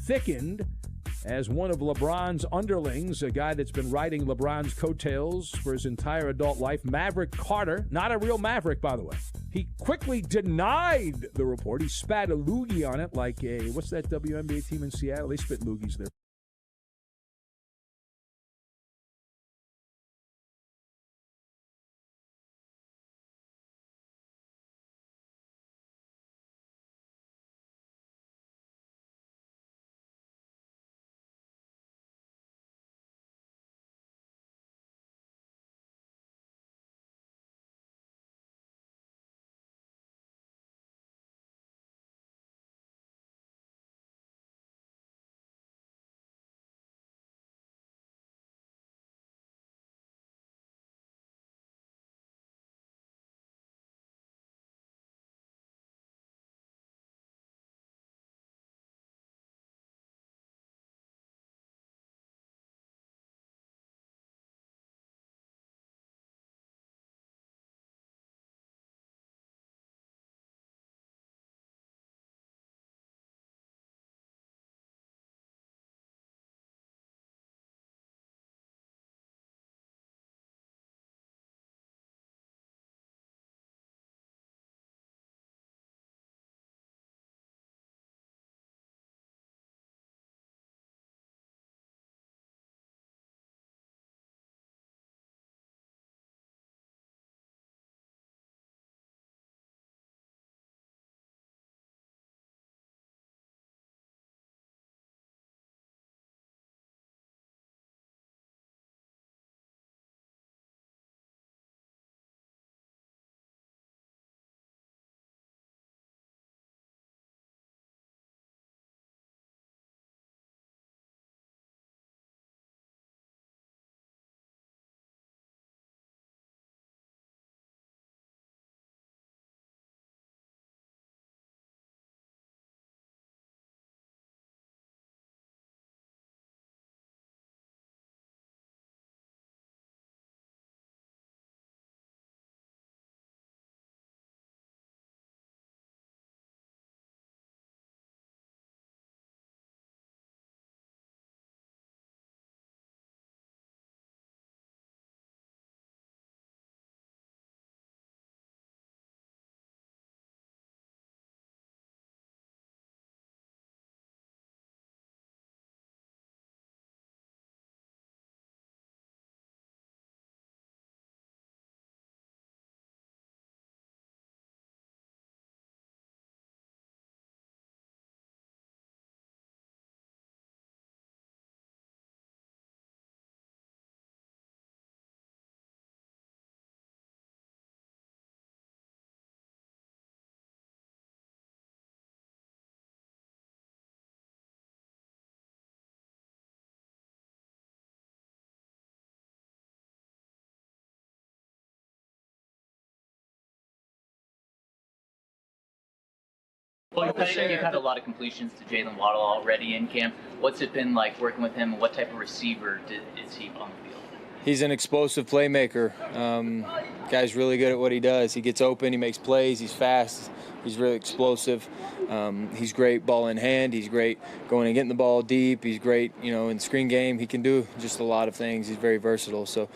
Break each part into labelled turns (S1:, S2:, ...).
S1: thickened as one of LeBron's underlings, a guy that's been riding LeBron's coattails for his entire adult life, Maverick Carter, not a real Maverick, by the way. He quickly denied the report. He spat a loogie on it like what's that WNBA team in Seattle? They spit loogies there.
S2: Well, you've had a lot of completions to Jalen Waddle already in camp. What's it been like working with him? What type of receiver is he on the field?
S3: He's an explosive playmaker. Guy's really good at what he does. He gets open, he makes plays, he's fast, he's really explosive. He's great ball in hand. He's great going and getting the ball deep. He's great, in screen game. He can do just a lot of things. He's very versatile. So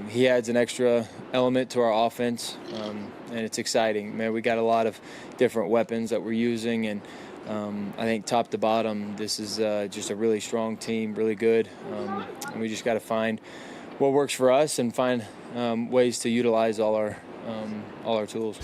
S3: he adds an extra element to our offense, and it's exciting. Man, we got a lot of different weapons that we're using, and I think top to bottom, this is just a really strong team, really good. And we just got to find what works for us and find ways to utilize all our tools.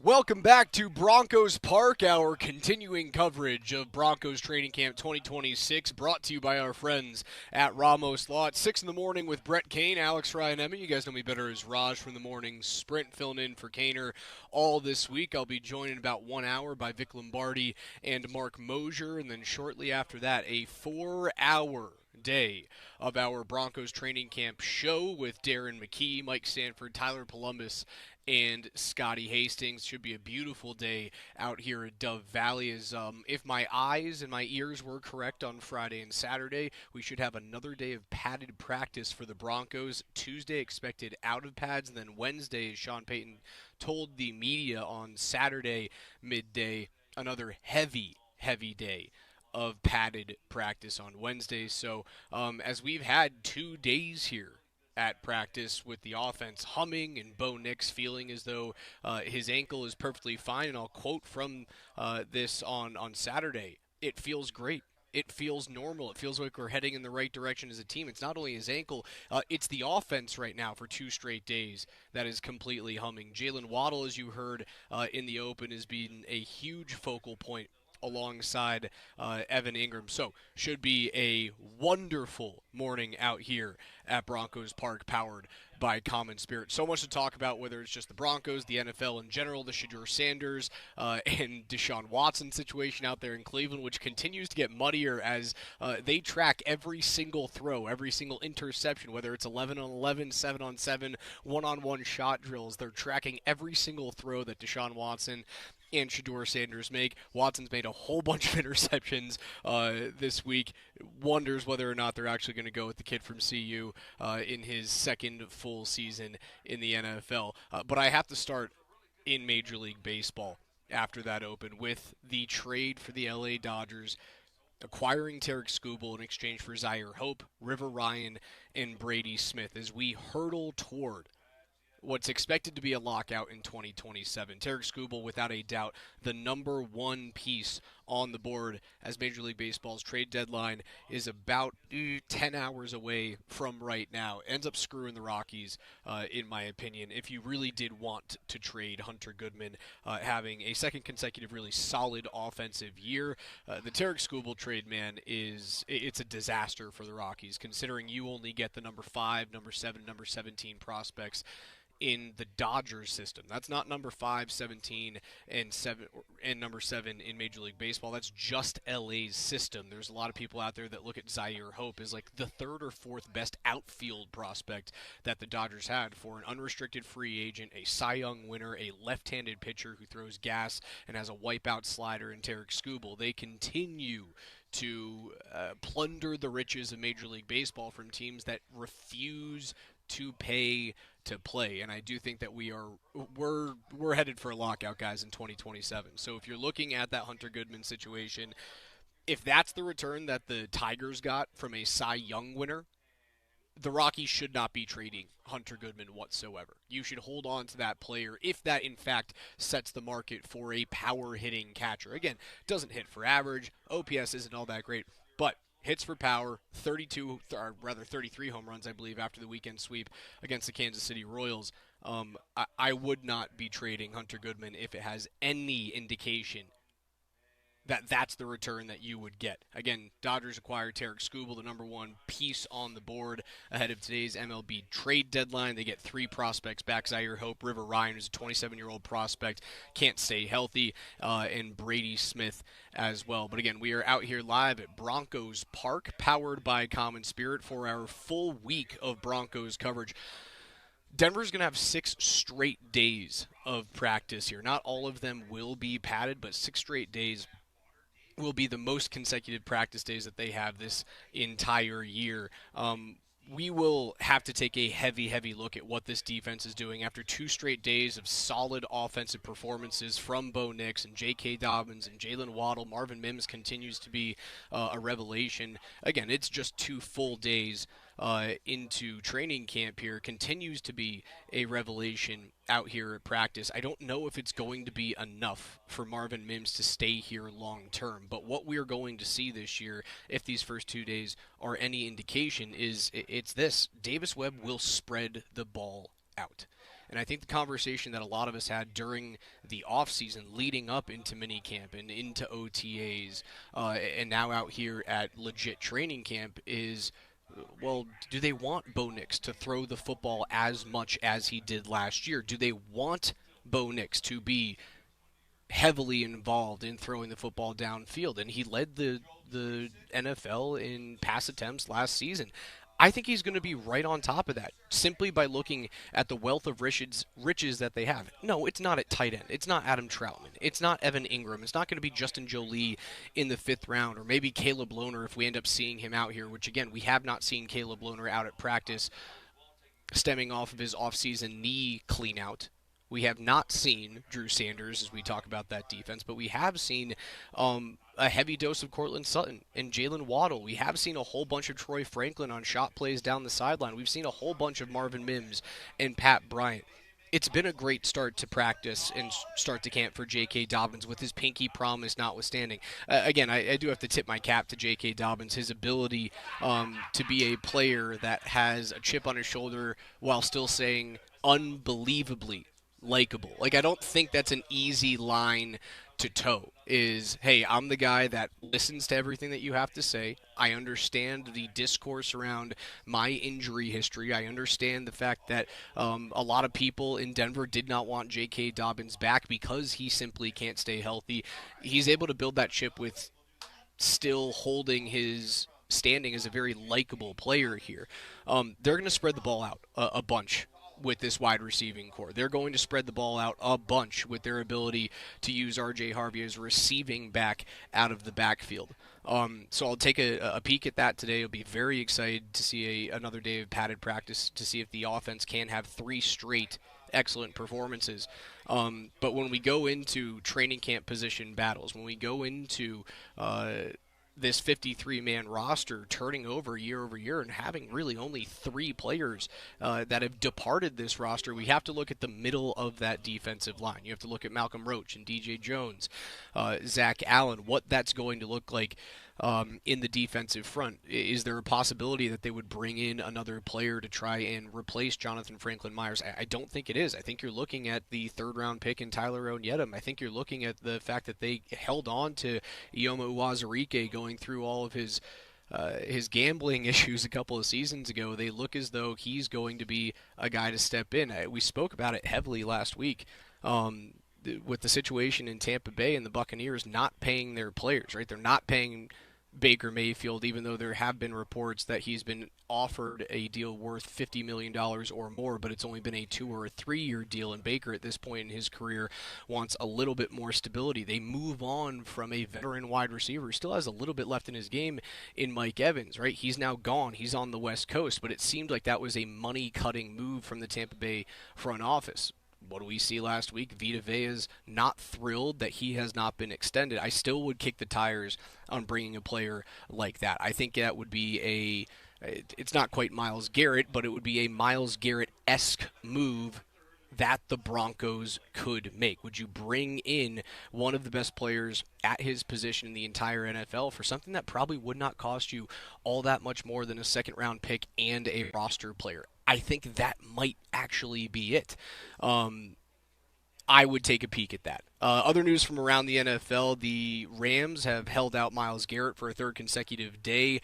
S4: Welcome back to Broncos Park, our continuing coverage of Broncos Training Camp 2026, brought to you by our friends at Ramos Law. At 6 in the morning with Brett Kane, Alex Ryan Emmett. You guys know me better as Raj from the morning sprint, filling in for Kaner all this week. I'll be joined in about 1 hour by Vic Lombardi and Mark Moser, and then shortly after that, a 4-hour day of our Broncos Training Camp show with Darren McKee, Mike Sanford, Tyler Polumbus, and Scotty Hastings. Should be a beautiful day out here at Dove Valley. If my eyes and my ears were correct on Friday and Saturday, we should have another day of padded practice for the Broncos. Tuesday expected out of pads, and then Wednesday, as Sean Payton told the media on Saturday midday, another heavy day of padded practice on Wednesday. So as we've had 2 days here at practice with the offense humming and Bo Nix feeling as though his ankle is perfectly fine, and I'll quote from this on Saturday, it feels great. It feels normal. It feels like we're heading in the right direction as a team. It's not only his ankle, it's the offense right now for 2 straight days that is completely humming. Jalen Waddle, as you heard in the open, has been a huge focal point alongside Evan Ingram. So should be a wonderful morning out here at Broncos Park, powered by Common Spirit. So much to talk about, whether it's just the Broncos, the NFL in general, the Shedeur Sanders and Deshaun Watson situation out there in Cleveland, which continues to get muddier as they track every single throw, every single interception, whether it's 11-on-11, 7-on-7, 1-on-1 shot drills. They're tracking every single throw that Deshaun Watson and Shedeur Sanders make. Watson's made a whole bunch of interceptions this week. Wonders whether or not they're actually going to go with the kid from CU in his second full season in the NFL. But I have to start in Major League Baseball after that open with the trade for the LA Dodgers, acquiring Tarek Skubal in exchange for Zaire Hope, River Ryan, and Brady Smith as we hurtle toward what's expected to be a lockout in 2027. Tarek Skubal, without a doubt, the number one piece on the board as Major League Baseball's trade deadline is about 10 hours away from right now. Ends up screwing the Rockies, in my opinion, if you really did want to trade Hunter Goodman, having a second consecutive really solid offensive year. The Tarek Skubal trade, man, it's a disaster for the Rockies, considering you only get the number 5, number 7, number 17 prospects in the Dodgers system. That's not number 5, 17, and number 7 in Major League Baseball. That's just LA's system. There's a lot of people out there that look at Zaire Hope as like the 3rd or 4th best outfield prospect that the Dodgers had for an unrestricted free agent, a Cy Young winner, a left-handed pitcher who throws gas and has a wipeout slider in Tarek Skubal. They continue to plunder the riches of Major League Baseball from teams that refuse to pay to play, and I do think that we're headed for a lockout, guys, in 2027. So if you're looking at that Hunter Goodman situation, if that's the return that the Tigers got from a Cy Young winner, the Rockies should not be trading Hunter Goodman whatsoever. You should hold on to that player if that, in fact, sets the market for a power-hitting catcher. Again, doesn't hit for average. OPS isn't all that great, but hits for power, 33 home runs, I believe, after the weekend sweep against the Kansas City Royals. I would not be trading Hunter Goodman if it has any indication that that's the return that you would get. Again, Dodgers acquired Tarek Skubal, the number one piece on the board ahead of today's MLB trade deadline. They get 3 prospects back: Zaire Hope, River Ryan, who's a 27-year-old prospect, can't stay healthy, and Brady Smith as well. But again, we are out here live at Broncos Park, powered by Common Spirit, for our full week of Broncos coverage. Denver's going to have 6 straight days of practice here. Not all of them will be padded, but 6 straight days will be the most consecutive practice days that they have this entire year. We will have to take a heavy look at what this defense is doing after 2 straight days of solid offensive performances from Bo Nix and J.K. Dobbins and Jalen Waddle. Marvin Mims continues to be a revelation. Again, it's just 2 full days into training camp here, continues to be a revelation out here at practice. I don't know if it's going to be enough for Marvin Mims to stay here long term, but what we're going to see this year, if these first 2 days are any indication, is it's this: Davis Webb will spread the ball out. And I think the conversation that a lot of us had during the offseason leading up into minicamp and into OTAs and now out here at legit training camp is, well, do they want Bo Nix to throw the football as much as he did last year? Do they want Bo Nix to be heavily involved in throwing the football downfield? And he led the NFL in pass attempts last season. I think he's going to be right on top of that simply by looking at the wealth of riches that they have. No, it's not at tight end. It's not Adam Troutman. It's not Evan Ingram. It's not going to be Justin Jolie in the 5th round, or maybe Caleb Lohner if we end up seeing him out here, which, again, we have not seen Caleb Lohner out at practice stemming off of his offseason knee clean-out. We have not seen Drew Sanders as we talk about that defense, but we have seen a heavy dose of Cortland Sutton and Jalen Waddle. We have seen a whole bunch of Troy Franklin on shot plays down the sideline. We've seen a whole bunch of Marvin Mims and Pat Bryant. It's been a great start to practice and start to camp for J.K. Dobbins, with his pinky promise notwithstanding. Again, I do have to tip my cap to J.K. Dobbins, his ability to be a player that has a chip on his shoulder while still saying unbelievably likable. Like, I don't think that's an easy line to toe, is, hey, I'm the guy that listens to everything that you have to say. I understand the discourse around my injury history. I understand the fact that a lot of people in Denver did not want J.K. Dobbins back because he simply can't stay healthy. He's able to build that chip with still holding his standing as a very likable player here. They're going to spread the ball out a bunch with this wide receiving core. They're going to spread the ball out a bunch with their ability to use R.J. Harvey as a receiving back out of the backfield. So I'll take a peek at that today. I'll be very excited to see another day of padded practice to see if the offense can have 3 straight excellent performances. But when we go into training camp position battles, when we go into this 53-man roster turning over year and having really only 3 players that have departed this roster, we have to look at the middle of that defensive line. You have to look at Malcolm Roach and DJ Jones, Zach Allen, what that's going to look like in the defensive front. Is there a possibility that they would bring in another player to try and replace Jonathan Franklin Myers? I don't think it is. I think you're looking at the 3rd-round pick in Tyler Onyedem. I think you're looking at the fact that they held on to Ioma Uwazurike going through all of his gambling issues a couple of seasons ago. They look as though he's going to be a guy to step in. We spoke about it heavily last week. With the situation in Tampa Bay and the Buccaneers not paying their players, right? They're not paying Baker Mayfield, even though there have been reports that he's been offered a deal worth $50 million or more, but it's only been a 2 or a 3-year deal, and Baker at this point in his career wants a little bit more stability. They move on from a veteran wide receiver who still has a little bit left in his game in Mike Evans, right? He's now gone. He's on the West Coast, but it seemed like that was a money-cutting move from the Tampa Bay front office. What do we see last week? Vita Vea's not thrilled that he has not been extended. I still would kick the tires on bringing a player like that. I think that would be it's not quite Myles Garrett, but it would be a Myles Garrett-esque move that the Broncos could make. Would you bring in one of the best players at his position in the entire NFL for something that probably would not cost you all that much more than a 2nd-round pick and a roster player? I think that might actually be it. I would take a peek at that. Other news from around the NFL, the Rams have held out Myles Garrett for a 3rd consecutive day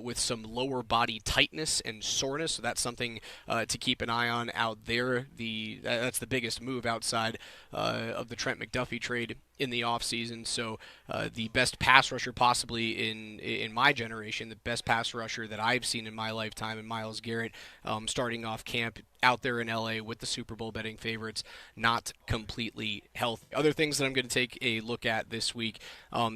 S4: with some lower body tightness and soreness, so that's something to keep an eye on out there. That's the biggest move outside of the Trent McDuffie trade in the offseason. So the best pass rusher possibly in my generation, the best pass rusher that I've seen in my lifetime, in Myles Garrett, starting off camp out there in LA with the Super Bowl betting favorites, not completely healthy. Other things that I'm going to take a look at this week,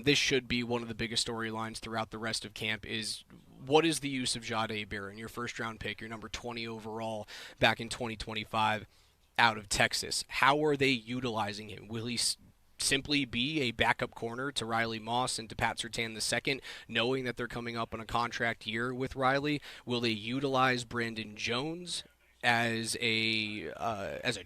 S4: this should be one of the biggest storylines throughout the rest of camp, is what is the use of Jahdae Barron, your 1st-round pick, your number 20 overall back in 2025 out of Texas? How are they utilizing him? Will he simply be a backup corner to Riley Moss and to Pat Surtain II, knowing that they're coming up on a contract year with Riley? Will they utilize Brandon Jones as a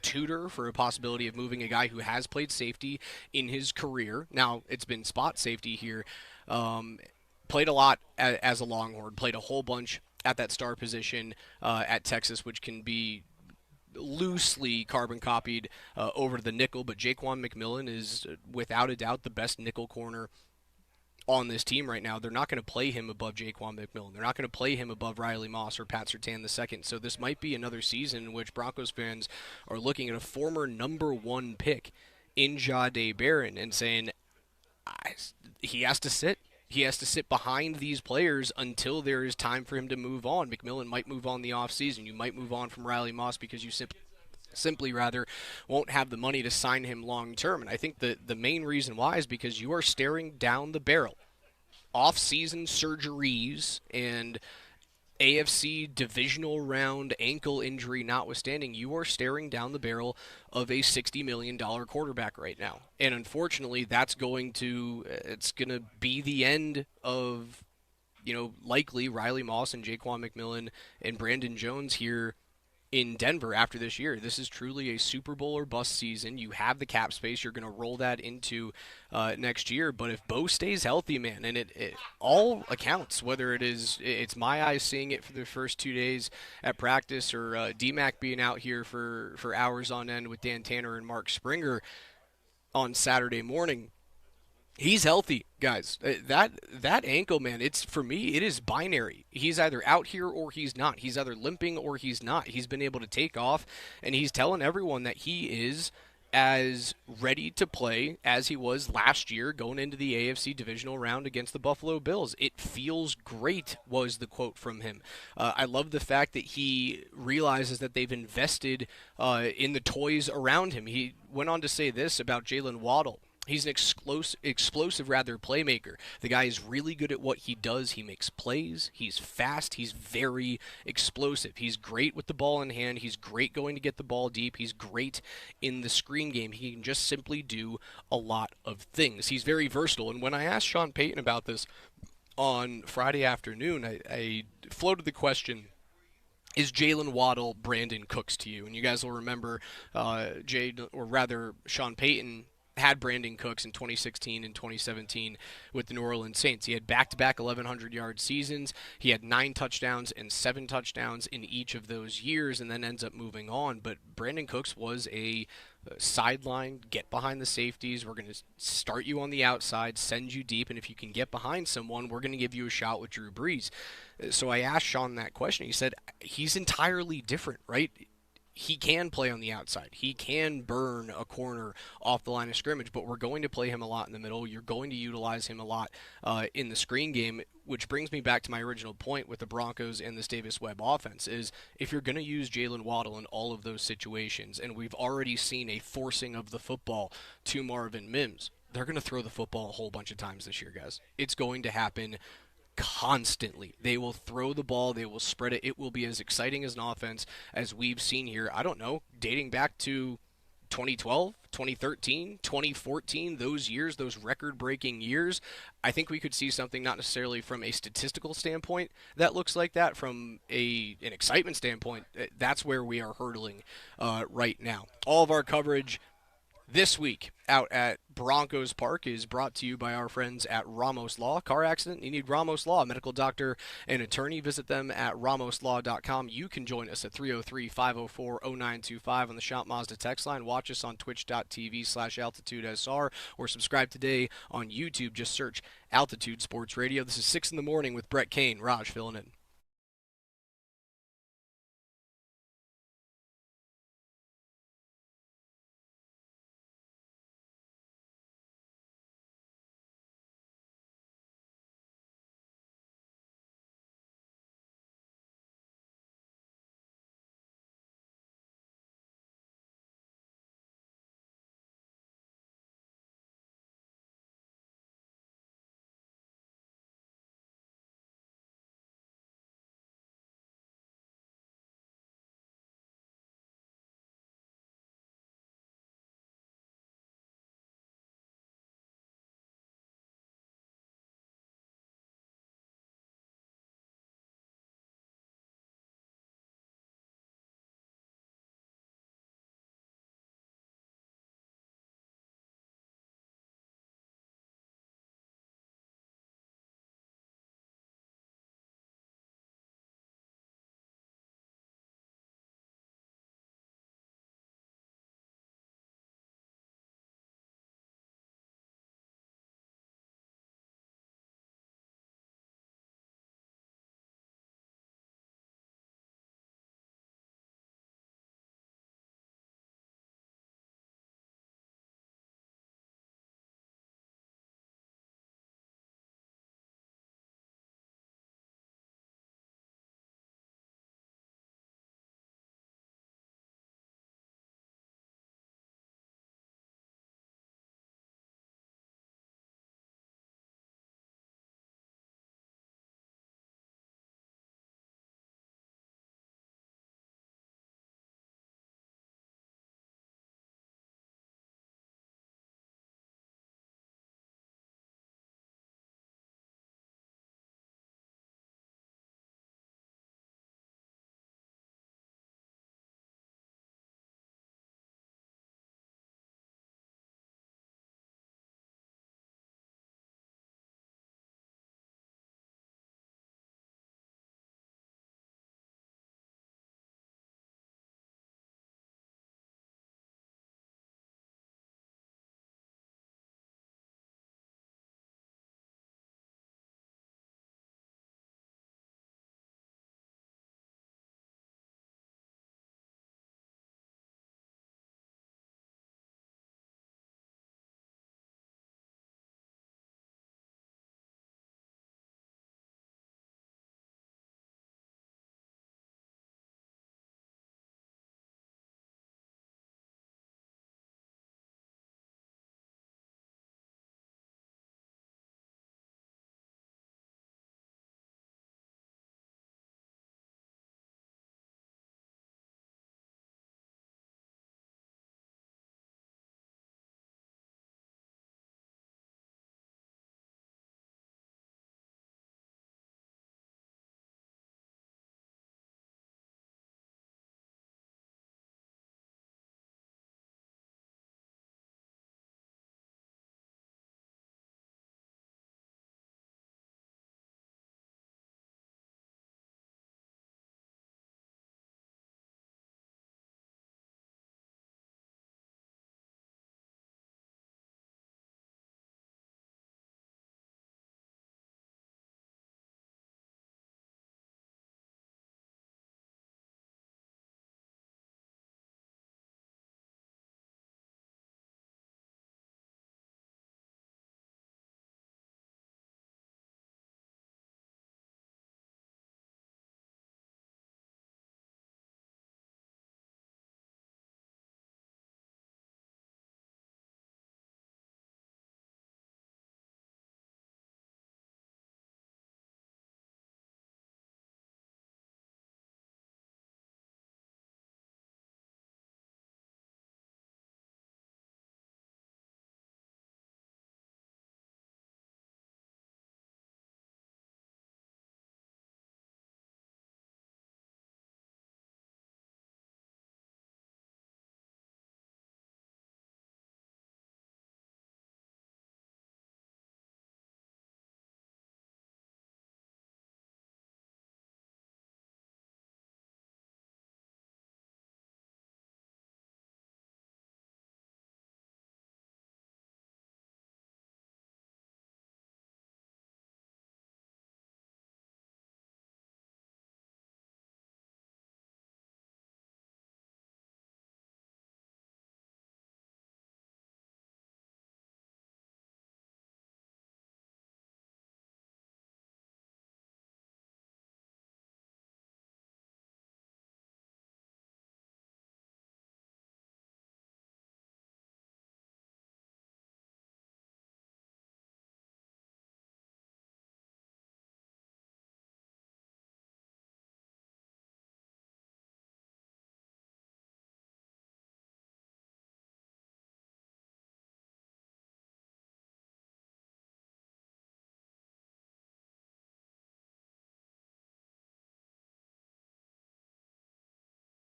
S4: tutor for a possibility of moving a guy who has played safety in his career? Now, it's been spot safety here. Played a lot as a Longhorn, played a whole bunch at that star position at Texas, which can be loosely carbon copied over to the nickel, but Jaquan McMillan is without a doubt the best nickel corner on this team right now. They're not going to play him above Jaquan McMillan. They're not going to play him above Riley Moss or Pat Surtain II. So this might be another season in which Broncos fans are looking at a former number 1 pick in Jahdae Barron and saying, he has to sit. He has to sit behind these players until there is time for him to move on. McMillan might move on the offseason. You might move on from Riley Moss because you simply won't have the money to sign him long term. And I think the main reason why is because you are staring down the barrel. Off-season surgeries and AFC divisional round ankle injury notwithstanding, you are staring down the barrel of a $60 million quarterback right now. And unfortunately, it's going to be the end of, likely Riley Moss and Jaquan McMillan and Brandon Jones here in Denver after this year. This is truly a Super Bowl or bust season. You have the cap space. You're going to roll that into next year. But if Bo stays healthy, man, and it all accounts, whether it's my eyes seeing it for the first 2 days at practice or DMac being out here for hours on end with Dan Tanner and Mark Springer on Saturday morning, he's healthy, guys. That ankle, man, for me, it is binary. He's either out here or he's not. He's either limping or he's not. He's been able to take off, and he's telling everyone that he is as ready to play as he was last year going into the AFC divisional round against the Buffalo Bills. It feels great, was the quote from him. I love the fact that he realizes that they've invested in the toys around him. He went on to say this about Jalen Waddle. He's an explosive playmaker. The guy is really good at what he does. He makes plays. He's fast. He's very explosive. He's great with the ball in hand. He's great going to get the ball deep. He's great in the screen game. He can just simply do a lot of things. He's very versatile. And when I asked Sean Payton about this on Friday afternoon, I floated the question, is Jalen Waddle Brandon Cooks to you? And you guys will remember Sean Payton had Brandon Cooks in 2016 and 2017 with the New Orleans Saints. He had back-to-back 1,100-yard seasons. He had 9 touchdowns and 7 touchdowns in each of those years and then ends up moving on. But Brandon Cooks was a sideline, get behind the safeties. We're going to start you on the outside, send you deep, and if you can get behind someone, we're going to give you a shot with Drew Brees. So I asked Sean that question. He said he's entirely different, right? He can play on the outside. He can burn a corner off the line of scrimmage, but we're going to play him a lot in the middle. You're going to utilize him a lot in the screen game, which brings me back to my original point with the Broncos and this Davis-Webb offense is if you're going to use Jalen Waddle in all of those situations, and we've already seen a forcing of the football to Marvin Mims, they're going to throw the football a whole bunch of times this year, guys. It's going to happen constantly. They will throw the ball. They will spread it. It will be as exciting as an offense as we've seen here, I don't know, dating back to 2012, 2013, 2014, those years, those record-breaking years. I think we could see something not necessarily from a statistical standpoint that looks like that, from an excitement standpoint. That's where we are hurtling right now. All of our coverage this week out at Broncos Park is brought to you by our friends at Ramos Law. Car accident? You need Ramos Law, a medical doctor and attorney. Visit them at ramoslaw.com. You can join us at 303-504-0925 on the Shop Mazda text line. Watch us on twitch.tv/AltitudeSR or subscribe today on YouTube. Just search Altitude Sports Radio. This is 6 in the morning with Brett Kane. Raj filling in.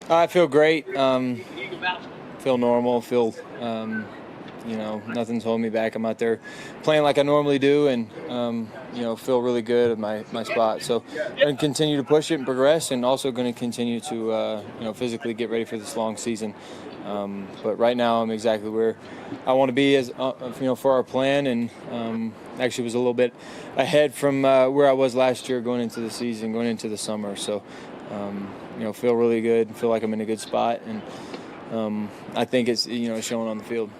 S3: I feel great. Feel normal. Feel, nothing's holding me back. I'm out there playing like I normally do, and feel really good at my spot. So I'm going to continue to push it and progress, and also going to continue to physically get ready for this long season. But right now I'm exactly where I want to be as for our plan, and actually was a little bit ahead from where I was last year going into the season, going into the summer. So feel really good, feel like I'm in a good spot, and I think it's showing on the field.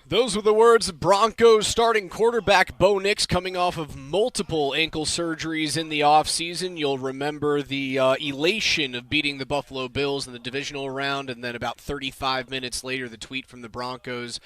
S4: Those were the words of Broncos starting quarterback Bo Nix, coming off of multiple ankle surgeries in the offseason. You'll remember the elation of beating the Buffalo Bills in the divisional round, and then about 35 minutes later, the tweet from the Broncos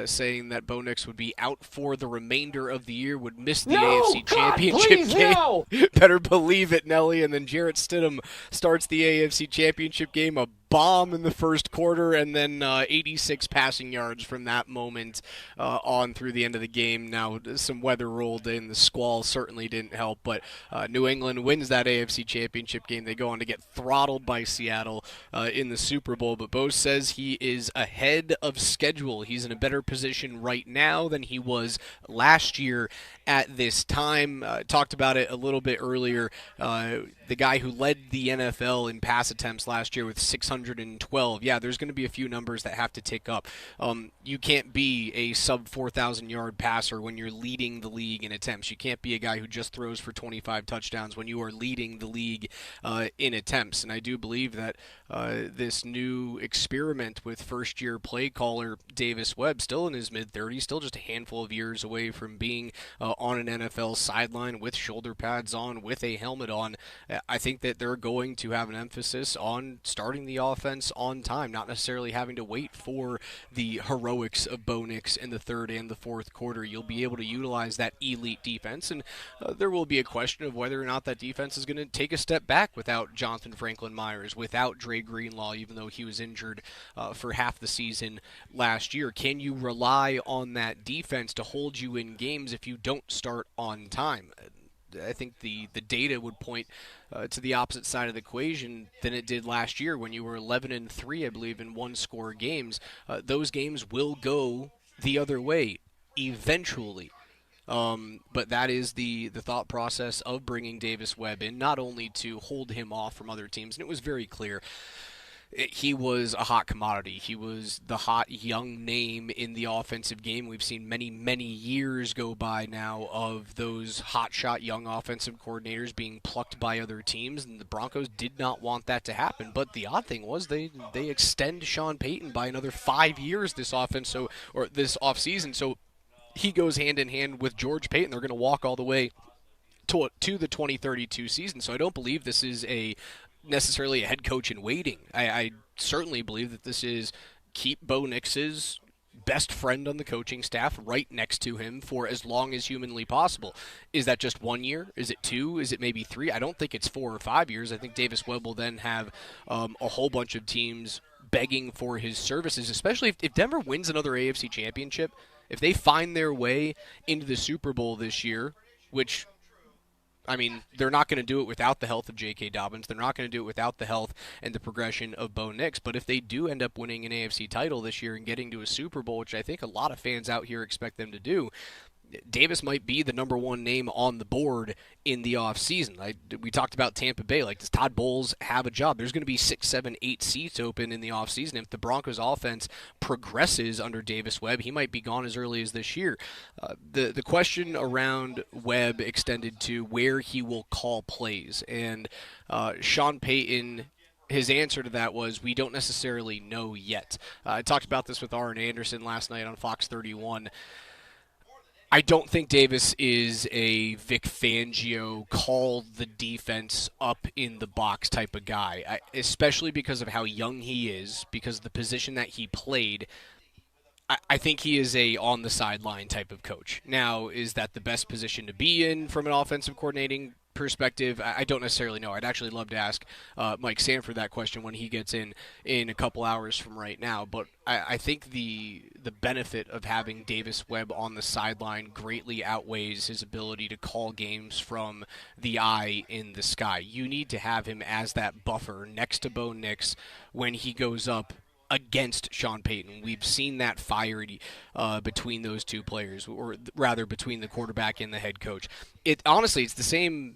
S4: saying that Bo Nix would be out for the remainder of the year, would miss the AFC Championship game. No. Better believe it, Nelly. And then Jarrett Stidham starts the AFC Championship game, a bomb in the first quarter, and then 86 passing yards from that moment on through the end of the game. Now, some weather rolled in. The squall certainly didn't help, but New England wins that AFC Championship game. They go on to get throttled by Seattle in the Super Bowl, but Bo says he is ahead of schedule. He's in a better position right now than he was last year at this time. Talked about it a little bit earlier. The guy who led the NFL in pass attempts last year with 612. Yeah, there's going to be a few numbers that have to tick up. You can't be a sub 4,000 yard passer when you're leading the league in attempts. You can't be a guy who just throws for 25 touchdowns when you are leading the league in attempts. And I do believe that this new experiment with first-year play caller Davis Webb, still in his mid-30s, still just a handful of years away from being on an NFL sideline with shoulder pads on, with a helmet on. I think that they're going to have an emphasis on starting the offense on time, not necessarily having to wait for the heroics of Bo Nix in the third and the fourth quarter. You'll be able to utilize that elite defense, and there will be a question of whether or not that defense is going to take a step back without Jonathan Franklin Myers, without Dre Greenlaw, even though he was injured for half the season last year. Can you rely on that defense to hold you in games if you don't start on time? I think the data would point to the opposite side of the equation than it did last year when you were 11-3, I believe, in one-score games. Those games will go the other way eventually. But that is the thought process of bringing Davis Webb in, not only to hold him off from other teams, and it was very clear. He was a hot commodity. He was the hot young name in the offensive game. We've seen many, many years go by now of those hotshot young offensive coordinators being plucked by other teams, and the Broncos did not want that to happen. But the odd thing was they extend Sean Payton by another 5 years this offseason. So he goes hand in hand with George Payton. They're going to walk all the way to the 2032 season. So I don't believe this is necessarily a head coach in waiting. I certainly believe that this is keep Bo Nix's best friend on the coaching staff right next to him for as long as humanly possible. Is that just 1 year? Is it 2? Is it maybe 3? I don't think it's 4 or 5 years. I think Davis Webb will then have a whole bunch of teams begging for his services, especially if Denver wins another AFC championship. If they find their way into the Super Bowl this year, which, I mean, they're not going to do it without the health of J.K. Dobbins. They're not going to do it without the health and the progression of Bo Nix. But if they do end up winning an AFC title this year and getting to a Super Bowl, which I think a lot of fans out here expect them to do, Davis might be the number one name on the board in the offseason. We talked about Tampa Bay. Like, does Todd Bowles have a job? There's going to be 6, 7, 8 seats open in the offseason. If the Broncos offense progresses under Davis Webb, he might be gone as early as this year. The question around Webb extended to where he will call plays. And Sean Payton, his answer to that was, we don't necessarily know yet. I talked about this with Arn Anderson last night on Fox 31. I don't think Davis is a Vic Fangio call the defense up in the box type of guy, especially because of how young he is, because of the position that he played. I think he is a on-the-sideline type of coach. Now, is that the best position to be in from an offensive coordinating perspective, I don't necessarily know. I'd actually love to ask Mike Sanford that question when he gets in a couple hours from right now. But I think the benefit of having Davis Webb on the sideline greatly outweighs his ability to call games from the eye in the sky. You need to have him as that buffer next to Bo Nix when he goes up against Sean Payton. We've seen that fire between those two players, or rather between the quarterback and the head coach. Honestly, it's the same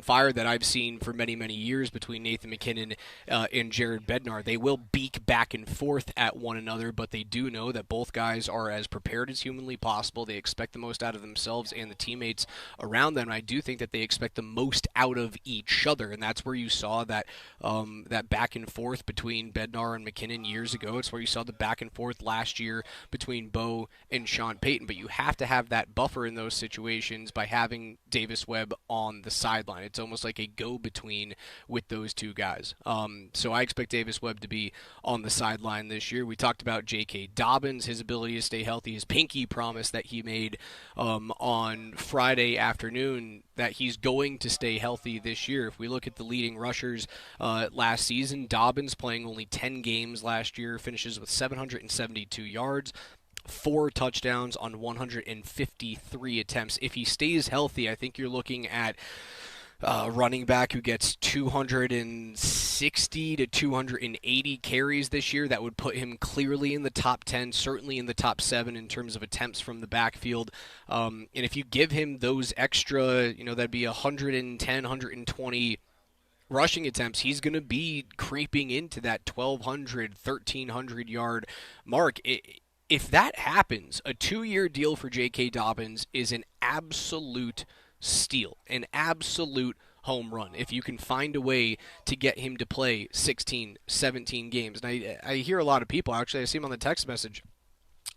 S4: fire that I've seen for many, many years between Nathan McKinnon and Jared Bednar. They will beak back and forth at one another, but they do know that both guys are as prepared as humanly possible. They expect the most out of themselves and the teammates around them. And I do think that they expect the most out of each other, and that's where you saw that that back and forth between Bednar and McKinnon years ago. It's where you saw the back and forth last year between Bo and Sean Payton. But you have to have that buffer in those situations by having Davis Webb on the sideline. It's almost like a go-between with those two guys. So I expect Davis Webb to be on the sideline this year. We talked about J.K. Dobbins, his ability to stay healthy, his pinky promise that he made on Friday afternoon that he's going to stay healthy this year. If we look at the leading rushers last season, Dobbins, playing only 10 games last year, finishes with 772 yards. 4 touchdowns on 153 attempts. If he stays healthy, I think you're looking at a running back who gets 260 to 280 carries this year. That would put him clearly in the top 10, certainly in the top 7 in terms of attempts from the backfield. And if you give him those extra, that'd be 110, 120 rushing attempts, he's going to be creeping into that 1,200, 1,300 yard mark. If that happens, a 2-year deal for J.K. Dobbins is an absolute steal, an absolute home run. If you can find a way to get him to play 16, 17 games. And I hear a lot of people, actually, I see him on the text message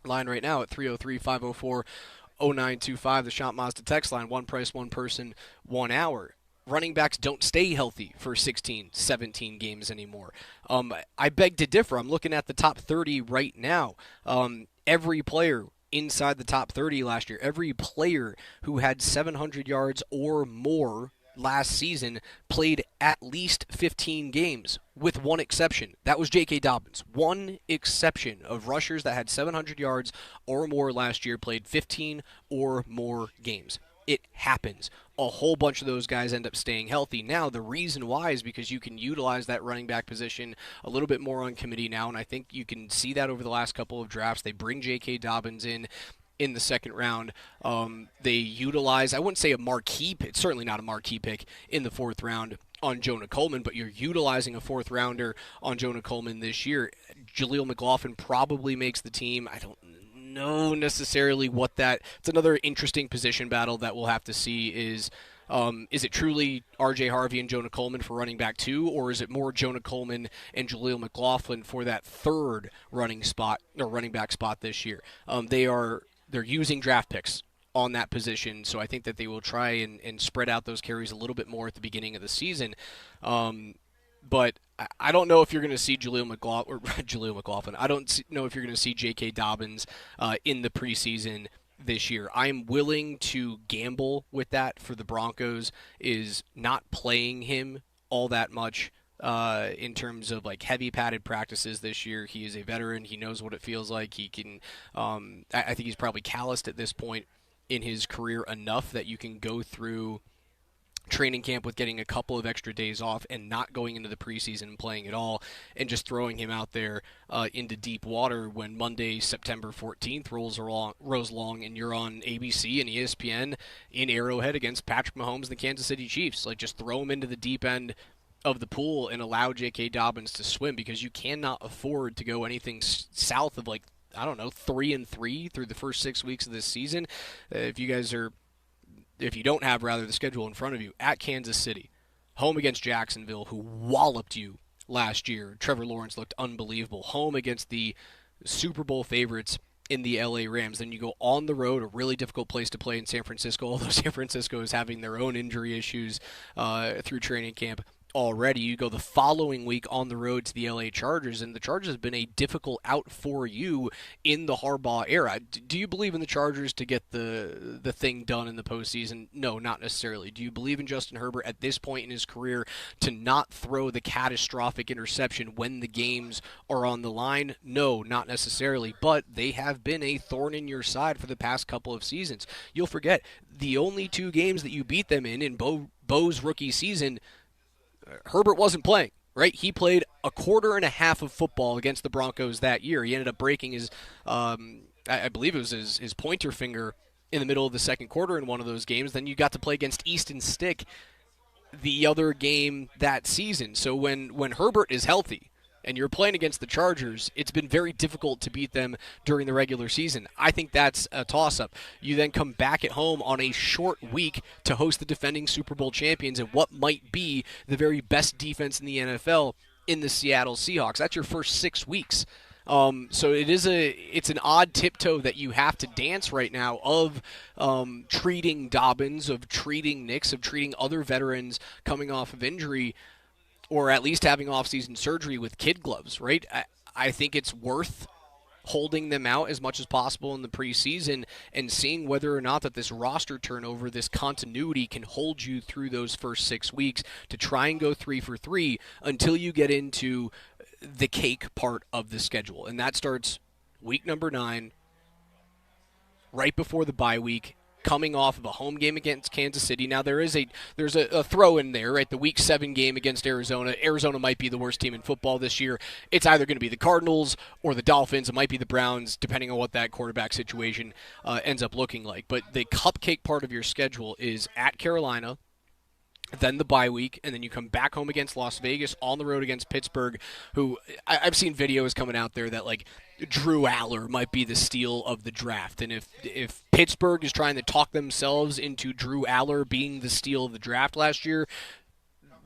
S4: line right now at 303-504-0925, the Shop Mazda text line, one price, one person, 1 hour. Running backs don't stay healthy for 16, 17 games anymore. I beg to differ. I'm looking at the top 30 right now. Every player inside the top 30 last year, every player who had 700 yards or more last season played at least 15 games, with one exception. That was J.K. Dobbins. One exception of rushers that had 700 yards or more last year played 15 or more games. It happens. A whole bunch of those guys end up staying healthy. Now, the reason why is because you can utilize that running back position a little bit more on committee now, and I think you can see that over the last couple of drafts. They bring J.K. Dobbins in the second round. They utilize, I wouldn't say a marquee pick, it's certainly not a marquee pick in the fourth round on Jonah Coleman, but you're utilizing a fourth rounder on Jonah Coleman this year. Jaleel McLaughlin probably makes the team. I don't know necessarily what that. It's another interesting position battle that we'll have to see. Is it truly R.J. Harvey and Jonah Coleman for running back 2, or is it more Jonah Coleman and Jaleel McLaughlin for that third running back spot this year? They're using draft picks on that position, so I think that they will try and spread out those carries a little bit more at the beginning of the season. But I don't know if you're going to see Jaleel McLaughlin. I don't know if you're going to see J.K. Dobbins in the preseason this year. I'm willing to gamble with that for the Broncos, is not playing him all that much in terms of like heavy padded practices this year. He is a veteran. He knows what it feels like. He can. I think he's probably calloused at this point in his career enough that you can go through training camp with getting a couple of extra days off and not going into the preseason and playing at all, and just throwing him out there into deep water when Monday, September 14th rolls along and you're on ABC and ESPN in Arrowhead against Patrick Mahomes and the Kansas City Chiefs. Like, just throw him into the deep end of the pool and allow J.K. Dobbins to swim, because you cannot afford to go anything south of 3-3 through the first 6 weeks of this season. If you don't have, the schedule in front of you, at Kansas City, home against Jacksonville, who walloped you last year. Trevor Lawrence looked unbelievable. Home against the Super Bowl favorites in the LA Rams. Then you go on the road, a really difficult place to play in San Francisco, although San Francisco is having their own injury issues through training camp already. You go the following week on the road to the LA Chargers, and the Chargers have been a difficult out for you in the Harbaugh era. Do you believe in the Chargers to get the thing done in the postseason? No, not necessarily. Do you believe in Justin Herbert at this point in his career to not throw the catastrophic interception when the games are on the line? No, not necessarily. But they have been a thorn in your side for the past couple of seasons. You'll forget, the only 2 games that you beat them in Bo's rookie season, Herbert wasn't playing, right? He played a quarter and a half of football against the Broncos that year. He ended up breaking his, I believe it was his pointer finger in the middle of the second quarter in one of those games. Then you got to play against Easton Stick the other game that season. So when Herbert is healthy and you're playing against the Chargers, it's been very difficult to beat them during the regular season. I think that's a toss-up. You then come back at home on a short week to host the defending Super Bowl champions and what might be the very best defense in the NFL in the Seattle Seahawks. That's your first 6 weeks. So it's an odd tiptoe that you have to dance right now of treating Dobbins, of treating Nix, of treating other veterans coming off of injury, or at least having off-season surgery with kid gloves, right? I think it's worth holding them out as much as possible in the preseason and seeing whether or not that this roster turnover, this continuity can hold you through those first 6 weeks to try and go 3 for 3 until you get into the cake part of the schedule. And that starts week number 9, right before the bye week, coming off of a home game against Kansas City. Now there's a throw in there, right? The week 7 game against Arizona. Arizona might be the worst team in football this year. It's either going to be the Cardinals or the Dolphins. It might be the Browns, depending on what that quarterback situation ends up looking like. But the cupcake part of your schedule is at Carolina, then the bye week, and then you come back home against Las Vegas, on the road against Pittsburgh, who I've seen videos coming out there that, like, Drew Aller might be the steal of the draft. And if Pittsburgh is trying to talk themselves into Drew Aller being the steal of the draft last year,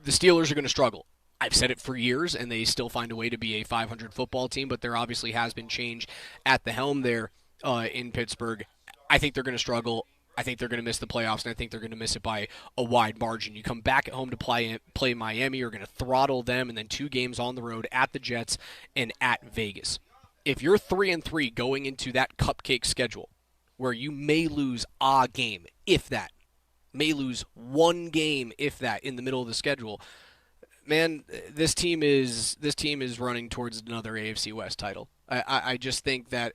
S4: the Steelers are going to struggle. I've said it for years, and they still find a way to be a 500 football team, but there obviously has been change at the helm there in Pittsburgh. I think they're going to struggle. I think they're going to miss the playoffs, and I think they're going to miss it by a wide margin. You come back at home to play Miami, you're going to throttle them, and then 2 games on the road at the Jets and at Vegas. If you're 3-3 going into that cupcake schedule, where you may lose a game, if that, may lose 1 game, if that, in the middle of the schedule, man, this team is running towards another AFC West title. I just think that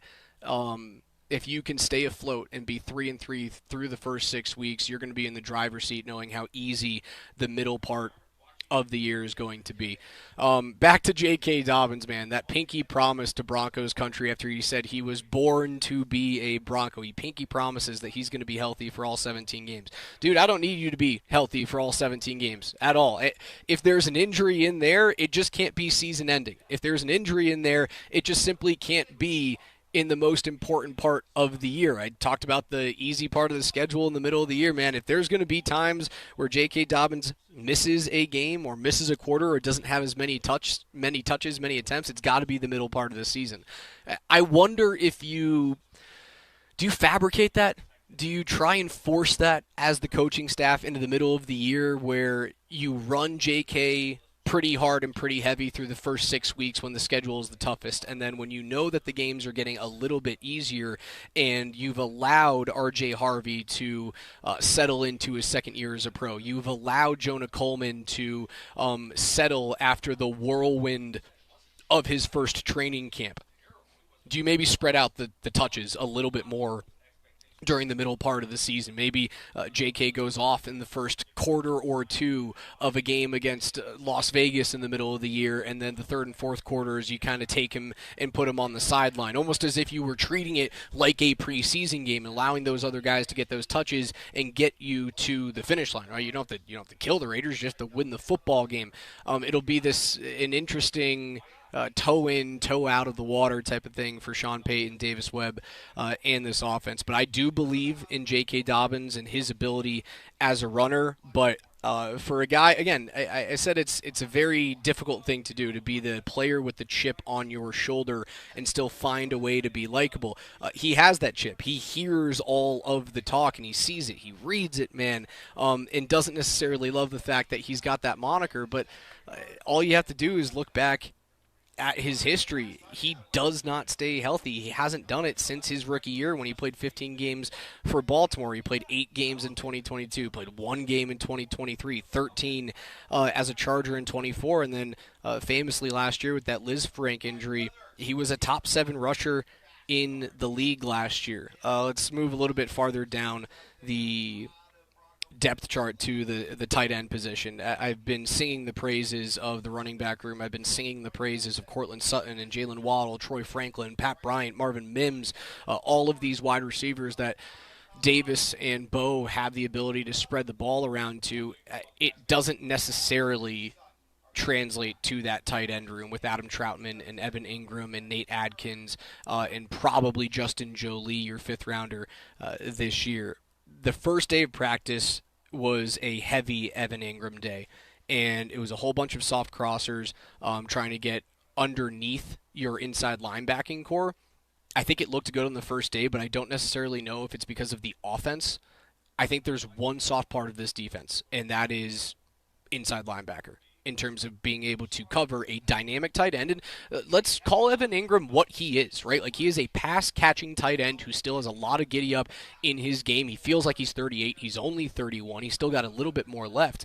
S4: if you can stay afloat and be 3-3 through the first 6 weeks, you're going to be in the driver's seat knowing how easy the middle part of the year is going to be. Back to J.K. Dobbins, man. That pinky promise to Broncos country after he said he was born to be a Bronco. He pinky promises that he's going to be healthy for all 17 games. Dude, I don't need you to be healthy for all 17 games at all. If there's an injury in there, it just can't be season ending. If there's an injury in there, it just simply can't be in the most important part of the year. I talked about the easy part of the schedule in the middle of the year, man. If there's going to be times where J.K. Dobbins misses a game or misses a quarter or doesn't have as many attempts, it's got to be the middle part of the season. I wonder if do you fabricate that? Do you try and force that as the coaching staff into the middle of the year where you run J.K. pretty hard and pretty heavy through the first 6 weeks when the schedule is the toughest, and then when you know that the games are getting a little bit easier and you've allowed R.J. Harvey to settle into his second year as a pro, you've allowed Jonah Coleman to settle after the whirlwind of his first training camp, do you maybe spread out the touches a little bit more during the middle part of the season? Maybe J.K. goes off in the first quarter or 2 of a game against Las Vegas in the middle of the year, and then the third and fourth quarters you kind of take him and put him on the sideline, almost as if you were treating it like a preseason game and allowing those other guys to get those touches and get you to the finish line. Right? You don't have to kill the Raiders, you just have to win the football game. It'll be an interesting toe in, toe out of the water type of thing for Sean Payton, Davis Webb, and this offense. But I do believe in J.K. Dobbins and his ability as a runner, but For a guy, again, I said it's a very difficult thing to do, to be the player with the chip on your shoulder and still find a way to be likable. He has that chip. He hears all of the talk and he sees it. He reads it, man, and doesn't necessarily love the fact that he's got that moniker. But all you have to do is look back at his history. He does not stay healthy. He hasn't done it since his rookie year when he played 15 games for Baltimore. He played 8 games in 2022, played 1 game in 2023, 13 as a Charger in 24, and then famously last year with that Liz Frank injury, he was a top 7 rusher in the league last year. Let's move a little bit farther down the depth chart to the tight end position. I've been singing the praises of the running back room. I've been singing the praises of Cortland Sutton and Jalen Waddle, Troy Franklin, Pat Bryant, Marvin Mims, all of these wide receivers that Davis and Bo have the ability to spread the ball around to. It doesn't necessarily translate to that tight end room with Adam Troutman and Evan Ingram and Nate Adkins and probably Justin Jolie, your 5th rounder this year. The first day of practice was a heavy Evan Ingram day, and it was a whole bunch of soft crossers trying to get underneath your inside linebacking core. I think it looked good on the first day, but I don't necessarily know if it's because of the offense. I think there's one soft part of this defense, and that is inside linebacker, in terms of being able to cover a dynamic tight end. And let's call Evan Ingram what he is, right? Like, he is a pass-catching tight end who still has a lot of giddy-up in his game. He feels like he's 38. He's only 31. He's still got a little bit more left.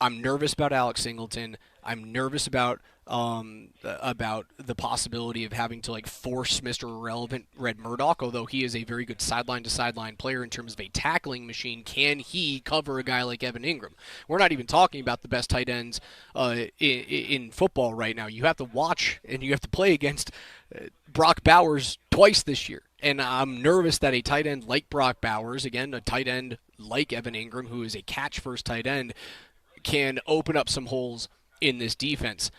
S4: I'm nervous about Alex Singleton. I'm nervous about the possibility of having to force Mr. Irrelevant Red Murdoch, although he is a very good sideline-to-sideline player in terms of a tackling machine. Can he cover a guy like Evan Ingram? We're not even talking about the best tight ends in football right now. You have to watch and you have to play against Brock Bowers twice this year. And I'm nervous that a tight end like Brock Bowers, again, a tight end like Evan Ingram, who is a catch-first tight end, can open up some holes in this defense.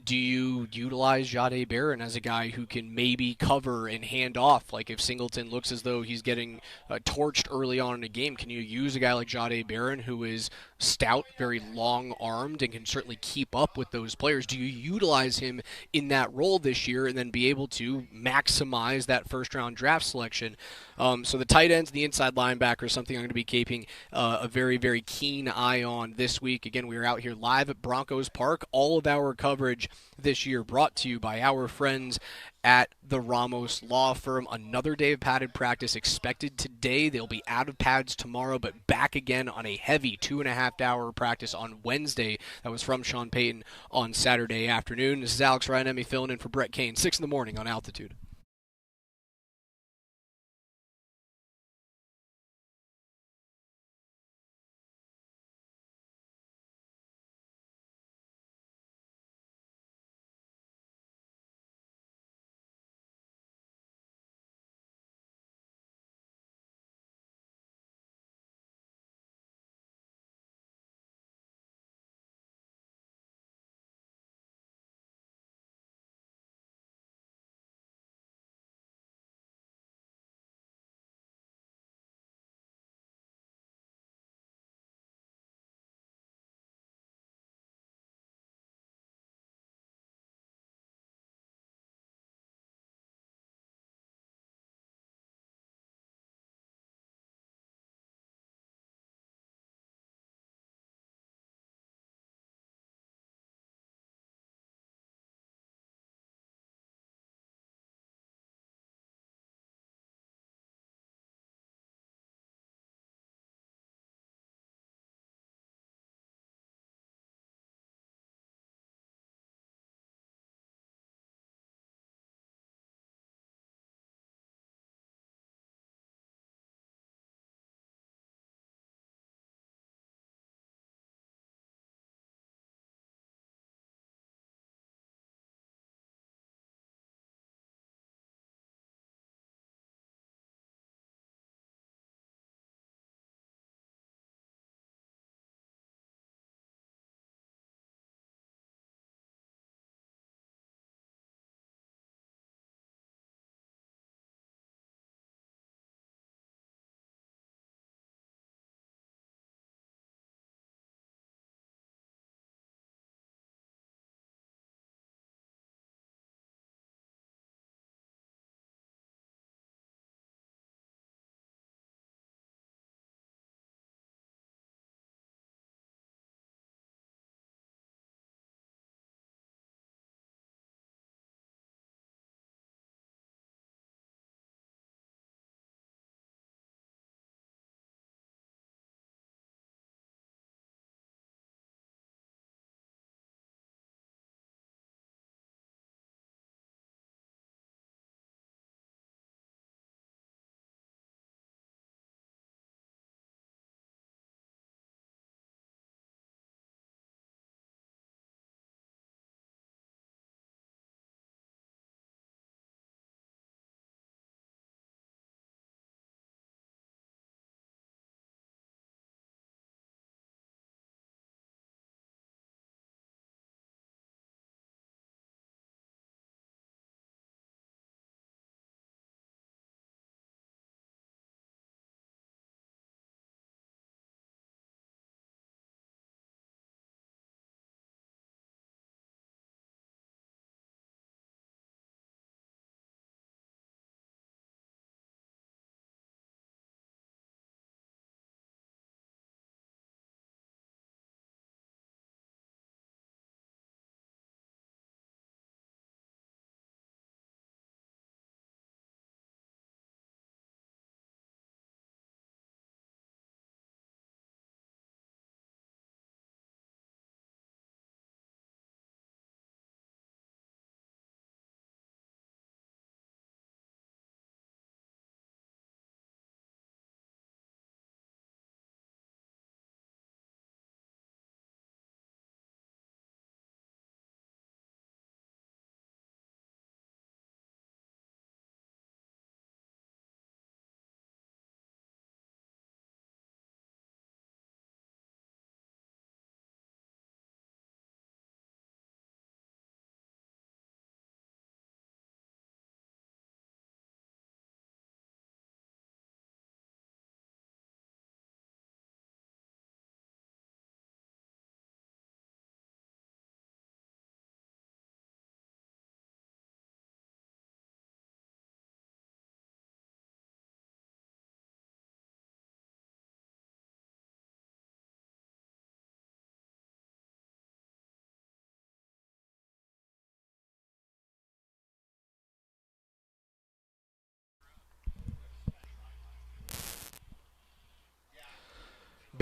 S4: Do you utilize Jahdae Barron as a guy who can maybe cover and hand off? Like, if Singleton looks as though he's getting torched early on in a game, can you use a guy like Jahdae Barron, who is stout, very long-armed, and can certainly keep up with those players? Do you utilize him in that role this year and then be able to maximize that first-round draft selection? So the tight ends, the inside linebacker, is something I'm going to be keeping a very, very keen eye on this week. Again, we are out here live at Broncos Park. All of our coverage this year brought to you by our friends at the Ramos Law Firm. Another day of padded practice expected today. They'll be out of pads tomorrow, but back again on a heavy 2.5-hour practice on Wednesday. That was from Sean Payton on Saturday afternoon. This is Alex Ryan filling in for Brett Kane, 6 in the morning on Altitude.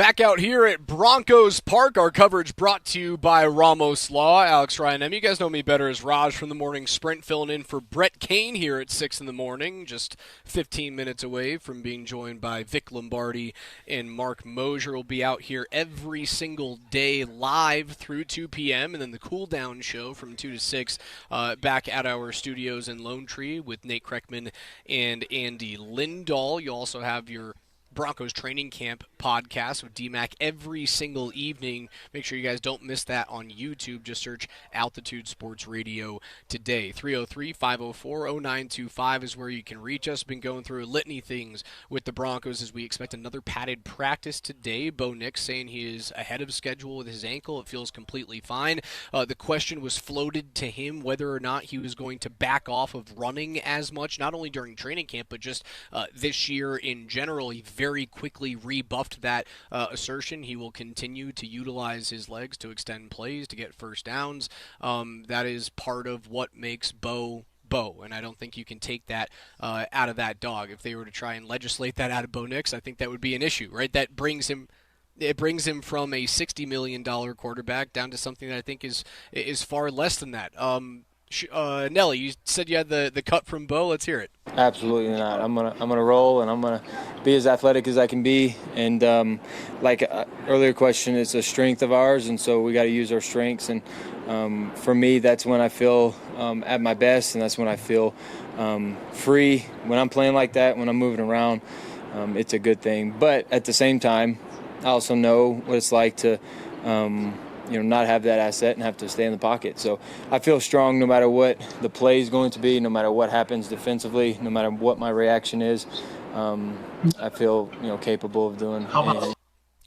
S4: Back out here at Broncos Park, our coverage brought to you by Ramos Law. Alex Ryan, you guys know me better as Raj from the Morning Sprint, filling in for Brett Kane here at 6 in the morning, just 15 minutes away from being joined by Vic Lombardi and Mark Moser. Will be out here every single day live through 2 p.m., and then the cool down show from 2 to 6 back at our studios in Lone Tree with Nate Kreckman and Andy Lindahl. You also have your Broncos Training Camp podcast with DMac every single evening. Make sure you guys don't miss that on YouTube. Just search Altitude Sports Radio today. 303-504-0925 is where you can reach us. Been going through a litany things with the Broncos as we expect another padded practice today. Bo Nix saying he is ahead of schedule with his ankle. It feels completely fine. The question was floated to him whether or not he was going to back off of running as much, not only during training camp, but just this year in general. He very quickly rebuffed that assertion. He will continue to utilize his legs to extend plays, to get first downs. That is part of what makes Bo, and I don't think you can take that out of that dog. If they were to try and legislate that out of Bo Nix, I think that would be an issue, right? It brings him from a $60 million quarterback down to something that I think is far less than that. Nelly, you said you had the cut from Bo. Let's hear it.
S3: Absolutely not. I'm gonna roll, and I'm gonna be as athletic as I can be. And earlier question, it's a strength of ours, and so we got to use our strengths. And for me, that's when I feel at my best, and that's when I feel free. When I'm playing like that, when I'm moving around, it's a good thing. But at the same time, I also know what it's like to not have that asset and have to stay in the pocket. So I feel strong no matter what the play is going to be, no matter what happens defensively, no matter what my reaction is. I feel capable of doing anything.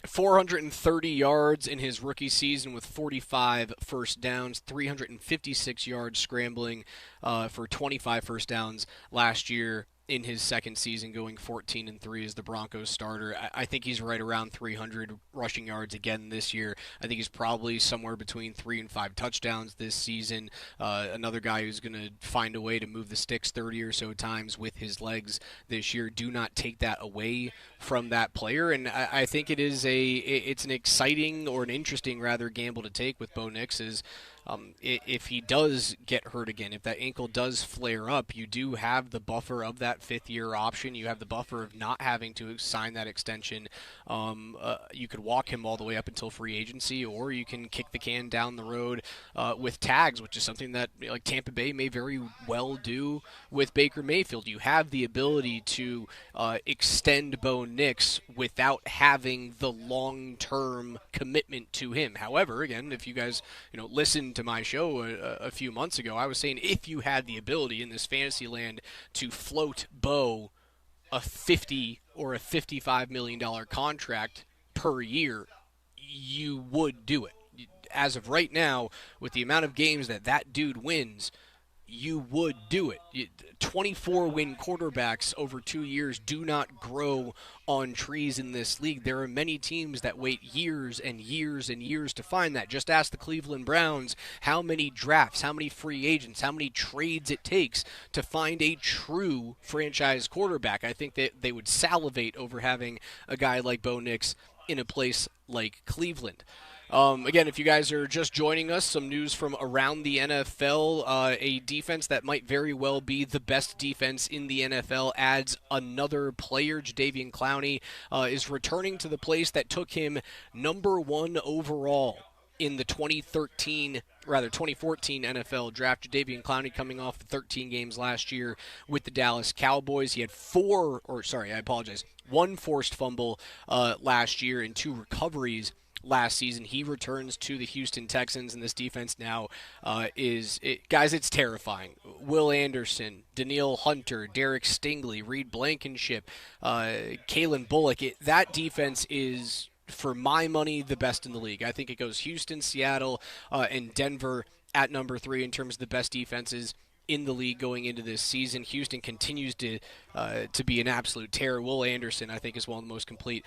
S4: 430 yards in his rookie season with 45 first downs, 356 yards scrambling for 25 first downs last year. In his second season, going 14-3 as the Broncos starter. I think he's right around 300 rushing yards again this year. I think he's probably somewhere between 3 and 5 touchdowns this season. Another guy who's going to find a way to move the sticks 30 or so times with his legs this year. Do not take that away from that player, and I think it's an exciting, or an interesting rather, gamble to take with Bo Nix. If he does get hurt again, if that ankle does flare up, you do have the buffer of that fifth-year option. You have the buffer of not having to sign that extension. You could walk him all the way up until free agency, or you can kick the can down the road with tags, which is something that Tampa Bay may very well do with Baker Mayfield. You have the ability to extend Bo Nix without having the long-term commitment to him. However, again, if you guys listen to my show a few months ago, I was saying if you had the ability in this fantasy land to float Bo a $50 or a $55 million contract per year, you would do it. As of right now, with the amount of games that dude wins, you would do it. 24-win quarterbacks over 2 years do not grow on trees in this league. There are many teams that wait years and years and years to find that. Just ask the Cleveland Browns how many drafts, how many free agents, how many trades it takes to find a true franchise quarterback. I think that they would salivate over having a guy like Bo Nix in a place like Cleveland. Again, if you guys are just joining us, some news from around the NFL. A defense that might very well be the best defense in the NFL adds another player. Jadeveon Clowney is returning to the place that took him number 1 overall in the 2014 NFL draft. Jadeveon Clowney coming off 13 games last year with the Dallas Cowboys. He had one forced fumble last year and 2 recoveries last season. He returns to the Houston Texans, and this defense now guys, it's terrifying. Will Anderson, Danielle Hunter, Derek Stingley, Reed Blankenship, Kalen Bullock. That defense is, for my money, the best in the league. I think it goes Houston, Seattle, and Denver at number 3 in terms of the best defenses in the league going into this season. Houston continues to be an absolute terror. Will Anderson, I think, is one of the most complete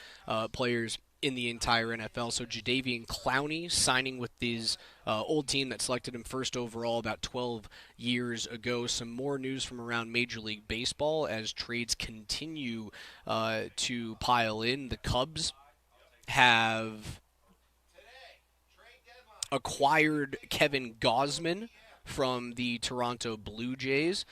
S4: players in the entire NFL. So Jadeveon Clowney signing with his old team that selected him first overall about 12 years ago. Some more news from around Major League Baseball as trades continue to pile in. The Cubs have acquired Kevin Gausman from the Toronto Blue Jays.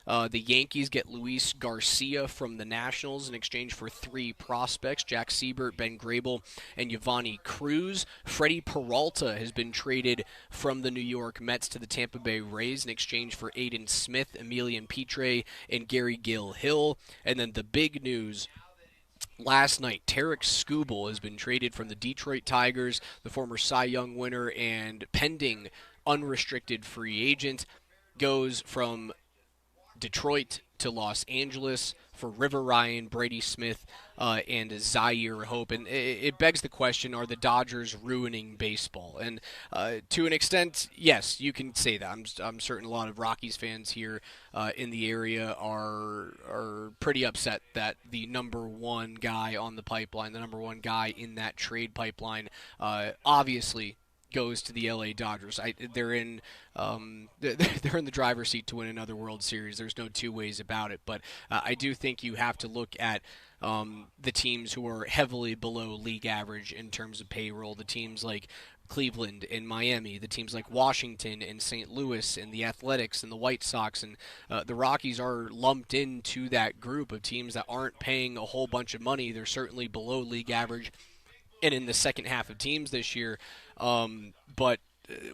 S4: The Yankees get Luis Garcia from the Nationals in exchange for 3 prospects, Jack Siebert, Ben Grable, and Yvonne Cruz. Freddie Peralta has been traded from the New York Mets to the Tampa Bay Rays in exchange for Aiden Smith, Emilian Pitre, and Gary Gill-Hill. And then the big news last night, Tarek Skubal has been traded from the Detroit Tigers, the former Cy Young winner and pending unrestricted free agent, goes from Detroit to Los Angeles for River Ryan, Brady Smith, and Zaire Hope. And it begs the question, are the Dodgers ruining baseball? And to an extent, yes, you can say that. I'm certain a lot of Rockies fans here in the area are pretty upset that the number one guy on the pipeline, the number one guy in that trade pipeline, obviously goes to the LA Dodgers. They're in the driver's seat to win another World Series. There's no two ways about it. But I do think you have to look at the teams who are heavily below league average in terms of payroll. The teams like Cleveland and Miami, the teams like Washington and St. Louis and the Athletics and the White Sox, and the Rockies are lumped into that group of teams that aren't paying a whole bunch of money. They're certainly below league average and in the second half of teams this year. But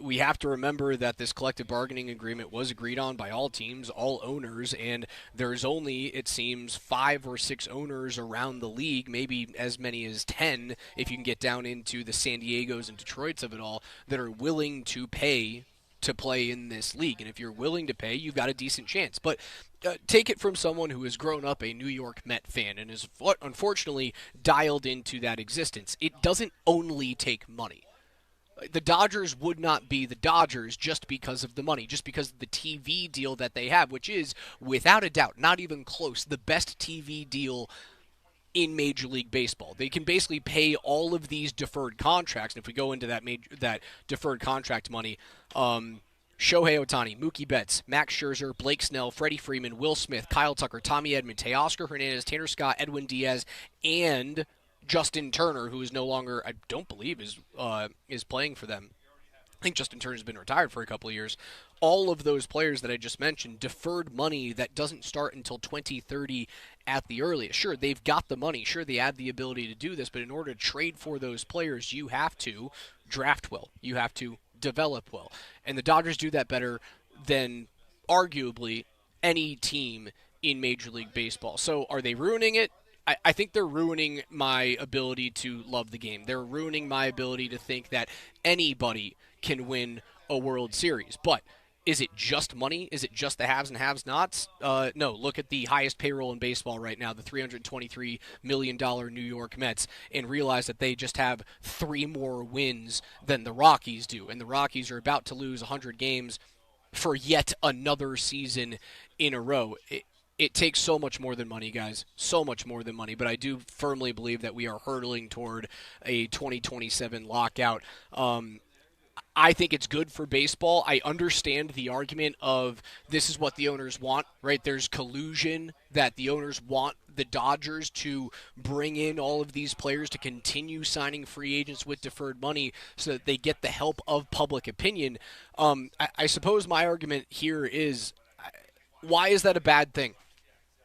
S4: we have to remember that this collective bargaining agreement was agreed on by all teams, all owners, and there's only, it seems, 5 or 6 owners around the league, maybe as many as 10 if you can get down into the San Diegos and Detroits of it all, that are willing to pay to play in this league. And if you're willing to pay, you've got a decent chance. But take it from someone who has grown up a New York Met fan and is unfortunately dialed into that existence. It doesn't only take money. The Dodgers would not be the Dodgers just because of the money, just because of the TV deal that they have, which is, without a doubt, not even close, the best TV deal in Major League Baseball. They can basically pay all of these deferred contracts, and if we go into that deferred contract money, Shohei Ohtani, Mookie Betts, Max Scherzer, Blake Snell, Freddie Freeman, Will Smith, Kyle Tucker, Tommy Edman, Teoscar Hernandez, Tanner Scott, Edwin Diaz, and Justin Turner, who is no longer, I don't believe, is playing for them. I think Justin Turner's been retired for a couple of years. All of those players that I just mentioned, deferred money that doesn't start until 2030 at the earliest. Sure, they've got the money. Sure, they have the ability to do this, but in order to trade for those players, you have to draft well. You have to develop well. And the Dodgers do that better than arguably any team in Major League Baseball. So are they ruining it? I think they're ruining my ability to love the game. They're ruining my ability to think that anybody can win a World Series. But is it just money? Is it just the haves and have-nots? No, look at the highest payroll in baseball right now, the $323 million New York Mets, and realize that they just have 3 more wins than the Rockies do. And the Rockies are about to lose 100 games for yet another season in a row. It takes so much more than money, guys. So much more than money. But I do firmly believe that we are hurtling toward a 2027 lockout. I think it's good for baseball. I understand the argument of this is what the owners want, right? There's collusion that the owners want the Dodgers to bring in all of these players to continue signing free agents with deferred money so that they get the help of public opinion. I suppose my argument here is, why is that a bad thing?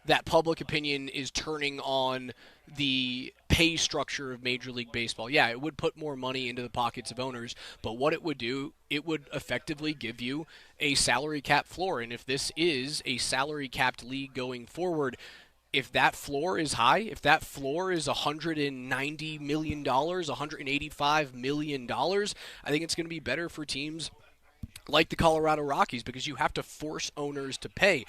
S4: That public opinion is turning on the pay structure of Major League Baseball. Yeah, it would put more money into the pockets of owners, but what it would do, it would effectively give you a salary cap floor. And if this is a salary capped league going forward, if that floor is high, if that floor is $190 million, $185 million, I think it's going to be better for teams like the Colorado Rockies because you have to force owners to pay.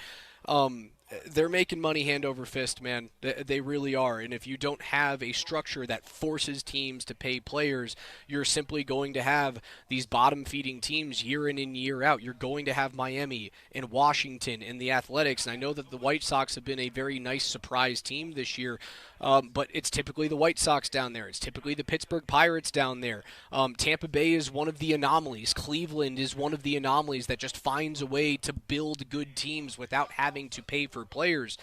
S4: They're making money hand over fist, man. They really are. And if you don't have a structure that forces teams to pay players, you're simply going to have these bottom-feeding teams year in and year out. You're going to have Miami and Washington and the Athletics. And I know that the White Sox have been a very nice surprise team this year, but it's typically the White Sox down there. It's typically the Pittsburgh Pirates down there. Tampa Bay is one of the anomalies. Cleveland is one of the anomalies that just finds a way to build good teams without having to pay for players.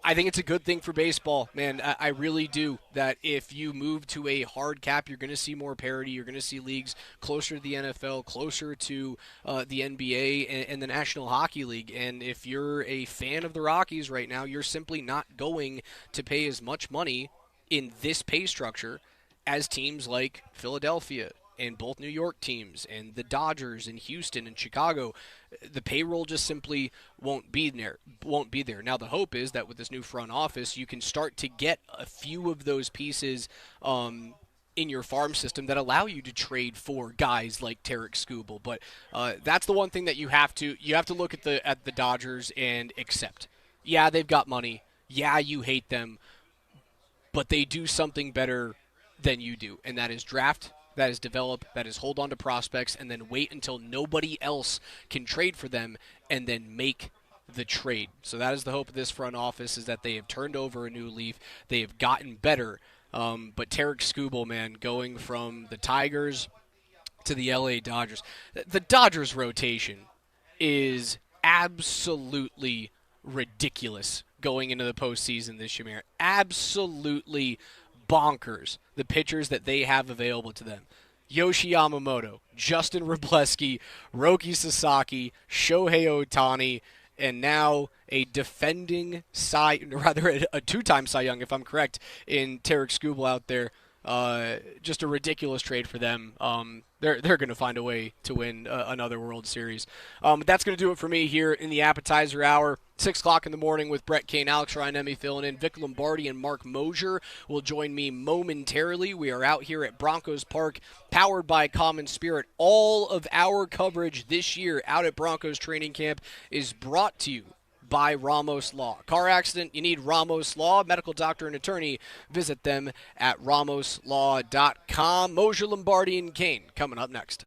S4: I think it's a good thing for baseball, man. I really do. That if you move to a hard cap, you're going to see more parity. You're going to see leagues closer to the NFL, closer to the NBA and the National Hockey League. And if you're a fan of the Rockies right now, you're simply not going to pay as much money in this pay structure as teams like Philadelphia and both New York teams and the Dodgers and Houston and Chicago. The payroll just simply won't be there. Now the hope is that with this new front office, you can start to get a few of those pieces in your farm system that allow you to trade for guys like Tarek Skubal. But that's the one thing that you have to look at the Dodgers and accept. Yeah, they've got money. Yeah, you hate them, but they do something better than you do, and that is draft, that is develop, that is hold on to prospects, and then wait until nobody else can trade for them, and then make the trade. So that is the hope of this front office, is that they have turned over a new leaf. They have gotten better. But Tarek Skubal, man, going from the Tigers to the LA Dodgers. The Dodgers rotation is absolutely ridiculous going into the postseason this year. Absolutely bonkers, the pitchers that they have available to them. Yoshi Yamamoto, Justin Wrobleski, Roki Sasaki, Shohei Ohtani, and now a defending a two-time Cy Young, if I'm correct, in Tarek Skubal out there. Just a ridiculous trade for them. They're going to find a way to win another World Series. But that's going to do it for me here in the appetizer hour. 6 o'clock in the morning with Brett Kane, Alex Ryan, Emmy filling in. Vic Lombardi and Mark Moser will join me momentarily. We are out here at Broncos Park, powered by Common Spirit. All of our coverage this year out at Broncos training camp is brought to you by Ramos Law. Car accident, you need Ramos Law. Medical doctor and attorney, visit them at ramoslaw.com. Moser, Lombardi, and Kane coming up next.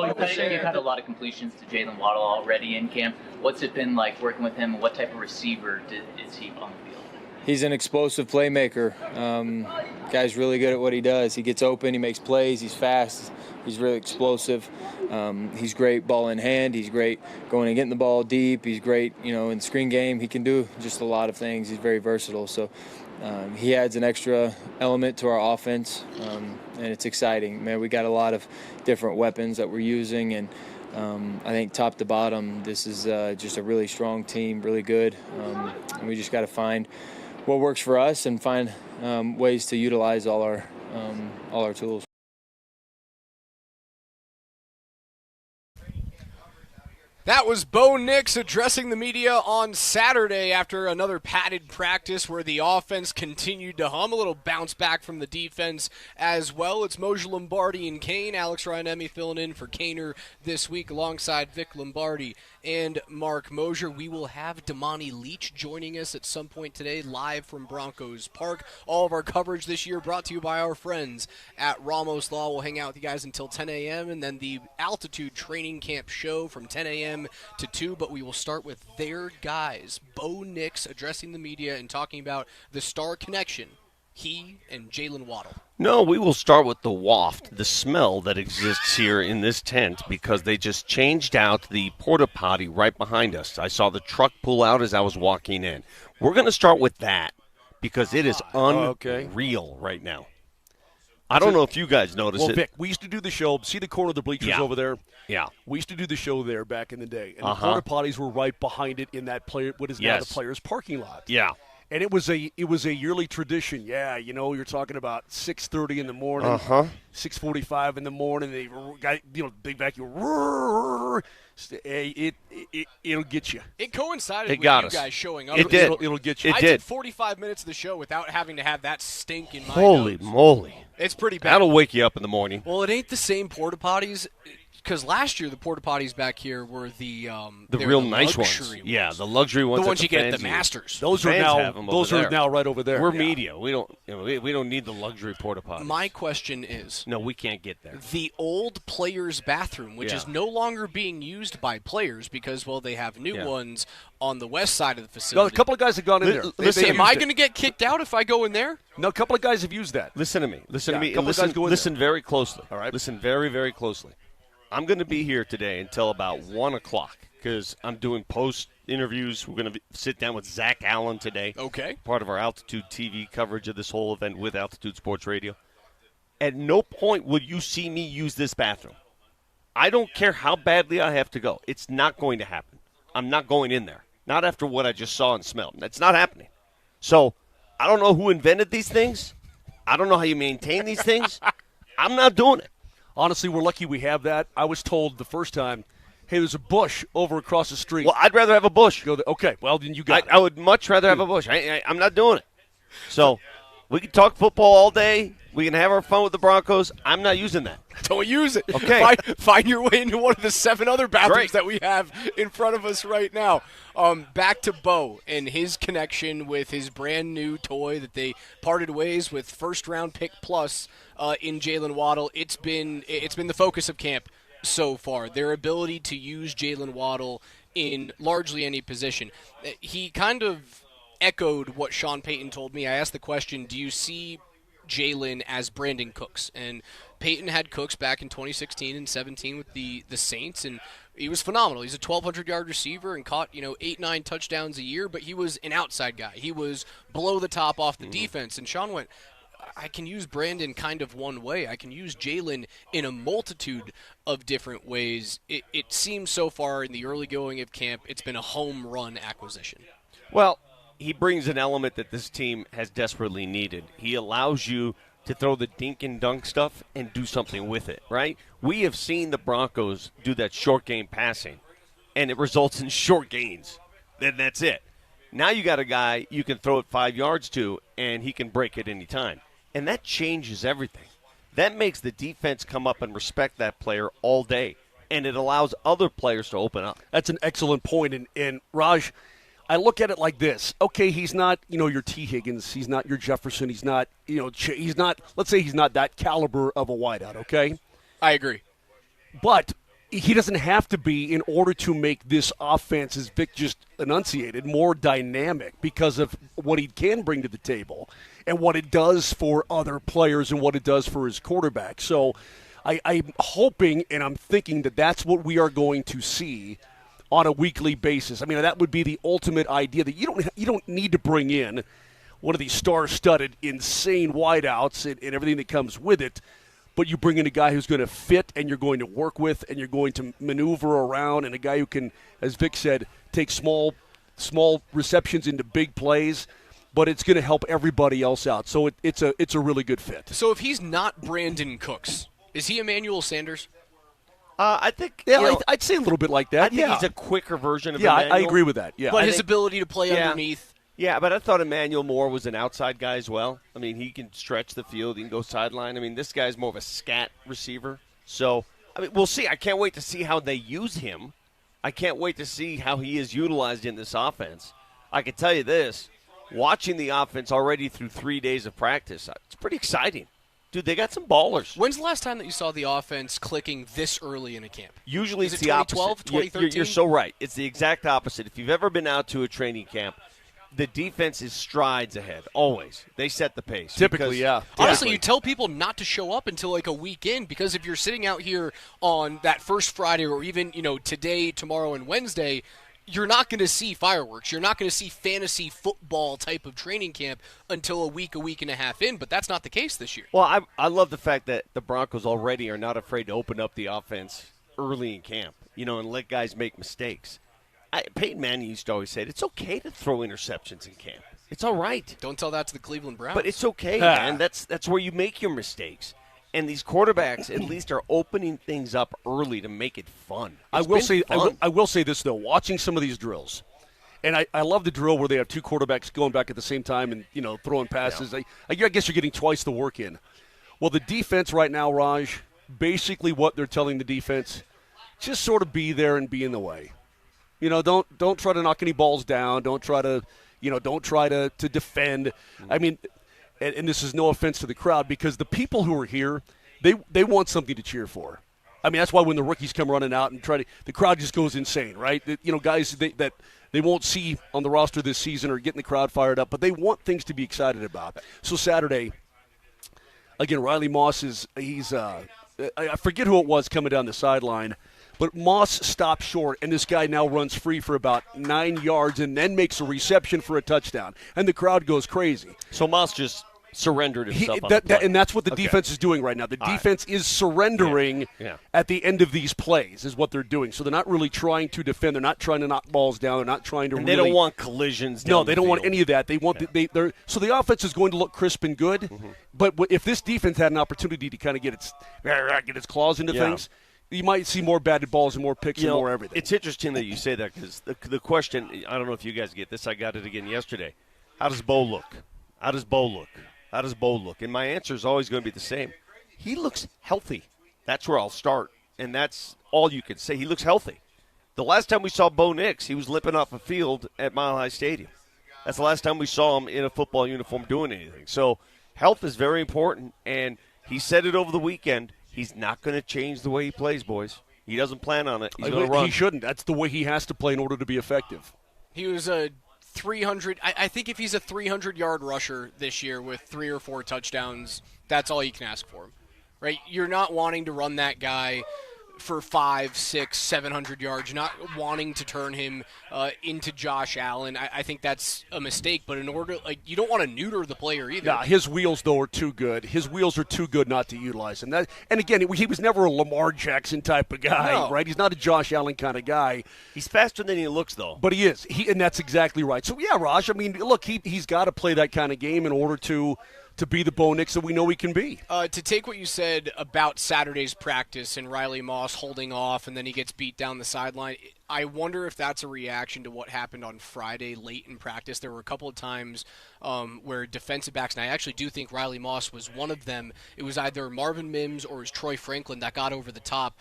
S2: You've had a lot of completions to Jalen Waddle already in camp. What's it been like working with him? What type of receiver is he on the field?
S3: He's an explosive playmaker. Guy's really good at what he does. He gets open, he makes plays, he's fast, he's really explosive. He's great ball in hand, he's great going and getting the ball deep, he's great, in the screen game. He can do just a lot of things. He's very versatile. So he adds an extra element to our offense, and it's exciting. Man, we got a lot of different weapons that we're using, and I think top to bottom, this is just a really strong team, really good. And we just got to find what works for us and find ways to utilize all our tools.
S4: That was Bo Nix addressing the media on Saturday after another padded practice where the offense continued to hum. A little bounce back from the defense as well. It's Moser, Lombardi, and Kane. Alex Ryanemi filling in for Kaner this week alongside Vic Lombardi and Mark Moser. We will have Damani Leach joining us at some point today live from Broncos Park. All of our coverage this year brought to you by our friends at Ramos Law. We'll hang out with you guys until 10 a.m. and then the Altitude Training Camp show from 10 a.m. to 2, but we will start with their guys. Bo Nix addressing the media and talking about the star connection, he and Jalen Waddle.
S5: No, we will start with the waft, the smell that exists here in this tent, because they just changed out the porta potty right behind us. I saw the truck pull out as I was walking in. We're going to start with that because it is unreal right now. I don't know if you guys noticed it.
S6: Well, Vic, we used to do the show. See the corner of the bleachers over there?
S5: Yeah.
S6: We used to do the show there back in the day. And the porta potties were right behind it in that what is now the players' parking lot.
S5: Yeah.
S6: And it was a yearly tradition. Yeah, you're talking about 6:30 in the morning, 6:45 in the morning. They got big vacuum. It'll get you.
S4: It coincided
S5: with
S4: you guys showing up.
S5: It did.
S6: It'll get you.
S4: I did 45 minutes of the show without having to have that stink in my
S5: Holy
S4: nose.
S5: moly.
S4: It's pretty bad.
S5: That'll wake you up in the morning.
S4: Well, it ain't the same porta potties. Because last year the porta potties back here were the
S5: real nice
S4: ones.
S5: ones. Yeah, the luxury ones.
S4: The ones you get at the
S5: fans
S4: Masters.
S6: Those are now right over there.
S5: We're media. We don't need the luxury porta potties.
S4: My question is,
S5: no, we can't get there.
S4: The old players' bathroom, which is no longer being used by players because they have new ones on the west side of the facility.
S6: No, a couple of guys have gone in there.
S4: Am I going to get kicked out if I go in there?
S6: No, a couple of guys have used that.
S5: Listen to me.
S6: And
S5: listen very closely.
S6: All right.
S5: Listen very, very closely. I'm going to be here today until about 1 o'clock because I'm doing post interviews. We're going to sit down with Zach Allen today.
S4: Okay.
S5: Part of our Altitude TV coverage of this whole event with Altitude Sports Radio. At no point will you see me use this bathroom. I don't care how badly I have to go. It's not going to happen. I'm not going in there. Not after what I just saw and smelled. That's not happening. So I don't know who invented these things. I don't know how you maintain these things. I'm not doing it.
S6: Honestly, we're lucky we have that. I was told the first time, hey, there's a bush over across the street.
S5: Well, I'd rather have a bush.
S6: Okay, well, then you got it.
S5: I would much rather have a bush. I'm not doing it. So we can talk football all day. We can have our fun with the Broncos. I'm not using that.
S4: Don't use it.
S5: Okay.
S4: Find your way into one of the 7 other bathrooms that we have in front of us right now. Back to Bo and his connection with his brand new toy that they parted ways with first-round pick plus in Jalen Waddle. It's been the focus of camp so far, their ability to use Jalen Waddle in largely any position. He kind of echoed what Sean Payton told me. I asked the question, do you see Jalen as Brandon Cooks? And Peyton had Cooks back in 2016 and 17 with the Saints, and he was phenomenal. He's a 1,200-yard receiver and caught 8-9 touchdowns a year, but he was an outside guy. He was below the top off the defense. And Sean went, I can use Brandon kind of one way. I can use Jalen in a multitude of different ways. It seems so far in the early going of camp, it's been a home run acquisition.
S5: Well, he brings an element that this team has desperately needed. He allows you to throw the dink and dunk stuff and do something with it, right? We have seen the Broncos do that short game passing, and it results in short gains. Then that's it. Now you got a guy you can throw it 5 yards to, and he can break it any time. And that changes everything. That makes the defense come up and respect that player all day, and it allows other players to open up.
S6: That's an excellent point. And Raj, I look at it like this. Okay, he's not, your T. Higgins. He's not your Jefferson. He's not, he's not, let's say he's not that caliber of a wideout, okay?
S4: I agree.
S6: But he doesn't have to be in order to make this offense, as Vic just enunciated, more dynamic because of what he can bring to the table and what it does for other players and what it does for his quarterback. So I'm hoping and I'm thinking that that's what we are going to see on a weekly basis. I mean, that would be the ultimate idea, that you don't need to bring in one of these star-studded, insane wideouts and everything that comes with it, but you bring in a guy who's going to fit and you're going to work with and you're going to maneuver around, and a guy who can, as Vic said, take small receptions into big plays, but it's going to help everybody else out. So it's a really good fit.
S4: So if he's not Brandon Cooks, is he Emmanuel Sanders?
S5: I think,
S6: I'd say a little bit like that.
S5: I think he's a quicker version of
S6: Yeah,
S5: Emmanuel.
S6: I agree with that. Yeah,
S4: but his ability to play underneath.
S5: Yeah, but I thought Emmanuel Moore was an outside guy as well. I mean, he can stretch the field. He can go sideline. I mean, this guy's more of a scat receiver. So, I mean, we'll see. I can't wait to see how they use him. I can't wait to see how he is utilized in this offense. I can tell you this, watching the offense already through 3 days of practice, it's pretty exciting. Dude, they got some ballers.
S4: When's the last time that you saw the offense clicking this early in a camp?
S5: Usually
S4: Is
S5: it's
S4: it
S5: the
S4: 2012,
S5: opposite.
S4: 2013?
S5: You're so right. It's the exact opposite. If you've ever been out to a training camp, the defense is strides ahead, always. They set the pace.
S6: Typically, yeah.
S4: Honestly, you tell people not to show up until like a week in, because if you're sitting out here on that first Friday or even, today, tomorrow, and Wednesday, you're not going to see fireworks. You're not going to see fantasy football type of training camp until a week and a half in, but that's not the case this year.
S5: Well, I love the fact that the Broncos already are not afraid to open up the offense early in camp, and let guys make mistakes. Peyton Manning used to always say it's okay to throw interceptions in camp. It's all right.
S4: Don't tell that to the Cleveland Browns.
S5: But it's okay, man. That's where you make your mistakes. And these quarterbacks at least are opening things up early to make it fun.
S6: I will say this, though. Watching some of these drills, and I love the drill where they have two quarterbacks going back at the same time and, throwing passes. Yeah. I guess you're getting twice the work in. Well, the defense right now, Raj, basically what they're telling the defense, just sort of be there and be in the way. Don't try to knock any balls down. Don't try to defend. I mean, and this is no offense to the crowd, because the people who are here, they want something to cheer for. I mean, that's why when the rookies come running out and the crowd just goes insane, right? Guys that they won't see on the roster this season are getting the crowd fired up, but they want things to be excited about. So Saturday, again, Riley Moss I forget who it was coming down the sideline, but Moss stopped short, and this guy now runs free for about 9 yards and then makes a reception for a touchdown, and the crowd goes crazy.
S5: So Moss just surrendered himself on the play.
S6: And that's what the defense is doing right now. The defense is surrendering at the end of these plays is what they're doing. So they're not really trying to defend. They're not trying to knock balls down. They're not trying to
S5: they don't want collisions down
S6: No, they don't want any of that. They want so the offense is going to look crisp and good, but if this defense had an opportunity to kind of get its claws into things, you might see more batted balls and more picks and more everything.
S5: It's interesting that you say that, because the question, I don't know if you guys get this, I got it again yesterday. How does Bo look? How does Bo look? How does Bo look? And my answer is always going to be the same. He looks healthy. That's where I'll start, and that's all you can say. He looks healthy. The last time we saw Bo Nix, he was limping off a field at Mile High Stadium. That's the last time we saw him in a football uniform doing anything. So health is very important, and he said it over the weekend. He's not going to change the way he plays, boys. He doesn't plan on it. He's going to run.
S6: He shouldn't. That's the way he has to play in order to be effective.
S4: He was a 300. I think if he's a 300-yard rusher this year with 3 or 4 touchdowns, that's all you can ask for him, right? You're not wanting to run that guy for 500, 600, 700 yards. You're not wanting to turn him into Josh Allen. I think that's a mistake. But in order, you don't want to neuter the player either.
S6: Nah, his wheels though are too good. His wheels are too good not to utilize him. And again, he was never a Lamar Jackson type of guy, right? He's not a Josh Allen kind of guy.
S5: He's faster than he looks, though.
S6: But he is. And that's exactly right. So yeah, Raj. I mean, look, he's got to play that kind of game in order to be the Bo Nix that we know he can be.
S4: To take what you said about Saturday's practice and Riley Moss holding off and then he gets beat down the sideline, I wonder if that's a reaction to what happened on Friday late in practice. There were a couple of times where defensive backs, and I actually do think Riley Moss was one of them. It was either Marvin Mims or it was Troy Franklin that got over the top,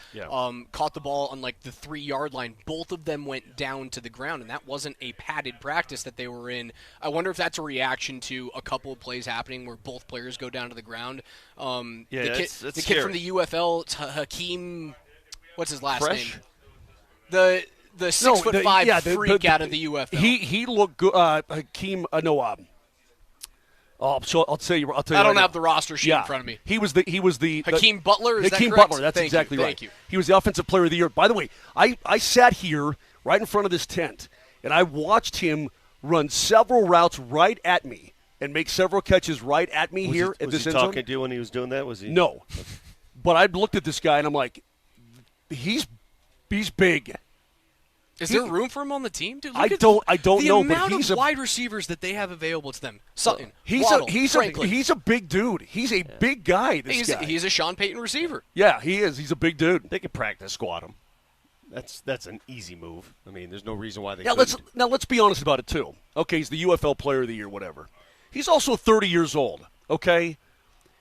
S4: caught the ball on the 3-yard line. Both of them went down to the ground, and that wasn't a padded practice that they were in. I wonder if that's a reaction to a couple of plays happening where both players go down to the ground. The kid from the UFL, Hakeem What's his last
S5: Fresh?
S4: name? The 6'5" freak out of the UFL.
S6: He looked good. Hakeem so I'll tell you.
S4: I don't have the roster sheet in front of me.
S6: He was the
S4: Hakeem Butler. Is
S6: Hakeem
S4: that correct?
S6: Butler. That's
S4: Thank
S6: exactly
S4: you.
S6: right.
S4: Thank you.
S6: He was the offensive player of the year. By the way, I sat here right in front of this tent and I watched him run several routes right at me and make several catches right at me here at this end zone.
S5: Was he talking to you when he was doing that? Was he?
S6: No, but I looked at this guy and I'm like, he's big.
S4: Is there room for him on the team, dude?
S6: I don't know, but
S4: amount
S6: he's
S4: of
S6: a
S4: wide receivers that they have available to them. Sutton,
S6: he's
S4: Waddle,
S6: he's
S4: Franklin.
S6: a big dude. He's a big guy. This guy.
S4: He's a Sean Payton receiver.
S6: Yeah, he is. He's a big dude.
S5: They could practice squat him. That's an easy move. I mean, there's no reason why they
S6: Now
S5: couldn't.
S6: let's be honest about it too. Okay, he's the UFL Player of the Year, whatever. He's also 30 years old. Okay,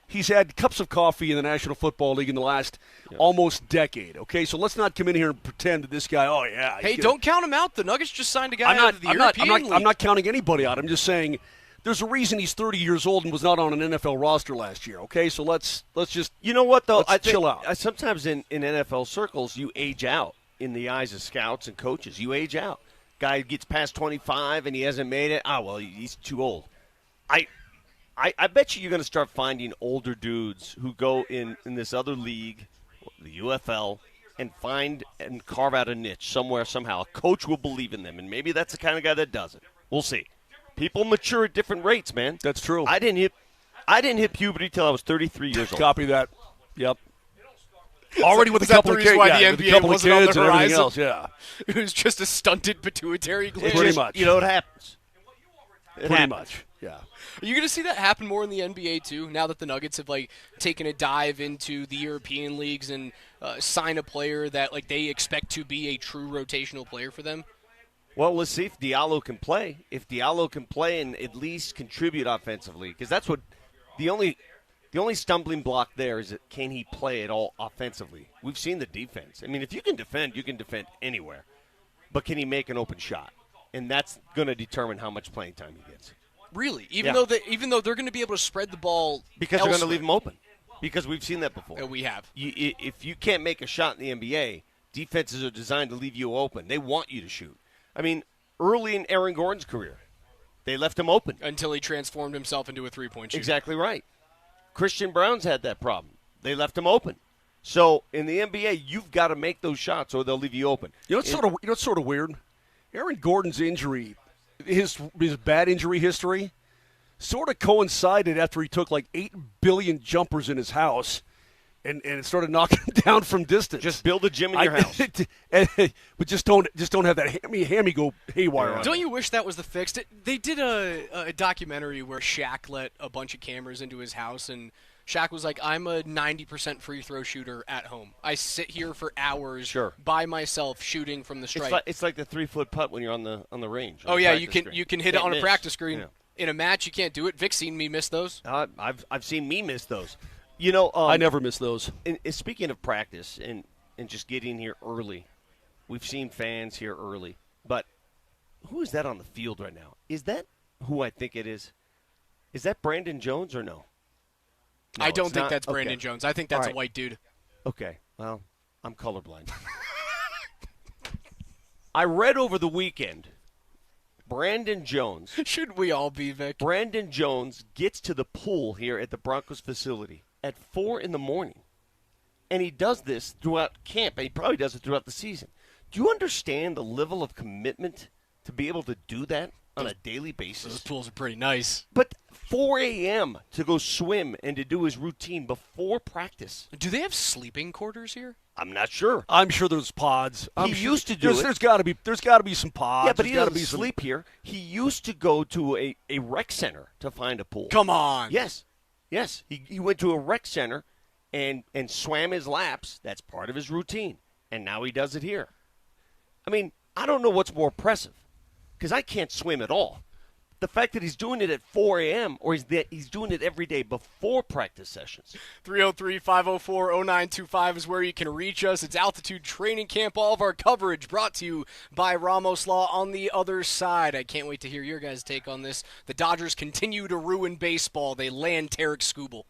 S6: he's had cups of coffee in the National Football League in the last almost decade. Okay, so let's not come in here and pretend that this guy. Oh yeah.
S4: Hey, don't count him out. The Nuggets just signed a guy out of the European League.
S6: I'm not counting anybody out. I'm just saying. There's a reason he's 30 years old and was not on an NFL roster last year. Okay, so let's just
S5: What though? I think,
S6: chill out.
S5: Sometimes in NFL circles, you age out in the eyes of scouts and coaches. You age out. Guy gets past 25 and he hasn't made it. He's too old. I bet you're going to start finding older dudes who go in this other league, the UFL, and find and carve out a niche somewhere, somehow. A coach will believe in them, and maybe that's the kind of guy that does it. We'll see. People mature at different rates, man.
S6: That's true.
S5: I didn't hit puberty till I was 33 years old.
S6: Copy that. Yep. Already with a
S4: Is that
S6: couple
S4: the
S6: of
S4: reason
S6: kids,
S4: why the
S6: with a
S4: NBA
S6: couple of
S4: wasn't on
S6: kids
S4: the
S6: and everything
S4: horizon?
S6: else. Yeah.
S4: It was just a stunted pituitary gland.
S6: Pretty much.
S5: You know what happens?
S6: Pretty much. Yeah.
S4: Are you going to see that happen more in the NBA too? Now that the Nuggets have taken a dive into the European leagues and sign a player that they expect to be a true rotational player for them.
S5: Well, let's see if Diallo can play. If Diallo can play and at least contribute offensively, because that's what the only stumbling block there is that can he play at all offensively? We've seen the defense. I mean, if you can defend anywhere, but can he make an open shot? And that's going to determine how much playing time he gets.
S4: Really, even though they're going to be able to spread the ball
S5: because they're going to leave him open. Because we've seen that before.
S4: We have.
S5: If you can't make a shot in the NBA, defenses are designed to leave you open. They want you to shoot. I mean, early in Aaron Gordon's career, they left him open.
S4: Until he transformed himself into a three-point shooter.
S5: Exactly right. Christian Brown's had that problem. They left him open. So in the NBA, you've got to make those shots or they'll leave you open.
S6: You know what's sort of weird? Aaron Gordon's injury, his bad injury history, sort of coincided after he took 8 billion jumpers in his house. And it started knocking him down from distance.
S5: Just build a gym in your house.
S6: But just don't have that hammy go haywire on
S4: Don't you wish that was the fix? They did a documentary where Shaq let a bunch of cameras into his house, and Shaq was like, I'm a 90% free throw shooter at home. I sit here for hours by myself shooting from the stripe.
S5: It's like the 3-foot putt when you're on the range.
S4: Oh, yeah, you can hit it on a practice screen.
S5: Yeah.
S4: In a match, you can't do it. Vic's seen me miss those.
S5: I've seen me miss those.
S6: I never miss those.
S5: And speaking of practice and just getting here early, we've seen fans here early. But who is that on the field right now? Is that who I think it is? Is that Brandon Jones or no?
S4: I don't think that's Brandon Jones. I think that's a white dude.
S5: Okay, well, I'm colorblind. I read over the weekend, Brandon Jones.
S4: Should we all be, Vic?
S5: Brandon Jones gets to the pool here at the Broncos facility at 4 in the morning. And he does this throughout camp, and he probably does it throughout the season. Do you understand the level of commitment to be able to do that on a daily basis?
S4: Those pools are pretty nice.
S5: But 4 a.m. to go swim and to do his routine before practice.
S4: Do they have sleeping quarters here?
S5: I'm not sure.
S6: I'm sure there's pods.
S5: He used to do it.
S6: There's got to be some pods.
S5: Yeah, but he doesn't sleep here. He used to go to a rec center to find a pool.
S4: Come on.
S5: Yes. He went to a rec center and swam his laps. That's part of his routine. And now he does it here. I mean, I don't know what's more impressive because I can't swim at all. The fact that he's doing it at 4 a.m. or he's doing it every day before practice sessions.
S4: 303-504-0925 is where you can reach us. It's Altitude Training Camp. All of our coverage brought to you by Ramos Law on the other side. I can't wait to hear your guys' take on this. The Dodgers continue to ruin baseball. They land Tarek Skubal.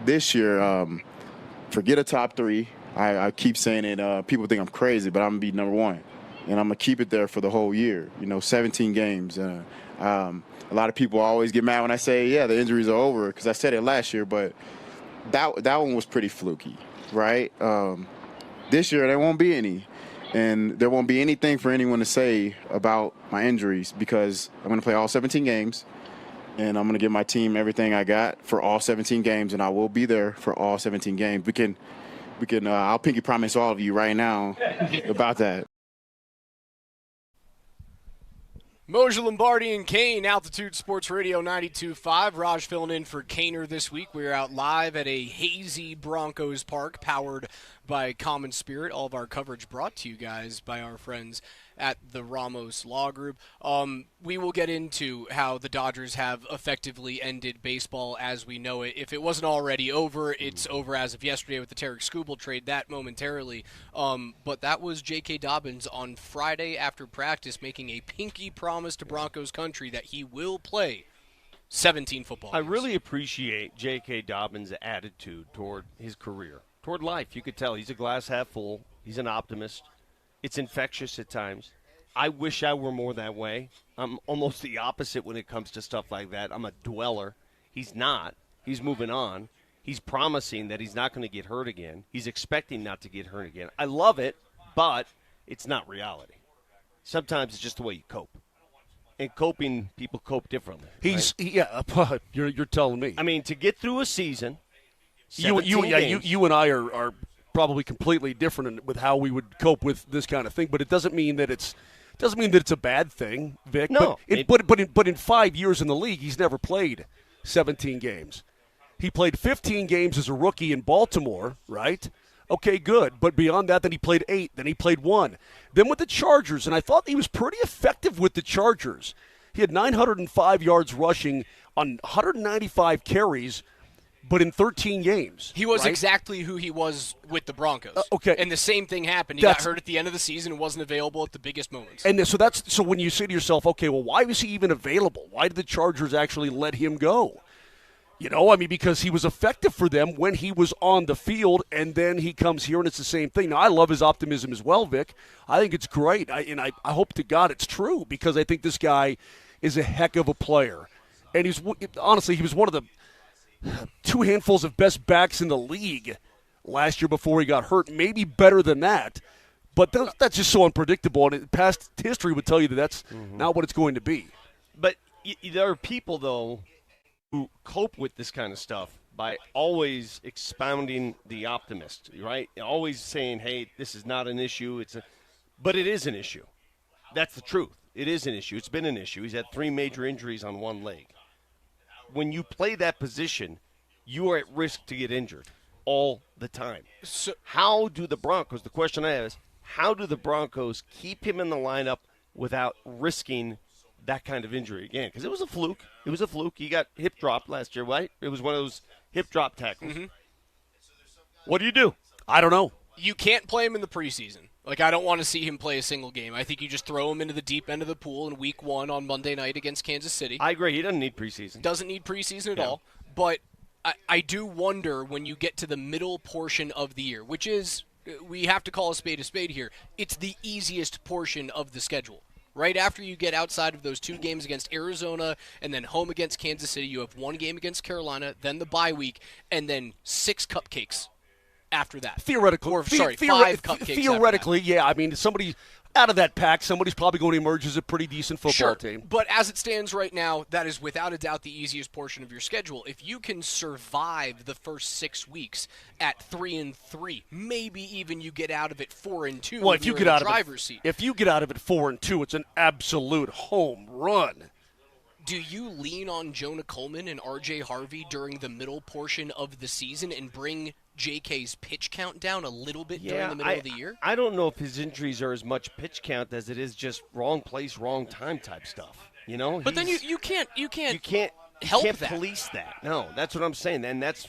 S7: this year, forget a top 3. I keep saying it. People think I'm crazy, but I'm going to be number 1. And I'm going to keep it there for the whole year, 17 games. A lot of people always get mad when I say, yeah, the injuries are over, because I said it last year, but that one was pretty fluky, right? This year, there won't be any. And there won't be anything for anyone to say about my injuries, because I'm going to play all 17 games, and I'm going to give my team everything I got for all 17 games, and I will be there for all 17 games. We can. I'll pinky promise all of you right now about that.
S4: Moser, Lombardi, and Kane, Altitude Sports Radio 92.5. Raj filling in for Kaner this week. We're out live at a hazy Broncos park powered by Common Spirit. All of our coverage brought to you guys by our friends at the Ramos Law Group. We will get into how the Dodgers have effectively ended baseball as we know it. If it wasn't already over, it's over as of yesterday with the Tarek Skubal trade, that momentarily. But that was J.K. Dobbins on Friday after practice making a pinky promise to Broncos country that he will play 17 football games.
S5: I really appreciate J.K. Dobbins' attitude toward his career, toward life. You could tell he's a glass half full. He's an optimist. It's infectious at times. I wish I were more that way. I'm almost the opposite when it comes to stuff like that. I'm a dweller. He's not. He's moving on. He's promising that he's not going to get hurt again. He's expecting not to get hurt again. I love it, but it's not reality. Sometimes it's just the way you cope. And coping, people cope differently.
S6: You're telling me.
S5: I mean, to get through a season,
S6: you and I are probably completely different with how we would cope with this kind of thing, but it doesn't mean that it's a bad thing, Vic.
S5: No,
S6: but in 5 years in the league, he's never played 17 games. He played 15 games as a rookie in Baltimore, right? Okay, good. But beyond that, then he played 8. Then he played 1. Then with the Chargers, and I thought he was pretty effective with the Chargers. He had 905 yards rushing on 195 carries, but in 13 games.
S4: He was
S6: right?
S4: exactly who he was with the Broncos.
S6: Okay.
S4: And the same thing happened. He got hurt at the end of the season and wasn't available at the biggest moments.
S6: And so when you say to yourself, okay, well, why was he even available? Why did the Chargers actually let him go? Because he was effective for them when he was on the field, and then he comes here and it's the same thing. Now, I love his optimism as well, Vic. I think it's great. I hope to God it's true, because I think this guy is a heck of a player. And he was one of the 2 handfuls of best backs in the league last year before he got hurt. Maybe better than that, but that's just so unpredictable. And past history would tell you that that's not what it's going to be.
S5: But there are people, though, who cope with this kind of stuff by always expounding the optimist, right? Always saying, hey, this is not an issue. But it is an issue. That's the truth. It is an issue. It's been an issue. He's had 3 major injuries on one leg. When you play that position, you are at risk to get injured all the time. So how do the Broncos, the question I have is, how do the Broncos keep him in the lineup without risking that kind of injury again? Because it was a fluke. It was a fluke. He got hip dropped last year, right? It was one of those hip drop tackles. Mm-hmm. What do you do?
S6: I don't know.
S4: You can't play him in the preseason. I don't want to see him play a single game. I think you just throw him into the deep end of the pool in week 1 on Monday night against Kansas City.
S5: I agree. He doesn't need preseason.
S4: Doesn't need preseason at all. But I do wonder when you get to the middle portion of the year, which is, we have to call a spade here, it's the easiest portion of the schedule. Right after you get outside of those 2 games against Arizona and then home against Kansas City, you have 1 game against Carolina, then the bye week, and then 6 cupcakes after that.
S6: Theoretically.
S4: 5 cupcakes.
S6: Theoretically, yeah. Somebody out of that pack, somebody's probably going to emerge as a pretty decent football team.
S4: But as it stands right now, that is without a doubt the easiest portion of your schedule. If you can survive the first 6 weeks at 3-3, maybe even you get out of it 4-2.
S6: Well, if you get out of
S4: driver's seat.
S6: If you get out of it 4-2, it's an absolute home run.
S4: Do you lean on Jonah Coleman and R.J. Harvey during the middle portion of the season and bring JK's pitch count down a little bit during the middle of the year?
S5: I don't know if his injuries are as much pitch count as it is just wrong place, wrong time type stuff.
S4: But then you can't
S5: help that. Police that. No, that's what I'm saying. And that's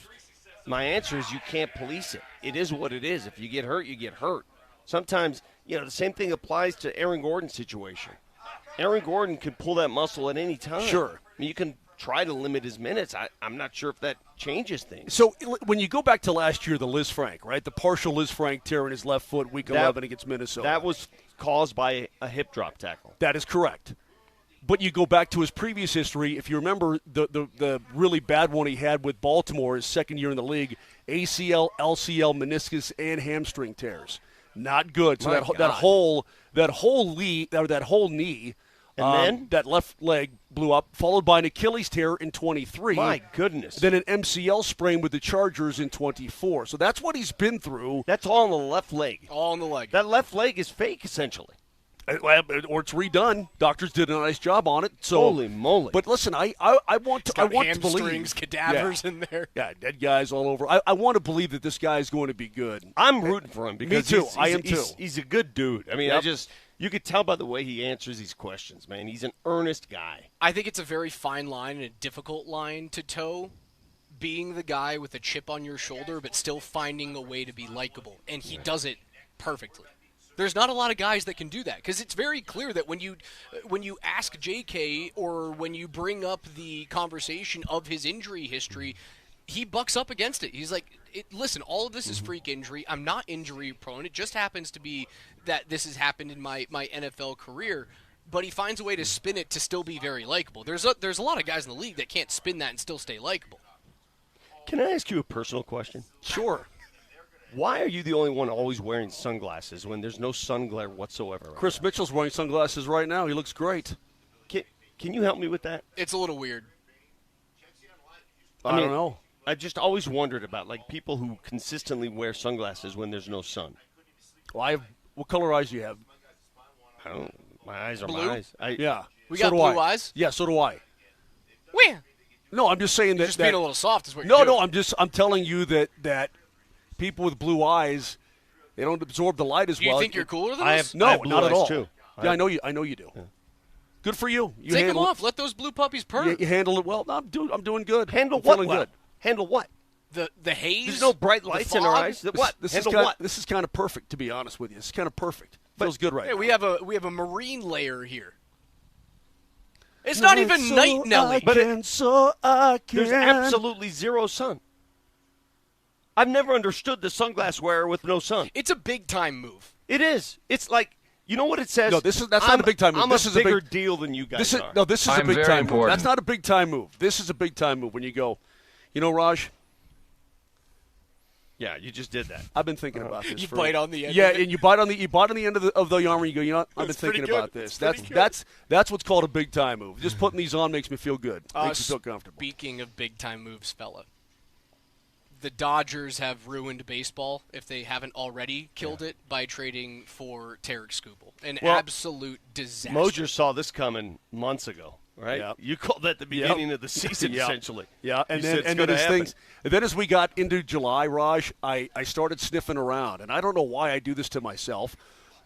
S5: my answer is you can't police it. It is what it is. If you get hurt, you get hurt. Sometimes, the same thing applies to Aaron Gordon's situation. Aaron Gordon can pull that muscle at any time.
S6: Sure.
S5: You can try to limit his minutes. I'm not sure if that changes things.
S6: So when you go back to last year, the Liz Frank, right? The partial Liz Frank tear in his left foot, week 11 against Minnesota.
S5: That was caused by a hip drop tackle.
S6: That is correct. But you go back to his previous history. If you remember the really bad one he had with Baltimore his second year in the league, ACL, LCL, meniscus, and hamstring tears. Not good. So that whole knee,
S5: and then
S6: that left leg blew up, followed by an Achilles tear in 23.
S5: My goodness.
S6: Then an MCL sprain with the Chargers in 24. So that's what he's been through.
S5: That's all on the left leg.
S4: All on the leg.
S5: That left leg is fake, essentially.
S6: Or it's redone. Doctors did a nice job on it. So,
S5: holy moly!
S6: But listen, I want to believe
S4: cadavers in there.
S6: Yeah, dead guys all over. I want to believe that this guy is going to be good.
S5: I'm rooting for him because
S6: me too. I am too.
S5: He's a good dude. I mean, you could tell by the way he answers these questions, man. He's an earnest guy.
S4: I think it's a very fine line and a difficult line to toe. Being the guy with a chip on your shoulder, but still finding a way to be likable, and he does it perfectly. There's not a lot of guys that can do that because it's very clear that when you ask JK or when you bring up the conversation of his injury history, he bucks up against it. He's like, listen, all of this is freak injury. I'm not injury prone. It just happens to be that this has happened in my NFL career. But he finds a way to spin it to still be very likable. There's a lot of guys in the league that can't spin that and still stay likable.
S5: Can I ask you a personal question?
S6: Sure.
S5: Why are you the only one always wearing sunglasses when there's no sun glare whatsoever?
S6: Chris Mitchell's wearing sunglasses right now. He looks great.
S5: Can you help me with that?
S4: It's a little weird.
S6: I don't know.
S5: I just always wondered about people who consistently wear sunglasses when there's no sun.
S6: Well, what color eyes do you have?
S5: I don't. My eyes are
S4: Blue?
S5: my eyes.
S6: Yeah.
S4: We got blue eyes?
S6: Yeah, so do I.
S4: Where?
S6: No, I'm just saying that.
S4: Just being a little soft is what you're doing.
S6: No, I'm telling you that people with blue eyes, they don't absorb the light as well.
S4: You think you're cooler than us?
S6: No, not at all.
S5: Too.
S6: Yeah, I know you do. Yeah. Good for you.
S4: Take them off. Let those blue puppies purr.
S6: You handle it well. No, I'm doing good.
S5: Handle
S6: I'm
S5: what?
S6: Feeling good.
S5: Handle what?
S4: The haze.
S5: There's no bright lights in our eyes.
S6: This is kind of perfect, to be honest with you. It's kind of perfect. Feels good right now.
S4: We have a marine layer here. It's not even night, Nelly.
S5: There's absolutely zero sun. I've never understood the sunglass wearer with no sun.
S4: It's a big-time move.
S5: It is. It's like, you know what it says?
S6: No, that's not a big-time move.
S5: I'm a bigger deal than you guys are.
S6: No, this is a big-time move. That's not a big-time move. This is a big-time move when you go, Raj,
S5: yeah, you just did that.
S6: I've been thinking about this.
S4: You bite on the end.
S6: Yeah,
S4: of it.
S6: and you bite on the end of the arm, and you go, I've been thinking about this. That's what's called a big-time move. Just putting these on makes me feel good. Makes me feel comfortable.
S4: Speaking of big-time moves, fella. The Dodgers have ruined baseball if they haven't already killed it by trading for Tarek Skubal. An absolute disaster.
S5: Moser saw this coming months ago, right?
S6: Yep.
S5: You called that the beginning of the season, essentially.
S6: Yeah, and then as we got into July, Raj, I started sniffing around, and I don't know why I do this to myself,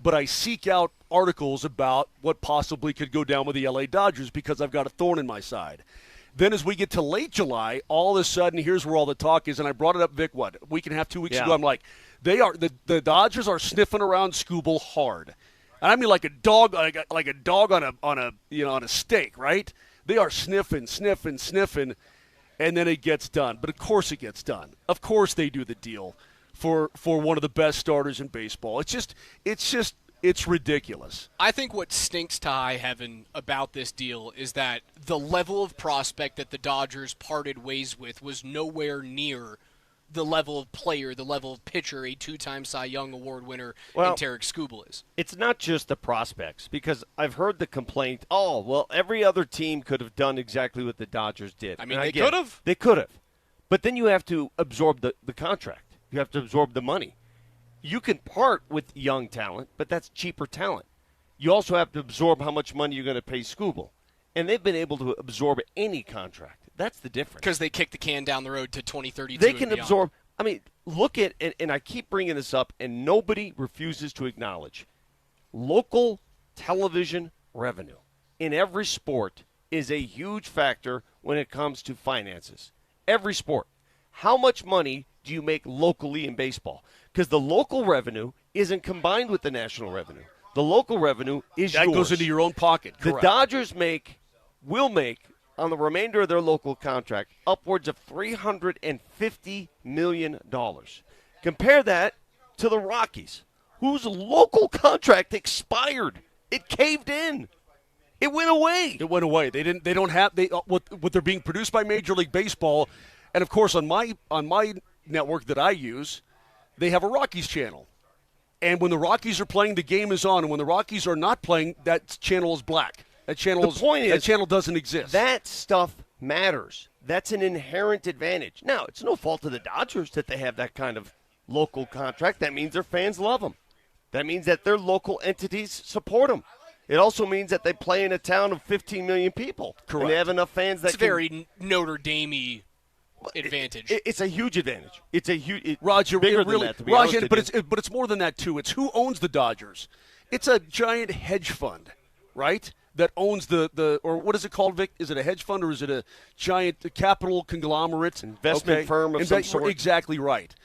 S6: but I seek out articles about what possibly could go down with the L.A. Dodgers because I've got a thorn in my side. Then as we get to late July, all of a sudden, here's where all the talk is, and I brought it up, Vic, a week and a half, 2 weeks ago. I'm like, the Dodgers are sniffing around Skubal hard, and I mean like a dog, on a steak, right? They are sniffing, and then it gets done. But of course it gets done. Of course they do the deal for one of the best starters in baseball. It's ridiculous.
S4: I think what stinks to high heaven about this deal is that the level of prospect that the Dodgers parted ways with was nowhere near the level of player, the level of pitcher, a two-time Cy Young Award winner in Tarek Skubal is.
S5: It's not just the prospects, because I've heard the complaint, every other team could have done exactly what the Dodgers did.
S4: I mean, they could have.
S5: They could have. But then you have to absorb the contract. You have to absorb the money. You can part with young talent, but that's cheaper talent. You also have to absorb how much money you're going to pay Skubal. And they've been able to absorb any contract. That's the difference.
S4: Because they kick the can down the road to 2032.
S5: They can absorb. I mean, look at, and I keep bringing this up, and nobody refuses to acknowledge, local television revenue in every sport is a huge factor when it comes to finances. Every sport. How much money do you make locally in baseball? Because the local revenue isn't combined with the national revenue. The local revenue is yours.
S6: That goes into your own pocket.
S5: The
S6: Correct.
S5: Dodgers will make on the remainder of their local contract, upwards of $350 million. Compare that to the Rockies, whose local contract expired. It caved in. It went away.
S6: It went away. They don't have what they're being produced by Major League Baseball, and of course on my network that I use, they have a Rockies channel. And when the Rockies are playing, the game is on, and when the Rockies are not playing, that channel is black. That channel doesn't exist.
S5: That stuff matters. That's an inherent advantage. Now, it's no fault of the Dodgers that they have that kind of local contract. That means their fans love them. That means that their local entities support them. It also means that they play in a town of 15 million people.
S6: Correct.
S5: And they have enough fans that
S4: It's very Notre Dame-y advantage.
S5: It's a huge advantage. It's a huge
S6: Roger,
S5: bigger
S6: really,
S5: than that, to be
S6: Roger,
S5: honest with you.
S6: but it's more than that too. It's who owns the Dodgers. It's a giant hedge fund, right? That owns the or what is it called, Vic? Is it a hedge fund or is it a giant capital conglomerate?
S5: Investment firm of some sort.
S6: Exactly right.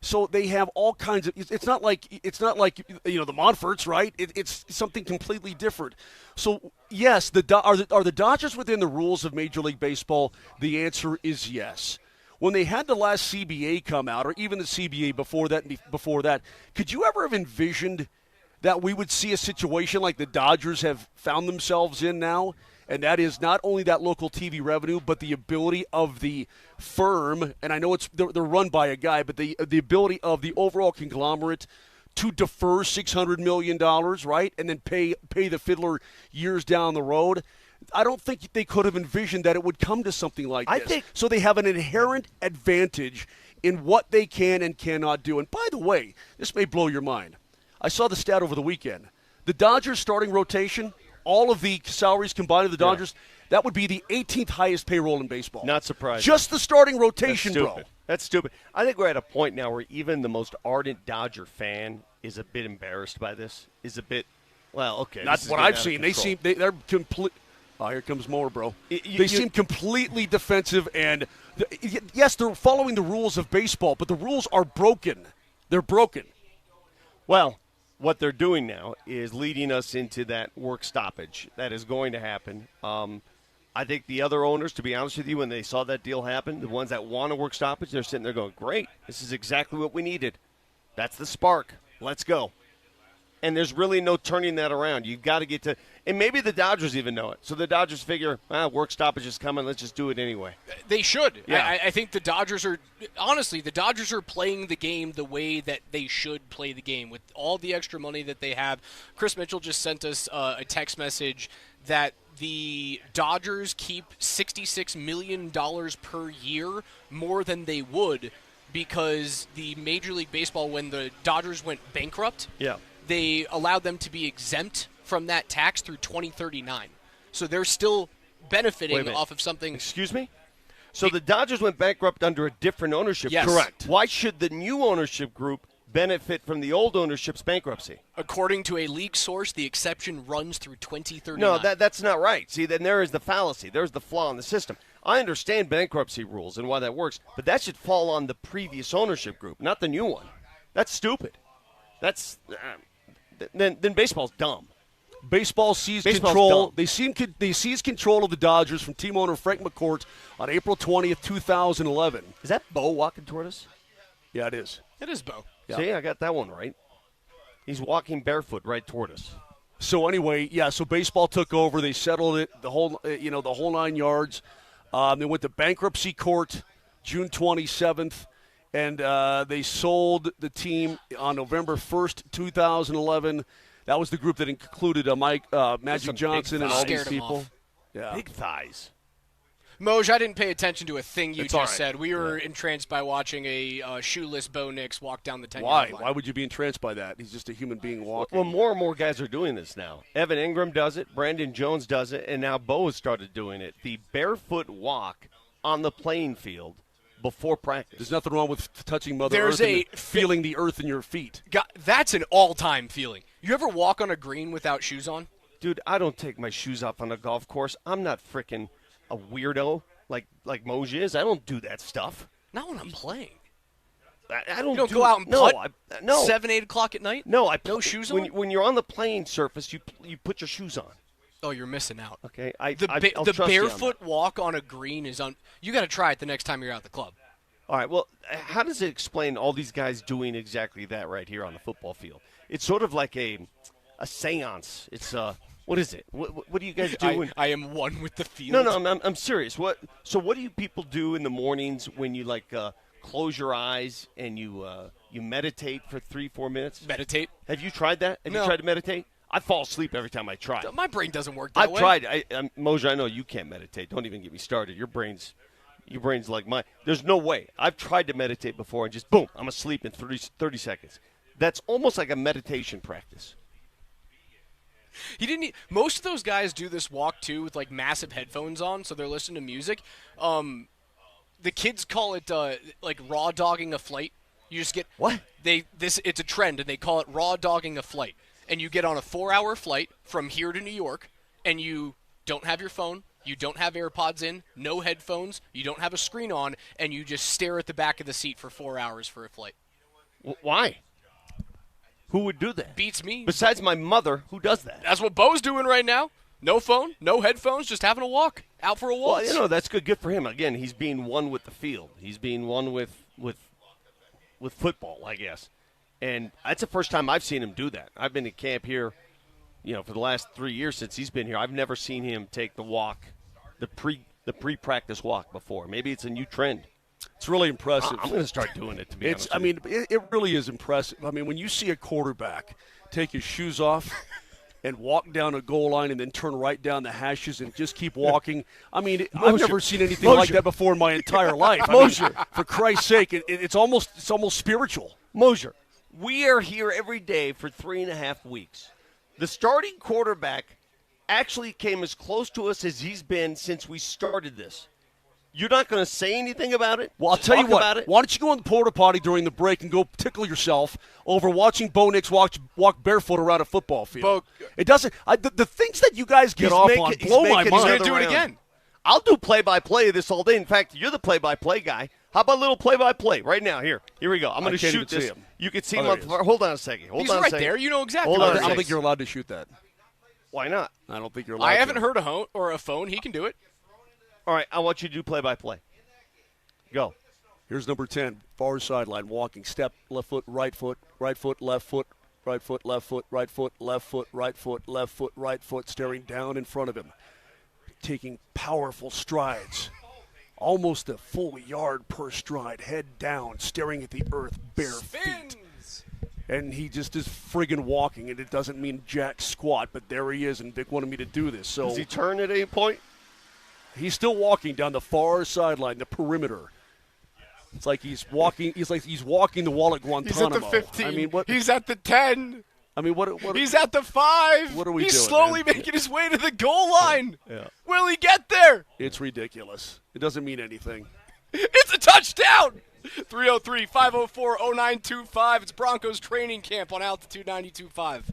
S6: So they have all kinds of. It's not like the Montforts, right? It's something completely different. So yes, are the Dodgers within the rules of Major League Baseball? The answer is yes. When they had the last CBA come out, or even the CBA before that, could you ever have envisioned that we would see a situation like the Dodgers have found themselves in now? And that is not only that local TV revenue, but the ability of the firm, and I know they're run by a guy, but the ability of the overall conglomerate to defer $600 million, right, and then pay the fiddler years down the road. I don't think they could have envisioned that it would come to something like this. So they have an inherent advantage in what they can and cannot do. And by the way, this may blow your mind. I saw the stat over the weekend. The Dodgers starting rotation, all of the salaries combined of the Dodgers, that would be the 18th highest payroll in baseball.
S5: Not surprising.
S6: Just the starting rotation, bro.
S5: That's stupid. I think we're at a point now where even the most ardent Dodger fan is a bit embarrassed by this. Is a bit, well, okay.
S6: Not what I've seen. They're complete. Oh, here comes more, bro. They seem completely defensive, and yes, they're following the rules of baseball, but the rules are broken. They're broken.
S5: Well, what they're doing now is leading us into that work stoppage that is going to happen. I think the other owners, to be honest with you, when they saw that deal happen, the ones that want to work stoppage, they're sitting there going, great, this is exactly what we needed. That's the spark. Let's go. And there's really no turning that around. You've got to get to – and maybe the Dodgers even know it. So the Dodgers figure, work stoppage is coming. Let's just do it anyway.
S4: They should.
S5: Yeah.
S4: I think the Dodgers are – honestly, the Dodgers are playing the game the way that they should play the game with all the extra money that they have. Chris Mitchell just sent us a text message that the Dodgers keep $66 million per year more than they would because the Major League Baseball, when the Dodgers went bankrupt – they allowed them to be exempt from that tax through 2039. So they're still benefiting off of something.
S5: Excuse me? So the Dodgers went bankrupt under a different ownership.
S4: Yes.
S6: Correct.
S5: Why should the new ownership group benefit from the old ownership's bankruptcy?
S4: According to a league source, the exception runs through 2039.
S5: No, that's not right. See, then there is the fallacy. There's the flaw in the system. I understand bankruptcy rules and why that works, but that should fall on the previous ownership group, not the new one. That's stupid. That's then baseball's dumb.
S6: Baseball seized control. They seized control of the Dodgers from team owner Frank McCourt on April 20th, 2011.
S5: Is that Bo walking toward us?
S6: Yeah, it is.
S4: It is Bo.
S6: Yeah.
S5: See, I got that one right. He's walking barefoot right toward us.
S6: So anyway, so baseball took over. They settled it, the whole 9 yards. They went to bankruptcy court June 27th. And they sold the team on November 1st, 2011. That was the group that included Magic Johnson and all these people.
S5: Yeah. Big thighs.
S4: Moj, I didn't pay attention to a thing you just
S5: right.
S4: said. We were entranced by watching a shoeless Bo Nix walk down the 10-yard
S6: Why?
S4: line.
S6: Why would you be entranced by that? He's just a human being walking.
S5: Well, more and more guys are doing this now. Evan Ingram does it. Brandon Jones does it. And now Bo has started doing it. The barefoot walk on the playing field before practice.
S6: There's nothing wrong with touching Mother Earth and feeling the earth in your feet.
S4: God, that's an all-time feeling. You ever walk on a green without shoes on?
S5: Dude, I don't take my shoes off on a golf course. I'm not freaking a weirdo like Moj is. I don't do that stuff.
S4: Not when I'm playing.
S5: I don't.
S4: You don't go out and putt?
S5: No.
S4: 7, 8 o'clock at night?
S5: No,
S4: no shoes on?
S5: When you're on the playing surface, you put your shoes on.
S4: Oh, you're missing out.
S5: Okay,
S4: The
S5: I'll trust you on
S4: barefoot walk on a green is you got to try it the next time you're out at the club.
S5: All right, well, how does it explain all these guys doing exactly that right here on the football field? It's sort of like a seance. It's what is it? What do you guys do?
S4: I am one with the field.
S5: No, I'm serious. What do you people do in the mornings when you close your eyes and you meditate for 3-4 minutes?
S4: Meditate?
S5: Have you tried that? Have
S4: No.
S5: you tried to meditate? I fall asleep every time I try.
S4: My brain doesn't work that way.
S5: I've tried. Moser, I know you can't meditate. Don't even get me started. Your brain's like mine. There's no way. I've tried to meditate before and just boom, I'm asleep in 30 seconds. That's almost like a meditation practice.
S4: Most of those guys do this walk too with like massive headphones on, so they're listening to music. The kids call it like raw dogging a flight. You just get
S5: what?
S4: It's a trend, and they call it raw dogging a flight. And you get on a 4-hour flight from here to New York, and you don't have your phone, you don't have AirPods in, no headphones, you don't have a screen on, and you just stare at the back of the seat for 4 hours for a flight.
S5: Why? Who would do that?
S4: Beats me.
S5: Besides my mother, who does that?
S4: That's what Bo's doing right now. No phone, no headphones, just having a walk, out for a walk.
S5: Well, that's good. Good for him. Again, he's being one with the field. He's being one with football, I guess. And that's the first time I've seen him do that. I've been at camp here, for the last 3 years since he's been here. I've never seen him take the walk, the pre-practice walk before. Maybe it's a new trend.
S6: It's really impressive.
S5: I'm going to start doing it, to be honest.
S6: It really is impressive. I mean, when you see a quarterback take his shoes off and walk down a goal line and then turn right down the hashes and just keep walking, I've never seen anything like that before in my entire life. For Christ's sake, it's almost spiritual.
S5: Moser, we are here every day for 3.5 weeks. The starting quarterback actually came as close to us as he's been since we started this. You're not going to say anything about it?
S6: Well, I'll tell you what. Why don't you go in the porta potty during the break and go tickle yourself over watching Bo Nix walk barefoot around a football field? It doesn't. The things that you guys get off on blow my mind.
S4: He's going to do it again.
S5: I'll do play-by-play of this all day. In fact, you're the play-by-play guy. How about a little play-by-play right now? Here we go. I'm going to shoot this. You can see him on the far. Hold on a second.
S4: He's right there. You know exactly.
S6: I don't think you're allowed to shoot that.
S5: Why not?
S6: I don't think you're allowed.
S4: I haven't heard a phone. He can do it.
S5: All right, I want you to do play-by-play. Go.
S6: Here's number 10, far sideline, walking, step, left foot, left foot, right foot, left foot, right foot, left foot, right foot, left foot, left foot, right foot, staring down in front of him, taking powerful strides, almost a full yard per stride, head down, staring at the earth, bare feet. And he just is friggin' walking, and it doesn't mean jack squat, but there he is, and Vic wanted me to do this. So
S5: does he turn at any point?
S6: He's still walking down the far sideline, the perimeter. It's like he's walking. He's walking the wall at Guantanamo.
S4: He's at the 15.
S6: I mean, what?
S4: He's at the 10.
S6: I mean, what?
S4: He's at the 5.
S6: What are we
S4: He's
S6: doing?
S4: Slowly
S6: Man?
S4: making his way to the goal line.
S6: Yeah.
S4: Will he get there?
S6: It's ridiculous. It doesn't mean anything.
S4: It's a touchdown. 303-504-0925. It's Broncos training camp on Altitude 92.5.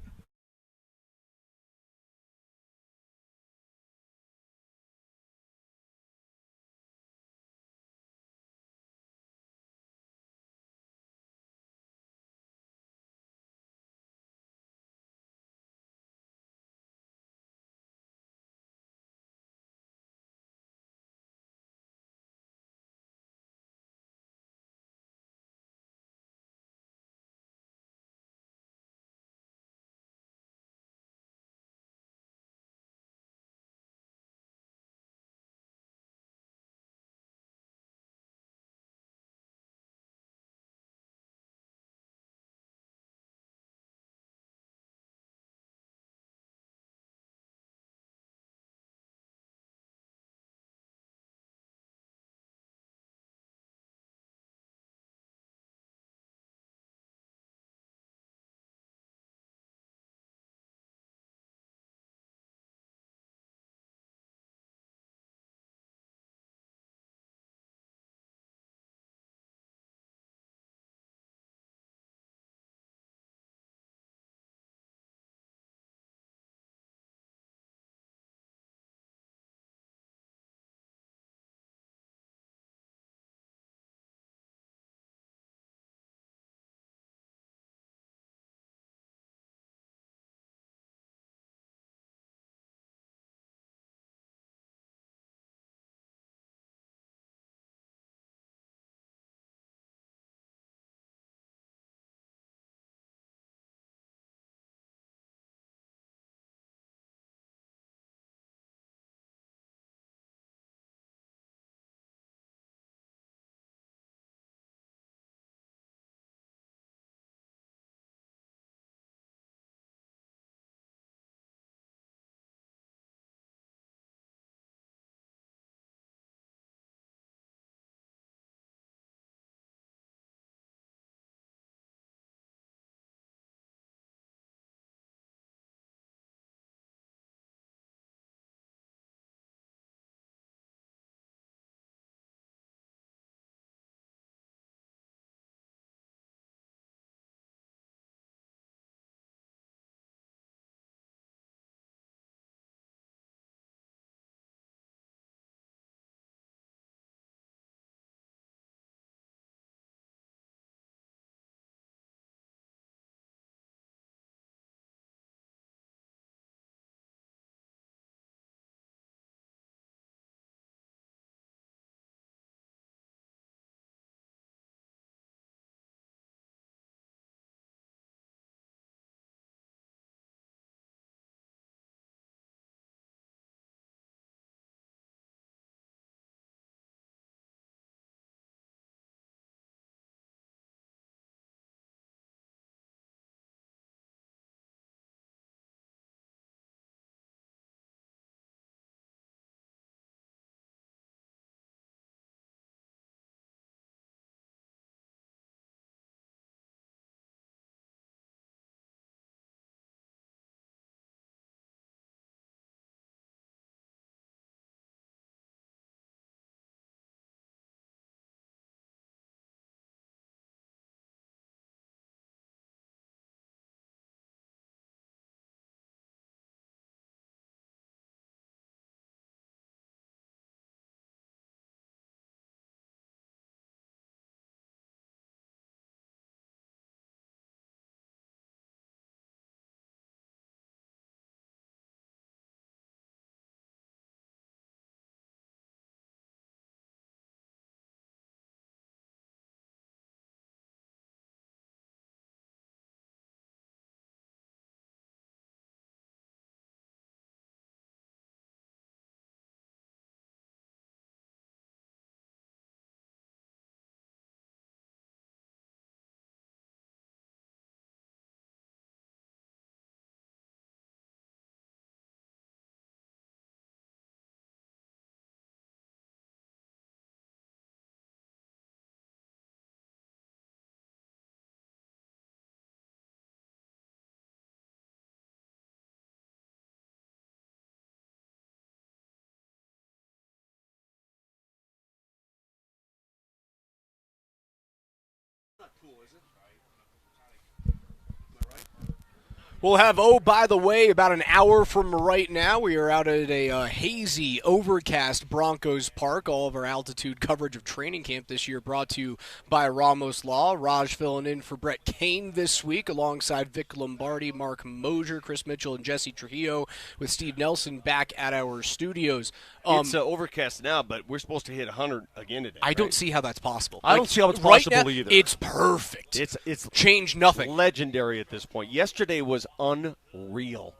S4: We'll have, by the way, about an hour from right now, we are out at a hazy, overcast Broncos Park. All of our altitude coverage of training camp this year brought to you by Ramos Law. Raj filling in for Brett Kane this week alongside Vic Lombardi, Mark Moser, Chris Mitchell, and Jesse Trujillo with Steve Nelson back at our studios.
S5: It's overcast now, but we're supposed to hit 100 again today.
S4: I don't see how that's possible.
S6: I don't see how it's possible
S4: right now,
S6: either.
S4: It's perfect.
S5: It's
S4: changed nothing.
S5: Legendary at this point. Yesterday was unreal.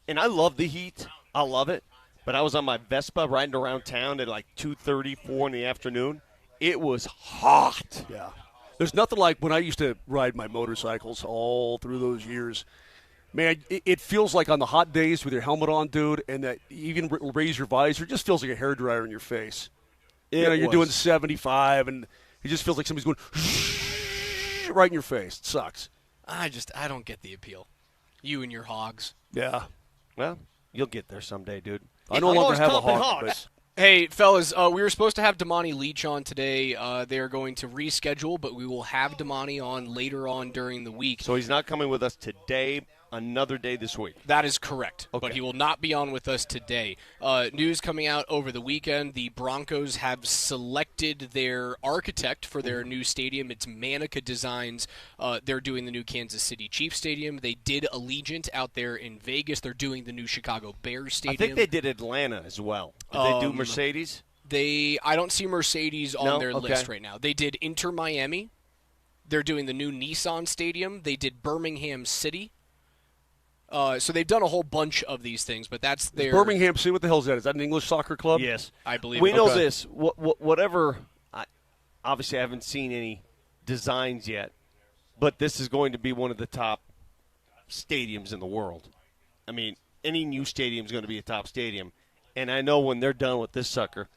S5: And I love the heat. I love it. But I was on my Vespa riding around town at like 2:30, 4 in the afternoon. It was hot.
S6: Yeah. There's nothing like when I used to ride my motorcycles all through those years. Man, it feels like on the hot days with your helmet on, dude, and that you even raise your visor, it just feels like a hairdryer in your face. You're doing 75, and it just feels like somebody's going right in your face. It sucks.
S4: I don't get the appeal. You and your hogs.
S6: Yeah.
S5: Well, you'll get there someday, dude.
S6: I no longer have a hog. But
S4: hey, fellas, we were supposed to have Damani Leach on today. They are going to reschedule, but we will have Damani on later on during the week.
S5: So he's not coming with us today, another day this week.
S4: That is correct,
S5: okay.
S4: But he will not be on with us today. News coming out over the weekend, the Broncos have selected their architect for their new stadium. It's Manica Designs. They're doing the new Kansas City Chiefs Stadium. They did Allegiant out there in Vegas. They're doing the new Chicago Bears Stadium.
S5: I think they did Atlanta as well. Did they do Mercedes?
S4: I don't see Mercedes on their list right now. They did Inter Miami. They're doing the new Nissan Stadium. They did Birmingham City. So they've done a whole bunch of these things, but that's their...
S6: Birmingham City, what the hell is that? Is that an English soccer club?
S5: Yes.
S4: I believe
S5: we know this. Whatever, obviously I haven't seen any designs yet, but this is going to be one of the top stadiums in the world. I mean, any new stadium is going to be a top stadium, and I know when they're done with this sucker,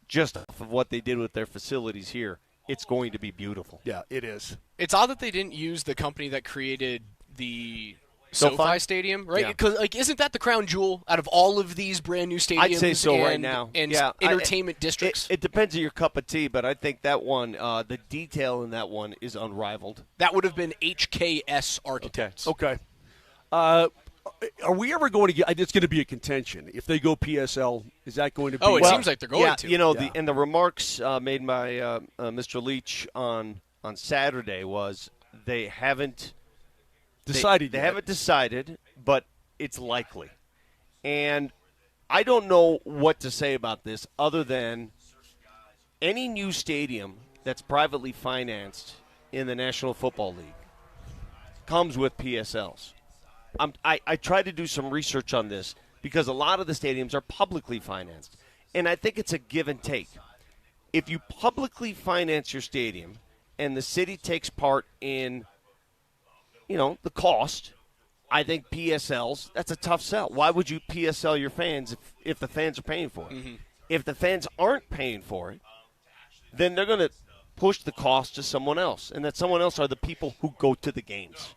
S5: just off of what they did with their facilities here, it's going to be beautiful.
S6: Yeah, it is.
S4: It's odd that they didn't use the company that created the SoFi Stadium, right? Because isn't that the crown jewel out of all of these brand new stadiums?
S5: I'd say so right now.
S4: And entertainment districts.
S5: It depends on your cup of tea, but I think that one, the detail in that one is unrivaled.
S4: That would have been HKS Architects.
S6: Okay. Are we ever going to get? It's going to be a contention if they go PSL. Is that going to be?
S4: Oh, it seems like they're going to.
S5: You know, the remarks made by Mr. Leach on Saturday was they haven't.
S6: Decided
S5: they haven't decided, but it's likely. And I don't know what to say about this other than any new stadium that's privately financed in the National Football League comes with PSLs. I tried to do some research on this because a lot of the stadiums are publicly financed. And I think it's a give and take. If you publicly finance your stadium and the city takes part in the cost, I think PSLs, that's a tough sell. Why would you PSL your fans if the fans are paying for it? Mm-hmm. If the fans aren't paying for it, then they're going to push the cost to someone else, and that someone else are the people who go to the games.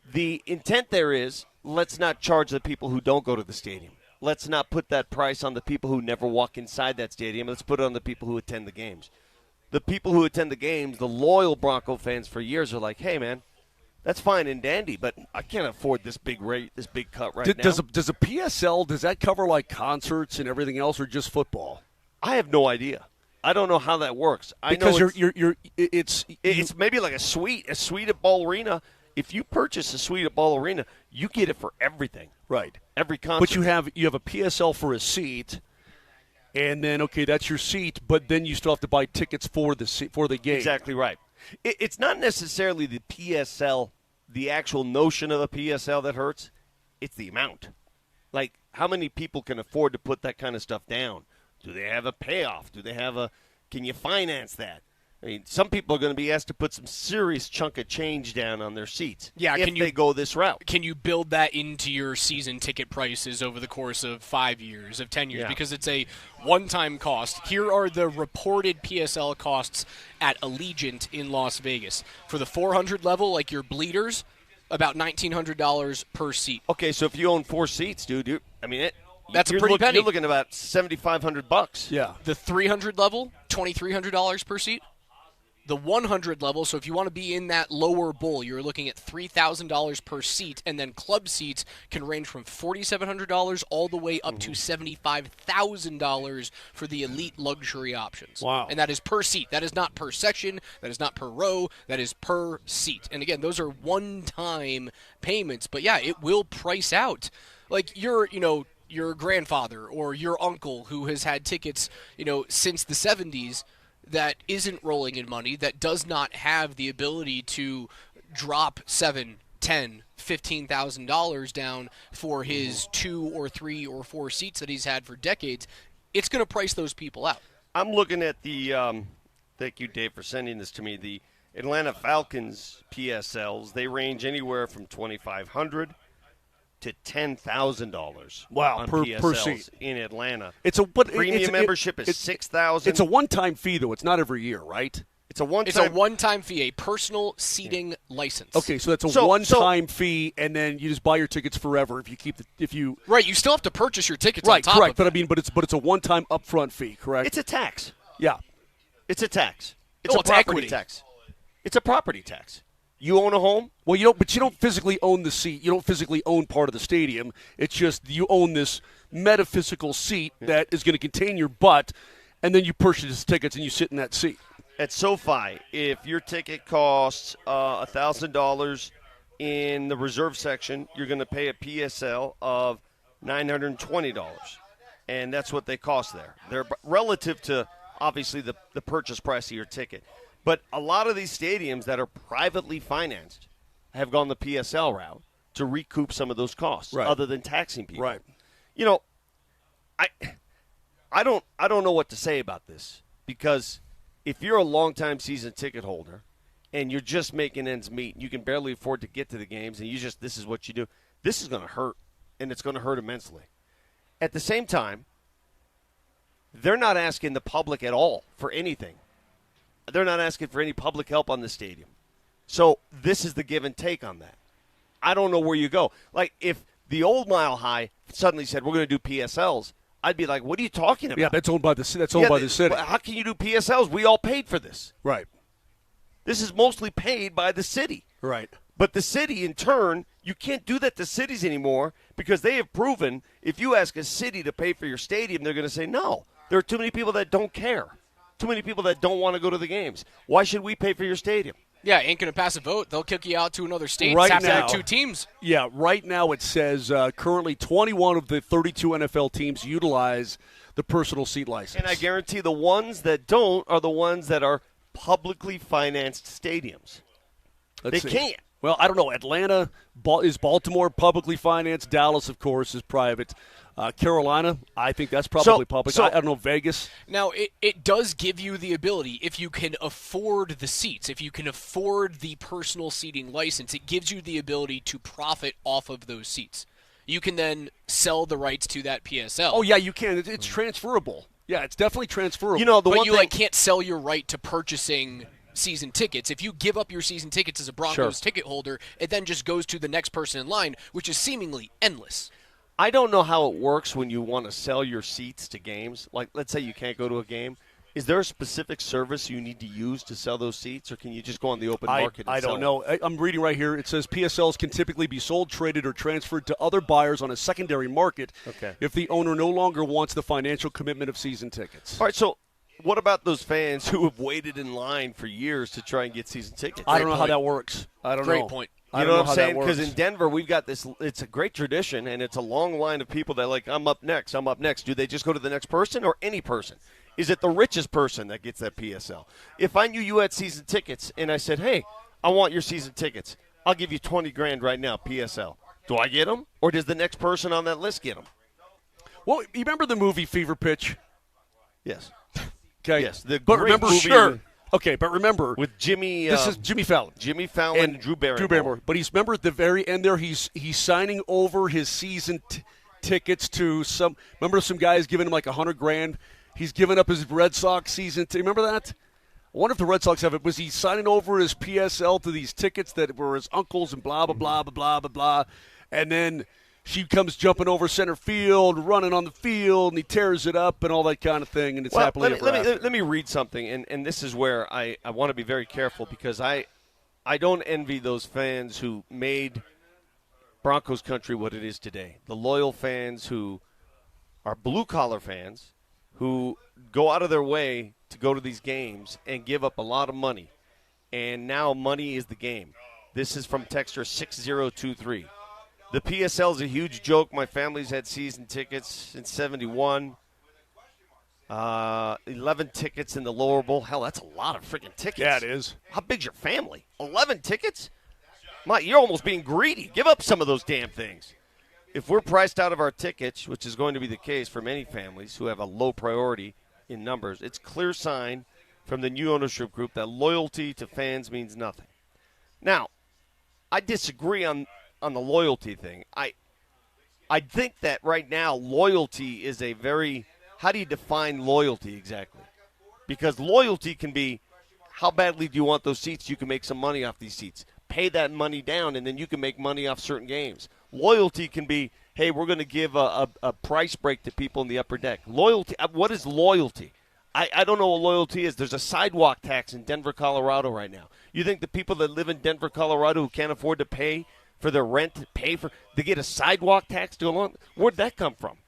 S5: The intent there is, let's not charge the people who don't go to the stadium. Let's not put that price on the people who never walk inside that stadium. Let's put it on the people who attend the games. The people who attend the games, the loyal Bronco fans for years are like, hey, man, that's fine and dandy, but I can't afford this big rate, this big cut now.
S6: Does a PSL, does that cover like concerts and everything else, or just football?
S5: I have no idea. I don't know how that works.
S6: Because
S5: I know
S6: it's
S5: maybe like a suite at Ball Arena. If you purchase a suite at Ball Arena, you get it for everything.
S6: Right.
S5: Every concert.
S6: But you have a PSL for a seat, and then that's your seat, but then you still have to buy tickets for the game.
S5: Exactly right. It's not necessarily the PSL, the actual notion of a PSL that hurts. It's the amount. Like, how many people can afford to put that kind of stuff down? Do they have a payoff? Can you finance that? I mean, some people are going to be asked to put some serious chunk of change down on their seats if they go this route.
S4: Can you build that into your season ticket prices over the course of 5 years, of 10 years? Yeah. Because it's a one-time cost. Here are the reported PSL costs at Allegiant in Las Vegas. For the 400 level, like your bleeders, about $1,900 per seat.
S5: Okay, so if you own 4 seats, dude,
S4: that's a pretty penny.
S5: You're looking at about $7,500.
S6: Yeah.
S4: The 300 level, $2,300 per seat. The 100 level, so if you want to be in that lower bowl, you're looking at $3,000 per seat, and then club seats can range from $4,700 all the way up to $75,000 for the elite luxury options.
S6: Wow.
S4: And that is per seat. That is not per section. That is not per row. That is per seat. And again, those are one-time payments, but yeah, it will price out. Like your grandfather or your uncle who has had tickets, since the 70s, that isn't rolling in money, that does not have the ability to drop $7,000, $10,000, $15,000 down for his 2 or 3 or 4 seats that he's had for decades, it's going to price those people out.
S5: I'm looking at the thank you, Dave, for sending this to me. The Atlanta Falcons PSLs, they range anywhere from $2,500 to $10,000.
S6: Wow,
S5: on
S6: per
S5: PSLs
S6: seat
S5: in Atlanta.
S6: Premium
S5: membership is $6,000.
S6: It's a one-time fee, though. It's not every year, right?
S5: It's a one-time
S4: fee, a personal seating license.
S6: Okay, so that's a one-time fee, and then you just buy your tickets forever
S4: Right, you still have to purchase your tickets
S6: right,
S4: on top
S6: correct,
S4: of
S6: but it's a one-time upfront fee, correct?
S5: It's a tax.
S6: Yeah.
S5: It's a tax. It's a
S4: it's
S5: property
S4: equity.
S5: tax. It's a property tax. You own a home?
S6: Well, you don't physically own the seat. You don't physically own part of the stadium. It's just you own this metaphysical seat that is going to contain your butt, and then you purchase tickets and you sit in that seat.
S5: At SoFi, if your ticket costs $1,000 in the reserve section, you're going to pay a PSL of $920, and that's what they cost there. They're relative to, obviously, the purchase price of your ticket. But a lot of these stadiums that are privately financed have gone the PSL route to recoup some of those costs,
S6: right,
S5: other than taxing people.
S6: Right.
S5: I don't know what to say about this, because if you're a longtime season ticket holder and you're just making ends meet, and you can barely afford to get to the games, and this is what you do, this is going to hurt, and it's going to hurt immensely. At the same time, they're not asking the public at all for anything. They're not asking for any public help on the stadium. So this is the give and take on that. I don't know where you go. Like, if the old Mile High suddenly said, we're going to do PSLs, I'd be like, what are you talking about?
S6: Yeah, that's owned by the city.
S5: How can you do PSLs? We all paid for this.
S6: Right.
S5: This is mostly paid by the city.
S6: Right.
S5: But the city, in turn, you can't do that to cities anymore, because they have proven if you ask a city to pay for your stadium, they're going to say no. There are too many people that don't care. Too many people that don't want to go to the games. Why should we pay for your stadium?
S4: Yeah, ain't going to pass a vote. They'll kick you out to another state.
S6: Right
S4: have
S6: now,
S4: to have 2 teams.
S6: Yeah, right now it says currently 21 of the 32 NFL teams utilize the personal seat license.
S5: And I guarantee the ones that don't are the ones that are publicly financed stadiums. They can't.
S6: Well, I don't know. Atlanta, is Baltimore publicly financed? Dallas, of course, is private. Carolina, I think that's probably public. I don't know, Vegas.
S4: Now, it does give you the ability, if you can afford the seats, if you can afford the personal seating license, it gives you the ability to profit off of those seats. You can then sell the rights to that PSL.
S6: Oh, yeah, you can. It's transferable. Yeah, it's definitely transferable.
S4: But you can't sell your right to purchasing season tickets. If you give up your season tickets as a Broncos ticket holder, it then just goes to the next person in line, which is seemingly endless.
S5: I don't know how it works when you want to sell your seats to games. Like, let's say you can't go to a game. Is there a specific service you need to use to sell those seats, or can you just go on the open market and
S6: I
S5: sell
S6: don't know. I'm reading right here. It says PSLs can typically be sold, traded, or transferred to other buyers on a secondary market if the owner no longer wants the financial commitment of season tickets.
S5: All right, so what about those fans who have waited in line for years to try and get season tickets?
S6: I don't know how that works. I don't know.
S4: Great point.
S5: You know what I'm saying? Because in Denver, we've got this. It's a great tradition, and it's a long line of people that I'm up next. I'm up next. Do they just go to the next person, or any person? Is it the richest person that gets that PSL? If I knew you had season tickets and I said, hey, I want your season tickets, I'll give you $20,000 right now, PSL. Do I get them, or does the next person on that list get them?
S6: Well, you remember the movie Fever Pitch?
S5: Yes.
S6: Okay.
S5: Yes. The
S6: but
S5: great
S6: remember,
S5: movie
S6: Okay, but remember
S5: with Jimmy.
S6: This is Jimmy Fallon.
S5: Jimmy Fallon and Drew Barrymore.
S6: But remember at the very end there, he's signing over his season tickets to some. Remember some guys giving him like $100,000. He's giving up his Red Sox season. Remember that? I wonder if the Red Sox have it. Was he signing over his PSL to these tickets that were his uncle's and blah blah blah blah blah blah blah? And then she comes jumping over center field, running on the field, and he tears it up and all that kind of thing, and it's happily ever after.
S5: Let me read something, and this is where I want to be very careful because I don't envy those fans who made Broncos country what it is today. The loyal fans who are blue-collar fans who go out of their way to go to these games and give up a lot of money, and now money is the game. This is from Texter 6023. The PSL is a huge joke. My family's had season tickets since 71. 11 tickets in the lower bowl. Hell, that's a lot of freaking tickets.
S6: Yeah, it is.
S5: How big's your family? 11 tickets? You're almost being greedy. Give up some of those damn things. If we're priced out of our tickets, which is going to be the case for many families who have a low priority in numbers, it's clear sign from the new ownership group that loyalty to fans means nothing. Now, I disagree on the loyalty thing. I think that right now loyalty is a very – how do you define loyalty exactly? Because loyalty can be how badly do you want those seats? You can make some money off these seats. Pay that money down, and then you can make money off certain games. Loyalty can be, hey, we're going to give a price break to people in the upper deck. Loyalty – what is loyalty? I don't know what loyalty is. There's a sidewalk tax in Denver, Colorado right now. You think the people that live in Denver, Colorado who can't afford to pay for their rent, they get a sidewalk tax to go along? Where'd that come from?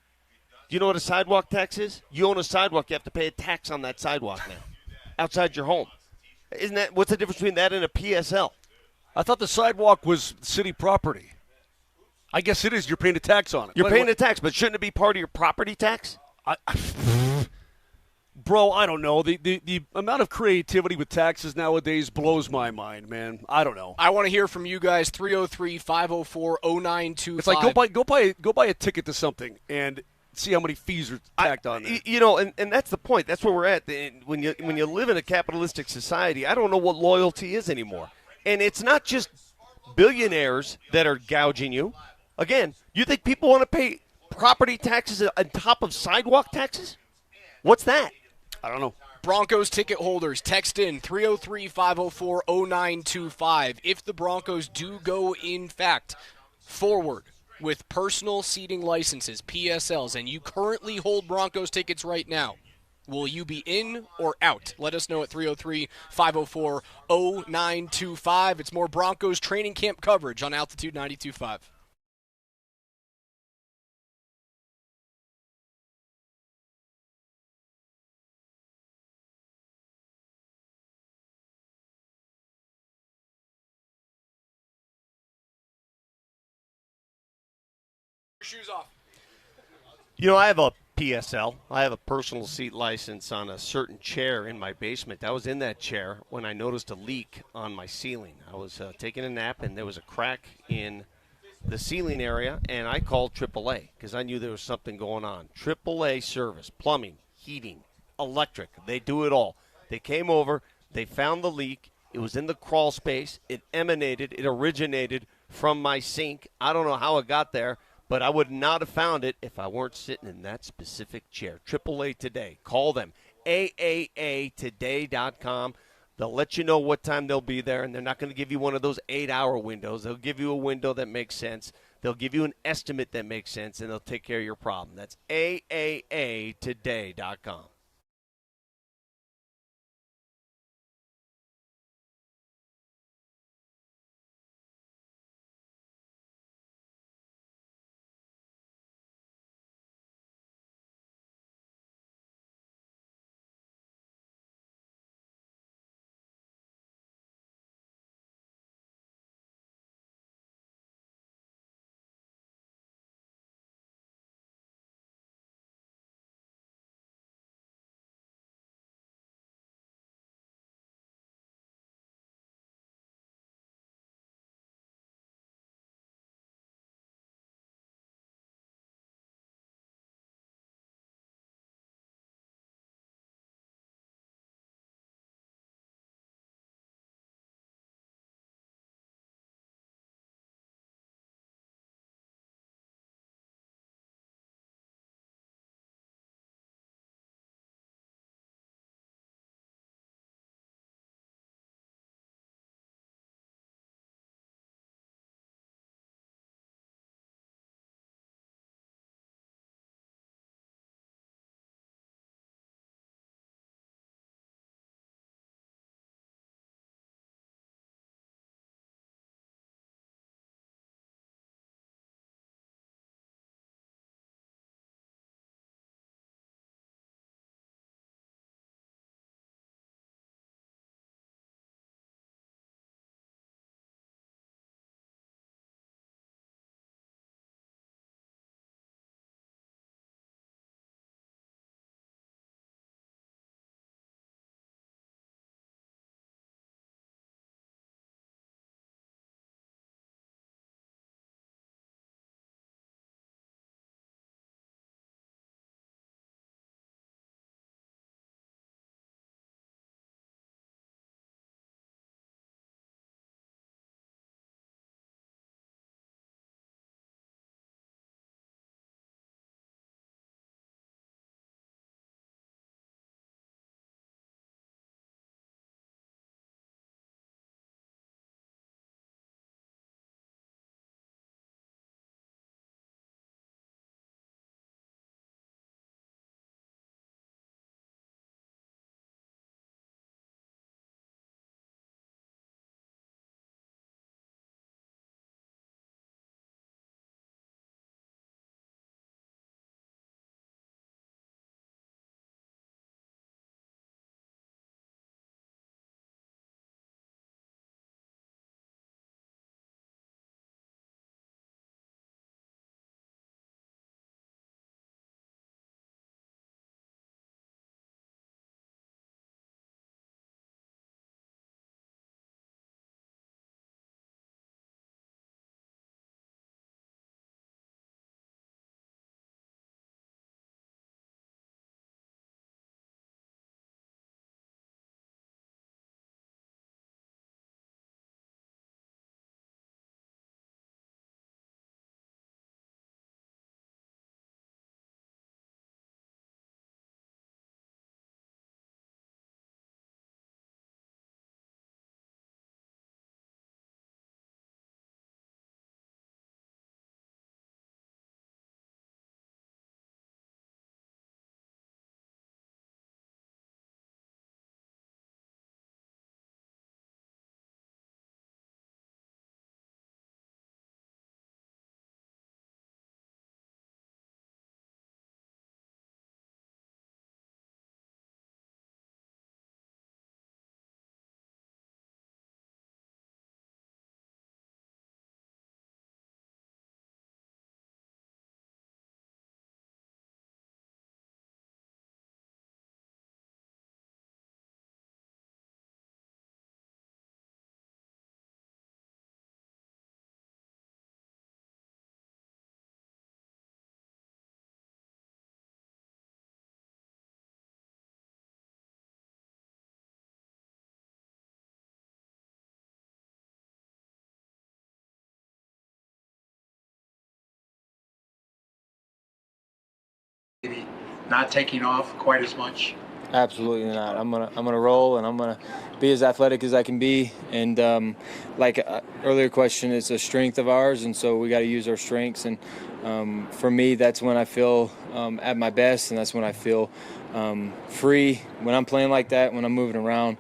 S5: Do you know what a sidewalk tax is? You own a sidewalk, you have to pay a tax on that sidewalk now, outside your home. What's the difference between that and a PSL?
S6: I thought the sidewalk was city property. I guess it is. You're paying a tax on it.
S5: You're paying a tax, but shouldn't it be part of your property tax?
S6: Bro, I don't know. The amount of creativity with taxes nowadays blows my mind, man. I don't know.
S4: I want to hear from you guys. 303-504-0925.
S6: It's like go buy a ticket to something and see how many fees are tacked on there.
S5: You know, and that's the point. That's where we're at. When you live in a capitalistic society, I don't know what loyalty is anymore. And it's not just billionaires that are gouging you. Again, you think people want to pay property taxes on top of sidewalk taxes? What's that?
S6: I don't know.
S4: Broncos ticket holders, text in 303-504-0925. If the Broncos do go, in fact, forward with personal seating licenses, PSLs, and you currently hold Broncos tickets right now, will you be in or out? Let us know at 303-504-0925. It's more Broncos training camp coverage on Altitude 92.5. Shoes off.
S5: You know, I have a PSL. I have a personal seat license on a certain chair in my basement. I was in that chair when I noticed a leak on my ceiling. I was taking a nap, and there was a crack in the ceiling area, and I called AAA because I knew there was something going on. AAA service, plumbing, heating, electric. They do it all. They came over. They found the leak. It was in the crawl space. It originated from my sink. I don't know how it got there, but I would not have found it if I weren't sitting in that specific chair. AAA Today. Call them. AAAtoday.com. They'll let you know what time they'll be there, and they're not going to give you one of those 8-hour windows. They'll give you a window that makes sense. They'll give you an estimate that makes sense, and they'll take care of your problem. That's AAAtoday.com.
S8: not taking off quite as much?
S3: Absolutely not. I'm gonna roll, and I'm gonna be as athletic as I can be. And earlier question, it's a strength of ours, and so we got to use our strengths. And for me, that's when I feel at my best, and that's when I feel free. When I'm playing like that, when I'm moving around,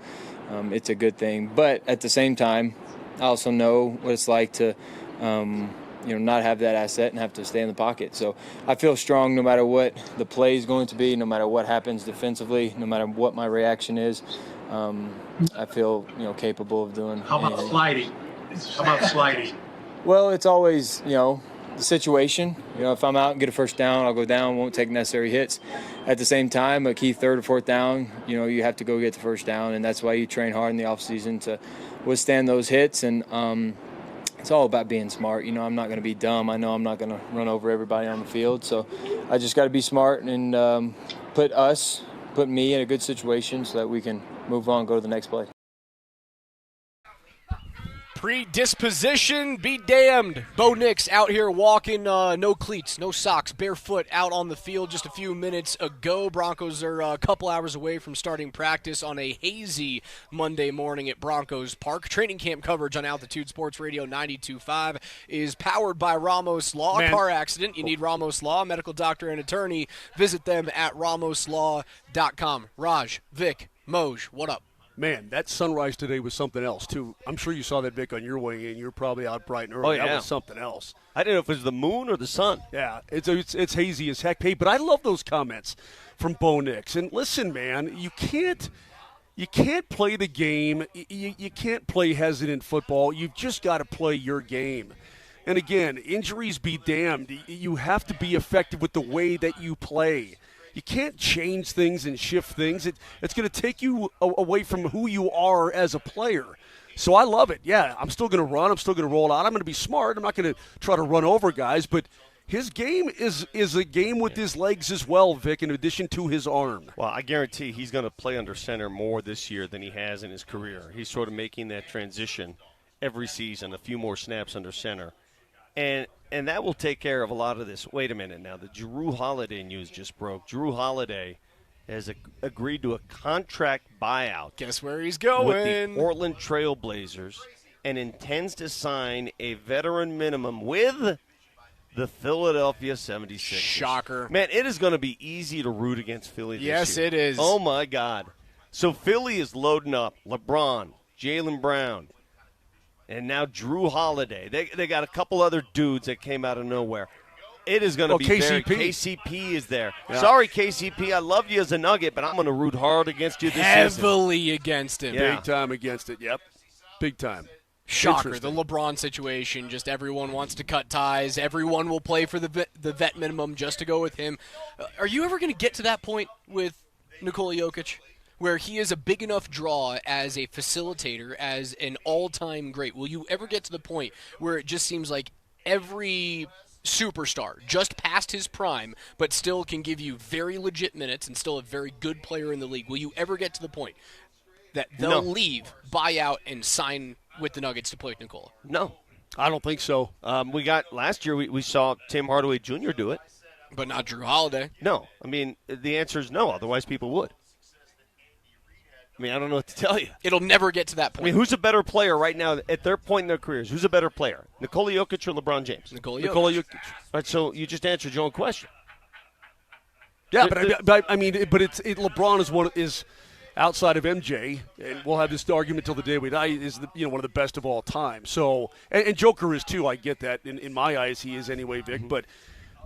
S3: it's a good thing. But at the same time, I also know what it's like to not have that asset and have to stay in the pocket. So I feel strong no matter what the play is going to be, no matter what happens defensively, no matter what my reaction is. I feel capable of doing.
S8: How about sliding?
S3: Well, it's always the situation. If I'm out and get a first down, I'll go down, won't take necessary hits. At the same time, a key third or fourth down, you have to go get the first down, and that's why you train hard in the offseason to withstand those hits. And it's all about being smart. I'm not going to be dumb. I know I'm not going to run over everybody on the field. So I just got to be smart and put me in a good situation so that we can move on, go to the next play.
S4: Predisposition be damned. Bo Nix out here walking, no cleats, no socks, barefoot out on the field just a few minutes ago. Broncos are a couple hours away from starting practice on a hazy Monday morning at Broncos Park. Training camp coverage on Altitude Sports Radio 92.5 is powered by Ramos Law. Car accident, you need Ramos Law, medical doctor and attorney. Visit them at ramoslaw.com. Raj, Vic, Moj, what up?
S6: Man, that sunrise today was something else, too. I'm sure you saw that, Vic, on your way in. You're probably out bright and early.
S5: Oh, yeah.
S6: That was something else.
S5: I didn't know if it was the moon or the sun.
S6: Yeah, it's hazy as heck. Hey, but I love those comments from Bo Nix. And listen, man, you can't play the game. You can't play hesitant football. You've just got to play your game. And, again, injuries be damned. You have to be effective with the way that you play. You can't change things and shift things. It's going to take you away from who you are as a player. So I love it. Yeah, I'm still going to run. I'm still going to roll out. I'm going to be smart. I'm not going to try to run over guys. But his game is a game with his legs as well, Vic, in addition to his arm.
S5: Well, I guarantee he's going to play under center more this year than he has in his career. He's sort of making that transition every season, a few more snaps under center. And that will take care of a lot of this. Wait a minute now. The Drew Holiday news just broke. Drew Holiday has agreed to a contract buyout.
S4: Guess where he's going?
S5: With the Portland Trail Blazers and intends to sign a veteran minimum with the Philadelphia 76ers.
S4: Shocker.
S5: Man, it is going to be easy to root against Philly this year.
S4: Yes, it is.
S5: Oh, my God. So Philly is loading up LeBron, Jaylen Brown, and now Drew Holiday. They got a couple other dudes that came out of nowhere. It is going to be
S6: KCP.
S5: KCP is there.
S6: Yeah.
S5: Sorry, KCP. I love you as a Nugget, but I'm going to root hard against you this season.
S4: Heavily against him.
S5: Yeah.
S6: Big time against it. Yep. Big time.
S4: Shocker, the LeBron situation. Just everyone wants to cut ties. Everyone will play for the vet minimum just to go with him. Are you ever going to get to that point with Nikola Jokic, where he is a big enough draw as a facilitator, as an all-time great? Will you ever get to the point where it just seems like every superstar just past his prime but still can give you very legit minutes and still a very good player in the league? Will you ever get to the point that they'll leave, buy out, and sign with the Nuggets to play with Nikola?
S5: No.
S6: I don't think so.
S5: Last year we saw Tim Hardaway Jr. do it.
S4: But not Drew Holiday.
S5: No. I mean, the answer is no. Otherwise people would. I mean, I don't know what to tell you.
S4: It'll never get to that point.
S5: I mean, who's a better player right now at their point in their careers? Who's a better player, Nikola Jokic or LeBron James?
S4: Nikola Jokic.
S5: Right, so you just answered your own question.
S6: Yeah, but LeBron is outside of MJ, and we'll have this argument till the day we die, is one of the best of all time. So, and Joker is too. I get that. In my eyes, he is anyway, Vic. Mm-hmm.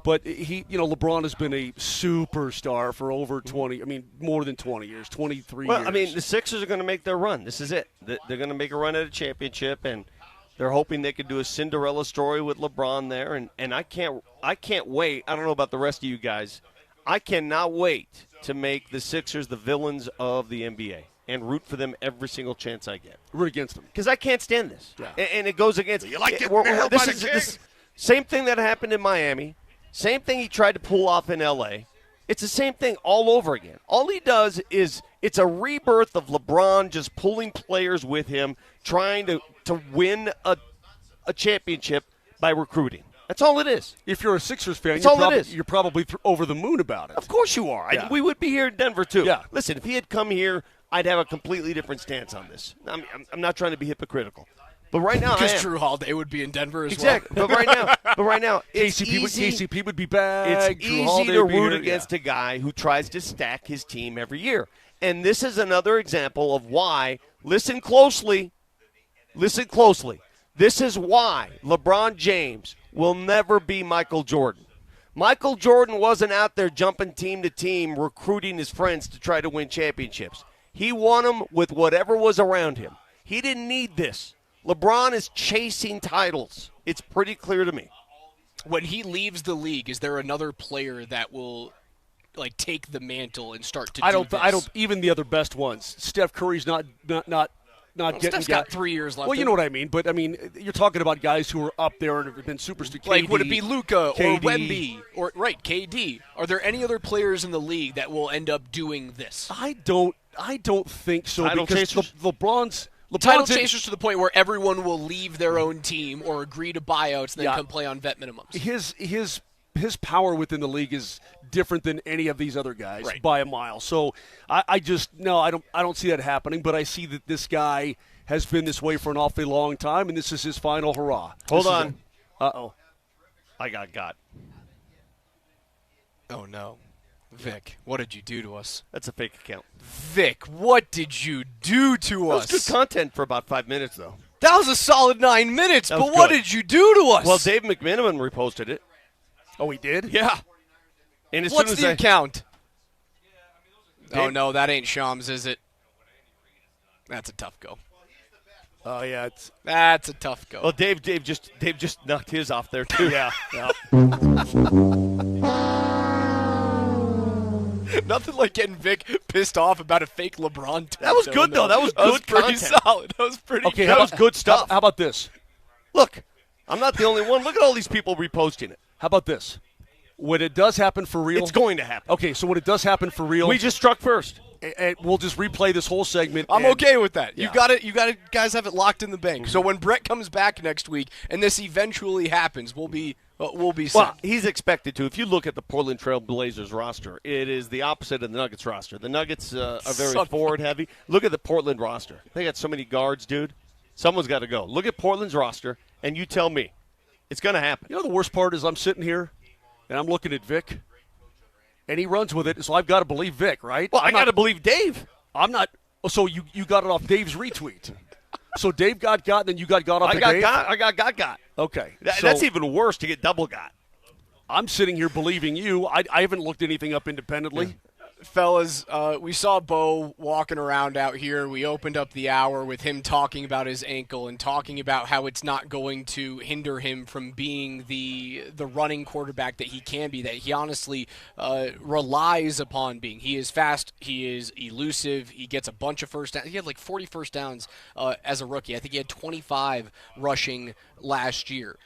S6: But he, LeBron has been a superstar for over 20. I mean, more than 20 years, 23 years.
S5: Well, I mean, the Sixers are going to make their run. This is it. They're going to make a run at a championship, and they're hoping they could do a Cinderella story with LeBron there. And I can't wait. I don't know about the rest of you guys. I cannot wait to make the Sixers the villains of the NBA and root for them every single chance I get.
S6: Root against them.
S5: Because I can't stand this.
S6: Yeah.
S5: And it goes against –
S9: You like getting nailed by the king?
S5: Same thing that happened in Miami. Same thing he tried to pull off in L.A. It's the same thing all over again. All he does is it's a rebirth of LeBron just pulling players with him, trying to win a championship by recruiting. That's all it is.
S6: If you're a Sixers fan,
S5: You're
S6: probably over the moon about it.
S5: Of course you are.
S6: Yeah.
S5: We would be here in Denver, too.
S6: Yeah.
S5: Listen, if he had come here, I'd have a completely different stance on this. I'm not trying to be hypocritical. But right now,
S4: because Drew Holiday would be in Denver as
S5: exactly.
S4: well.
S5: But right now, it's
S6: KCP would be back.
S5: It's
S6: Drew
S5: easy
S6: Holiday
S5: to
S6: would be
S5: root
S6: here.
S5: against a guy who tries to stack his team every year. And this is another example of why. Listen closely. This is why LeBron James will never be Michael Jordan. Michael Jordan wasn't out there jumping team to team, recruiting his friends to try to win championships. He won them with whatever was around him. He didn't need this. LeBron is chasing titles. It's pretty clear to me.
S4: When he leaves the league, is there another player that will take the mantle and start to do this?
S6: I don't. Even the other best ones. Steph Curry's not getting.
S4: Steph's got 3 years left.
S6: Well, you know what I mean. But I mean, you're talking about guys who are up there and have been superstars.
S4: Like, would it be Luka or
S6: KD.
S4: Wemby or KD? Are there any other players in the league that will end up doing this?
S6: I don't think so.
S5: Title
S6: because
S5: chasers?
S6: LeBron's
S4: Title chasers to the point where everyone will leave their own team or agree to buyouts and then come play on vet minimums.
S6: His power within the league is different than any of these other guys by a mile. So I don't see that happening. But I see that this guy has been this way for an awfully long time, and this is his final hurrah.
S5: Hold on.
S6: Uh-oh.
S5: I got.
S4: Oh, no. Vic, what did you do to us?
S5: That's a fake account.
S4: Vic, what did you do to us?
S5: That was good content for about 5 minutes, though.
S4: That was a solid 9 minutes, but
S5: good.
S4: what did you do to us?
S5: Well, Dave McMiniman reposted it.
S6: Oh, he did?
S5: Yeah. And as
S4: What's
S5: soon as
S4: the account? Oh, no, that ain't Shams, is it? That's a tough go.
S6: Oh, yeah.
S4: That's a tough go.
S5: Well, Dave just knocked his off there, too.
S6: Yeah.
S4: Nothing like getting Vic pissed off about a fake LeBron tweet.
S5: That was good, though. That was good
S4: pretty
S5: content.
S4: solid. That was pretty
S6: Okay,
S5: that was good stuff.
S6: How about this?
S5: Look, I'm not the only one. Look at all these people reposting it.
S6: How about this? When it does happen for real.
S5: It's going to happen.
S6: Okay, so when it does happen for real.
S5: We just struck first.
S6: And we'll just replay this whole segment.
S4: I'm okay with that.
S6: Yeah.
S4: You got to guys have it locked in the bank. So when Brett comes back next week and this eventually happens, we'll be set.
S5: Well, he's expected to. If you look at the Portland Trail Blazers roster, it is the opposite of the Nuggets roster. The Nuggets are very forward-heavy. Look at the Portland roster. They got so many guards, dude. Someone's got to go. Look at Portland's roster, and you tell me. It's going to happen.
S6: You know the worst part is I'm sitting here, and I'm looking at Vic, and he runs with it, so I've got to believe Vic, right?
S5: Well, I got to believe Dave.
S6: I'm not. So you got it off Dave's retweet. So Dave got, and then you got off Dave?
S5: I got.
S6: Okay.
S5: That's even worse to get double got.
S6: I'm sitting here believing you. I haven't looked anything up independently.
S5: Yeah.
S4: Fellas, we saw Bo walking around out here. We opened up the hour with him talking about his ankle and talking about how it's not going to hinder him from being the running quarterback that he can be, that he honestly relies upon being. He is fast. He is elusive. He gets a bunch of first downs. He had like 40 first downs as a rookie. I think he had 25 rushing last year.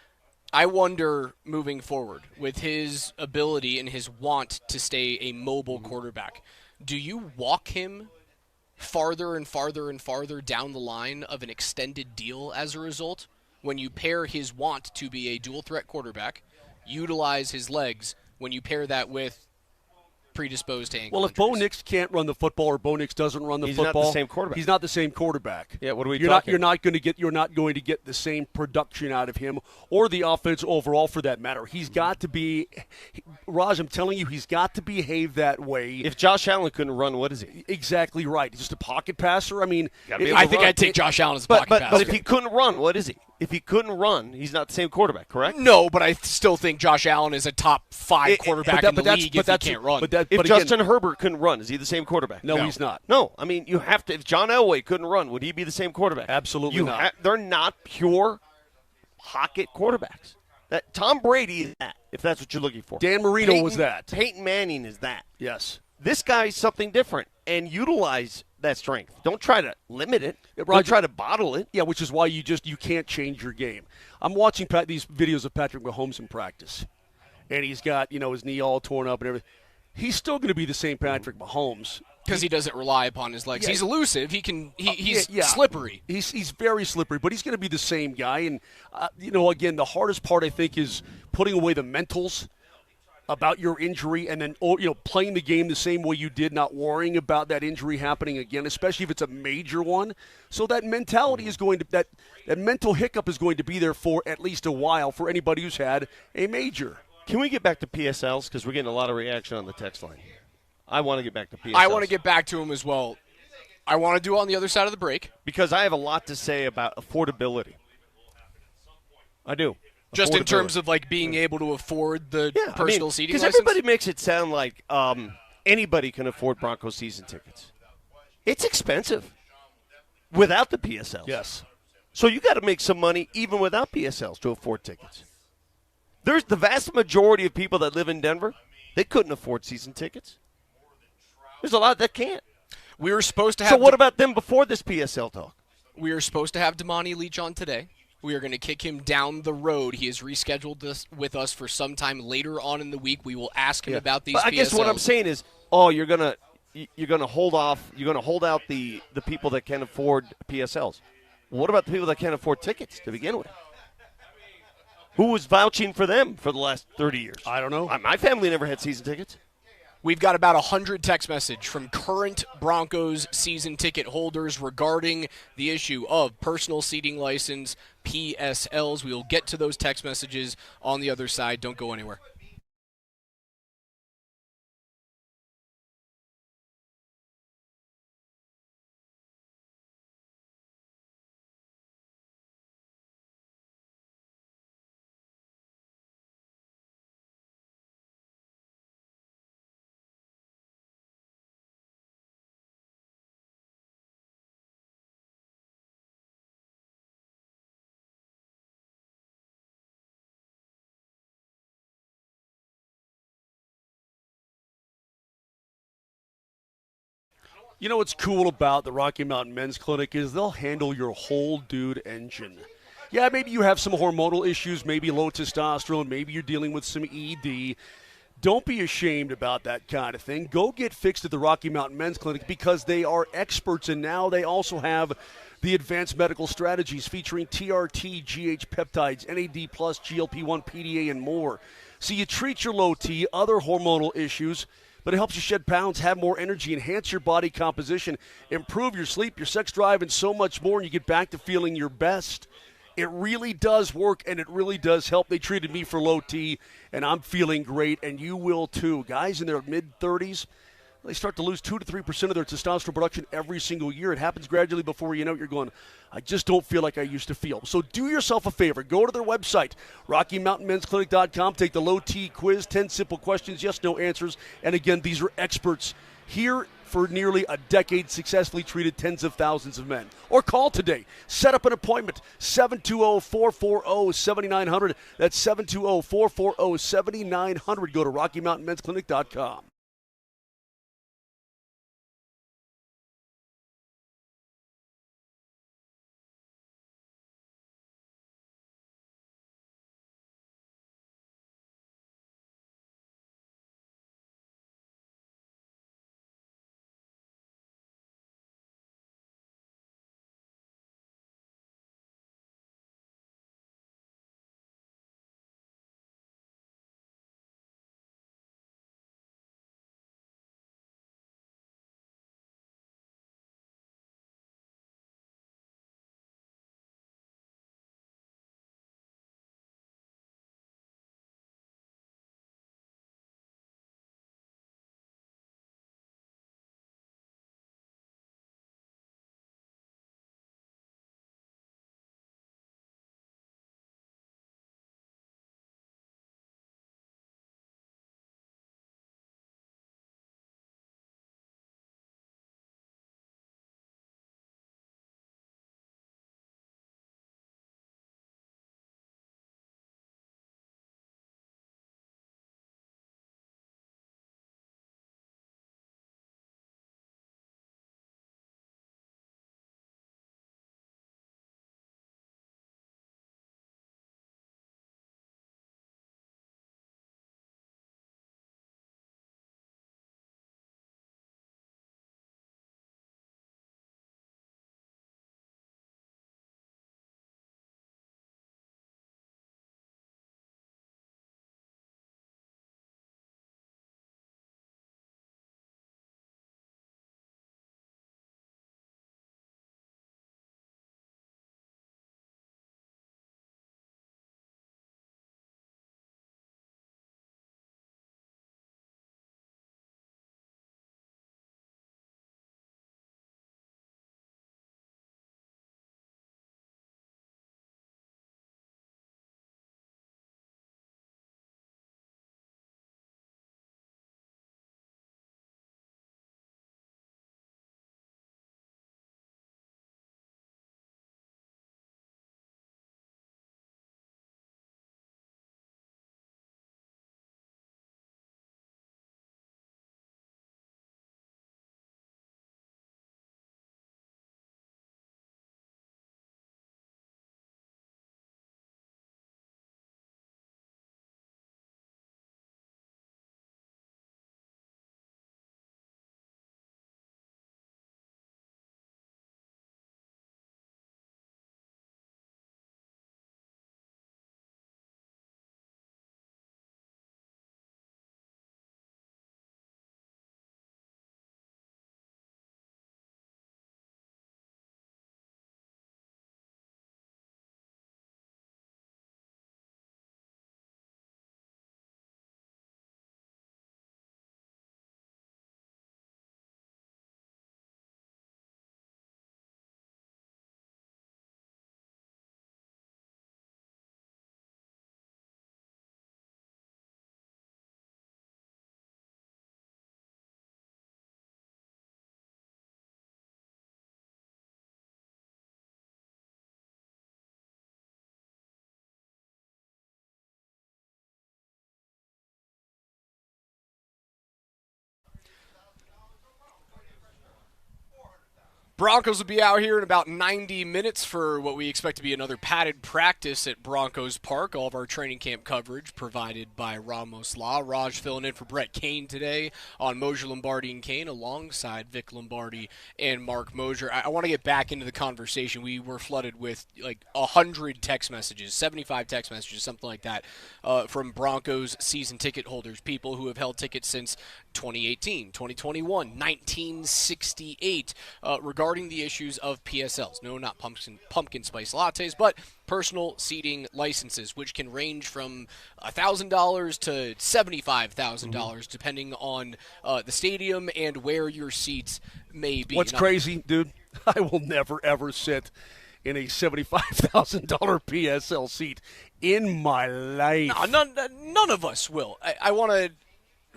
S4: I wonder, moving forward, with his ability and his want to stay a mobile quarterback, do you walk him farther and farther and farther down the line of an extended deal as a result? When you pair his want to be a dual-threat quarterback, utilize his legs, when you pair that with predisposed to ankle
S6: Well, if Bo
S4: injuries.
S6: Nix can't run the football or Bo Nix doesn't run the
S5: He's
S6: football,
S5: not the same quarterback.
S6: He's not the same quarterback.
S5: Yeah, what are we
S6: You're
S5: talking
S6: not going to get the same production out of him or the offense overall for that matter. He's got to be Raj, I'm telling you, he's got to behave that way.
S5: If Josh Allen couldn't run, what is he?
S6: Exactly right. He's just a pocket passer. I mean,
S4: I think I'd take Josh Allen as a pocket passer.
S5: But if he couldn't run, what is he? If he couldn't run, he's not the same quarterback, correct?
S4: No, but I still think Josh Allen is a top 5 quarterback in the league if he can't run.
S5: If Justin Herbert couldn't run, is he the same quarterback?
S6: No, he's not.
S5: No, I mean, you have to. If John Elway couldn't run, would he be the same quarterback?
S6: Absolutely not.
S5: They're not pure pocket quarterbacks. That Tom Brady is that, if that's what you're looking for.
S6: Dan Marino was that.
S5: Peyton Manning is that.
S6: Yes.
S5: This guy's something different, and utilize that strength. Don't try to limit it.
S6: Roger,
S5: don't try to bottle it.
S6: Yeah, which is why you can't change your game. I'm watching these videos of Patrick Mahomes in practice, and he's got his knee all torn up and everything. He's still going to be the same Patrick Mahomes
S4: Because he doesn't rely upon his legs.
S6: Yeah.
S4: He's elusive. He's slippery.
S6: He's very slippery, but he's going to be the same guy. And, again, the hardest part, I think, is putting away the mentals about your injury and then playing the game the same way you did, not worrying about that injury happening again, especially if it's a major one. So that mentality is going to that mental hiccup is going to be there for at least a while for anybody who's had a major.
S5: Can we get back to PSLs? Because we're getting a lot of reaction on the text line. I want to get back to PSLs.
S4: I want to get back to him as well. I want to do it on the other side of the break.
S5: Because I have a lot to say about affordability. I do.
S4: Just in terms of being able to afford the personal seating license?
S5: Because everybody makes it sound like anybody can afford Broncos season tickets. It's expensive without the PSLs.
S6: Yes.
S5: So you got to make some money even without PSLs to afford tickets. There's the vast majority of people that live in Denver, they couldn't afford season tickets. There's a lot that can't.
S4: We were supposed to have.
S5: So what about them before this PSL talk?
S4: We are supposed to have Damani Leach on today. We are going to kick him down the road. He has rescheduled this with us for some time later on in the week. We will ask him about these PSLs.
S5: I guess what I'm saying is, you're gonna hold off. You're gonna hold out the people that can afford PSLs. What about the people that can't afford tickets to begin with? Who was vouching for them for the last 30 years?
S6: I don't know.
S5: My family never had season tickets.
S4: We've got about 100 text message from current Broncos season ticket holders regarding the issue of personal seating license, PSLs. We will get to those text messages on the other side. Don't go anywhere.
S6: You know what's cool about the Rocky Mountain Men's Clinic is they'll handle your whole dude engine. Yeah, maybe you have some hormonal issues, maybe low testosterone, maybe you're dealing with some ED. Don't be ashamed about that kind of thing. Go get fixed at the Rocky Mountain Men's Clinic because they are experts, and now they also have the advanced medical strategies featuring TRT, GH peptides, NAD+, GLP-1, PDA, and more. So you treat your low T, other hormonal issues, but it helps you shed pounds, have more energy, enhance your body composition, improve your sleep, your sex drive, and so much more, and you get back to feeling your best. It really does work, and it really does help. They treated me for low T, and I'm feeling great, and you will too. Guys in their mid-30s, they start to lose 2 to 3% of their testosterone production every single year. It happens gradually before you know it. You're going, I just don't feel like I used to feel. So do yourself a favor. Go to their website, RockyMountainMen'sClinic.com. Take the low T quiz, 10 simple questions, yes, no answers. And again, these are experts here for nearly a decade, successfully treated tens of thousands of men. Or call today. Set up an appointment, 720-440-7900. That's 720-440-7900. Go to RockyMountainMen'sClinic.com.
S4: Broncos will be out here in about 90 minutes for what we expect to be another padded practice at Broncos Park. All of our training camp coverage provided by Ramos Law. Raj filling in for Brett Kane today on Moser, Lombardi, and Kane alongside Vic Lombardi and Mark Moser. I want to get back into the conversation. We were flooded with like 100 text messages, 75 text messages, something like that, from Broncos season ticket holders, people who have held tickets since 2018, 2021, 1968, regarding the issues of PSLs. No, not pumpkin spice lattes, but personal seating licenses, which can range from $1,000 to $75,000, depending on the stadium and where your seats may be.
S6: What's crazy, dude? I will never, ever sit in a $75,000 PSL seat in my life.
S4: No, none of us will. I want to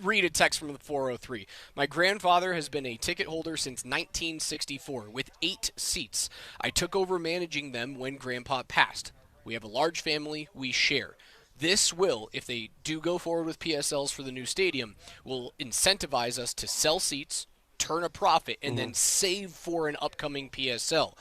S4: read a text from the 403. My grandfather has been a ticket holder since 1964 with 8 seats. I took over managing them when Grandpa passed. We have a large family. We share. This will, if they do go forward with PSLs for the new stadium, will incentivize us to sell seats, turn a profit, and then save for an upcoming PSL.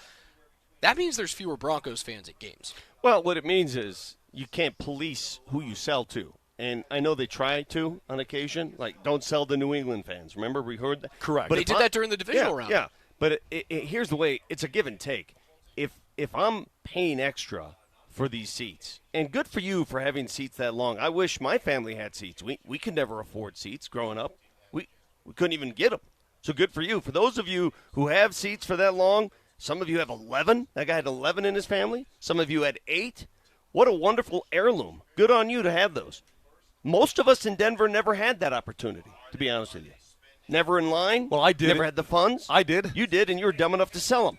S4: That means there's fewer Broncos fans at games.
S5: Well, what it means is you can't police who you sell to. And I know they try to on occasion. Like, don't sell to New England fans. Remember, we heard that?
S6: Correct.
S4: But they did that during the divisional round.
S5: Yeah, but here's the way. It's a give and take. If I'm paying extra for these seats, and good for you for having seats that long. I wish my family had seats. We could never afford seats growing up. We couldn't even get them. So good for you. For those of you who have seats for that long, some of you have 11. That guy had 11 in his family. Some of you had 8. What a wonderful heirloom. Good on you to have those. Most of us in Denver never had that opportunity, to be honest with you. Never in line.
S6: Well, I did.
S5: Never had the funds.
S6: I did.
S5: You did, and you were dumb enough to sell them.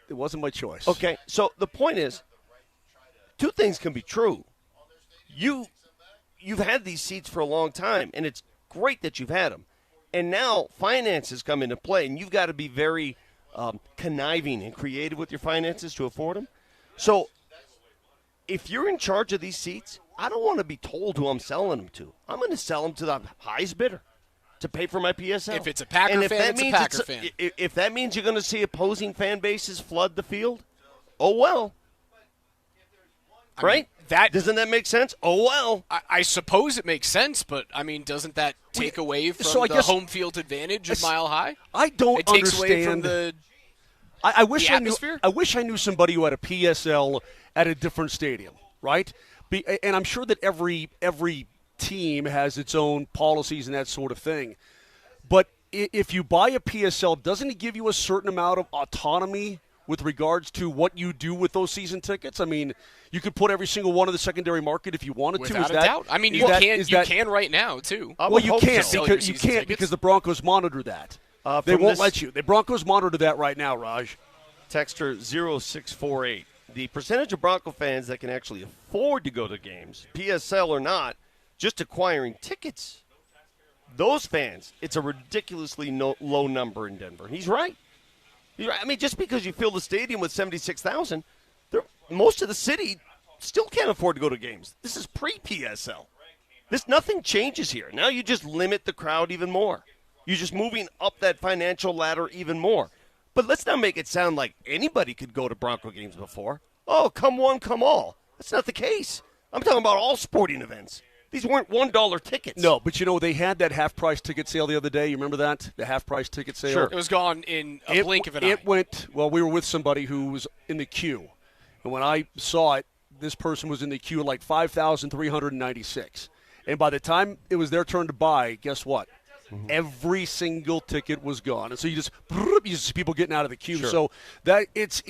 S6: It wasn't my choice.
S5: Okay, so the point is, 2 things can be true. You've had these seats for a long time, and it's great that you've had them. And now finances come into play, and you've got to be very conniving and creative with your finances to afford them. So if you're in charge of these seats, I don't want to be told who I'm selling them to. I'm going to sell them to the highest bidder to pay for my PSL.
S4: If it's a Packer fan, it's a Packer fan.
S5: If that means you're going to see opposing fan bases flood the field, oh well. Right? Doesn't that make sense? Oh well.
S4: I suppose it makes sense, but, I mean, doesn't that take away from the home field advantage of Mile High?
S6: I don't understand.
S4: It takes away from the atmosphere?
S6: I wish I knew somebody who had a PSL at a different stadium, right? And I'm sure that every team has its own policies and that sort of thing. But if you buy a PSL, doesn't it give you a certain amount of autonomy with regards to what you do with those season tickets? I mean, you could put every single one in the secondary market if you wanted to.
S4: Without a doubt. I mean, you can right now, too.
S6: Well, you can't because the Broncos monitor that. They won't let you. The Broncos monitor that right now, Raj.
S5: Texter 0648. The percentage of Bronco fans that can actually afford to go to games, PSL or not, just acquiring tickets, those fans, it's a ridiculously low number in Denver. He's right. I mean, just because you fill the stadium with 76,000, most of the city still can't afford to go to games. This is pre-PSL. Nothing changes here. Now you just limit the crowd even more. You're just moving up that financial ladder even more. But let's not make it sound like anybody could go to Bronco games before. Oh, come one, come all. That's not the case. I'm talking about all sporting events. These weren't $1 tickets.
S6: No, but they had that half-price ticket sale the other day. You remember that? The half-price ticket sale?
S5: Sure.
S4: It was gone in a blink of an eye.
S6: It went, we were with somebody who was in the queue. And when I saw it, this person was in the queue at like 5,396. And by the time it was their turn to buy, guess what? Every single ticket was gone. And so you see people getting out of the queue.
S5: Sure.
S6: So that it's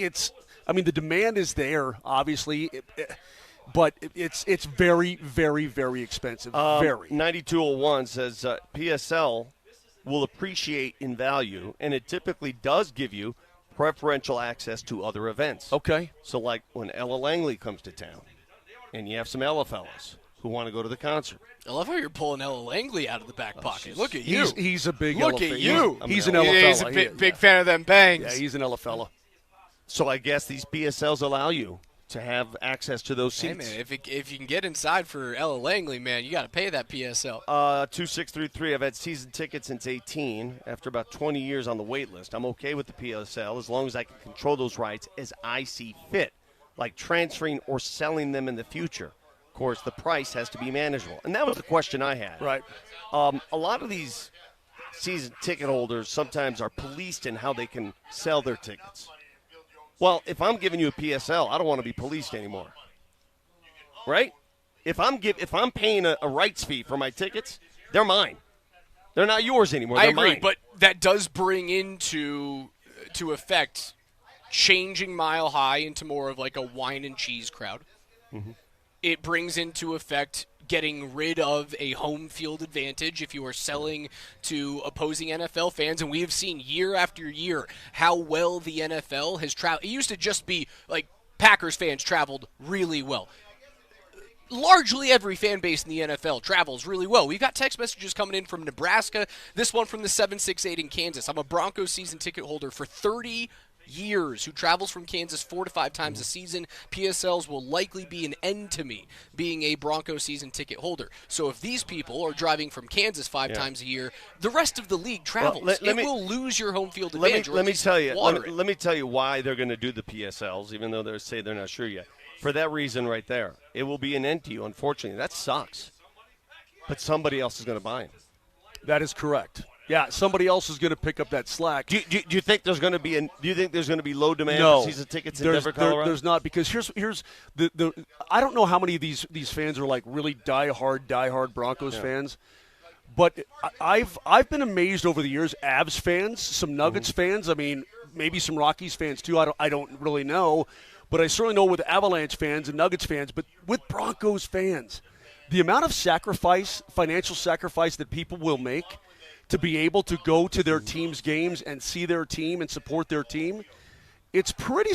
S6: I mean, the demand is there, obviously, but it's very, very, very expensive. Very.
S5: 9201 says PSL will appreciate in value, and it typically does give you preferential access to other events.
S6: Okay.
S5: So like when Ella Langley comes to town, and you have some Ella fellas who want to go to the concert.
S4: I love how you're pulling Ella Langley out of the back pocket. Look at you.
S6: He's a big
S4: Look
S6: Ella
S4: at you.
S6: He's an Ella fella.
S4: He's a big fan of them bangs.
S6: Yeah, he's an Ella fella.
S5: So I guess these PSLs allow you to have access to those seats.
S4: Hey, man, if you can get inside for Ella Langley, man, you got to pay that PSL.
S5: 2633, I've had season tickets since 18. After about 20 years on the wait list, I'm okay with the PSL as long as I can control those rights as I see fit, like transferring or selling them in the future. Of course, the price has to be manageable. And that was the question I had.
S6: Right.
S5: A lot of these season ticket holders sometimes are policed in how they can sell their tickets. Well, if I'm giving you a PSL, I don't want to be policed anymore, right? If I'm paying a rights fee for my tickets, they're mine. They're not yours anymore. They're
S4: I agree,
S5: mine.
S4: but that does bring into effect changing Mile High into more of like a wine and cheese crowd.
S5: Mm-hmm.
S4: It brings into effect getting rid of a home field advantage if you are selling to opposing NFL fans. And we have seen year after year how well the NFL has traveled. It used to just be like Packers fans traveled really well. Largely every fan base in the NFL travels really well. We've got text messages coming in from Nebraska, this one from the 768 in Kansas. I'm a Broncos season ticket holder for 30 years who travels from Kansas 4 to 5 times a season. PSLs will likely be an end to me being a Broncos season ticket holder. So if these people are driving from Kansas 5 times a year, the rest of the league travels.
S5: Well,
S4: it will lose your home field advantage.
S5: Let me tell you why they're going to do the PSLs, even though they say they're not sure yet. For that reason right there, it will be an end to you. Unfortunately, that sucks. But somebody else is going to buy them.
S6: That is correct. Yeah, somebody else is going to pick up that slack.
S5: Do you think there's going to be low demand
S6: no,
S5: for season tickets in Denver, Colorado?
S6: There's not, because here's the I don't know how many of these fans are like really diehard Broncos fans, but I've been amazed over the years. Avs fans, some Nuggets fans. I mean, maybe some Rockies fans too. I don't really know, but I certainly know with Avalanche fans and Nuggets fans. But with Broncos fans, the amount of financial sacrifice that people will make to be able to go to their team's games and see their team and support their team, it's pretty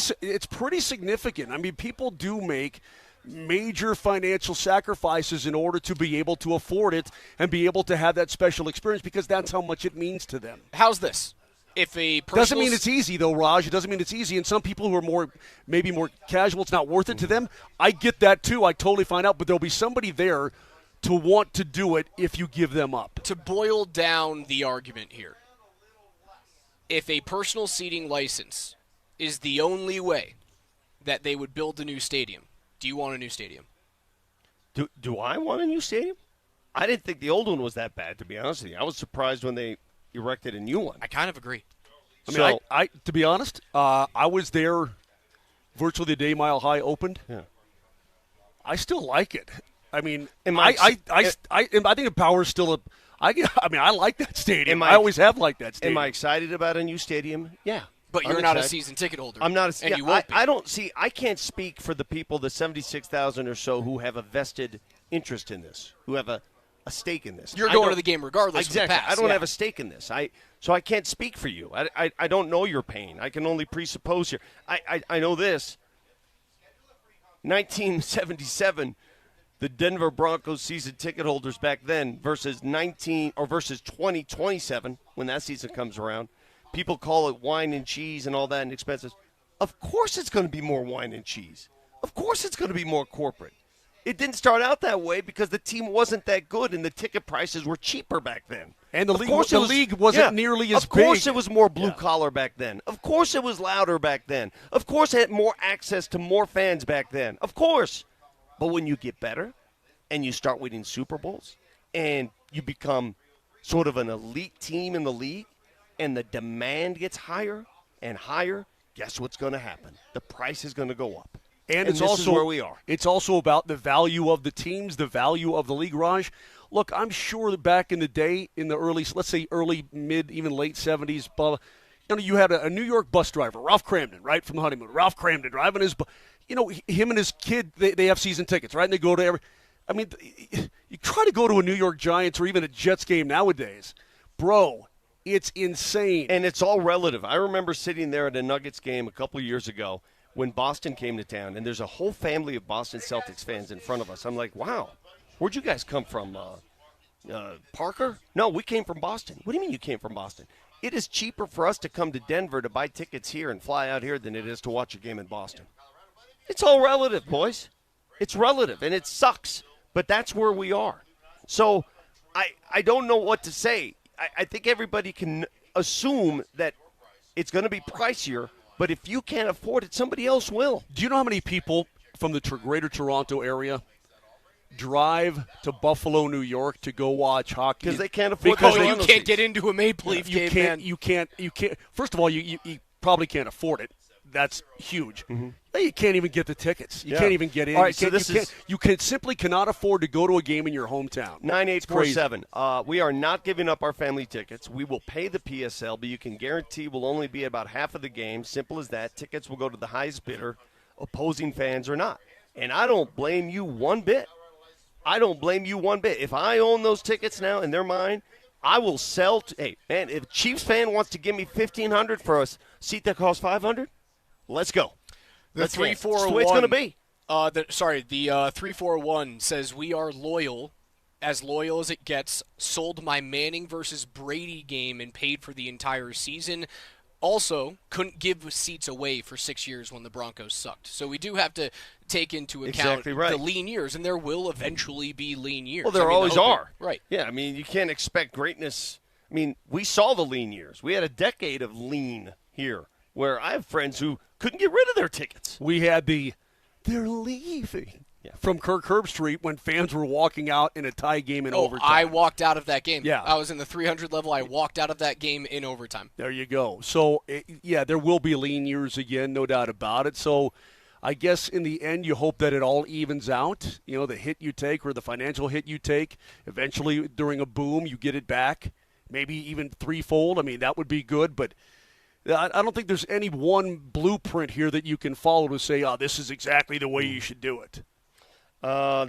S6: significant. I mean, people do make major financial sacrifices in order to be able to afford it and be able to have that special experience, because that's how much it means to them.
S4: How's this? If a
S6: doesn't mean it's easy, though, Raj. It doesn't mean it's easy. And some people who are maybe more casual, it's not worth it to them. I get that, too. I totally find out. But there'll be somebody there to want to do it if you give them up.
S4: To boil down the argument here, if a personal seating license is the only way that they would build a new stadium, do you want a new stadium?
S5: Do I want a new stadium? I didn't think the old one was that bad, to be honest with you. I was surprised when they erected a new one.
S4: I kind of agree.
S6: I mean, I to be honest, I was there virtually the day Mile High opened.
S5: Yeah.
S6: I still like it. I mean, I think the power is still I like that stadium. I always have liked that stadium.
S5: Am I excited about a new stadium? Yeah.
S4: But you're not a season ticket holder.
S5: I'm not
S4: and you won't be.
S5: I can't speak for the people, the 76,000 or so who have a vested interest in this, who have a stake in this.
S4: You're going to the game regardless.
S5: Exactly.
S4: Of the pass.
S5: I don't have a stake in this. So I can't speak for you. I don't know your pain. I can only presuppose here. I know this. 1977, the Denver Broncos season ticket holders back then versus 2027 when that season comes around. People call it wine and cheese and all that and expenses. Of course it's going to be more wine and cheese. Of course it's going to be more corporate. It didn't start out that way because the team wasn't that good and the ticket prices were cheaper back then.
S6: And the league wasn't nearly as big.
S5: Of course it was more blue-collar back then. Of course it was louder back then. Of course it had more access to more fans back then. Of course. But when you get better and you start winning Super Bowls and you become sort of an elite team in the league and the demand gets higher and higher, guess what's going to happen? The price is going to go up.
S6: And
S5: this is where we are.
S6: It's also about the value of the teams, the value of the league, Raj. Look, I'm sure that back in the day, in the early, mid, even late 70s, you had a New York bus driver, Ralph Cramden, right, from the honeymoon. Ralph Cramden driving his him and his kid, they have season tickets, right? And they go to you try to go to a New York Giants or even a Jets game nowadays. Bro, it's insane.
S5: And it's all relative. I remember sitting there at a Nuggets game a couple of years ago when Boston came to town, and there's a whole family of Boston Celtics fans in front of us. I'm like, wow, where'd you guys come from? Parker? No, we came from Boston. What do you mean you came from Boston? It is cheaper for us to come to Denver to buy tickets here and fly out here than it is to watch a game in Boston. It's all relative, boys. It's relative, and it sucks, but that's where we are. So I don't know what to say. I think everybody can assume that it's going to be pricier, but if you can't afford it, somebody else will.
S6: Do you know how many people from the greater Toronto area drive to Buffalo, New York to go watch hockey?
S5: Because they can't afford
S4: Because
S5: those
S4: you
S5: rental
S4: can't
S5: seats.
S4: get into a Maple Leaf game, man.
S6: You can't. First of all, you probably can't afford it. That's huge. You can't even get the tickets. You can't even get in.
S5: All right,
S6: You simply cannot afford to go to a game in your hometown.
S5: 9847. We are not giving up our family tickets. We will pay the PSL, but you can guarantee we'll only be about half of the game. Simple as that. Tickets will go to the highest bidder, opposing fans or not. And I don't blame you one bit. If I own those tickets now and they're mine, I will sell. Hey, man, if a Chiefs fan wants to give me $1,500 for a seat that costs $500, let's go.
S4: The 341.
S5: That's the way it's going to be.
S4: The 341 says we are loyal as it gets. Sold my Manning versus Brady game and paid for the entire season. Also, couldn't give seats away for 6 years when the Broncos sucked. So we do have to take into account the lean years, and there will eventually be lean years.
S5: Well, there always are.
S4: Right.
S5: Yeah, I mean, you can't expect greatness. I mean, we saw the lean years. We had a decade of lean here where I have friends who couldn't get rid of their tickets.
S6: We had they're leaving from Kirk Herbstreit when fans were walking out in a tie game in overtime.
S4: I walked out of that game.
S6: Yeah.
S4: I was in the 300 level. I walked out of that game in overtime.
S6: There you go. So, there will be lean years again, no doubt about it. So, I guess in the end, you hope that it all evens out. You know, the hit you take or the financial hit you take, eventually during a boom, you get it back, maybe even threefold. I mean, that would be good, but I don't think there's any one blueprint here that you can follow to say, this is exactly the way you should do it.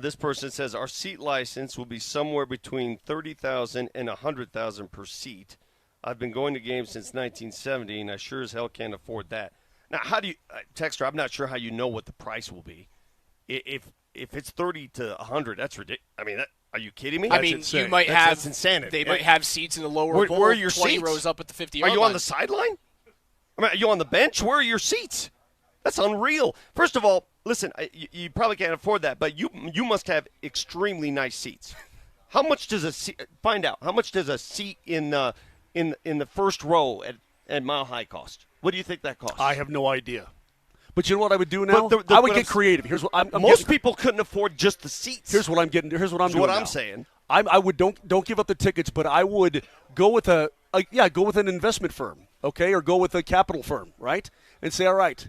S5: This person says our seat license will be somewhere between $30,000 and $100,000 per seat. I've been going to games since 1970, and I sure as hell can't afford that. Now, how do you, Texter? I'm not sure how you know what the price will be. If it's 30 to 100, that's ridiculous. I mean, are you kidding me?
S4: I mean,
S6: insane.
S4: you might
S5: that's insanity.
S4: They might have seats in the lower bowl.
S5: Where are your
S4: 20
S5: seats?
S4: rows up at the 50-yard line.
S5: Are you on the sideline? I mean, are you on the bench? Where are your seats? That's unreal. First of all, listen, you probably can't afford that, but you must have extremely nice seats. How much does a seat? Find out. How much does a seat in the first row at Mile High cost? What do you think that costs?
S6: I have no idea. But you know what I would do now?
S5: But
S6: I would get creative. Here's what
S5: most people couldn't afford just the seats.
S6: Here's what I'm getting. Here's what I'm doing.
S5: What
S6: now.
S5: I'm saying.
S6: I would don't give up the tickets, but I would go with go with an investment firm, okay, or go with a capital firm, right? And say, all right,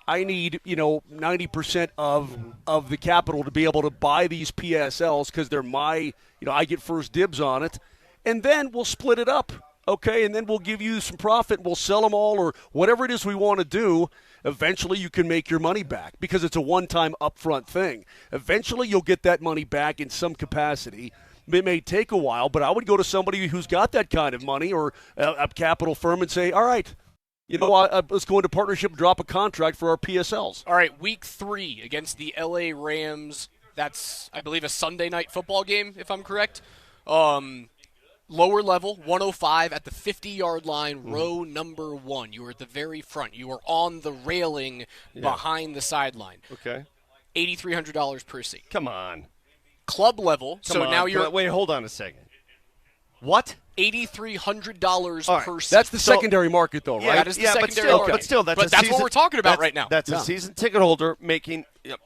S6: I need 90% of the capital to be able to buy these PSLs because they're my I get first dibs on it, and then we'll split it up. Okay, and then we'll give you some profit. We'll sell them all or whatever it is we want to do. Eventually, you can make your money back because it's a one-time upfront thing. Eventually, you'll get that money back in some capacity. It may take a while, but I would go to somebody who's got that kind of money or a capital firm and say, all right, let's go into partnership and drop a contract for our PSLs.
S4: All right, week 3 against the LA Rams. That's, I believe, a Sunday night football game, if I'm correct. Lower level, 105 at the 50-yard line, row number 1. You are at the very front. You are on the railing behind the sideline.
S5: Okay.
S4: $8,300 per seat.
S5: Come on.
S4: Club level. Now you're.
S5: Wait, hold on a second. What?
S4: $8,300 per seat.
S6: That's the secondary market, though, right?
S4: Yeah, that is the secondary market.
S5: But still, that's
S4: what we're talking about right now.
S5: That's a season ticket holder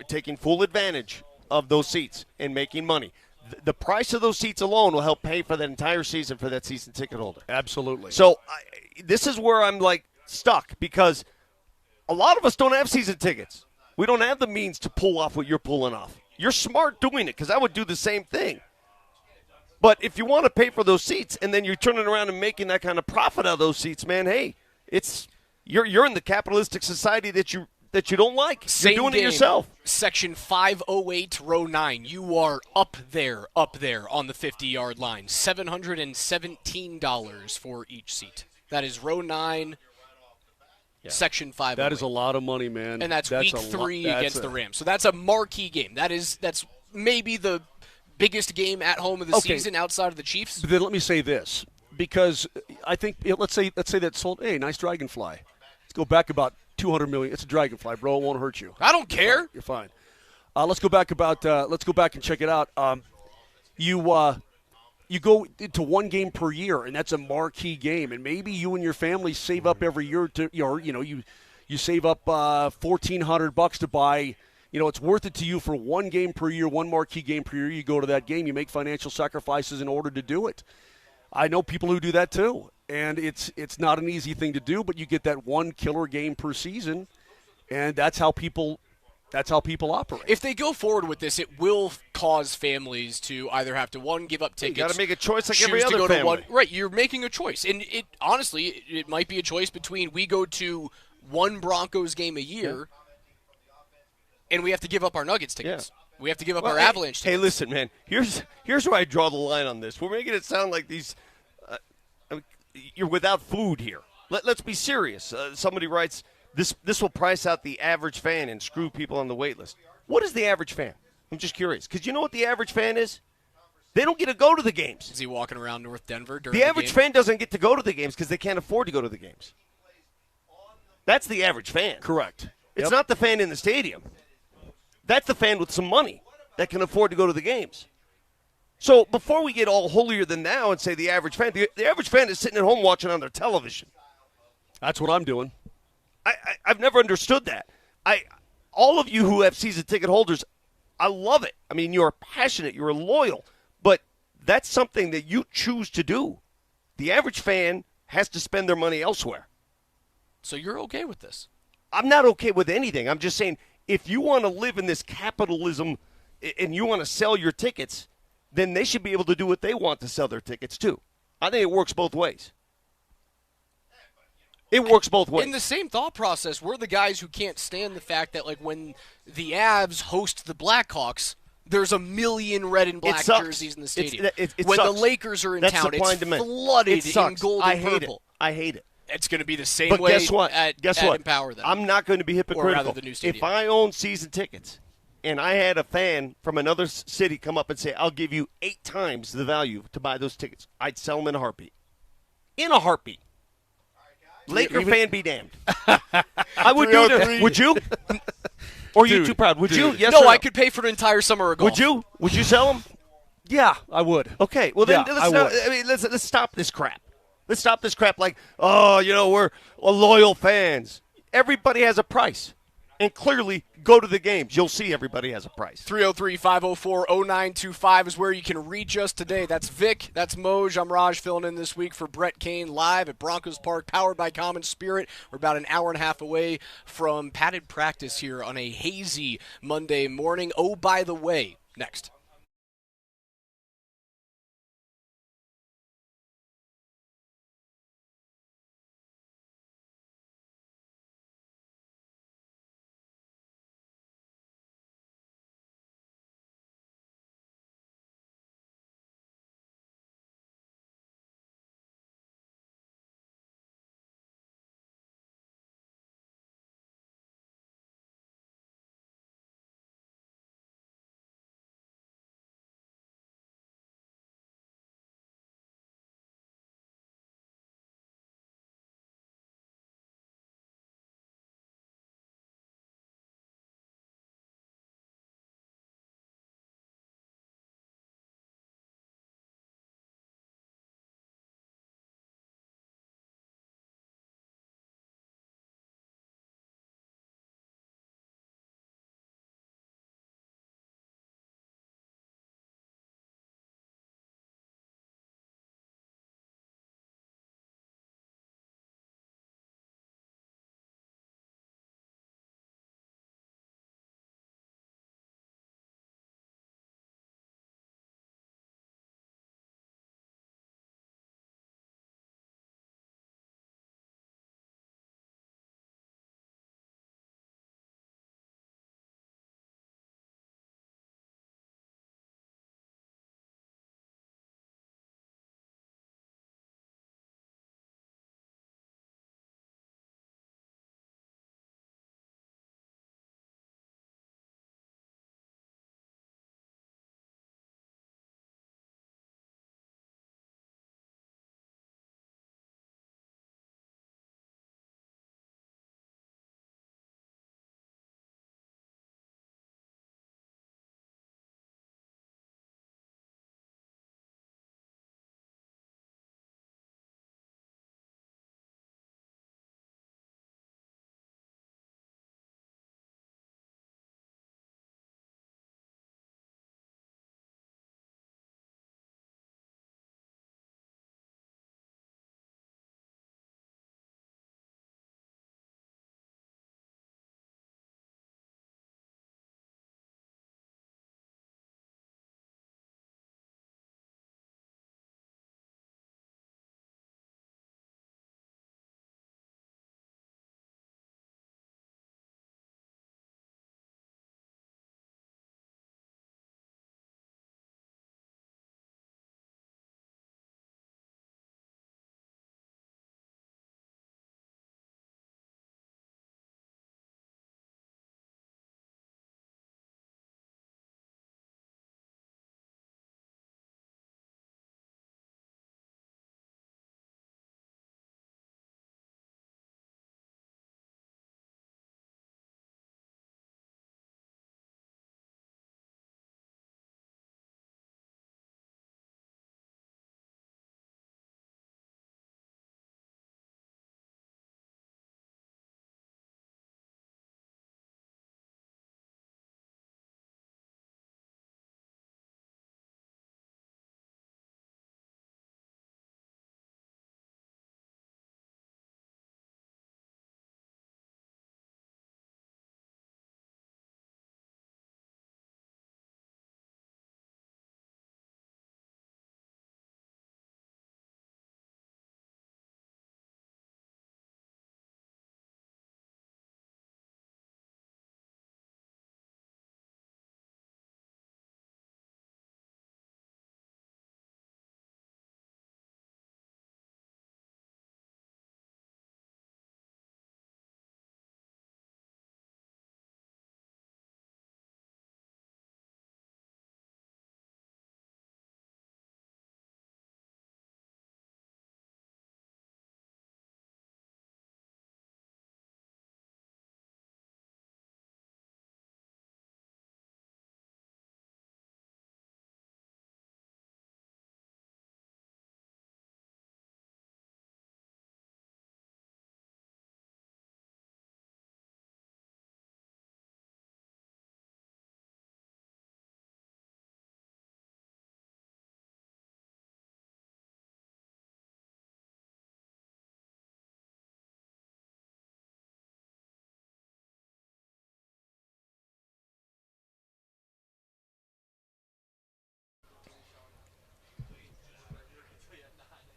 S5: taking full advantage of those seats and making money. The price of those seats alone will help pay for that entire season for that season ticket holder.
S6: Absolutely.
S5: So this is where I'm stuck because a lot of us don't have season tickets. We don't have the means to pull off what you're pulling off. You're smart doing it because I would do the same thing. But if you want to pay for those seats and then you're turning around and making that kind of profit out of those seats, man, hey, you're in the capitalistic society that you don't like.
S4: Same
S5: you're doing
S4: game,
S5: it yourself.
S4: Section 508, row 9. You are up there on the 50-yard line. $717 for each seat. That is row 9, section 508.
S6: That is a lot of money, man.
S4: And that's week 3 against the Rams. So that's a marquee game. That's maybe the biggest game at home of the season outside of the Chiefs.
S6: But then let me say this, because I think let's say that sold. Hey, nice dragonfly. Let's go back about $200 million. It's a dragonfly, bro. It won't hurt you.
S4: I don't care.
S6: You're fine. Let's go back and check it out. You go into one game per year, and that's a marquee game. And maybe you and your family save up every year to, you save up $1,400 to buy. It's worth it to you for one game per year, one marquee game per year. You go to that game. You make financial sacrifices in order to do it. I know people who do that too, and it's not an easy thing to do. But you get that one killer game per season, and that's how people operate.
S4: If they go forward with this, it will cause families to either have to, one, give up tickets.
S5: You got to make a choice like
S4: choose
S5: every
S4: to
S5: other
S4: go
S5: family.
S4: to one. Right, you're making a choice. And honestly, it might be a choice between we go to one Broncos game a year and we have to give up our Nuggets tickets. Yeah. We have to give up our Avalanche tickets.
S5: Hey, listen, man. Here's where I draw the line on this. We're making it sound like these you're without food here. Let's be serious. Somebody writes, This will price out the average fan and screw people on the wait list. What is the average fan? I'm just curious. Because you know what the average fan is? They don't get to go to the games.
S4: Is he walking around North Denver during
S5: the average fan doesn't get to go to the games because they can't afford to go to the games. That's the average fan.
S6: Correct.
S5: It's not the fan in the stadium. That's the fan with some money that can afford to go to the games. So before we get all holier than thou and say the average fan, the average fan is sitting at home watching on their television.
S6: That's what I'm doing.
S5: I've never understood that. All of you who have season ticket holders, I love it. I mean, you're passionate, you're loyal, but that's something that you choose to do. The average fan has to spend their money elsewhere.
S4: So you're okay with this?
S5: I'm not okay with anything. I'm just saying, if you want to live in this capitalism and you want to sell your tickets, then they should be able to do what they want to sell their tickets too. I think it works both ways. It works both ways.
S4: In the same thought process, we're the guys who can't stand the fact that, like, when the Avs host the Blackhawks, there's a million red and black jerseys in the stadium. When
S5: sucks.
S4: the Lakers are in town, it's flooded in gold and purple.
S5: I hate it.
S4: It's going to be the same way
S5: guess what?
S4: at
S5: Empower
S4: then.
S5: I'm not going to be hypocritical.
S4: Or rather, the new stadium.
S5: If I own season tickets and I had a fan from another city come up and say, I'll give you 8 times the value to buy those tickets, I'd sell them in a heartbeat. In a heartbeat. Laker fan be damned. I would do it. Would you? Or are you too proud? Would you? Yes.
S4: No, I could pay for an entire summer of golf.
S5: Would you? Would you sell them?
S6: Yeah, I would.
S5: Okay. Well, then let's stop this crap. Let's stop this crap. Like, we're loyal fans. Everybody has a price. And clearly, go to the games. You'll see everybody has a price.
S4: 303-504-0925 is where you can reach us today. That's Vic. That's Moj. I'm Raj filling in this week for Brett Kane live at Broncos Park, powered by Common Spirit. We're about an hour and a half away from padded practice here on a hazy Monday morning. Oh, by the way, next.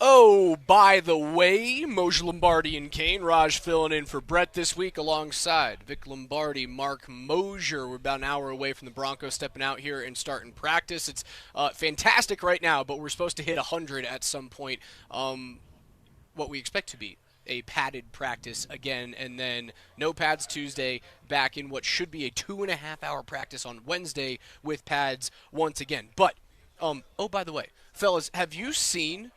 S4: Oh, by the way, Moser, Lombardi, and Kane. Raj filling in for Brett this week alongside Vic Lombardi, Mark Moser. We're about an hour away from the Broncos stepping out here and starting practice. It's fantastic right now, but we're supposed to hit 100 at some point. What we expect to be a padded practice again, and then no pads Tuesday, back in what should be a 2.5-hour practice on Wednesday with pads once again. But, oh, by the way, fellas, have you seen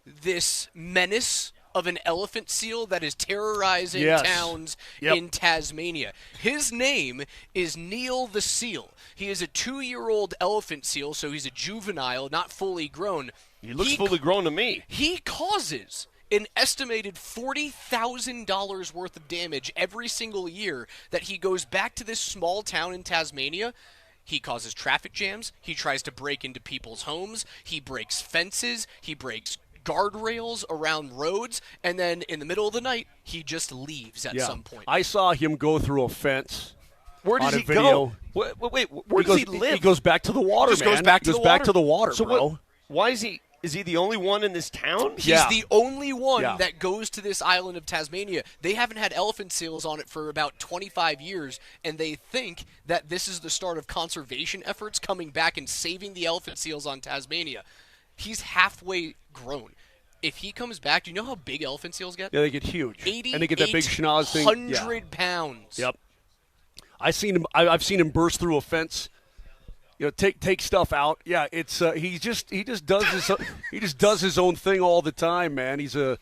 S4: this menace of an elephant seal that is terrorizing towns in Tasmania? His name is Neil the Seal. He is a 2-year-old elephant seal, so he's a juvenile, not fully grown.
S5: He looks fully grown to me.
S4: He causes an estimated $40,000 worth of damage every single year that he goes back to this small town in Tasmania. He causes traffic jams. He tries to break into people's homes. He breaks fences. He breaks guardrails around roads, and then in the middle of the night, he just leaves at some point.
S6: I saw him go through a fence.
S5: Where does he
S6: go?
S5: Wait, where does he live?
S6: He goes back to the water,
S4: He just goes back to the water.
S6: So bro.
S5: Why is he? Is he the only one in this town?
S4: He's the only one that goes to this island of Tasmania. They haven't had elephant seals on it for about 25 years, and they think that this is the start of conservation efforts coming back and saving the elephant seals on Tasmania. He's halfway grown. If he comes back, do you know how big elephant seals get?
S6: Yeah, they get huge. And they get that big schnoz thing.
S4: 100 pounds.
S6: Yep. I've seen him burst through a fence. Take stuff out. Yeah, it's he just does his own thing all the time, man.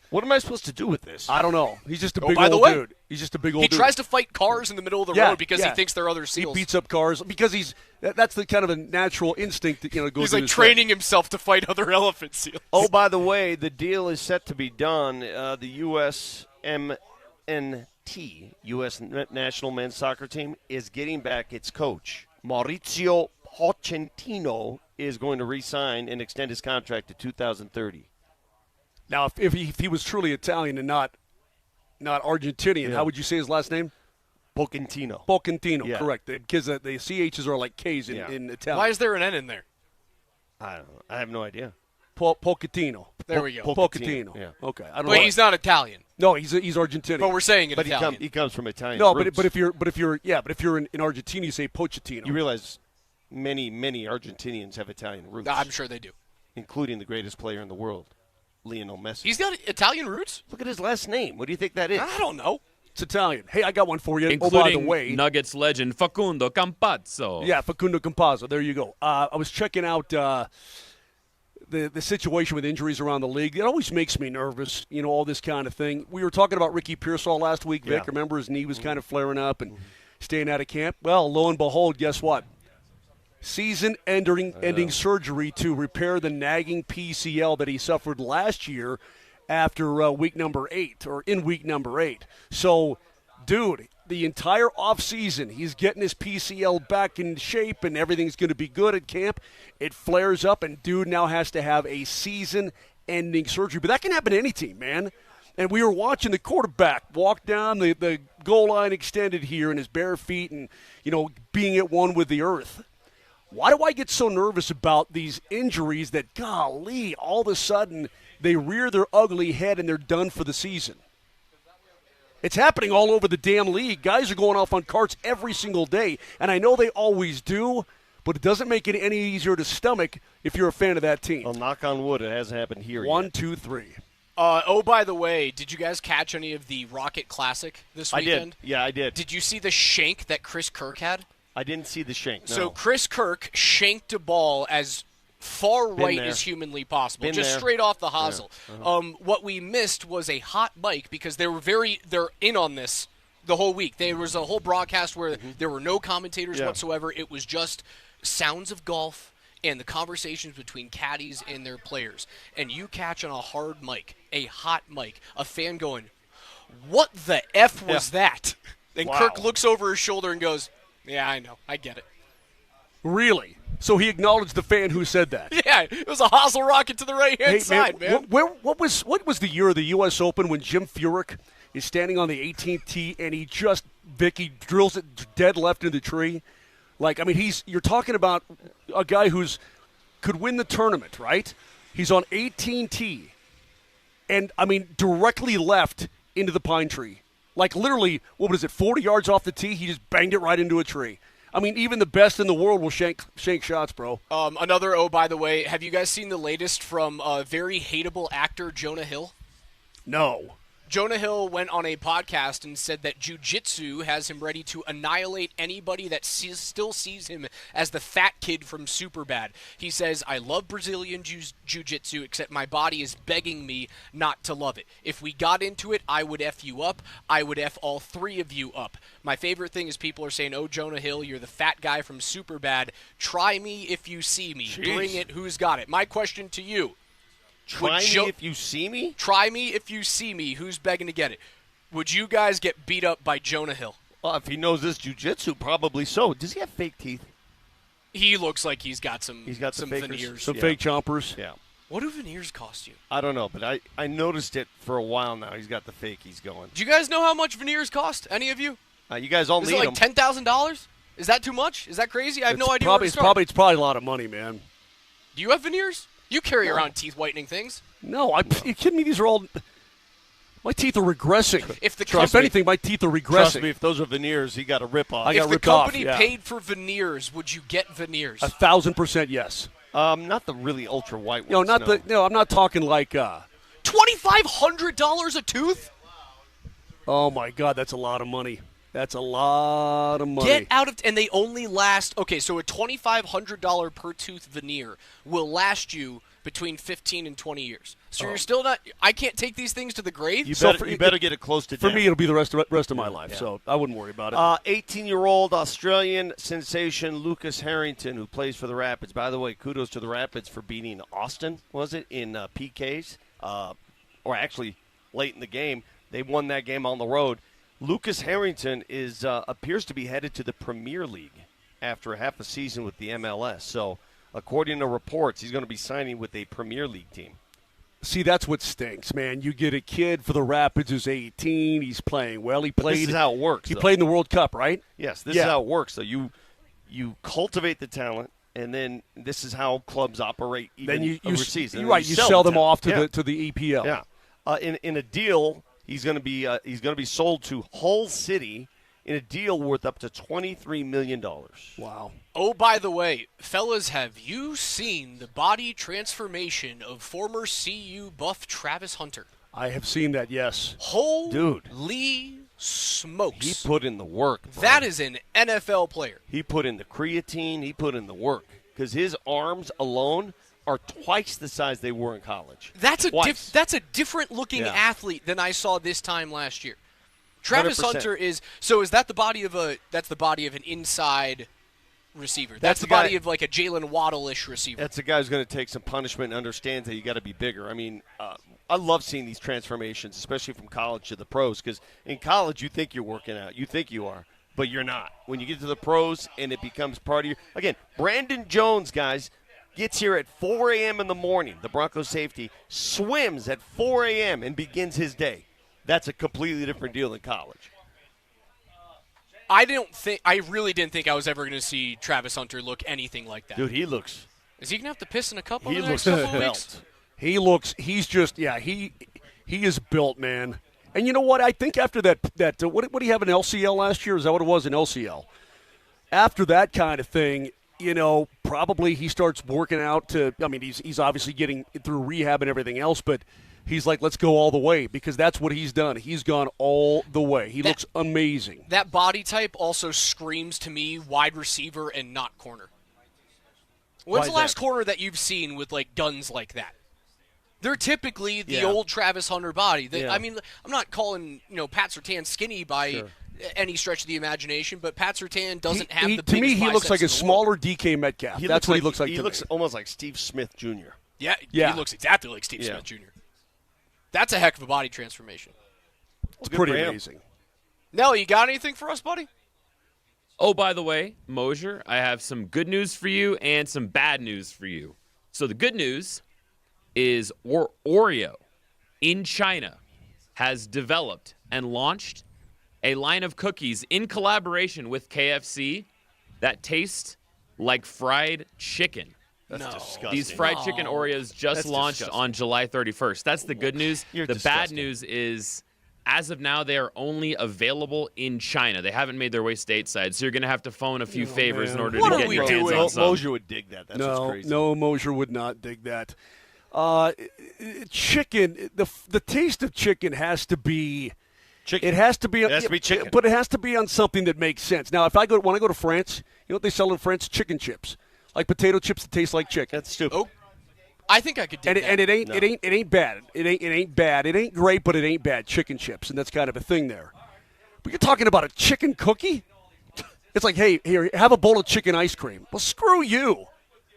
S5: What am I supposed to do with this?
S6: I don't know. He's just a big
S4: old
S6: dude. He's just a big old dude.
S4: He tries to fight cars in the middle of the road because he thinks they're other seals.
S6: He beats up cars because that's the kind of a natural instinct that goes.
S4: He's like training himself to fight other elephant seals.
S5: Oh, by the way, the deal is set to be done. The USMNT, U.S. National Men's Soccer Team, is getting back its coach. Maurizio Pochettino is going to re-sign and extend his contract to 2030.
S6: Now, if he was truly Italian and not Argentinian, how would you say his last name?
S5: Pochettino,
S6: correct. Because the CHs are like Ks in Italian.
S4: Why is there an N in there?
S5: I don't know. I have no idea.
S6: Pochettino.
S4: There we go.
S6: Pochettino.
S5: Yeah.
S6: Okay. I don't know.
S4: But he's not Italian.
S6: No, he's Argentinian.
S4: But we're saying it
S5: But
S4: Italian.
S5: he comes from Italian.
S6: No,
S5: roots.
S6: but if you're in Argentina, you say Pochettino.
S5: You realize many Argentinians have Italian roots.
S4: I'm sure they do.
S5: Including the greatest player in the world, Lionel Messi.
S4: He's got Italian roots?
S5: Look at his last name. What do you think that is?
S4: I don't know.
S6: It's Italian. Hey, I got one for you.
S10: Including
S6: by the way,
S10: Nuggets legend Facundo Campazzo.
S6: Yeah, Facundo Campazzo. There you go. I was checking out the situation with injuries around the league. It always makes me nervous, all this kind of thing. We were talking about Ricky Pearsall last week, Vic. Remember his knee was kind of flaring up and staying out of camp? Well, lo and behold, guess what? Season-ending surgery to repair the nagging PCL that he suffered last year after week number 8, or in week number 8. So, dude, the entire offseason, he's getting his PCL back in shape, and everything's going to be good at camp. It flares up, and dude now has to have a season-ending surgery. But that can happen to any team, man. And we were watching the quarterback walk down the goal line extended here in his bare feet and, being at one with the earth. Why do I get so nervous about these injuries that, golly, all of a sudden they rear their ugly head and they're done for the season? It's happening all over the damn league. Guys are going off on carts every single day, and I know they always do, but it doesn't make it any easier to stomach if you're a fan of that team.
S5: Well, knock on wood, it hasn't happened here yet.
S6: 1, 2, 3.
S4: By the way, did you guys catch any of the Rocket Classic this weekend?
S5: I did. Yeah, I did.
S4: Did you see the shank that Chris Kirk had?
S5: I didn't see the shank, no.
S4: So Chris Kirk shanked a ball as far right as humanly possible, straight off the hosel. Yeah. What we missed was a hot mic because they're in on this the whole week. There was a whole broadcast where there were no commentators whatsoever. It was just sounds of golf and the conversations between caddies and their players. And you catch on a hard mic, a hot mic, a fan going, "What the F was that?" And Kirk looks over his shoulder and goes, "Yeah, I know. I get it."
S6: Really? So he acknowledged the fan who said that?
S4: Yeah, it was a hosel rocket to the right-hand side, man.
S6: What was the year of the U.S. Open when Jim Furyk is standing on the 18th tee and he drills it dead left into the tree? You're talking about a guy could win the tournament, right? He's on 18 tee. and, I mean, directly left into the pine tree. Like, literally, 40 yards off the tee? He just banged it right into a tree. I mean, even the best in the world will shank shots, bro.
S4: By the way, have you guys seen the latest from very hateable actor Jonah Hill?
S6: No.
S4: Jonah Hill went on a podcast and said that jiu-jitsu has him ready to annihilate anybody that still sees him as the fat kid from Superbad. He says, I love Brazilian jiu-jitsu, except my body is begging me not to love it. If we got into it, I would F you up. I would F all three of you up. My favorite thing is people are saying, oh, Jonah Hill, you're the fat guy from Superbad. Try me if you see me.
S5: Jeez.
S4: Bring it. Who's got it? My question to you.
S5: Try me if you see me?
S4: Try me if you see me. Who's begging to get it? Would you guys get beat up by Jonah Hill?
S5: Well, if he knows this jiu-jitsu, probably so. Does he have fake teeth?
S4: He looks like he's got some
S5: fakers.
S4: veneers.
S6: Some fake chompers.
S5: Yeah.
S4: What do veneers cost you?
S5: I don't know, but I noticed it for a while now. He's got the fakies going.
S4: Do you guys know how much veneers cost? Any of you?
S5: You guys all
S4: Is
S5: need
S4: it like
S5: them.
S4: $10,000? Is that too much? Is that crazy? I have no idea where to
S6: It's
S4: start.
S6: probably a lot of money, man.
S4: Do you have veneers? You carry around teeth whitening things.
S6: No, are you kidding me? These are all. My teeth are regressing.
S4: If the
S6: If anything, my teeth are regressing.
S5: Trust me, if those are veneers, he got a rip-off.
S6: I got
S4: if the
S6: ripped off,
S4: company
S6: yeah.
S4: paid for veneers, would you get veneers?
S6: 1,000% yes.
S5: Not the really ultra-white
S6: No,
S5: ones.
S6: I'm not talking like.
S4: $2,500 a tooth?
S6: Oh my God, that's a lot of money. That's a lot of money.
S4: Get out of and they only last. Okay, so a $2,500 per tooth veneer will last you between 15 and 20 years. So you're still not. I can't take these things to the grave.
S5: You better get it close to
S6: For
S5: death.
S6: me, it'll be the rest of my life, so I wouldn't worry about it.
S5: 18-year-old Australian sensation Lucas Harrington, who plays for the Rapids. By the way, kudos to the Rapids for beating Austin, was it, in PKs? Or actually, late in the game. They won that game on the road. Lucas Harrington appears to be headed to the Premier League after half a season with the MLS. So, according to reports, he's going to be signing with a Premier League team.
S6: See, that's what stinks, man. You get a kid for the Rapids who's 18. He's playing well. He played.
S5: This is how it works.
S6: He played in the World Cup, right?
S5: Yes, this is how it works. So you cultivate the talent, and then this is how clubs operate. Even
S6: then
S5: overseas.
S6: You're right. You sell them off to the EPL.
S5: Yeah. In a deal, he's going to be sold to Hull City in a deal worth up to $23 million.
S6: Wow.
S4: Oh, by the way, fellas, have you seen the body transformation of former CU buff Travis Hunter?
S6: I have seen that, yes.
S4: Holy smokes.
S5: He put in the work, bro.
S4: That is an NFL player.
S5: He put in the creatine. He put in the work. Because his arms alone are twice the size they were in college.
S4: That's a different-looking athlete than I saw this time last year. Travis
S5: 100%.
S4: Hunter is that the body of an inside receiver. That's the
S5: guy,
S4: body of like a Jalen Waddle-ish receiver.
S5: That's the guy who's going to take some punishment and understands that you got to be bigger. I mean, I love seeing these transformations, especially from college to the pros, because in college you think you're working out, you think you are, but you're not. When you get to the pros and it becomes part of your – again, Brandon Jones, guys, gets here at 4 a.m. in the morning, the Broncos safety, swims at 4 a.m. and begins his day. That's a completely different deal than college.
S4: I really didn't think I was ever going to see Travis Hunter look anything like that.
S5: Dude, he looks.
S4: Is he going to have to piss in a cup over
S5: He
S4: the next
S5: looks
S4: couple of weeks?
S6: He is built, man. And you know what? I think after that what did he have, an LCL last year? Is that what it was, an LCL? After that kind of thing, probably he starts working out he's obviously getting through rehab and everything else, but he's like, let's go all the way, because that's what he's done. He's gone all the way. He looks amazing.
S4: That body type also screams to me wide receiver and not corner. When's the last corner that you've seen with like guns like that? They're typically the old Travis Hunter body. I mean, I'm not calling Pat Surtain skinny by any stretch of the imagination, but Pat Surtain doesn't have the biggest
S6: to me, he looks like a smaller
S4: world.
S6: DK Metcalf. That's what he looks like.
S5: He looks almost like Steve Smith Jr.
S4: Yeah, he looks exactly like Steve Smith Jr. That's a heck of a body transformation.
S6: It's pretty amazing.
S4: Nelly, you got anything for us, buddy?
S10: Oh, by the way, Moser, I have some good news for you and some bad news for you. So the good news is Oreo in China has developed and launched a line of cookies in collaboration with KFC that taste like fried chicken.
S5: That's disgusting.
S10: These fried chicken Oreos just
S5: That's
S10: launched
S5: disgusting.
S10: on July 31st. That's the good news.
S5: You're
S10: the bad
S5: disgusting.
S10: news is, as of now, they are only available in China. They haven't made their way stateside, so you're going to have to phone a few favors in order
S4: What
S10: to
S4: are
S10: get
S4: we
S10: your hands
S4: doing?
S10: on some.
S5: Moser would dig that. That's what's crazy.
S6: No, Moser would not dig that. Chicken, the taste of chicken has to be
S5: Chicken.
S6: It has to be.
S5: It has to be chicken.
S6: But it has to be on something that makes sense. Now, when I go to France, you know what they sell in France? Chicken chips, like potato chips that taste like chicken.
S5: That's stupid.
S4: Oh, I think I could dig that.
S6: And it ain't bad. It ain't bad. It ain't great, but it ain't bad. Chicken chips, and that's kind of a thing there. But you're talking about a chicken cookie? It's like, hey, here, have a bowl of chicken ice cream. Well, screw you.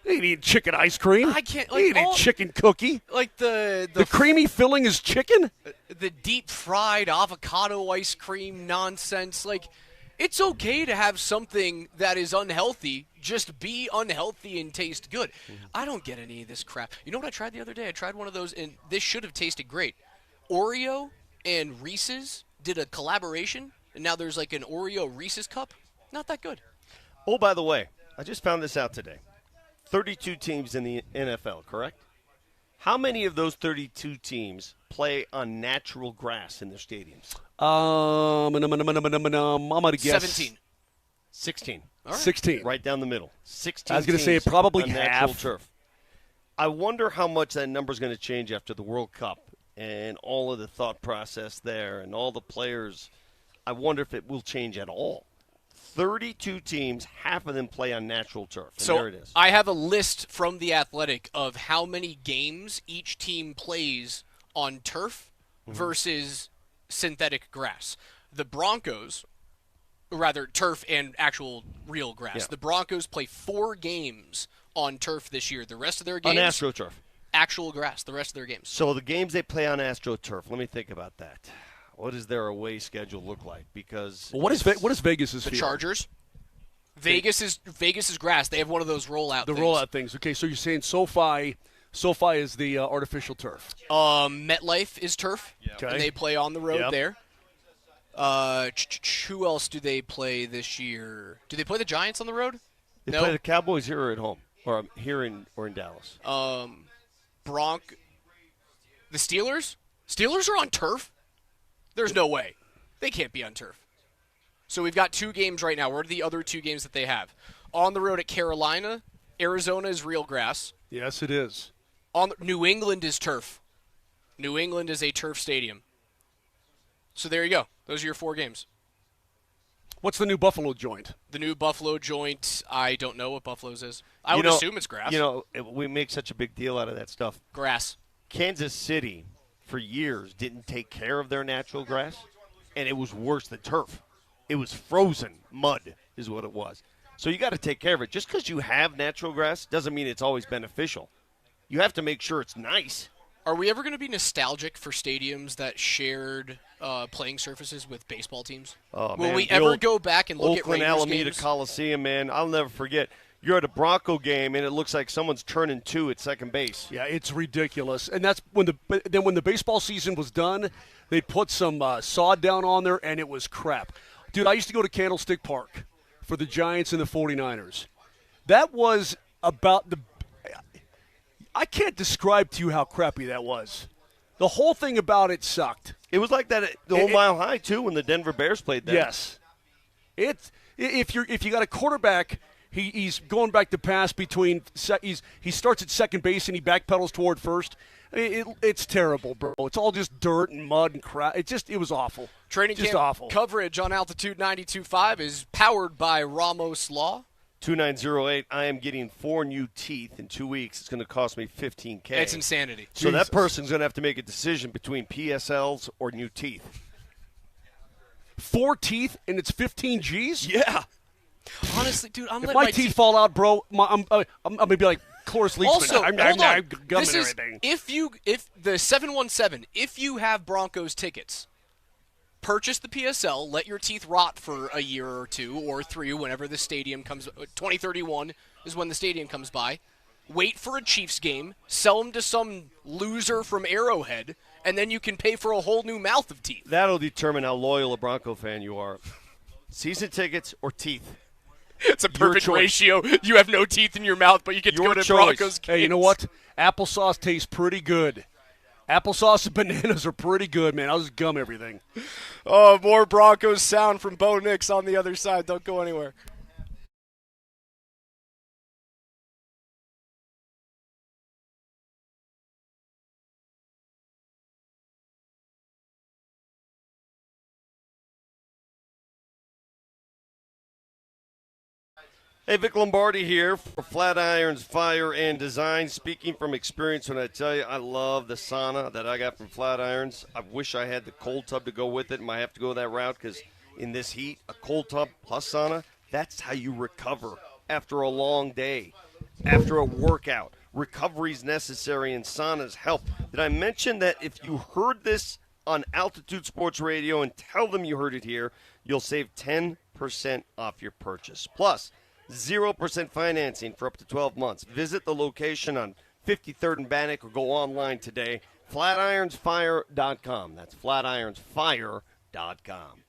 S6: You ain't eating chicken ice cream.
S4: I can't.
S6: You ain't eating chicken cookie.
S4: Like the
S6: creamy filling is chicken.
S4: The deep fried avocado ice cream nonsense. Like, it's okay to have something that is unhealthy. Just be unhealthy and taste good. I don't get any of this crap. You know what I tried the other day? I tried one of those, and this should have tasted great. Oreo and Reese's did a collaboration, and now there's like an Oreo Reese's cup. Not that good.
S5: Oh, by the way, I just found this out today. 32 teams in the NFL, correct? How many of those 32 teams play on natural grass in their stadiums?
S6: I'm going to guess
S4: 17.
S5: 16.
S4: All right.
S6: 16.
S5: Right down the middle. 16
S6: I was gonna say
S5: teams
S6: probably
S5: on natural
S6: half.
S5: turf. I wonder how much that number is going to change after the World Cup and all of the thought process there and all the players. I wonder if it will change at all. 32 teams, half of them play on natural turf. And
S4: So
S5: there it is.
S4: I have a list from The Athletic of how many games each team plays on turf versus synthetic grass. The Broncos, rather turf and actual real grass.
S5: Yeah.
S4: The Broncos play 4 games on turf this year. The rest of their games,
S5: On AstroTurf.
S4: actual grass. The rest of their games.
S5: So the games they play on AstroTurf, let me think about that. What does their away schedule look like? Because
S6: Well, what is Vegas's
S4: The
S6: field?
S4: Chargers. Vegas is grass. They have one of those rollout.
S6: The
S4: things.
S6: rollout things. Okay, so you're saying SoFi is the artificial turf.
S4: MetLife is turf,
S6: Okay.
S4: and they play on the road
S5: Yep.
S4: there. Who else do they play this year? Do they play the Giants on the road?
S5: they
S4: No.
S5: play the Cowboys here or at home, or here in Dallas.
S4: The Steelers? Steelers are on turf? There's no way. They can't be on turf. So we've got 2 games right now. What are the other 2 games that they have? On the road at Carolina. Arizona is real grass.
S6: Yes, it is.
S4: New England is turf. New England is a turf stadium. So there you go. Those are your 4 games.
S6: What's the new Buffalo joint?
S4: The new Buffalo joint, I don't know what Buffalo's is. I would assume it's grass.
S5: We make such a big deal out of that stuff.
S4: Grass.
S5: Kansas City, for years, didn't take care of their natural grass, and it was worse than turf. It was frozen mud is what it was. So you got to take care of it. Just because you have natural grass doesn't mean it's always beneficial. You have to make sure it's nice.
S4: Are we ever going to be nostalgic for stadiums that shared playing surfaces with baseball teams?
S5: Oh,
S4: Will
S5: man,
S4: we
S5: the
S4: ever
S5: old
S4: go back and look
S5: Oakland
S4: at Rangers
S5: Alameda
S4: games?
S5: Coliseum, man. I'll never forget. You're at a Bronco game, and it looks like someone's turning 2 at second base.
S6: Yeah, it's ridiculous. And that's when the baseball season was done, they put some sod down on there, and it was crap. Dude, I used to go to Candlestick Park for the Giants and the 49ers. That was about the – I can't describe to you how crappy that was. The whole thing about it sucked.
S5: It was like that at the whole Mile High, too, when the Denver Bears played there.
S6: Yes. If you got a quarterback – He's going back to pass between. He starts at second base and he backpedals toward first. It's terrible, bro. It's all just dirt and mud and crap. It was awful.
S4: Training
S6: just
S4: camp
S6: awful.
S4: coverage on Altitude 92.5 is powered by Ramos Law.
S5: 2908. I am getting 4 new teeth in 2 weeks. It's going to cost me $15K.
S4: It's insanity.
S5: So that person's going to have to make a decision between PSLs or new teeth.
S6: 4 teeth and it's 15 G's.
S5: Yeah.
S4: Honestly, dude, I'm
S6: If
S4: letting
S6: my teeth fall out, bro, I'm gonna be like Cloris Leachman.
S4: Also, hold on.
S6: Gumming
S4: This is
S6: everything.
S4: if the 717, if you have Broncos tickets, purchase the PSL, let your teeth rot for a year or 2 or 3 whenever the stadium comes. 2031 is when the stadium comes by. Wait for a Chiefs game, sell them to some loser from Arrowhead, and then you can pay for a whole new mouth of teeth.
S5: That'll determine how loyal a Bronco fan you are. Season tickets or teeth.
S4: It's a perfect ratio. You have no teeth in your mouth, but you get to go to Broncos games.
S6: Hey, you know what? Applesauce tastes pretty good. Applesauce and bananas are pretty good, man. I'll just gum everything.
S4: Oh, more Broncos sound from Bo Nix on the other side. Don't go anywhere.
S5: Hey, Vic Lombardi here for Flatirons Fire and Design. Speaking from experience when I tell you I love the sauna that I got from Flatirons. I wish I had the cold tub to go with it. Might have to go that route because in this heat, a cold tub plus sauna, that's how you recover after a long day, after a workout. Recovery is necessary and saunas help. Did I mention that if you heard this on Altitude Sports Radio and tell them you heard it here, you'll save 10% off your purchase. Plus, 0% financing for up to 12 months. Visit the location on 53rd and Bannock or go online today. Flatironsfire.com. That's flatironsfire.com.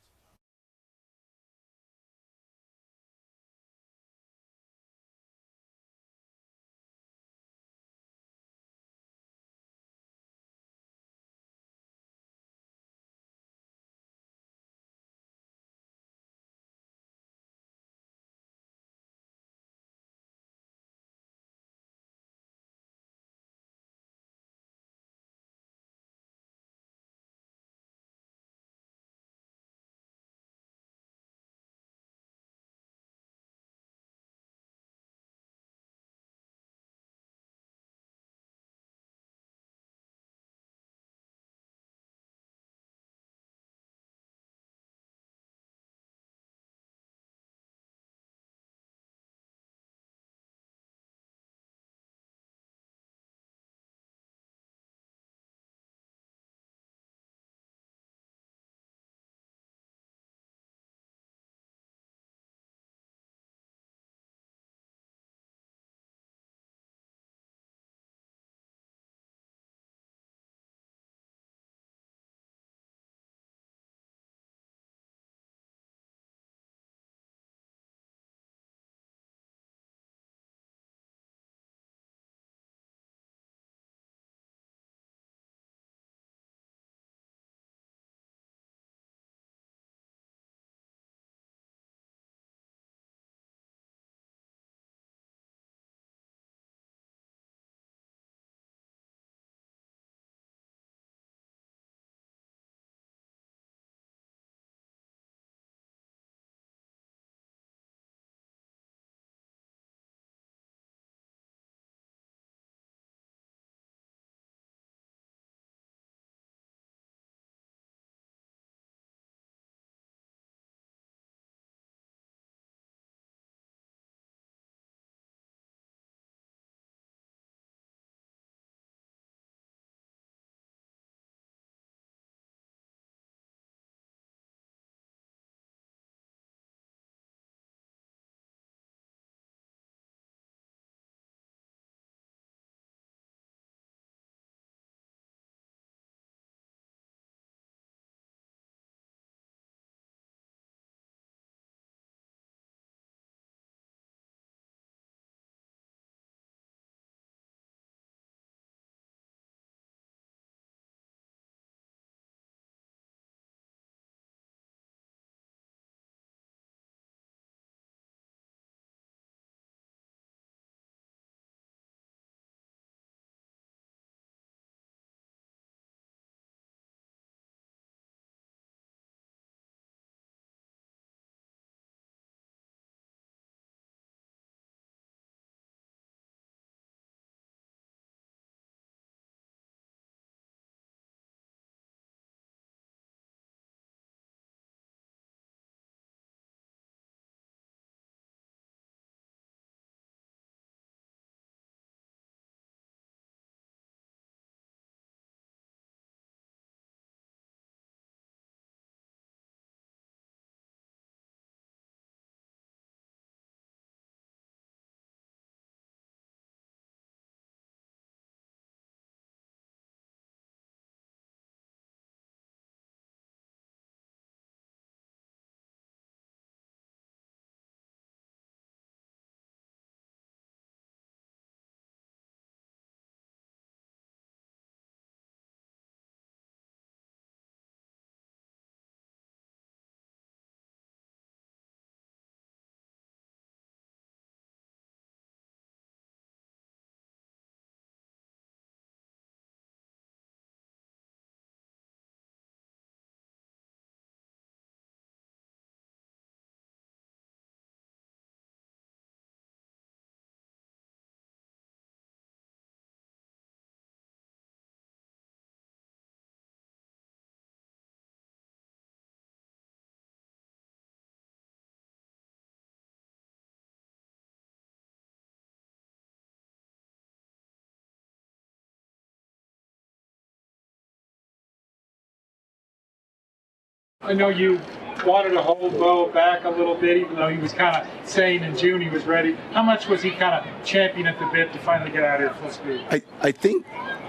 S8: I know you wanted to hold Bo back a little bit, even though he was kind of saying in June he was ready. How much was he kind of champing at the bit to finally get out here full speed?
S11: I think,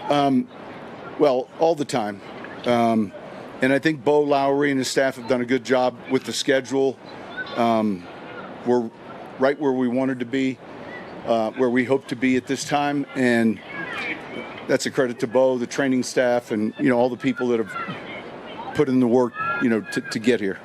S11: well, all the time. And I think Bo Lowry and his staff have done a good job with the schedule. We're right where we wanted to be, where we hope to be at this time. And that's a credit to Bo, the training staff, and, all the people that have put in the work, to get here.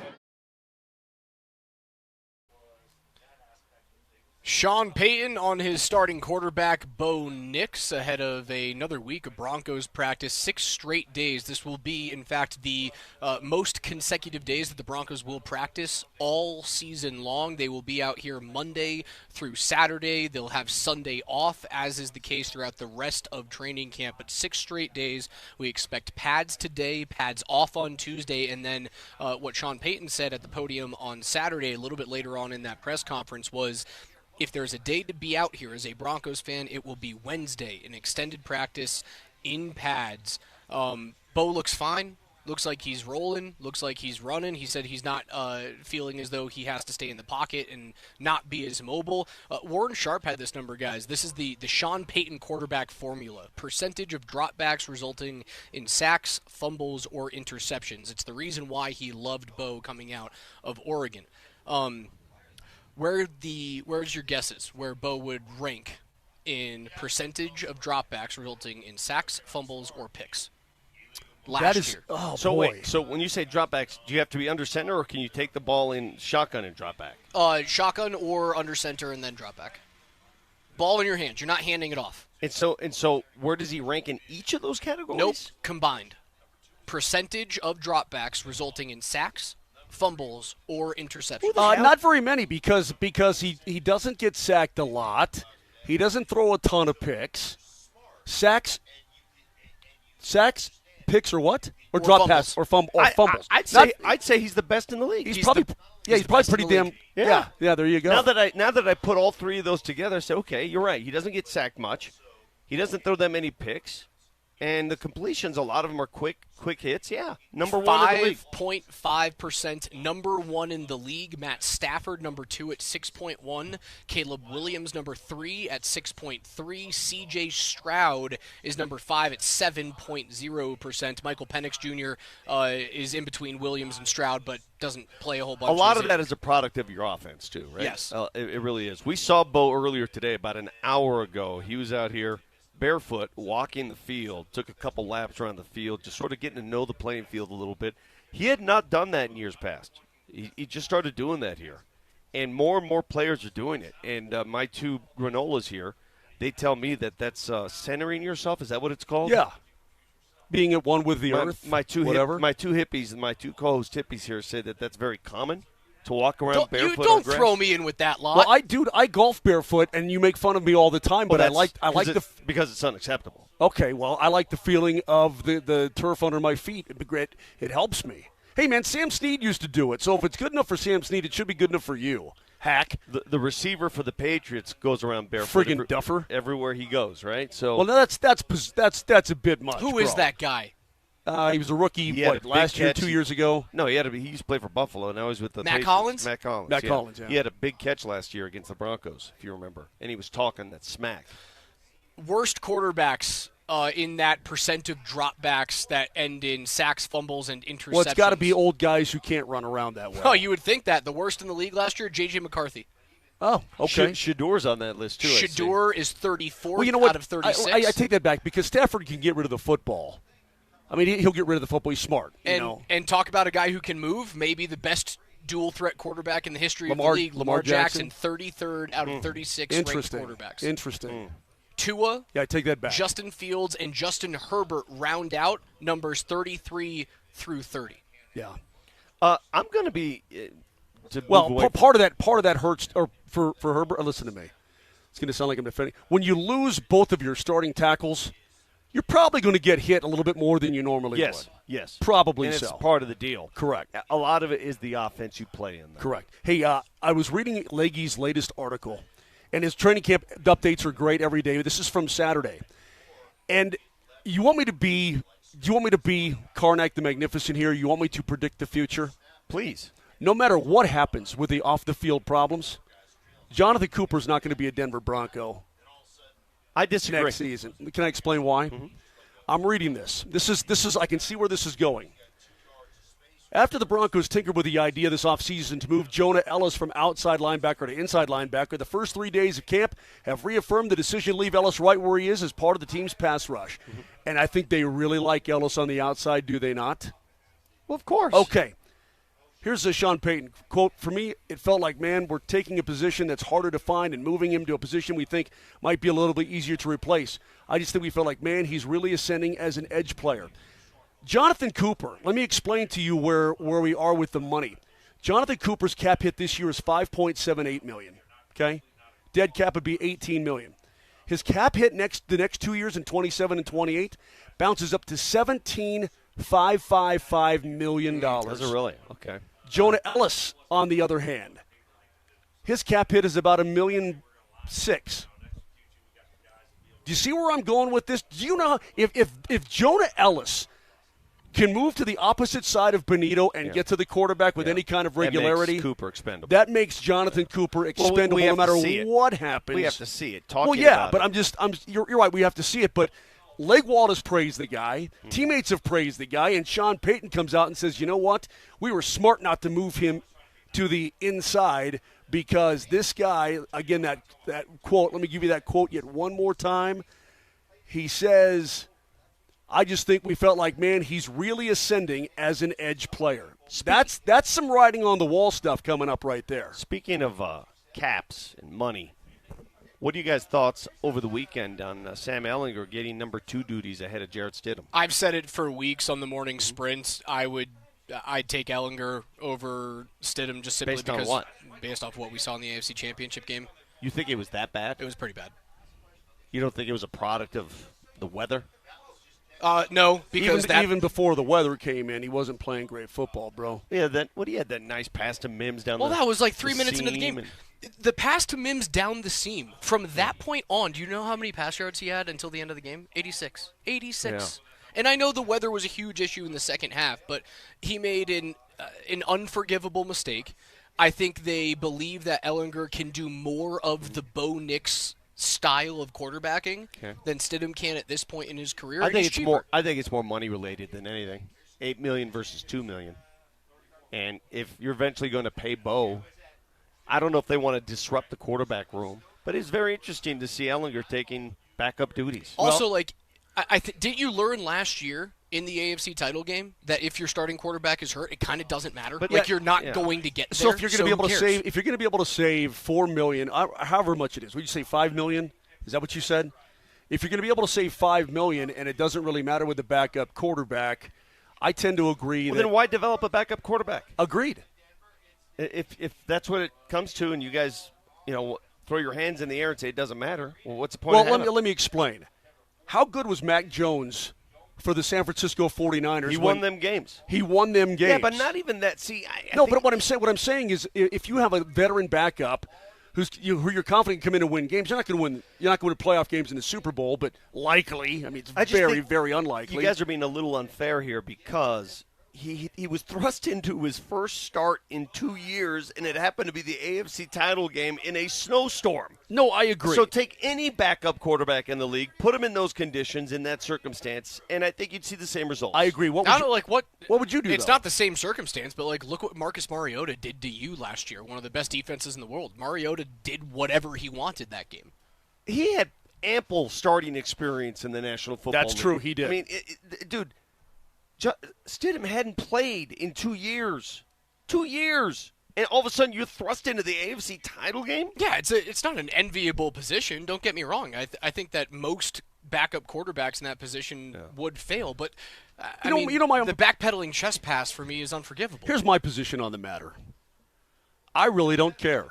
S4: Sean Payton on his starting quarterback, Bo Nix, ahead of another week of Broncos practice, 6 straight days. This will be, in fact, the most consecutive days that the Broncos will practice all season long. They will be out here Monday through Saturday. They'll have Sunday off, as is the case throughout the rest of training camp. But 6 straight days. We expect pads today, pads off on Tuesday, and then what Sean Payton said at the podium on Saturday, a little bit later on in that press conference, was if there's a day to be out here as a Broncos fan, it will be Wednesday, an extended practice in pads. Bo looks fine. Looks like he's rolling. Looks like he's running. He said he's not feeling as though he has to stay in the pocket and not be as mobile. Warren Sharp had this number, guys. This is the Sean Payton quarterback formula. Percentage of dropbacks resulting in sacks, fumbles, or interceptions. It's the reason why he loved Bo coming out of Oregon. Where's your guesses where Bo would rank in percentage of dropbacks resulting in sacks, fumbles, or picks last year?
S11: Oh,
S5: so
S11: boy.
S5: wait, so when you say dropbacks, do you have to be under center, or can you take the ball in shotgun and drop back?
S4: Shotgun or under center and then drop back. Ball in your hands. You're not handing it off.
S5: And so where does he rank in each of those categories?
S4: Nope, combined. Percentage of dropbacks resulting in sacks, fumbles, or interceptions.
S6: Not very many because he doesn't get sacked a lot. He doesn't throw a ton of picks. Sacks, picks, or what? Or drop pass or fumbles.
S5: I'd say he's the best in the league.
S6: He's probably pretty damn. Yeah. There you go.
S5: Now that I put all 3 of those together, I say, okay, you're right. He doesn't get sacked much. He doesn't throw that many picks. And the completions, a lot of them are quick hits. Yeah, number 1 in the league.
S4: 5.5%, number 1 in the league. Matt Stafford, number 2 at 6.1. Caleb Williams, number 3 at 6.3. C.J. Stroud is number 5 at 7.0%. Michael Penix Jr. Is in between Williams and Stroud, but doesn't play a whole bunch.
S5: A lot of that is a product of your offense, too, right?
S4: Yes.
S5: It really is. We saw Bo earlier today, about an hour ago. He was out here barefoot, walking the field, took a couple laps around the field, just sort of getting to know the playing field a little bit. He had not done that in years past. He just started doing that here. And more players are doing it. And my 2 granolas here, they tell me that's centering yourself. Is that what it's called?
S6: Yeah. Being at one with the earth,
S5: my two hippies and my 2 co-host hippies here say that that's very common. To walk around barefoot.
S4: Don't throw me in with that lot.
S6: Well, I golf barefoot, and you make fun of me all the time. But I like
S5: because it's unacceptable.
S6: Okay, well, I like the feeling of the turf under my feet. It helps me. Hey, man, Sam Snead used to do it. So if it's good enough for Sam Snead, it should be good enough for you. Hack.
S5: The receiver for the Patriots goes around barefoot.
S6: Friggin' duffer.
S5: Everywhere he goes, right? So.
S6: Well, that's a bit much.
S4: Who is that guy?
S6: He was a rookie, last year, 2 years ago?
S5: No, he used to play for Buffalo. Now he's with the
S4: Matt
S5: Patriots.
S4: Collins?
S5: Matt Collins, yeah. He had a big catch last year against the Broncos, if you remember. And he was talking that smack.
S4: Worst quarterbacks in that percent of dropbacks that end in sacks, fumbles, and interceptions.
S6: Well, it's got to be old guys who can't run around that well.
S4: Oh, you would think that. The worst in the league last year, J.J. McCarthy.
S6: Oh, okay.
S5: Shador's on that list, too.
S4: Shador is 34th out of 36.
S6: I take that back because Stafford can get rid of the football. I mean, he'll get rid of the football. He's smart.
S4: And talk about a guy who can move, maybe the best dual-threat quarterback in the history of the league, Lamar Jackson, 33rd out of 36 ranked quarterbacks.
S6: Interesting.
S4: Tua,
S6: I take that back.
S4: Justin Fields, and Justin Herbert round out numbers 33 through 30.
S6: Yeah.
S5: I'm going to be
S6: part of that hurts or for Herbert. Listen to me. It's going to sound like I'm defending. When you lose both of your starting tackles, you're probably going to get hit a little bit more than you normally would.
S5: Yes.
S6: Probably
S5: and
S6: so.
S5: It's part of the deal.
S6: Correct.
S5: A lot of it is the offense you play in, though.
S6: Correct. Hey, I was reading Leggy's latest article, and his training camp updates are great every day. This is from Saturday. And do you want me to be Karnak the Magnificent here? You want me to predict the future?
S5: Please.
S6: No matter what happens with the off-the-field problems, Jonathan Cooper's not going to be a Denver Bronco.
S5: I disagree.
S6: Next season. Can I explain why? Mm-hmm. I'm reading this. This is. I can see where this is going. After the Broncos tinkered with the idea this offseason to move Jonah Ellis from outside linebacker to inside linebacker, the first 3 days of camp have reaffirmed the decision to leave Ellis right where he is as part of the team's pass rush. Mm-hmm. And I think they really like Ellis on the outside, do they not?
S5: Well, of course.
S6: Okay. Here's a Sean Payton quote. For me, it felt like, man, we're taking a position that's harder to find and moving him to a position we think might be a little bit easier to replace. I just think we felt like, man, he's really ascending as an edge player. Jonathan Cooper, let me explain to you where we are with the money. Jonathan Cooper's cap hit this year is $5.78 million, okay? Dead cap would be $18 million. His cap hit the next 2 years in 27 and 28 bounces up to $17.555 million.
S5: Does it really? Okay.
S6: Jonah Ellis, on the other hand, his cap hit is about $1.6 million. Do you see where I'm going with this? Do you know if Jonah Ellis can move to the opposite side of Benito and get to the quarterback with any kind of regularity,
S5: that makes Cooper expendable.
S6: That makes Jonathan Cooper expendable no matter what happens.
S5: We have to see it.
S6: You're right. We have to see it. But Legwald has praised the guy. Teammates have praised the guy. And Sean Payton comes out and says, you know what? We were smart not to move him to the inside because this guy, again, that quote, let me give you that quote yet one more time. He says, I just think we felt like, man, he's really ascending as an edge player. That's some writing on the wall stuff coming up right there.
S5: Speaking of caps and money, what are you guys' thoughts over the weekend on Sam Ehlinger getting number 2 duties ahead of Jarrett Stidham?
S4: I've said it for weeks on the morning sprints. I'd take Ehlinger over Stidham just simply
S5: based on what?
S4: Based off what we saw in the AFC Championship game.
S5: You think it was that bad?
S4: It was pretty bad.
S5: You don't think it was a product of the weather?
S4: No, because
S6: even before the weather came in, he wasn't playing great football, bro.
S5: Yeah, he had that nice pass to Mims down
S4: that was like 3 minutes into the game. The pass to Mims down the seam. From that point on, do you know how many pass yards he had until the end of the game? 86. 86. Yeah. And I know the weather was a huge issue in the second half, but he made an unforgivable mistake. I think they believe that Ehlinger can do more of the Bo Nix style of quarterbacking than Stidham can at this point in his career.
S5: I think it's more money related than anything. $8 million versus $2 million. And if you're eventually going to pay Bo, I don't know if they want to disrupt the quarterback room, but it's very interesting to see Ehlinger taking backup duties.
S4: Also, didn't you learn last year in the AFC title game that if your starting quarterback is hurt, it kind of doesn't matter. But you're not going to get there.
S6: So if you're going to be able to save, $4 million, however much it is, would you say $5 million? Is that what you said? If you're going to be able to save $5 million and it doesn't really matter with the backup quarterback, I tend to agree.
S5: Then why develop a backup quarterback?
S6: Agreed.
S5: If that's what it comes to, and you guys, throw your hands in the air and say it doesn't matter, well, what's the point?
S6: Well, let me explain. How good was Mac Jones for the San Francisco 49ers?
S5: He won them games.
S6: Yeah,
S5: but not even that. See,
S6: but what I'm saying is, if you have a veteran backup who you're confident can come in and win games, you're not going to win playoff games in the Super Bowl, but likely. I mean, it's very, very unlikely.
S5: You guys are being a little unfair here because he was thrust into his first start in 2 years, and it happened to be the AFC title game in a snowstorm.
S6: No, I agree.
S5: So take any backup quarterback in the league, put him in those conditions, in that circumstance, and I think you'd see the same results.
S6: I agree. What would you do?
S4: It's not the same circumstance, but look what Marcus Mariota did to you last year, one of the best defenses in the world. Mariota did whatever he wanted that game.
S5: He had ample starting experience in the National Football League.
S6: That's true, he did.
S5: I mean, dude, Stidham hadn't played in 2 years. 2 years. And all of a sudden you're thrust into the AFC title game?
S4: Yeah, it's not an enviable position. Don't get me wrong. I think that most backup quarterbacks in that position would fail. But, the backpedaling chest pass for me is unforgivable.
S6: Here's my position on the matter. I really don't care.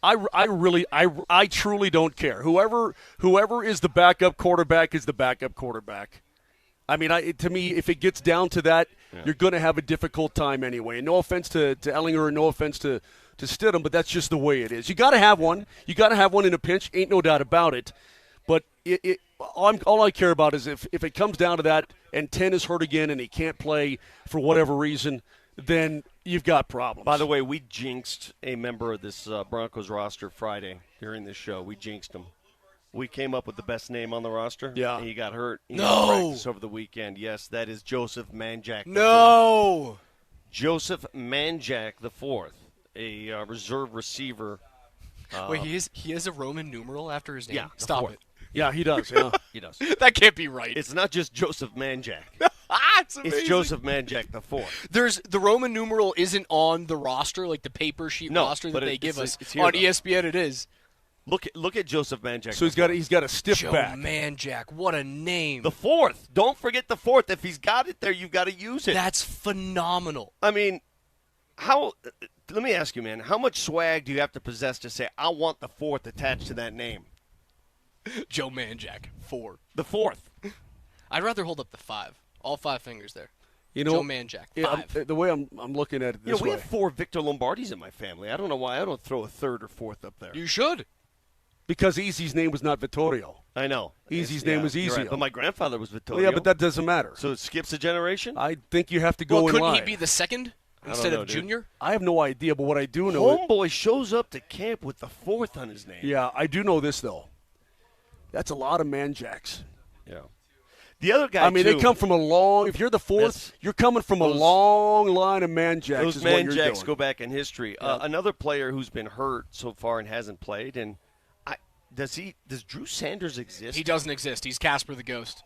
S6: I truly don't care. Whoever is the backup quarterback is the backup quarterback. I mean, to me, if it gets down to that, you're going to have a difficult time anyway. And no offense to Ehlinger and no offense to Stidham, but that's just the way it is. You got to have one. You got to have one in a pinch. Ain't no doubt about it. But all I care about is if it comes down to that and 10 is hurt again and he can't play for whatever reason, then you've got problems.
S5: By the way, we jinxed a member of this Broncos roster Friday during this show. We jinxed him. We came up with the best name on the roster.
S6: Yeah.
S5: And he got hurt. He
S4: No.
S5: got practice over the weekend. Yes, that is Joseph Manjack.
S4: No.
S5: Joseph Manjack IV, a reserve receiver.
S4: Wait, he has a Roman numeral after his name?
S5: Yeah,
S4: Stop
S5: fourth.
S4: it.
S6: Yeah, he does. Yeah,
S5: he does.
S4: That can't be right.
S5: It's not just Joseph Manjack.
S4: It's amazing.
S5: It's Joseph Manjack IV.
S4: There's the Roman numeral isn't on the roster, like the paper sheet roster that they give us.
S5: It's here,
S4: On
S5: though.
S4: ESPN it is.
S5: Look at Joseph Manjack.
S6: So he's got a stiff
S4: Joe
S6: back.
S4: Manjack, what a name.
S5: The fourth. Don't forget the fourth. If he's got it there, you've got to use it.
S4: That's phenomenal.
S5: I mean, let me ask you, man, how much swag do you have to possess to say, I want the fourth attached to that name?
S4: Joe Manjack, 4.
S5: The fourth.
S4: I'd rather hold up the 5. All 5 fingers there.
S6: You know,
S4: Joe Manjack, 5.
S6: The way I'm looking at it this
S5: we
S6: way.
S5: have 4 Victor Lombardis in my family. I don't know why I don't throw a third or fourth up there.
S4: You should.
S6: Because Easy's name was not Vittorio.
S5: I know.
S6: Easy's name was
S5: you're
S6: Easy.
S5: right. But my grandfather was Vittorio.
S6: Well, yeah, but that doesn't matter.
S5: So it skips a generation?
S6: I think you have to go in
S4: couldn't
S6: line.
S4: he be the second instead
S5: know,
S4: of
S5: dude.
S4: junior?
S6: I have no idea, but what I do know
S5: Homeboy shows up to camp with the fourth on his name.
S6: Yeah, I do know this, though. That's a lot of Manjacks.
S5: Yeah. The other guy,
S6: I mean,
S5: too,
S6: they come from a long – if you're the fourth, you're coming from a long line of Manjacks.
S5: Those
S6: is what you're
S5: Manjacks
S6: doing.
S5: go back in history. Another player who's been hurt so far and hasn't played, and does Drew Sanders exist?
S4: He doesn't exist. He's Casper the Ghost.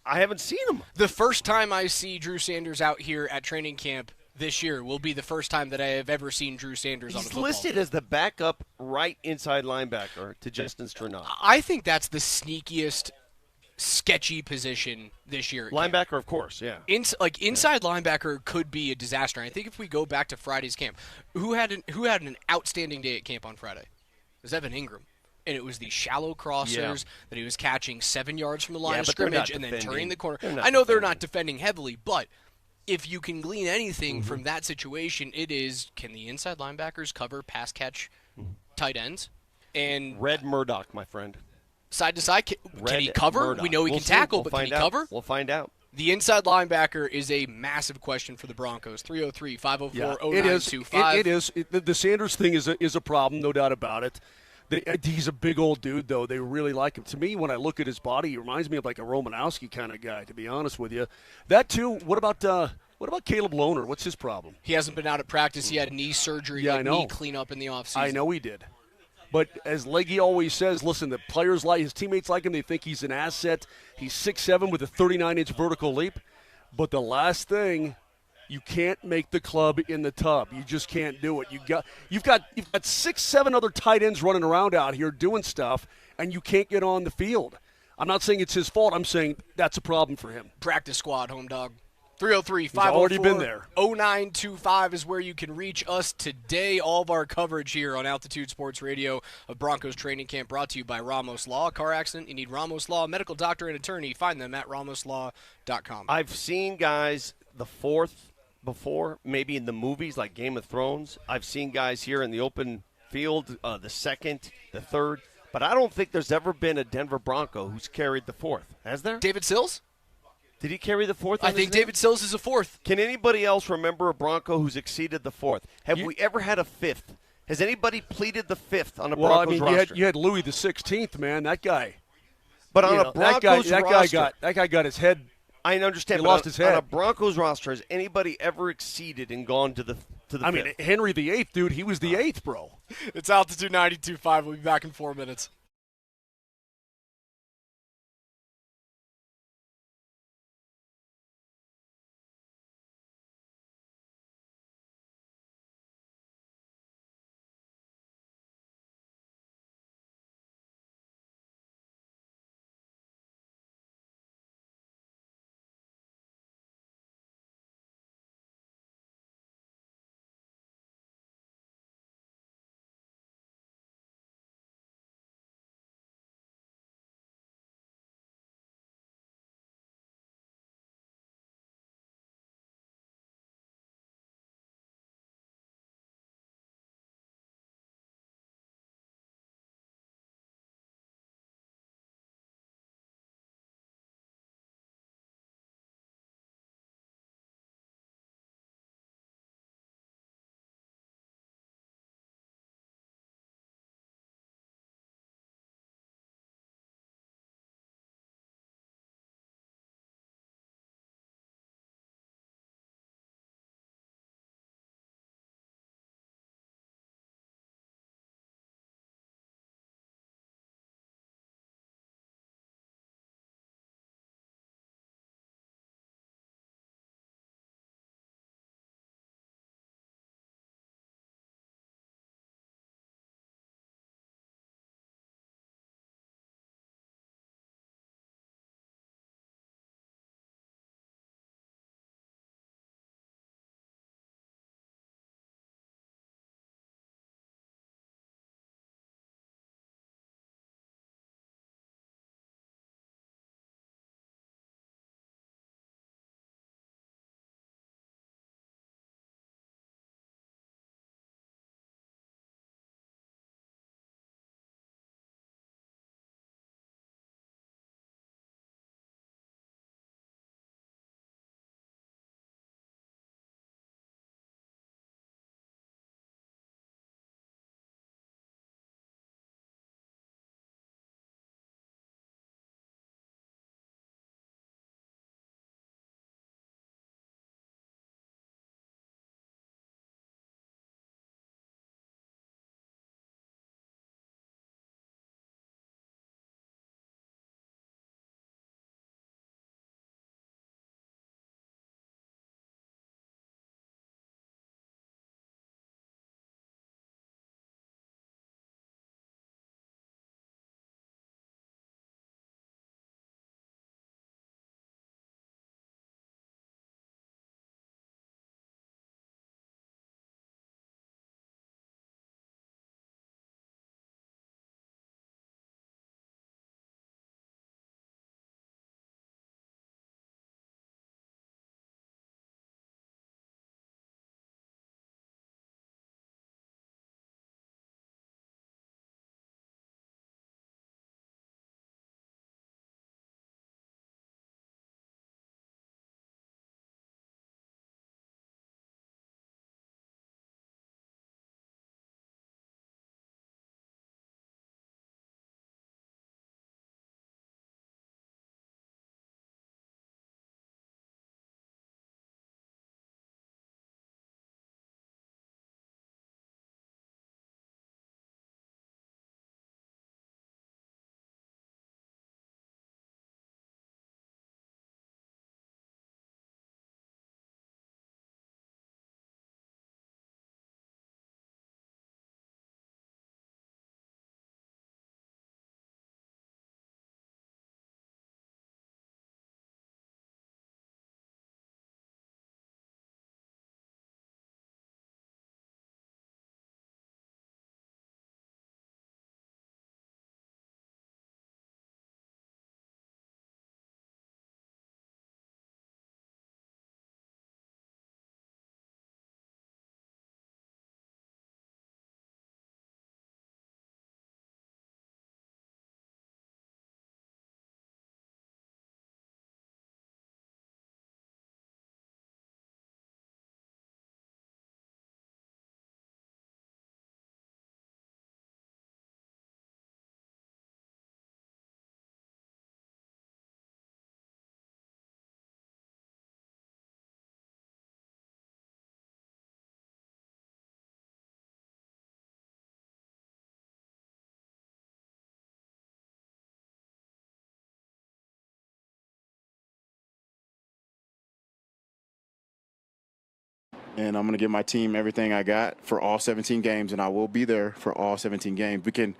S5: I haven't seen him.
S4: The first time I see Drew Sanders out here at training camp this year will be the first time that I have ever seen Drew Sanders on a
S5: He's
S4: football
S5: listed
S4: field.
S5: as the backup right inside linebacker to Justin Sternad.
S4: I think that's the sneakiest, sketchy position this year.
S5: Linebacker, of course, yeah.
S4: Inside linebacker could be a disaster. I think if we go back to Friday's camp, who had an outstanding day at camp on Friday? It was Evan Ingram. And it was the shallow crossers that he was catching 7 yards from the line of
S5: but they're not
S4: scrimmage and then
S5: defending.
S4: turning the corner.
S5: They're not
S4: I know they're
S5: defending.
S4: not defending heavily, but if you can glean anything from that situation, it is, can the inside linebackers cover pass catch tight ends? And
S5: Red Murdoch, my friend.
S4: side to side, can he
S5: Red
S4: cover?
S5: Murdoch.
S4: We know he
S5: We'll
S4: can
S5: see.
S4: tackle,
S5: We'll
S4: but can
S5: find
S4: he
S5: out.
S4: cover?
S5: We'll find out.
S4: The inside linebacker is a massive question for the Broncos. 303-504-0925.
S6: It is. The Sanders thing is a problem, no doubt about it. He's a big old dude, though. They really like him. To me, when I look at his body, he reminds me of like a Romanowski kind of guy, to be honest with you. That, too, what about Caleb Lohner? What's his problem?
S4: He hasn't been out at practice. He had knee surgery,
S6: Yeah, I know.
S4: knee cleanup in the offseason.
S6: I know he did. But as Leggy always says, listen, the players like his teammates like him. They think he's an asset. He's 6'7" with a 39-inch vertical leap. But the last thing, you can't make the club in the tub. You just can't do it. You've got 6-7 other tight ends running around out here doing stuff, and you can't get on the field. I'm not saying it's his fault. I'm saying that's a problem for him.
S4: Practice squad, home dog.
S6: He's already been there.
S4: 303-504-0925 is where you can reach us today. All of our coverage here on Altitude Sports Radio of Broncos Training Camp brought to you by Ramos Law. Car accident, you need Ramos Law, medical doctor and attorney. Find them at ramoslaw.com.
S5: I've seen guys the fourth before, maybe in the movies like Game of Thrones. I've seen guys here in the open field, the second, the third. But I don't think there's ever been a Denver Bronco who's carried the fourth. Has there?
S4: David Sills?
S5: Did he carry the fourth?
S4: I think David Sills is a fourth.
S5: Can anybody else remember a Bronco who's exceeded the fourth? Have we ever had a fifth? Has anybody pleaded the fifth on a Broncos roster?
S6: You had Louis the 16th, man. That guy.
S5: But on a Broncos roster,
S6: that guy got his head.
S5: I understand.
S6: He
S5: but
S6: lost his head.
S5: On a Broncos roster, has anybody ever exceeded and gone to the fifth?
S6: I mean, Henry the 8th, dude. He was the 8th, bro.
S4: It's Altitude 92.5. We'll be back in 4 minutes.
S7: and I'm going to give my team everything I got for all 17 games, and I will be there for all 17 games. We can.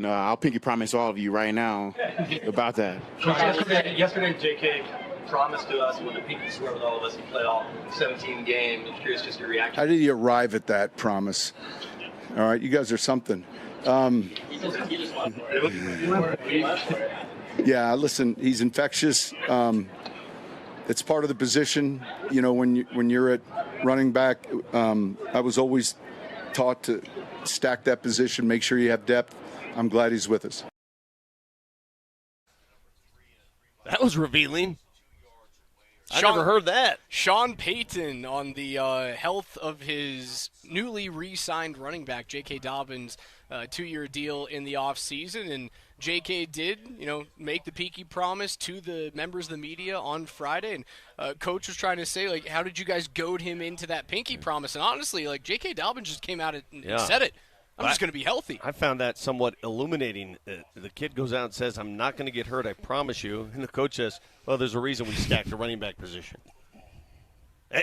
S7: I'll pinky promise all of you right now about that.
S9: Yesterday, J.K. promised to us with a pinky swear with all of us he'd play all 17 games. I'm curious just your reaction.
S11: How did he arrive at that promise? All right, you guys are something. Yeah, listen, he's infectious. It's part of the position. You know, when you're at running back, I was always taught to stack that position, make sure you have depth. I'm glad he's with us.
S5: That was revealing. I never heard that.
S4: Sean Payton on the health of his newly re-signed running back, J.K. Dobbins, 2-year deal in the offseason. And J.K. did, make the pinky promise to the members of the media on Friday. And Coach was trying to say, like, how did you guys goad him into that pinky promise? And honestly, like, J.K. Dobbins just came out and said it. I'm just going to be healthy.
S5: I found that somewhat illuminating. The kid goes out and says, I'm not going to get hurt, I promise you. And the coach says, well, there's a reason we stacked the running back position.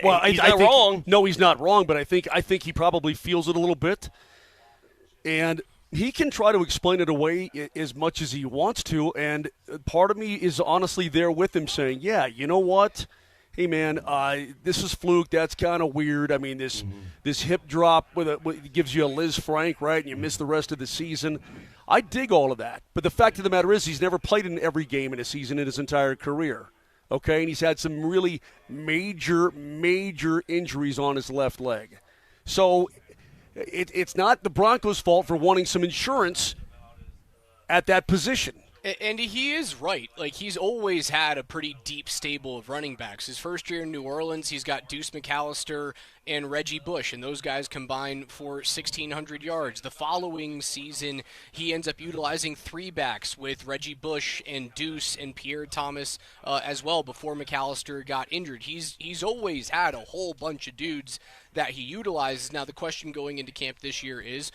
S6: Well,
S5: he's not wrong.
S6: No, he's not wrong, but I think he probably feels it a little bit. And he can try to explain it away as much as he wants to. And part of me is honestly there with him saying, yeah, you know what? Hey, man, this is fluke. That's kind of weird. I mean, this hip drop gives you a Liz Frank, right, and you miss the rest of the season. I dig all of that. But the fact of the matter is he's never played in every game in a season in his entire career, okay? And he's had some really major injuries on his left leg. So it's not the Broncos' fault for wanting some insurance at that position.
S4: And he is right. Like, he's always had a pretty deep stable of running backs. His first year in New Orleans, he's got Deuce McAllister and Reggie Bush, and those guys combine for 1,600 yards. The following season, he ends up utilizing 3 backs with Reggie Bush and Deuce and Pierre Thomas as well before McAllister got injured. He's always had a whole bunch of dudes that he utilizes. Now, the question going into camp this year is,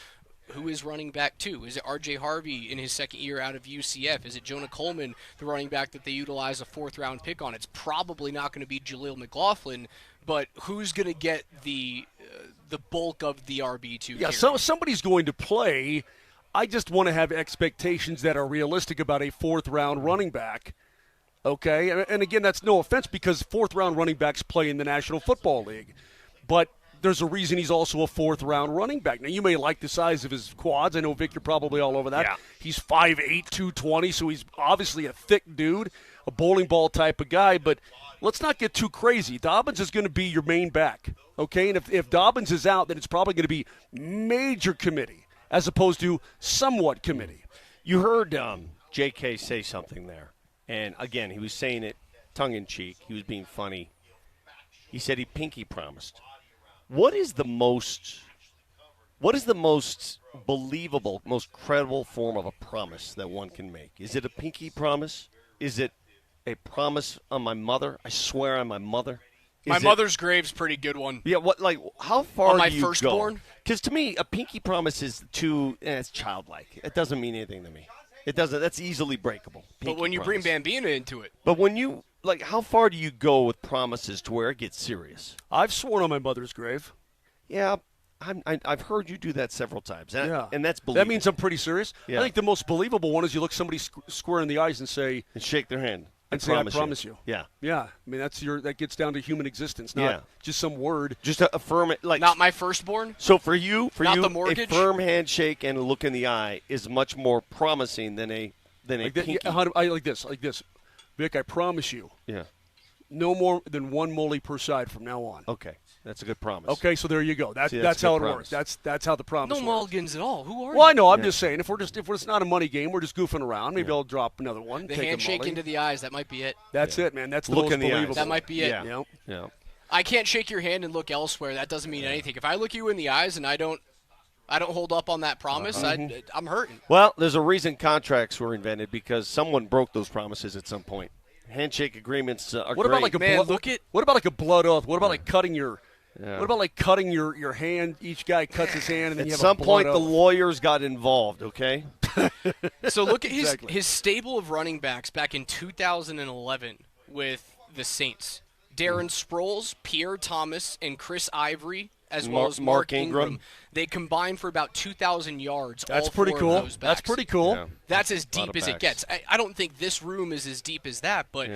S4: who is running back 2? Is it R.J. Harvey in his second year out of UCF? Is it Jonah Coleman, the running back that they utilize a 4th-round pick on? It's probably not going to be Jaleel McLaughlin, but who's going to get the bulk of the RB2?
S6: Yeah, so somebody's going to play. I just want to have expectations that are realistic about a 4th-round running back. Okay, and again, that's no offense because 4th-round running backs play in the National Football League, but there's a reason he's also a 4th-round running back. Now, you may like the size of his quads. I know, Vic, you're probably all over that.
S5: Yeah.
S6: He's 5'8", 220, so he's obviously a thick dude, a bowling ball type of guy. But let's not get too crazy. Dobbins is going to be your main back, okay? And if Dobbins is out, then it's probably going to be major committee as opposed to somewhat committee.
S5: You heard J.K. say something there. And, again, he was saying it tongue-in-cheek. He was being funny. He said he pinky promised. What is the most believable, most credible form of a promise that one can make? Is it a pinky promise? Is it a promise on my mother? I swear on my mother.
S4: My mother's grave's a pretty good one.
S5: Yeah, how far
S4: on my
S5: do you
S4: firstborn?
S5: go? Because to me, a pinky promise is it's childlike. It doesn't mean anything to me. It doesn't. That's easily breakable.
S4: But when you bring Bambina into it.
S5: But when you how far do you go with promises to where it gets serious?
S6: I've sworn on my mother's grave.
S5: Yeah, I've heard you do that several times. And that's believable.
S6: That means I'm pretty serious.
S5: Yeah.
S6: I think the most believable one is you look somebody square in the eyes and say,
S5: and shake their hand.
S6: And say, I promise you.
S5: Yeah.
S6: Yeah. I mean, that gets down to human existence, not just some word.
S5: Just to affirm it.
S4: Not my firstborn?
S5: So for you,
S4: the mortgage?
S5: A firm handshake and a look in the eye is much more promising than a pinky.
S6: I like this. Vic, I promise you.
S5: Yeah.
S6: No more than 1 molly per side from now on.
S5: Okay. That's a good promise.
S6: Okay, so there you go. That's how it works. That's how the promise works.
S4: No mulligans at all. Who are you?
S6: Well, I know. I'm just saying, if it's not a money game, we're just goofing around. Maybe I'll drop another one.
S4: The handshake into the eyes. That might be it.
S6: That's it, man. That's the most believable.
S4: That might be it.
S5: Yeah.
S4: I can't shake your hand and look elsewhere. That doesn't mean anything. If I look you in the eyes and I don't hold up on that promise, I'm hurting.
S5: Well, there's a reason contracts were invented because someone broke those promises at some point. Handshake agreements are
S6: what about
S5: great.
S6: What about like a blood oath? What about like cutting your? Yeah. What about like cutting your hand? Each guy cuts his hand, and then
S5: at
S6: you have
S5: some
S6: a
S5: point
S6: oath.
S5: the lawyers got involved. Okay.
S4: So look at his stable of running backs back in 2011 with the Saints. Darren Sproles, Pierre Thomas, and Chris Ivory, as well as Mark Ingram. They combined for about 2,000 yards.
S6: That's
S4: all
S6: pretty
S4: four
S6: cool.
S4: Of those backs.
S6: That's pretty cool.
S5: Yeah.
S4: That's as deep as it gets. I don't think this room is as deep as that, but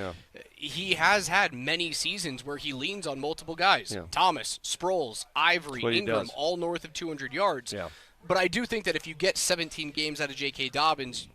S4: he has had many seasons where he leans on multiple guys. Yeah. Thomas, Sproles, Ivory, Ingram, all north of 200 yards.
S5: Yeah.
S4: But I do think that if you get 17 games out of J.K. Dobbins,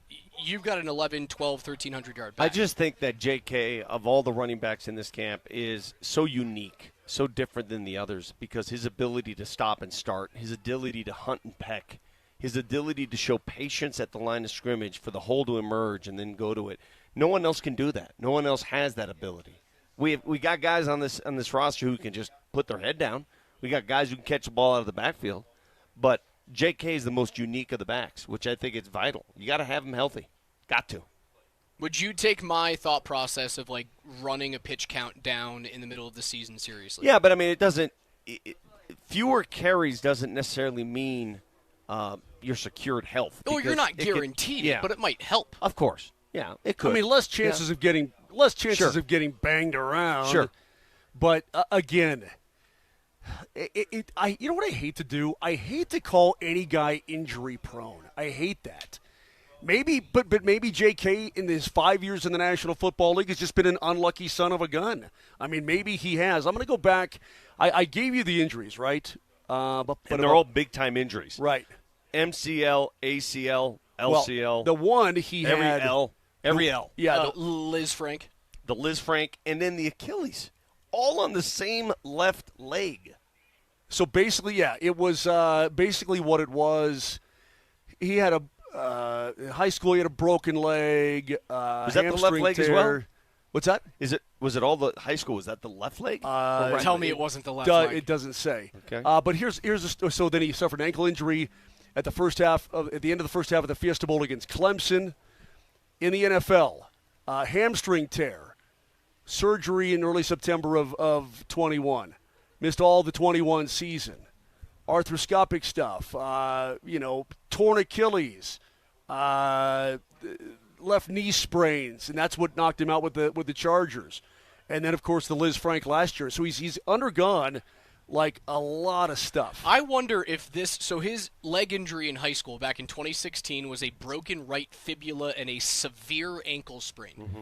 S4: you've got an 11, 12, 1,300-yard back.
S5: I just think that J.K., of all the running backs in this camp, is so unique, so different than the others because his ability to stop and start, his ability to hunt and peck, his ability to show patience at the line of scrimmage for the hole to emerge and then go to it. No one else can do that. No one else has that ability. We got guys on this roster who can just put their head down. We got guys who can catch the ball out of the backfield. But J.K. is the most unique of the backs, which I think is vital. You got to have him healthy. Got to.
S4: Would you take my thought process of, like, running a pitch count down in the middle of the season seriously?
S5: Yeah, but, I mean, it doesn't fewer carries doesn't necessarily mean your secured health.
S4: Oh, you're not guaranteed, but it might help.
S5: Of course. Yeah, it could.
S6: I mean, less chances of getting banged around.
S5: Sure.
S6: But, again, you know what I hate to do? I hate to call any guy injury prone. I hate that. Maybe J.K. in his 5 years in the National Football League has just been an unlucky son of a gun. I mean, maybe he has. I'm going to go back. I gave you the injuries, right? But
S5: they're all big-time injuries.
S6: Right.
S5: MCL, ACL, LCL.
S6: Well, the one he
S5: every
S6: had.
S5: Every L.
S4: Yeah, Liz Frank.
S5: The Liz Frank, and then the Achilles. All on the same left leg.
S6: So basically, it was basically what it was. He had a high school. He had a broken leg.
S5: Was that the left leg
S6: tear.
S5: as well?
S6: What's that?
S5: Was it all the high school? Was that the left leg?
S4: Tell me it wasn't the left leg.
S6: It doesn't say.
S5: Okay.
S6: But here's so then he suffered an ankle injury at the end of the first half of the Fiesta Bowl against Clemson. In the NFL, hamstring tear, surgery in early September of 21. Missed all the 21 season. Arthroscopic stuff, torn Achilles, left knee sprains, and that's what knocked him out with the Chargers. And then, of course, the Liz Frank last year. So he's undergone, like, a lot of stuff.
S4: I wonder if his leg injury in high school back in 2016 was a broken right fibula and a severe ankle sprain.
S5: Mm-hmm.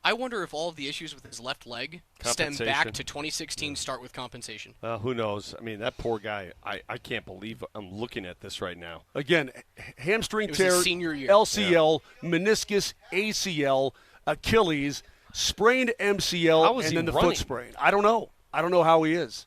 S4: I wonder if all of the issues with his left leg stem back to 2016 start with compensation.
S5: Who knows? I mean, that poor guy, I can't believe I'm looking at this right now.
S6: Again, hamstring tear,
S4: senior year.
S6: LCL, meniscus, ACL, Achilles, sprained MCL, and then the foot sprain. I don't know. I don't know how he is.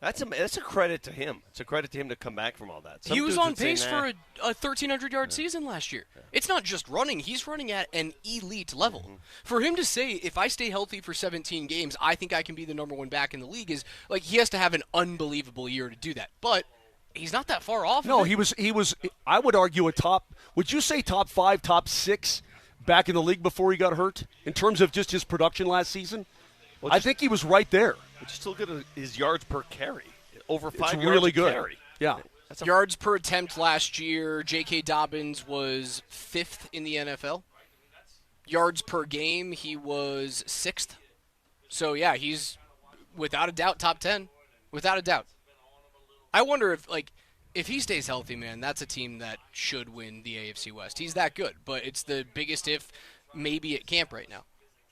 S5: That's a credit to him. It's a credit to him to come back from all that.
S4: He was on pace for a 1,300-yard season last year. Yeah. It's not just running. He's running at an elite level. Mm-hmm. For him to say, if I stay healthy for 17 games, I think I can be the number one back in the league, is like he has to have an unbelievable year to do that. But he's not that far off.
S6: No, he was. I would argue would you say top 5, top 6 back in the league before he got hurt in terms of just his production last season? Well, I think he was right there.
S5: But you still get his yards per carry. Over 5 yards
S6: really
S5: per
S6: good.
S5: Carry.
S6: Yeah.
S4: Yards per attempt last year, J.K. Dobbins was 5th in the NFL. Yards per game, he was 6th. So, yeah, he's without a doubt top 10. Without a doubt. I wonder if he stays healthy, man, that's a team that should win the AFC West. He's that good, but it's the biggest if maybe at camp right now.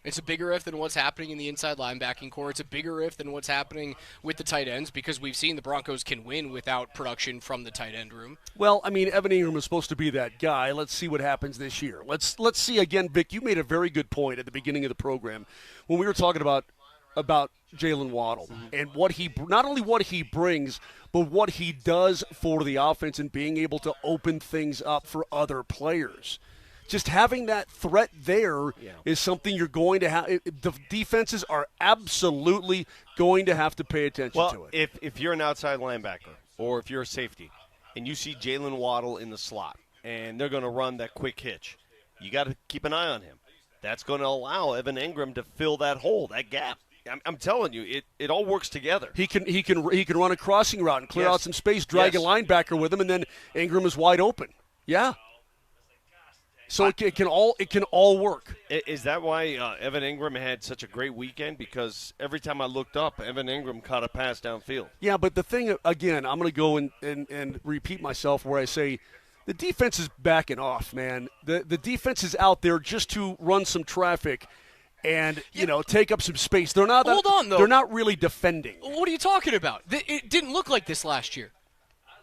S4: It's a bigger if than what's happening in the inside linebacking core. It's a bigger if than what's happening with the tight ends because we've seen the Broncos can win without production from the tight end room.
S6: Well, I mean, Evan Ingram is supposed to be that guy. Let's see what happens this year. Let's see again, Vic. You made a very good point at the beginning of the program when we were talking about Jalen Waddle and not only what he brings, but what he does for the offense and being able to open things up for other players. Just having that threat there is something you're going to have. The defenses are absolutely going to have to pay attention to it.
S5: If you're an outside linebacker or if you're a safety and you see Jalen Waddle in the slot and they're going to run that quick hitch, you got to keep an eye on him. That's going to allow Evan Ingram to fill that hole, that gap. I'm telling you, it all works together.
S6: He can run a crossing route and clear out some space, drag a linebacker with him, and then Ingram is wide open. Yeah. So it can all work.
S5: Is that why Evan Ingram had such a great weekend? Because every time I looked up, Evan Ingram caught a pass downfield.
S6: Yeah, but the thing, again, I'm going to go and repeat myself where I say the defense is backing off, man. The defense is out there just to run some traffic and, take up some space. They're not.
S4: Hold on, though.
S6: They're not really defending.
S4: What are you talking about? It didn't look like this last year.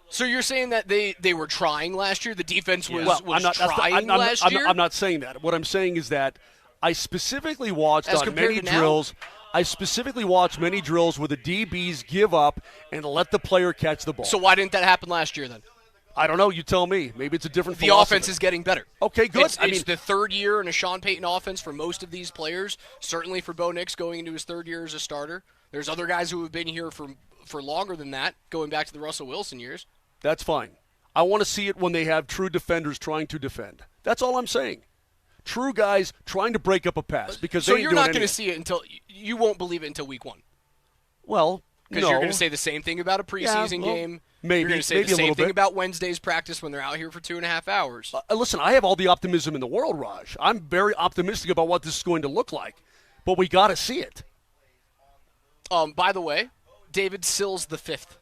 S4: So you're saying that they were trying last year? The defense was trying last year?
S6: I'm not saying that. What I'm saying is that I specifically watched many drills. I specifically watched many drills where the DBs give up and let the player catch the ball.
S4: So why didn't that happen last year then?
S6: I don't know. You tell me. Maybe it's a different
S4: The
S6: philosophy.
S4: offense is getting better.
S6: Okay, good.
S4: It's the third year in a Sean Payton offense for most of these players. Certainly for Bo Nix going into his third year as a starter. There's other guys who have been here for longer than that, going back to the Russell Wilson years.
S6: That's fine. I want to see it when they have true defenders trying to defend. That's all I'm saying. True guys trying to break up a pass because
S4: so
S6: they
S4: you're not going to see it until you won't believe it until week 1.
S6: Well,
S4: because you're going to say the same thing about a preseason game.
S6: Maybe
S4: you're going to say the same thing about Wednesday's practice when they're out here for 2.5 hours.
S6: Listen, I have all the optimism in the world, Raj. I'm very optimistic about what this is going to look like, but we got to see it.
S4: By the way, David Sills the fifth.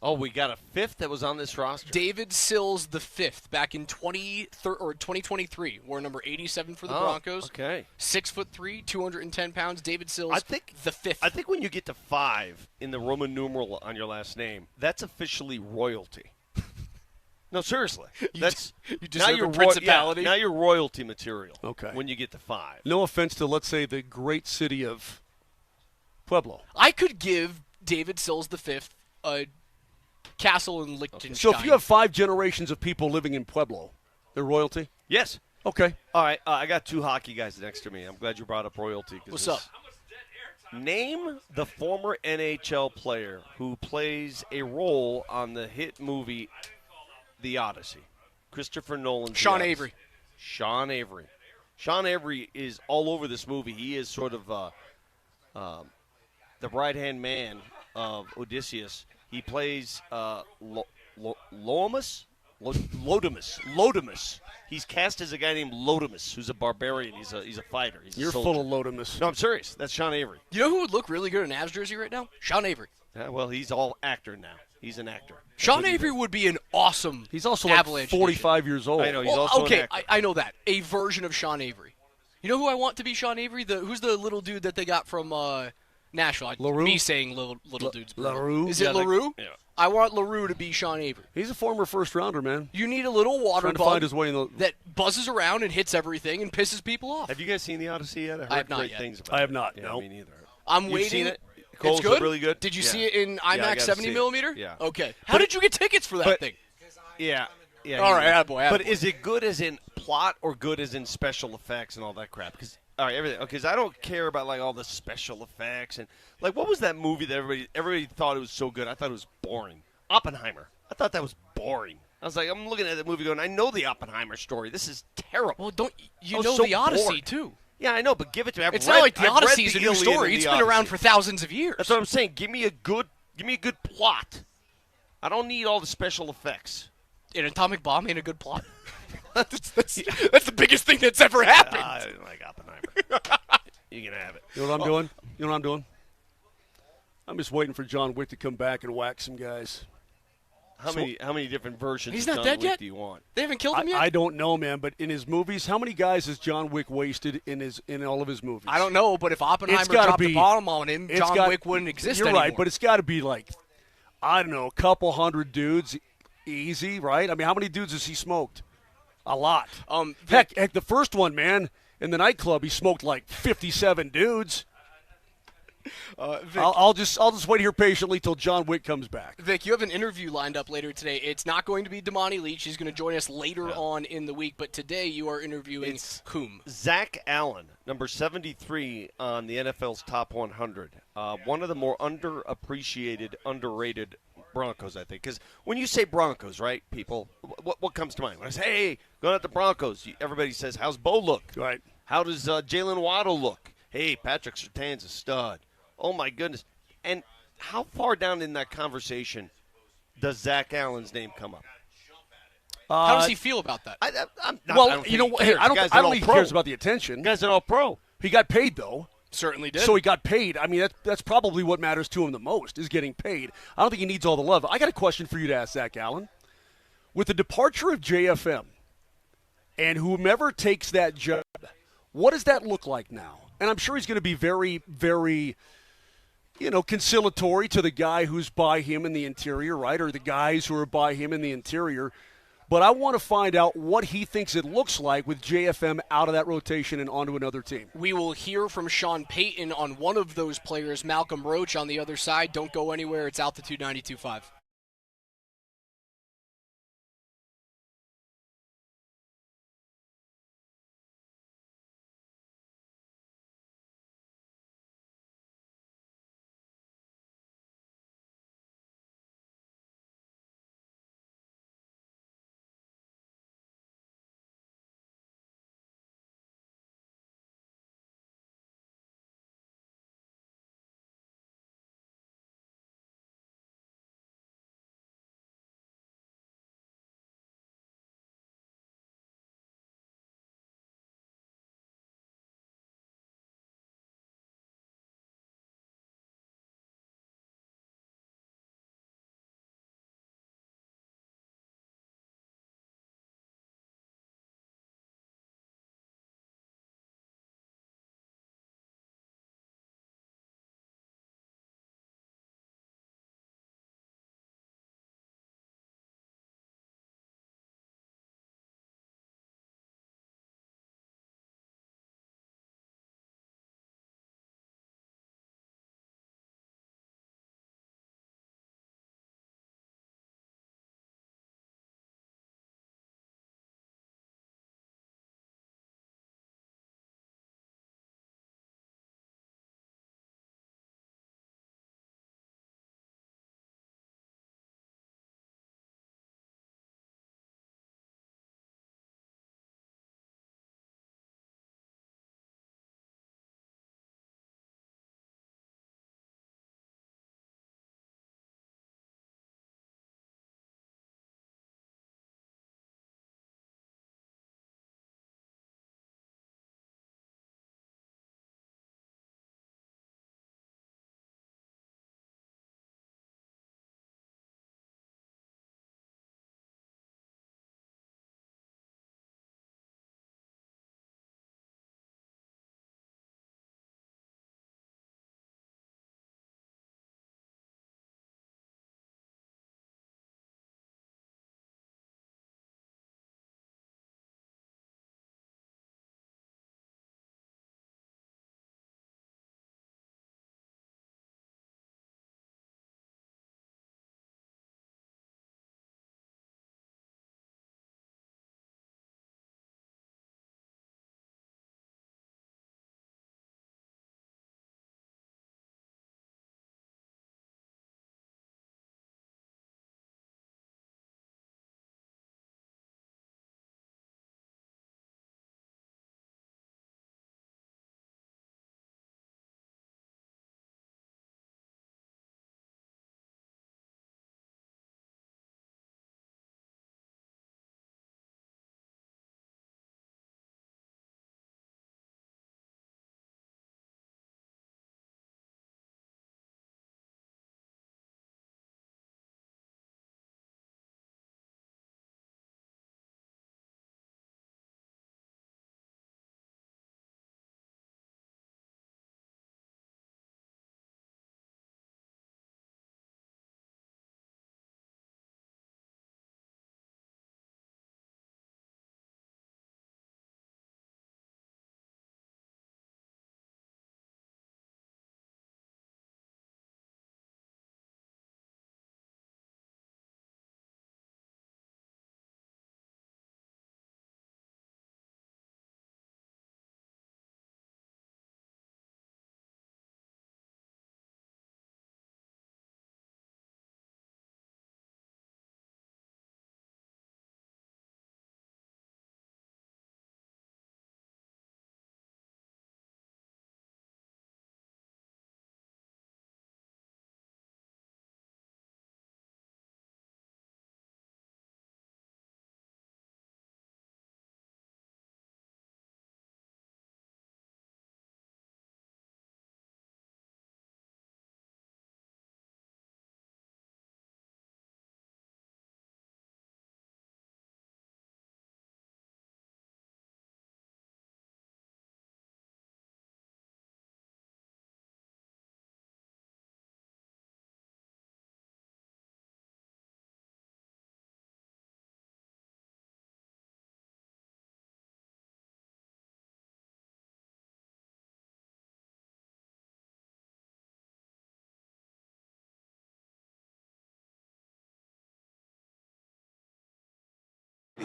S5: Oh, we got a fifth that was on this roster?
S4: David Sills the fifth back in 2023, wore number 87 for the Broncos.
S5: Okay.
S4: 6'3", 210 pounds. David Sills the fifth.
S5: I think when you get to 5 in the Roman numeral on your last name, that's officially royalty. No, seriously.
S4: You deserve a principality.
S5: Now you're royalty material.
S6: Okay.
S5: When you get to 5.
S6: No offense to, let's say, the great city of Pueblo.
S4: I could give David Sills the fifth a castle in Liechtenstein.
S6: So if you have 5 generations of people living in Pueblo, they're royalty?
S5: Yes.
S6: Okay.
S5: All right. I got 2 hockey guys next to me. I'm glad you brought up royalty.
S4: What's up?
S5: Name the former NHL player who plays a role on the hit movie The Odyssey. Christopher Nolan's
S4: Sean
S5: The Odyssey.
S4: Avery.
S5: Sean Avery. Sean Avery is all over this movie. He is sort of the right-hand man of Odysseus. He plays Lodamus. He's cast as a guy named Lodamus, who's a barbarian. He's a fighter.
S6: You're full of Lodamus.
S5: No, I'm serious. That's Sean Avery.
S4: You know who would look really good in Avs jersey right now? Sean Avery.
S5: Yeah, well, he's all actor now. He's an actor.
S4: Sean Avery would be an awesome.
S6: He's also
S4: Avalanche
S6: 45 years old.
S5: I know. He's also an actor.
S4: I know that. A version of Sean Avery. You know who I want to be Sean Avery? Who's the little dude that they got from Nashville?
S6: LaRue?
S4: Me saying little dudes.
S6: LaRue?
S4: Is it LaRue?
S5: Yeah.
S4: I want LaRue to be Sean Avery.
S6: He's a former first-rounder, man.
S4: You need a little water
S6: Trying to
S4: bug
S6: find his way in the...
S4: that buzzes around and hits everything and pisses people off.
S5: Have you guys seen The Odyssey yet?
S4: I have not
S5: great
S4: yet.
S5: things about
S6: I have
S5: it.
S6: not,
S5: Yeah,
S6: no.
S5: me neither.
S4: I'm
S5: You've
S4: waiting.
S5: seen it? Cole's
S4: It's good?
S5: really good?
S4: Did you
S5: Yeah.
S4: see it in
S5: Yeah, I
S4: IMAX
S5: gotta
S4: 70
S5: see it.
S4: millimeter?
S5: Yeah.
S4: Okay. How did you get tickets for that thing?
S5: Yeah.
S4: All right, attaboy.
S5: But is it good as in plot or good as in special effects and all that crap? Because all right, everything. Because I don't care about like all the special effects and like what was that movie that everybody thought it was so good? I thought it was boring. Oppenheimer. I thought that was boring. I was like, I'm looking at the movie going, I know the Oppenheimer story. This is terrible.
S4: Well, don't you
S5: I was
S4: know
S5: so
S4: the Odyssey
S5: bored.
S4: too?
S5: Yeah, I know, but give it to me.
S4: It's not like the Odyssey is a new
S5: Iliad
S4: story.
S5: and
S4: It's
S5: the
S4: been around
S5: Odyssey.
S4: for thousands of years.
S5: That's what I'm saying. Give me a good plot. I don't need all the special effects.
S4: An atomic bomb ain't a good plot. that's the biggest thing that's ever happened.
S5: I didn't like Oppenheimer. You can have it.
S6: You know what I'm doing? You know what I'm doing? I'm just waiting for John Wick to come back and whack some guys.
S5: How many different versions
S4: He's
S5: of
S4: not
S5: John
S4: dead
S5: Wick
S4: yet?
S5: do you want?
S4: They haven't killed him yet?
S6: I don't know, man, but in his movies, how many guys has John Wick wasted in all of his movies?
S4: I don't know, but if Oppenheimer
S6: It's gotta
S4: dropped
S6: be-
S4: the bomb on him,
S6: it's
S4: John
S6: got-
S4: Wick wouldn't exist
S6: You're
S4: anymore.
S6: right, but it's got to be like, I don't know, a couple hundred dudes easy, right? I mean, how many dudes has he smoked? A lot. Heck, the first one, man, in the nightclub, he smoked like 57 dudes.
S4: Vic,
S6: I'll just wait here patiently till John Wick comes back.
S4: Vic, you have an interview lined up later today. It's not going to be Damani Leach. He's going to join us later on in the week. But today you are interviewing whom?
S5: Zach Allen, number 73 on the NFL's Top 100. One of the more underappreciated, underrated Broncos, I think. Because when you say Broncos, right, people, what comes to mind? When I say, hey, going at the Broncos, everybody says, how's Bo look?
S6: Right.
S5: How does Jalen Waddle look? Hey, Patrick Surtain's a stud. Oh, my goodness. And how far down in that conversation does Zach Allen's name come up?
S4: How does he feel about that?
S5: I don't
S6: think he cares about the attention.
S5: Guy's an all-pro.
S6: He got paid, though.
S4: Certainly did.
S6: So he got paid. I mean, that's probably what matters to him the most, is getting paid. I don't think he needs all the love. I got a question for you to ask, Zach Allen. With the departure of JFM and whomever takes that job, what does that look like now? And I'm sure he's going to be very, very, conciliatory to the guy who's by him in the interior, right, or the guys who are by him in the interior. But I want to find out what he thinks it looks like with JFM out of that rotation and onto another team.
S4: We will hear from Sean Payton on one of those players, Malcolm Roach on the other side. Don't go anywhere. It's Altitude 92.5.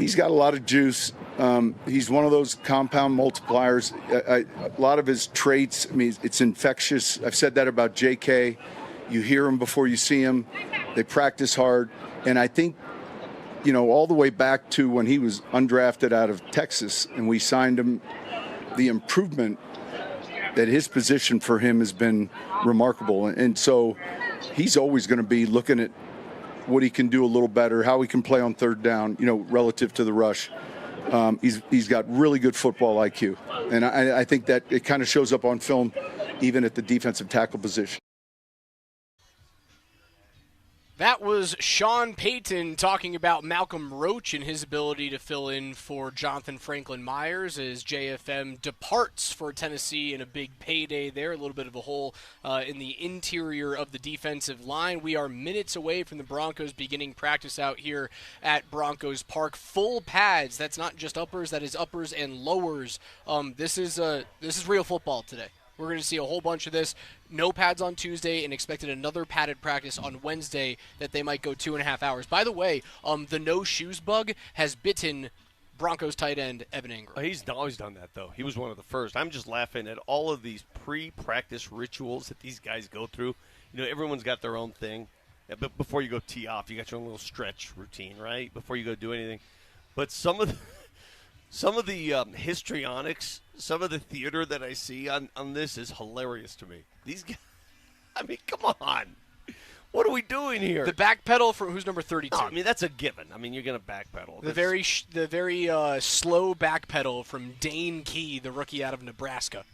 S11: He's got a lot of juice. He's one of those compound multipliers. A lot of his traits, I mean, it's infectious. I've said that about JK. You hear him before you see him. They practice hard. And I think, all the way back to when he was undrafted out of Texas and we signed him, the improvement at his position for him has been remarkable. And so he's always going to be looking at what he can do a little better, how he can play on third down, relative to the rush. He's got really good football IQ. And I think that it kind of shows up on film, even at the defensive tackle position.
S4: That was Sean Payton talking about Malcolm Roach and his ability to fill in for Jonathan Franklin Myers as JFM departs for Tennessee in a big payday there. A little bit of a hole in the interior of the defensive line. We are minutes away from the Broncos beginning practice out here at Broncos Park. Full pads. That's not just uppers. That is uppers and lowers. This is real football today. We're going to see a whole bunch of this. No pads on Tuesday and expected another padded practice on Wednesday that they might go 2.5 hours. By the way, the no shoes bug has bitten Broncos tight end Evan Ingram.
S5: He's always done that, though. He was one of the first. I'm just laughing at all of these pre-practice rituals that these guys go through. Everyone's got their own thing. But before you go tee off, you got your own little stretch routine, right? Before you go do anything. But some of the histrionics, some of the theater that I see on this is hilarious to me. These guys, I mean, come on. What are we doing here?
S4: The back pedal from who's number 32?
S5: No, I mean, that's a given. I mean, you're going to back pedal.
S4: The very slow back pedal from Dane Key, the rookie out of Nebraska.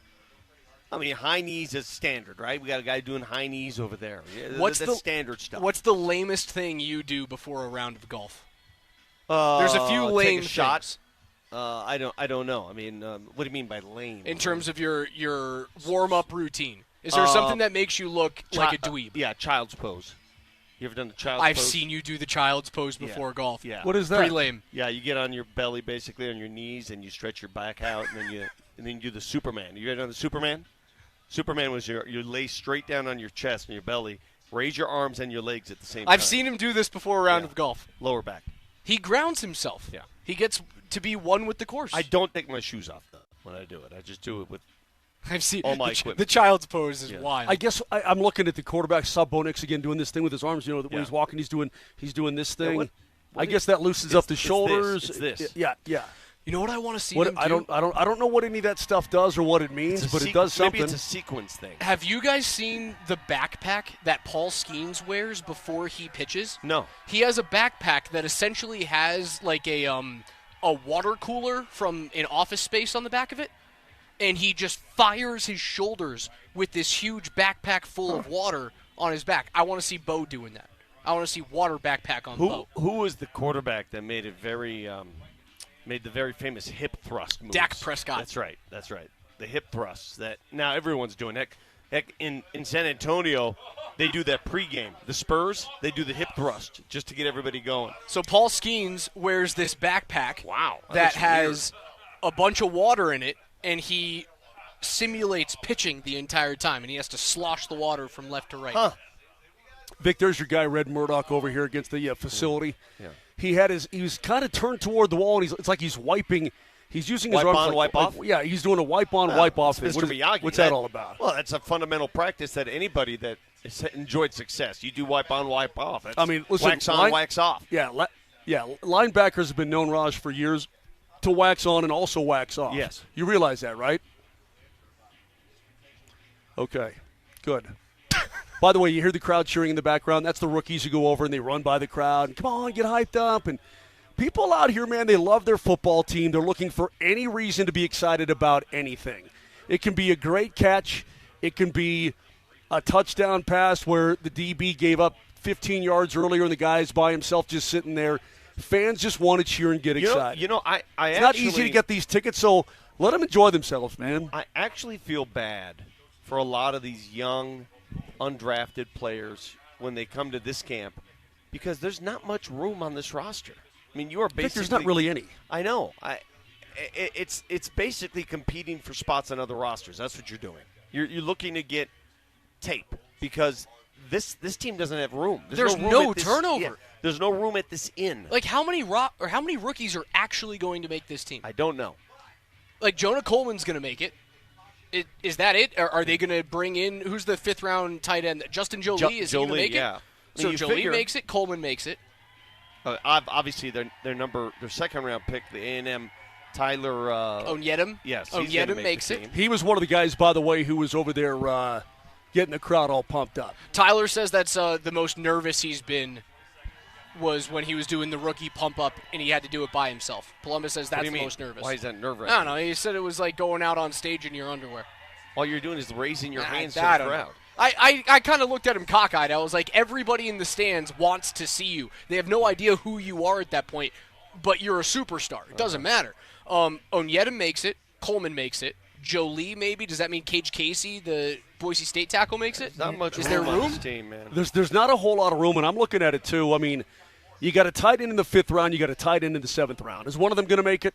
S5: I mean, high knees is standard, right? We got a guy doing high knees over there. Yeah,
S4: what's
S5: that's standard stuff.
S4: What's the lamest thing you do before a round of golf? There's a few lame shots.
S5: I don't know. I mean, what do you mean by lame?
S4: In terms of your warm-up routine. Is there something that makes you look like a dweeb?
S5: Yeah, child's pose. You ever done the child's pose?
S4: I've seen you do the child's pose before golf.
S5: Yeah.
S6: What is that?
S4: Pretty lame.
S5: Yeah, you get on your belly, basically on your knees, and you stretch your back out, and then you do the Superman. You ever done the Superman? Superman was you lay straight down on your chest and your belly, raise your arms and your legs at the same time.
S4: I've seen him do this before a round of golf.
S5: Lower back.
S4: He grounds himself.
S5: Yeah.
S4: He gets to be one with the course.
S5: I don't take my shoes off, though, when I do it. I just do it with
S4: I've seen
S5: all my equipment.
S4: The child's pose is wild.
S6: I guess I'm looking at the quarterback, Sabonix, again, doing this thing with his arms. When he's walking, he's doing this thing.
S5: What
S6: I guess that loosens up the shoulders.
S5: It's this.
S6: Yeah.
S4: You know what I want to see him do?
S6: I don't know what any of that stuff does or what it means, but it does something.
S5: Maybe it's a sequence thing.
S4: Have you guys seen the backpack that Paul Skeens wears before he pitches?
S5: No.
S4: He has a backpack that essentially has like a water cooler from an Office Space on the back of it, and he just fires his shoulders with this huge backpack full of water on his back. I want to see Bo doing that. I want to see water backpack on Bo.
S5: Who was the quarterback that made it made the very famous hip thrust moves?
S4: Dak Prescott.
S5: That's right. The hip thrusts that now everyone's doing. Heck, in San Antonio, they do that pregame. The Spurs, they do the hip thrust just to get everybody going.
S4: So Paul Skeens wears this backpack
S5: Wow.
S4: that has a bunch of water in it, and he simulates pitching the entire time, and he has to slosh the water from left to right.
S5: Huh.
S6: Vic, there's your guy, Red Murdoch, over here against the facility.
S5: Yeah.
S6: He was kind of turned toward the wall, and it's like he's wiping. He's using his
S5: Wipe
S6: arms
S5: on, wipe off?
S6: Yeah, he's doing a wipe on, wipe off thing.
S5: Mr. Miyagi.
S6: What's that all about?
S5: Well, that's a fundamental practice that anybody that has enjoyed success, you do wipe on, wipe off. That's
S6: Listen,
S5: wax on, wax off.
S6: Yeah, linebackers have been known, Raj, for years to wax on and also wax off.
S5: Yes.
S6: You realize that, right? Okay, good. By the way, you hear the crowd cheering in the background. That's the rookies who go over and they run by the crowd. Come on, get hyped up. And people out here, man, they love their football team. They're looking for any reason to be excited about anything. It can be a great catch. It can be a touchdown pass where the DB gave up 15 yards earlier and the guy's by himself just sitting there. Fans just want to cheer and get excited.
S5: It's
S6: not easy to get these tickets, so let them enjoy themselves, man.
S5: I actually feel bad for a lot of these young, undrafted players when they come to this camp because there's not much room on this roster. I mean, you are basically –
S6: there's not really any.
S5: I know. It's basically competing for spots on other rosters. That's what you're doing. You're looking to get tape because this team doesn't have room.
S4: There's
S5: no room
S4: no
S5: at this,
S4: turnover.
S5: Yeah, There's no room at this inn.
S4: Like, how many rookies are actually going to make this team?
S5: I don't know.
S4: Like, Jonah Coleman's going to make it. Is that it? Or are they going to bring in, who's the 5th-round tight end? Justin Jolie, is he going to make it? So Jolie makes it, Coleman makes it.
S5: Obviously, their second-round pick, the A&M Tyler
S4: Onyedem.
S5: Yes,
S4: Onyedem makes it.
S6: He was one of the guys, by the way, who was over there getting the crowd all pumped up.
S4: Tyler says that's the most nervous he's been was when he was doing the rookie pump-up and he had to do it by himself. Polumbus says that's the most nervous.
S5: Why is that nerve-wracking?
S4: I don't know. He said it was like going out on stage in your underwear.
S5: All you're doing is raising your hands to the crowd.
S4: I kind of looked at him cockeyed. I was like, everybody in the stands wants to see you. They have no idea who you are at that point, but you're a superstar. It doesn't matter. Onyedem makes it. Coleman makes it. Jolie, maybe. Does that mean Cage Casey, the Boise State tackle, makes it?
S5: Not much
S4: Is there room
S5: on this team, man.
S6: There's not a whole lot of room, and I'm looking at it too. I mean, you got a tight end in the 5th round. You got a tight end in the 7th round. Is one of them going to make it?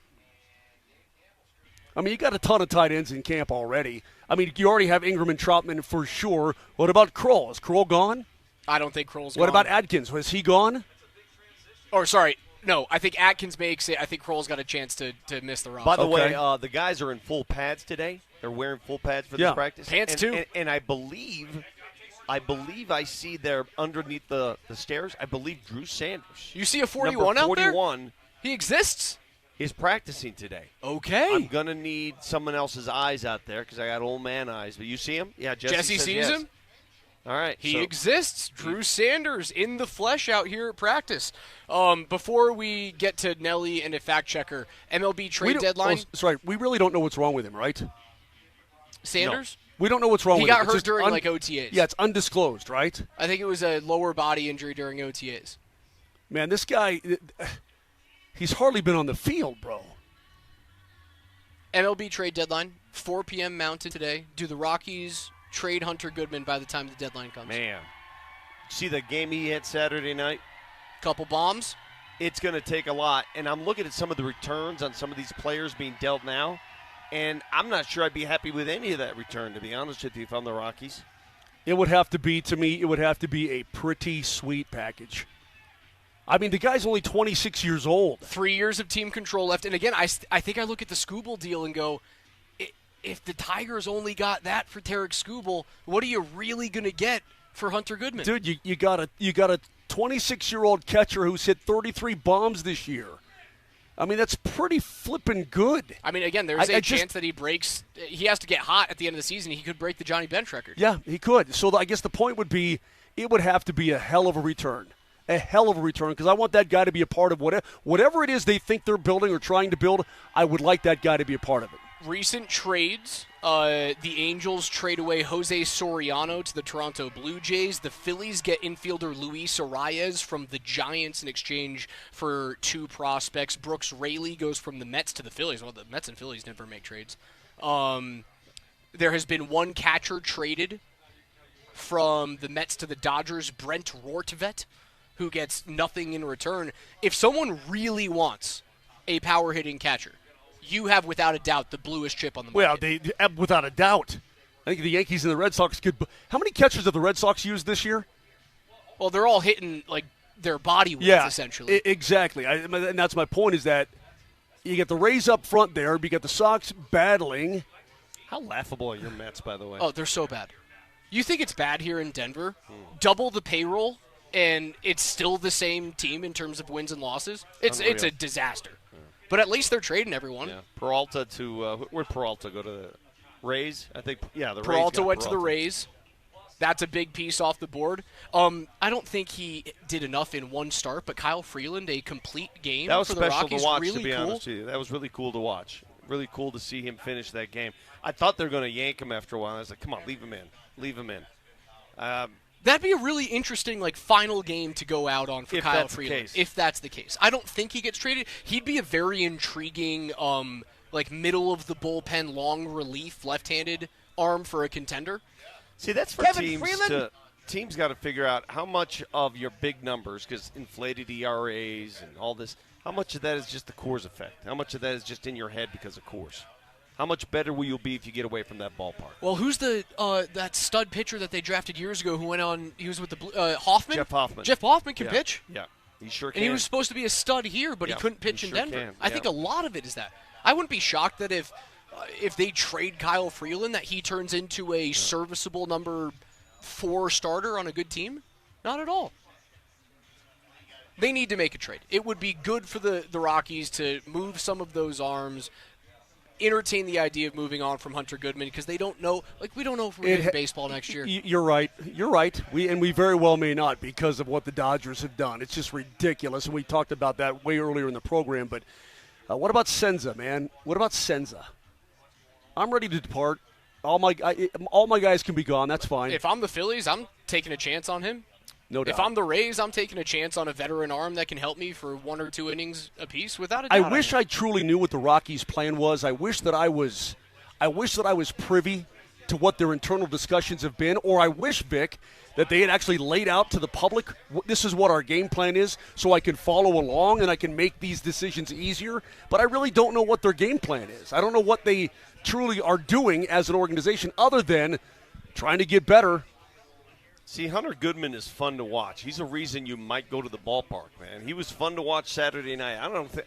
S6: I mean, you got a ton of tight ends in camp already. I mean, you already have Ingram and Troutman for sure. What about Kroll? Is Kroll gone?
S4: I don't think Kroll's gone.
S6: What about Adkins? Was he gone?
S4: Or, sorry, no. I think Atkins makes it. I think Kroll's got a chance to miss the roster.
S5: By the way, the guys are in full pads today. They're wearing full pads for this practice.
S4: Pants, too.
S5: And I believe I see there underneath the stairs, I believe Drew Sanders.
S4: You see a 41 out there?
S5: 41.
S4: He exists?
S5: Is practicing today.
S4: Okay.
S5: I'm going to need someone else's eyes out there because I got old man eyes. But you see him? Yeah, Jesse
S4: sees
S5: yes.
S4: him?
S5: All right.
S4: He exists. Drew Sanders in the flesh out here at practice. Before we get to Nelly and a fact checker, MLB trade deadline.
S6: Sorry, we really don't know what's wrong with him, right?
S4: Sanders?
S6: No. We don't know what's wrong with him.
S4: He got hurt during OTAs.
S6: Yeah, it's undisclosed, right?
S4: I think it was a lower body injury during OTAs.
S6: Man, this guy, he's hardly been on the field, bro.
S4: MLB trade deadline, 4 p.m. Mountain today. Do the Rockies trade Hunter Goodman by the time the deadline comes?
S5: Man. See the game he had Saturday night?
S4: Couple bombs?
S5: It's going to take a lot. And I'm looking at some of the returns on some of these players being dealt now. And I'm not sure I'd be happy with any of that return, to be honest with you, if I'm the Rockies.
S6: It would have to be, to me, it would have to be a pretty sweet package. I mean, the guy's only 26 years old.
S4: 3 years of team control left. And again, I think I look at the Skubal deal and go, if the Tigers only got that for Tarek Skubal, what are you really going to get for Hunter Goodman?
S6: Dude, you got a 26-year-old catcher who's hit 33 bombs this year. I mean, that's pretty flippin' good.
S4: I mean, again, there's a chance that he breaks. He has to get hot at the end of the season. He could break the Johnny Bench record.
S6: Yeah, he could. So I guess the point would be it would have to be a hell of a return. A hell of a return, because I want that guy to be a part of whatever it is they think they're building or trying to build. I would like that guy to be a part of it.
S4: Recent trades, the Angels trade away Jose Soriano to the Toronto Blue Jays. The Phillies get infielder Luis Arias from the Giants in exchange for 2 prospects. Brooks Raley goes from the Mets to the Phillies. Well, the Mets and Phillies never make trades. There has been 1 catcher traded from the Mets to the Dodgers, Brent Rortvedt, who gets nothing in return. If someone really wants a power-hitting catcher, you have, without a doubt, the bluest chip on the market.
S6: Well, without a doubt. I think the Yankees and the Red Sox could. How many catchers have the Red Sox used this year?
S4: Well, they're all hitting, like, their body weight, essentially.
S6: Exactly. And that's my point, is that you get the Rays up front there, you get the Sox battling.
S5: How laughable are your Mets, by the way?
S4: Oh, they're so bad. You think it's bad here in Denver? Double the payroll, and it's still the same team in terms of wins and losses? It's a disaster. But at least they're trading everyone.
S5: Yeah. Peralta to where'd Peralta go to? The Rays? I think. Yeah, the
S4: Peralta
S5: Rays
S4: went to the Rays. That's a big piece off the board. I don't think he did enough in 1 start, but Kyle Freeland, a complete game
S5: that was
S4: for the
S5: special
S4: Rockies.
S5: to watch,
S4: really
S5: to be
S4: cool.
S5: honest with you. That was really cool to watch. Really cool to see him finish that game. I thought they were going to yank him after a while. I was like, come on, leave him in. Leave him in.
S4: That'd be a really interesting, final game to go out on for Kyle Freeland, if that's the case. I don't think he gets traded. He'd be a very intriguing, middle of the bullpen, long relief, left-handed arm for a contender.
S5: See, that's for teams got to figure out how much of your big numbers, because inflated ERAs and all this, how much of that is just the Coors effect? How much of that is just in your head because of Coors? How much better will you be if you get away from that ballpark?
S4: Well, who's the that stud pitcher that they drafted years ago who went on? He was with the Hoffman.
S5: Jeff Hoffman.
S4: Jeff Hoffman can pitch.
S5: Yeah. He sure can.
S4: And he was supposed to be a stud here, but he couldn't pitch in Denver. I think a lot of it is that. I wouldn't be shocked that if they trade Kyle Freeland, that he turns into a serviceable number 4 starter on a good team. Not at all. They need to make a trade. It would be good for the Rockies to move some of those arms, entertain the idea of moving on from Hunter Goodman, because they don't know. Like, we don't know if we're in baseball next year.
S6: You're right. You're right. We very well may not, because of what the Dodgers have done. It's just ridiculous, and we talked about that way earlier in the program. But what about Senza, man? What about Senza? I'm ready to depart. All my guys can be gone. That's fine.
S4: If I'm the Phillies, I'm taking a chance on him.
S6: No doubt.
S4: If I'm the Rays, I'm taking a chance on a veteran arm that can help me for 1 or 2 innings apiece, without a doubt.
S6: I wish I truly knew what the Rockies' plan was. I wish that I was privy to what their internal discussions have been, or I wish, Vic, that they had actually laid out to the public, this is what our game plan is, so I can follow along and I can make these decisions easier. But I really don't know what their game plan is. I don't know what they truly are doing as an organization, other than trying to get better.
S5: See, Hunter Goodman is fun to watch. He's a reason you might go to the ballpark, man. He was fun to watch Saturday night.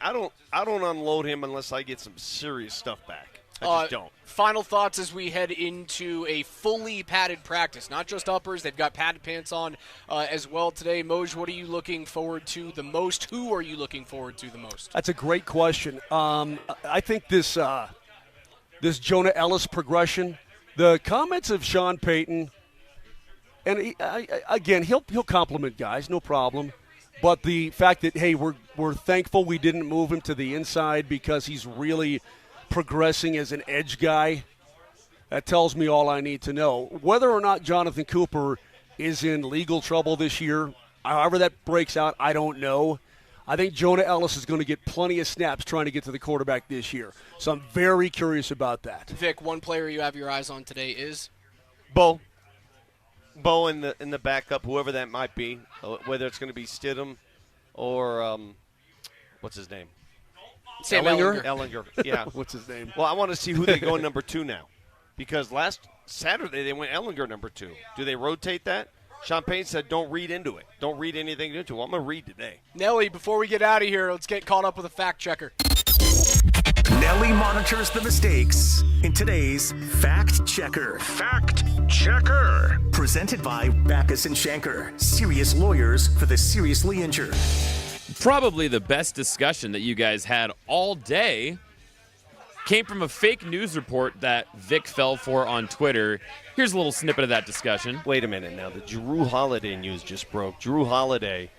S5: I don't unload him unless I get some serious stuff back. I just don't.
S4: Final thoughts as we head into a fully padded practice, not just uppers. They've got padded pants on as well today. Moj, what are you looking forward to the most? Who are you looking forward to the most?
S6: That's a great question. I think this Jonah Ellis progression, the comments of Sean Payton. And again, he'll compliment guys, no problem. But the fact that, hey, we're thankful we didn't move him to the inside because he's really progressing as an edge guy, that tells me all I need to know. Whether or not Jonathan Cooper is in legal trouble this year, however that breaks out, I don't know. I think Jonah Ellis is going to get plenty of snaps trying to get to the quarterback this year. So I'm very curious about that.
S4: Vic, one player you have your eyes on today is?
S5: Bo in the backup, whoever that might be, whether it's going to be Stidham or what's his name?
S4: Sam
S5: Ellinger. Yeah.
S6: What's his name?
S5: Well, I want to see who they go number 2 now, because last Saturday they went Ellinger number 2. Do they rotate that? Sean Payton said, "Don't read into it. Don't read anything into it." Well, I'm going to read today.
S4: Nelly, before we get out of here, let's get caught up with a fact checker.
S12: Nelly monitors the mistakes in today's Fact Checker. Fact Checker. Presented by Backus and Shanker. Serious lawyers for the seriously injured.
S10: Probably the best discussion that you guys had all day came from a fake news report that Vic fell for on Twitter. Here's a little snippet of that discussion.
S5: Wait a minute now. The Jrue Holiday news just broke. Jrue Holiday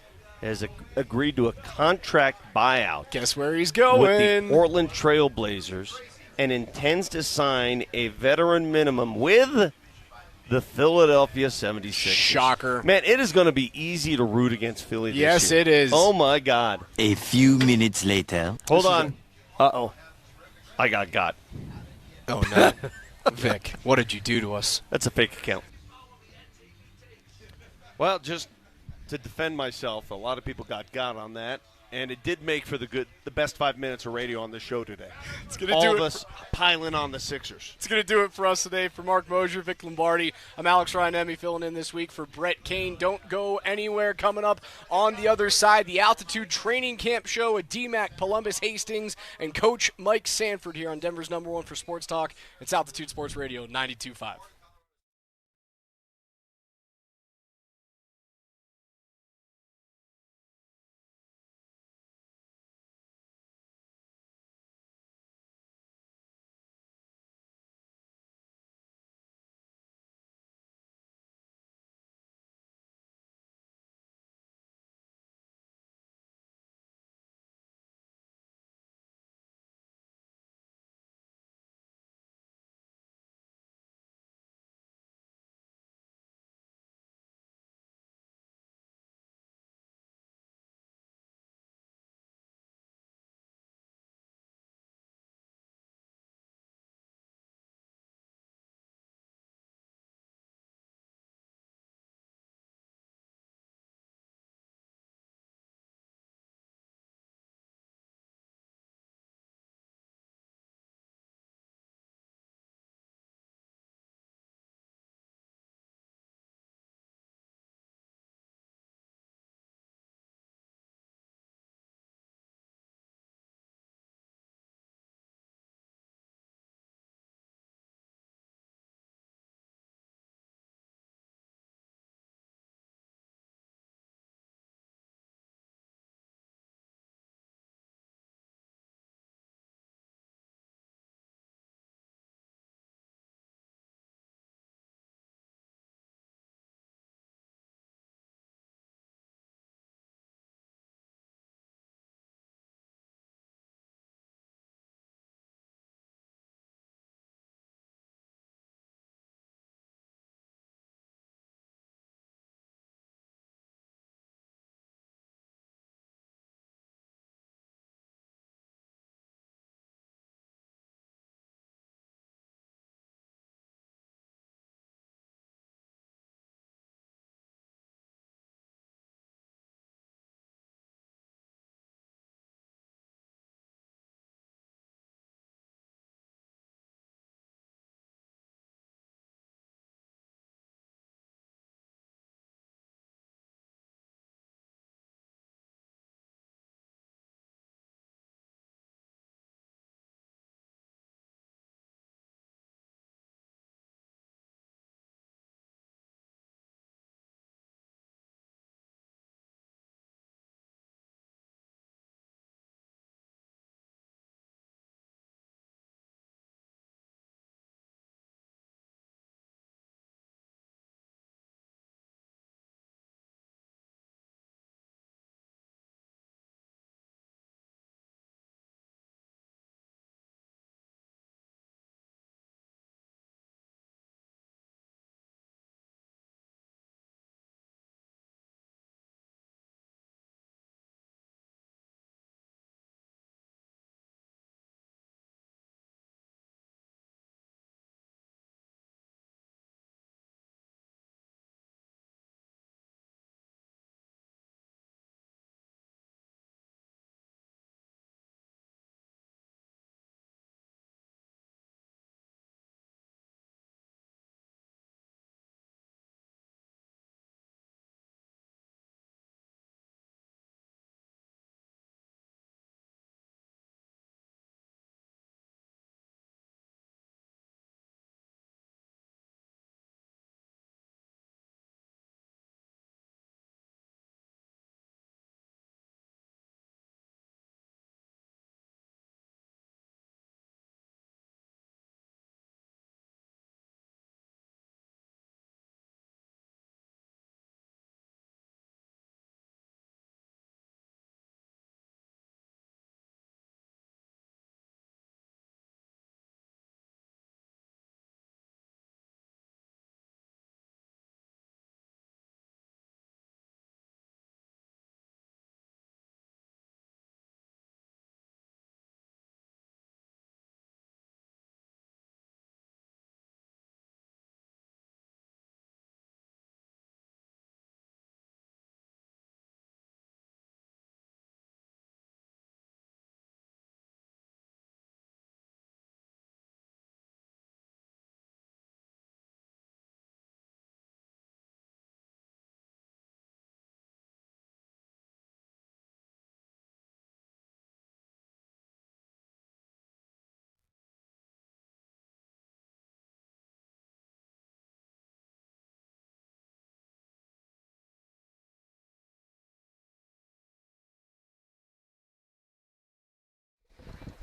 S5: has agreed to a contract buyout.
S4: Guess where he's going?
S5: With the Portland Trail Blazers, and intends to sign a veteran minimum with the Philadelphia 76ers.
S4: Shocker.
S5: Man, it is going to be easy to root against Philly this year.
S4: Yes, it is.
S5: Oh, my God.
S13: A few minutes later.
S5: Hold on. Uh-oh. I got.
S4: Oh, no. Vic, what did you do to us?
S5: That's a fake account. Well, just to defend myself, a lot of people got on that, and it did make for the best 5 minutes of radio on the show today.
S4: It's gonna
S5: all of us piling on the Sixers.
S4: It's going to do it for us today. For Mark Moser, Vic Lombardi, I'm Alex Ryan-Emmy filling in this week for Brett Kane. Don't go anywhere. Coming up on the other side, the Altitude Training Camp Show at DMac, Polumbus, Hastings, and Coach Mike Sanford here on Denver's #1 for sports talk. It's Altitude Sports Radio 92.5.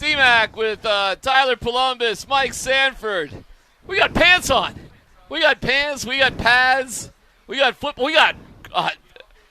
S14: DMac with Tyler Polumbus, Mike Sanford. We got pants on. We got pants. We got pads. We got football. We got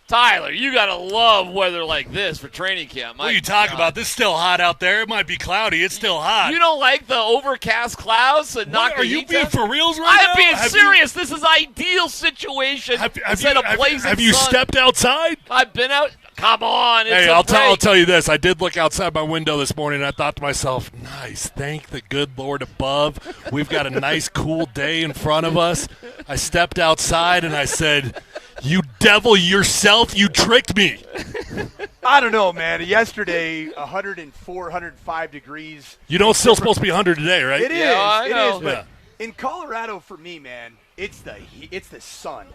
S14: Tyler. You gotta love weather like this for training camp.
S15: What are you talking about? This is still hot out there. It might be cloudy. It's still hot.
S14: You don't like the overcast clouds and knock the heat?
S15: Are you being for reals right now?
S14: I'm being serious. This is ideal situation. Have
S15: you stepped outside?
S14: I've been out. Come on.
S15: Hey, I'll tell you this. I did look outside my window this morning, and I thought to myself, nice, thank the good Lord above. We've got a nice, cool day in front of us. I stepped outside, and I said, you devil yourself, you tricked me.
S16: I don't know, man. Yesterday, 104, 105 degrees.
S15: You know it's still supposed to be 100 today, right?
S16: It is.
S14: I know.
S16: But in Colorado, for me, man, it's the sun.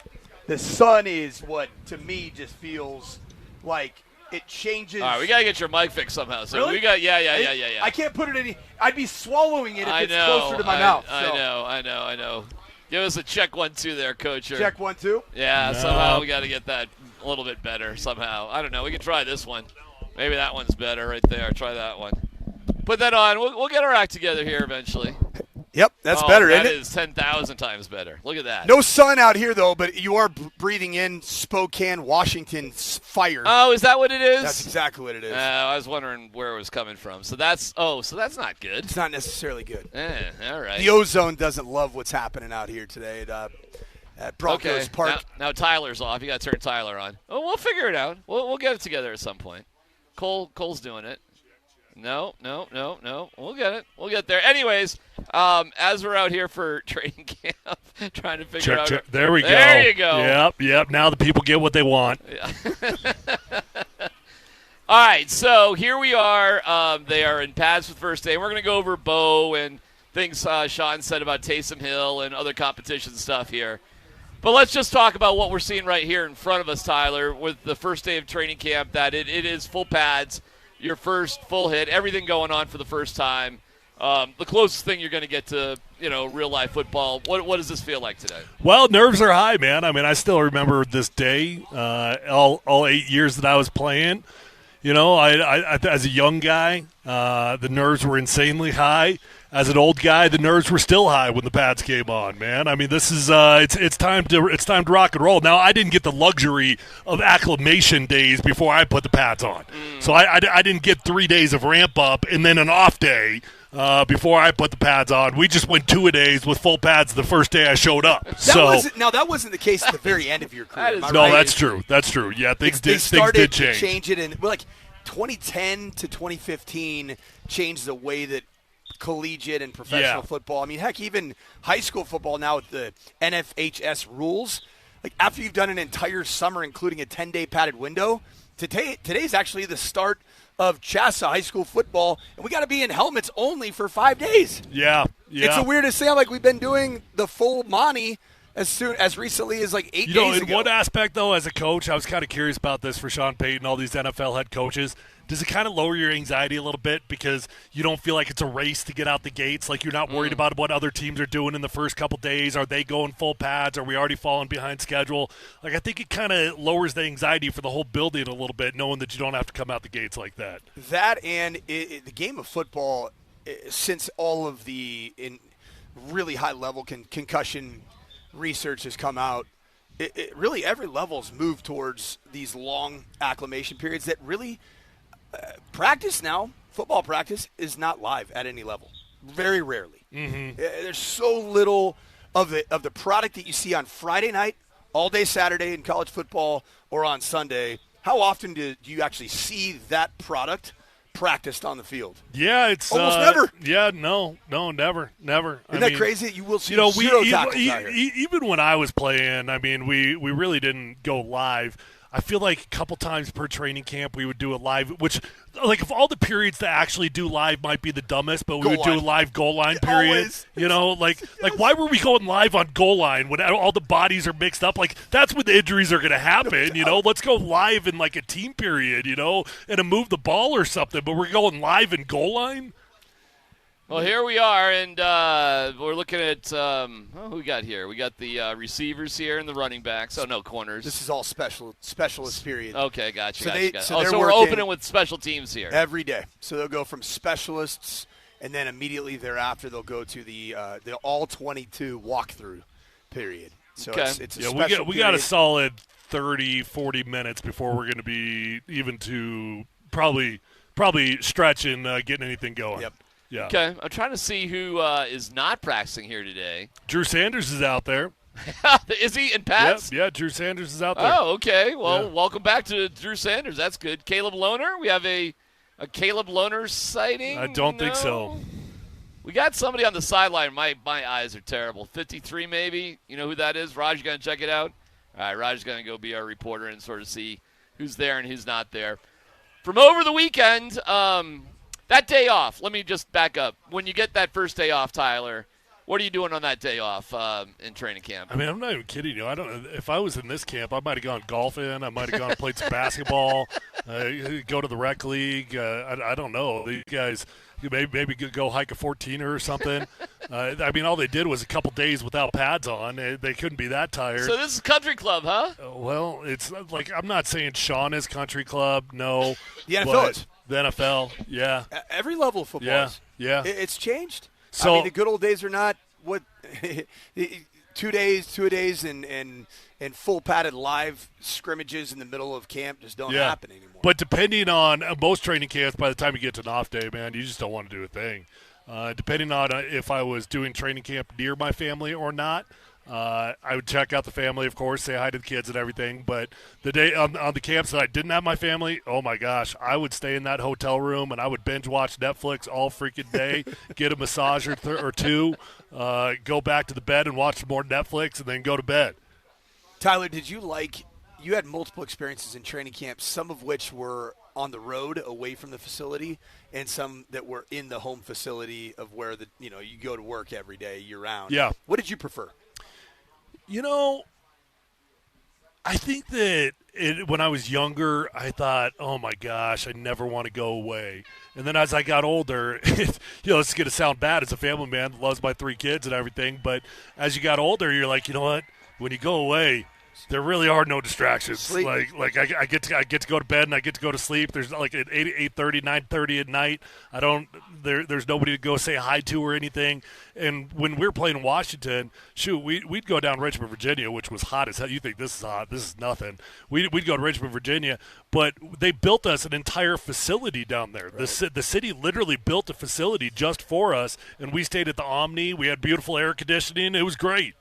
S16: The sun is what, to me, just feels like it changes.
S14: All right, we got to get your mic fixed somehow. So
S16: really?
S14: we got, yeah.
S16: I can't put it any. I'd be swallowing it if it's closer to my mouth. So.
S14: I know. Give us a check 1-2 there, Coach.
S16: Check 1-2?
S14: Yeah, somehow we got to get that a little bit better somehow. I don't know. We can try this one. Maybe that one's better right there. Try that one. Put that on. We'll get our act together here eventually.
S16: Yep, that's better, isn't it?
S14: That is 10,000 times better. Look at that.
S16: No sun out here, though, but you are breathing in Spokane, Washington's fire.
S14: Oh, is that what it is?
S16: That's exactly what it is.
S14: I was wondering where it was coming from. So that's not good.
S16: It's not necessarily good.
S14: All right.
S16: The ozone doesn't love what's happening out here today at Broncos Park.
S14: Now Tyler's off. You got to turn Tyler on. Oh, we'll figure it out. We'll get it together at some point. Cole's doing it. No. We'll get it. We'll get there. Anyways, as we're out here for training camp, trying to figure out.
S15: There we go.
S14: There you go.
S15: Yep. Now the people get what they want.
S14: Yeah. All right, so here we are. They are in pads for the first day. We're going to go over Bo and things Sean said about Taysom Hill and other competition stuff here. But let's just talk about what we're seeing right here in front of us, Tyler, with the first day of training camp, that it is full pads. Your first full hit, everything going on for the first time. The closest thing you're going to get to, real life football. What does this feel like today?
S15: Well, nerves are high, man. I mean, I still remember this day, all 8 years that I was playing. I as a young guy, the nerves were insanely high. As an old guy, the nerves were still high when the pads came on, man. I mean, this is it's time to rock and roll. Now, I didn't get the luxury of acclimation days before I put the pads on. So I didn't get 3 days of ramp up and then an off day before I put the pads on. We just went 2-a-days with full pads the first day I showed up.
S16: That wasn't the case at the very end of your career.
S15: No, that's true. That's true. Yeah, things did change.
S16: To change it, and like 2010 to 2015 changed the way that collegiate and professional football. I mean, heck, even high school football now with the NFHS rules. Like after you've done an entire summer, including a 10-day padded window, today's actually the start of CHSA high school football, and we got to be in helmets only for 5 days.
S15: Yeah.
S16: It's the weirdest thing. Like we've been doing the full Monty as recently as like 8 days ago.
S15: In one aspect, though, as a coach, I was kind of curious about this for Sean Payton, all these NFL head coaches. Does it kind of lower your anxiety a little bit because you don't feel like it's a race to get out the gates? Like you're not worried about what other teams are doing in the first couple days. Are they going full pads? Are we already falling behind schedule? Like I think it kind of lowers the anxiety for the whole building a little bit, knowing that you don't have to come out the gates like that.
S16: That and the game of football, since all of the really high-level concussion research has come out, it really every level's moved towards these long acclimation periods that really practice now, football practice, is not live at any level. Very rarely.
S15: Mm-hmm.
S16: There's so little of the product that you see on Friday night, all day Saturday in college football, or on Sunday. How often do you actually see that product practiced on the field?
S15: Yeah, it's
S16: almost never.
S15: Yeah, no, never.
S16: Isn't that crazy? You will see zero tackles out here.
S15: Even when I was playing, I mean, we really didn't go live. I feel like a couple times per training camp we would do a live, which, like, if all the periods to actually do live might be the dumbest, but we would do a live goal line period. Always. Like why were we going live on goal line when all the bodies are mixed up? Like, that's when the injuries are going to happen, Let's go live in, like, a team period, and a move the ball or something, but we're going live in goal line?
S14: Well, here we are, and we're looking at who we got here. We got the receivers here and the running backs. Oh, no, corners.
S16: This is all specialist period.
S14: Okay, gotcha.
S16: So
S14: so we're opening with special teams here.
S16: Every day. So they'll go from specialists, and then immediately thereafter they'll go to the all-22 walkthrough period. So
S14: okay.
S16: it's a special
S15: we got a solid 30, 40 minutes before we're going to be even to probably stretching, getting anything going.
S16: Yep.
S15: Yeah.
S14: Okay, I'm trying to see who is not practicing here today.
S15: Drew Sanders is out there.
S14: Is he in pads?
S15: Yeah, Drew Sanders is out there.
S14: Oh, okay. Well, welcome back to Drew Sanders. That's good. Caleb Lohner? We have a Caleb Lohner sighting?
S15: I don't think so.
S14: We got somebody on the sideline. My eyes are terrible. 53 maybe. You know who that is? Raj, you going to check it out? All right, Raj's going to go be our reporter and sort of see who's there and who's not there. From over the weekend, that day off, let me just back up. When you get that first day off, Tyler, what are you doing on that day off in training camp?
S15: I mean, I'm not even kidding you. I don't. If I was in this camp, I might have gone golfing. I might have gone and played some basketball. Go to the rec league. I don't know. These guys maybe go hike a 14er or something. I mean, all they did was a couple days without pads on. They couldn't be that tired.
S14: So this is country club, huh?
S15: Well, it's like I'm not saying Sean is country club. No.
S16: The NFL is.
S15: The NFL, yeah.
S16: Every level of football is.
S15: Yeah.
S16: It's changed.
S15: So,
S16: I mean, the good old days are not what 2 days, and full padded live scrimmages in the middle of camp just don't happen anymore.
S15: But depending on most training camps, by the time you get to an off day, man, you just don't want to do a thing. Depending on if I was doing training camp near my family or not, I would check out the family, of course, say hi to the kids and everything. But the day on the camps that I didn't have my family, oh my gosh, I would stay in that hotel room and I would binge watch Netflix all freaking day, get a massage or two, go back to the bed and watch some more Netflix, and then go to bed.
S16: Tyler, you had multiple experiences in training camp, some of which were on the road away from the facility, and some that were in the home facility of where you go to work every day year round.
S15: Yeah.
S16: What did you prefer?
S15: I think that when I was younger, I thought, oh, my gosh, I never want to go away. And then as I got older, it's going to sound bad as a family man that loves my 3 kids and everything, but as you got older, you're like, you know what, when you go away, there really are no distractions.
S16: Sleep.
S15: Like I get to go to bed and I get to go to sleep. There's like at 8:30, 9:30 at night. There's nobody to go say hi to or anything. And when we were playing in Washington, we'd go down Richmond, Virginia, which was hot as hell. You think this is hot? This is nothing. We'd go to Richmond, Virginia, but they built us an entire facility down there. Right. The city literally built a facility just for us, and we stayed at the Omni. We had beautiful air conditioning. It was great.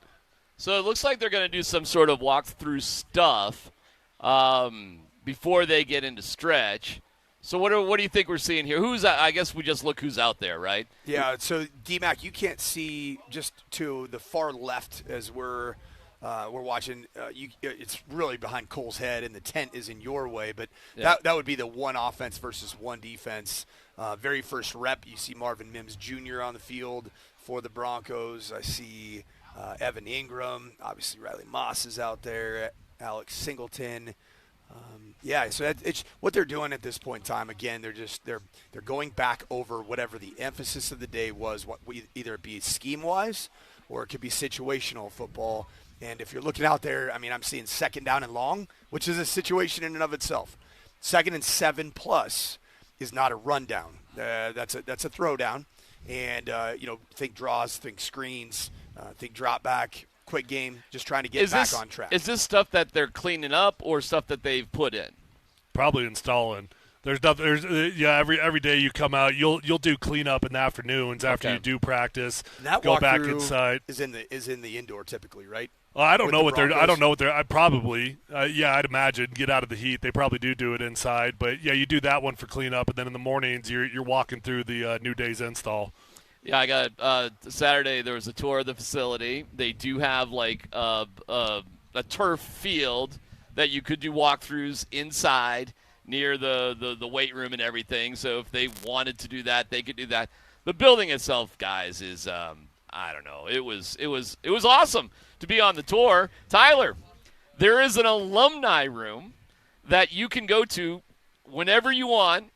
S14: So it looks like they're going to do some sort of walk-through stuff before they get into stretch. So what do you think we're seeing here? I guess we just look who's out there, right?
S16: Yeah, so DMac, you can't see just to the far left as we're watching. It's really behind Cole's head, and the tent is in your way. But that would be the one offense versus one defense. Very first rep, you see Marvin Mims Jr. on the field for the Broncos. I see Evan Ingram, obviously Riley Moss is out there, Alex Singleton. So it's what they're doing at this point in time. Again, they're going back over whatever the emphasis of the day was. Either it be scheme wise, or it could be situational football. And if you're looking out there, I mean, I'm seeing 2nd down and long, which is a situation in and of itself. 2nd and 7+ is not a rundown. That's a throwdown. And think draws, think screens. Think drop back, quick game, just trying to get back on track.
S14: Is this stuff that they're cleaning up or stuff that they've put in?
S15: Probably installing. There's nothing. Every day you come out, you'll do cleanup in the afternoons after you do practice.
S16: And that
S15: go back inside.
S16: Is in the indoor typically, right?
S15: I don't know what they're. I don't know what they're. I'd imagine get out of the heat. They probably do it inside, but you do that one for cleanup, and then in the mornings you're walking through the new day's install.
S14: Yeah, I got Saturday. There was a tour of the facility. They do have like a turf field that you could do walkthroughs inside near the weight room and everything. So if they wanted to do that, they could do that. The building itself, guys, is I don't know. It was awesome to be on the tour. Tyler, there is an alumni room that you can go to whenever you want.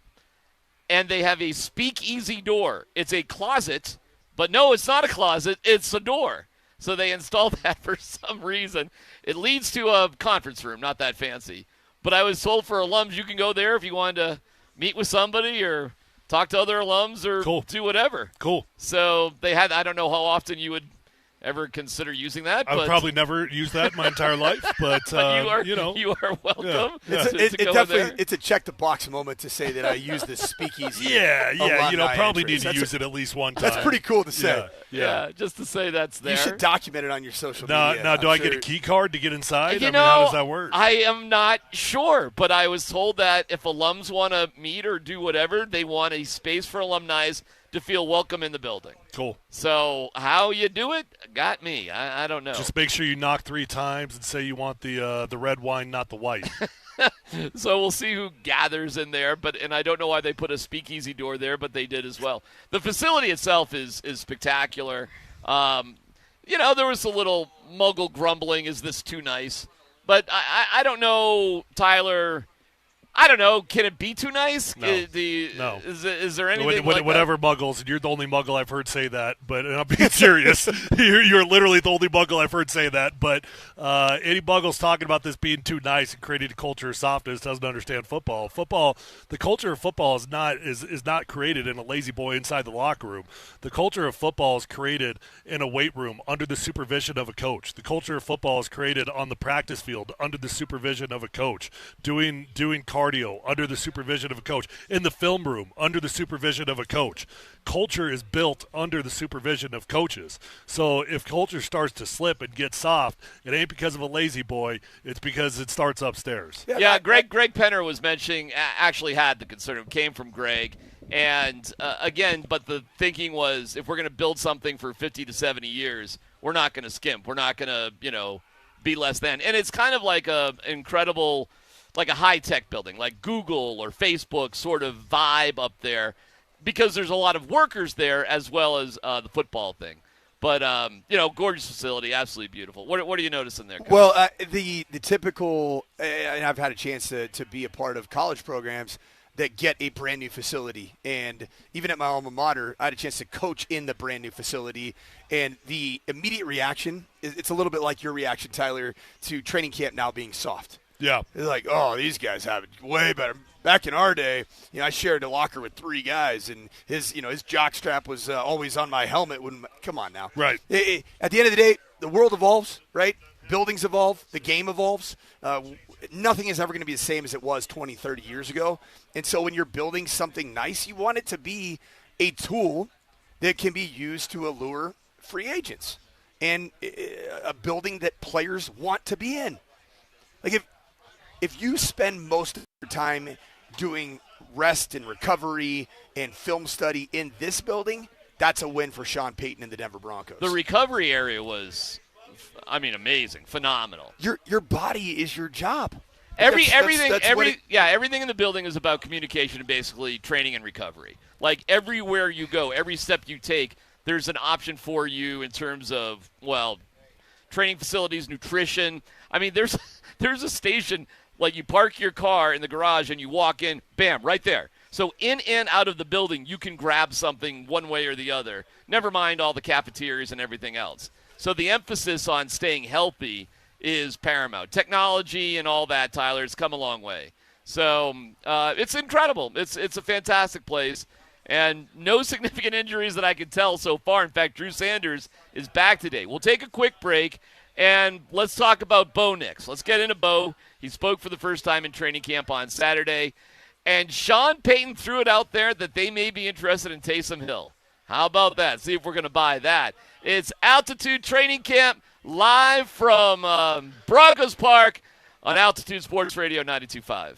S14: and they have a speakeasy door. It's a closet, but no, it's not a closet. It's a door. So they installed that for some reason. It leads to a conference room, not that fancy. But I was told for alums, you can go there if you wanted to meet with somebody or talk to other alums or do whatever.
S15: Cool.
S14: So they had, I don't know how often you would ever consider using that.
S15: I've probably never used that my entire life, but,
S14: you are welcome.
S15: Yeah.
S16: It's a check the box moment to say that I use the speakeasy.
S15: Probably
S16: entries.
S15: need to use it at least one time.
S16: That's pretty cool to say.
S14: Yeah, just to say that's there.
S16: You should document it on your social media.
S15: Now, do I get a key card to get inside?
S14: You
S15: how does that work?
S14: I am not sure, but I was told that if alums want to meet or do whatever, they want a space for alumni to feel welcome in the building.
S15: Cool.
S14: So how you do it, got me. I don't know.
S15: Just make sure you knock 3 times and say you want the red wine, not the white.
S14: So we'll see who gathers in there, and I don't know why they put a speakeasy door there, but they did as well. The facility itself is spectacular. There was a little Muggle grumbling, is this too nice? But I don't know, Tyler. I don't know. Can it be too nice?
S15: No. No.
S14: Is there anything like
S15: whatever
S14: that?
S15: Muggles, and you're the only Muggle I've heard say that, but and I'm being serious. You're literally the only Muggle I've heard say that, but any Muggles talking about this being too nice and creating a culture of softness doesn't understand football. The culture of football is not created in a lazy boy inside the locker room. The culture of football is created in a weight room under the supervision of a coach. The culture of football is created on the practice field under the supervision of a coach, doing cardio under the supervision of a coach, in the film room under the supervision of a coach. Culture is built under the supervision of coaches. So if culture starts to slip and get soft, it ain't because of a lazy boy, it's because it starts upstairs.
S14: Yeah, Greg Penner was mentioning, actually had the concern, it came from Greg. And again, but the thinking was, if we're going to build something for 50 to 70 years, we're not going to skimp. We're not going to, be less than. And it's kind of like a incredible, like a high-tech building, like Google or Facebook sort of vibe up there, because there's a lot of workers there as well as the football thing. But, gorgeous facility, absolutely beautiful. What are you noticing there, Coach?
S16: Well, the typical, and I've had a chance to be a part of college programs that get a brand new facility. And even at my alma mater, I had a chance to coach in the brand new facility. And the immediate reaction, it's a little bit like your reaction, Tyler, to training camp now being soft.
S15: Yeah.
S16: They're like, oh, these guys have it way better. Back in our day, I shared a locker with 3 guys, and his jock strap was always on my helmet. Come on now.
S15: Right.
S16: At the end of the day, the world evolves, right? Buildings evolve. The game evolves. Nothing is ever going to be the same as it was 20, 30 years ago. And so when you're building something nice, you want it to be a tool that can be used to allure free agents and a building that players want to be in. Like if you spend most of your time doing rest and recovery and film study in this building, that's a win for Sean Payton and the Denver Broncos.
S14: The recovery area was, amazing, phenomenal.
S16: Your body is your job.
S14: Everything in the building is about communication and basically training and recovery. Like everywhere you go, every step you take, there's an option for you in terms of, training facilities, nutrition. There's a station, like you park your car in the garage and you walk in, bam, right there. So in and out of the building, you can grab something one way or the other. Never mind all the cafeterias and everything else. So the emphasis on staying healthy is paramount. Technology and all that, Tyler, has come a long way. So it's incredible. It's a fantastic place. And no significant injuries that I can tell so far. In fact, Drew Sanders is back today. We'll take a quick break, and let's talk about Bo next. Let's get into Bo. He spoke for the first time in training camp on Saturday. And Sean Payton threw it out there that they may be interested in Taysom Hill. How about that? See if we're going to buy that. It's Altitude Training Camp live from Broncos Park on Altitude Sports Radio 92.5.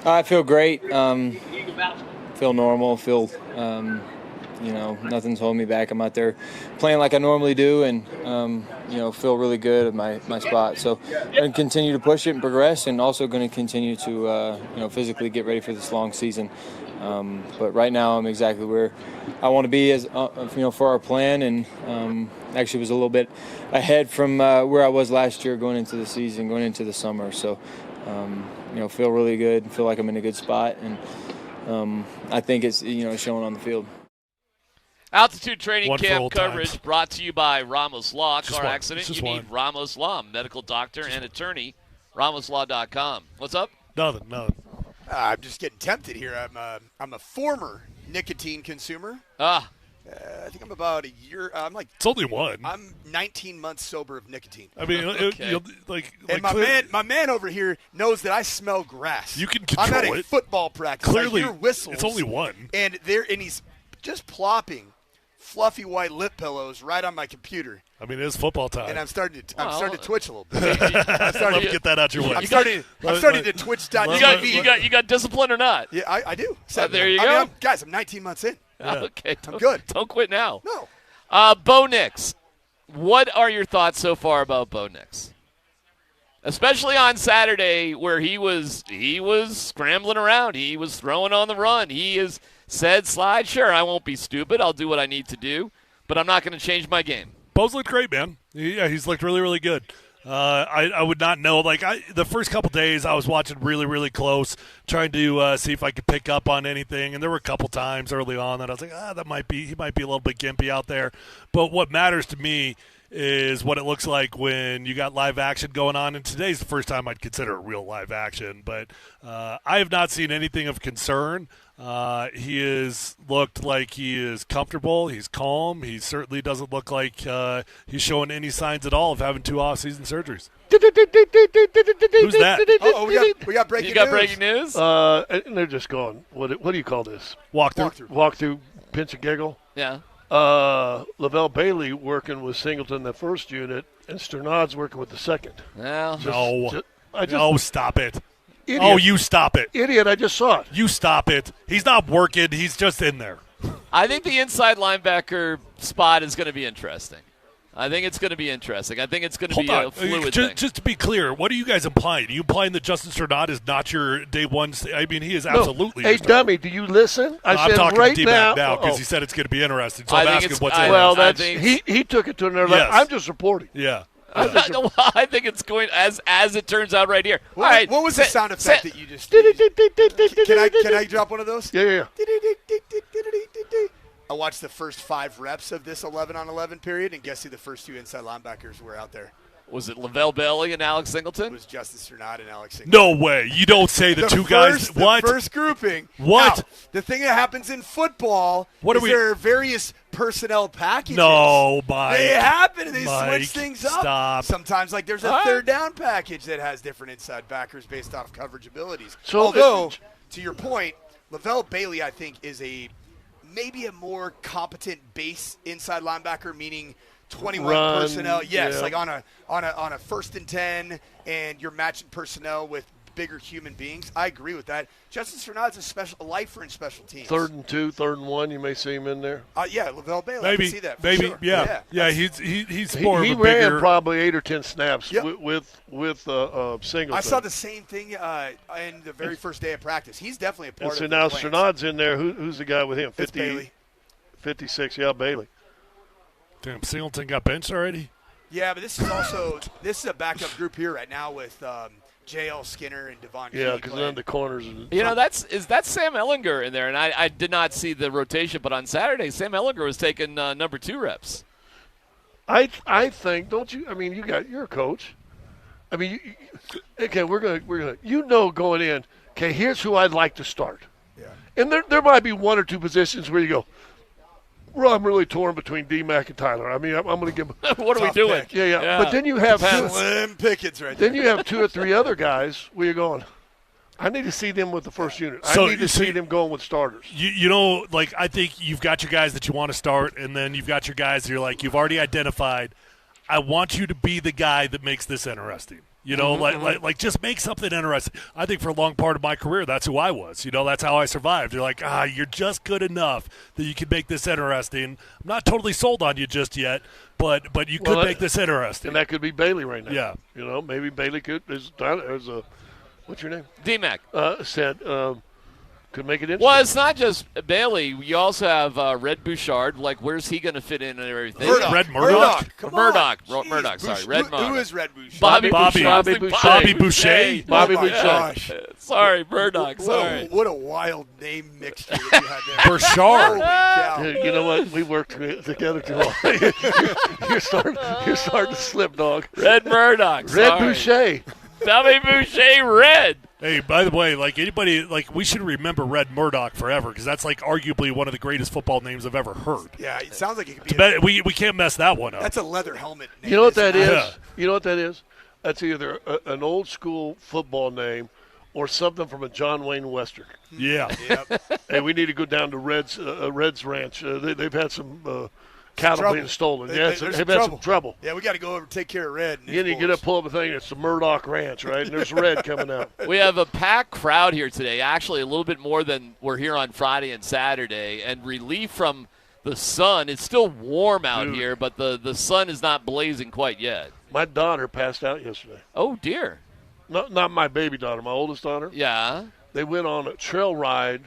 S3: I feel great. Feel normal. Feel, nothing's holding me back. I'm out there playing like I normally do, and feel really good at my spot. So I'm going to continue to push it and progress, and also going to continue to physically get ready for this long season. But right now I'm exactly where I want to be as for our plan, and actually was a little bit ahead from where I was last year going into the season, going into the summer. So feel really good, feel like I'm in a good spot, and I think it's showing on the field.
S14: Altitude Training Camp coverage brought to you by Ramos Law. Car accident, you need Ramos Law, medical doctor and attorney, ramoslaw.com. What's up?
S15: Nothing.
S16: I'm just getting tempted here. I'm a former nicotine consumer.
S14: I
S16: think I'm about a year.
S15: It's only one.
S16: I'm 19 months sober of nicotine.
S15: I mean,
S14: okay.
S16: And my man over here knows that I smell grass.
S15: You can control
S16: I'm at a football practice.
S15: Clearly,
S16: I hear whistles.
S15: It's only one.
S16: And he's just plopping fluffy white lip pillows right on my computer.
S15: I mean, it is football time.
S16: And I'm starting to twitch a little bit.
S15: I'm starting to get that out your way.
S16: I'm starting to twitch down.
S14: You got discipline or not?
S16: Yeah, I do.
S14: There you go.
S16: I'm 19 months in.
S14: Yeah. Okay.
S16: I'm good.
S14: Don't quit now.
S16: No.
S14: Bo Nix. What are your thoughts so far about Bo Nix? Especially on Saturday where he was scrambling around. He was throwing on the run. He has said, slide, sure, I won't be stupid. I'll do what I need to do, but I'm not going to change my game.
S15: Bo's looked great, man. He's looked really, really good. I would not know. The first couple days I was watching really, really close, trying to see if I could pick up on anything. And there were a couple times early on that I was like, he might be a little bit gimpy out there. But what matters to me is what it looks like when you got live action going on. And today's the first time I'd consider it real live action. But I have not seen anything of concern. He has looked like he is comfortable. He's calm. He certainly doesn't look like he's showing any signs at all of having 2 off-season surgeries. Who's that?
S16: We got breaking news.
S14: You got breaking news?
S17: And they're just going, what do you call this? Walkthrough, pinch and giggle.
S14: Yeah.
S17: Lavelle Bailey working with Singleton the first unit, and Sternad's working with the second.
S14: Well,
S15: stop it.
S17: Idiot.
S15: Oh, you stop it.
S17: Idiot, I just saw it.
S15: You stop it. He's not working. He's just in there.
S14: I think the inside linebacker spot is going to be interesting. I think it's going to be interesting. I think it's going to be a fluid thing.
S15: Just to be clear, what are you guys implying? Are you implying that Justin Sternad is not your day one? I mean, he is absolutely.
S17: Hey, dummy, do you listen?
S15: I'm
S17: said
S15: talking
S17: right
S15: to DMac now because he said it's going to be interesting. So I'm asking what's interesting.
S17: Well, he took it to another level. I'm just reporting.
S15: Yeah.
S14: I think it's going as it turns out right here.
S16: All
S14: right.
S16: What was the sound effect that you just did? Can I drop one of those?
S17: Yeah.
S16: I watched the first 5 reps of this 11-on-11 period, and guess who the first 2 inside linebackers were out there?
S14: Was it Lavelle Bailey and Alex Singleton?
S16: It was Justin Sternad and Alex Singleton.
S15: No way. You don't say the two guys. What?
S16: The first grouping.
S15: What?
S16: Now, the thing that happens in football there are various personnel packages.
S15: No, Mike.
S16: They happen, and they
S15: Mike,
S16: switch things up.
S15: Stop.
S16: Sometimes, there's a third down package that has different inside backers based off coverage abilities.
S17: So
S16: although, to your point, Lavelle Bailey, I think, is maybe a more competent base inside linebacker, meaning 21 personnel. Yes,
S17: yeah.
S16: on a 1st and 10, and you're matching personnel with bigger human beings. I agree with that. Justin Sternad's a lifer in special teams.
S17: 3rd and 2, 3rd and 1, you may see him in there.
S16: Yeah, Lavelle Bailey.
S15: Maybe,
S16: I can see that.
S15: maybe,
S16: sure.
S15: yeah. He's more of a
S17: He
S15: bigger.
S17: ran probably 8 or 10 snaps
S16: Yep.
S17: with Singleton.
S16: I saw the same thing in the very first day of practice. He's definitely a part of
S17: so
S16: the
S17: now
S16: plans.
S17: Sternad's in there. Who's the guy with him?
S16: It's Bailey.
S17: 56, yeah, Bailey.
S15: Damn, Singleton got benched already?
S16: Yeah, but this is a backup group here right now with J.L. Skinner and Devon Key.
S17: Yeah, because then the corners.
S14: That's Sam Ellinger in there, and I did not see the rotation, but on Saturday Sam Ellinger was taking number 2 reps.
S17: I think, don't you? I mean, you're a coach. I mean, we're gonna going in. Okay, here's who I'd like to start.
S16: Yeah.
S17: And there might be 1 or 2 positions where you go, well, I'm really torn between DMac and Tyler. I mean, I'm going to give him.
S14: What are we doing?
S16: Pick.
S17: Yeah. But then you have
S16: Slim Pickens right there.
S17: Then you have 2 or 3 other guys where you're going, I need to see them with the first unit.
S15: So,
S17: I need to see them going with starters.
S15: I think you've got your guys that you want to start, and then you've got your guys that you're you've already identified. I want you to be the guy that makes this interesting. You know, like just make something interesting. I think for a long part of my career, that's who I was. You know, that's how I survived. They're like, you're just good enough that you can make this interesting. I'm not totally sold on you just yet, but you could make this interesting.
S17: And that could be Bailey right now.
S15: Yeah.
S17: You know, maybe Bailey could. What's your name?
S14: DMac.
S17: Said could make it interesting.
S14: Well, it's not just Bailey. You also have Red Bouchard. Like, where's he going to fit in and everything?
S15: Red Murdoch.
S14: Murdoch. Sorry, Red Murdoch.
S16: Who is Red Bouchard?
S15: Bobby Boucher.
S14: Bobby Boucher. Sorry, Murdoch. Sorry.
S16: What a wild name mixture that you had there.
S15: Bouchard.
S17: You know what? We worked together too long. You're starting to slip, dog.
S14: Red Murdoch.
S17: Red Boucher.
S14: Bobby Boucher, Red.
S15: Hey, by the way, we should remember Red Murdoch forever because that's arguably one of the greatest football names I've ever heard.
S16: Yeah, it sounds like it could be.
S15: We can't mess that one up.
S16: That's a leather helmet name.
S17: You know what that is? Yeah. You know what that is? That's either an old school football name or something from a John Wayne Western.
S15: Yeah.
S16: Yep.
S17: Hey, we need to go down to Red's Ranch. They've had some cattle being stolen. They've had some trouble.
S16: Yeah, we got to go over and take care of Red.
S17: You get up, pull up a thing. It's the Murdoch Ranch, right? And there's Red coming out.
S14: We have a packed crowd here today. Actually, a little bit more than we're here on Friday and Saturday. And relief from the sun. It's still warm out here, but the sun is not blazing quite yet.
S17: My daughter passed out yesterday.
S14: Oh, dear.
S17: Not my baby daughter, my oldest daughter.
S14: Yeah.
S17: They went on a trail ride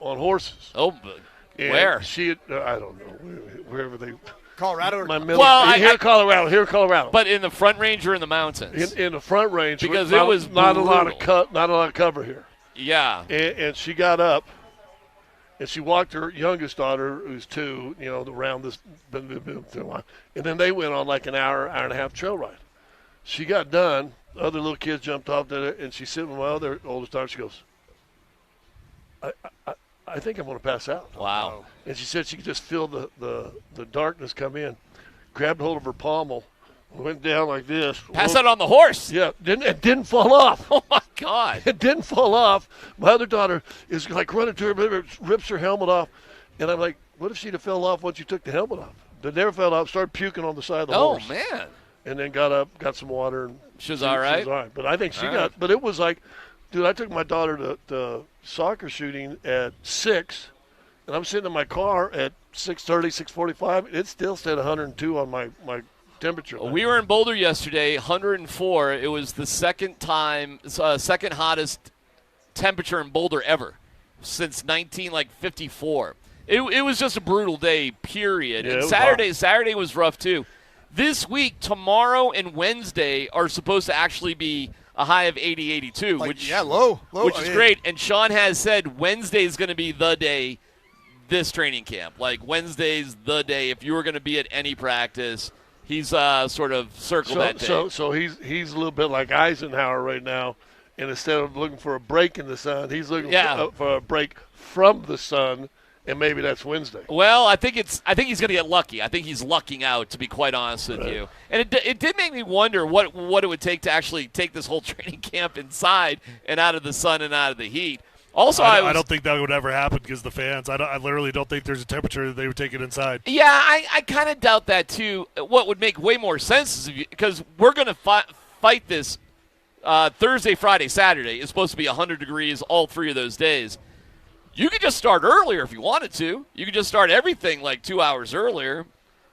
S17: on horses.
S14: Oh, where?
S17: I don't know, wherever they.
S16: Colorado.
S17: Colorado.
S14: But in the Front Range or in the mountains?
S17: In the Front Range,
S14: because
S17: it
S14: was
S17: not a lot of cover here.
S14: Yeah.
S17: And she got up, and she walked her youngest daughter, who's 2, around this, and then they went on like an hour and a half trail ride. She got done. Other little kids jumped off there, and she's sitting with my other oldest daughter. She goes, I think I'm going to pass out.
S14: Wow.
S17: And she said she could just feel the darkness come in. Grabbed hold of her pommel, went down like this.
S14: Pass out on the horse?
S17: Yeah. It didn't fall off.
S14: Oh, my God.
S17: It didn't fall off. My other daughter is like running to her, rips her helmet off. And I'm like, what if she'd have fell off once you took the helmet off? It never fell off, started puking on the side of the horse.
S14: Oh, man.
S17: And then got up, got some water. And
S14: she was all right?
S17: She was all right. But I think she got – but it was like – dude, I took my daughter to soccer shooting at 6, and I'm sitting in my car at 6:30, 6:45. It still said 102 on my temperature.
S14: We were in Boulder yesterday, 104. It was the second hottest temperature in Boulder ever since 1954. It was just a brutal day, period.
S17: Yeah,
S14: and
S17: Saturday
S14: was rough too. This week, tomorrow and Wednesday are supposed to actually be a high of 80, 82,
S16: low,
S14: which is great. And Sean has said Wednesday is going to be the day this training camp. Like, Wednesday's the day. If you were going to be at any practice, he's sort of circled that day.
S17: So he's a little bit like Eisenhower right now, and instead of looking for a break in the sun, he's looking for a break from the sun. And maybe that's Wednesday.
S14: Well, I think he's going to get lucky. I think he's lucking out, to be quite honest with you. And it did make me wonder what it would take to actually take this whole training camp inside and out of the sun and out of the heat. Also,
S15: I don't think that would ever happen because the fans. I literally don't think there's a temperature that they would take it inside.
S14: Yeah, I kind of doubt that too. What would make way more sense is because we're going to fight this Thursday, Friday, Saturday. It's supposed to be 100 degrees all 3 of those days. You could just start earlier if you wanted to. You could just start everything like 2 hours earlier.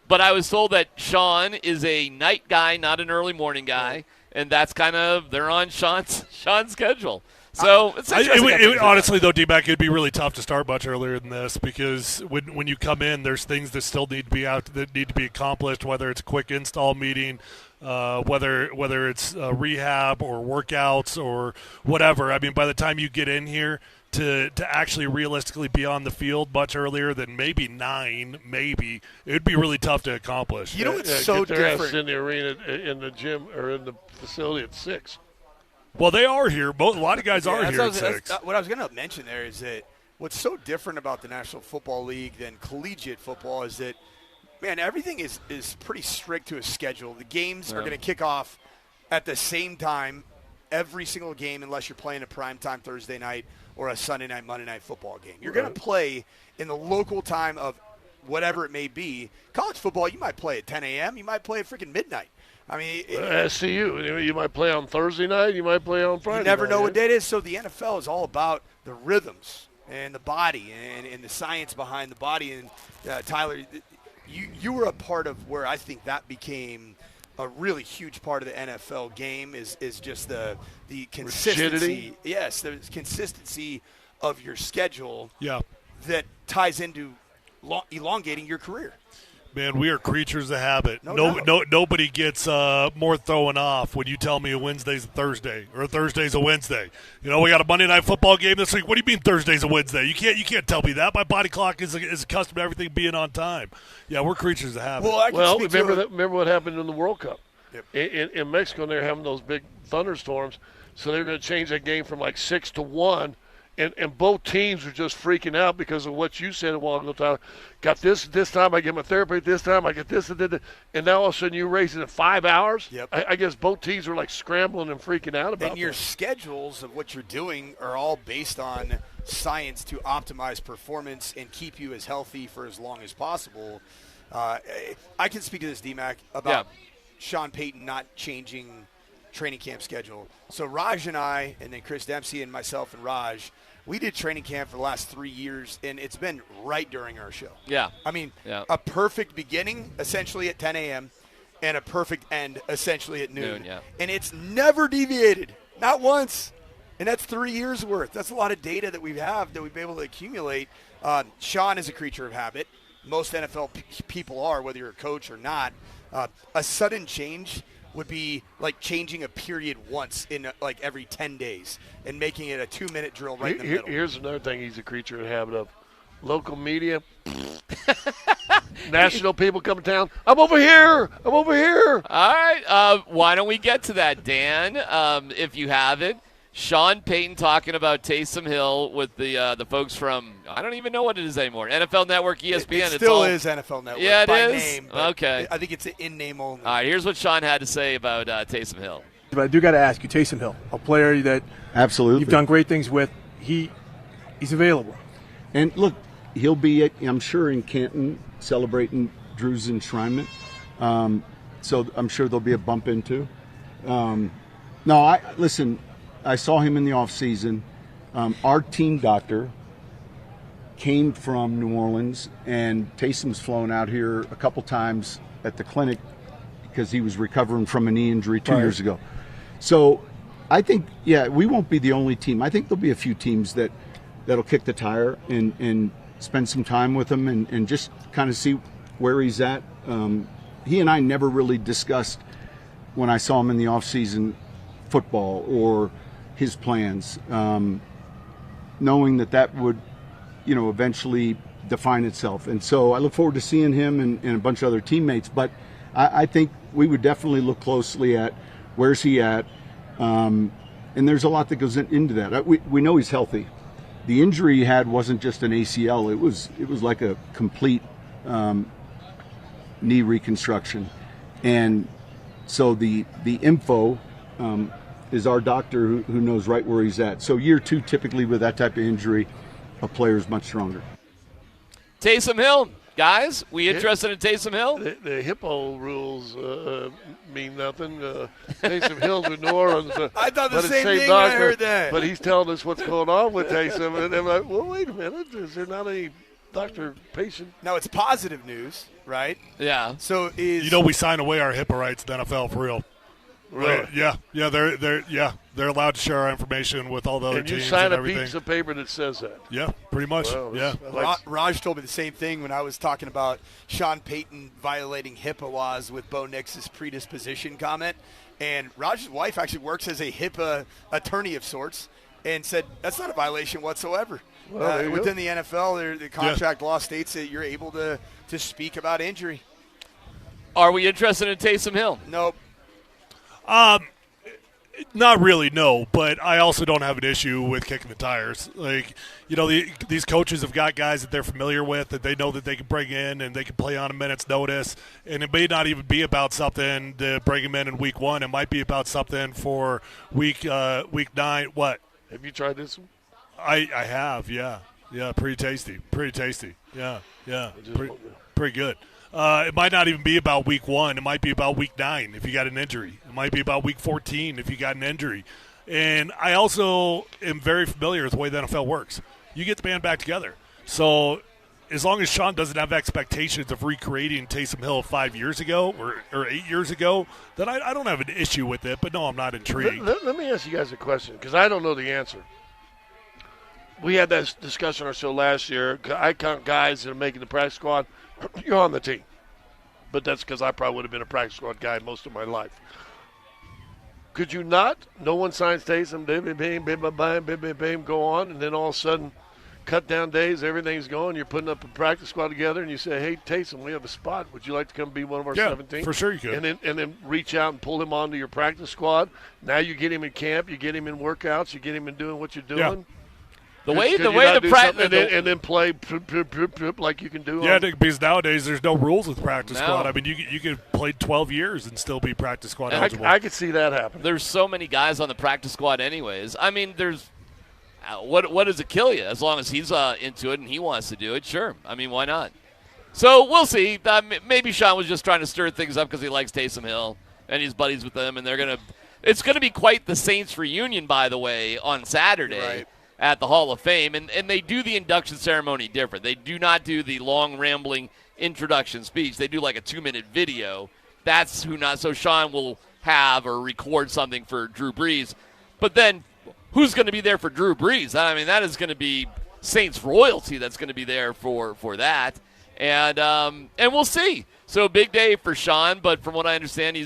S14: But I was told that Sean is a night guy, not an early morning guy, and that's kind of they're on Sean's schedule. So it's
S15: honestly, though, DMac, it'd be really tough to start much earlier than this because when you come in, there's things that still need to be that need to be accomplished. Whether it's a quick install meeting, whether it's rehab or workouts or whatever. I mean, by the time you get in here. To actually realistically be on the field much earlier than maybe 9, it would be really tough to accomplish.
S16: You know, it's so
S17: get their
S16: different
S17: ass in the arena, in the gym, or in the facility at 6.
S15: Well, they are here. A lot of guys are here at 6.
S16: What I was going to mention there is that what's so different about the National Football League than collegiate football is that, man, everything is pretty strict to a schedule. The games are going to kick off at the same time every single game unless you're playing a primetime Thursday night or a Sunday night, Monday night football game. You're going to play in the local time of whatever it may be. College football, you might play at 10 a.m., you might play at freaking midnight. I mean,
S17: SCU, you might play on Thursday night, you might play on Friday
S16: you never
S17: night,
S16: know what day it is. So the NFL is all about the rhythms and the body and the science behind the body. And Tyler, you were a part of where I think that became a really huge part of the NFL game is just the consistency.
S17: Rigidity.
S16: Yes, the consistency of your schedule.
S15: Yeah.
S16: That ties into elongating your career.
S15: Man, we are creatures of habit.
S16: No,
S15: nobody gets more thrown off when you tell me a Wednesday's a Thursday or a Thursday's a Wednesday. You know, we got a Monday Night Football game this week. What do you mean Thursday's a Wednesday? You can't tell me that. My body clock is accustomed to everything being on time. Yeah, we're creatures of habit.
S17: Well, remember what happened in the World Cup? Yep. In Mexico, they're having those big thunderstorms, so they're going to change that game from like 6 to 1. And both teams are just freaking out because of what you said a while ago, Tyler. Got this time, I get my therapy this time, I get this, and now all of a sudden you raise it in 5 hours?
S16: Yep.
S17: I guess both teams are like scrambling and freaking out about it.
S16: And your schedules of what you're doing are all based on science to optimize performance and keep you as healthy for as long as possible. I can speak to this, DMac, about Sean Payton not changing training camp schedule. So Raj and I, and then Chris Dempsey and myself and Raj, we did training camp for the last 3 years, and it's been right during our show.
S14: Yeah.
S16: I mean, a perfect beginning, essentially at 10 a.m., and a perfect end, essentially at noon. And it's never deviated, not once. And that's 3 years' worth. That's a lot of data that we have that we've been able to accumulate. Sean is a creature of habit. Most NFL people are, whether you're a coach or not. A sudden change would be like changing a period once in like every 10 days and making it a 2-minute drill right in the middle.
S17: Here's another thing he's a creature of habit of. Local media, national people come to town. I'm over here. All
S14: right. Why don't we get to that, Dan, if you have it. Sean Payton talking about Taysom Hill with the folks from, I don't even know what it is anymore, NFL Network, ESPN.
S16: It still is NFL Network by name.
S14: Okay.
S16: I think it's in name only.
S14: All right, here's what Sean had to say about Taysom Hill.
S18: But I do got to ask you, Taysom Hill, a player that
S11: absolutely
S18: you've done great things with, he's available.
S11: And look, he'll be, I'm sure, in Canton celebrating Drew's enshrinement. So I'm sure there'll be a bump into. Listen, I saw him in the offseason. Our team doctor came from New Orleans, and Taysom's flown out here a couple times at the clinic because he was recovering from a knee injury 2 years ago. So I think, we won't be the only team. I think there'll be a few teams that'll kick the tire and spend some time with him and just kind of see where he's at. He and I never really discussed, when I saw him in the offseason, football or his plans, knowing that would, eventually define itself. And so I look forward to seeing him and a bunch of other teammates. But I think we would definitely look closely at where's he at. And there's a lot that goes into that. We know he's healthy. The injury he had wasn't just an ACL. It was like a complete knee reconstruction. And so the info is our doctor who knows right where he's at. So year 2, typically with that type of injury, a player is much stronger.
S14: Taysom Hill, guys, we interested in Taysom Hill?
S17: The hippo rules mean nothing. Taysom Hill's in New Orleans.
S16: I thought the same thing
S17: doctor,
S16: when I heard that.
S17: But he's telling us what's going on with Taysom. And I'm like, well, wait a minute. Is there not any doctor-patient?
S16: No, it's positive news, right?
S14: Yeah.
S16: So
S15: we sign away our HIPAA rights to NFL for real.
S17: Really?
S15: They're allowed to share our information with all the other
S17: and
S15: teams
S17: you sign
S15: and
S17: a
S15: everything.
S17: piece of paper that says that.
S15: Yeah, pretty much.
S17: Well,
S16: Raj told me the same thing when I was talking about Sean Payton violating HIPAA laws with Bo Nix's predisposition comment. And Raj's wife actually works as a HIPAA attorney of sorts and said that's not a violation whatsoever.
S17: Well,
S16: within the NFL, the contract law states that you're able to speak about injury.
S14: Are we interested in Taysom Hill?
S16: Nope.
S15: Not really, no. But I also don't have an issue with kicking the tires. Like, these coaches have got guys that they're familiar with, that they know that they can bring in and they can play on a minute's notice. And it may not even be about something to bring them in week 1. It might be about something for week 9. What?
S17: Have you tried this one?
S15: I have, yeah. Yeah, pretty tasty. Yeah. pretty good. It might not even be about week 1. It might be about week 9 if you got an injury. It might be about week 14 if you got an injury. And I also am very familiar with the way the NFL works. You get the band back together. So as long as Sean doesn't have expectations of recreating Taysom Hill 5 years ago or 8 years ago, then I don't have an issue with it. But, no, I'm not intrigued.
S17: Let me ask you guys a question because I don't know the answer. We had that discussion on our show last year. I count guys that are making the practice squad. You're on the team. But that's because I probably would have been a practice squad guy most of my life. Could you not? No one signs Taysom, bam, go on, and then all of a sudden, cut down days, everything's going. You're putting up a practice squad together, and you say, "Hey, Taysom, we have a spot. Would you like to come be one of our 17?"
S15: For sure you could.
S17: And then reach out and pull him onto your practice squad. Now you get him in camp, you get him in workouts, you get him in doing what you're doing.
S15: Yeah.
S14: The way the practice
S17: and then play like you can do.
S15: Yeah, because nowadays there's no rules with practice squad. I mean, you could play 12 years and still be practice squad eligible.
S17: I could see that happen.
S14: There's so many guys on the practice squad anyways. I mean, there's what does it kill you? As long as he's into it and he wants to do it, sure. I mean, why not? So we'll see. Maybe Sean was just trying to stir things up because he likes Taysom Hill and he's buddies with them, and it's gonna be quite the Saints reunion, by the way, on Saturday.
S16: Right.
S14: At the Hall of Fame, and they do the induction ceremony different. They do not do the long, rambling introduction speech. They do like a 2-minute video. That's so Sean will have or record something for Drew Brees. But then who's going to be there for Drew Brees? I mean, that is going to be Saints royalty that's going to be there for that. And we'll see. So a big day for Sean, but from what I understand, he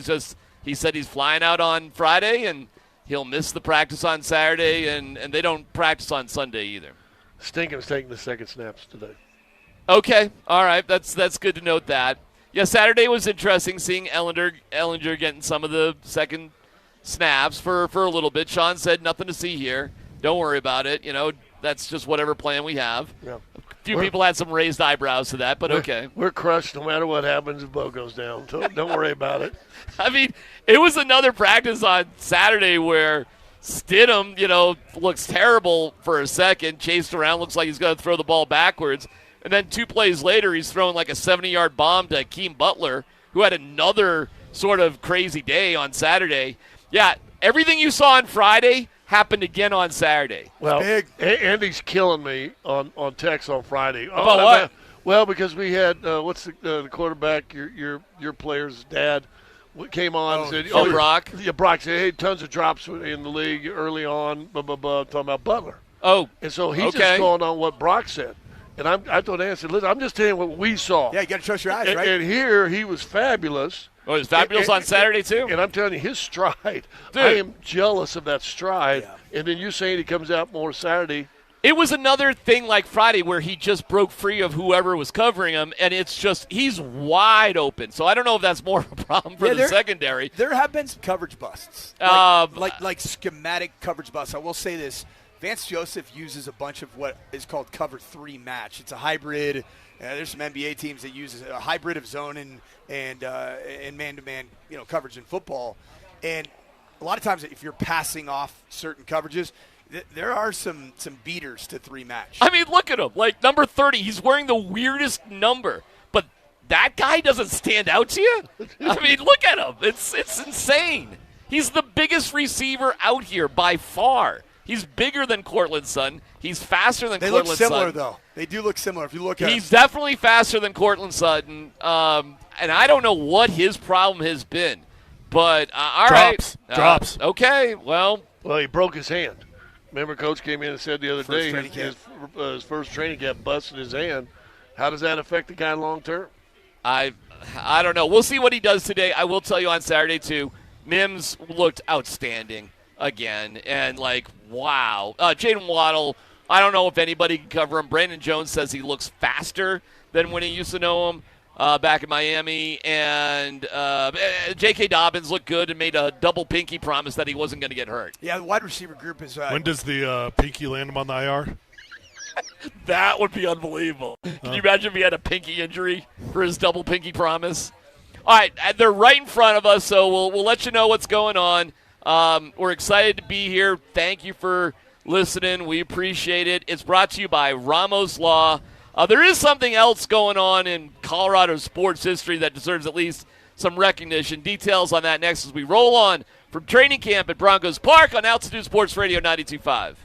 S14: said he's flying out on Friday, and he'll miss the practice on Saturday, and they don't practice on Sunday either.
S17: Stinkin's taking the second snaps today.
S14: Okay, all right, that's good to note that. Yeah, Saturday was interesting, seeing Ellinger getting some of the second snaps for a little bit. Sean said nothing to see here. Don't worry about it. That's just whatever plan we have.
S17: Yeah.
S14: A few people had some raised eyebrows to that, but okay.
S17: We're crushed no matter what happens if Bo goes down. So don't worry about it.
S14: I mean, it was another practice on Saturday where Stidham, looks terrible for a second, chased around, looks like he's going to throw the ball backwards. And then 2 plays later, he's throwing like a 70-yard bomb to Akeem Butler, who had another sort of crazy day on Saturday. Yeah, everything you saw on Friday happened again on Saturday.
S17: Well, Andy's killing me on text on Friday.
S14: About what?
S17: Well, because we had what's the quarterback, your player's dad, came on and said,
S14: Brock.
S17: Yeah, Brock said, hey, tons of drops in the league early on, talking about Butler.
S14: Oh,
S17: and so he's just going on what Brock said. And I told Andy, I said, listen, I'm just telling you what we saw.
S16: Yeah, you got to trust your eyes, right?
S17: And here he was fabulous.
S14: Oh, he was fabulous on Saturday, too?
S17: And I'm telling you, his stride,
S14: Dude.
S17: I am jealous of that stride. Yeah. And then you saying he comes out more Saturday.
S14: It was another thing like Friday where he just broke free of whoever was covering him, and it's just he's wide open. So I don't know if that's more of a problem for the secondary.
S16: There have been some coverage busts, like schematic coverage busts. I will say this. Vance Joseph uses a bunch of what is called cover 3 match. It's a hybrid. There's some NBA teams that use a hybrid of zone and man-to-man coverage in football. And a lot of times if you're passing off certain coverages, there are some beaters to 3 match.
S14: I mean, look at him. Like number 30, he's wearing the weirdest number. But that guy doesn't stand out to you? I mean, look at him. It's insane. He's the biggest receiver out here by far. He's bigger than Courtland Sutton. He's faster than Courtland Sutton.
S16: They look similar, though. They do look similar if you look at
S14: He's definitely faster than Courtland Sutton. And I don't know what his problem has been. But, all right.
S15: Drops.
S14: Okay, well.
S17: Well, he broke his hand. Remember, Coach came in and said the other day his first training camp busted his hand. How does that affect the guy long term?
S14: I don't know. We'll see what he does today. I will tell you on Saturday, too, Mims looked outstanding again. And, wow. Jaden Waddle, I don't know if anybody can cover him. Brandon Jones says he looks faster than when he used to know him back in Miami. And J.K. Dobbins looked good and made a double pinky promise that he wasn't going to get hurt.
S16: Yeah, the wide receiver group is
S15: when does the pinky land him on the IR?
S14: That would be unbelievable. Can you imagine if he had a pinky injury for his double pinky promise? All right, they're right in front of us, so we'll let you know what's going on. We're excited to be here. Thank you for listening. We appreciate it. It's brought to you by Ramos Law. There is something else going on in Colorado sports history that deserves at least some recognition. Details on that next as we roll on from training camp at Broncos Park on Altitude Sports Radio 92.5.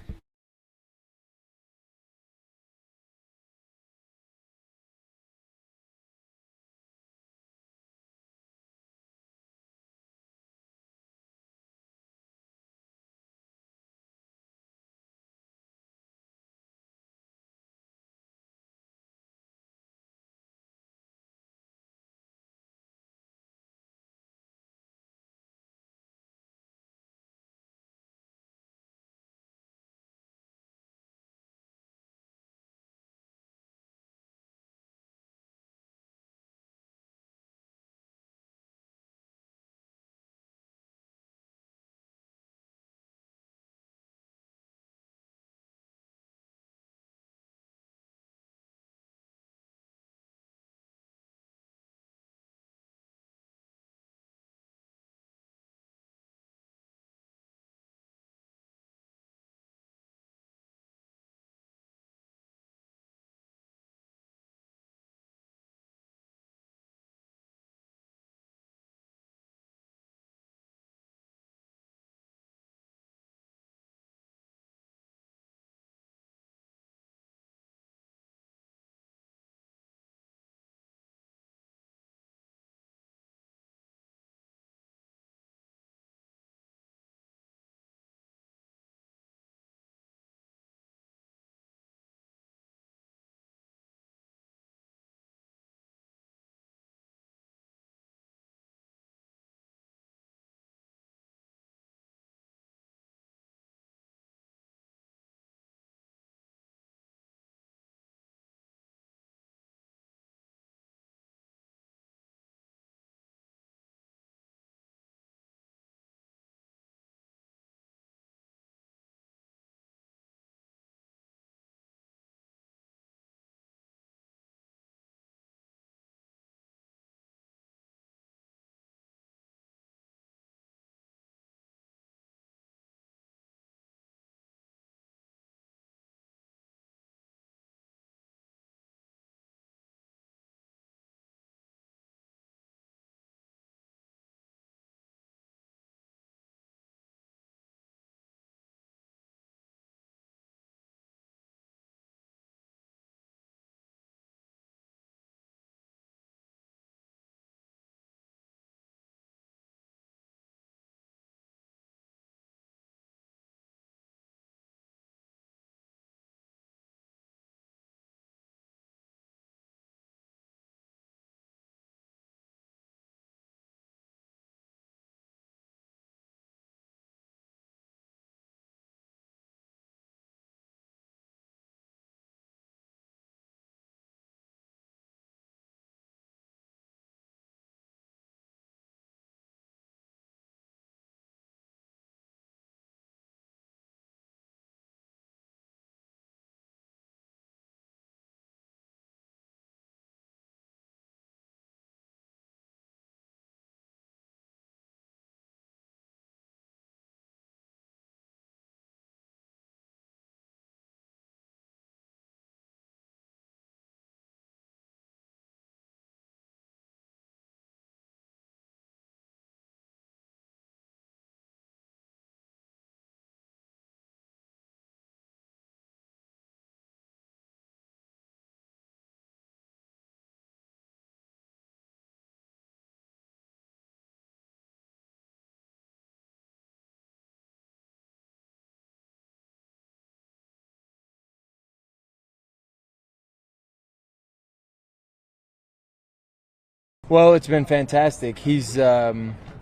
S3: Well, it's been fantastic. He's a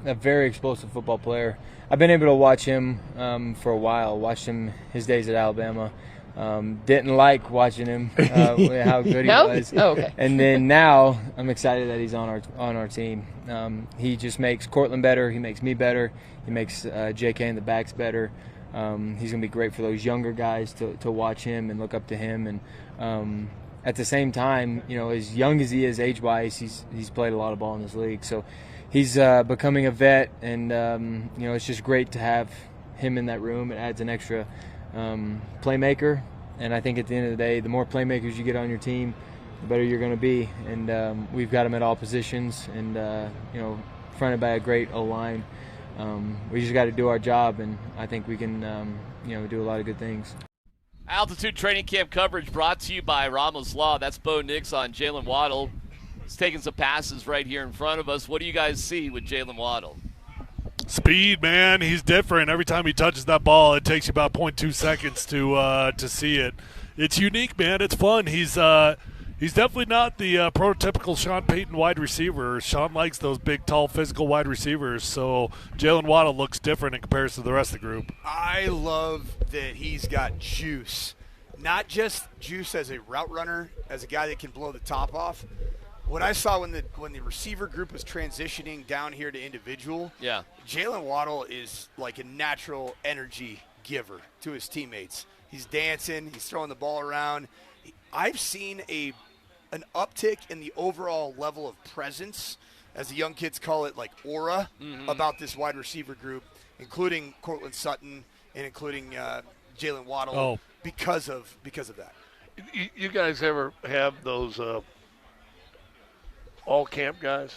S3: very explosive football player. I've been able to watch him for a while, watched him his days at Alabama. Didn't like watching him, how good he was.
S19: Oh, okay.
S3: And then now I'm excited that he's on our team. He just makes Cortland better. He makes me better. He makes JK and the backs better. He's going to be great for those younger guys to watch him and look up to him. And at the same time, you know, as young as he is age-wise, he's played a lot of ball in this league. So he's becoming a vet, and you know, it's just great to have him in that room. It adds an extra playmaker And I think at the end of the day, the more playmakers you get on your team, the better you're going to be. And we've got them at all positions, and fronted by a great O-line. We just got to do our job, and I think we can, do a lot of good things.
S14: Altitude Training Camp coverage brought to you by Ramos Law. That's Bo Nix on Jalen Waddle. He's taking some passes right here in front of us. What do you guys see with Jalen Waddle?
S15: Speed, man. He's different. Every time he touches that ball, it takes you about 0.2 seconds to see it. It's unique, man. It's fun. He's definitely not the prototypical Sean Payton wide receiver. Sean likes those big, tall, physical wide receivers. So Jalen Waddle looks different in comparison to the rest of the group.
S16: I love that he's got juice. Not just juice as a route runner, as a guy that can blow the top off. What I saw when the receiver group was transitioning down here to individual, Jalen Waddle is like a natural energy giver to his teammates. He's dancing. He's throwing the ball around. I've seen an uptick in the overall level of presence, as the young kids call it, like aura, about this wide receiver group, including Cortland Sutton and including Jalen Waddle, because of that.
S17: You guys ever have those all camp guys?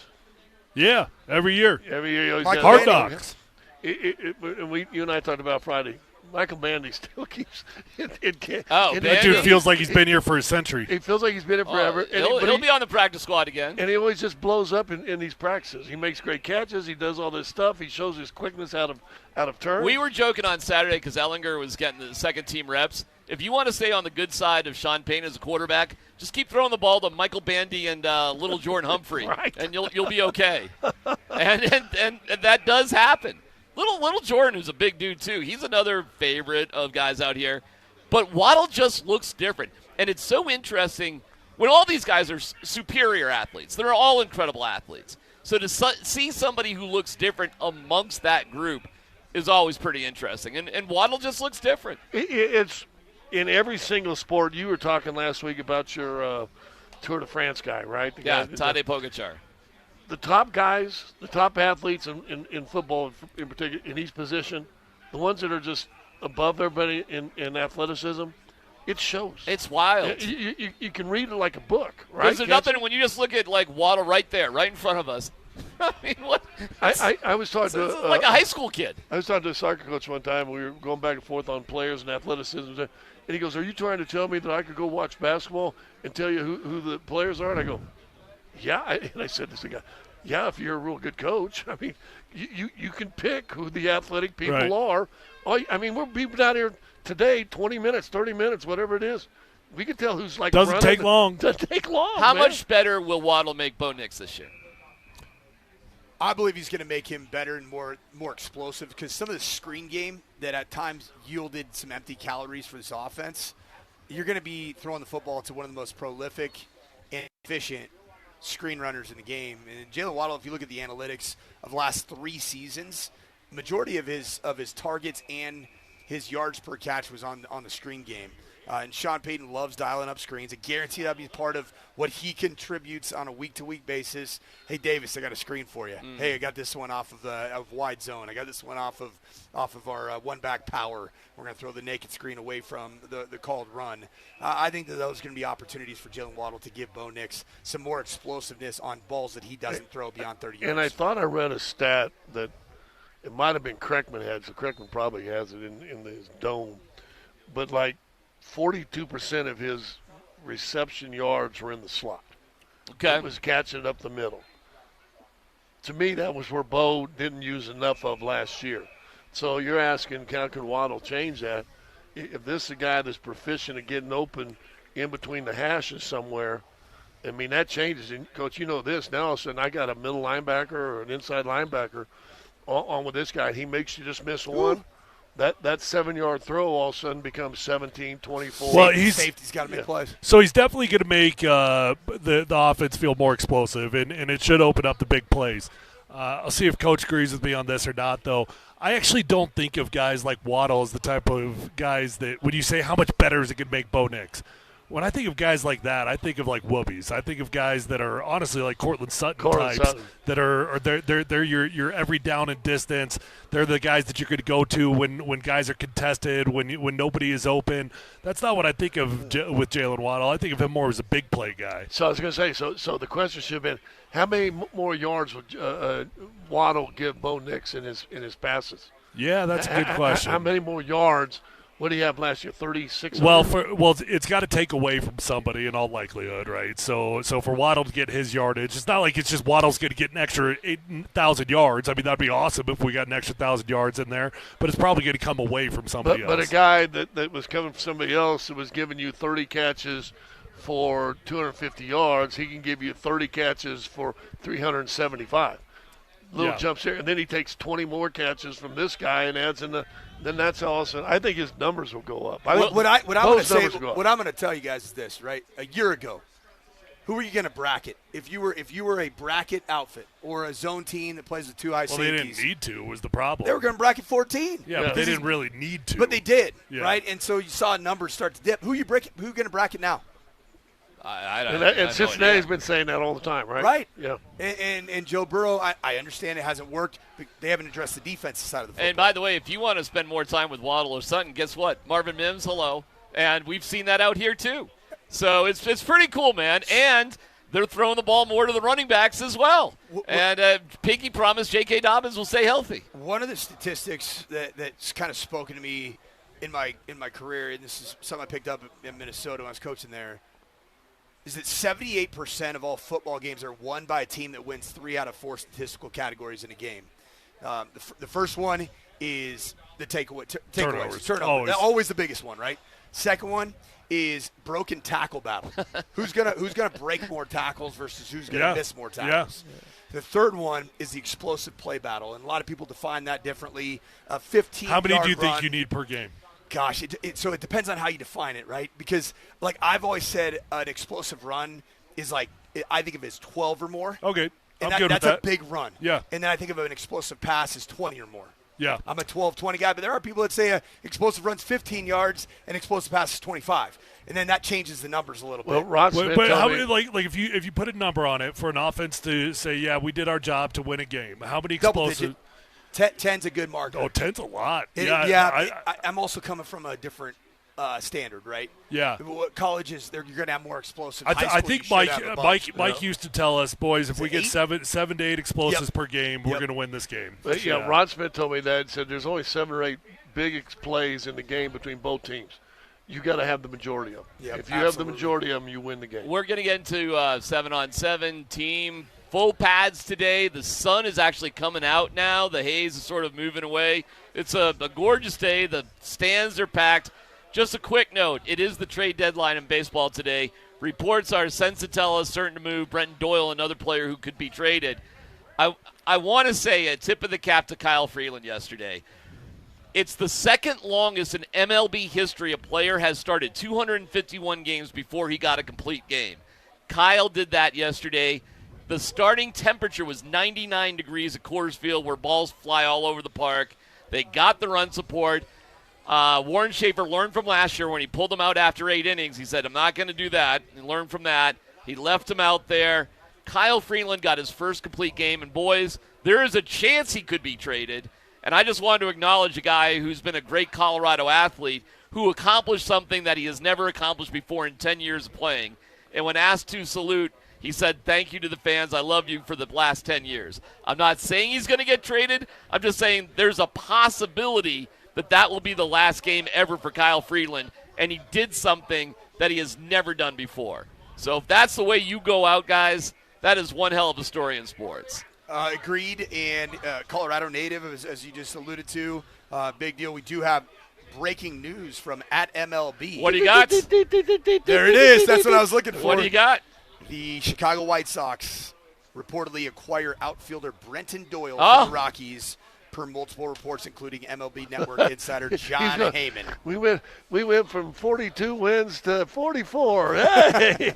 S15: Yeah, every year.
S17: Every year. You always have
S15: Hard Knocks.
S17: You and I talked about Friday. Michael Bandy still keeps it.
S15: That dude feels like he's been here for a century.
S17: He feels like he's been here forever.
S14: He'll be on the practice squad again.
S17: And he always just blows up in these practices. He makes great catches. He does all this stuff. He shows his quickness out of turn.
S14: We were joking on Saturday because Ellinger was getting the second-team reps. If you want to stay on the good side of Sean Payton as a quarterback, just keep throwing the ball to Michael Bandy and little Jordan Humphrey, and you'll be okay. and that does happen. Little Jordan, who's a big dude too, he's another favorite of guys out here. But Waddle just looks different, and it's so interesting when all these guys are superior athletes. They're all incredible athletes. So to see somebody who looks different amongst that group is always pretty interesting. And Waddle just looks different.
S17: It's in every single sport. You were talking last week about your Tour de France guy, right?
S14: Tadej Pogacar.
S17: The top guys, the top athletes in football in particular, in each position, the ones that are just above everybody in athleticism, it shows.
S14: It's wild.
S17: You can read it like a book, right?
S14: There's nothing when you just look at like Waddle right there, right in front of us. I mean, what?
S17: I was talking to
S14: like a high school kid.
S17: I was talking to a soccer coach one time. We were going back and forth on players and athleticism, and he goes, "Are you trying to tell me that I could go watch basketball and tell you who the players are?" And I go, "Yeah." And I said to the guy, "Yeah, if you're a real good coach, I mean, you can pick who the athletic people are. I mean, we're people down here today, 20 minutes, 30 minutes, whatever it is. We can tell who's like
S15: doesn't take long.
S17: Doesn't take long.
S14: How much better will Waddle make Bo Nix this year?
S16: I believe he's going to make him better and more explosive because some of the screen game that at times yielded some empty calories for this offense, you're going to be throwing the football to one of the most prolific and efficient screen runners in the game. And Jalen Waddle, if you look at the analytics of the last 3 seasons, majority of his targets and his yards per catch was on the screen game. And Sean Payton loves dialing up screens. I guarantee that'll be part of what he contributes on a week-to-week basis. Hey, Davis, I got a screen for you. Hey, I got this one off of wide zone. I got this one off of our one-back power. We're going to throw the naked screen away from the called run. I think that those are going to be opportunities for Jalen Waddle to give Bo Nix some more explosiveness on balls that he doesn't throw beyond 30 yards.
S17: And I thought I read a stat that it might have been Kreckman had, so Kreckman probably has it in his dome. But, 42% of his reception yards were in the slot.
S14: Okay.
S17: It was catching it up the middle. To me, that was where Bo didn't use enough of last year. So you're asking, how can Waddle change that? If this is a guy that's proficient at getting open in between the hashes somewhere, I mean, that changes. And, Coach, you know this. Now all of a sudden I got a middle linebacker or an inside linebacker on with this guy, and he makes you just miss one. That 7-yard throw all of a sudden becomes 17, 24.
S15: Well,
S16: safety's got to make plays.
S15: So he's definitely going to make the offense feel more explosive, and it should open up the big plays. I'll see if Coach agrees with me on this or not, though. I actually don't think of guys like Waddle as the type of guys that when you say how much better is it going to make Bo Nix, when I think of guys like that, I think of like whoopies. I think of guys that are honestly like Cortland Sutton types
S17: Sutton.
S15: that are they're your every down and distance. They're the guys that you're going to go to when guys are contested, when nobody is open. That's not what I think of with Jalen Waddle. I think of him more as a big play guy.
S17: So I was going to say, so the question should have been, how many more yards would Waddle give Bo Nix in his passes?
S15: Yeah, that's a good question.
S17: How many more yards? What did he have last year? 36.
S15: Well, it's got to take away from somebody in all likelihood, right? So for Waddle to get his yardage, it's not like it's just Waddle's going to get an extra 8,000 yards. I mean, that'd be awesome if we got an extra 1,000 yards in there, but it's probably going to come away from somebody else.
S17: But a guy that was coming from somebody else that was giving you 30 catches for 250 yards, he can give you 30 catches for 375. Little jumps here, and then he takes 20 more catches from this guy and adds in then that's awesome. I think his numbers will go up.
S16: What I'm going to tell you guys is this, right? A year ago, who were you going to bracket? If you were a bracket outfit or a zone team that plays with two high safeties.
S15: Well, they didn't need to was the problem.
S16: They were going to bracket 14.
S15: Yeah, but they didn't really need to.
S16: But they did, right? And so you saw numbers start to dip. Who you going to bracket now?
S14: I don't
S17: and Cincinnati's been saying that all the time, right?
S16: Right.
S17: Yeah.
S16: And Joe Burrow, I understand it hasn't worked, but they haven't addressed the defensive side of the football.
S14: And by the way, if you want to spend more time with Waddle or Sutton, guess what? Marvin Mims, hello. And we've seen that out here too. So it's pretty cool, man. And they're throwing the ball more to the running backs as well. And Pinky promised J.K. Dobbins will stay healthy.
S16: One of the statistics that's kind of spoken to me in my career, and this is something I picked up in Minnesota when I was coaching there, is that 78% of all football games are won by a team that wins 3 out of 4 statistical categories in a game. The first one is the takeaways. Turnovers. Always the biggest one, right? Second one is broken tackle battle. who's gonna break more tackles versus who's gonna miss more tackles? Yeah. The third one is the explosive play battle, and a lot of people define that differently. 15.
S15: How many do you think you need per game?
S16: Gosh, so it depends on how you define it, right? Because, like I've always said, an explosive run is like, I think of it as 12 or more.
S15: Okay,
S16: and
S15: I'm good
S16: that's
S15: with that.
S16: a big run.
S15: Yeah.
S16: And then I think of an explosive pass as 20 or more.
S15: Yeah.
S16: I'm a 12, 20 guy, but there are people that say an explosive run's 15 yards and explosive pass is 25. And then that changes the numbers a little bit.
S17: Well, Rod Smith
S15: but how many, like if you put a number on it for an offense to say, yeah, we did our job to win a game, how many explosive?
S16: 10's a good marker.
S15: Oh, 10's a lot.
S16: I'm also coming from a different standard, right?
S15: Yeah.
S16: Colleges, you're going to have more explosive.
S15: I think Mike used to tell us, boys, if we get 7 to 8 explosives per game, we're going to win this game.
S17: But, Rod Smith told me that and said there's only 7 or 8 big plays in the game between both teams. You got to have the majority of them.
S16: Yep,
S17: if you have the majority of them, you win the game.
S14: We're going to get into 7-on-7 team. Full pads today. The sun is actually coming out now. The haze is sort of moving away. It's a gorgeous day. The stands are packed. Just a quick note, it is the trade deadline in baseball today. Reports are Sensatella certain to move, Brenton Doyle, another player who could be traded. I want to say a tip of the cap to Kyle Freeland yesterday. It's the second longest in MLB history a player has started 251 games before he got a complete game. Kyle did that yesterday. The starting temperature was 99 degrees at Coors Field, where balls fly all over the park. They got the run support. Warren Schaefer learned from last year when he pulled him out after 8 innings. He said, I'm not going to do that. He learned from that. He left him out there. Kyle Freeland got his first complete game. And, boys, there is a chance he could be traded. And I just wanted to acknowledge a guy who's been a great Colorado athlete who accomplished something that he has never accomplished before in 10 years of playing. And when asked to salute, he said, thank you to the fans. I love you for the last 10 years. I'm not saying he's going to get traded. I'm just saying there's a possibility that will be the last game ever for Kyle Freeland, and he did something that he has never done before. So if that's the way you go out, guys, that is one hell of a story in sports.
S16: Agreed, and Colorado native, as you just alluded to, big deal. We do have breaking news from @MLB.
S14: What do you got?
S16: There it is. That's what I was looking for.
S14: What do you got?
S16: The Chicago White Sox reportedly acquire outfielder Brenton Doyle from the Rockies, per multiple reports, including MLB Network insider John Heyman.
S17: We went from 42 wins to 44. Hey!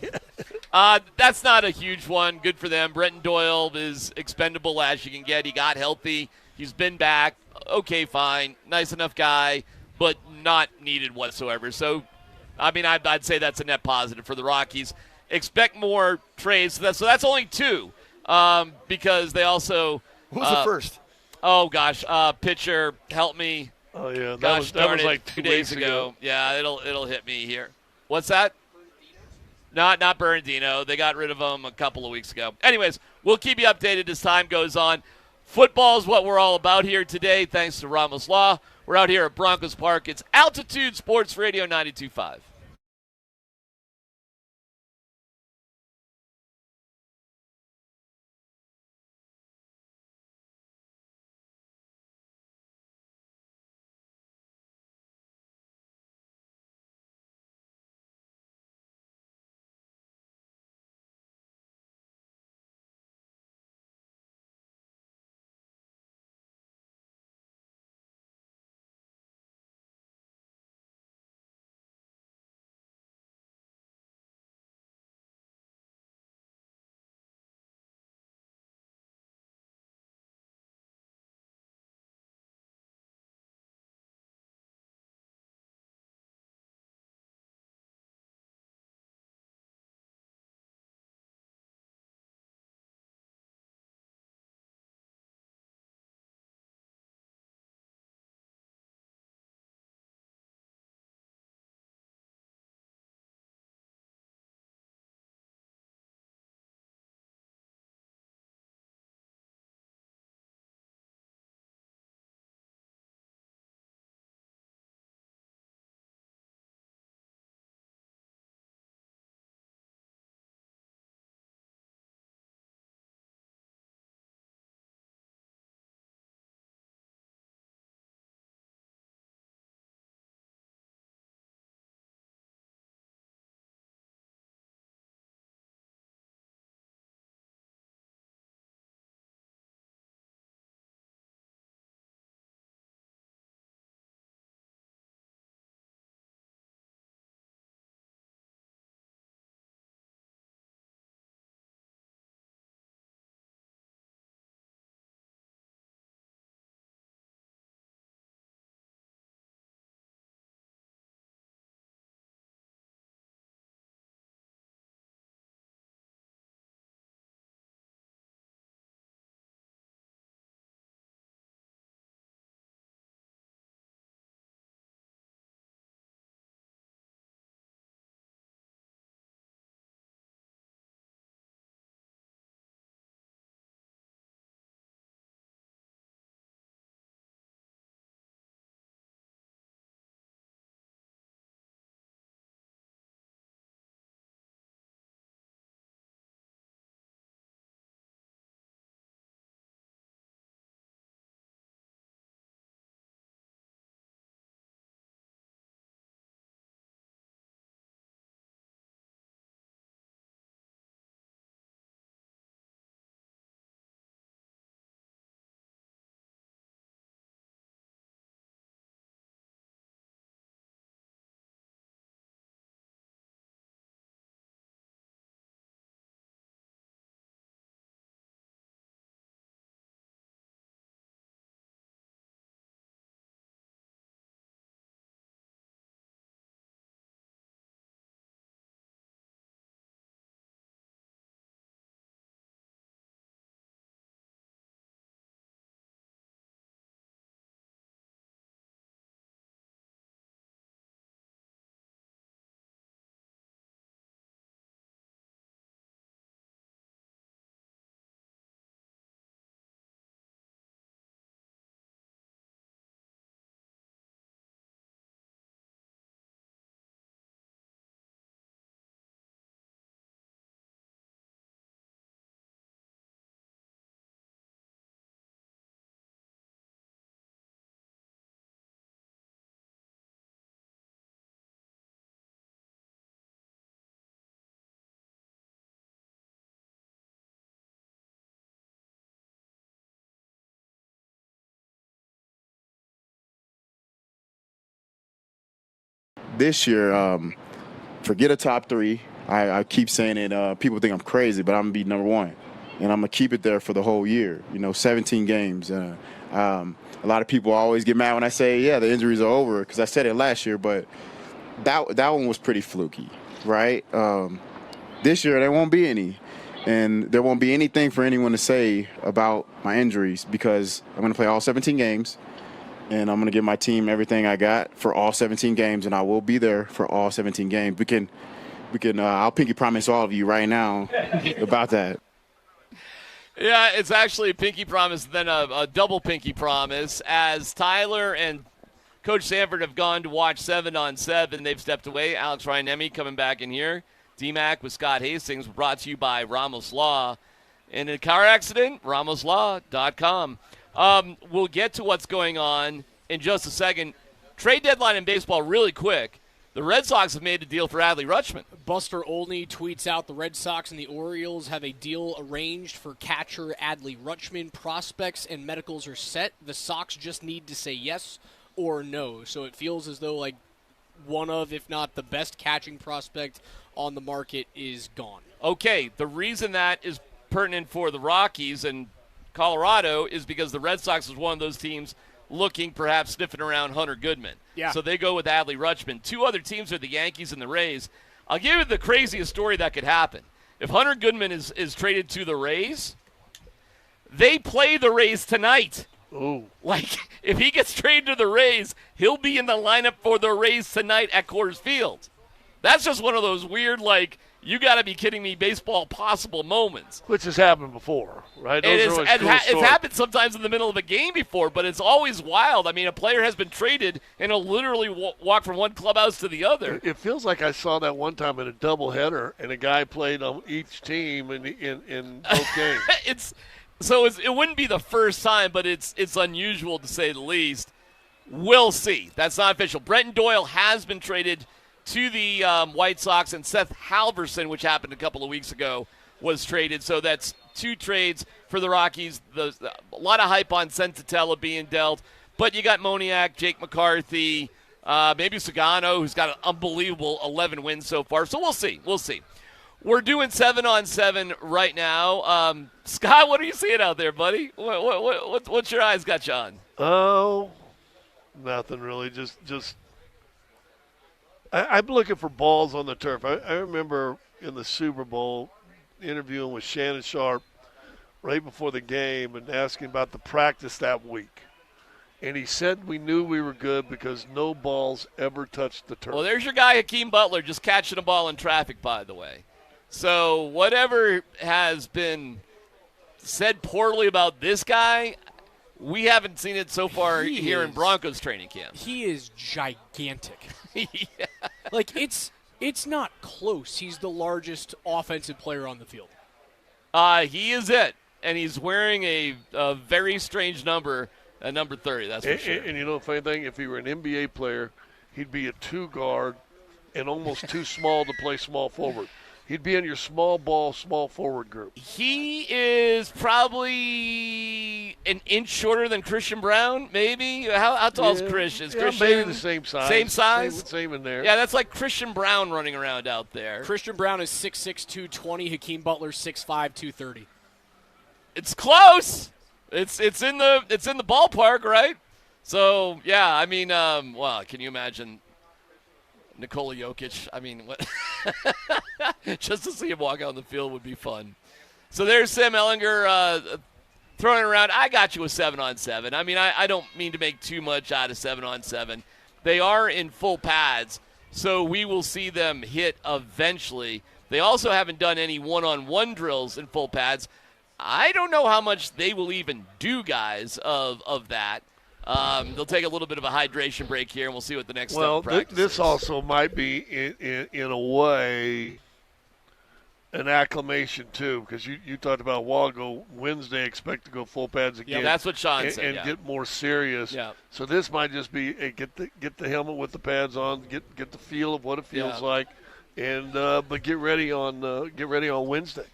S14: That's not a huge one. Good for them. Brenton Doyle is expendable as you can get. He got healthy. He's been back. Okay, fine. Nice enough guy, but not needed whatsoever. So I mean, I'd say that's a net positive for the Rockies. Expect more trades. So that's only 2 because they also –
S16: Who's the first?
S14: Oh, gosh. Pitcher, help me.
S17: Oh, yeah.
S14: That
S17: was
S14: like
S17: 2
S14: days ago. Yeah, it'll hit me here. What's that? Not Bernardino. They got rid of him a couple of weeks ago. Anyways, we'll keep you updated as time goes on. Football is what we're all about here today, thanks to Ramos Law. We're out here at Broncos Park. It's Altitude Sports Radio 92.5.
S7: This year, forget a top 3. I keep saying it. People think I'm crazy, but I'm going to be number 1. And I'm going to keep it there for the whole year, 17 games. A lot of people always get mad when I say, yeah, the injuries are over, because I said it last year. But that one was pretty fluky, right? This year there won't be any, and there won't be anything for anyone to say about my injuries because I'm going to play all 17 games, and I'm going to give my team everything I got for all 17 games, and I will be there for all 17 games. We can. I'll pinky promise all of you right now about that.
S14: Yeah, it's actually a pinky promise, then a double pinky promise. As Tyler and Coach Sanford have gone to watch 7-on-7, they've stepped away. Alex Ryan-Emy coming back in here. DMac with Scott Hastings, brought to you by Ramos Law. In a car accident, ramoslaw.com. We'll get to what's going on in just a second. Trade deadline in baseball really quick. The Red Sox have made a deal for Adley Rutschman.
S19: Buster Olney tweets out the Red Sox and the Orioles have a deal arranged for catcher Adley Rutschman. Prospects and medicals are set. The Sox just need to say yes or no. So it feels as though like one of, if not the best catching prospect on the market is gone.
S14: Okay, the reason that is pertinent for the Rockies and Colorado is because the Red Sox is one of those teams looking, perhaps sniffing around Hunter Goodman.
S19: Yeah.
S14: So they go with Adley Rutschman. Two other teams are the Yankees and the Rays. I'll give you the craziest story that could happen. If Hunter Goodman is traded to the Rays, they play the Rays tonight.
S17: Ooh.
S14: Like, if he gets traded to the Rays, he'll be in the lineup for the Rays tonight at Coors Field. That's just one of those weird, like, you got to be kidding me, baseball possible moments.
S17: Which has happened before, right?
S14: It's happened sometimes in the middle of a game before, but it's always wild. I mean, a player has been traded and he'll literally walk from one clubhouse to the other.
S17: It feels like I saw that one time in a doubleheader, and a guy played on each team in both games.
S14: It wouldn't be the first time, but it's unusual to say the least. We'll see. That's not official. Brenton Doyle has been traded to the White Sox, and Seth Halverson, which happened a couple of weeks ago, was traded. So that's two trades for the Rockies. A lot of hype on Senzatella being dealt, but you got Moniak, Jake McCarthy, maybe Sagano, who's got an unbelievable 11 wins so far. So we'll see. We're doing 7-on-7 right now. Scott, what are you seeing out there, buddy? What's your eyes got you on?
S17: Oh, nothing really. Just. I'm looking for balls on the turf. I remember in the Super Bowl interviewing with Shannon Sharp right before the game and asking about the practice that week. And he said we knew we were good because no balls ever touched the turf.
S14: Well, there's your guy, Hakeem Butler, just catching a ball in traffic, by the way. So whatever has been said poorly about this guy, we haven't seen it so far here in Broncos training camp.
S19: He is gigantic.
S14: Yeah.
S19: Like, it's not close. He's the largest offensive player on the field.
S14: He is it. And he's wearing a very strange number, number 30, that's for sure.
S17: And you know the funny thing? If he were an NBA player, he'd be a two guard and almost too small to play small forward. He'd be in your small ball, small forward group.
S14: He is probably an inch shorter than Christian Brown, maybe. How tall is Chris? Is Christian
S17: maybe the same size.
S14: Same size?
S17: Same in there.
S14: Yeah, that's like Christian Brown running around out there.
S19: Christian Brown is 6'6", 220. Hakeem Butler 6'5", 230.
S14: It's close. It's in the ballpark, right? So yeah, I mean, well, can you imagine Nikola Jokic? I mean, what? Just to see him walk out on the field would be fun. So there's Sam Ellinger throwing it around. I got you a 7-on-7. I mean, I don't mean to make too much out of 7-on-7. They are in full pads, so we will see them hit eventually. They also haven't done any one-on-one drills in full pads. I don't know how much they will even do, guys, of that. They'll take a little bit of a hydration break here, and we'll see what the next step of practice is.
S17: This also might be, in a way, an acclimation, too, because you talked about a while ago, Wednesday expect to go full pads again.
S14: Yeah, that's what Sean said,
S17: and get more serious.
S14: Yeah.
S17: So this might just be get the helmet with the pads on, get the feel of what it feels like, and but get ready on Wednesday.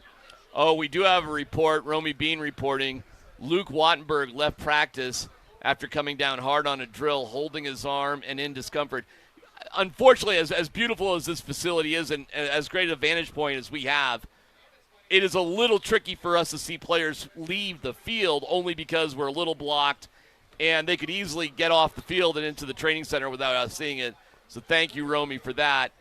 S14: Oh, we do have a report. Romy Bean reporting. Luke Wattenberg left practice after coming down hard on a drill, holding his arm and in discomfort. Unfortunately, as beautiful as this facility is and as great a vantage point as we have, it is a little tricky for us to see players leave the field only because we're a little blocked, and they could easily get off the field and into the training center without us seeing it. So thank you, Romy, for that.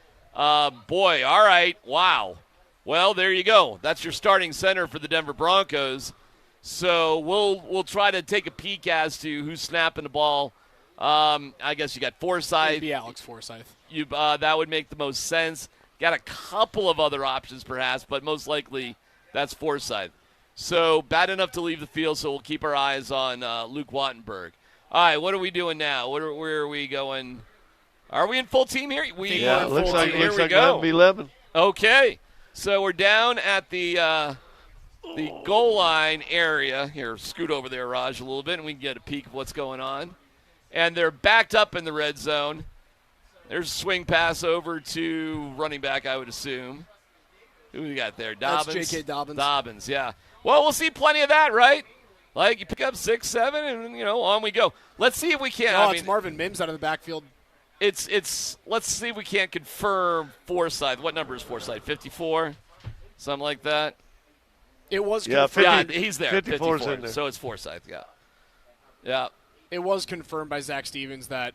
S14: Boy, all right, wow. Well, there you go. That's your starting center for the Denver Broncos. So we'll try to take a peek as to who's snapping the ball. I guess you got Forsythe.
S19: It'd be Alex Forsythe.
S14: That would make the most sense. Got a couple of other options perhaps, but most likely that's Forsythe. So bad enough to leave the field, so we'll keep our eyes on Luke Wattenberg. All right, what are we doing now? Where are we going? Are we in full team here?
S17: Yeah, it looks like
S14: here we
S17: we'll
S14: go.
S17: have 11.
S14: Okay, so we're down at the goal line area. Here, scoot over there, Raj, a little bit, and we can get a peek of what's going on. And they're backed up in the red zone. There's a swing pass over to running back, I would assume. Who we got there? Dobbins.
S19: That's J.K. Dobbins.
S14: Dobbins, yeah. Well, we'll see plenty of that, right? Like, you pick up 6, 7, and, on we go. Let's see if we can.
S19: Oh, it's Marvin Mims out of the backfield.
S14: Let's see if we can't confirm Forsythe. What number is Forsythe? 54? Something like that?
S19: It was
S14: confirmed. Yeah, he's there.
S17: 54 is in there.
S14: So it's Forsythe, yeah. Yeah.
S19: It was confirmed by Zach Stevens that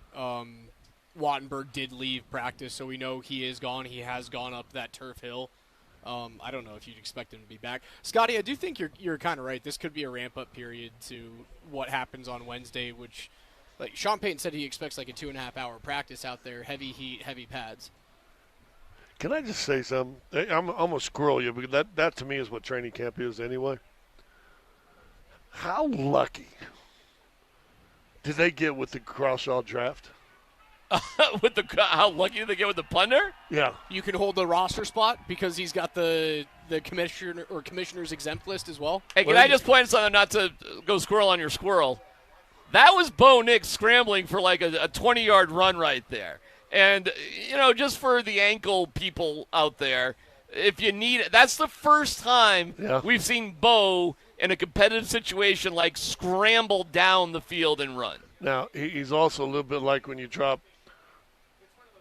S19: Wattenberg did leave practice, so we know he is gone. He has gone up that turf hill. I don't know if you'd expect him to be back. Scotty, I do think you're kind of right. This could be a ramp-up period to what happens on Wednesday, which, like Sean Payton said, he expects like a 2.5-hour practice out there, heavy heat, heavy pads.
S17: Can I just say something? I'm going to squirrel you, because that to me is what training camp is anyway. How lucky did they get with the Crawshaw draft?
S14: How lucky did they get with the punter?
S17: Yeah.
S19: You can hold the roster spot because he's got the commissioner or commissioner's exempt list as well.
S14: Hey, can I just point something, not to go squirrel on your squirrel? That was Bo Nix scrambling for like a 20-yard run right there. And, just for the ankle people out there, if you need it, that's the first time we've seen Bo in a competitive situation like scramble down the field and run.
S17: Now, he's also a little bit like when you drop,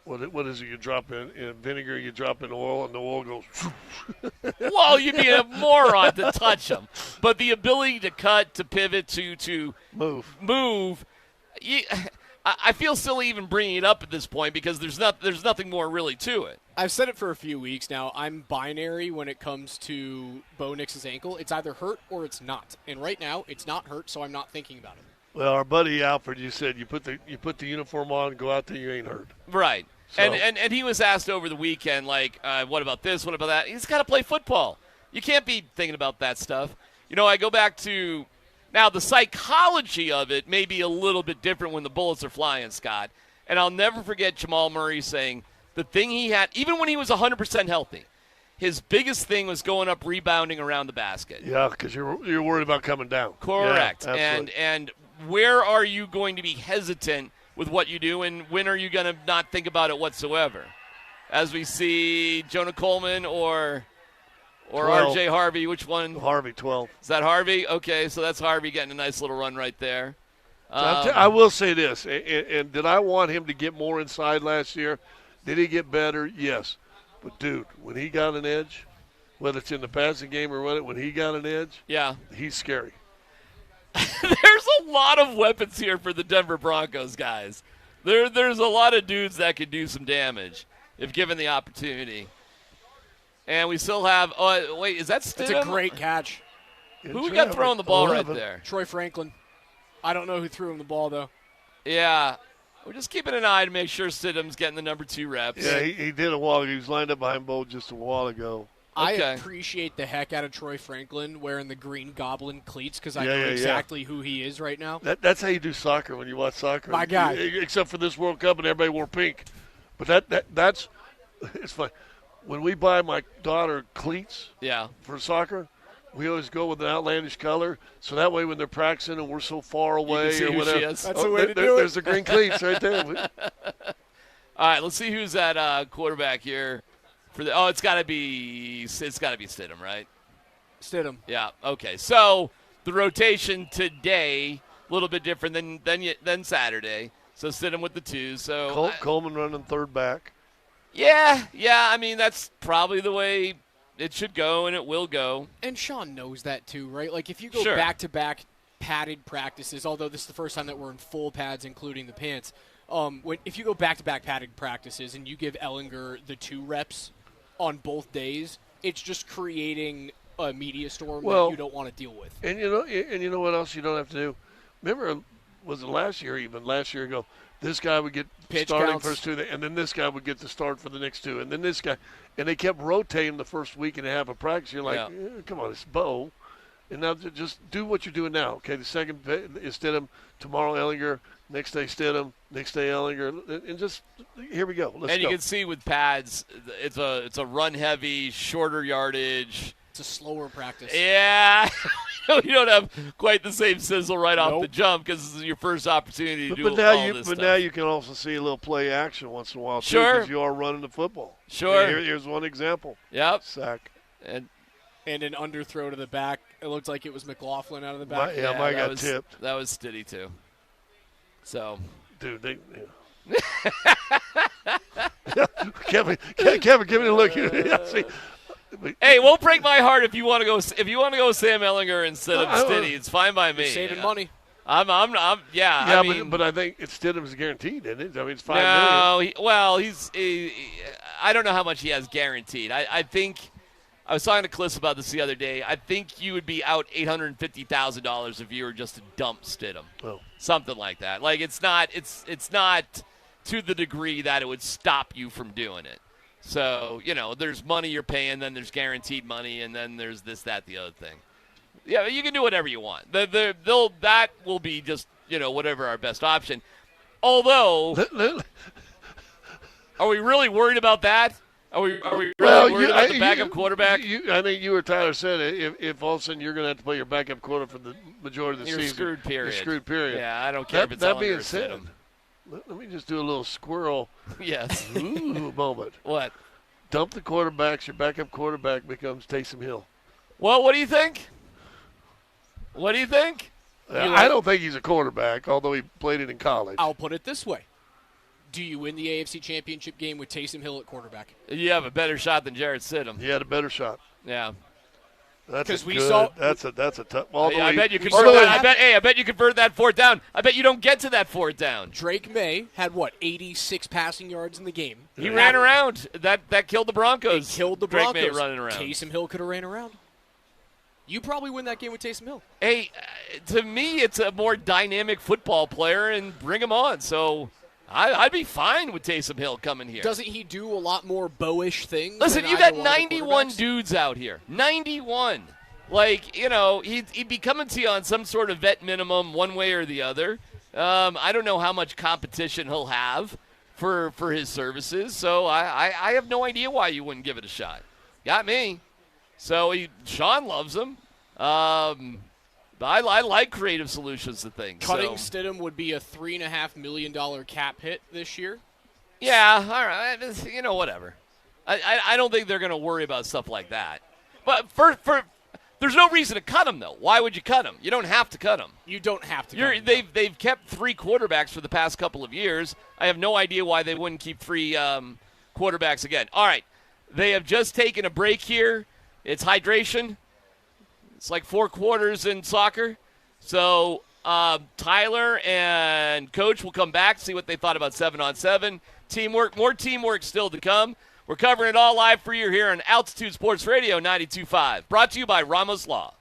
S17: what is it you drop in vinegar, you drop in oil, and the oil goes.
S14: Well, you'd be a moron to touch him. But the ability to cut, to pivot, to move. I feel silly even bringing it up at this point because there's nothing more really to it.
S19: I've said it for a few weeks now. I'm binary when it comes to Bo Nix's ankle. It's either hurt or it's not. And right now, it's not hurt, so I'm not thinking about it.
S17: Well, our buddy Alfred, you said you put the uniform on and go out there, you ain't hurt.
S14: Right.
S17: So.
S14: And he was asked over the weekend, like, what about this, what about that? He's got to play football. You can't be thinking about that stuff. I go back to now the psychology of it may be a little bit different when the bullets are flying, Scott. And I'll never forget Jamal Murray saying the thing he had, even when he was 100% healthy, his biggest thing was going up, rebounding around the basket.
S17: Yeah, because you're worried about coming down.
S14: Correct.
S17: Yeah,
S14: and where are you going to be hesitant with what you do, and when are you going to not think about it whatsoever? As we see Jonah Coleman or
S17: 12.
S14: R.J. Harvey, which one?
S17: Harvey, 12.
S14: Is that Harvey? Okay, so that's Harvey getting a nice little run right there.
S17: I will say this, and did I want him to get more inside last year? Did he get better? Yes. But, dude, when he got an edge, whether it's in the passing game or when he got an edge, he's scary.
S14: There's a lot of weapons here for the Denver Broncos, guys. There's a lot of dudes that could do some damage if given the opportunity. And we still have – wait, is that Stidham?
S19: That's a great catch.
S14: Who we got throwing the ball right there?
S19: Troy Franklin. I don't know who threw him the ball, though.
S14: Yeah. We're just keeping an eye to make sure Stidham's getting the number 2 reps.
S17: Yeah, he did a while ago. He was lined up behind Bo just a while ago.
S19: I appreciate the heck out of Troy Franklin wearing the green Goblin cleats because I know exactly who he is right now.
S17: That's how you do soccer when you watch soccer.
S19: My guy.
S17: Except for this World Cup and everybody wore pink. But that's it's fun. When we buy my daughter cleats for soccer, we always go with an outlandish color. So that way when they're practicing and we're so far away or whatever.
S19: That's the way to do it.
S17: There's the green cleats right there.
S14: All right, let's see who's at quarterback here. It's got to be Stidham, right?
S19: Stidham.
S14: Yeah. Okay. So the rotation today a little bit different than Saturday. So Stidham with the 2. So
S17: Coleman running third back.
S14: Yeah. I mean that's probably the way it should go, and it will go.
S19: And Sean knows that too, right? Like if you go back to back padded practices, although this is the first time that we're in full pads, including the pants. If you go back-to-back padding practices and you give Ellinger the 2 reps on both days, it's just creating a media storm that you don't want to deal with.
S17: And you know what else you don't have to do? Remember, was it last year ago, this guy would get
S19: Pitch
S17: starting
S19: counts.
S17: first 2, and then this guy would get to start for the next 2, and then this guy. And they kept rotating the first week and a half of practice. You're like, come on, it's Bo. And now just do what you're doing now. Okay, the second is Stidham, tomorrow Ellinger, next day Stidham, next day Ellinger, and just here we go. Let's go.
S14: And you can see with pads, it's a run heavy, shorter yardage.
S19: It's a slower practice.
S14: Yeah, you don't have quite the same sizzle right off the jump because this is your first opportunity to do all this stuff.
S17: Now you can also see a little play action once in a while too,
S14: Sure,
S17: because you are running the football.
S14: Sure.
S17: Here's one example.
S14: Yep.
S17: Sack.
S19: And an underthrow to the back. It looked like it was McLaughlin out of the back.
S17: Mine got tipped.
S14: That was Stiddy too. So,
S17: dude, Kevin, give me a look. See,
S14: hey, won't break my heart if you want to go. If you want to go Sam Ellinger instead of Stiddy, it's fine by me.
S19: You're saving money.
S17: But I think it's Stidham's guaranteed, isn't it? I mean, it's $5 million.
S14: I don't know how much he has guaranteed. I think I was talking to Cliff about this the other day. I think you would be out $850,000 if you were just to dump Stidham.
S17: Oh.
S14: Something like that. Like it's not to the degree that it would stop you from doing it. So, there's money you're paying, then there's guaranteed money, and then there's this, that, the other thing. Yeah, you can do whatever you want. That will be just, whatever our best option. Although, are we really worried about that? Are we really worried about the backup quarterback?
S17: I think you or Tyler said it. If all of a sudden you're going to have to play your backup quarterback for the majority of the season.
S14: You're screwed, period. Yeah, I don't care if it's
S17: that
S14: Ellinger
S17: being
S14: or
S17: said,
S14: Stidham.
S17: Let me just do a little squirrel
S14: yes.
S17: moment.
S14: What?
S17: Dump the quarterbacks. Your backup quarterback becomes Taysom Hill.
S14: Well, what do you think?
S17: I don't think he's a quarterback, although he played it in college.
S19: I'll put it this way. Do you win the AFC Championship game with Taysom Hill at quarterback?
S14: You have a better shot than Jarrett Stidham.
S17: He had a better shot.
S14: Yeah.
S17: That's a tough.
S14: I bet you convert that. I bet you convert that 4th down. I bet you don't get to that 4th down.
S19: Drake May had 86 passing yards in the game.
S14: He ran around. That killed the Broncos.
S19: It killed the Broncos.
S14: Drake May running around.
S19: Taysom Hill could have ran around. You probably win that game with Taysom Hill.
S14: Hey, to me, it's a more dynamic football player, and bring him on. So I'd be fine with Taysom Hill coming here.
S19: Doesn't he do a lot more Bo-ish things?
S14: Listen, you got 91 dudes out here. 91. Like, he'd be coming to you on some sort of vet minimum one way or the other. I don't know how much competition he'll have for his services, so I have no idea why you wouldn't give it a shot. Got me. So Sean loves him. I like creative solutions to things.
S19: Cutting Stidham would be a $3.5 million cap hit this year.
S14: Yeah, all right. Whatever. I don't think they're going to worry about stuff like that. But for there's no reason to cut him, though. Why would you cut him? You don't have to cut him.
S19: You don't have to cut him.
S14: They've kept 3 quarterbacks for the past couple of years. I have no idea why they wouldn't keep 3 quarterbacks again. All right. They have just taken a break here. It's hydration. It's like 4 quarters in soccer. So Tyler and Coach will come back, see what they thought about 7-on-7. Teamwork, more teamwork still to come. We're covering it all live for you here on Altitude Sports Radio 92.5. Brought to you by Ramos Law.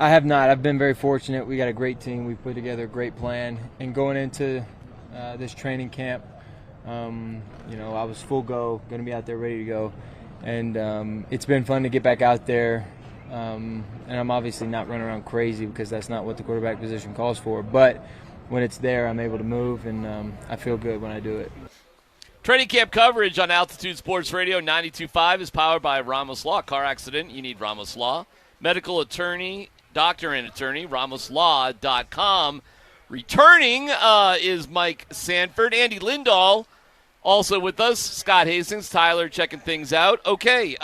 S3: I have not. I've been very fortunate. We got a great team. We've put together a great plan. And going into this training camp, I was full go, going to be out there ready to go. And it's been fun to get back out there. And I'm obviously not running around crazy because that's not what the quarterback position calls for. But when it's there, I'm able to move, and I feel good when I do it.
S14: Training camp coverage on Altitude Sports Radio 92.5 is powered by Ramos Law. Car accident, you need Ramos Law. Medical attorney, doctor and attorney, ramoslaw.com. Returning is Mike Sanford. Andy Lindahl also with us. Scott Hastings, Tyler checking things out. Okay,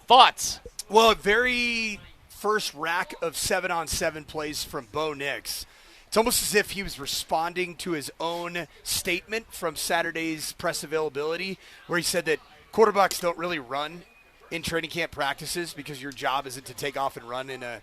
S14: thoughts?
S16: Well, very first rack of 7-on-7 plays from Bo Nix. It's almost as if he was responding to his own statement from Saturday's press availability, where he said that quarterbacks don't really run in training camp practices because your job isn't to take off and run in a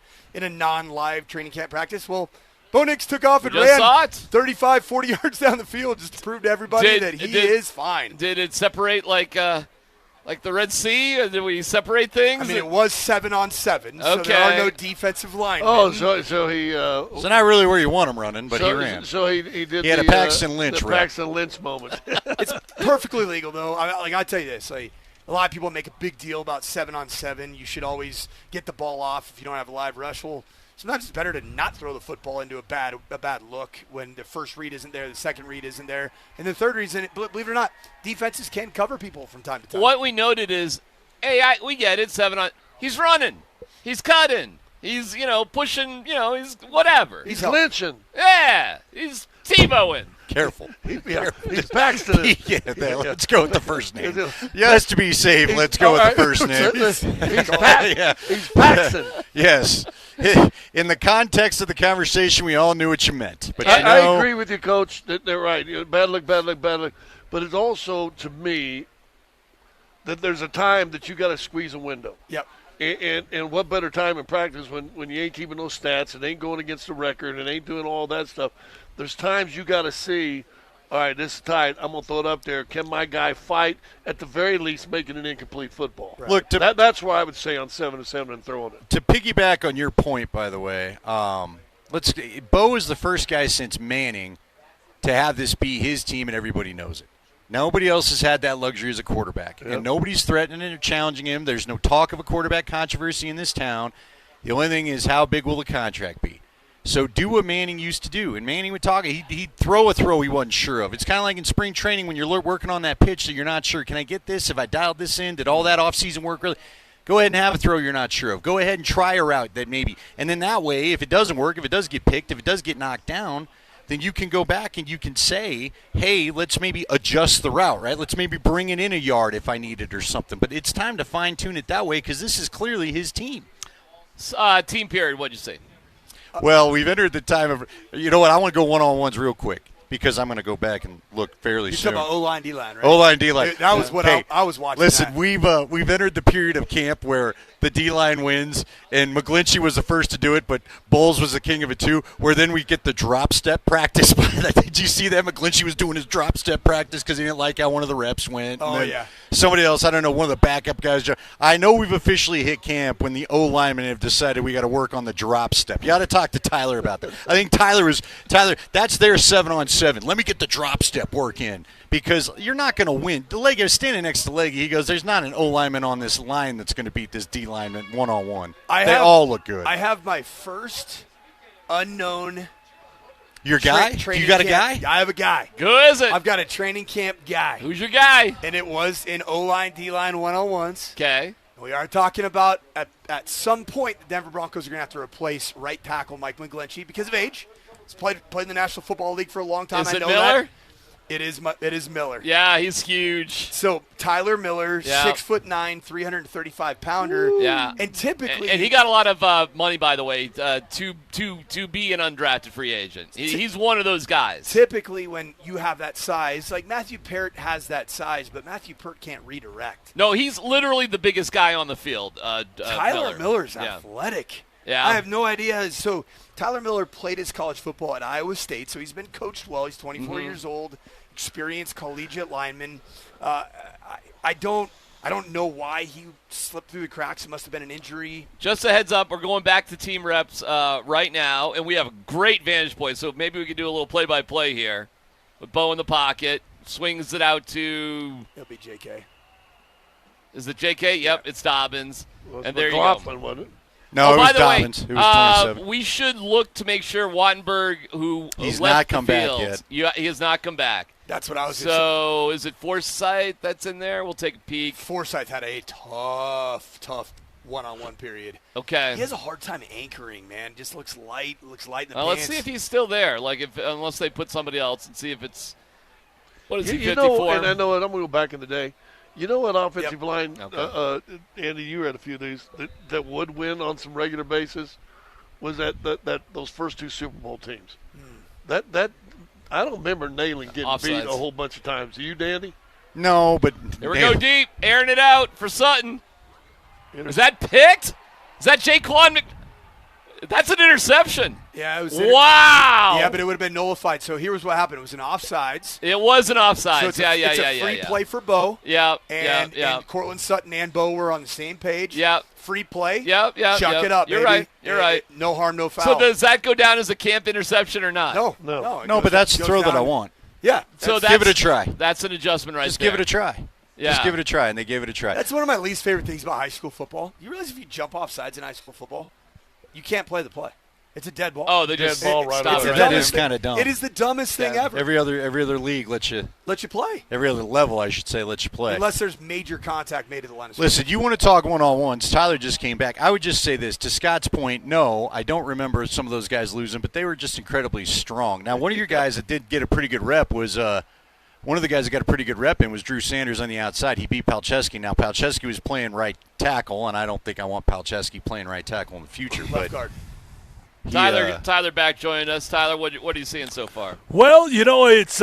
S16: non-live training camp practice. Well, Bo Nix took off and ran 35, 40 yards down the field just to prove to everybody that he is fine.
S14: Did it separate like the Red Sea? Did we separate things?
S16: I mean, it was 7-on-7, so there are no defensive linemen.
S17: Oh, so he...
S20: so not really where you want him running, but he ran.
S17: So he did.
S20: He had a Paxton Lynch
S17: the Paxton Lynch moment.
S16: It's perfectly legal, though. I'll tell you this. A lot of people make a big deal about 7-on-7. You should always get the ball off if you don't have a live rush. Well, sometimes it's better to not throw the football into a bad look when the first read isn't there, the second read isn't there, and the third read isn't. Believe it or not, defenses can cover people from time to time.
S14: What we noted is, we get it, 7-on. He's running. He's cutting. He's, pushing, he's whatever.
S17: He's lynching.
S14: Yeah. He's Tebowing.
S20: Careful.
S17: He's Paxton.
S20: Let's go with the first name. Yes, to be safe, let's go with the first name.
S17: He's Paxton.
S20: Yes. In the context of the conversation, we all knew what you meant. But
S17: I agree with you, Coach. They're right. Bad luck. But it's also, to me, that there's a time that you got to squeeze a window.
S16: Yep.
S17: And what better time in practice when you ain't keeping those stats and ain't going against the record and ain't doing all that stuff. There's times you got to see, all right, this is tight. I'm going to throw it up there. Can my guy fight? At the very least, making an incomplete football.
S20: Right. Look,
S17: that's why I would say on 7-7 and throwing it.
S20: To piggyback on your point, by the way, Bo is the first guy since Manning to have this be his team, and everybody knows it. Nobody else has had that luxury as a quarterback, and nobody's threatening or challenging him. There's no talk of a quarterback controversy in this town. The only thing is how big will the contract be? So do what Manning used to do. And Manning would talk. He'd throw a throw he wasn't sure of. It's kind of like in spring training when you're working on that pitch that you're not sure. Can I get this? Have I dialed this in? Did all that offseason work really? Go ahead and have a throw you're not sure of. Go ahead and try a route that maybe. And then that way, if it doesn't work, if it does get picked, if it does get knocked down, then you can go back and you can say, hey, let's maybe adjust the route, right? Let's maybe bring it in a yard if I need it or something. But it's time to fine-tune it that way because this is clearly his team.
S14: Team period, what'd you say?
S20: Well, we've entered the time of – you know what? I want to go one-on-ones real quick because I'm going to go back and look fairly soon.
S16: You're talking about O-line, D-line, right?
S20: O-line, D-line.
S16: That was what I was watching.
S20: Listen, we've entered the period of camp where the D-line wins, and McGlinchey was the first to do it, but Bowles was the king of it too, where then we get the drop step practice. Did you see that? McGlinchey was doing his drop step practice because he didn't like how one of the reps went.
S16: Oh, yeah.
S20: Somebody else, I don't know, one of the backup guys. I know we've officially hit camp when the O-linemen have decided we got to work on the drop step. You got to talk to Tyler about that. I think Tyler, that's their 7-on-7. Let me get the drop step work in because you're not going to win. DeLegge is standing next to Legge. He goes, there's not an O-lineman on this line that's going to beat this D-lineman one-on-one. They all look good.
S16: I have my first unknown
S20: Your guy? You got a guy?
S16: I have a guy.
S14: Who is it?
S16: I've got a training camp guy.
S14: Who's your guy?
S16: And it was in O-line, D-line one-on-ones.
S14: Okay.
S16: We are talking about at some point the Denver Broncos are going to have to replace right tackle Mike McGlinchey because of age. He's played in the National Football League for a long time.
S14: Is
S16: I
S14: it
S16: know
S14: Miller?
S16: that. It is Miller.
S14: Yeah, he's huge.
S16: So Tyler Miller, 6'9", 335-pounder.
S14: Yeah,
S16: and typically,
S14: and he got a lot of money, by the way, to be an undrafted free agent. He's one of those guys.
S16: Typically, when you have that size, like Matthew Peart has that size, but Matthew Peart can't redirect.
S14: No, he's literally the biggest guy on the field.
S16: Tyler Miller's athletic.
S14: Yeah,
S16: I have no idea. So Tyler Miller played his college football at Iowa State, so he's been coached well. He's 24 years old, experienced collegiate lineman. I don't I don't know why he slipped through the cracks. It must have been an injury.
S14: Just a heads up, we're going back to team reps right now, and we have a great vantage point, so maybe we can do a little play-by-play here. With Bo in the pocket, swings it out to...
S16: It'll be JK.
S14: Is it JK? Yep, it's Dobbins.
S17: Well,
S14: and there you
S17: McLaughlin,
S14: go.
S17: wasn't it?
S20: No, it
S14: by
S20: was
S14: the
S20: Dobbins.
S14: Way,
S20: it was 27.
S14: We should look to make sure Wattenberg, who
S20: He's
S14: left
S20: not come
S14: the
S20: back
S14: field,
S20: yet.
S14: He has not come back.
S16: That's what I was
S14: So is it Forsythe that's in there? We'll take a peek.
S16: Forsythe had a tough one-on-one period.
S14: Okay.
S16: He has a hard time anchoring, man. Just looks light in the pants.
S14: Let's see if he's still there. Like unless they put somebody else and see if it's what is he,
S17: You
S14: 54?
S17: know, and I know what, I'm going to go back in the day. You know what offensive line,
S14: Okay.
S17: Andy, you had a few of these that would win on some regular basis was that those first two Super Bowl teams. That I don't remember nailing getting beat
S14: Offsides.
S17: a whole bunch of times. Do you, Danny?
S20: No, but
S14: Here we go deep, airing it out for Sutton. Is that picked? Is that Jaquan That's an interception.
S16: Yeah, it was.
S14: Wow.
S16: Yeah, but it would have been nullified. So here was what happened. It was an offsides.
S14: It was an offsides.
S16: So it's
S14: yeah.
S16: It's a free play for Bo.
S14: Yeah.
S16: And Cortland Sutton and Bo were on the same page.
S14: Yeah.
S16: Free play.
S14: Yeah.
S16: Chuck it up,
S14: You're
S16: baby.
S14: You're right.
S16: No harm, no foul.
S14: So does that go down as a camp interception or not?
S16: No,
S20: but that's the throw that I want.
S16: Yeah.
S14: So
S20: give it a try.
S14: That's an adjustment right
S20: Just
S14: there.
S20: give it a try.
S14: Yeah.
S20: Just give it a try, and they gave it a try.
S16: That's one of my least favorite things about high school football. You realize if you jump off sides in high school football, you can't play the play. It's a dead ball.
S14: Oh, they just
S17: ball right
S14: stop
S17: away.
S14: it.
S20: That is kind of dumb.
S16: It is the dumbest thing ever.
S20: Every other league lets you
S16: play.
S20: Every other level, I should say, lets you play.
S16: Unless there's major contact made at the line of scrimmage.
S20: Listen, you want to talk one-on-ones. Tyler just came back. I would just say this. To Scott's point, no, I don't remember some of those guys losing, but they were just incredibly strong. Now, one of your guys that did get a pretty good rep was one of the guys that got a pretty good rep in was Drew Sanders on the outside. He beat Palczewski. Now, Palczewski was playing right tackle, and I don't think I want Palczewski playing right tackle in the future.
S16: Left guard.
S14: Tyler back joining us. Tyler, what are you seeing so far?
S15: Well, you know, it's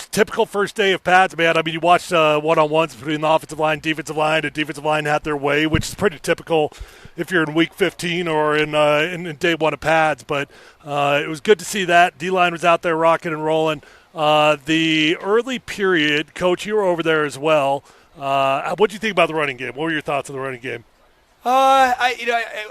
S15: typical first day of pads, man. I mean, you watch one-on-ones between the offensive line, defensive line, and defensive line had their way, which is pretty typical if you're in week 15 or in day one of pads. But it was good to see that. D-line was out there rocking and rolling. The early period, Coach, you were over there as well. What did you think about the running game? What were your thoughts on the running game?
S16: I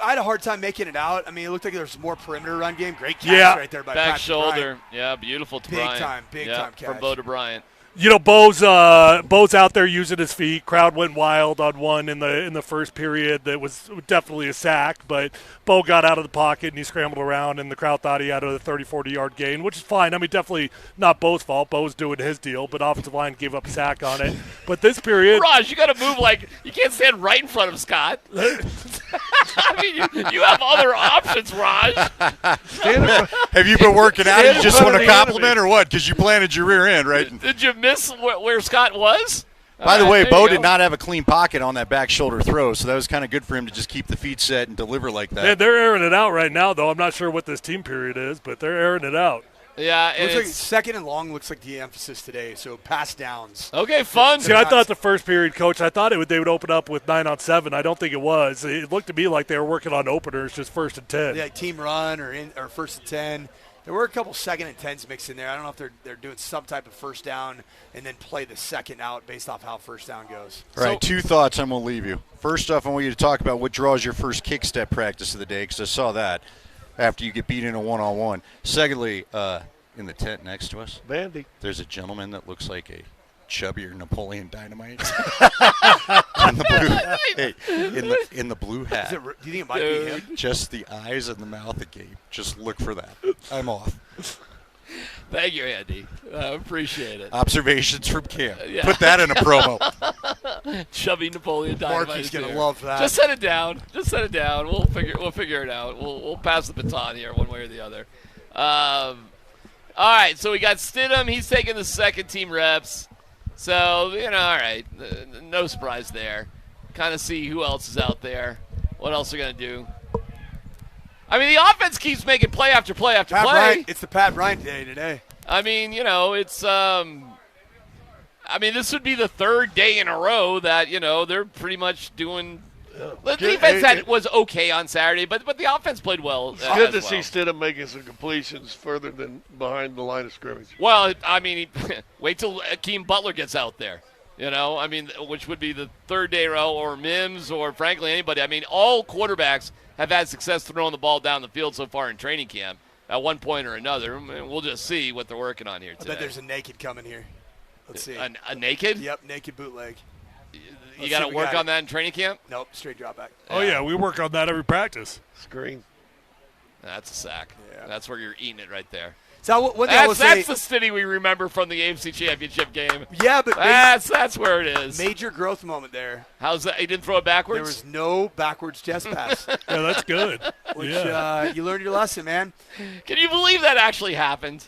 S16: had a hard time making it out. I mean, it looked like there was more perimeter run game. Great catch right there by
S14: back
S16: Patrick
S14: shoulder.
S16: Bryant.
S14: Yeah, beautiful to
S16: Big
S14: Bryant.
S16: time catch.
S14: From Bo to Bryant.
S15: You know, Bo's out there using his feet. Crowd went wild on one in the first period. That was definitely a sack, but Bo got out of the pocket and he scrambled around, and the crowd thought he had a 30, 40-yard gain, which is fine. I mean, definitely not Bo's fault. Bo's doing his deal, but offensive line gave up a sack on it. But this period,
S14: Raj, you got to move like you can't stand right in front of Scott. I mean, you have other options, Raj.
S20: Have you been working out? You just want a compliment or what? Because you planted your rear end, right?
S14: Did you miss where Scott was?
S20: By the way,
S14: there
S20: Bo
S14: you
S20: did
S14: go.
S20: not have a clean pocket on that back shoulder throw, so that was kind of good for him to just keep the feet set and deliver like that.
S15: man, they're airing it out right now, though. I'm not sure what this team period is, but they're airing it out.
S14: Yeah,
S16: Looks like second and long looks like the emphasis today. So pass downs.
S14: Okay, fun.
S15: See, I thought the first period, Coach, I thought they would open up with 9-on-7. I don't think it was. It looked to me like they were working on openers, just 1st and 10.
S16: Yeah, team run or 1st and 10. There were a couple 2nd and 10s mixed in there. I don't know if they're doing some type of first down and then play the second out based off how first down goes.
S20: All right, two thoughts I'm going to leave you. First off, I want you to talk about what draws your first kick step practice of the day, because I saw that after you get beat in a one-on-one. Secondly, in the tent next to us,
S17: Bandy,
S20: there's a gentleman that looks like a chubbier Napoleon Dynamite in the blue hat.
S16: Do you think it might be him?
S20: Just the eyes and the mouth agape. Just look for that. I'm off.
S14: Thank you, Andy. Appreciate it.
S20: Observations from camp.
S14: Yeah.
S20: Put that in a promo.
S14: Chubby Napoleon Dynamite.
S16: Marky's gonna
S14: here.
S16: love that.
S14: Just set it down. We'll figure it out. We'll pass the baton here, one way or the other. All right. So we got Stidham. He's taking the second team reps. So all right. No surprise there. Kind of see who else is out there. What else they're gonna do. I mean, the offense keeps making play after play after
S16: Pat
S14: play.
S16: Bryant, it's the Pat Bryant day today.
S14: I mean, it's this would be the third day in a row that, they're pretty much doing the defense was okay on Saturday, but the offense played well.
S17: It's good to see Stidham making some completions further than behind the line of scrimmage.
S14: Well, I mean, wait till Akeem Butler gets out there. You know, I mean, which would be the third day row or Mims or frankly anybody. I mean, all quarterbacks have had success throwing the ball down the field so far in training camp at one point or another. I mean, we'll just see what they're working on here today.
S16: I bet there's a naked coming here. Let's see.
S14: A naked?
S16: Yep, naked bootleg.
S14: You got to work on that in training camp?
S16: Nope, straight drop back.
S15: Oh, yeah, we work on that every practice.
S17: Screen.
S14: That's a sack. Yeah. That's where you're eating it right there.
S16: So
S14: that's the city we remember from the AFC Championship game.
S16: Yeah, but
S14: that's where it is.
S16: Major growth moment there.
S14: How's that? He didn't throw it backwards?
S16: There was no backwards chest pass.
S15: Yeah, that's good.
S16: Which you learned your lesson, man.
S14: Can you believe that actually happened?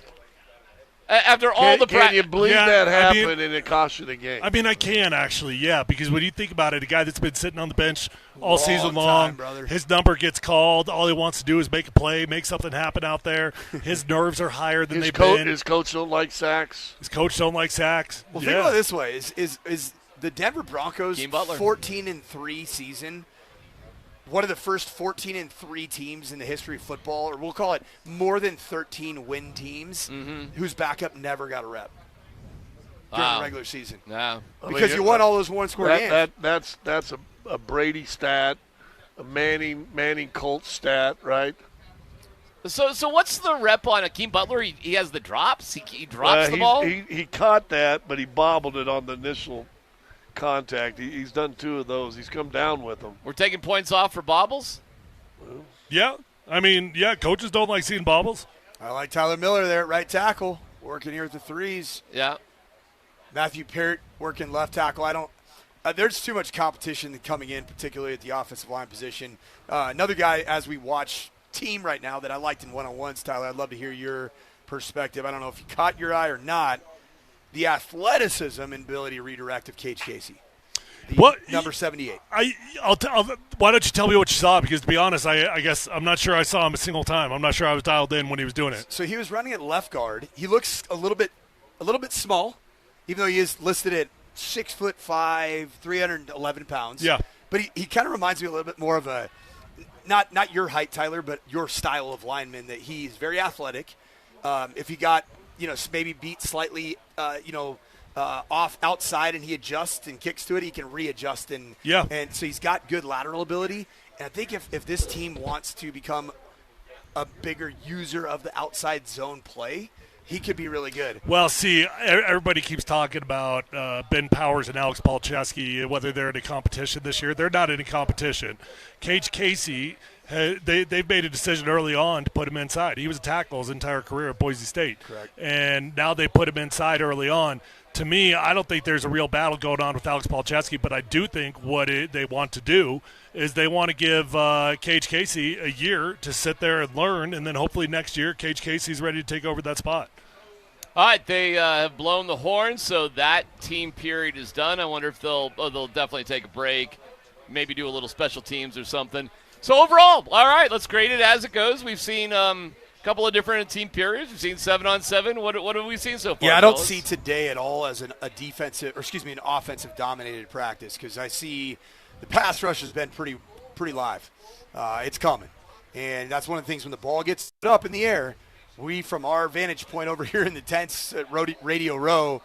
S14: After all the
S17: practice. Can you believe that happened and it cost you the game?
S15: I mean, I can actually, yeah, because when you think about it, a guy that's been sitting on the bench all season long, his number gets called. All he wants to do is make a play, make something happen out there. His nerves are higher than they've been.
S17: His coach don't like sacks.
S15: His coach don't like sacks.
S16: Well, think about it this way: is the Denver Broncos 14-3 season one of the first 14-3 teams in the history of football, or we'll call it more than 13 win teams, whose backup never got a rep during the regular season.
S14: Yeah,
S16: because you won all those one-score games.
S17: That's a Brady stat, a Manning Colts stat, right?
S14: So what's the rep on Akeem Butler? He has the drops. He drops the ball.
S17: He caught that, but he bobbled it on the initial contact. He's done 2 of those. He's come down with them.
S14: We're taking points off for bobbles?
S15: Yeah. I mean, yeah, coaches don't like seeing bobbles.
S16: I like Tyler Miller there at right tackle, working here at the threes.
S14: Yeah.
S16: Matthew Peart working left tackle. There's too much competition coming in, particularly at the offensive line position. Another guy, as we watch team right now, that I liked in one-on-ones, Tyler, I'd love to hear your perspective. I don't know if you caught your eye or not. The athleticism and ability to redirect of Cage Casey. Number 78.
S15: Why don't you tell me what you saw? Because to be honest, I guess I'm not sure I saw him a single time. I'm not sure I was dialed in when he was doing it.
S16: So he was running at left guard. He looks a little bit small, even though he is listed at 6'5", 311 pounds.
S15: Yeah.
S16: But he kind of reminds me a little bit more of a not your height, Tyler, but your style of lineman. That he's very athletic. If he got maybe beat slightly, off outside and he adjusts and kicks to it, he can readjust and so he's got good lateral ability. And I think if this team wants to become a bigger user of the outside zone play, he could be really good.
S15: Well, see, everybody keeps talking about Ben Powers and Alex Palczewski, whether they're in a competition this year. They're not in a competition. Cage Casey, they've made a decision early on to put him inside. He was a tackle his entire career at Boise State.
S16: Correct.
S15: And now they put him inside early on. To me, I don't think there's a real battle going on with Alex Palczewski, but I do think they want to do is they want to give Cage Casey a year to sit there and learn, and then hopefully next year Cage Casey's ready to take over that spot.
S14: All right, they have blown the horn, so that team period is done. I wonder if they'll definitely take a break, maybe do a little special teams or something. So overall, all right, let's grade it as it goes. We've seen a couple of different team periods. We've seen 7-on-7. What have we seen so far?
S16: Yeah, I don't see today at all as an offensive dominated practice, because I see the pass rush has been pretty live. It's coming, and that's one of the things when the ball gets up in the air. We, from our vantage point over here in the tents at Radio Row,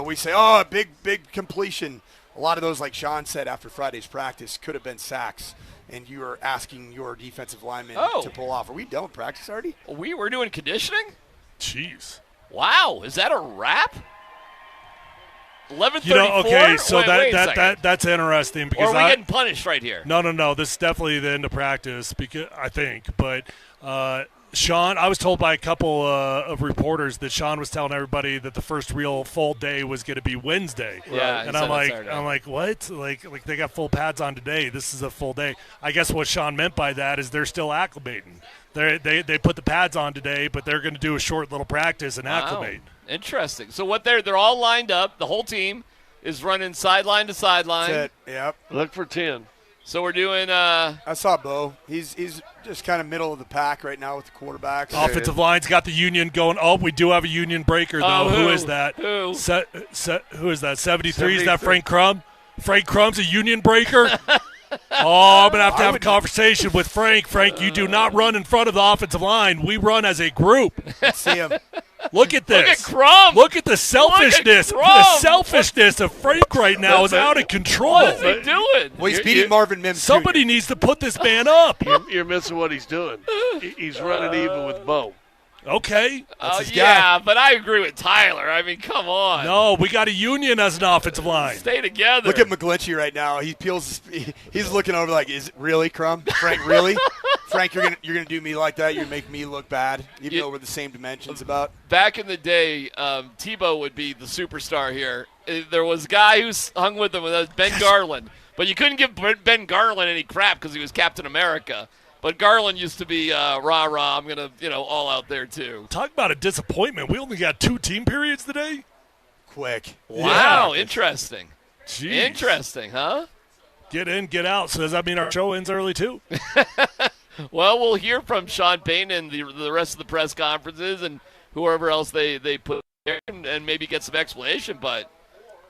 S16: we say, oh, a big completion. A lot of those, like Sean said after Friday's practice, could have been sacks, and you are asking your defensive lineman to pull off. Are we done with practice already?
S14: We're doing conditioning?
S15: Jeez.
S14: Wow, is that a wrap? 11:34.
S15: Okay, so
S14: wait
S15: that's interesting because
S14: or are we getting punished right here?
S15: No. This is definitely the end of practice, because I think, but. Sean, I was told by a couple of reporters that Sean was telling everybody that the first real full day was going to be Wednesday.
S14: Yeah,
S15: and I'm like, what? Like they got full pads on today. This is a full day. I guess what Sean meant by that is they're still acclimating. They put the pads on today, but they're going to do a short little practice and acclimate.
S14: Interesting. So what they're all lined up. The whole team is running sideline to sideline.
S16: That's it. Yep.
S17: Look for 10.
S14: So we're doing
S16: I saw Bo. He's just kind of middle of the pack right now with the quarterbacks.
S15: Offensive line's got the union going. Oh, we do have a union breaker, though. Who is that?
S14: Who?
S15: Who is that? 73? Is that Frank Crum? Frank Crum's a union breaker? I'm going to have a conversation with Frank. Frank, you do not run in front of the offensive line. We run as a group.
S16: Let's see him.
S15: Look at this.
S14: Look at Crumb.
S15: Look at the selfishness. The selfishness of Frank right now is out of control.
S14: What is he doing?
S16: Well, he's beating Marvin Mims.
S15: Somebody needs to put this man up.
S17: You're missing what he's doing. He's running even with Bo.
S15: Okay.
S14: Yeah, but I agree with Tyler. I mean, come on.
S15: No, we got a union as an offensive line.
S14: Stay together.
S16: Look at McGlinchey right now. He's looking over like, is it really, Crumb? Frank, really? Frank, you're gonna do me like that? You're gonna make me look bad, even though we're the same dimensions about.
S14: Back in the day, Tebow would be the superstar here. There was a guy who hung with him, that was Ben Garland. But you couldn't give Ben Garland any crap because he was Captain America. But Garland used to be rah-rah. I'm going to, all out there too.
S15: Talk about a disappointment. We only got 2 team periods today.
S16: Quick.
S14: Wow, interesting.
S15: Jeez.
S14: Interesting, huh?
S15: Get in, get out. So does that mean our show ends early too?
S14: Well, we'll hear from Sean Payton and the rest of the press conferences and whoever else they put there and maybe get some explanation. But,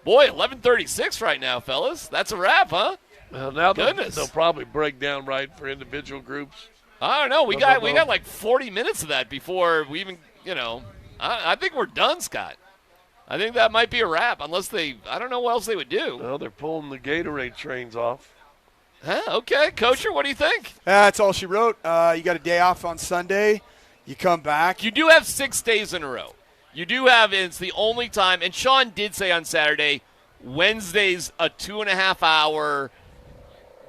S14: boy, 11:36 right now, fellas. That's a wrap, huh?
S17: Well, now
S14: Goodness.
S17: they'll probably break down right for individual groups.
S14: I don't know. We got like 40 minutes of that before we even, I think we're done, Scott. I think that might be a wrap unless I don't know what else they would do.
S17: Well, they're pulling the Gatorade trains off.
S14: Huh? Okay. Coacher, what do you think?
S16: That's all she wrote. You got a day off on Sunday. You come back.
S14: You do have 6 days in a row. You do have, it's the only time, and Sean did say on Saturday, Wednesday's a 2.5-hour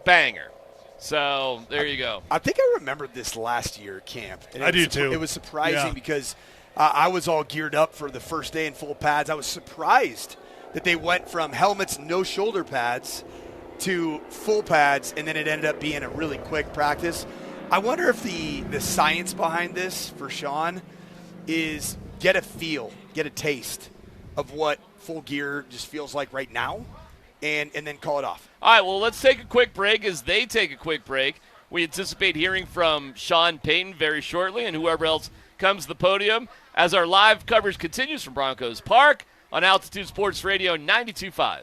S14: banger. So there you go.
S16: I think I remembered this last year at camp. And
S15: I do too.
S16: It was surprising because I was all geared up for the first day in full pads. I was surprised that they went from helmets, no shoulder pads, to full pads, and then it ended up being a really quick practice. I wonder if the science behind this for Sean is get a feel, get a taste of what full gear just feels like right now, and then call it off.
S14: All right, well, let's take a quick break. As they take a quick break, we anticipate hearing from Sean Payton very shortly and whoever else comes to the podium as our live coverage continues from Broncos Park on Altitude Sports Radio 92.5.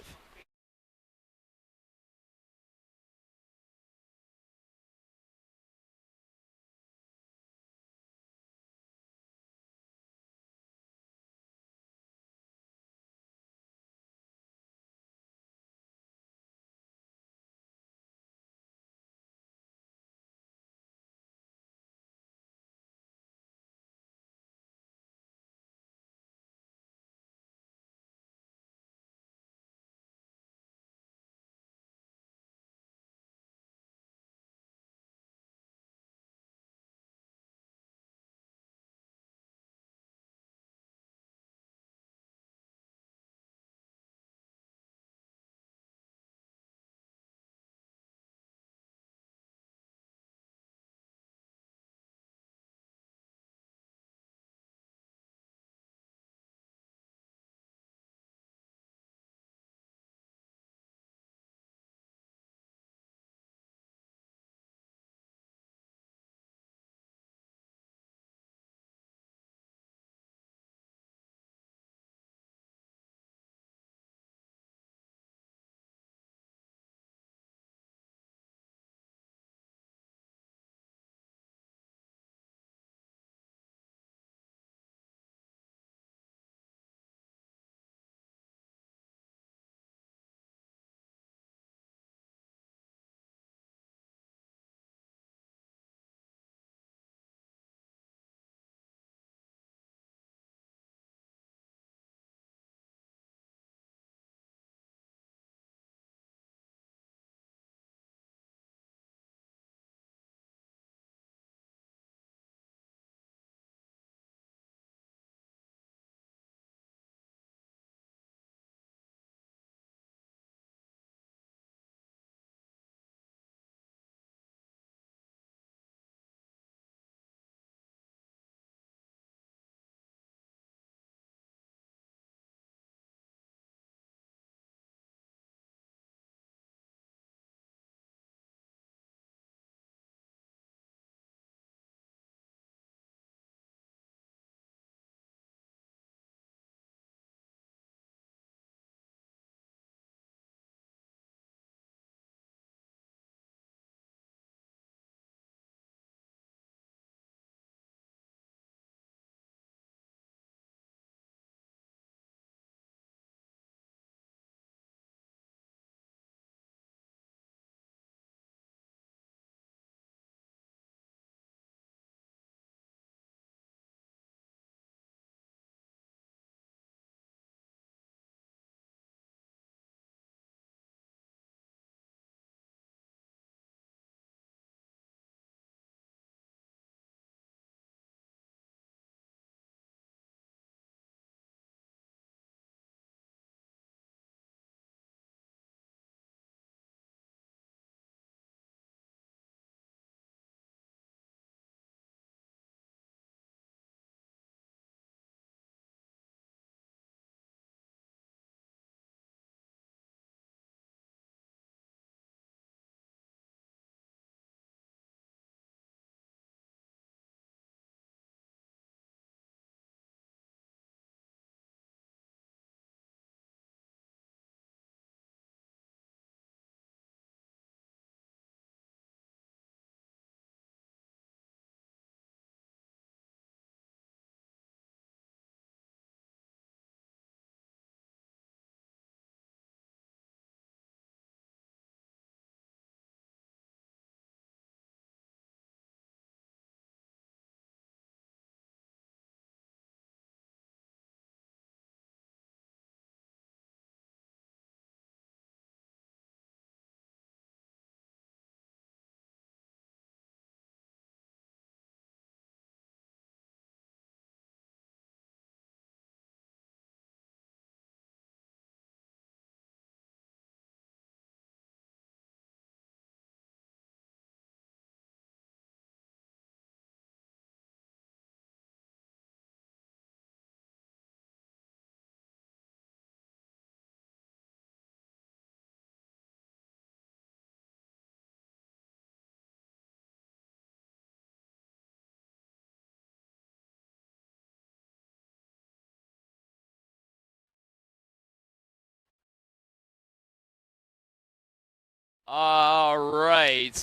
S14: All right.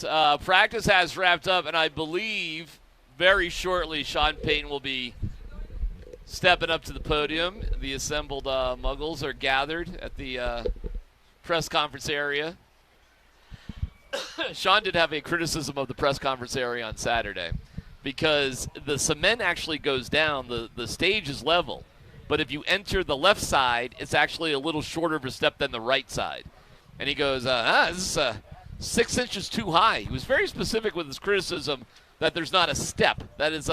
S14: Practice has wrapped up, and I believe very shortly Sean Payton will be stepping up to the podium. The assembled Muggles are gathered at the press conference area. Sean did have a criticism of the press conference area on Saturday because the cement actually goes down. The stage is level, but if you enter the left side, it's actually a little shorter of a step than the right side. And he goes, this is 6 inches too high. He was very specific with his criticism that there's not a step. That is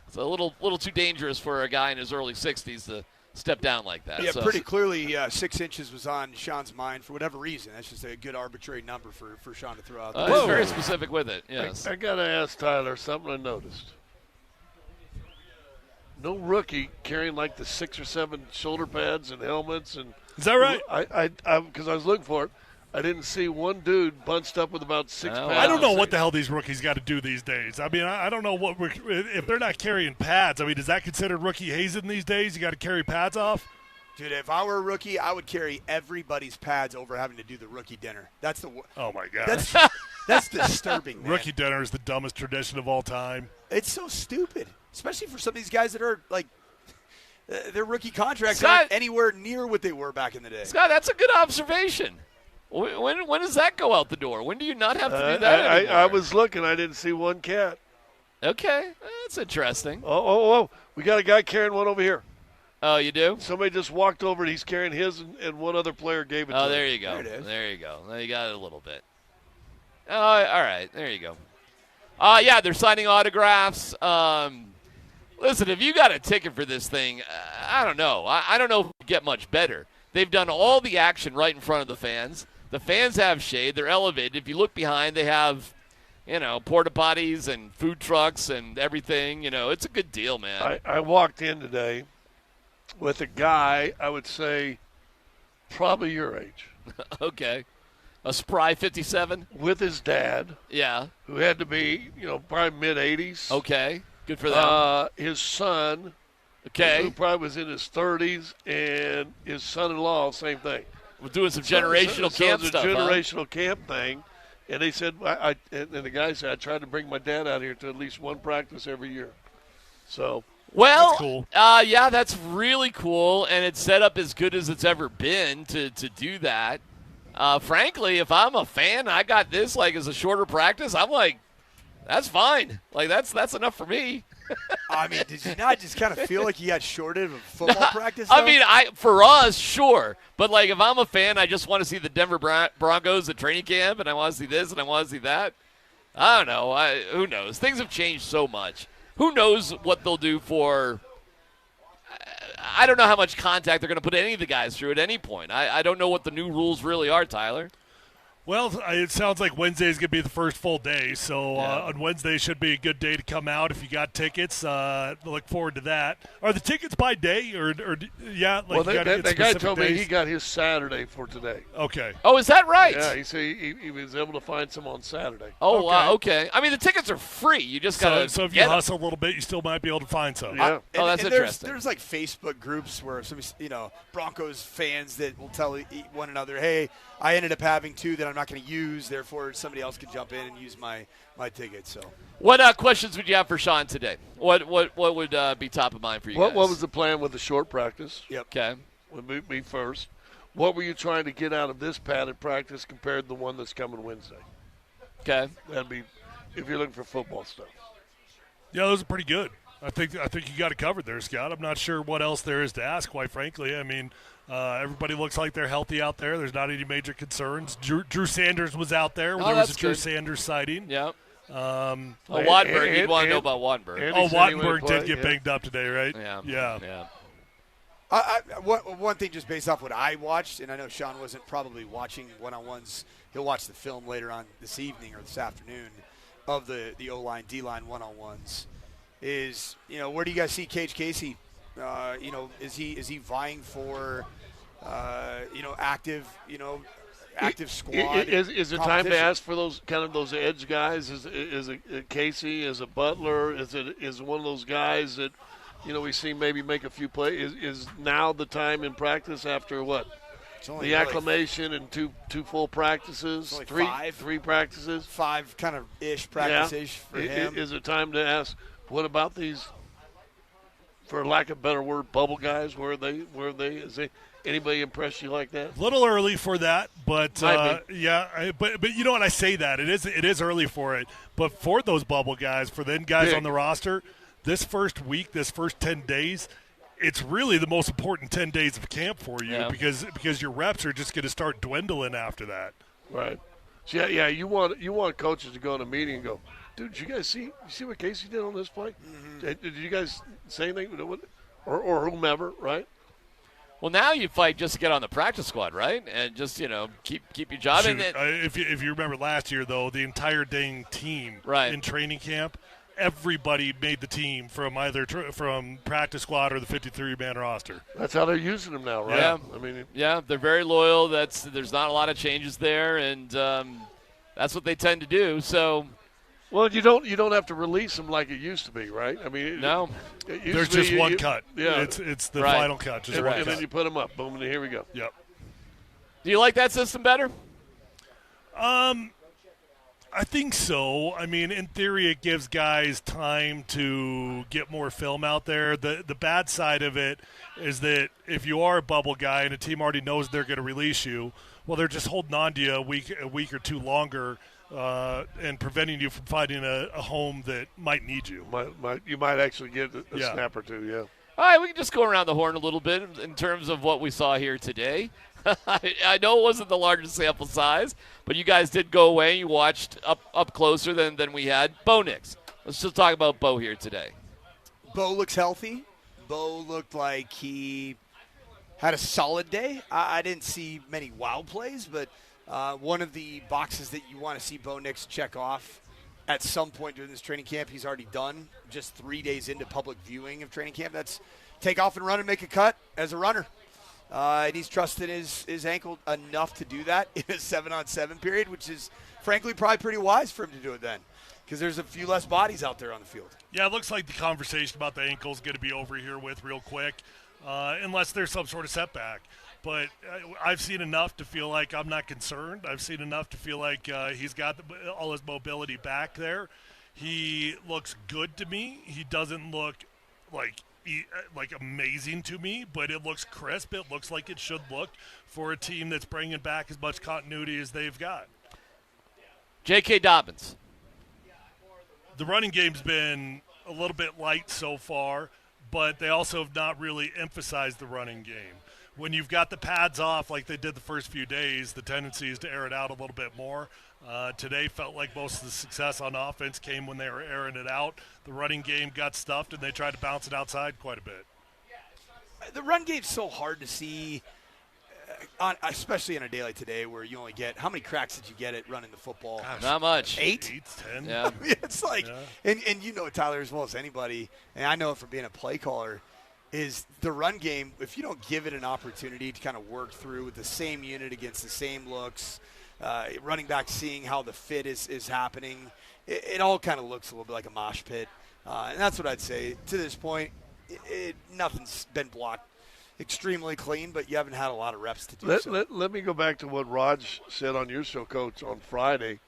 S14: it's a little too dangerous for a guy in his early 60s to step down like that.
S16: Yeah, pretty clearly 6 inches was on Sean's mind for whatever reason. That's just a good arbitrary number for Sean to throw out there.
S14: He's very specific with it, yes.
S17: I got to ask Tyler something I noticed. No rookie carrying like the 6 or 7 shoulder pads and helmets. And
S15: is that right?
S17: Because I was looking for it. I didn't see one dude bunched up with about 6 pads.
S15: I don't know what the hell these rookies got to do these days. I mean, I don't know if they're not carrying pads. I mean, is that considered rookie hazing these days? You got to carry pads off?
S16: Dude, if I were a rookie, I would carry everybody's pads over having to do the rookie dinner. That's the.
S15: Oh my god.
S16: That's disturbing, man.
S15: Rookie dinner is the dumbest tradition of all time.
S16: It's so stupid, especially for some of these guys that are like. Their rookie contracts aren't anywhere near what they were back in the day.
S14: Scott, that's a good observation. When does that go out the door? When do you not have to do that anymore?
S17: I was looking. I didn't see one cat.
S14: Okay, that's interesting.
S17: Oh. We got a guy carrying one over here.
S14: Oh, you do?
S17: Somebody just walked over, and he's carrying his, and one other player gave it to him.
S14: Oh, there you go.
S16: There it is.
S14: There you go. Now you got it a little bit. Oh, all right. There you go. Yeah, they're signing autographs. Listen, if you got a ticket for this thing, I don't know. I don't know if it get much better. They've done all the action right in front of the fans. The fans have shade. They're elevated. If you look behind, they have, porta potties and food trucks and everything. It's a good deal, man.
S17: I walked in today with a guy, I would say, probably your age.
S14: Okay. A spry 57?
S17: With his dad.
S14: Yeah.
S17: Who had to be, probably mid-80s.
S14: Okay. Good for them.
S17: His son.
S14: Okay.
S17: Who probably was in his 30s, and his son-in-law, same thing.
S14: We're doing some generational camp stuff.
S17: Generational camp thing, and they said, and the guy said, I tried to bring my dad out here to at least one practice every year. So.
S14: Well,
S15: that's cool.
S14: Yeah, that's really cool, and it's set up as good as it's ever been to do that. Frankly, if I'm a fan, I got this as a shorter practice. I'm like, that's fine. That's enough for me.
S16: I mean, did you not just kind of feel like you got shorted of football practice?
S14: I mean, for us, sure. But, if I'm a fan, I just want to see the Denver Broncos at training camp, and I want to see this, and I want to see that. I don't know. Who knows? Things have changed so much. Who knows what they'll do for – I don't know how much contact they're going to put any of the guys through at any point. I don't know what the new rules really are, Tyler.
S15: Well, it sounds like Wednesday is going to be the first full day, so on Wednesday should be a good day to come out if you got tickets. Look forward to that. Are the tickets by day or yeah?
S17: Well, that guy told me he got his Saturday for today.
S15: Okay.
S14: Oh, is that right?
S17: Yeah, he said he was able to find some on Saturday.
S14: Oh, okay. I mean, the tickets are free. You just got to
S15: So if you hustle a little bit, you still might be able to find some.
S17: Yeah.
S14: That's interesting.
S16: There's Facebook groups where some Broncos fans that will tell one another, hey, I ended up having 2 that I'm not going to use, therefore somebody else can jump in and use my ticket. So,
S14: what questions would you have for Sean today? What would be top of mind for you guys?
S17: What was the plan with the short practice?
S16: Yep.
S14: Okay.
S17: Would be first. What were you trying to get out of this padded practice compared to the one that's coming Wednesday?
S14: Okay.
S17: That'd be if you're looking for football stuff.
S15: Yeah, those are pretty good. I think you got it covered there, Scott. I'm not sure what else there is to ask, quite frankly. I mean, everybody looks like they're healthy out there. There's not any major concerns. Drew Sanders was out there. There was a Drew Sanders sighting.
S14: Yep. Wattenberg, you'd want to know about Wattenberg.
S15: Wattenberg did get banged up today, right?
S14: Yeah.
S16: One thing just based off what I watched, and I know Sean wasn't probably watching one-on-ones. He'll watch the film later on this evening or this afternoon of the O-line, D-line one-on-ones. Is, where do you guys see Cage Casey? Is he vying for, active squad?
S17: Is it time to ask for those edge guys? Is it Casey? Is it Butler? Is one of those guys that, we see maybe make a few plays? Is now the time in practice after what? the acclimation and two full practices, three practices,
S16: 5 kind of ish practices for him.
S17: Is it time to ask, what about these, for lack of a better word, bubble guys? Anybody impress you like that?
S15: A little early for that, but but you know what? I say that it is early for it, but for those bubble guys, for them guys on the roster, this first week, this first 10 days, it's really the most important 10 days of camp for you because your reps are just going to start dwindling after that.
S17: Right. So you want coaches to go in a meeting and go, dude, did you guys see what Casey did on this play? Mm-hmm. Did you guys say anything? Or whomever, right?
S14: Well, now you fight just to get on the practice squad, right? And just, keep your job.
S15: Shoot, if you remember last year, though, the entire dang team in training camp, everybody made the team from either from practice squad or the 53-man roster.
S17: That's how they're using them now, right?
S14: Yeah.
S17: I mean,
S14: they're very loyal. There's not a lot of changes there, and that's what they tend to do. So,
S17: well, you don't have to release them like it used to be, right? I mean,
S14: no.
S15: There's just one cut. Yeah, it's the final cut. Just
S17: and then you put them up. Boom, and here we go.
S15: Yep.
S14: Do you like that system better?
S15: I think so. I mean, in theory, it gives guys time to get more film out there. The bad side of it is that if you are a bubble guy and a team already knows they're going to release you, well, they're just holding on to you a week or two longer and preventing you from finding a home that might need you.
S17: You might actually get a snap or two, yeah.
S14: All right, we can just go around the horn a little bit in terms of what we saw here today. I know it wasn't the largest sample size, but you guys did go away. You watched up closer than we had. Bo Nix. Let's just talk about Bo here today.
S16: Bo looks healthy. Bo looked like he had a solid day. I didn't see many wild plays, but one of the boxes that you want to see Bo Nix check off at some point during this training camp, he's already done just 3 days into public viewing of training camp. That's take off and run and make a cut as a runner. And he's trusted his ankle enough to do that in a 7-on-7 period, which is, frankly, probably pretty wise for him to do it then because there's a few less bodies out there on the field.
S15: Yeah, it looks like the conversation about the ankle is going to be over here with real quick, unless there's some sort of setback. But I've seen enough to feel like I'm not concerned. I've seen enough to feel like he's got all his mobility back there. He looks good to me. He doesn't look like amazing to me, but it looks crisp. It looks like it should look for a team that's bringing back as much continuity as they've got.
S14: J.K. Dobbins.
S15: The running game's been a little bit light so far, but they also have not really emphasized the running game. When you've got the pads off like they did the first few days, the tendency is to air it out a little bit more. Today felt like most of the success on offense came when they were airing it out. The running game got stuffed, and they tried to bounce it outside quite a bit.
S16: The run game's so hard to see, especially on a day like today where you only get – how many cracks did you get at running the football?
S14: Gosh, not much.
S16: 8?
S15: 8, 10.
S14: Yeah.
S16: I mean, it's like and you know, Tyler, as well as anybody, and I know it from being a play caller, is the run game, if you don't give it an opportunity to kind of work through with the same unit against the same looks – running back seeing how the fit is happening, it all kind of looks a little bit like a mosh pit. And that's what I'd say. To this point, nothing's been blocked extremely clean, but you haven't had a lot of reps to do so.
S17: Let me go back to what Raj said on your show, Coach, on Friday.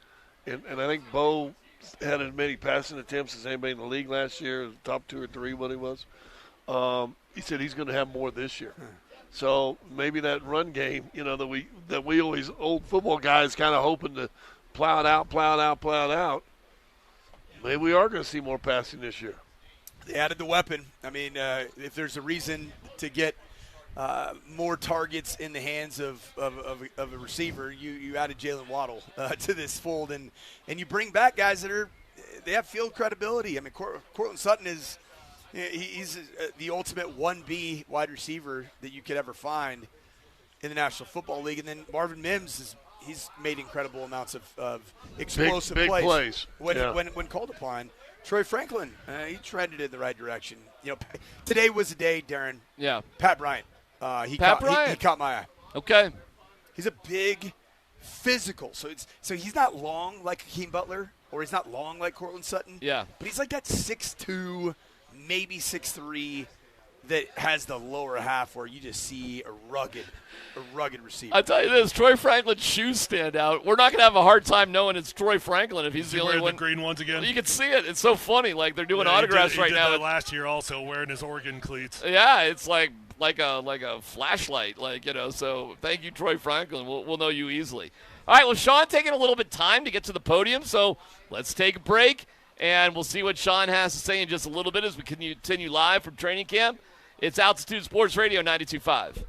S17: And I think Bo had as many passing attempts as anybody in the league last year, top 2 or 3 what he was. He said he's going to have more this year. So maybe that run game, that we always old football guys kind of hoping to plow it out. Maybe we are going to see more passing this year.
S16: They added the weapon. I mean, if there's a reason to get more targets in the hands of a receiver, you added Jalen Waddle to this fold, and you bring back guys they have field credibility. I mean, Cortland Sutton is. He's the ultimate 1B wide receiver that you could ever find in the National Football League. And then Marvin Mims, he's made incredible amounts of explosive
S17: big plays.
S16: When called upon. Troy Franklin, he trended in the right direction. Today was the day, Darren.
S14: Yeah.
S16: Pat Bryant. He caught my eye.
S14: Okay.
S16: He's a big, physical. So he's not long like Hakeem Butler, or he's not long like Cortland Sutton.
S14: Yeah.
S16: But he's like that 6'2", maybe 6'3", that has the lower half where you just see a rugged receiver.
S14: I'll tell you this, Troy Franklin's shoes stand out. We're not going to have a hard time knowing it's Troy Franklin if he's the only one.
S15: The green ones again?
S14: You can see it. It's so funny. Like, they're doing autographs right now.
S15: He did that last year also, wearing his Oregon cleats.
S14: Yeah, it's like a flashlight. So thank you, Troy Franklin. We'll know you easily. All right, well, Sean taking a little bit of time to get to the podium, so let's take a break, and we'll see what Sean has to say in just a little bit as we continue live from training camp. It's Altitude Sports Radio 92.5.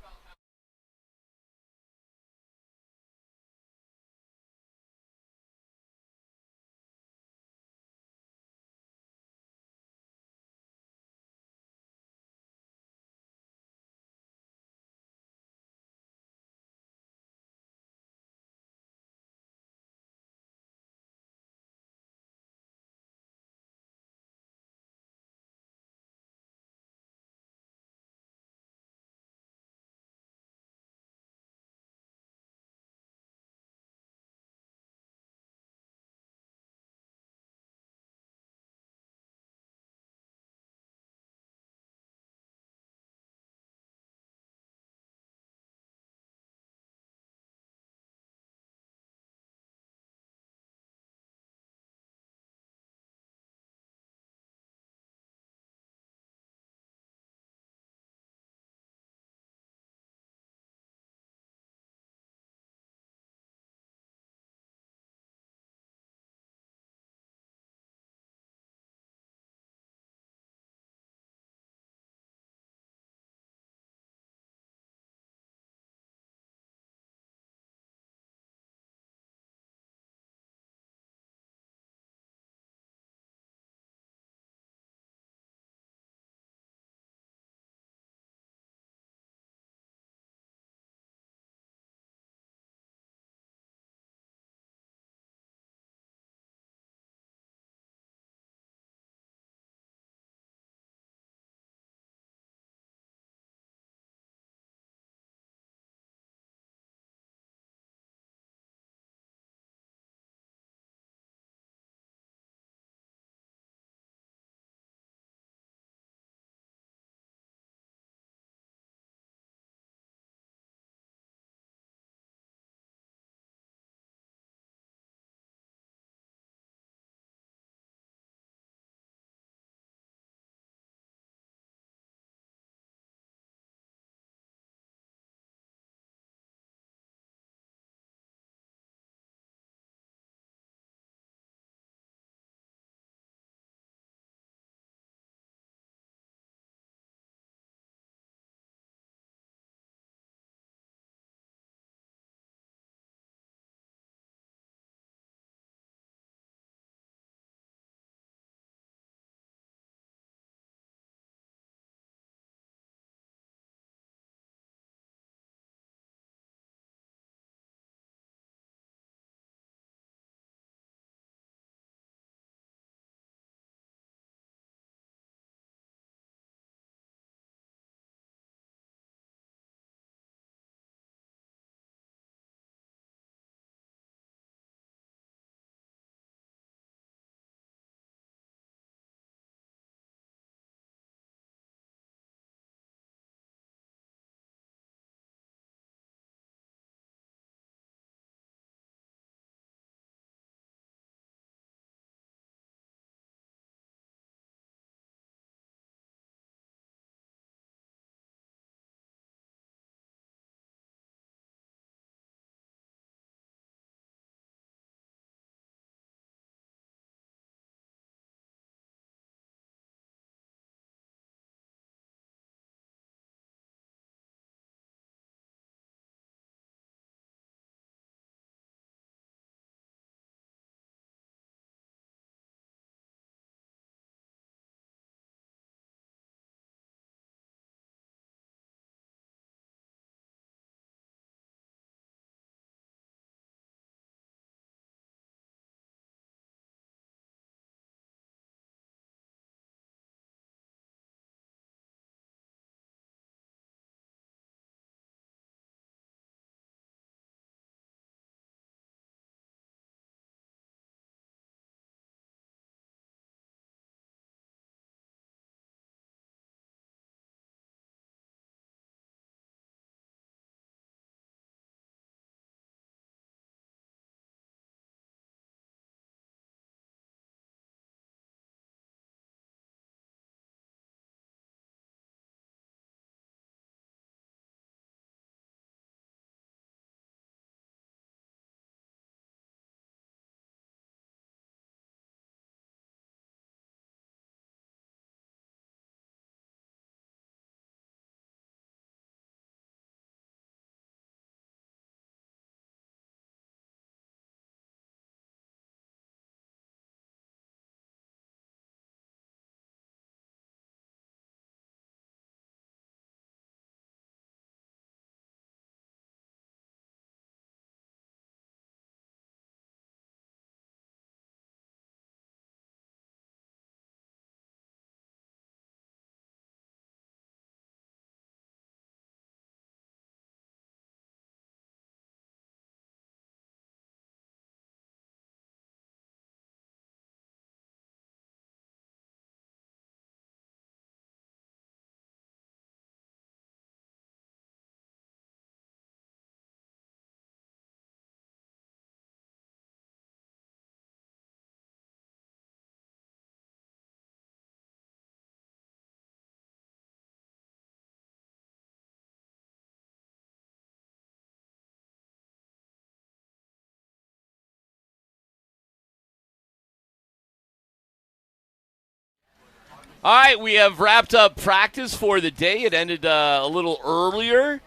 S14: All right, we have wrapped up practice for the day. It ended a little earlier.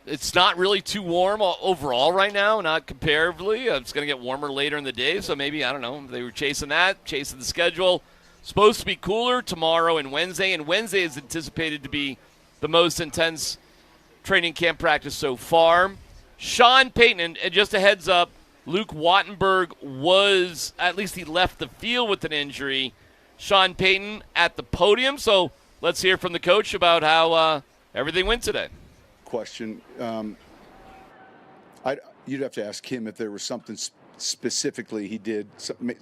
S14: It's not really too warm overall right now, not comparatively. It's going to get warmer later in the day, so maybe, I don't know, they were chasing the schedule. Supposed to be cooler tomorrow and Wednesday is anticipated to be the most intense training camp practice so far. Sean Payton, and just a heads up, Luke Wattenberg was, at least he left the field with an injury. Sean Payton at the podium, so let's hear from the coach about how everything went today.
S11: Question. You'd have to ask him if there was something specifically he did.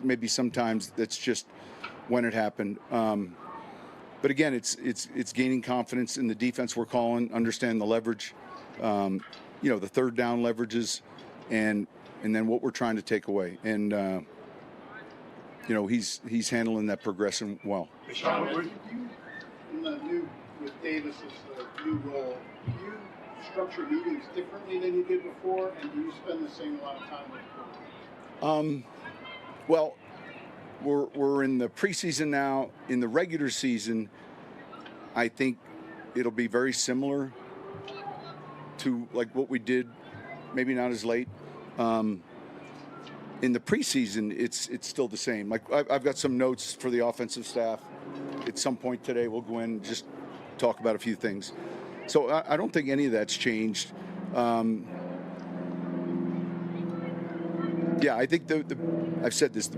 S11: Maybe sometimes that's just when it happened. But again, it's gaining confidence in the defense we're calling, understand the leverage, the third down leverages, and then what we're trying to take away. And he's handling that progression well.
S21: Sean, with Davis's new role, do you structure meetings differently than you did before, and do you spend the same amount of time with the
S11: Well, we're in the preseason now. In the regular season, I think it'll be very similar to like what we did, maybe not as late. In the preseason, it's still the same. Like I've got some notes for the offensive staff. At some point today, we'll go in and just talk about a few things. So I don't think any of that's changed. I think I've said this.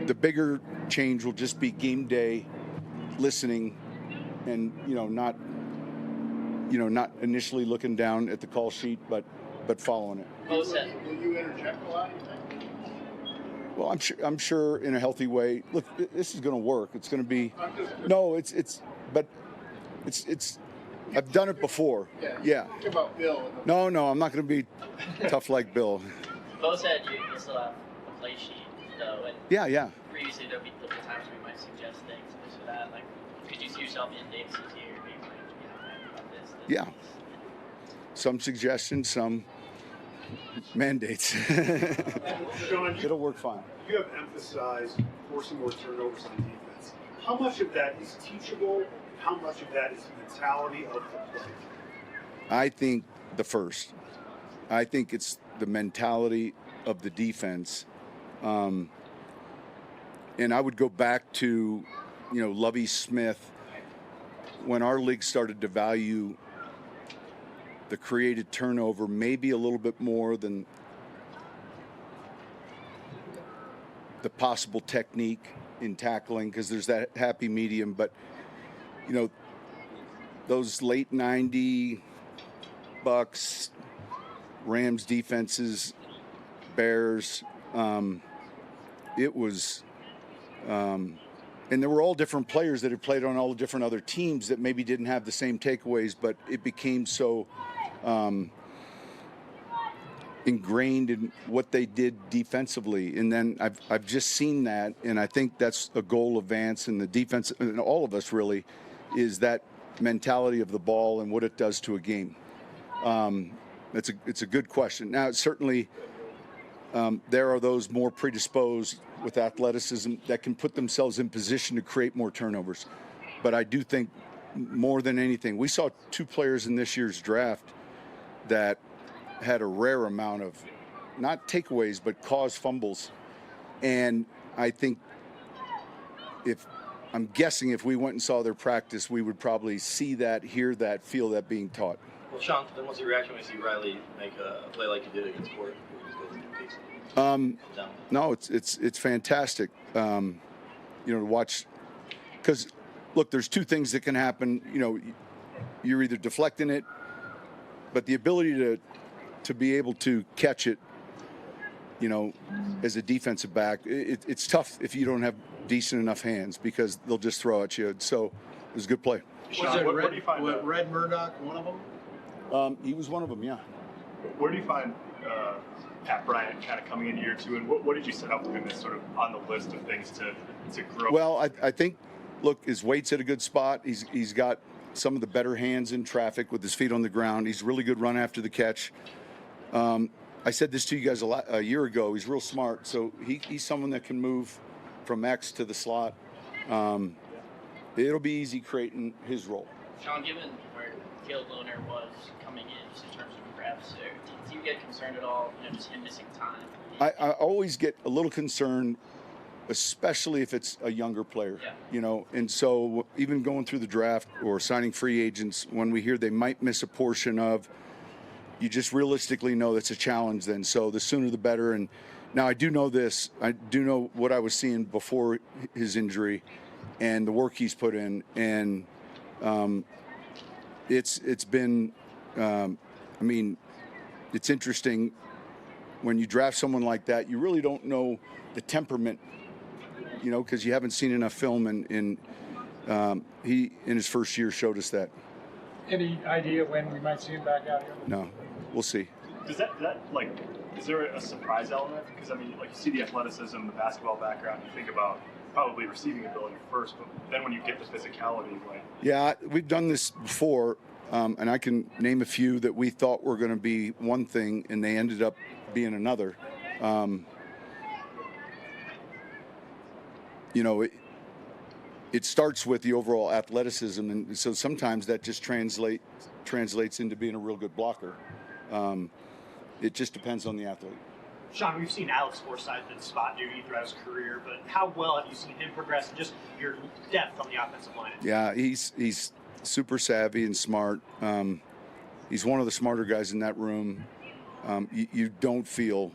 S11: The bigger change will just be game day, listening, and not initially looking down at the call sheet, but following it.
S21: Will you interject a lot, you think?
S11: Well, I'm sure in a healthy way. Look, this is going to work. It's going to be. It's. I've done it before. Yeah.
S21: Talk about Bill.
S11: No, I'm not going to be tough like Bill.
S2: Bo said you still have a play sheet, though. And
S11: Yeah.
S2: Previously, there'll be times where you might suggest things, this or that. Like, could you see yourself in Davis's here, being like, about this?
S11: Yeah. Some suggestions, some mandates.
S22: Sean,
S11: It'll work fine.
S22: You have emphasized forcing more turnovers on defense. How much of that is teachable? How much of that is the mentality of the player?
S11: I think the first. I think it's the mentality of the defense. And I would go back to, Lovie Smith, when our league started to value the created turnover maybe a little bit more than the possible technique in tackling, because there's that happy medium. But, those late 90 Bucks, Rams defenses, Bears, it was, and there were all different players that had played on all the different other teams that maybe didn't have the same takeaways, but it became so ingrained in what they did defensively. And then I've just seen that, and I think that's a goal of Vance and the defense, and all of us really, is that mentality of the ball and what it does to a game. It's a good question. Now, certainly there are those more predisposed with athleticism that can put themselves in position to create more turnovers. But I do think more than anything, we saw two players in this year's draft that had a rare amount of, not takeaways, but caused fumbles. And I think I'm guessing if we went and saw their practice, we would probably see that, hear that, feel that being taught.
S9: Well, Sean, then what's your reaction when you see Riley make a play like he did against Ford?
S11: No, it's fantastic, to watch, because look, there's two things that can happen. You're either deflecting it, but the ability to be able to catch it, as a defensive back, it's tough if you don't have decent enough hands, because they'll just throw at you. So it was a good play.
S22: Sean, what do you find? Red Murdoch, one of them?
S11: He was one of them, yeah.
S22: Where do you find Pat Bryant kind of coming in year two, and what did you set up with him as sort of on the list of things to grow?
S11: Well, I think, look, his weight's at a good spot. He's got some of the better hands in traffic with his feet on the ground. He's really good run after the catch. I said this to you guys a year ago. He's real smart, so he's someone that can move from X to the slot. it'll be easy creating his role.
S2: Sean, given where Caleb Lohner was coming in, just in terms of reps, do you get concerned at all, just him missing time?
S11: I always get a little concerned, especially if it's a younger player, and so even going through the draft or signing free agents, when we hear they might miss a portion of, you just realistically know that's a challenge then. So the sooner the better. And now I do know this. I do know what I was seeing before his injury and the work he's put in. And it's been, it's interesting when you draft someone like that, you really don't know the temperament, because you haven't seen enough film, and he, in his first year, showed us that.
S1: Any idea when we might see him back out here?
S11: No, we'll see.
S8: Is there a surprise element? Because, you see the athleticism, the basketball background, you think about probably receiving ability first, but then when you get the physicality,
S11: Yeah, we've done this before, and I can name a few that we thought were going to be one thing, and they ended up being another. It starts with the overall athleticism, and so sometimes that just translates into being a real good blocker. It just depends on the athlete.
S23: Sean, we've seen Alex Forsythe in spot duty throughout his career, but how well have you seen him progress and just your depth on the offensive line?
S11: Yeah, he's super savvy and smart. He's one of the smarter guys in that room. You don't feel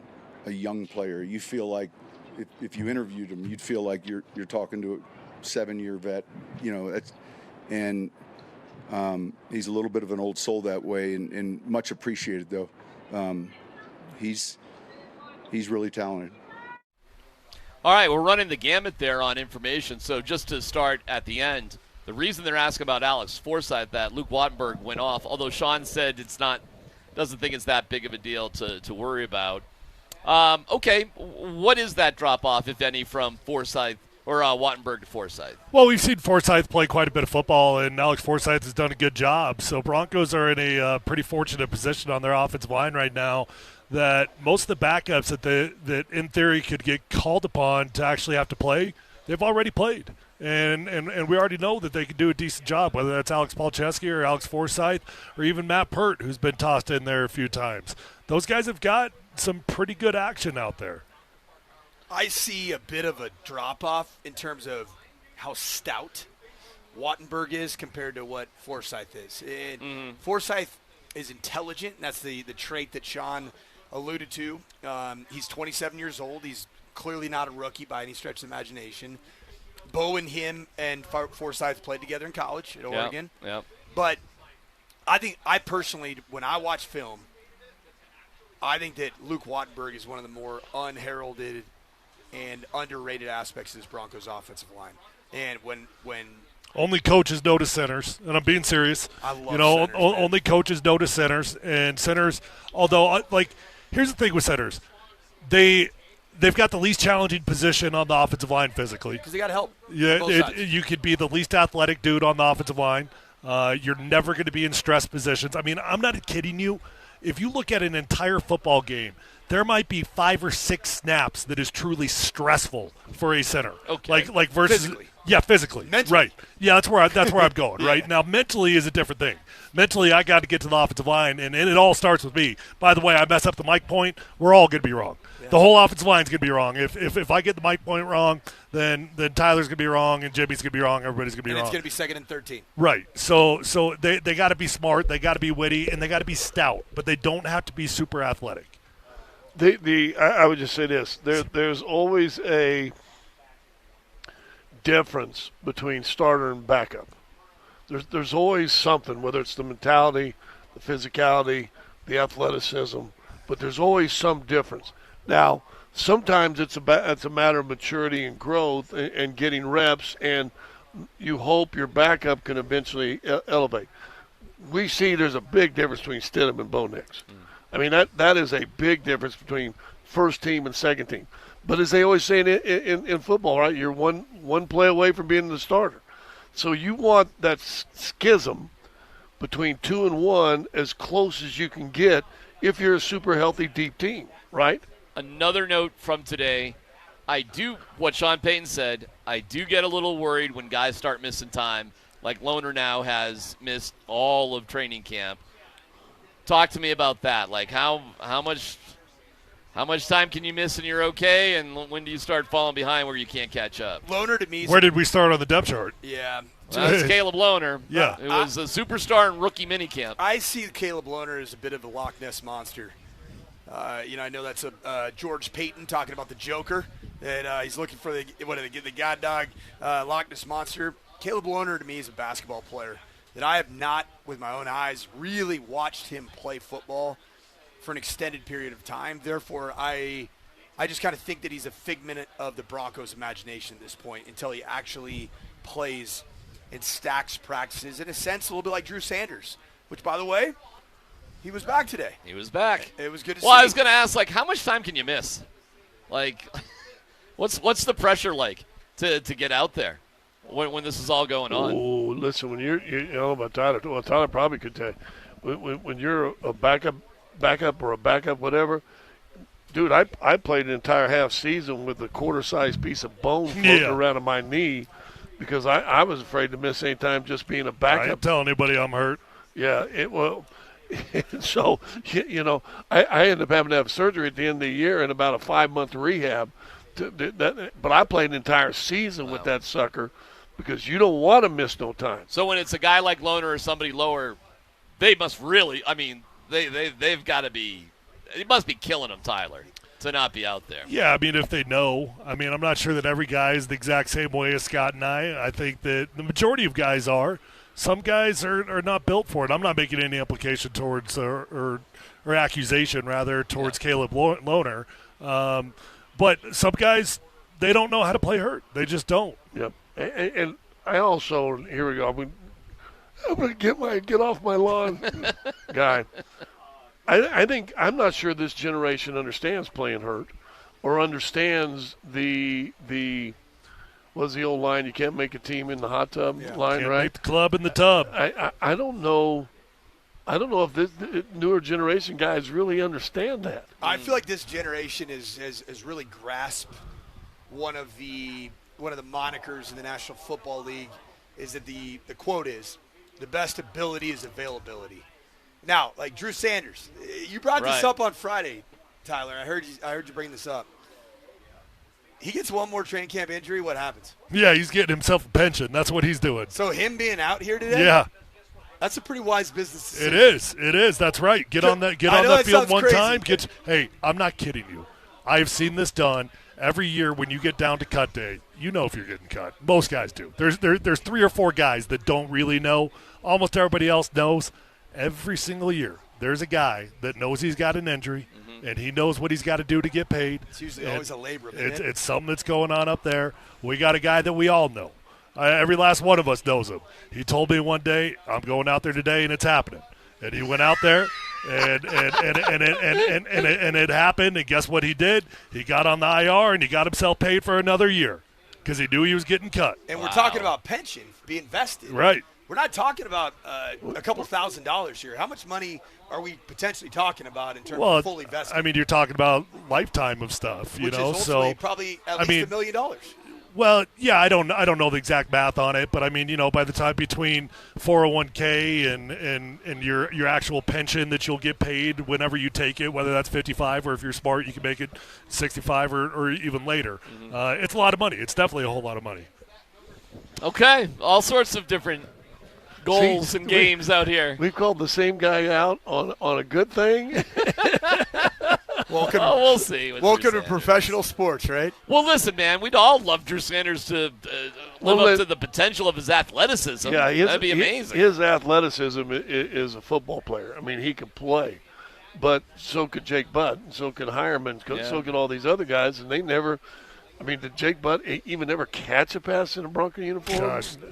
S11: a young player. You feel like if you interviewed him, you'd feel like you're talking to a 7-year vet. He's a little bit of an old soul that way, and much appreciated though. He's really talented.
S14: All right, we're running the gamut there on information. So just to start at the end, the reason they're asking about Alex Forsythe, that Luke Wattenberg went off, although Sean said doesn't think it's that big of a deal to worry about. Okay, what is that drop-off, if any, from Forsythe or Wattenberg to Forsythe?
S15: Well, we've seen Forsythe play quite a bit of football, and Alex Forsythe has done a good job. So Broncos are in a pretty fortunate position on their offensive line right now that most of the backups that in theory could get called upon to actually have to play, they've already played. And we already know that they can do a decent job, whether that's Alex Palczewski or Alex Forsythe or even Matt Pert, who's been tossed in there a few times. Those guys have got some pretty good action out there.
S16: I see a bit of a drop-off in terms of how stout Wattenberg is compared to what Forsythe is. And Forsythe is intelligent, and that's the trait that Sean alluded to. He's 27 years old. He's clearly not a rookie by any stretch of the imagination. Bo and him and Forsythe played together in college at Oregon.
S14: Yep.
S16: But I personally, when I watch film, I think that Luke Wattenberg is one of the more unheralded and underrated aspects of this Broncos offensive line. And when
S15: only coaches notice centers, and I'm being serious.
S16: I love centers,
S15: only coaches notice centers, and centers. Although, here's the thing with centers, they've got the least challenging position on the offensive line physically.
S16: Because they got to help.
S15: Yeah, you could be the least athletic dude on the offensive line. You're never going to be in stress positions. I'm not kidding you. If you look at an entire football game, there might be 5 or 6 snaps that is truly stressful for a center.
S14: Okay.
S15: Like versus
S16: physically.
S15: Yeah, physically.
S16: Mentally.
S15: Right. Yeah, that's where I'm going. Right now, mentally is a different thing. Mentally, I got to get to the offensive line, and it all starts with me. By the way, I mess up the mic point, we're all going to be wrong. Yeah. The whole offensive line's going to be wrong. If I get the mic point wrong, then Tyler's going to be wrong, and Jimmy's going to be wrong. Everybody's going to be wrong.
S16: And it's going to be 2nd and 13.
S15: Right. So they got to be smart, they got to be witty, and they got to be stout, but they don't have to be super athletic.
S17: I would just say this: there's always a difference between starter and backup. There's always something, whether it's the mentality, the physicality, the athleticism, but there's always some difference. Now, sometimes it's a matter of maturity and growth and getting reps, and you hope your backup can eventually elevate. We see there's a big difference between Stidham and Bo Nix. That is a big difference between first team and second team. But as they always say in football, right, you're one play away from being the starter. So you want that schism between 2 and 1 as close as you can get if you're a super healthy, deep team, right?
S14: Another note from today, I do what Sean Payton said. I do get a little worried when guys start missing time. Like Loner now has missed all of training camp. Talk to me about that. Like how much time can you miss and you're okay, and when do you start falling behind where you can't catch up?
S16: Loner to me.
S15: Where did we start on the depth chart?
S16: Yeah.
S14: Well, that's Caleb Loner.
S15: Yeah.
S14: It was a superstar in rookie minicamp.
S16: I see Caleb Loner as a bit of a Loch Ness monster. I know that's George Payton talking about the Joker, that he's looking for the God Dog Loch Ness Monster. Caleb Loner to me is a basketball player that I have not, with my own eyes, really watched him play football for an extended period of time. Therefore, I just kind of think that he's a figment of the Broncos' imagination at this point until he actually plays and stacks practices, in a sense, a little bit like Drew Sanders, which, by the way, he was back today.
S14: He was back.
S16: It was good to see.
S14: Well, I was going to ask, like, how much time can you miss? Like, what's the pressure like to get out there when this is all going on?
S17: Oh, listen, when you know about Tyler. Well, Tyler probably could tell you. When you're a backup or a backup, whatever. Dude, I played an entire half season with a quarter-sized piece of bone floating around on my knee because I was afraid to miss any time just being a backup.
S15: I ain't telling anybody I'm hurt.
S17: Yeah, so, I ended up having to have surgery at the end of the year and about a 5-month rehab. But I played an entire season with that sucker because you don't want to miss no time.
S14: So when it's a guy like Loner or somebody lower, they must really, they've got to be, it must be killing them, Tyler, to not be out there.
S15: Yeah, if they know. I'm not sure that every guy is the exact same way as Scott and I. I think that the majority of guys are. Some guys are not built for it. I'm not making any implication towards or accusation, rather, towards Caleb Loner. But some guys, they don't know how to play hurt. They just don't.
S17: Yep. And I also, here we go, I'm going to get off my lawn guy. I think, I'm not sure this generation understands playing hurt or understands the what's the old line? You can't make a team in the hot tub line,
S15: can't
S17: right?
S15: Make the club in the tub.
S17: I don't know. I don't know if this newer generation guys really understand that.
S16: I feel like this generation has really grasped one of the monikers in the National Football League is that the quote is, the best ability is availability. Now, like Drew Sanders, you brought this up on Friday, Tyler. I heard you bring this up. He gets one more training camp injury, what happens?
S15: Yeah, he's getting himself a pension. That's what he's doing.
S16: So him being out here today?
S15: Yeah.
S16: That's a pretty wise business decision.
S15: It is. That's right. Get on that field one time. Hey, I'm not kidding you. I have seen this done every year when you get down to cut day. You know if you're getting cut. Most guys do. There's 3 or 4 guys that don't really know. Almost everybody else knows. Every single year, there's a guy that knows he's got an injury, and he knows what he's got to do to get paid.
S16: It's usually always a labor, isn't it?
S15: It's something that's going on up there. We got a guy that we all know. Every last one of us knows him. He told me one day, I'm going out there today, and it's happening. And he went out there, and it happened, and guess what he did? He got on the IR, and he got himself paid for another year because he knew he was getting cut.
S16: And we're talking about pension being vested.
S15: Right.
S16: We're not talking about a couple $1,000s here. How much money are we potentially talking about in terms of fully vested?
S15: You're talking about lifetime of stuff,
S16: Which is ultimately probably at least $1 million.
S15: Well, yeah, I don't know the exact math on it, but by the time between 401k and your actual pension that you'll get paid whenever you take it, whether that's 55 or if you're smart, you can make it 65 or even later. It's a lot of money. It's definitely a whole lot of money.
S14: Okay, all sorts of different goals and games out here.
S17: We've called the same guy out on a good thing.
S16: Welcome.
S14: Oh, we'll see.
S16: Welcome to professional sports, right?
S14: Well, listen, man, we'd all love Drew Sanders to live up to the potential of his athleticism.
S17: Yeah,
S14: that'd be amazing.
S17: His athleticism is a football player. He can play. But so could Jake Butt, and so could Hireman, so could all these other guys, and they never – did Jake Butt even ever catch a pass in a Bronco uniform?
S15: Gosh.
S17: Did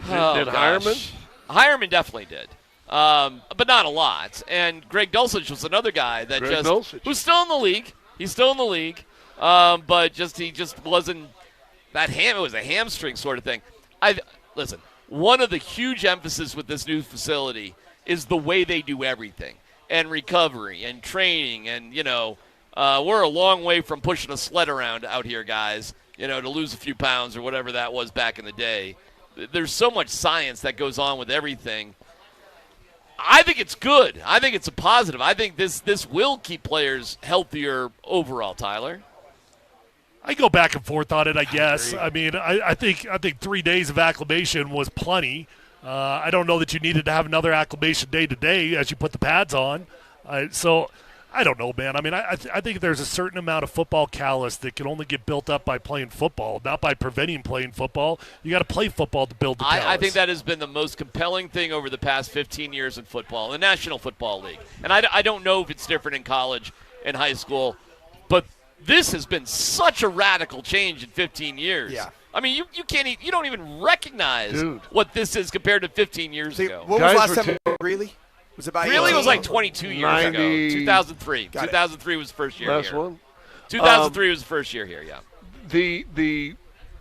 S17: Hireman?
S14: Hireman definitely did, but not a lot. And Greg Dulcich was another guy that who's still in the league. He's still in the league, but he just wasn't that It was a hamstring sort of thing. Listen. One of the huge emphasis with this new facility is the way they do everything, and recovery, and training, and We're a long way from pushing a sled around out here, guys, to lose a few pounds or whatever that was back in the day. There's so much science that goes on with everything. I think it's good. I think it's a positive. I think this will keep players healthier overall, Tyler.
S15: I go back and forth on it, I guess. I mean, I think 3 days of acclimation was plenty. I don't know that you needed to have another acclimation day to day as you put the pads on. So I don't know, man. I mean, I think there's a certain amount of football callus that can only get built up by playing football, not by preventing playing football. You got to play football to build the callus.
S14: I think that has been the most compelling thing over the past 15 years in football, the National Football League. And I don't know if it's different in college and high school, but this has been such a radical change in 15 years.
S16: Yeah.
S14: I mean, you don't even recognize what this is compared to 15 years ago.
S16: What was last time? Greeley? Was it about
S14: Greeley was like 22 years ago. 2003. 2003 was the first year
S17: Last
S14: here.
S17: one?
S14: 2003 was the first year here, yeah.
S17: The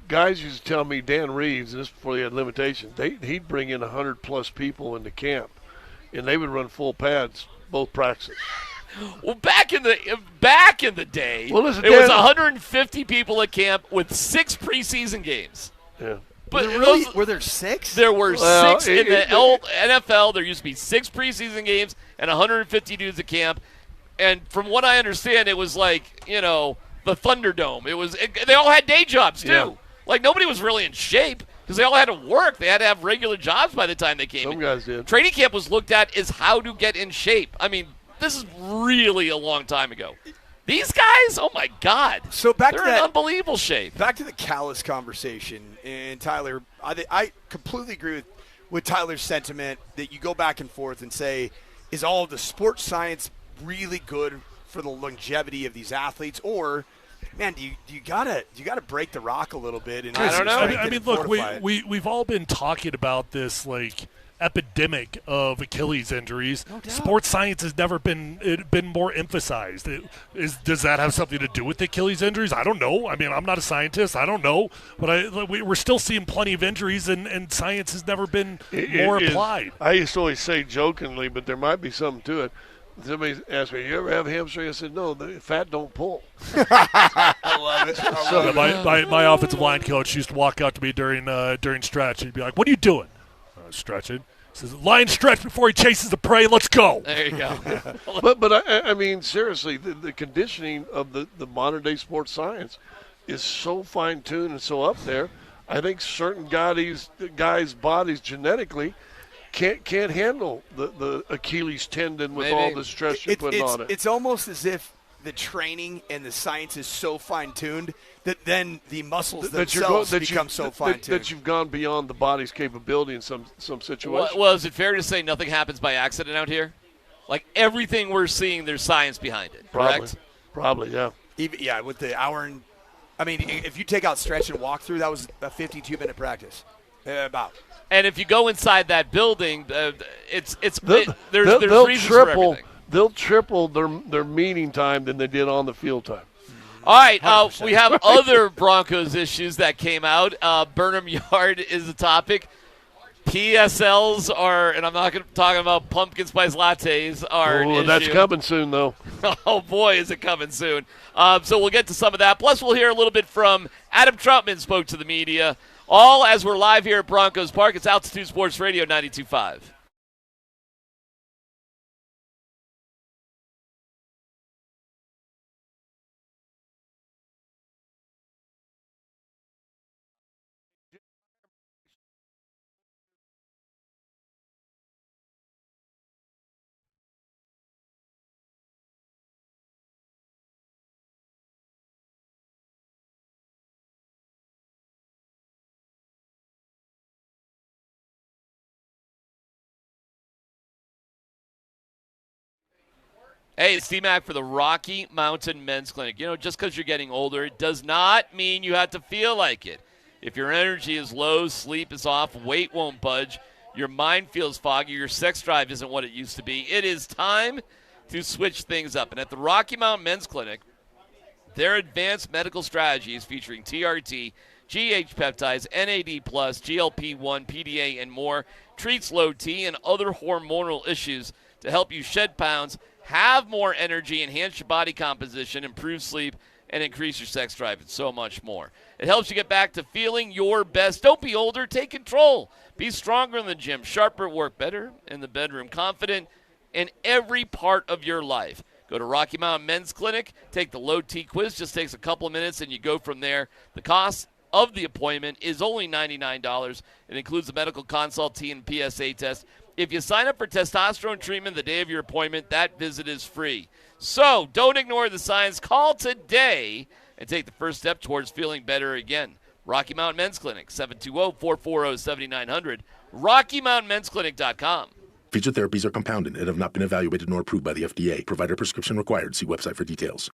S17: guys used to tell me, Dan Reeves, and this before they had limitations, he'd bring in 100-plus people into camp, and they would run full pads both practices.
S14: Well, back in the day,
S17: well, listen,
S14: it was 150 people at camp with 6 preseason games.
S17: Yeah.
S14: But
S16: were there 6?
S14: There were 6 in the NFL. There used to be 6 preseason games and 150 dudes at camp. And from what I understand, it was like, the Thunderdome. They all had day jobs, too.
S17: Yeah.
S14: Like, nobody was really in shape because they all had to work. They had to have regular jobs by the time they came in.
S17: Some guys did.
S14: Training camp was looked at as how to get in shape. I mean, this is really a long time ago. These guys, oh my God!
S16: So they're
S14: in unbelievable shape.
S16: Back to the callous conversation, and Tyler, I completely agree with Tyler's sentiment that you go back and forth and say, is all of the sports science really good for the longevity of these athletes, or man, do you gotta break the rock a little bit? And
S14: I don't know.
S15: I mean, look, we've all been talking about this epidemic of Achilles injuries.
S16: No doubt.
S15: Sports science has never been more emphasized. Does that have something to do with Achilles injuries? I don't know. I mean, I'm not a scientist. I don't know. But we're still seeing plenty of injuries, and science has never been more applied.
S17: I used to always say jokingly, but there might be something to it. Somebody asked me, "You ever have hamstring?" I said, "No, the fat don't pull."
S16: I love it.
S15: My offensive line coach used to walk out to me during stretch. He'd be like, "What are you doing?" Stretching. He says, "Lion stretch before he chases the prey. Let's go."
S14: There you go.
S17: but I mean, seriously, the conditioning of the modern day sports science is so fine tuned and so up there. I think certain guys' bodies genetically can't handle the Achilles tendon with all the stress you're putting on it.
S16: It's almost as if the training and the science is so fine-tuned that then the muscles themselves become so fine-tuned.
S17: That you've gone beyond the body's capability in some situations.
S14: Well, is it fair to say nothing happens by accident out here? Like everything we're seeing, there's science behind it, correct?
S17: Probably, yeah.
S16: Yeah, with the hour and – I mean, if you take out stretch and walk through, that was a 52-minute practice, about.
S14: And if you go inside that building, there's reasons for everything.
S17: They'll triple their meeting time than they did on the field time.
S14: All right, we have other Broncos issues that came out. Burnham Yard is the topic. PSLs are, and I'm not talking about pumpkin spice lattes, are an issue.
S17: That's coming soon, though.
S14: Oh, boy, is it coming soon. So we'll get to some of that. Plus, we'll hear a little bit from Adam Troutman spoke to the media, all as we're live here at Broncos Park. It's Altitude Sports Radio 92.5. Hey, it's DMac for the Rocky Mountain Men's Clinic. Just because you're getting older, it does not mean you have to feel like it. If your energy is low, sleep is off, weight won't budge, your mind feels foggy, your sex drive isn't what it used to be, it is time to switch things up. And at the Rocky Mountain Men's Clinic, their advanced medical strategies featuring TRT, GH peptides, NAD+, GLP-1, PDA, and more treats low T and other hormonal issues to help you shed pounds, have more energy, enhance your body composition, improve sleep, and increase your sex drive, and so much more. It helps you get back to feeling your best. Don't be older. Take control. Be stronger in the gym, sharper at work, better in the bedroom, confident in every part of your life. Go to Rocky Mountain Men's Clinic. Take the low T quiz. Just takes a couple of minutes, and you go from there. The cost of the appointment is only $99. It includes a medical consult and PSA test. If you sign up for testosterone treatment the day of your appointment, that visit is free. So don't ignore the signs. Call today and take the first step towards feeling better again. Rocky Mountain Men's Clinic, 720-440-7900, RockyMountainMen'sClinic.com.
S6: Featured therapies are compounded and have not been evaluated nor approved by the FDA. Provider prescription required. See website for details.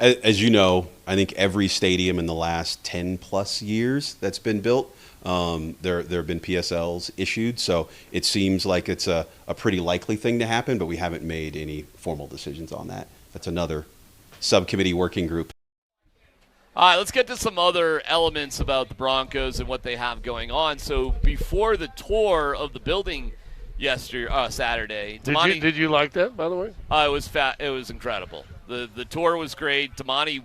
S10: as you know, I think every stadium in the last 10 plus years that's been built, there have been PSLs issued. So it seems like it's a pretty likely thing to happen, but we haven't made any formal decisions on that. That's another subcommittee working group.
S14: All right, let's get to some other elements about the Broncos and what they have going on. So before the tour of the building Saturday,
S17: Did you like that, by the way?
S14: It was incredible. The tour was great. Damani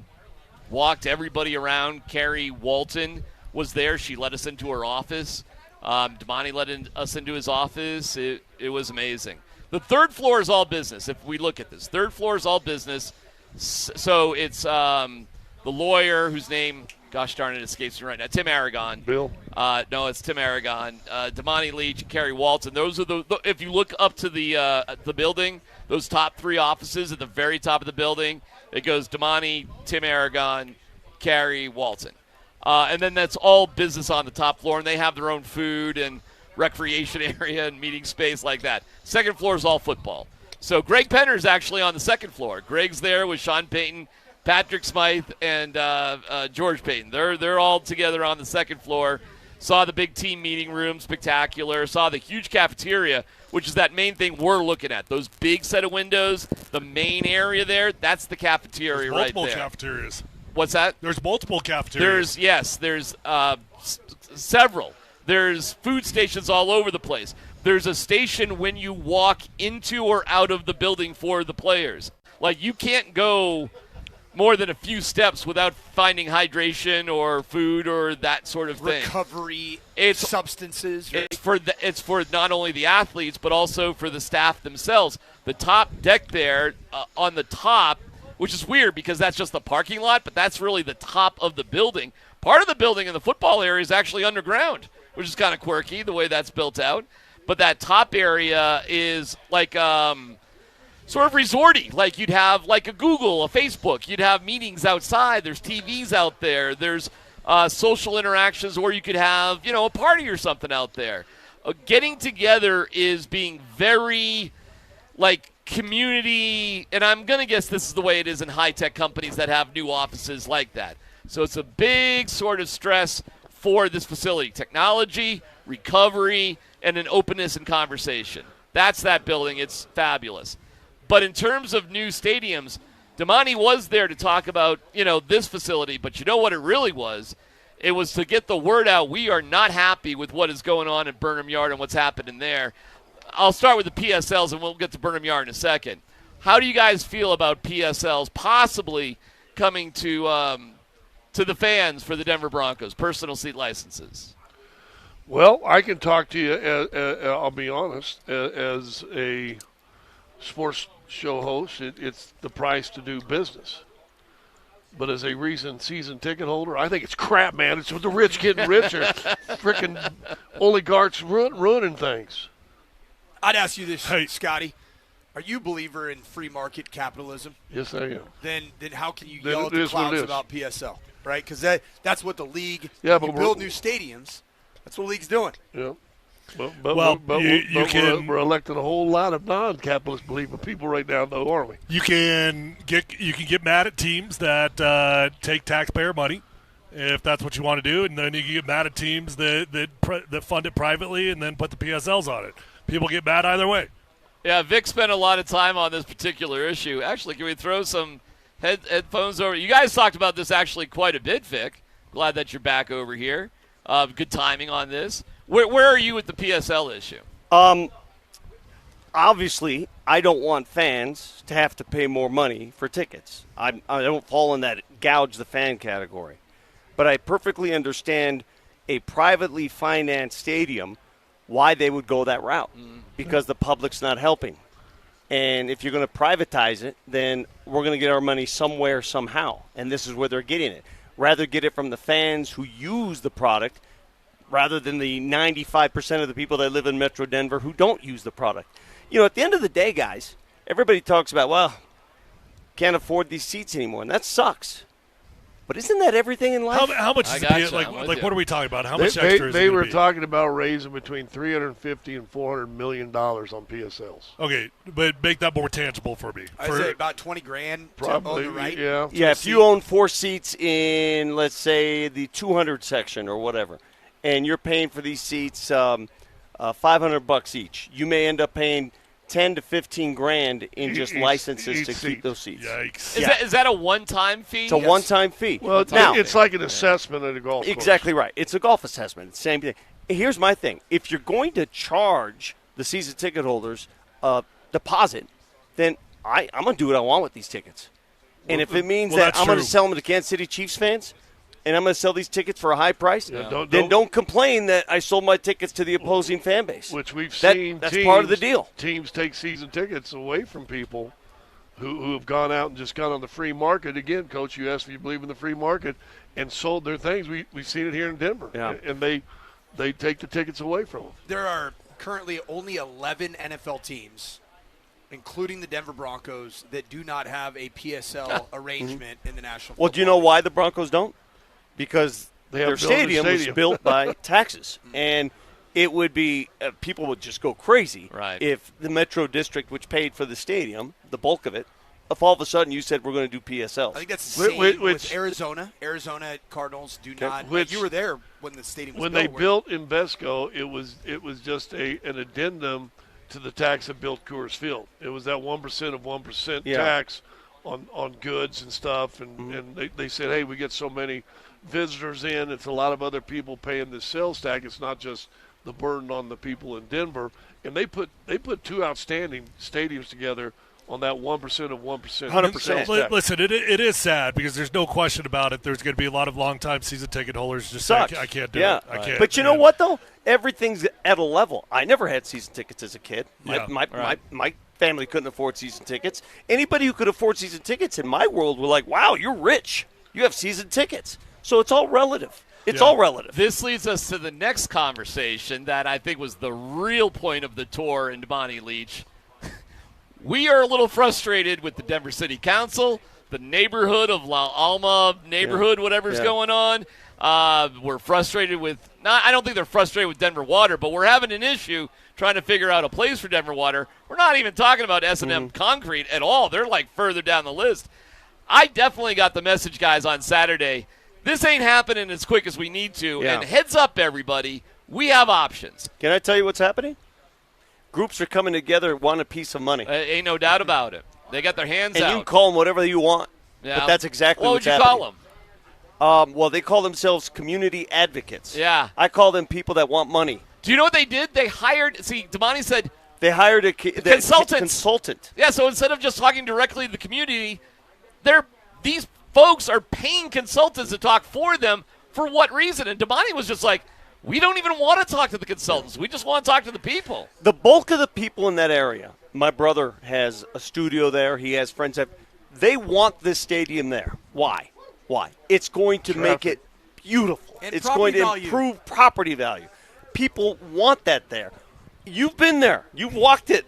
S14: walked everybody around. Carrie Walton was there. She let us into her office. Damani let us into his office. It was amazing. The third floor is all business. If we look at this, third floor is all business. So it's the lawyer whose name, gosh darn it, escapes me right now. Tim Aragon.
S17: Bill.
S14: No, it's Tim Aragon. Damani Leach and Carrie Walton. Those are if you look up to the building, those top three offices at the very top of the building, it goes Damani, Tim Aragon, Carrie Walton. And then that's all business on the top floor, and they have their own food and recreation area and meeting space like that. Second floor is all football. So Greg Penner's actually on the second floor. Greg's there with Sean Payton, Patrick Smythe, and George Payton. They're all together on the second floor. Saw the big team meeting room, spectacular. Saw the huge cafeteria, which is that main thing we're looking at. Those big set of windows, the main area there, that's the cafeteria right there.
S15: Multiple cafeterias.
S14: What's that?
S15: There's multiple cafeterias.
S14: There's several. There's food stations all over the place. There's a station when you walk into or out of the building for the players. Like, you can't go more than a few steps without finding hydration or food or that sort of thing.
S16: Recovery, substances.
S14: It's for not only the athletes but also for the staff themselves. The top deck there on the top, which is weird because that's just the parking lot, but that's really the top of the building. Part of the building in the football area is actually underground, which is kind of quirky the way that's built out. But that top area is like sort of resorty. Like you'd have like a Google, a Facebook. You'd have meetings outside. There's TVs out there. There's social interactions, or you could have, a party or something out there. Getting together is being very community, and I'm going to guess this is the way it is in high-tech companies that have new offices like that. So it's a big sort of stress for this facility. Technology, recovery, and an openness and conversation. That's that building. It's fabulous. But in terms of new stadiums, Damani was there to talk about, this facility, but you know what it really was? It was to get the word out. We are not happy with what is going on at Burnham Yard and what's happening there. I'll start with the PSLs, and we'll get to Burnham Yard in a second. How do you guys feel about PSLs possibly coming to the fans for the Denver Broncos, personal seat licenses?
S17: Well, I can talk to you, I'll be honest, as a sports show host, it's the price to do business. But as a recent season ticket holder, I think it's crap, man. It's the rich getting richer. Freaking oligarchs ruining things.
S16: I'd ask you this, Scotty. Are you a believer in free market capitalism?
S17: Yes, I am.
S16: Then how can you yell at the clouds about PSL, right? Because that's what the league,
S17: but
S16: you build new stadiums. That's what the league's doing.
S17: Yeah. We're electing a whole lot of non-capitalist believing people right now, though, aren't we?
S15: You can get mad at teams that take taxpayer money, if that's what you want to do, and then you can get mad at teams that fund it privately and then put the PSLs on it. People get mad either way.
S14: Yeah, Vic spent a lot of time on this particular issue. Actually, can we throw some headphones over? You guys talked about this actually quite a bit, Vic. Glad that you're back over here. Good timing on this. Where are you with the PSL issue?
S12: Obviously, I don't want fans to have to pay more money for tickets. I don't fall in that gouge the fan category. But I perfectly understand a privately financed stadium, why they would go that route. Because the public's not helping. And if you're going to privatize it, then we're going to get our money somewhere, somehow. And this is where they're getting it. Rather get it from the fans who use the product rather than the 95% of the people that live in Metro Denver who don't use the product. At the end of the day, guys, everybody talks about, can't afford these seats anymore, and that sucks.
S4: But isn't that everything in life?
S15: How much is it? Like what are we talking about? How much extra is it
S17: They were
S15: gonna be?
S17: talking about raising between $350 and $400 million on PSLs.
S15: Okay, but make that more tangible for me.
S16: I'd say about $20,000
S17: Probably,
S16: to own the right.
S17: yeah.
S4: Yeah, if you own 4 seats in, let's say, the 200 section or whatever, and you're paying for these seats $500 each, you may end up paying $10 to $15,000 in just licenses to keep those seats.
S15: Yikes!
S14: Is that a one-time fee?
S4: It's a one-time fee.
S17: Well, it's like an assessment at a golf course.
S4: Exactly right. It's a golf assessment. It's the same thing. Here's my thing. If you're going to charge the season ticket holders a deposit, then I'm going to do what I want with these tickets. And if it means that I'm going to sell them to Kansas City Chiefs fans, and I'm going to sell these tickets for a high price, then don't complain that I sold my tickets to the opposing fan base.
S17: Which we've seen.
S4: That's part of the deal.
S17: Teams take season tickets away from people who have gone out and just gone on the free market. Again, Coach, you asked if you believe in the free market, and sold their things. We've seen it here in Denver.
S4: Yeah.
S17: And they take the tickets away from them.
S16: There are currently only 11 NFL teams, including the Denver Broncos, that do not have a PSL arrangement in the National Football
S4: Well, do you know why the Broncos don't? Because
S17: They have
S4: their
S17: built a
S4: stadium was
S17: stadium.
S4: built by taxes. And it would be people would just go crazy if the Metro District, which paid for the stadium, the bulk of it, if all of a sudden you said we're going to do PSLs.
S16: I think that's the same with Arizona. Arizona Cardinals do not. You were there when the stadium was
S17: when
S16: built.
S17: they built Invesco, it was just an addendum to the tax that built Coors Field. It was that 1% of 1% tax on goods and stuff, and they said, hey, we get so many visitors in. It's a lot of other people paying this sales tax. It's not just the burden on the people in Denver. And they put two outstanding stadiums together on that 1% of 1%.
S4: 100%.
S15: Listen, it is sad because there's no question about it. There's going to be a lot of long-time season ticket holders just say, I can't do it. I can't.
S4: But you know what, though? Everything's at a level. I never had season tickets as a kid. My family couldn't afford season tickets. Anybody who could afford season tickets in my world were like, wow, you're rich. You have season tickets. So it's all relative. It's all relative.
S14: This leads us to the next conversation that I think was the real point of the tour in Damani Leach. We are a little frustrated with the Denver City Council, the neighborhood of La Alma neighborhood, whatever's going on. We're frustrated with I don't think they're frustrated with Denver Water, but we're having an issue trying to figure out a place for Denver Water. We're not even talking about S&M Concrete at all. They're like further down the list. I definitely got the message, guys, on Saturday. This ain't happening as quick as we need to.
S4: Yeah.
S14: And heads up, everybody, we have options.
S4: Can I tell you what's happening? Groups are coming together and want a piece of money.
S14: Ain't no doubt about it. They got their hands
S4: and
S14: out.
S4: you can call them whatever you want.
S14: Yeah.
S4: But that's exactly what's happening.
S14: What would you call them?
S4: Well, they call themselves community advocates.
S14: Yeah.
S4: I call them people that want money.
S14: Do you know what they did? They hired, Damani said.
S4: They hired a
S14: consultant. Yeah, so instead of just talking directly to the community, these folks are paying consultants to talk for them. For what reason? And Damani was just like, we don't even want to talk to the consultants. We just want to talk to the people.
S4: The bulk of the people in that area, my brother has a studio there. He has friends that they want this stadium there. Why? It's going to make it beautiful.
S16: And
S4: it's going to improve property value. People want that there. You've been there. You've walked it.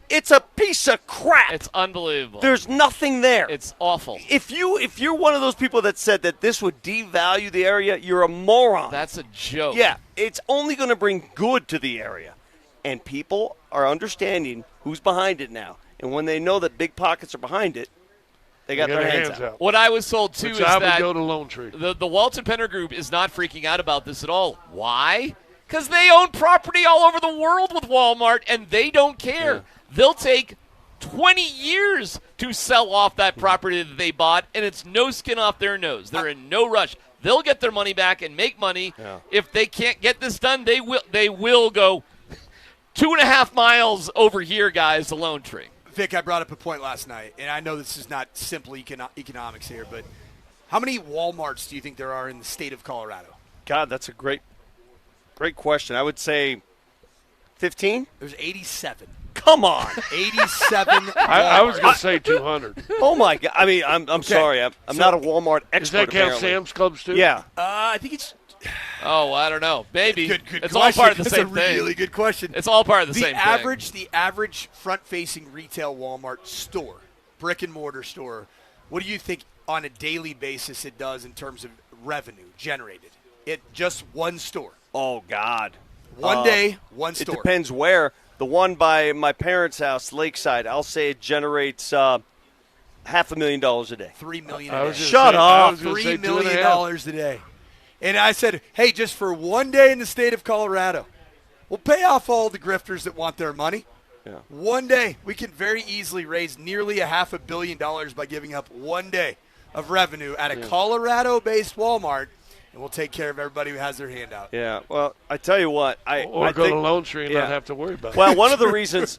S4: It's a piece of crap.
S14: It's unbelievable.
S4: There's nothing there.
S14: It's awful.
S4: If you're one of those people that said that this would devalue the area, you're a moron.
S14: That's a joke.
S4: Yeah, it's only going to bring good to the area. And people are understanding who's behind it now. And when they know that big pockets are behind it, they got their hands out.
S14: What I was told, too, is that
S17: go to Lone Tree.
S14: The Walton Penner Group is not freaking out about this at all. Why? Because they own property all over the world with Walmart, and they don't care. Yeah. They'll take 20 years to sell off that property that they bought, and it's no skin off their nose. They're in no rush. They'll get their money back and make money. Yeah. If they can't get this done, they will go 2.5 miles over here, guys, to Lone Tree.
S16: Vic, I brought up a point last night, and I know this is not simple economics here, but how many Walmarts do you think there are in the state of Colorado?
S4: God, that's a great question. I would say 15?
S16: There's 87.
S4: Come on.
S16: 87.
S17: I was going to say 200.
S4: Oh, my God. I mean, I'm sorry. I'm not a Walmart expert,
S17: Does that count
S4: apparently.
S17: Sam's Clubs, too?
S4: Yeah.
S16: I think it's...
S14: Oh, I don't know. Maybe.
S16: Good
S14: it's
S16: question.
S14: all part of the
S16: That's
S14: same
S16: a
S14: thing.
S16: really good question.
S14: It's all part of the same thing.
S16: The average front-facing retail Walmart store, brick-and-mortar store, what do you think on a daily basis it does in terms of revenue generated. It just one store.
S12: Oh, God.
S16: One day, one store.
S12: It depends where. The one by my parents' house, Lakeside, I'll say it generates $500,000 a day.
S16: $3 million a day.
S12: Shut up.
S16: $3 million a day. And I said, hey, just for one day in the state of Colorado, we'll pay off all the grifters that want their money.
S12: Yeah.
S16: One day, we can very easily raise nearly $500 million by giving up one day of revenue at a Colorado-based Walmart, and we'll take care of everybody who has their hand out.
S12: Yeah, well, I tell you what, I
S17: go
S12: think,
S17: to Lone Tree and not have to worry about it.
S12: Well, one of the reasons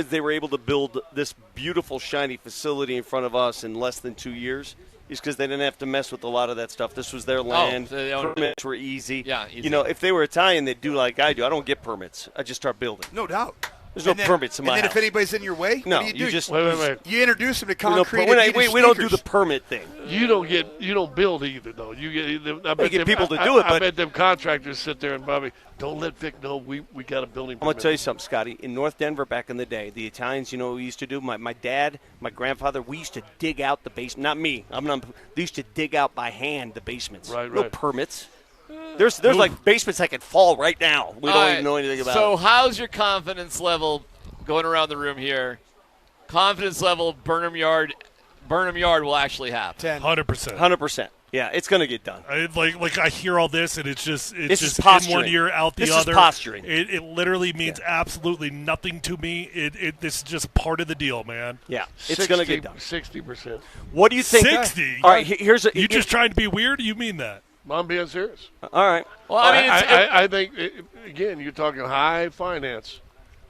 S12: they were able to build this beautiful, shiny facility in front of us in less than 2 years is because they didn't have to mess with a lot of that stuff. This was their land. Permits were easy.
S14: Yeah, easy.
S12: You know, if they were Italian, they'd do like I do. I don't get permits. I just start building.
S16: No doubt.
S12: There's no permits in my house.
S16: And then if anybody's in your way,
S12: no,
S16: what do you do?
S12: just
S17: wait.
S16: You introduce them to
S12: We don't-
S16: concrete.
S12: we don't do the permit thing.
S17: You don't build either though. You get
S12: people to do it,
S17: I
S12: but
S17: bet them contractors sit there and Bobby, don't let Vic know we got a building
S12: I'm
S17: permit.
S12: gonna tell you something, Scotty. In North Denver back in the day, the Italians, you know, what we used to do. My dad, my grandfather, we used to dig out the basement. Not me. They used to dig out by hand the basements.
S17: Right.
S12: No permits. There's like basements that could fall right now. We don't even know anything about
S14: So
S12: it.
S14: how's your confidence level going around the room here? Confidence level, Burnham Yard will actually happen.
S11: 100%.
S12: 100%. Yeah, it's going to get done.
S11: Like I hear all this, and it's just
S12: just
S11: in
S12: posturing.
S11: one ear, out the
S12: This
S11: other.
S12: is posturing.
S11: It literally means absolutely nothing to me. This is just part of the deal, man.
S12: Yeah, it's going to get done.
S17: 60%.
S12: What do you think?
S11: 60?
S12: All right, here's a.
S11: You just trying to be weird? You mean that?
S17: I'm being serious.
S12: All right.
S14: Well, I mean,
S17: I think again, you're talking high finance.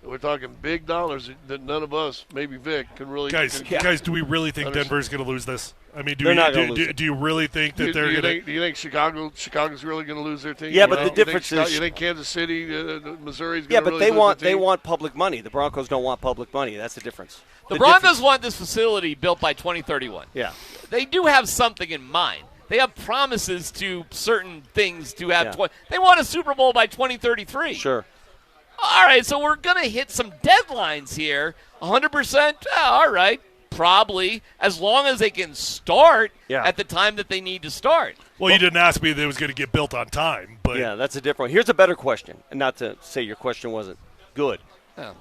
S17: We're talking big dollars that none of us, maybe Vic, can really.
S11: Guys, do we really think Denver's going to lose this? I mean,
S12: They're not gonna lose it.
S11: Do you really think that they're going to?
S17: Do you think Chicago's really going to lose their team?
S12: Yeah, but the difference is.
S17: You think Kansas City, Missouri's going to
S12: Yeah, but
S17: really lose
S12: they
S17: their team?
S12: want public money. The Broncos don't want public money. That's the difference.
S14: The Broncos want this facility built by 2031.
S12: Yeah.
S14: They do have something in mind. They have promises to certain things to have. They want a Super Bowl by 2033.
S12: Sure.
S14: All right, so we're going to hit some deadlines here. 100%? All right, probably, as long as they can start at the time that they need to start.
S11: Well, you didn't ask me if it was going to get built on time, but
S12: Yeah, that's a different one. Here's a better question, and not to say your question wasn't good.
S14: Oh.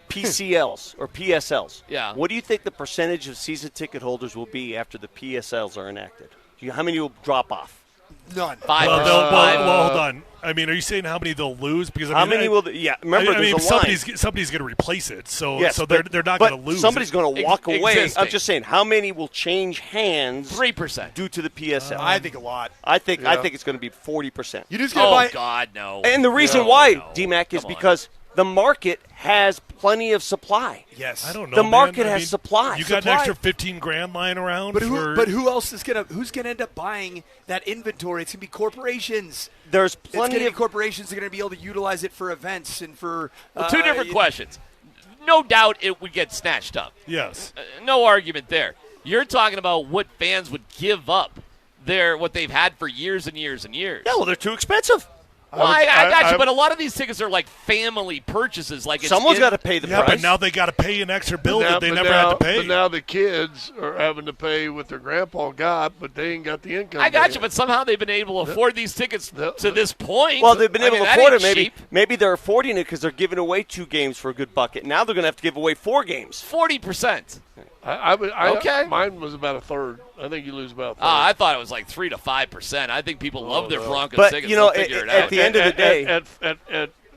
S12: PCLs or PSLs.
S14: Yeah.
S12: What do you think the percentage of season ticket holders will be after the PSLs are enacted? How many will drop off?
S16: None.
S14: 5%.
S11: Well, hold on. I mean, are you saying how many they'll lose? Because
S12: How many will? Remember,
S11: I mean,
S12: there's a line.
S11: somebody's going to replace it, so
S12: Yes,
S11: so
S12: but-
S11: they're not
S12: but
S11: going to lose.
S12: Somebody's going to walk away.
S14: Existing.
S12: I'm just saying, how many will change hands?
S14: 3%.
S12: Due to the PSL.
S16: I think a lot.
S12: I think it's going to be 40%.
S16: You just gonna buy.
S14: God, no.
S12: And the reason why, DMac, is because the market has plenty of supply.
S16: Yes.
S11: I don't know.
S12: The
S11: man.
S12: market
S11: I
S12: has
S11: mean,
S12: supply.
S11: You got an extra $15,000 lying around.
S16: But who else is who's gonna end up buying that inventory? It's gonna be corporations.
S12: There's
S16: It's
S12: plenty
S16: gonna be
S12: of
S16: corporations that are gonna be able to utilize it for events and for.
S14: Two different questions. No doubt it would get snatched up.
S11: Yes.
S14: No argument there. You're talking about what fans would give up what they've had for years and years and years.
S12: Yeah, well, they're too expensive.
S14: Well, I got you, but a lot of these tickets are like family purchases. Like
S12: Someone's got to pay the
S11: Yeah,
S12: price.
S11: but now they got to pay an extra bill that they never
S17: now,
S11: had to pay.
S17: But now the kids are having to pay what their grandpa got, but they ain't got the income.
S14: I got you, but somehow they've been able to afford these tickets to this point.
S12: Well, they've been able to
S14: that
S12: afford it.
S14: ain't cheap.
S12: Maybe they're affording it because they're giving away 2 games for a good bucket. Now they're going to have to give away 4 games.
S14: 40%.
S17: Okay. Mine was about a third. I think you lose about a third.
S14: I thought it was like 3 to 5%. I think people love their Broncos
S12: But,
S14: tickets.
S12: you know,
S14: They'll figure it
S12: at
S14: out.
S12: the end of the day,
S17: at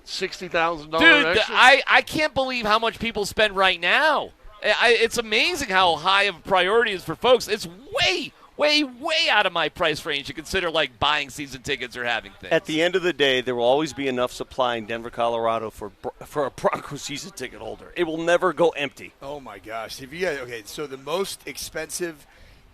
S17: $60,000
S14: Dude,
S17: extra.
S14: I can't believe how much people spend right now. It's amazing how high of a priority it is for folks. It's way, way, way out of my price range to consider like buying season tickets or having things.
S12: at the end of the day, there will always be enough supply in Denver, Colorado for a Broncos season ticket holder. It will never go empty.
S16: Oh my gosh! Okay, so the most expensive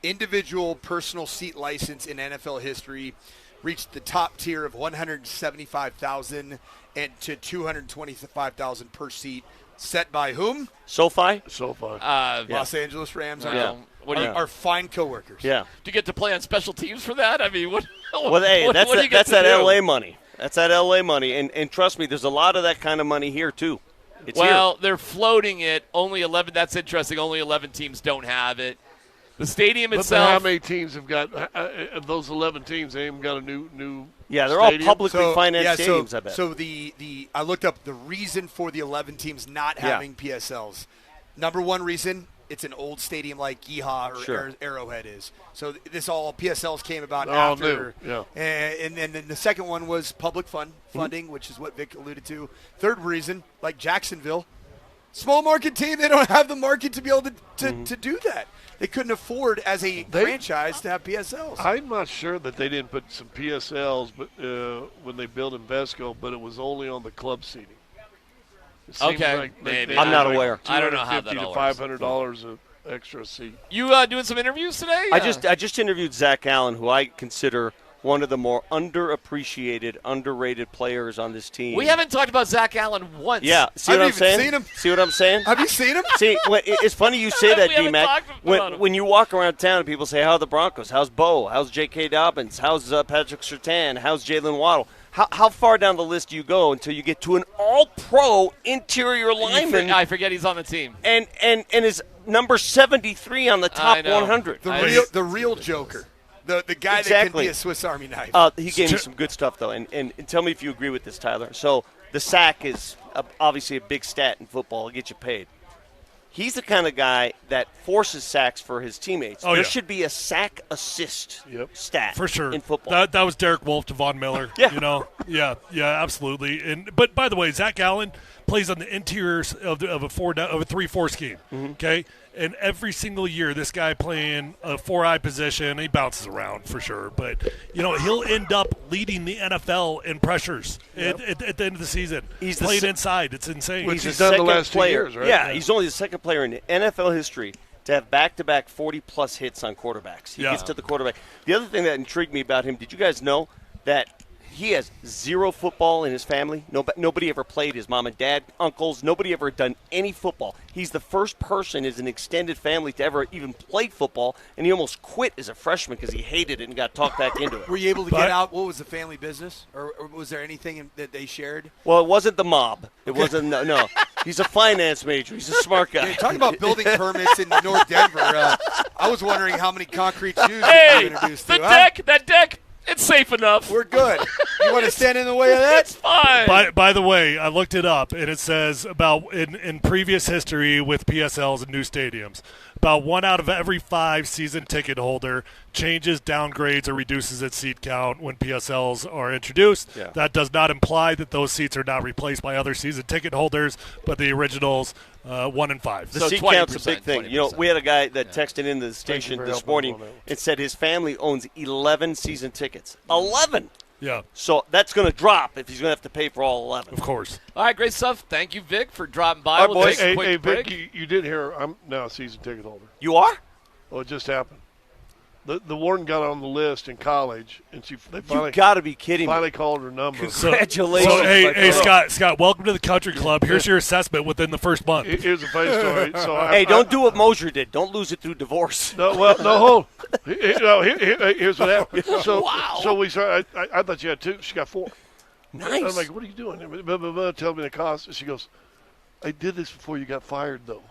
S16: individual personal seat license in NFL history reached the top tier of $175,000 and to $225,000 per seat, set by whom?
S12: SoFi?
S16: Los Angeles Rams, our fine coworkers.
S12: Yeah.
S14: Do you get to play on special teams for that? I mean, what?
S12: Well, hey,
S14: what do you get
S12: that's
S14: to
S12: that
S14: do?
S12: LA money. That's that LA money, and trust me, there's a lot of that kind of money here too. It's
S14: Well,
S12: here.
S14: they're floating it. Only 11. That's interesting. Only 11 teams don't have it. The stadium
S17: But
S14: itself.
S17: how many teams have got those 11 teams? They haven't got a new.
S12: Yeah, they're
S17: stadium?
S12: all publicly financed stadiums. I bet.
S16: So I looked up the reason for the 11 teams not having PSLs. Number one reason, it's an old stadium like Yeehaw or Arrowhead is. So this all PSLs came about after.
S17: Yeah.
S16: And then the second one was public funding, which is what Vic alluded to. Third reason, like Jacksonville, small market team, they don't have the market to be able to do that. They couldn't afford as a franchise to have PSLs.
S17: I'm not sure that they didn't put some PSLs, but when they built Invesco, but it was only on the club seating.
S14: Okay, maybe.
S12: I'm not aware.
S14: I don't know how that all works.
S17: $500 an extra seat.
S14: You doing some interviews today?
S12: I just interviewed Zach Allen, who I consider one of the more underappreciated, underrated players on this team.
S14: We haven't talked about Zach Allen once.
S12: Yeah, see what I'm saying? See what I'm saying?
S16: Have you seen him?
S12: See, it's funny you say that, DMac. When you walk around town and people say, how are the Broncos? How's Bo? How's J.K. Dobbins? How's Patrick Surtain? How's Jalen Waddle? How far down the list do you go until you get to an all-pro interior lineman?
S14: I forget he's on the team.
S12: And is number 73 on the top 100.
S16: The real Joker. The guy that can be a Swiss Army knife.
S12: He gave me some good stuff, though. And tell me if you agree with this, Tyler. So the sack is obviously a big stat in football. It'll get you paid. He's the kind of guy that forces sacks for his teammates. There should be a sack assist stat
S15: for sure
S12: in football.
S15: That was Derek Wolfe to Von Miller.
S12: Yeah.
S15: You know, yeah, absolutely. But by the way, Zach Allen plays on the interiors of a 3-4 scheme. Okay, and every single year, this guy playing a 4-eye position, he bounces around for sure. But he'll end up leading the NFL in pressures at the end of the season. He's playing inside. It's insane.
S17: Which he's done the last 2 years, right?
S12: Yeah, he's only the second player in NFL history to have back-to-back 40-plus hits on quarterbacks. He gets to the quarterback. The other thing that intrigued me about him, did you guys know that he has zero football in his family? Nobody ever played. His mom and dad, uncles, nobody ever done any football. He's the first person in an extended family to ever even play football, and he almost quit as a freshman because he hated it and got talked back into it.
S16: Were you able to get out? What was the family business? Or was there anything that they shared?
S12: Well, it wasn't the mob. It wasn't, no. He's a finance major. He's a smart guy.
S16: Yeah, talking about building permits in North Denver, I was wondering how many concrete shoes you were introduced to.
S14: That deck. It's safe enough.
S16: We're good. You want to stand in the way of that?
S14: It's fine.
S15: By the way, I looked it up, and it says about in previous history with PSLs and new stadiums, about 1 out of every 5 season ticket holder changes, downgrades, or reduces its seat count when PSLs are introduced.
S12: Yeah.
S15: That does not imply that those seats are not replaced by other season ticket holders, but the originals 1 in 5.
S12: The seat count's a big thing. 20%. We had a guy that texted into the station this morning and said his family owns 11 season tickets. 11!
S15: Yeah.
S12: So that's going to drop if he's going to have to pay for all 11.
S15: Of course.
S14: All right, great stuff. Thank you, Vic, for dropping by.
S12: All right,
S14: we'll
S12: boys.
S14: take a quick break.
S17: Vic, you did hear I'm now a season ticket holder.
S12: You are?
S17: Oh, it just happened. The warden got on the list in college, and they finally.
S12: You got to be kidding me.
S17: Finally called her number.
S12: Congratulations.
S15: So, hey, Scott, welcome to the country club. Here's your assessment within the first month.
S17: Here's a funny story.
S12: So don't do what Moser did. Don't lose it through divorce.
S17: No, hold. Here's what happened. So we started. I thought you had 2. She got 4.
S12: Nice.
S17: I'm like, what are you doing? Blah, blah, blah, tell me the cost. And she goes, I did this before you got fired, though.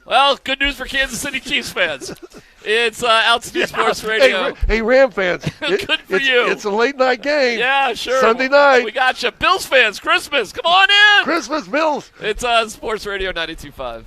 S14: Well, good news for Kansas City Chiefs fans. It's Altitude Sports Radio.
S17: Hey, Ram fans.
S14: Good for you.
S17: It's a late night game.
S14: Yeah, sure.
S17: Sunday night.
S14: We got you. Bills fans, Christmas. Come on in.
S17: Christmas, Bills.
S14: It's Sports Radio 92.5.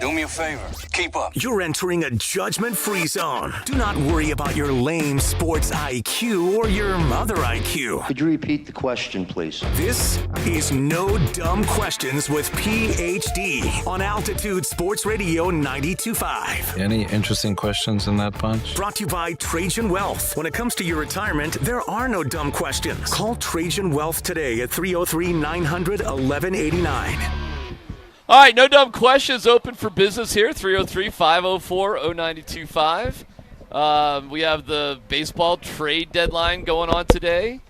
S5: Do me a favor. Keep up.
S13: You're entering a judgment-free zone. Do not worry about your lame sports IQ or your other IQ.
S18: Could you repeat the question, please?
S13: This is No Dumb Questions with PhD on Altitude Sports Radio 92.5.
S24: Any interesting questions in that bunch?
S13: Brought to you by Trajan Wealth. When it comes to your retirement, there are no dumb questions. Call Trajan Wealth today at 303-900-1189.
S14: All right, No Dumb Questions open for business here, 303-504-0925. We have the baseball trade deadline going on today.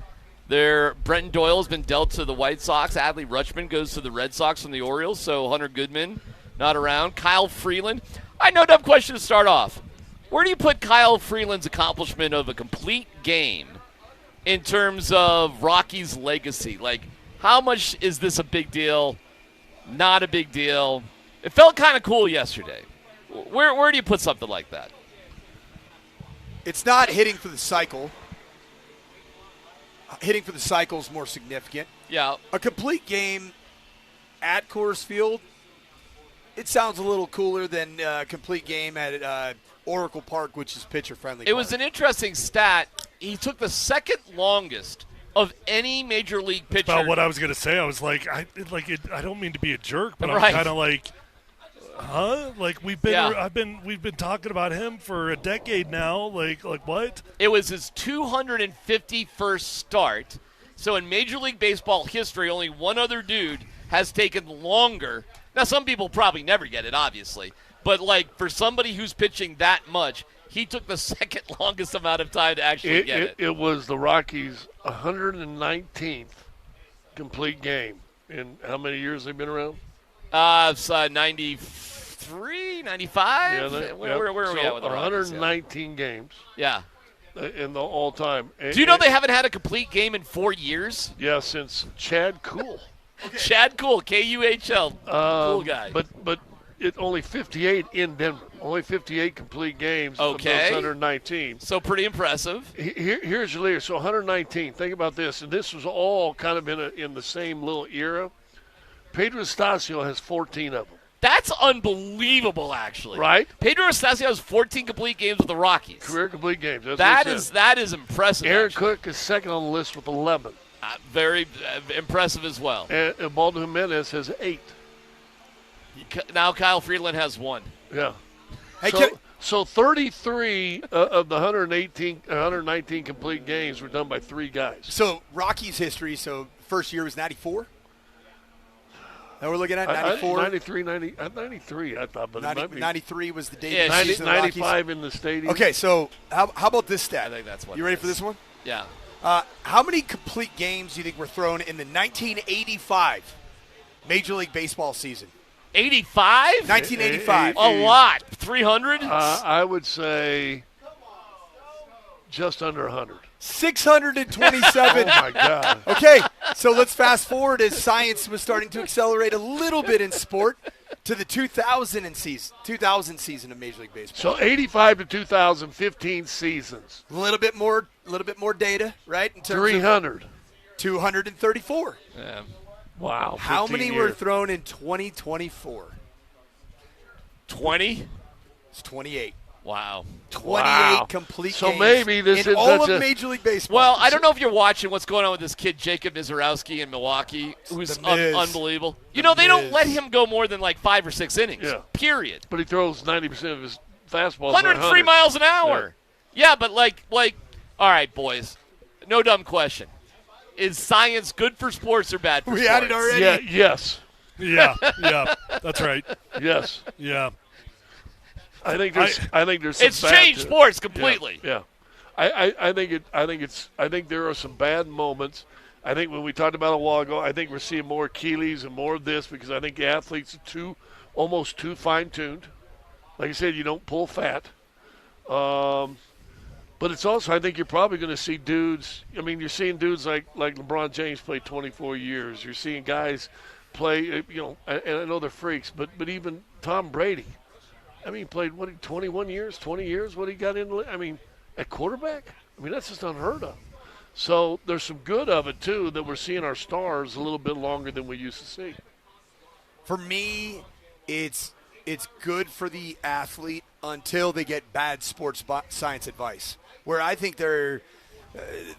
S14: Brenton Doyle has been dealt to the White Sox. Adley Rutschman goes to the Red Sox from the Orioles, so Hunter Goodman not around. Kyle Freeland. No dumb question to start off. Where do you put Kyle Freeland's accomplishment of a complete game in terms of Rocky's legacy? Like, how much is this a big deal? Not a big deal. It felt kind of cool yesterday. Where do you put something like that?
S16: It's not hitting for the cycle. Hitting for the cycle is more significant.
S14: Yeah.
S16: A complete game at Coors Field, it sounds a little cooler than a complete game at Oracle Park, which is pitcher-friendly.
S14: It was an interesting stat. He took the second longest of any major league pitcher.
S15: About what I was going to say. I was like, I don't mean to be a jerk, but
S14: Right.
S15: I'm kind of like, huh? Like we've been talking about him for a decade now. Like what?
S14: It was his 251st start. So in Major League Baseball history, only one other dude has taken longer. Now some people probably never get it, obviously, but like for somebody who's pitching that much, he took the second longest amount of time to actually get it.
S17: It was the Rockies' 119th complete game. In how many years they've been around?
S14: It's 93, 95? Where are we at with the Rockies?
S17: 119 games.
S14: Yeah.
S17: In the all-time.
S14: Do you know they haven't had a complete game in 4 years?
S17: Yeah, since Chad Kuhl.
S14: Chad Kuhl, Kuhl. Cool guy.
S17: But only 58 in Denver. Only 58 complete games of those 119.
S14: So pretty impressive.
S17: Here's your leader. So 119. Think about this. And this was all kind of in the same little era. Pedro Estacio has 14 of them.
S14: That's unbelievable, actually.
S17: Right?
S14: Pedro Estacio has 14 complete games with the Rockies.
S17: Career complete games.
S14: That is impressive.
S17: Aaron
S14: actually.
S17: Cook is second on the list with 11.
S14: Very impressive as well.
S17: And Baldo Jimenez has 8.
S14: Now Kyle Freeland has 1.
S17: Yeah.
S16: Hey,
S17: so 33 of the 119 complete games were done by 3 guys.
S16: So Rockies history, so first year was 94? That we're looking at, 94?
S17: 93, I thought. But
S16: 93 was the debut season of the
S17: 95
S16: Rockies.
S17: in the stadium.
S16: Okay, so how about this stat?
S14: I think that's what
S16: you ready for this one?
S14: Yeah.
S16: How many complete games do you think were thrown in the 1985 Major League Baseball season?
S14: 85?
S16: 1985.
S14: A lot. 300?
S17: I would say just under 100.
S16: 627.
S17: Oh, my God.
S16: Okay, so let's fast forward as science was starting to accelerate a little bit in sport to the 2000 season of Major League Baseball.
S17: So 85 to 2015 seasons.
S16: A little bit more data, right? In terms
S17: 300.
S16: 234.
S14: Yeah.
S17: Wow.
S16: How many
S17: years.
S16: were thrown in 2024?
S14: 20?
S16: It's 28.
S14: Wow.
S16: 28 complete
S17: so
S16: games
S17: maybe this
S16: in
S17: is
S16: all of Major League Baseball.
S14: Well, I don't know if you're watching what's going on with this kid, Jacob Nizorowski in Milwaukee, who's unbelievable. They don't let him go more than like 5 or 6 innings, period.
S17: But he throws 90% of his fastballs.
S14: 103 miles an hour. Yeah, but like, all right, boys, no dumb question. Is science good for sports or bad for sports?
S16: We had it already?
S17: Yeah, yes.
S15: Yeah, that's right.
S17: Yes.
S15: Yeah.
S17: I think there's some
S14: it's changed sports completely.
S17: Yeah. I think there are some bad moments. I think when we talked about it a while ago, I think we're seeing more Achilles and more of this because I think the athletes are almost too fine-tuned. Like I said, you don't pull fat. But it's also, I think you're probably going to see dudes. I mean, you're seeing dudes like LeBron James play 24 years. You're seeing guys play, and I know they're freaks, but even Tom Brady. I mean, he played, 21 years, 20 years? What he got in, at quarterback? I mean, that's just unheard of. So there's some good of it, too, that we're seeing our stars a little bit longer than we used to see.
S16: For me, it's it's good for the athlete until they get bad sports science advice. Where I think there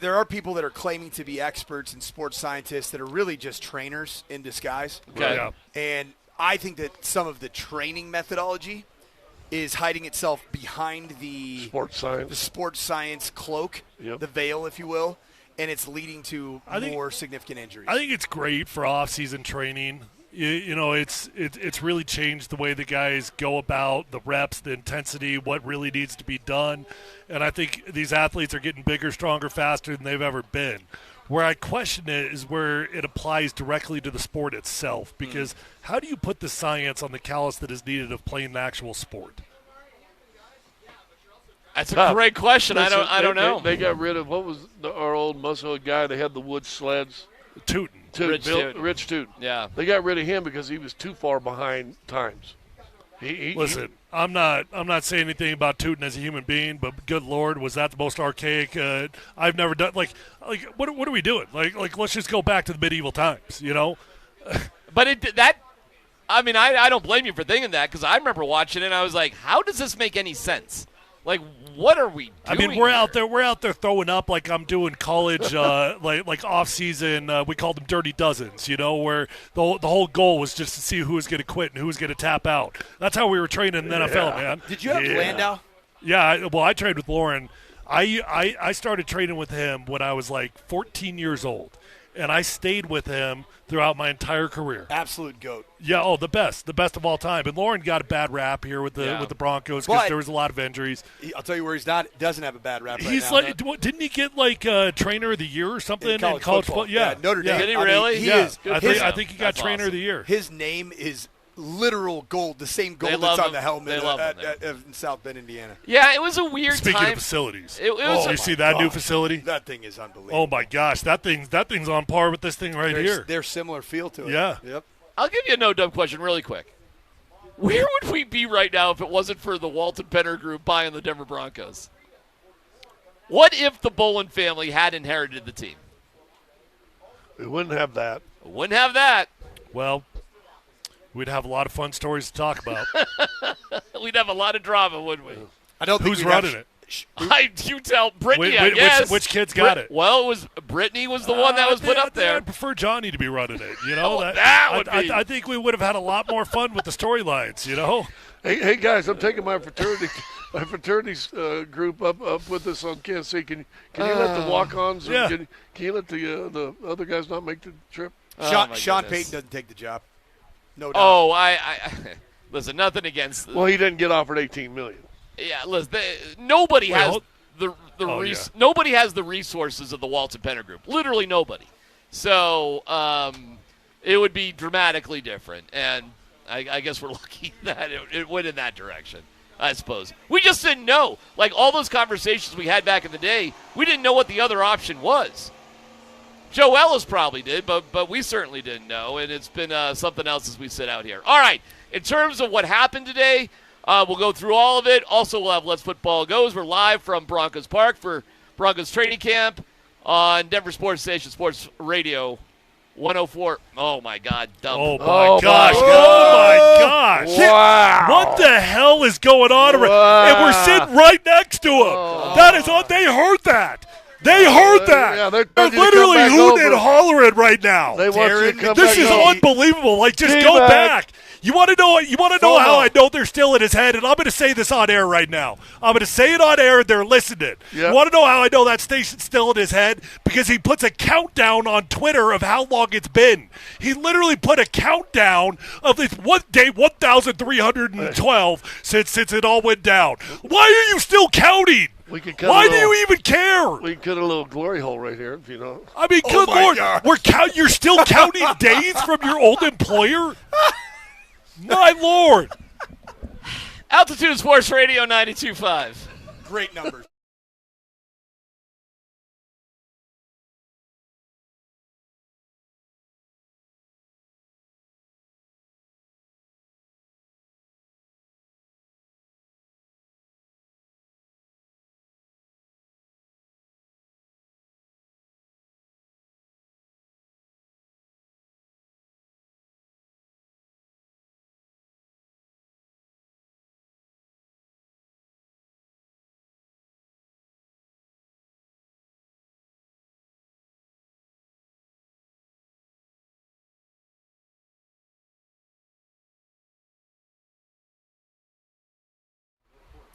S16: are people that are claiming to be experts and sports scientists that are really just trainers in disguise.
S14: Okay.
S15: Yeah.
S16: And I think that some of the training methodology is hiding itself behind the sports science cloak, the veil, if you will, and it's leading to more significant injuries.
S15: I think it's great for off-season training. You know, it's really changed the way the guys go about the reps, the intensity, what really needs to be done. And I think these athletes are getting bigger, stronger, faster than they've ever been. Where I question it is where it applies directly to the sport itself. Because how do you put the science on the callus that is needed of playing an actual sport?
S14: That's a great question.
S17: Listen,
S14: I don't know.
S17: They got rid of, what was our old muscle guy that had the wood sleds?
S15: Tootin.
S17: Rich Tootin.
S14: Yeah.
S17: They got rid of him because he was too far behind times.
S15: Listen, I'm not saying anything about Tootin as a human being, but good Lord, was that the most archaic? I've never done like what are we doing? Like let's just go back to the medieval times, you know?
S14: But I don't blame you for thinking that, because I remember watching it and I was like, how does this make any sense? Like, what are we doing?
S15: I mean, we're out there throwing up like I'm doing college, like off season. We called them dirty dozens, you know, where the whole goal was just to see who was going to quit and who was going to tap out. That's how we were training in the NFL, man.
S16: Did you have Landau?
S15: Yeah, I trained with Lauren. I started training with him when I was like 14 years old, and I stayed with him throughout my entire career.
S16: Absolute GOAT.
S15: Yeah, the best of all time. And Lauren got a bad rap here with the Broncos because there was a lot of injuries.
S16: I'll tell you where doesn't have a bad rap right
S15: He's
S16: now.
S15: didn't he get like trainer of the year or something
S16: in college football?
S15: Yeah,
S16: Notre Dame.
S14: Did he really?
S15: I think he got trainer of the year.
S16: His name is literal gold, the same gold that's on the helmet in South Bend, Indiana.
S14: Yeah, it was a weird
S15: Speaking
S14: time.
S15: of facilities,
S16: you
S15: see that new facility?
S16: That thing is unbelievable.
S15: Oh my gosh, that thing's on par with this thing here.
S16: They're similar feel to it.
S15: Yeah.
S16: Yep.
S14: I'll give you a no dumb question really quick. Where would we be right now if it wasn't for the Walton Penner Group buying the Denver Broncos? What if the Bolin family had inherited the team?
S17: We wouldn't have that.
S14: Wouldn't have that.
S15: Well, we'd have a lot of fun stories to talk about.
S14: We'd have a lot of drama, wouldn't we?
S16: I don't think
S15: who's running it.
S14: You tell Brittany, I guess.
S15: Which kid's got it?
S14: Well, Brittany was the one that was put up there.
S15: I'd prefer Johnny to be running it. You know,
S14: that would be.
S15: I think we would have had a lot more fun with the storylines. You know.
S17: Hey guys, I'm taking my fraternity's group up with us on Kansas City. Can you let the walk-ons?
S15: Yeah.
S17: Can you let the other guys not make the trip?
S16: Sean Payton doesn't take the job. No doubt.
S14: Oh, I listen. Nothing against.
S17: Well, he didn't get offered $18 million.
S14: Yeah, listen. Nobody has nobody has the resources of the Walton Penner Group. Literally nobody. So it would be dramatically different, and I guess we're lucky that it went in that direction. I suppose we just didn't know. Like all those conversations we had back in the day, we didn't know what the other option was. Joe Ellis probably did, but we certainly didn't know, and it's been something else as we sit out here. All right, in terms of what happened today. We'll go through all of it. Also, we'll have Let's Football Goes. We're live from Broncos Park for Broncos training camp on Denver Sports Station, Sports Radio 104. Oh, my God. Dumb.
S15: Oh, my gosh. Oh, my gosh.
S17: Wow.
S15: What the hell is going on?
S17: Wow.
S15: And we're sitting right next to him. That is on. They heard that. They heard that.
S17: Yeah,
S15: they're literally hooting and hollering right now.
S17: They want you to come
S15: this
S17: back
S15: is
S17: over.
S15: unbelievable. Like, just go back. You want to know how I know they're still in his head? And I'm going to say this on air right now. I'm going to say it on air, and they're listening.
S17: Yep.
S15: You want to know how I know that station's still in his head? Because he puts a countdown on Twitter of how long it's been. He literally put a countdown of this day 1,312 since it all went down. Why are you still counting? Why do you even care?
S17: We can cut a little glory hole right here, if you know.
S15: I mean, good Lord, you're still counting days from your old employer? My Lord.
S14: Altitude Sports Radio 92.5.
S16: Great numbers.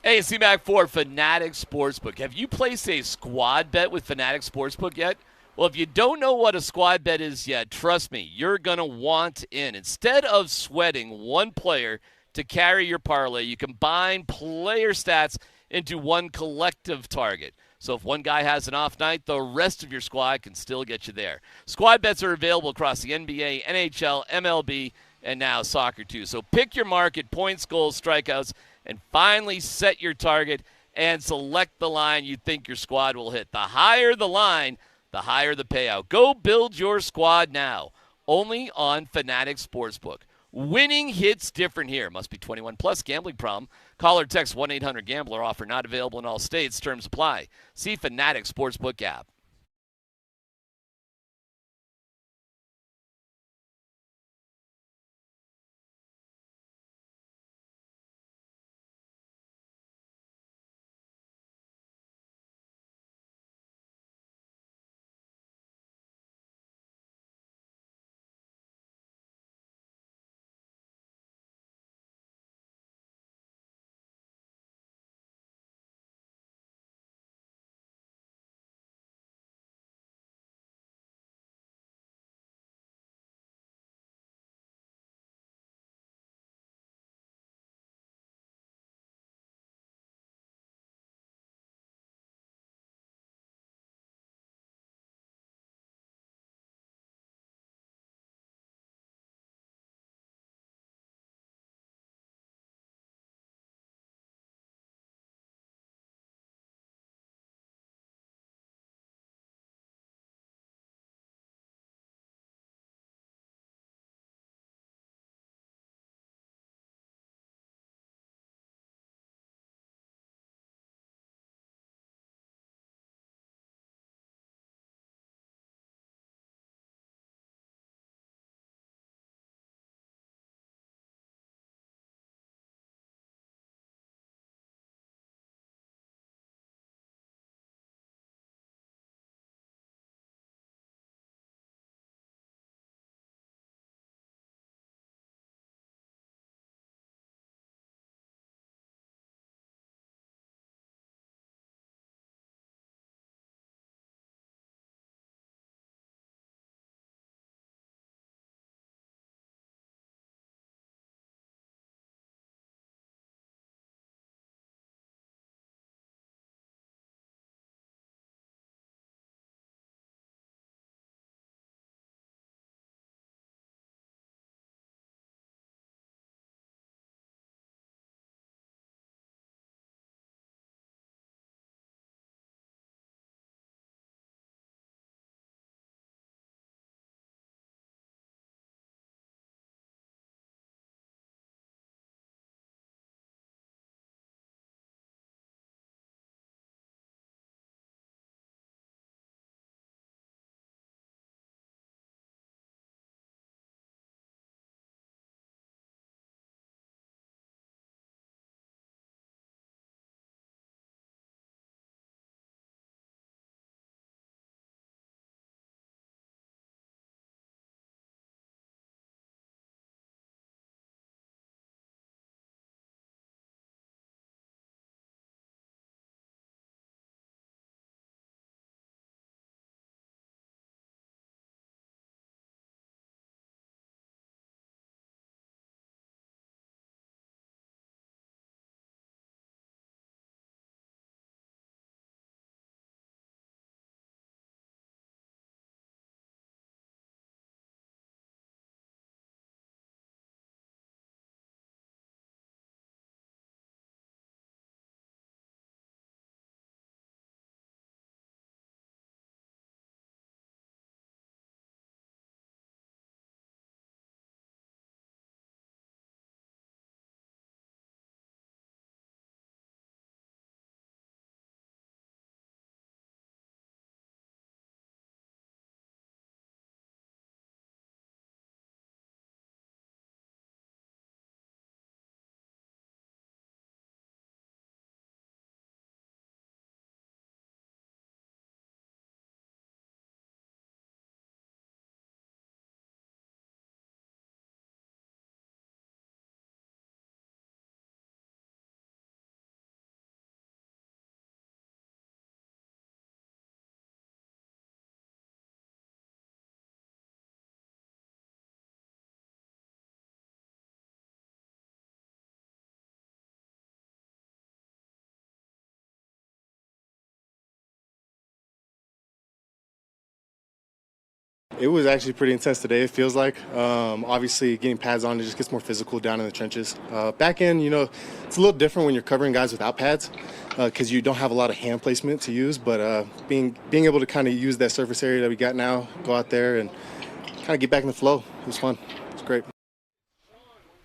S14: Hey, it's DMac for Fanatic Sportsbook. Have you placed a squad bet with Fanatic Sportsbook yet? Well, if you don't know what a squad bet is yet, trust me, you're going to want in. Instead of sweating one player to carry your parlay, you combine player stats into one collective target. So if one guy has an off night, the rest of your squad can still get you there. Squad bets are available across the NBA, NHL, MLB, and now soccer too. So pick your market, points, goals, strikeouts, and finally set your target and select the line you think your squad will hit. The higher the line, the higher the payout. Go build your squad now, only on Fanatic Sportsbook. Winning hits different here. Must be 21 plus. Gambling problem. Call or text 1-800-GAMBLER. Offer not available in all states. Terms apply. See Fanatic Sportsbook app.
S3: It was actually pretty intense today, it feels like. Obviously, getting pads on, it just gets more physical down in the trenches. Back end, it's a little different when you're covering guys without pads because you don't have a lot of hand placement to use. But being able to kind of use that surface area that we got now, go out there and kind of get back in the flow, it was fun. It was great.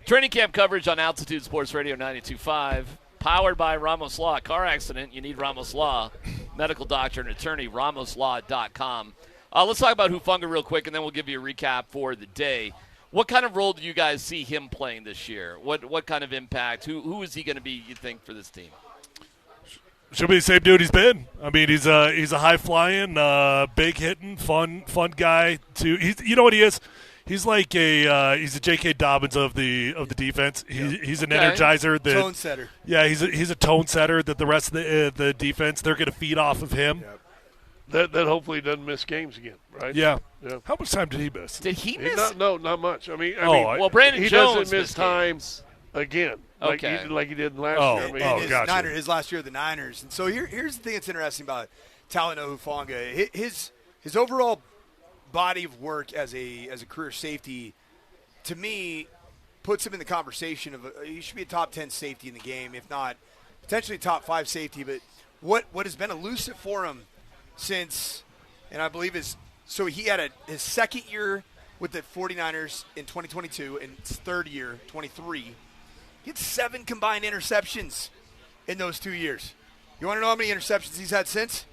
S14: Training camp coverage on Altitude Sports Radio 92.5. Powered by Ramos Law. Car accident, you need Ramos Law. Medical doctor and attorney, ramoslaw.com. Let's talk about Hufanga real quick, and then we'll give you a recap for the day. What kind of role do you guys see him playing this year? What kind of impact? Who is he going to be, you think, for this team?
S15: Should be the same dude he's been. I mean, he's a high-flying, big-hitting, fun guy. You know what he is? He's like he's a J.K. Dobbins of the defense. He's an energizer.
S16: Tone setter.
S15: Yeah, he's a tone setter that the rest of the defense, they're going to feed off of him.
S17: That hopefully doesn't miss games again, right?
S15: Yeah. How much time did he miss?
S14: Did he miss?
S17: Not much. I mean,
S14: well, Brandon
S17: he
S14: Jones
S17: doesn't miss time
S14: games
S17: again, like he did last year.
S16: And
S15: gotcha.
S16: his last year with the Niners. And so here's the thing that's interesting about Talanoa Hufanga. His overall body of work as a career safety, to me, puts him in the conversation of he should be a top 10 safety in the game, if not potentially top 5 safety. But what has been elusive for him since, and I believe he had his second year with the 49ers in 2022 and his third year, 23. He had 7 combined interceptions in those 2 years. You want to know how many interceptions he's had since?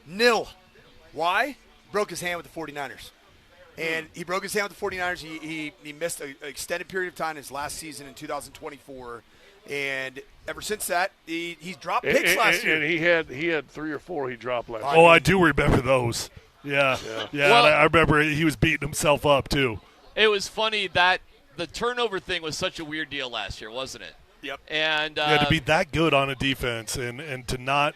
S16: 0. Why? Broke his hand with the 49ers. And he broke his hand with the 49ers. He missed an extended period of time his last season in 2024. And ever since that, he's dropped picks last year.
S17: And he had 3 or 4 he dropped last year.
S15: Oh, I do remember those. Yeah.
S14: Well,
S15: I remember he was beating himself up, too.
S14: It was funny that the turnover thing was such a weird deal last year, wasn't it?
S16: Yep.
S14: And
S15: to be that good on a defense and to not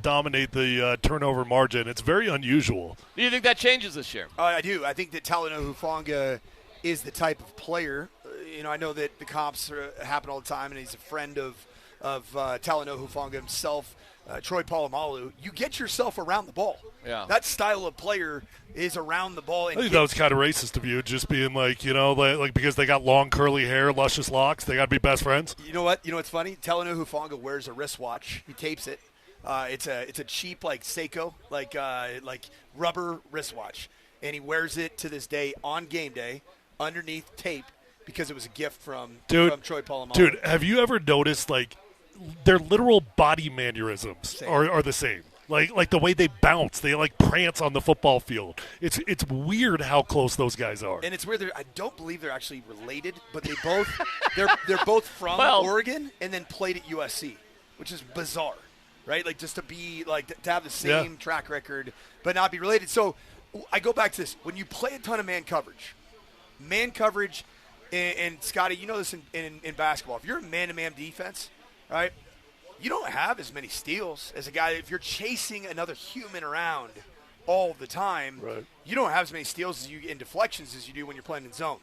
S15: dominate the turnover margin, it's very unusual.
S14: Do you think that changes this year?
S16: I do. I think that Talanoa Hufanga is the type of player. I know that the comps happen all the time, and he's a friend of Talanoa Hufanga himself, Troy Polamalu. You get yourself around the ball.
S14: Yeah.
S16: That style of player is around the ball. And
S15: I think that was kind of racist of you, just being like, like because they got long curly hair, luscious locks, they got to be best friends.
S16: You know what? You know what's funny? Talanoa Hufanga wears a wristwatch. He tapes it. It's a cheap like Seiko like rubber wristwatch, and he wears it to this day on game day underneath tape because it was a gift from Troy Polamalu.
S15: Dude, have you ever noticed like their literal body mannerisms are the same? Like the way they bounce, they like prance on the football field. It's weird how close those guys are.
S16: And it's weird. I don't believe they're actually related, but they're both from Oregon and then played at USC, which is bizarre. Right, like just to be like to have the same track record, but not be related. So I go back to this: when you play a ton of man coverage, and Scotty, you know this in basketball. If you're a man-to-man defense, right, you don't have as many steals as a guy. If you're chasing another human around all the time,
S17: right,
S16: you don't have as many steals in deflections as you do when you're playing in zone.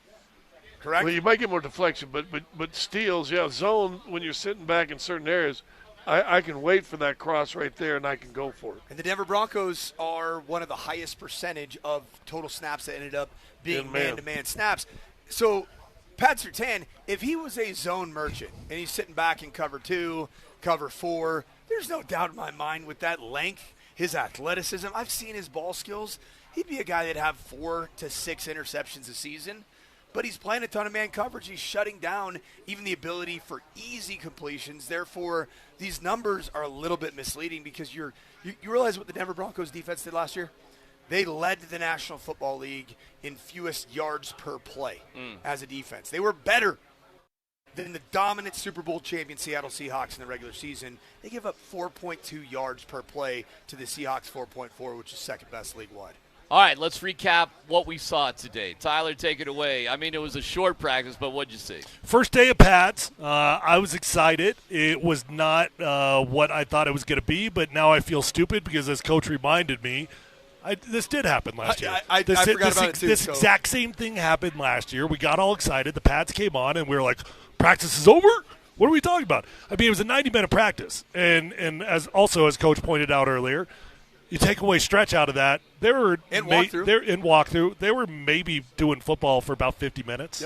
S16: Correct?
S17: Well, you might get more deflection, but steals, zone when you're sitting back in certain areas. I can wait for that cross right there, and I can go for it.
S16: And the Denver Broncos are one of the highest percentage of total snaps that ended up being man-to-man snaps. So Pat Surtain, if he was a zone merchant and he's sitting back in cover 2, cover 4, there's no doubt in my mind with that length, his athleticism, I've seen his ball skills, he'd be a guy that'd have 4 to 6 interceptions a season. But he's playing a ton of man coverage. He's shutting down even the ability for easy completions. Therefore, these numbers are a little bit misleading because you realize what the Denver Broncos defense did last year? They led the National Football League in fewest yards per play as a defense. They were better than the dominant Super Bowl champion Seattle Seahawks in the regular season. They give up 4.2 yards per play to the Seahawks 4.4, which is second best league-wide.
S14: All right, let's recap what we saw today. Tyler, take it away. I mean, it was a short practice, but what'd you see?
S15: First day of pads. I was excited. It was not what I thought it was going to be, but now I feel stupid because as Coach reminded me, this did happen last year.
S16: I forgot about it too.
S15: This exact same thing happened last year. We got all excited. The pads came on, and we were like, practice is over? What are we talking about? I mean, it was a 90-minute practice. And as Coach pointed out earlier, you take away stretch out of that, they were
S16: walkthrough.
S15: They're in walkthrough. They were maybe doing football for about 50 minutes.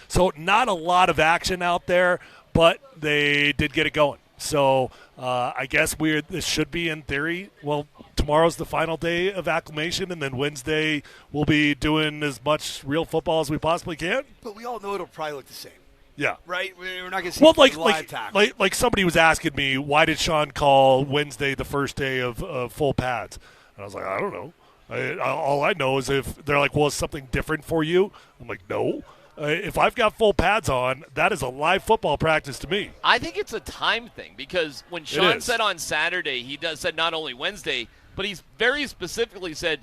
S15: So not a lot of action out there, but they did get it going. So I guess this should be in theory. Well, tomorrow's the final day of acclimation, and then Wednesday we'll be doing as much real football as we possibly can.
S16: But we all know it'll probably look the same.
S15: Yeah.
S16: Right? We're not going to see live tackle.
S15: Like somebody was asking me, why did Sean call Wednesday the first day of full pads? And I was like, I don't know. All I know is if they're like, well, is something different for you? I'm like, no. If I've got full pads on, that is a live football practice to me.
S14: I think it's a time thing because when Sean said on Saturday, he said not only Wednesday, but he's very specifically said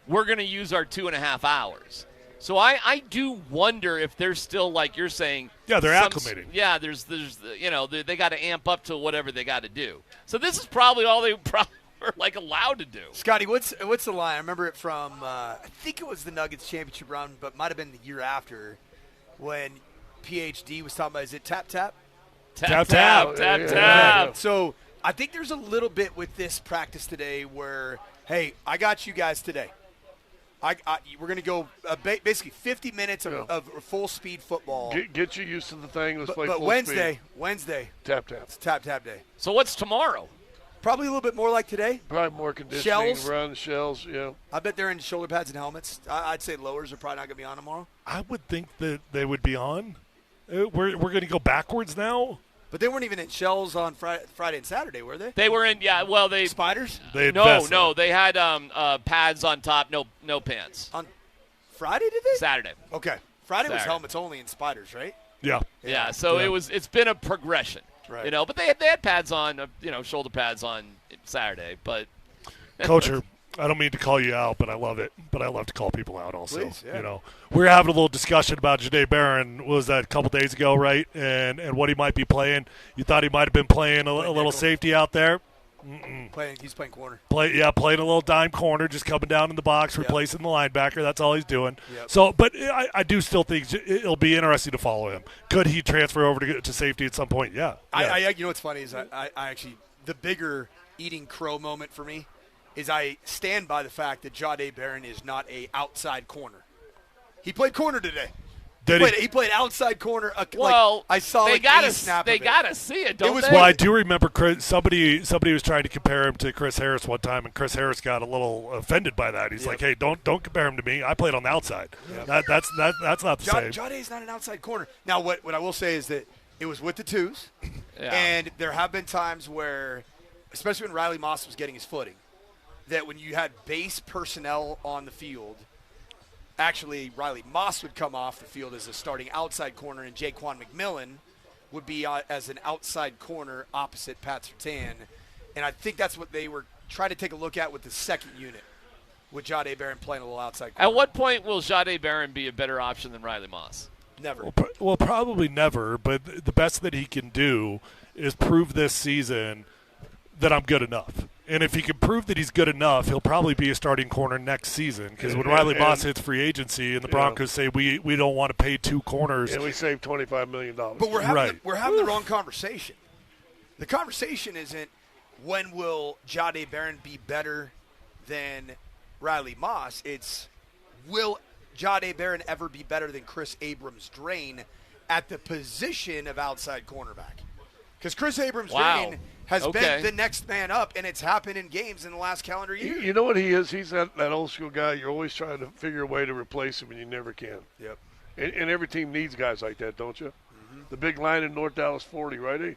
S14: we're going to use our 2.5 hours. So I do wonder if they're still, like you're saying.
S15: Yeah, they're acclimating.
S14: Yeah, there's they got to amp up to whatever they got to do. So this is probably all they probably are like allowed to do.
S16: Scotty, what's the line? I remember it from I think it was the Nuggets championship run, but might have been the year after when PhD was talking about, is it tap tap?
S14: Tap tap tap tap.
S16: So I think there's a little bit with this practice today where, hey, I got you guys today. We're going to go basically 50 minutes of full-speed football.
S17: Get you used to the thing. Let's play
S16: but
S17: full
S16: Wednesday,
S17: tap tap.
S16: It's tap tap day.
S14: So what's tomorrow?
S16: Probably a little bit more like today.
S17: Probably more conditioning,
S16: shells.
S17: run, shells, yeah.
S16: I bet they're in shoulder pads and helmets. I'd say lowers are probably not going to be on tomorrow.
S15: I would think that they would be on. We're going to go backwards now?
S16: But they weren't even in shells on Friday and Saturday, were they?
S14: They were in, they
S16: spiders.
S15: They had
S14: no, they had pads on top, no pants.
S16: On Friday, did they?
S14: Saturday.
S16: Okay, Friday was
S14: Saturday.
S16: helmets only and spiders, right?
S15: Yeah.
S14: So it's been a progression,
S16: right?
S14: But they had pads on, shoulder pads on Saturday, but.
S15: Coacher, I don't mean to call you out, but I love it. But I love to call people out also.
S16: Please, yeah.
S15: We were having a little discussion about Jahdae Barron. What was that, a couple days ago, right? And what he might be playing. You thought he might have been playing a little safety out there.
S16: He's playing corner.
S15: Playing a little dime corner, just coming down in the box, replacing the linebacker. That's all he's doing.
S16: Yep.
S15: So, but I do still think it'll be interesting to follow him. Could he transfer over to safety at some point? Yeah.
S16: You know what's funny is I actually, the bigger eating crow moment for me is I stand by the fact that Jahdae Barron is not a outside corner. He played corner today. He played outside corner. I saw
S14: they gotta
S16: snap.
S14: They gotta see it, don't they?
S15: Well, I do remember somebody was trying to compare him to Chris Harris one time, and Chris Harris got a little offended by that. He's like, "Hey, don't compare him to me. I played on the outside. Yep. That's not the same."
S16: Jahdae's not an outside corner. Now, what I will say is that it was with the twos, and there have been times where, especially when Riley Moss was getting his footing, that when you had base personnel on the field. Actually, Riley Moss would come off the field as a starting outside corner, and Jaquan McMillan would be as an outside corner opposite Pat Surtain. And I think that's what they were trying to take a look at with the second unit, with Jahdae Barron playing a little outside corner.
S14: At what point will Jahdae Barron be a better option than Riley Moss?
S16: Never.
S15: Well, probably never, but the best that he can do is prove this season that I'm good enough. And if he can prove that he's good enough, he'll probably be a starting corner next season. Because when Riley Moss hits free agency and the Broncos say we don't want to pay two corners.
S17: And we saved $25 million.
S16: But we're having the wrong conversation. The conversation isn't when will Jahdae Barron be better than Riley Moss. It's will Jahdae Barron ever be better than Chris Abrams-Drain at the position of outside cornerback? Because Chris Abrams-Drain has been the next man up, and it's happened in games in the last calendar year.
S17: You know what he is? He's that old school guy. You're always trying to figure a way to replace him, and you never can.
S16: Yep.
S17: And every team needs guys like that, don't you? Mm-hmm. The big line in North Dallas 40, right?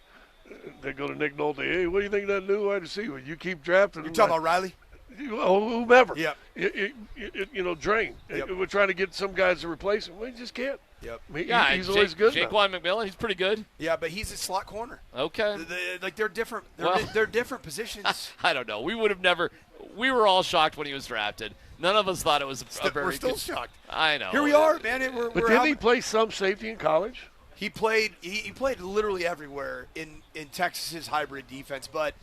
S17: They go to Nick Nolte. Hey, what do you think of that new wide receiver? You keep drafting him.
S16: You're talking about Riley?
S17: Whomever.
S16: Yeah.
S17: Drain.
S16: Yep.
S17: We're trying to get some guys to replace him. We just can't.
S16: Yep.
S17: He's always good.
S14: Jaquan McMillan, he's pretty good.
S16: Yeah, but he's a slot corner.
S14: Okay.
S16: They're different. They're different positions.
S14: I don't know. We would have never. We were all shocked when he was drafted. None of us thought it was a very.
S16: We're still
S14: good,
S16: shocked.
S14: I know.
S16: Here we are, man.
S17: Didn't he play some safety in college?
S16: He played. He played literally everywhere in Texas's hybrid defense, but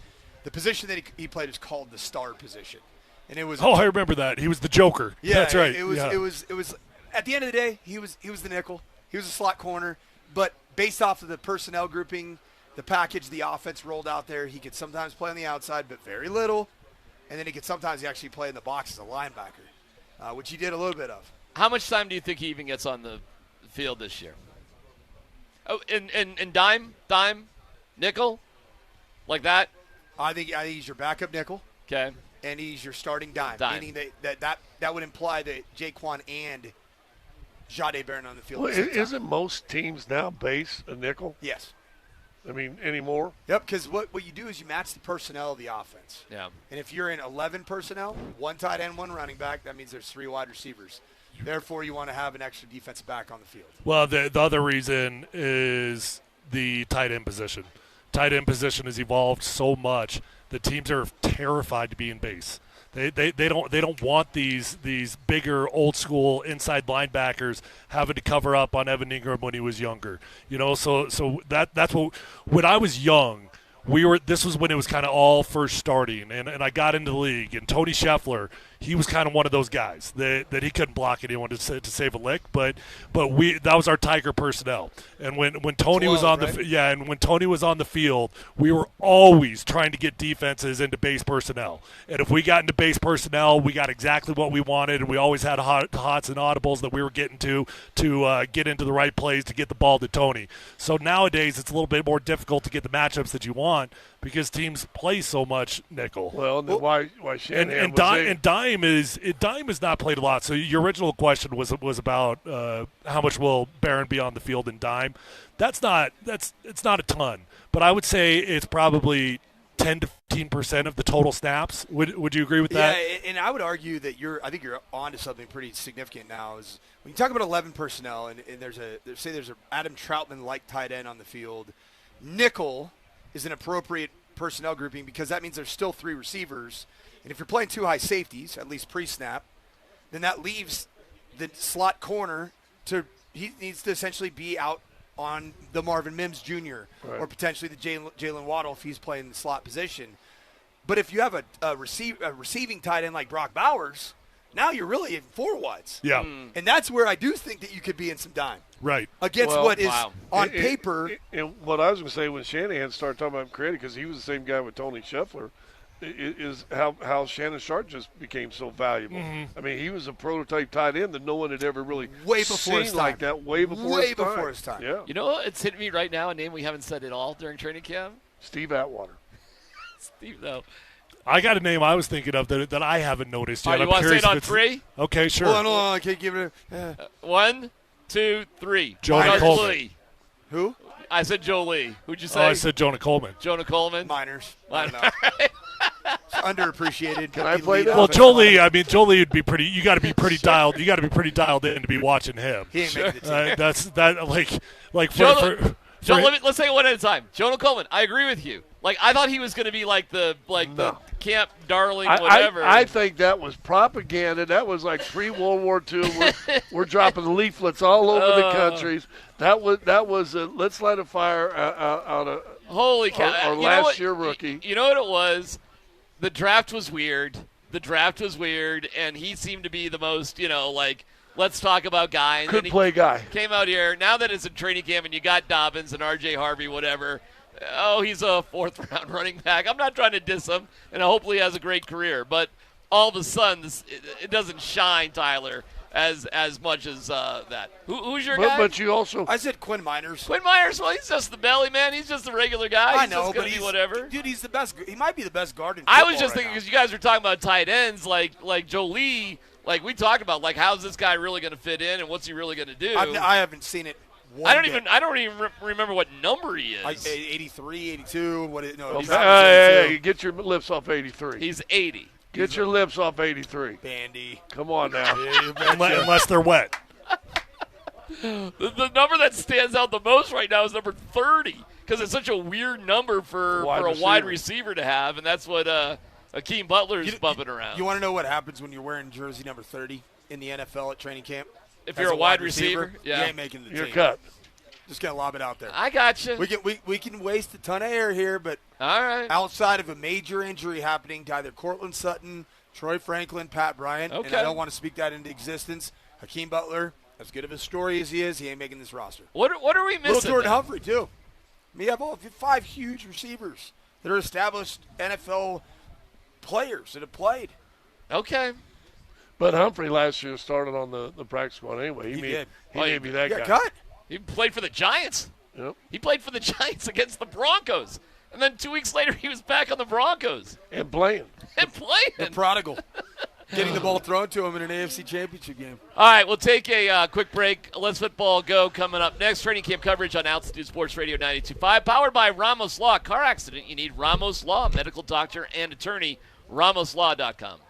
S16: the position that he played is called the star position, and it was.
S15: I remember that. He was the Joker.
S16: Yeah,
S15: that's right.
S16: It was. At the end of the day, he was the nickel. He was a slot corner, but based off of the personnel grouping, the package, the offense rolled out there, he could sometimes play on the outside, but very little. and then he could sometimes actually play in the box as a linebacker, which he did a little bit of.
S14: How much time do you think he even gets on the field this year? Oh, in dime, nickel, like that?
S16: I think he's your backup nickel.
S14: Okay.
S16: And he's your starting dime. Meaning that would imply that Jaquan and Jade Barron on the field.
S17: Well, isn't most teams now base a nickel?
S16: Yes.
S17: I mean, anymore?
S16: Yep, because what you do is you match the personnel of the offense.
S14: Yeah.
S16: And if you're in 11 personnel, 1 tight end, 1 running back, that means there's 3 wide receivers. Therefore, you want to have an extra defensive back on the field.
S15: Well, the other reason is the tight end position. Tight end position has evolved so much that teams are terrified to be in base. They don't want these bigger old school inside linebackers having to cover up on Evan Ingram when he was younger. So that's what when I was young. This was when it was kind of all first starting, and I got into the league. And Tony Scheffler, he was kind of one of those guys that he couldn't block anyone to save a lick, but that was our Tiger personnel. And when Tony
S16: 12,
S15: was on
S16: right?
S15: and when Tony was on the field, we were always trying to get defenses into base personnel. And if we got into base personnel, we got exactly what we wanted, and we always had hots and audibles that we were getting to get into the right plays to get the ball to Tony. So nowadays it's a little bit more difficult to get the matchups that you want because teams play so much nickel.
S17: Well, and then why Shanahan
S15: Dime is not played a lot. So your original question was about how much will Barron be on the field in dime. It's not a ton, but I would say it's probably 10 to 15% of the total snaps. Would you agree with that?
S16: Yeah, and I would argue that I think you're on to something pretty significant now. Is when you talk about 11 personnel and there's a Adam Troutman-like tight end on the field, nickel is an appropriate personnel grouping because that means there's still 3 receivers. And if you're playing 2 high safeties, at least pre-snap, then that leaves the slot corner he needs to essentially be out on the Marvin Mims Jr.
S17: Right.
S16: or potentially the Jalen Waddle if he's playing the slot position. But if you have a receiving tight end like Brock Bowers, now you're really in 4 wides.
S15: Yeah.
S16: And that's where I do think that you could be in some dime.
S15: Right.
S16: Against what is on paper.
S17: And what I was going to say when Shanahan started talking about creating, because he was the same guy with Tony Scheffler, is how Shannon Sharp just became so valuable.
S15: Mm-hmm.
S17: I mean, he was a prototype tight end that no one had ever really
S16: before his
S17: seen like
S16: time.
S17: that. Way before his time. Yeah.
S14: You know what? It's hitting me right now, a name we haven't said at all during training camp.
S17: Steve Atwater.
S14: Steve, though.
S15: I got a name I was thinking of that I haven't noticed yet.
S14: You want to say it on 3?
S15: Okay, sure.
S16: Hold on. Okay, give it
S14: 1, 2, 3.
S15: Jonah Coleman.
S14: Lee.
S16: Who?
S14: I said Joe Lee. Who'd you say?
S15: Oh, I said Jonah Coleman.
S14: Jonah Coleman.
S16: Miners. I don't know. Underappreciated.
S17: Can I play that?
S15: Well, Jolie would be pretty. You got to be pretty dialed. You got to be pretty dialed in to be watching him.
S16: He ain't making the team.
S14: Let's take it one at a time. Jonah Coleman. I agree with you. Like I thought he was going to be like the camp darling, whatever.
S17: I think that was propaganda. That was like pre-World War II. We're dropping leaflets all over the countries. That was let's light a fire out of
S14: holy cow.
S17: Our last year rookie.
S14: You know what it was? The draft was weird. And he seemed to be the most, let's talk about guy. And
S17: Could play guy.
S14: Came out here. Now that it's a training camp and you got Dobbins and R.J. Harvey, whatever, he's a 4th-round running back. I'm not trying to diss him, and hopefully he has a great career. But all of a sudden, it doesn't shine, Tyler, as much as that. Who's your guy?
S17: But you also –
S16: I said Quinn Miners.
S14: Quinn Miners, well, he's just the belly man. He's just a regular guy.
S16: I know, but he's
S14: whatever.
S16: Dude, he's the best. He might be the best guard in
S14: I
S16: football
S14: was just
S16: right
S14: thinking
S16: now.
S14: because you guys were talking about tight ends, like Joe Lee. Like we talked about, like how's this guy really going to fit in, and what's he really going to do?
S16: I haven't seen it.
S14: I don't even remember what number he is.
S16: 83, 82.
S17: Hey, get your lips off 83.
S14: He's 80.
S17: Get your lips off 83.
S16: Bandy.
S17: Come on now.
S15: Unless they're wet.
S14: The number that stands out the most right now is number 30 because it's such a weird number for a wide receiver to have, and that's what Akeem Butler's bumping around.
S16: You want to know what happens when you're wearing jersey number 30 in the NFL at training camp?
S14: If you're a wide receiver,
S16: you ain't making the team.
S17: You're cut.
S16: Just gonna lob it out there.
S14: I got you.
S16: We can waste a ton of air here, but
S14: all right.
S16: Outside of a major injury happening to either Cortland Sutton, Troy Franklin, Pat Bryant, and I don't want to speak that into existence. Hakeem Butler, as good of a story as he is, he ain't making this roster.
S14: What are we missing?
S16: Little Jordan Humphrey too. We have all 5 huge receivers that are established NFL players that have played.
S14: Okay.
S17: But Humphrey last year started on the practice squad anyway.
S16: He did.
S17: He may be that guy.
S16: Cut.
S14: He played for the Giants.
S17: Yep.
S14: He played for the Giants against the Broncos. And then 2 weeks later, he was back on the Broncos.
S17: And playing.
S16: The prodigal. Getting the ball thrown to him in an AFC Championship game.
S14: All right, we'll take a quick break. Let's Football Go coming up next. Training camp coverage on Altitude Sports Radio 92.5. Powered by Ramos Law. Car accident, you need Ramos Law. Medical doctor and attorney. RamosLaw.com.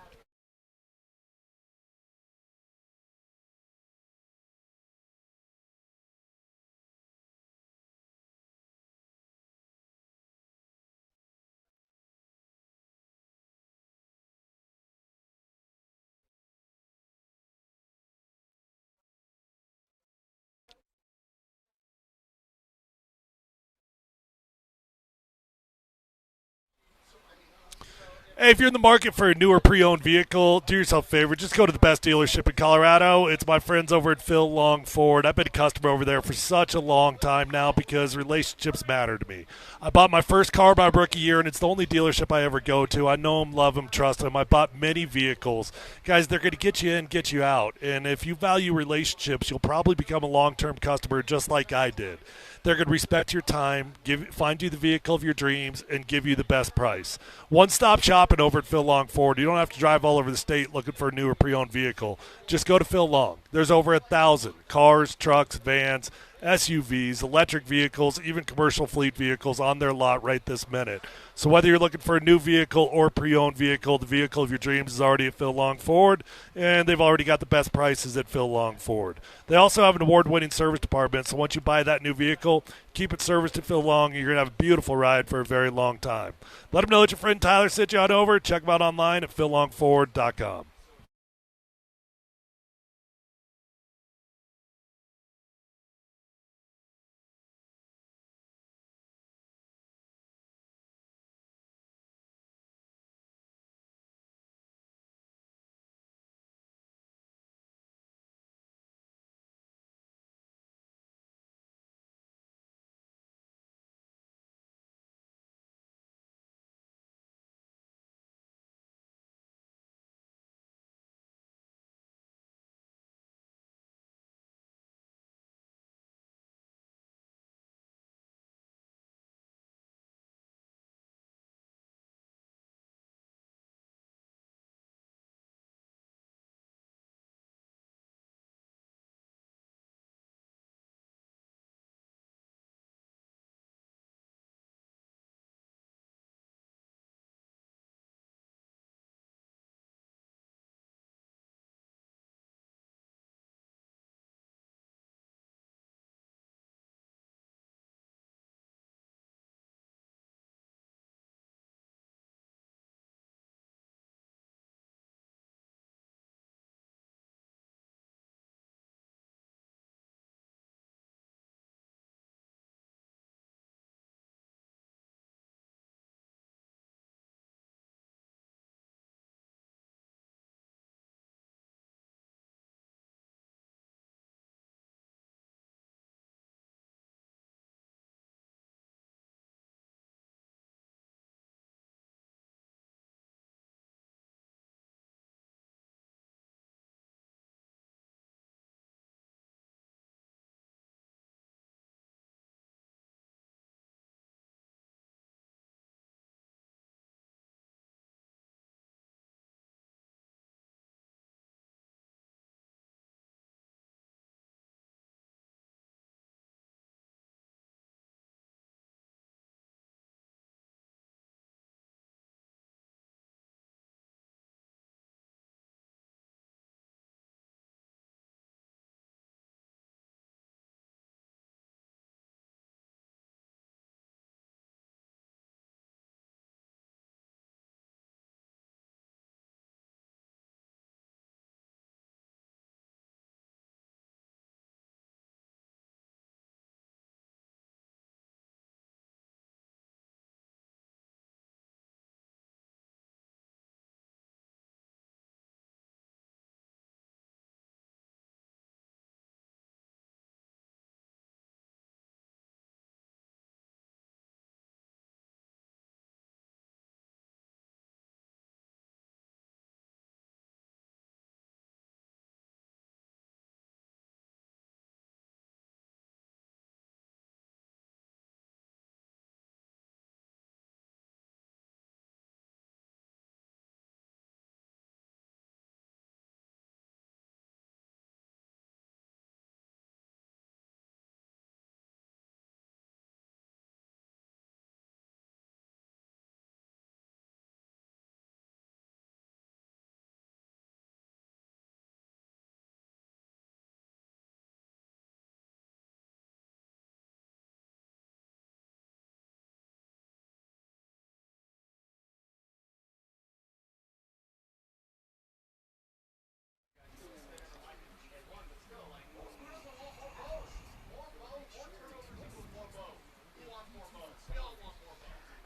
S15: Hey, if you're in the market for a newer pre-owned vehicle, do yourself a favor. Just go to the best dealership in Colorado. It's my friends over at Phil Long Ford. I've been a customer over there for such a long time now because relationships matter to me. I bought my first car my rookie year, and it's the only dealership I ever go to. I know them, love them, trust them. I bought many vehicles. Guys, they're going to get you in, get you out. And if you value relationships, you'll probably become a long-term customer just like I did. They're going to respect your time, find you the vehicle of your dreams, and give you the best price. One-stop shopping over at Phil Long Ford. You don't have to drive all over the state looking for a newer pre-owned vehicle. Just go to Phil Long. There's over 1,000 cars, trucks, vans, SUVs, electric vehicles, even commercial fleet vehicles on their lot right this minute. So whether you're looking for a new vehicle or pre-owned vehicle, the vehicle of your dreams is already at Phil Long Ford, and they've already got the best prices at Phil Long Ford. They also have an award-winning service department, so once you buy that new vehicle, keep it serviced at Phil Long, and you're going to have a beautiful ride for a very long time. Let them know that your friend Tyler sent you on over. Check them out online at phillongford.com.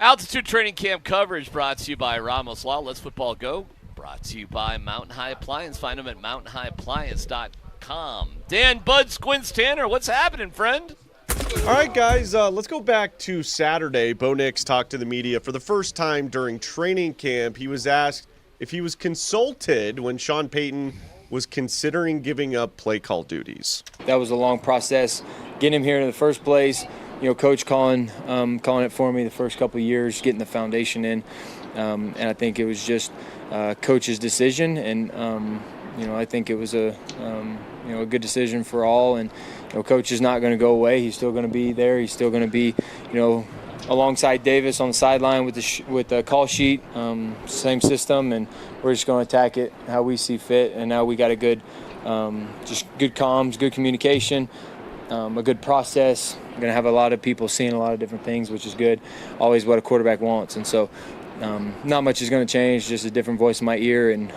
S14: Altitude Training Camp coverage brought to you by Ramos Law. Let's Football Go. Brought to you by Mountain High Appliance. Find them at mountainhighappliance.com. Dan Bud Squints Tanner, what's happening, friend?
S7: All right, guys, let's go back to Saturday. Bo Nix talked to the media for the first time during training camp. He was asked if he was consulted when Sean Payton was considering giving up play call duties.
S19: That was a long process, getting him here in the first place. Coach calling it for me the first couple of years, getting the foundation in, and I think it was just Coach's decision, and I think it was a good decision for all. And Coach is not going to go away. He's still going to be there. He's still going to be, alongside Davis on the sideline with the call sheet, same system, and we're just going to attack it how we see fit. And now we got a good, just good comms, good communication, a good process. We're going to have a lot of people seeing a lot of different things, which is good. Always what a quarterback wants. And so not much is going to change, just a different voice in my ear and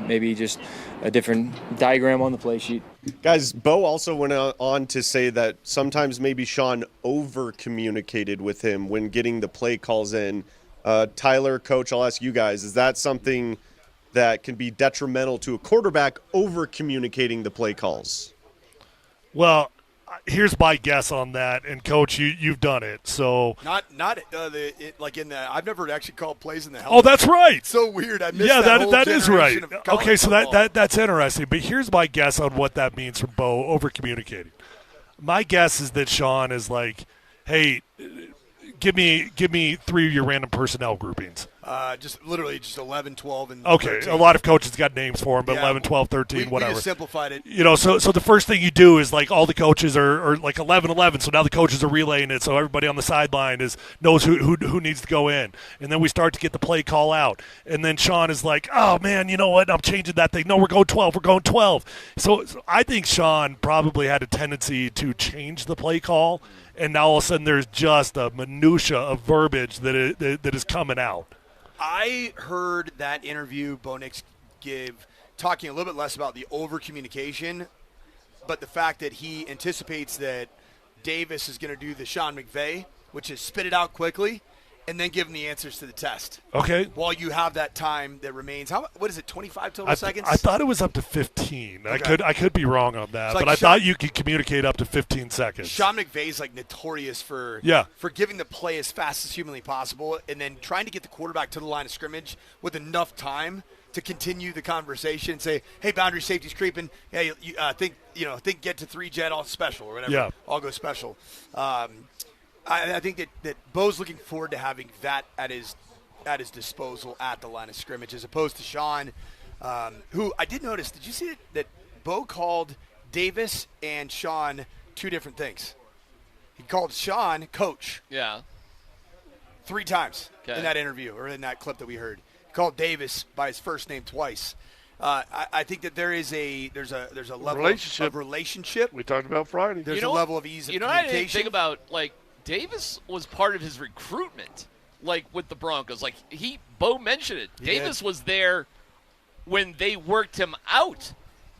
S19: maybe just a different diagram on the play sheet.
S7: Guys, Bo also went on to say that sometimes maybe Sean over-communicated with him when getting the play calls in. Tyler, Coach, I'll ask you guys, is that something that can be detrimental to a quarterback over-communicating the play calls?
S15: Well, here's my guess on that, and Coach, you've done it. So
S16: I've never actually called plays in the helmet.
S15: Oh, that's right.
S16: It's so weird. I missed
S15: that is right. Okay, so
S16: football.
S15: that's interesting. But here's my guess on what that means for Bo over communicating. My guess is that Sean is like, hey, give me 3 of your random personnel groupings.
S16: Just 11, 12, and
S15: okay,
S16: 13.
S15: a lot of coaches got names for them, but 11, 12, 13, whatever.
S16: We just simplified it.
S15: So the first thing you do is like all the coaches are like 11, 11, so now the coaches are relaying it, so everybody on the sideline knows who needs to go in. And then we start to get the play call out. And then Sean is like, oh, man, you know what, I'm changing that thing. No, we're going 12. So I think Sean probably had a tendency to change the play call, and now all of a sudden there's just a minutia of verbiage that is coming out.
S16: I heard that interview Bo Nix give, talking a little bit less about the over-communication, but the fact that he anticipates that Davis is going to do the Sean McVay, which is spit it out quickly, and then give him the answers to the test.
S15: Okay.
S16: While you have that time that remains. What is it, 25 total seconds?
S15: I thought it was up to 15.
S16: Okay.
S15: I could be wrong on that,
S16: like
S15: but I thought you could communicate up to 15 seconds.
S16: Sean McVay's like notorious for giving the play as fast as humanly possible and then trying to get the quarterback to the line of scrimmage with enough time to continue the conversation and say, hey, boundary safety's creeping. Hey, think get to 3 jet all special or whatever.
S15: Yeah.
S16: All go special. I think that Bo's looking forward to having that at his disposal at the line of scrimmage, as opposed to Sean, who I did notice. Did you see that Bo called Davis and Sean 2 different things? He called Sean coach.
S14: Yeah.
S16: 3 times in that interview or in that clip that we heard. He called Davis by his first name twice. I think that there's a level of relationship.
S17: We talked about Friday.
S16: There's a level of ease of communication.
S14: I didn't think about, like, Davis was part of his recruitment, like, with the Broncos. Like, Bo mentioned it. Davis was there when they worked him out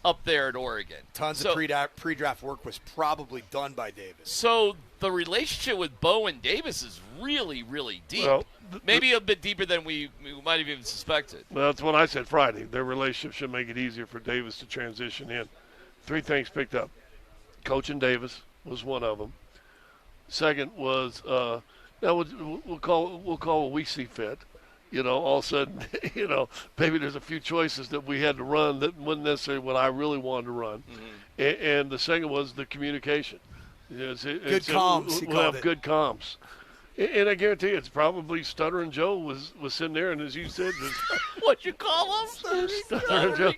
S14: up there at Oregon.
S16: Tons of pre-draft work was probably done by Davis.
S14: So the relationship with Bo and Davis is really, really deep.
S17: Well,
S14: maybe a bit deeper than we might have even suspected.
S17: Well, that's what I said Friday. Their relationship should make it easier for Davis to transition in. 3 things picked up. Coaching Davis was one of them. Second was now we'll call what we see fit. All of a sudden, maybe there's a few choices that we had to run that wasn't necessarily what I really wanted to run. Mm-hmm. And the second was the communication.
S16: Good comms.
S17: We'll have good comms. And I guarantee you, it's probably Stuttering Joe was sitting there, and as you said,
S14: what you call him?
S17: Stuttering Joe.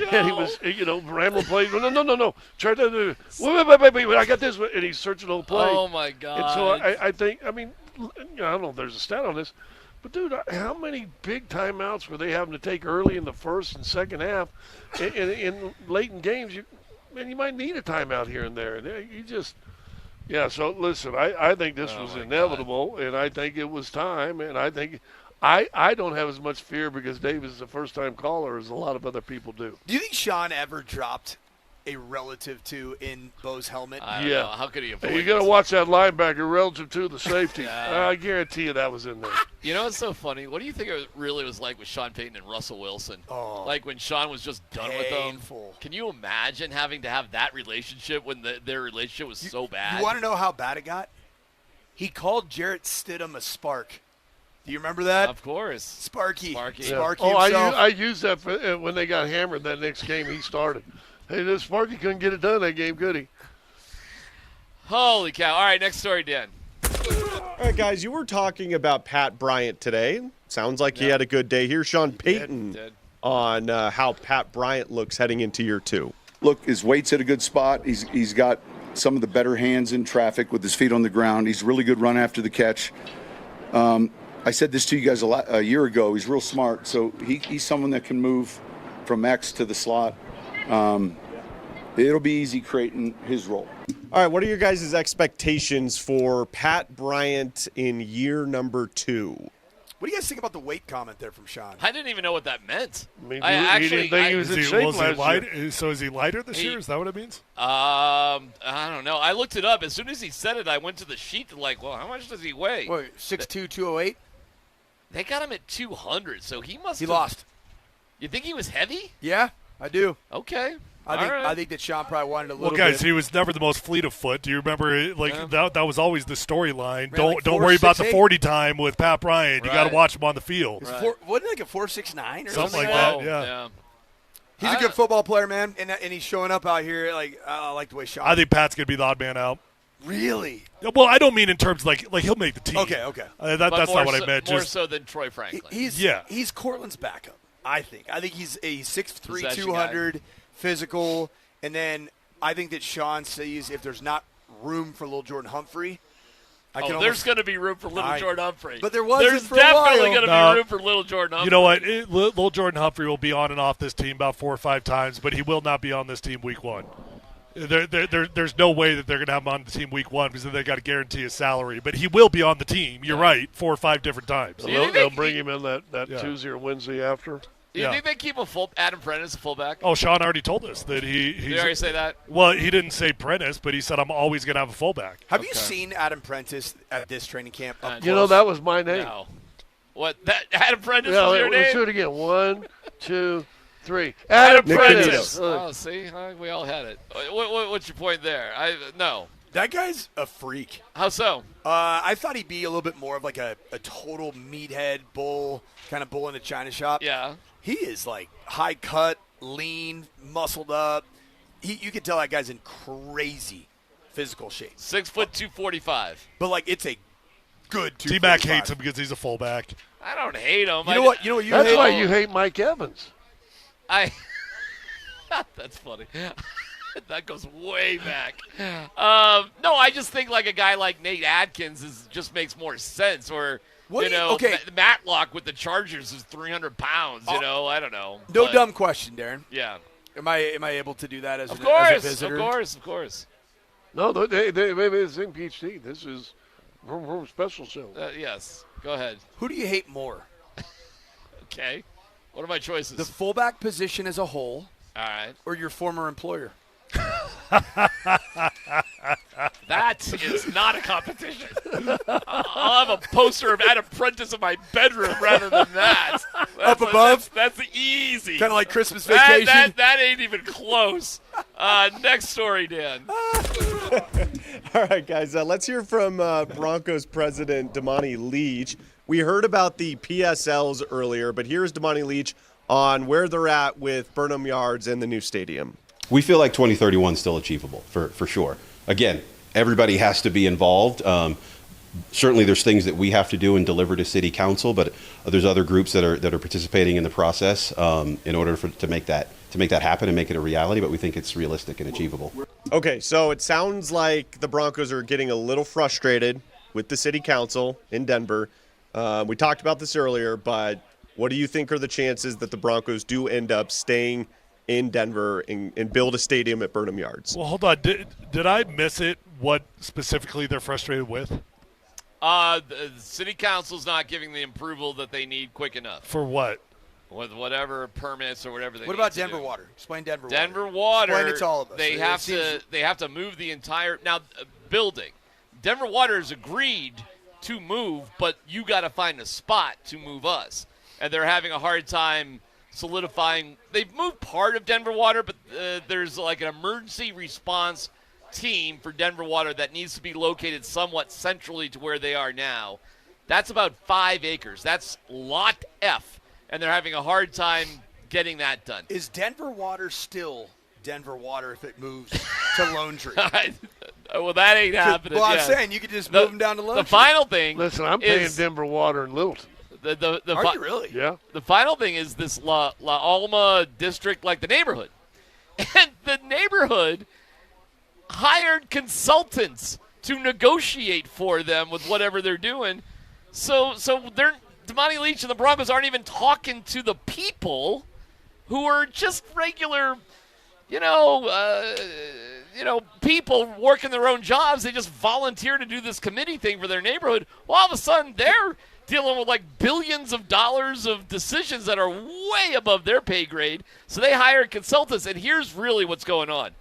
S17: And he was, rambling plays. No. Try to wait. I got this, and he's searching the whole play.
S14: Oh my God!
S17: And so I think, I don't know if there's a stat on this, but dude, how many big timeouts were they having to take early in the first and second half, and in late in games? You might need a timeout here and there. You just. Yeah, so listen, I think this was inevitable, and I think it was time, and I think I don't have as much fear because Davis is a first-time caller as a lot of other people do.
S16: Do you think Sean ever dropped a relative to in Bo's helmet?
S14: I don't know. How could he avoid
S17: Hey, you got to
S14: this?
S17: watch that linebacker relative to the safety.
S14: Yeah.
S17: I guarantee you that was in there.
S14: You know what's so funny? What do you think it really was like with Sean Payton and Russell Wilson?
S16: Oh,
S14: like when Sean was just done with them? Can you imagine having to have that relationship when their relationship was so bad?
S16: You want to know how bad it got? He called Jarrett Stidham a spark. Do you remember that?
S14: Of course.
S16: Sparky.
S17: Yeah.
S16: Sparky
S17: Oh,
S16: himself.
S17: I used that for, when they got hammered that next game he started. Hey, this Sparky couldn't get it done that game, could he?
S14: Holy cow. All right, next story, Dan.
S7: All right, guys, you were talking about Pat Bryant today. Sounds like he had a good day. Here's Sean Payton on how Pat Bryant looks heading into year 2.
S11: Look, his weight's at a good spot. He's got some of the better hands in traffic with his feet on the ground. He's really good run after the catch. I said this to you guys a year ago. He's real smart, so he's someone that can move from X to the slot. It'll be easy creating his role.
S7: All right, what are your guys' expectations for Pat Bryant in year number 2?
S16: What do you guys think about the weight comment there from Sean?
S14: I didn't even know what that meant.
S17: He didn't think he was in shape last year.
S15: So is he lighter this year? Is that what it means?
S14: I don't know. I looked it up. As soon as he said it, I went to the sheet to well, how much does he weigh?
S16: Wait, 6'2", 208?
S14: They got him at 200, so he must
S16: He
S14: have
S16: lost.
S14: You think he was heavy?
S16: Yeah, I do.
S14: Okay.
S16: I think that Sean probably wanted a little
S15: Well, guys,
S16: bit.
S15: he was never the most fleet of foot. Do you remember? That was always the storyline.
S16: Ran
S15: Don't
S16: like
S15: worry about the
S16: 4.68.
S15: 40 time with Pat Bryant. You got to watch him on the field.
S16: Wasn't it like a 4.69 or
S15: Something like
S16: that?
S15: that. Yeah.
S16: He's a good football player, man, and he's showing up out here. I like the way Sean.
S15: I think Pat's gonna be the odd man out.
S16: Really?
S15: Well, I don't mean in terms like he'll make the team.
S16: Okay.
S15: That's not what I meant.
S14: More
S15: Just
S14: so than Troy Franklin.
S16: He's Cortland's backup. I think he's a 6'3", 200 physical, and then I think that Sean sees if there's not room for little Jordan Humphrey.
S14: There's going to be room for little Jordan Humphrey.
S16: But there wasn't
S14: There's
S16: for a while.
S14: definitely going to be room for little Jordan Humphrey.
S15: You know what? Little Jordan Humphrey will be on and off this team about 4 or 5 times, but he will not be on this team week 1. There's no way that they're going to have him on the team week 1 because they got to guarantee his salary. But he will be on the team. You're right, 4 or 5 different times.
S17: They'll bring him in that Tuesday or Wednesday after.
S14: Do you think they keep Adam Prentice a fullback?
S15: Oh, Sean already told us that he's.
S14: Did he already say that?
S15: Well, he didn't say Prentice, but he said I'm always going to have a fullback.
S16: Have you seen Adam Prentice at this training camp?
S17: You know, that was my name.
S14: No. What? That Adam Prentice
S17: Yeah,
S14: was your name?
S17: let's do it again. 1, 2, 3. Adam Prentice.
S14: Oh, see? We all had it. What's your point there? No.
S16: That guy's a freak.
S14: How so?
S16: I thought he'd be a little bit more of like a total meathead bull, kind of bull in a china shop.
S14: Yeah.
S16: He is like high cut, lean, muscled up. You can tell that guy's in crazy physical shape.
S14: 6 foot 245.
S16: But like it's a good 245.
S15: DMac hates him because he's a fullback.
S14: I don't hate him.
S16: You know what? You
S17: That's
S16: hate?
S17: why you hate Mike Evans.
S14: That's funny. That goes way back. No, I just think like a guy like Nate Adkins just makes more sense. Or Matlock with the Chargers is 300 pounds. I don't know.
S16: No dumb question, Darren.
S14: Yeah.
S16: Am I able to do that as a visitor?
S14: Of course.
S17: No, they maybe it's in PhD. This is from special show.
S14: Yes. Go ahead.
S16: Who do you hate more?
S14: Okay. What are my choices?
S16: The fullback position as a whole.
S14: All right.
S16: Or your former employer.
S14: That is not a competition. I'll have a poster of Adam Prentice in my bedroom rather than that.
S16: Up above?
S14: That's easy.
S16: Kind of like Christmas Vacation.
S14: That ain't even close. Next story, Dan.
S7: All right, guys, let's hear from Broncos president Damani Leach. We heard about the PSLs earlier, but here's Damani Leach on where they're at with Burnham Yards and the new stadium.
S10: We feel like 2031 is still achievable, for sure. Again, everybody has to be involved. Certainly there's things that we have to do and deliver to city council, but there's other groups that are participating in the process in order to make that happen and make it a reality, but we think it's realistic and achievable.
S7: Okay, so it sounds like the Broncos are getting a little frustrated with the city council in Denver. We talked about this earlier, but what do you think are the chances that the Broncos do end up staying in Denver and build a stadium at Burnham Yards?
S15: Well, hold on. Did I miss it? What specifically they're frustrated with?
S14: The city council's not giving the approval that they need quick enough.
S15: For what?
S14: with whatever permits or whatever they
S16: What
S14: need
S16: about
S14: to
S16: Denver
S14: do.
S16: Water? Explain Denver Water.
S14: Denver Water.
S16: Explain it to all of us.
S14: They have to move the entire building. Denver Water has agreed to move, but you got to find a spot to move us, and they're having a hard time solidifying. They've moved part of Denver Water, but there's like an emergency response team for Denver Water that needs to be located somewhat centrally to where they are now. That's about 5 acres. That's Lot F, and they're having a hard time getting that done.
S16: Is Denver Water still Denver Water if it moves to Lone Tree?
S14: Well, that ain't happening.
S16: Well, I'm saying you could just move them down to Lone Tree.
S14: The final thing.
S17: Listen, I'm paying Denver Water in Littleton.
S16: Are you really?
S17: Yeah.
S14: The final thing is this La Alma district, like the neighborhood. And the neighborhood hired consultants to negotiate for them with whatever they're doing. So Damani Leach and the Broncos aren't even talking to the people who are just regular, people working their own jobs. They just volunteer to do this committee thing for their neighborhood. Well, all of a sudden, they're dealing with like billions of dollars of decisions that are way above their pay grade. So they hired consultants, and here's really what's going on.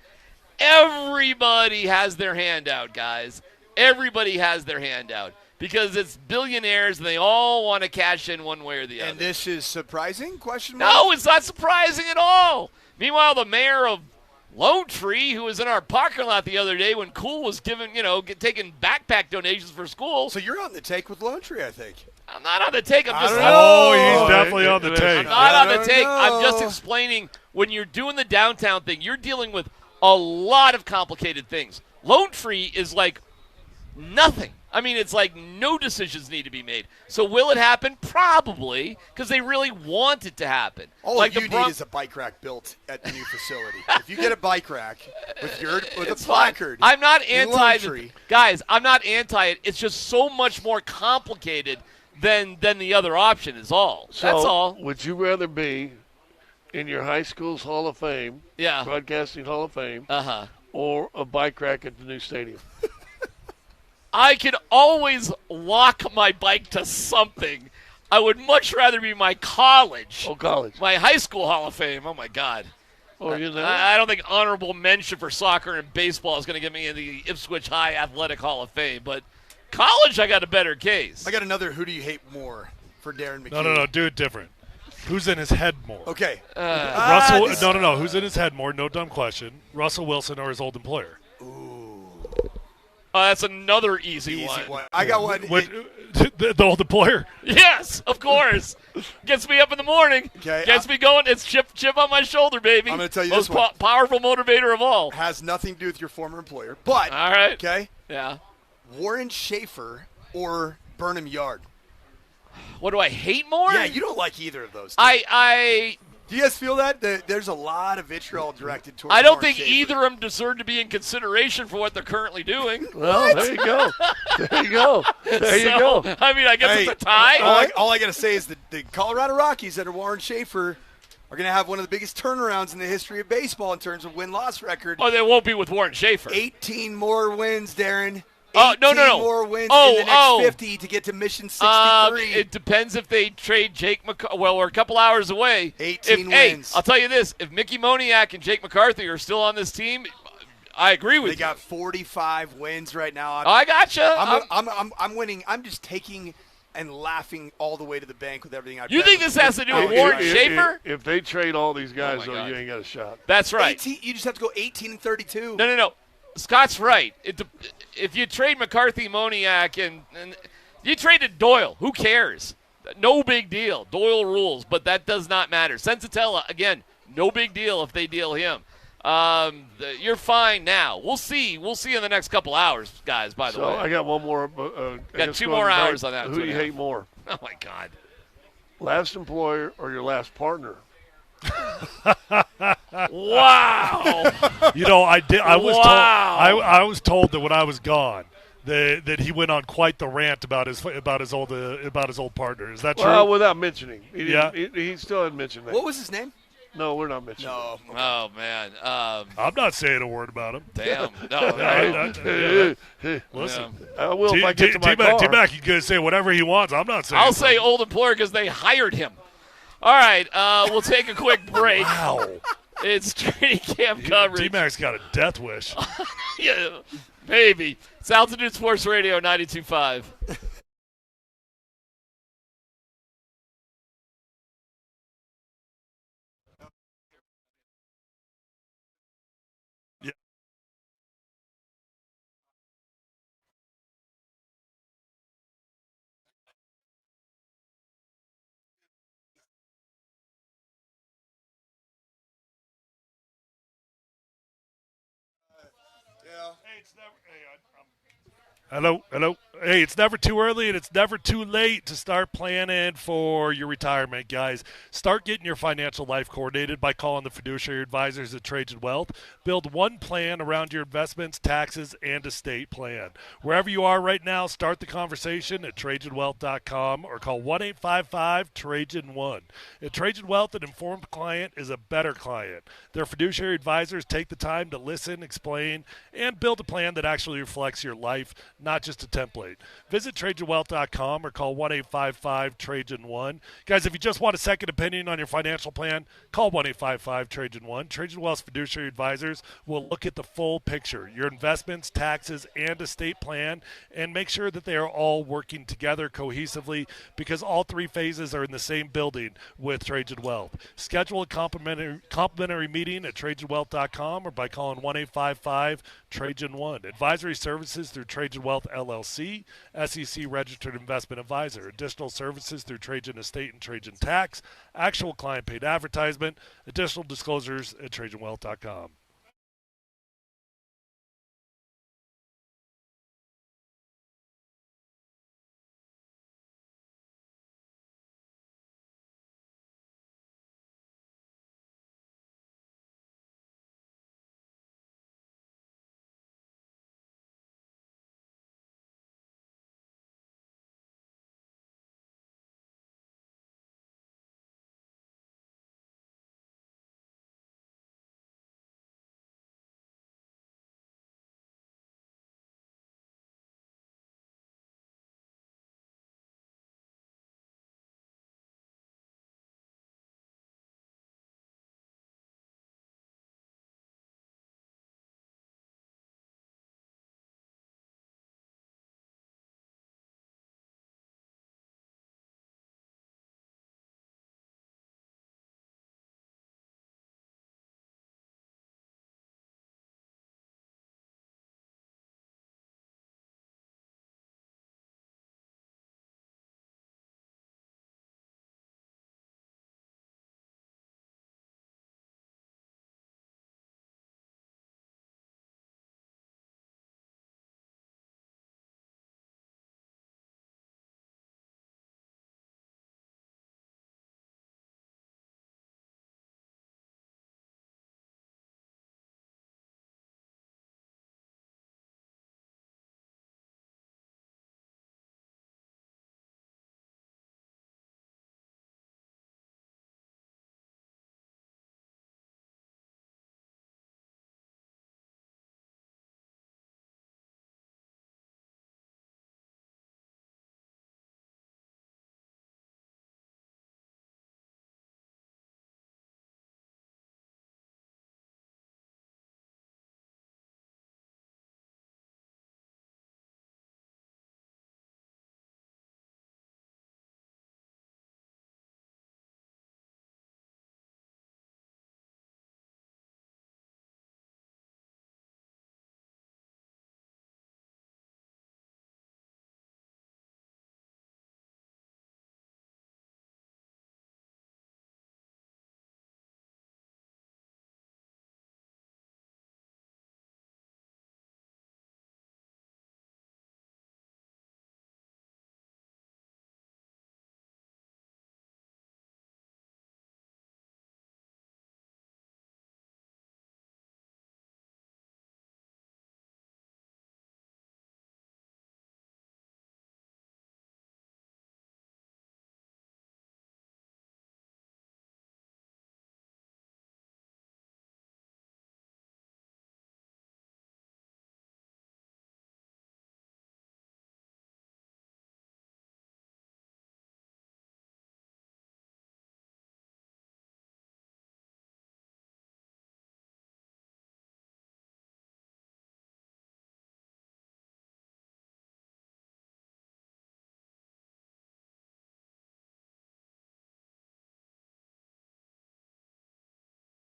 S14: Everybody has their hand out, guys. Everybody has their hand out because it's billionaires, and they all want to cash in one way or the other.
S16: And this is surprising? Question mark?
S14: No, it's not surprising at all. Meanwhile, the mayor of Lone Tree, who was in our parking lot the other day when Cool was taking backpack donations for school.
S16: So you're on the take with Lone Tree, I think.
S14: I'm not on the take. I'm just.
S15: He's definitely on the take.
S14: I'm not on the take. I'm just explaining when you're doing the downtown thing, you're dealing with a lot of complicated things. Lone Tree is like nothing. I mean, it's like no decisions need to be made. So will it happen? Probably, because they really want it to happen.
S16: All you need is a bike rack built at the new facility. If you get a bike rack with a placard,
S14: I'm not anti
S16: it.
S14: Guys, I'm not anti it. It's just so much more complicated than the other option is all.
S17: So,
S14: that's all.
S17: Would you rather be in your high school's Hall of Fame, Broadcasting Hall of Fame, or a bike rack at the new stadium?
S14: I could always lock my bike to something. I would much rather be my college.
S17: Oh, college.
S14: My high school Hall of Fame. Oh, my God.
S17: Oh, you know?
S14: I don't think honorable mention for soccer and baseball is going to get me in the Ipswich High Athletic Hall of Fame. But college, I got a better case.
S16: I got another who do you hate more for Darren McKee.
S15: No, do it different. Who's in his head more?
S16: Okay.
S15: Russell. No. Who's in his head more? No dumb question. Russell Wilson or his old employer?
S14: That's another easy one.
S16: I got one.
S15: The old employer?
S14: Yes, of course. Gets me up in the morning.
S16: Okay,
S14: Gets me going. It's chip on my shoulder, baby.
S16: I'm going to tell you
S14: Most
S16: this one.
S14: Powerful motivator of all.
S16: Has nothing to do with your former employer. But,
S14: all right.
S16: Okay?
S14: Yeah.
S16: Warren Schaefer or Burnham Yard?
S14: What do I hate more?
S16: Yeah, you don't like either of those. Do you guys feel that? There's a lot of vitriol directed towards
S14: I don't
S16: Warren
S14: think
S16: Schaefer.
S14: either of them deserve to be in consideration for what they're currently doing.
S17: Well, there you go. There you go. There you go.
S14: I mean, I guess it's a tie.
S16: All I got to say is the Colorado Rockies under Warren Schaefer are going to have one of the biggest turnarounds in the history of baseball in terms of win-loss record.
S14: Oh, they won't be with Warren Schaefer.
S16: 18 more wins, Darren.
S14: Oh, no.
S16: more wins in the next 50 to get to mission 63.
S14: It depends if they trade Jake McCarthy. Well, we're a couple hours away.
S16: 18 wins.
S14: Hey, I'll tell you this. If Mickey Moniak and Jake McCarthy are still on this team, I agree with you.
S16: They got 45 wins right now.
S14: I gotcha.
S16: I'm winning. I'm just taking and laughing all the way to the bank with everything I've
S14: You think this has to do with Warren Schaefer?
S17: If they trade all these guys,
S14: my
S17: though,
S14: God.
S17: you ain't got a shot.
S14: That's right.
S16: You just have to go 18-32.
S14: No. Scott's right. If you trade McCarthy, Moniak, and you traded Doyle, who cares? No big deal. Doyle rules, but that does not matter. Sensatella, again, no big deal if they deal him. You're fine now. We'll see. We'll see in the next couple hours, guys, by the way.
S17: So I got one more.
S14: Got 2 more hours on that.
S17: Who do you hate more?
S14: Oh, my God.
S17: Last employer or your last partner?
S14: Wow.
S15: I was told that when I was gone that he went on quite the rant about his old partner. Is that true?
S17: Well, without mentioning.
S15: Yeah.
S17: He still didn't mention that.
S16: What was his name?
S17: No, we're not mentioning.
S16: No.
S17: Him.
S14: Oh, man.
S15: I'm not saying a word about him.
S14: Damn. No.
S15: Listen.
S17: I will if I get to my car.
S15: T-Mac, he's going to say whatever he wants. I'm not saying
S14: I'll say old employer because they hired him. All right, we'll take a quick break.
S15: Wow.
S14: It's training camp coverage.
S15: DMac's got a death wish.
S14: Yeah, maybe. It's Altitude Sports Radio 92.5.
S15: Hello. Hey, it's never too early and it's never too late to start planning for your retirement, guys. Start getting your financial life coordinated by calling the fiduciary advisors at Trajan Wealth. Build one plan around your investments, taxes, and estate plan. Wherever you are right now, start the conversation at TrajanWealth.com or call 1-855-TRAJAN1. At Trajan Wealth, an informed client is a better client. Their fiduciary advisors take the time to listen, explain, and build a plan that actually reflects your life, not just a template. Visit TrajanWealth.com or call 1-855-TRAJAN1. Guys, if you just want a second opinion on your financial plan, call 1-855-TRAJAN1. Trajan Wealth's fiduciary advisors will look at the full picture, your investments, taxes, and estate plan, and make sure that they are all working together cohesively because all three phases are in the same building with Trajan Wealth. Schedule a complimentary meeting at TrajanWealth.com or by calling 1-855-TRAJAN1. Advisory services through Trajan Wealth LLC, SEC registered investment advisor. Additional services through Trajan Estate and Trajan Tax. Actual client paid advertisement. Additional disclosures at TrajanWealth.com.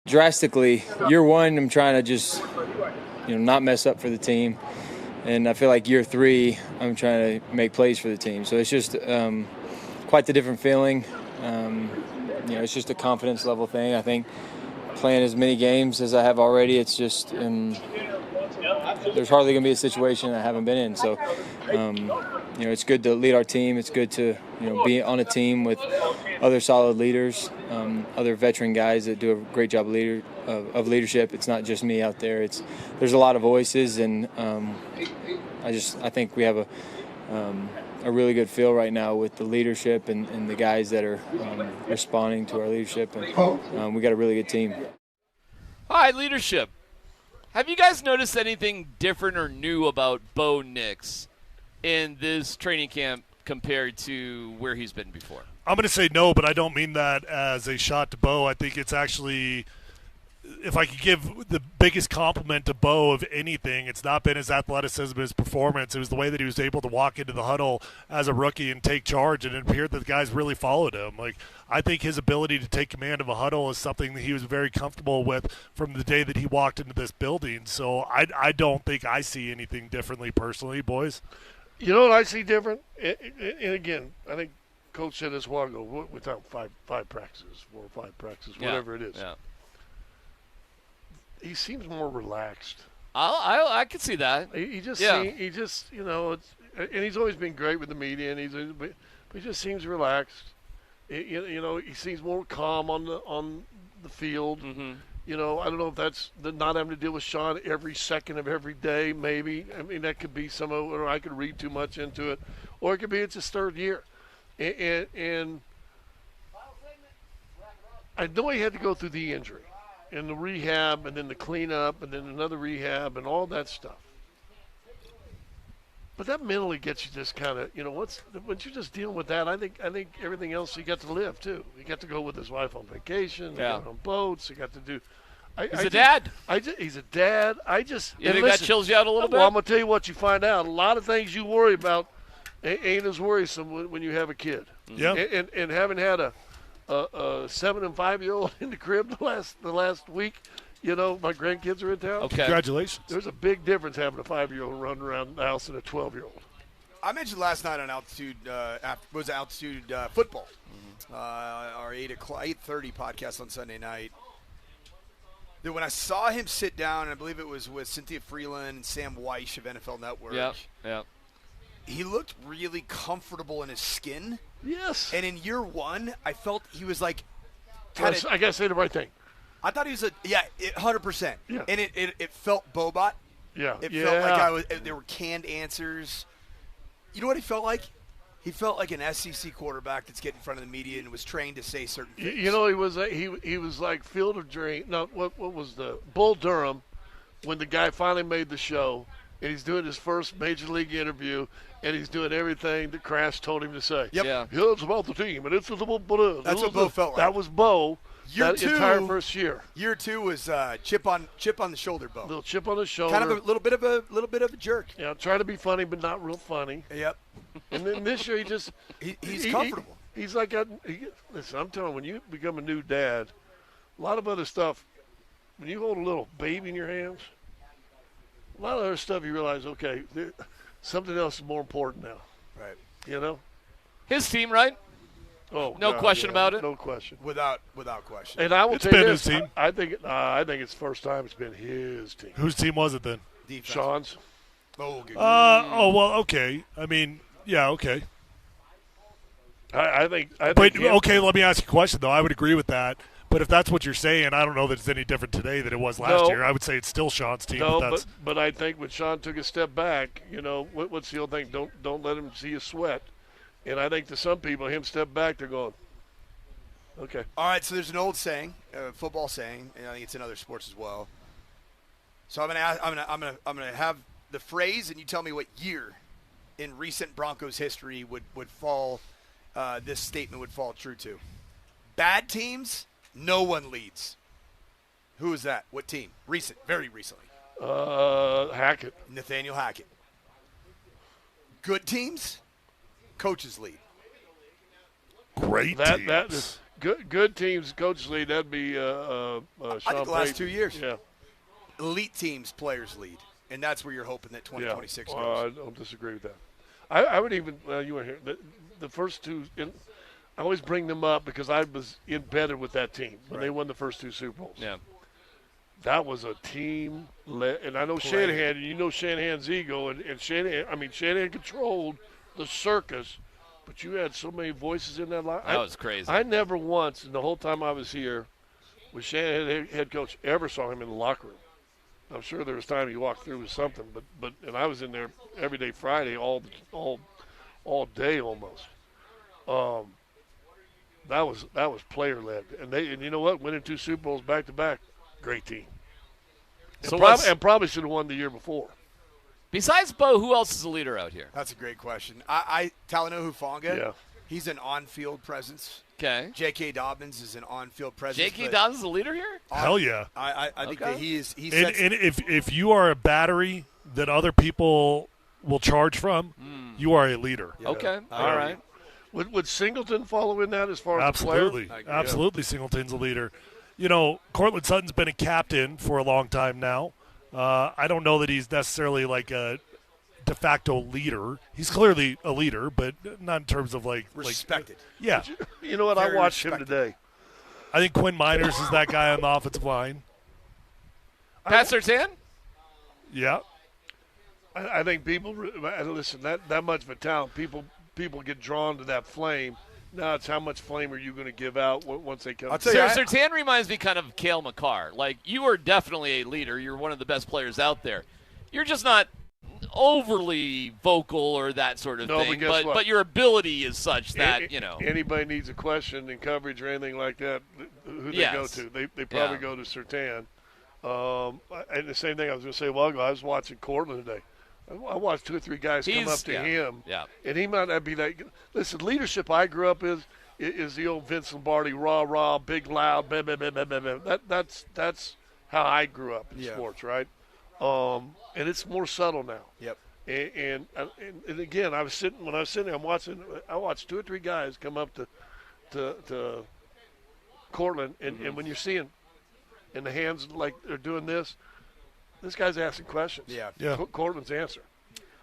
S19: drastically. Year one, I'm trying to just, not mess up for the team. And I feel like year three, I'm trying to make plays for the team. So it's just quite the different feeling. It's just a confidence level thing. I think playing as many games as I have already, it's just there's hardly going to be a situation I haven't been in. So, it's good to lead our team. It's good to, be on a team with other solid leaders, other veteran guys that do a great job of leadership. It's not just me out there. There's a lot of voices, and I think we have a really good feel right now with the leadership and the guys that are responding to our leadership, and we got a really good team.
S14: All right, leadership. Have you guys noticed anything different or new about Bo Nix in this training camp compared to where he's been before?
S15: I'm going to say no, but I don't mean that as a shot to Bo. I think it's actually, if I could give the biggest compliment to Bo of anything, it's not been his athleticism, his performance. It was the way that he was able to walk into the huddle as a rookie and take charge, and it appeared that the guys really followed him. I think his ability to take command of a huddle is something that he was very comfortable with from the day that he walked into this building. So I don't think I see anything differently personally, boys.
S17: You know what I see different? And again, I think Coach said this a while ago. We're talking five practices, 4 or 5 practices, whatever it is.
S14: Yeah.
S17: He seems more relaxed.
S14: I can see that.
S17: He just,
S14: yeah.
S17: And he's always been great with the media, but he just seems relaxed. He seems more calm on the field.
S14: Mm-hmm.
S17: I don't know if that's not having to deal with Sean every second of every day. Maybe that could be some of, or I could read too much into it, or it could be it's his 3rd year, and I know he had to go through the injury, and the rehab, and then the cleanup, and then another rehab, and all that stuff. But that mentally gets you just kind of, once you're just dealing with that, I think everything else he got to live too. He got to go with his wife on vacation, on boats. He got to do.
S14: He's a dad.
S17: He's a dad.
S14: You think that chills you out a little bit?
S17: Well, I'm gonna tell you what you find out. A lot of things you worry about ain't as worrisome when you have a kid.
S15: Yeah.
S17: And having had a 7 and 5-year-old in the crib the last week. My grandkids are in town.
S14: Okay.
S15: Congratulations.
S17: There's a big difference having a 5-year-old run around the house and a 12-year-old.
S16: I mentioned last night on Altitude Football, our 8:30 podcast on Sunday night, that when I saw him sit down, and I believe it was with Cynthia Freeland and Sam Weish of NFL Network, he looked really comfortable in his skin.
S17: Yes.
S16: And in year one, I felt he was like
S17: I got to say the right thing.
S16: I thought he was 100%.
S17: Yeah.
S16: And it felt Bobot.
S17: Yeah.
S16: It felt like there were canned answers. You know what he felt like? He felt like an SEC quarterback that's getting in front of the media and was trained to say certain things.
S17: He was like Field of Dreams. No, what was the Bull Durham when the guy finally made the show and he's doing his first major league interview and he's doing everything that Crash told him to say.
S16: Yep.
S14: Yeah.
S17: It's about the team and it's
S16: That's what Bo felt like.
S17: That was Bo.
S16: Year
S17: that
S16: two,
S17: entire first year.
S16: Year two was chip on the shoulder, Bo.
S17: Little chip on the shoulder.
S16: Kind of a little bit of a jerk.
S17: Yeah, try to be funny, but not real funny.
S16: Yep.
S17: And then this year
S16: he's comfortable.
S17: He's like, listen, I'm telling you, when you become a new dad, a lot of other stuff. When you hold a little baby in your hands, a lot of other stuff you realize, okay, something else is more important now.
S16: Right.
S14: His team, right?
S17: Oh,
S14: no question about it.
S17: No question.
S16: Without question.
S17: And I will
S15: It's
S17: tell you
S15: been
S17: this,
S15: his team.
S17: I think it's the first time it's been his team.
S15: Whose team was it then?
S16: Defense.
S17: Sean's.
S16: Oh, good.
S15: Well, okay. I mean, yeah, okay.
S17: I think.
S15: Okay, let me ask you a question, though. I would agree with that. But if that's what you're saying, I don't know that it's any different today than it was last year. I would say it's still Sean's team.
S17: No, but I think when Sean took a step back, what's the old thing? Don't let him see you sweat. And I think to some people, him step back, they're going, okay.
S16: All right, so there's an old saying, football saying, and I think it's in other sports as well. So I'm gonna have the phrase, and you tell me what year in recent Broncos history would fall. This statement would fall true to. Bad teams, no one leads. Who is that? What team? Recent, very recently.
S17: Hackett.
S16: Nathaniel Hackett. Good teams, coaches lead.
S15: Great teams.
S17: Good teams, coach lead. That'd be Sean
S16: I think the last
S17: Payton.
S16: 2 years.
S17: Yeah.
S16: Elite teams, players lead, and that's where you're hoping that 2026
S17: I
S16: goes.
S17: don't disagree with that. I would even you were here. The first two. I always bring them up because I was embedded with that team when they won the first 2 Super Bowls.
S14: Yeah.
S17: That was a team, and I know Shanahan, and you know Shanahan's ego, and Shanahan controlled the circus, but you had so many voices in that line.
S14: That was crazy.
S17: I never once, in the whole time I was here, with Shanahan head coach, ever saw him in the locker room. I'm sure there was time he walked through with something, but I was in there every day Friday, all day almost. That was player led, and you know what? Winning 2 Super Bowls back to back, great team. And probably should have won the year before.
S14: Besides Bo, who else is a leader out here?
S16: That's a great question. Talanoa Hufanga.
S17: Yeah.
S16: He's an on-field presence.
S14: Okay.
S16: J.K. Dobbins is an on-field presence.
S14: J.K. Dobbins is a leader here?
S15: Hell yeah.
S16: I think that he is. He
S15: and if you are a battery that other people will charge from, you are a leader.
S14: Yeah. Okay. All right.
S17: Would Singleton follow in that as far as
S15: Absolutely.
S17: a player?
S15: Absolutely, Singleton's a leader. You know, Cortland Sutton's been a captain for a long time now. I don't know that he's necessarily like a de facto leader. He's clearly a leader, but not in terms of
S16: respected.
S15: Yeah.
S17: You know what? I watched him today.
S15: I think Quinn Miners is that guy on the offensive line.
S14: Pat Surtain?
S15: Yeah.
S17: I think people listen. That much of a talent, people get drawn to that flame. Now it's how much flame are you going to give out once they come?
S14: Surtain reminds me kind of Cale McCarr. Like, you are definitely a leader. You're one of the best players out there. You're just not overly vocal or that sort of thing. But your ability is such that, you know.
S17: Anybody needs a question in coverage or anything like that, who they go to? They probably go to Surtain. And the same thing I was going to say a while ago, I was watching Cortland today. I watched 2 or 3 guys come up to him, and he might not be that. Listen, leadership I grew up is the old Vince Lombardi, rah, big, loud, blah, blah, blah, blah, blah, blah. That's how I grew up in sports, right? And it's more subtle now.
S16: Yep.
S17: And again, when I was sitting there, I watched 2 or 3 guys come up to Cortland, and when you're seeing in the hands like they're doing this guy's asking questions.
S16: Yeah.
S17: Cortland's answer.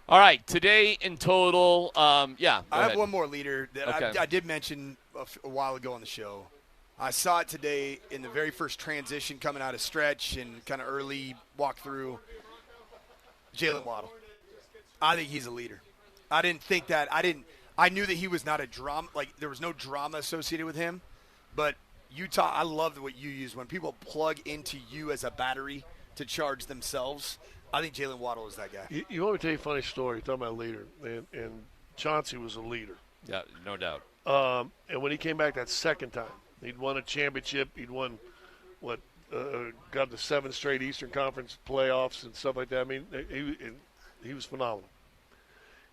S14: All right, today in total, I
S16: have one more leader that I did mention a while ago on the show. I saw it today in the very first transition coming out of stretch and kind of early walkthrough. Jalen Waddle. I think he's a leader. I didn't think that. I knew that he was not a drama. Like, there was no drama associated with him. But Utah, I loved what you used. When people plug into you as a battery to charge themselves, I think Jalen Waddle is that guy.
S17: You want me to tell you a funny story? You're talking about a leader. And Chauncey was a leader.
S14: Yeah, no doubt.
S17: And when he came back that second time, he'd won a championship. He'd won, got the 7 straight Eastern Conference playoffs and stuff like that. I mean, he was phenomenal.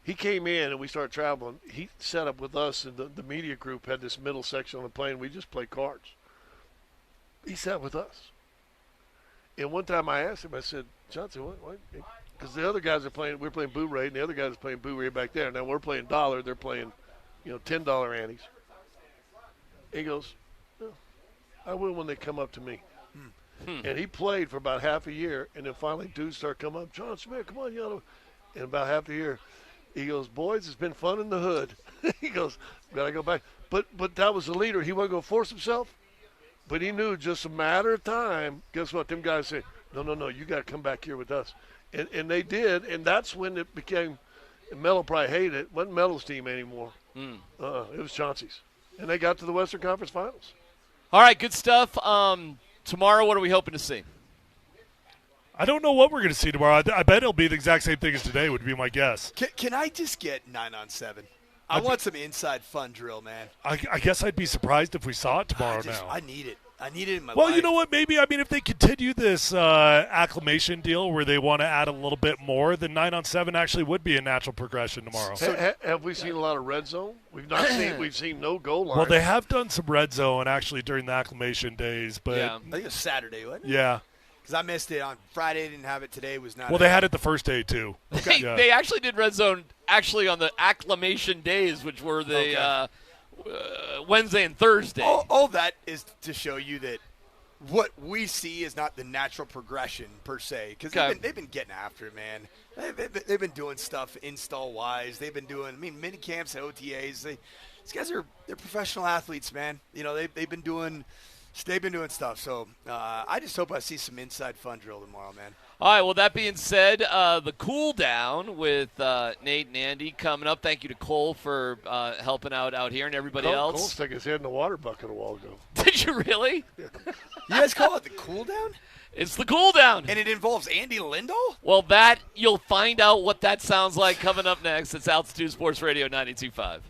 S17: He came in and we started traveling. He set up with us, and the media group had this middle section on the plane. We just played cards. He sat with us. And one time I asked him, I said, Johnson, what? Because the other guys we're playing Boo Ray, and the other guys are playing Boo Ray back there. Now we're playing dollar, they're playing, $10 antes. He goes, no, I will when they come up to me. And he played for about half a year, and then finally dudes start coming up, Johnson, man, come on, And about half a year, he goes, boys, it's been fun in the hood. He goes, gotta go back. But that was the leader. He wasn't going to force himself. But he knew just a matter of time. Guess what? Them guys said, no, you got to come back here with us. And they did, and that's when it became – Melo probably hated it. It wasn't Melo's team anymore. It was Chauncey's. And they got to the Western Conference Finals.
S14: All right, good stuff. Tomorrow, what are we hoping to see?
S15: I don't know what we're going to see tomorrow. I bet it'll be the exact same thing as today would be my guess.
S16: Can I just get 9-on-7? I want some inside fun drill, man.
S15: I guess I'd be surprised if we saw it tomorrow now.
S16: I need it. I need it in my life.
S15: Well, you know what? Maybe, if they continue this acclimation deal where they want to add a little bit more, then 9-on-7 actually would be a natural progression tomorrow.
S17: Have we seen a lot of red zone? We've seen no goal line.
S15: Well, they have done some red zone actually during the acclimation days. But
S16: I think it was Saturday, wasn't it?
S15: Yeah.
S16: Because I missed it on Friday, didn't have it today. Was not.
S15: Well, they had it the first day too.
S14: They actually did red zone on the acclimation days, which were the Wednesday and Thursday.
S16: All that is to show you that what we see is not the natural progression per se, because they've been getting after it, man. They've been doing stuff install wise. They've been doing, mini camps and OTAs. These guys they're professional athletes, man. They've been doing stuff. So I just hope I see some inside fun drill tomorrow, man.
S14: All right, well, that being said, the cool down with Nate and Andy coming up. Thank you to Cole for helping out here and everybody else.
S17: Cole stuck his head in the water bucket a while ago.
S14: Did you really?
S16: You guys call it the cool down?
S14: It's the cool down.
S16: And it involves Andy Lindahl?
S14: Well, you'll find out what that sounds like coming up next. It's Altitude Sports Radio 92.5.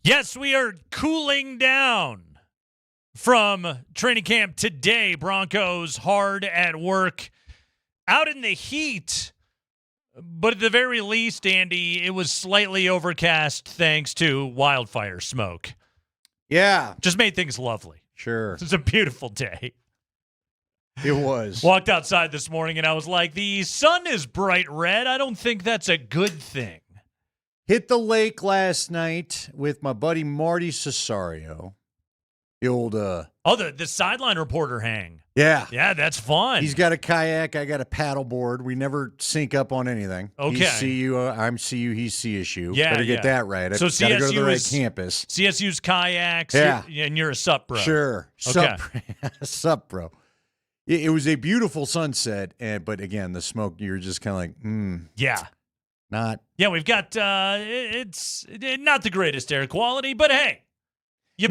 S9: Yes, we are cooling down from training camp today. Broncos hard at work, out in the heat. But at the very least, Andy, it was slightly overcast thanks to wildfire smoke.
S20: Yeah.
S9: Just made things lovely.
S20: Sure.
S9: It was a beautiful day.
S20: It was.
S9: Walked outside this morning and I was like, the sun is bright red. I don't think that's a good thing.
S20: Hit the lake last night with my buddy Marty Cesario. The old
S9: the sideline reporter hang.
S20: Yeah.
S9: Yeah, that's fun.
S20: He's got a kayak, I got a paddleboard. We never sync up on anything.
S9: Okay.
S20: He's CU, I'm CU, he's CSU.
S9: Yeah,
S20: Better get that right.
S9: So
S20: Gotta go to the
S9: CSU
S20: right
S9: is
S20: campus.
S9: CSU's kayaks.
S20: Yeah.
S9: And you're a sup bro.
S20: Sure.
S9: Okay.
S20: Sup, bro. It was a beautiful sunset, but again, the smoke, you're just kind of like,
S9: Yeah.
S20: Not.
S9: Yeah, we've got, it's not the greatest air quality, but hey, you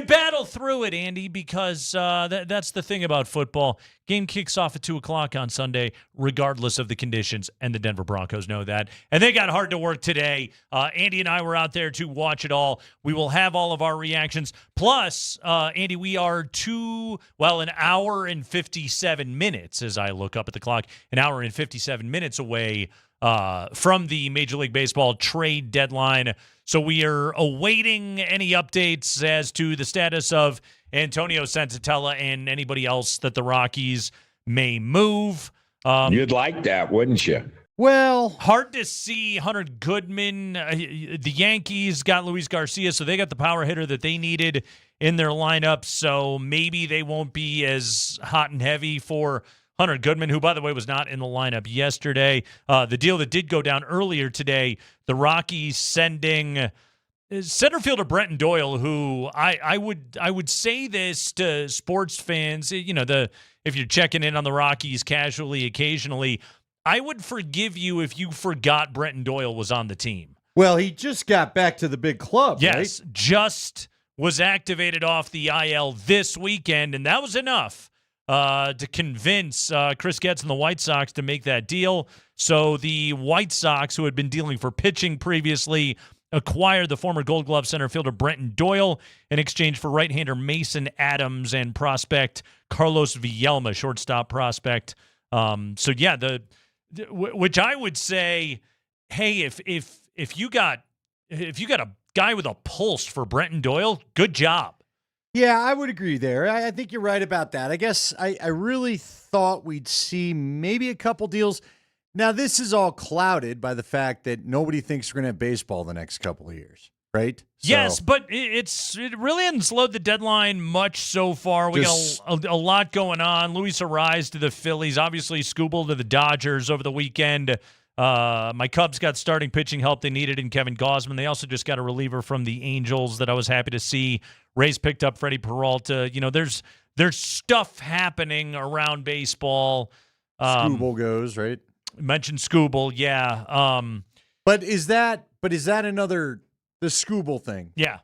S9: battle through it, Andy, because that's the thing about football. Game kicks off at 2 o'clock on Sunday, regardless of the conditions, and the Denver Broncos know that. And they got hard to work today. Andy and I were out there to watch it all. We will have all of our reactions. Plus, Andy, we are an hour and 57 minutes, as I look up at the clock, an hour and 57 minutes away from the Major League Baseball trade deadline. So we are awaiting any updates as to the status of Antonio Sensatella and anybody else that the Rockies may move.
S21: You'd like that, wouldn't you?
S20: Well,
S9: hard to see Hunter Goodman. The Yankees got Luis Garcia, so they got the power hitter that they needed in their lineup. So maybe they won't be as hot and heavy for Hunter Goodman, who, by the way, was not in the lineup yesterday. The deal that did go down earlier today, the Rockies sending center fielder Brenton Doyle, who I would say this to sports fans, if you're checking in on the Rockies casually, occasionally, I would forgive you if you forgot Brenton Doyle was on the team.
S20: Well, he just got back to the big club,
S9: yes,
S20: right?
S9: Just was activated off the IL this weekend, and that was enough to convince Chris Getz and the White Sox to make that deal. So the White Sox, who had been dealing for pitching previously, acquired the former Gold Glove center fielder Brenton Doyle in exchange for right-hander Mason Adams and prospect Carlos Villalma, shortstop prospect. Which I would say, hey, if you got a guy with a pulse for Brenton Doyle, good job.
S20: Yeah, I would agree there. I think you're right about that. I guess I really thought we'd see maybe a couple deals. Now, this is all clouded by the fact that nobody thinks we're going to have baseball the next couple of years, right? So,
S9: yes, but it really hasn't slowed the deadline much so far. We got a lot going on. Luis Ariz to the Phillies, obviously Skubal to the Dodgers over the weekend. My Cubs got starting pitching help they needed in Kevin Gausman. They also just got a reliever from the Angels that I was happy to see. Rays picked up Freddie Peralta. There's stuff happening around baseball.
S20: Skubal goes, right?
S9: Mentioned Skubal, yeah.
S20: But is that the Skubal thing?
S9: Yeah.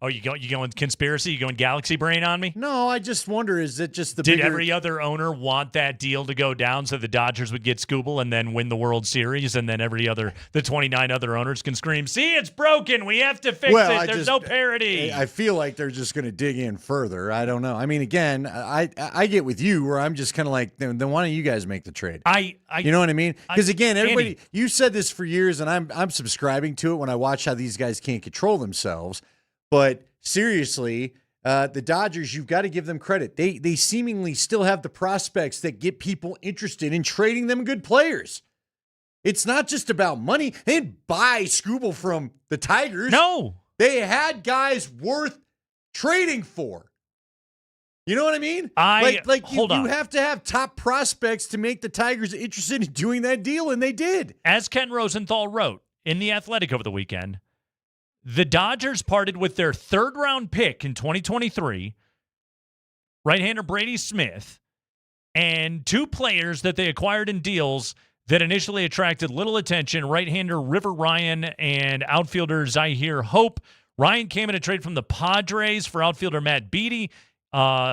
S9: Oh, you going conspiracy? You going galaxy brain on me?
S20: No, I just wonder, is it just
S9: Did every other owner want that deal to go down so the Dodgers would get Skubal and then win the World Series, and then the 29 other owners can scream, see, it's broken, we have to fix it, there's no parity.
S20: I feel like they're just going to dig in further. I don't know. I mean, again, I get with you where I'm just kind of like, then why don't you guys make the trade? You know what I mean? Because again, everybody,
S9: Andy,
S20: you said this for years, and I'm subscribing to it when I watch how these guys can't control themselves. But seriously, the Dodgers, you've got to give them credit. They seemingly still have the prospects that get people interested in trading them good players. It's not just about money. They didn't buy Skubal from the Tigers.
S9: No.
S20: They had guys worth trading for. You know what I mean? You have to have top prospects to make the Tigers interested in doing that deal, and they did.
S9: As Ken Rosenthal wrote in The Athletic over the weekend, the Dodgers parted with their third-round pick in 2023, right-hander Brady Smith, and two players that they acquired in deals that initially attracted little attention, right-hander River Ryan and outfielder Zahir Hope. Ryan came in a trade from the Padres for outfielder Matt Beattie.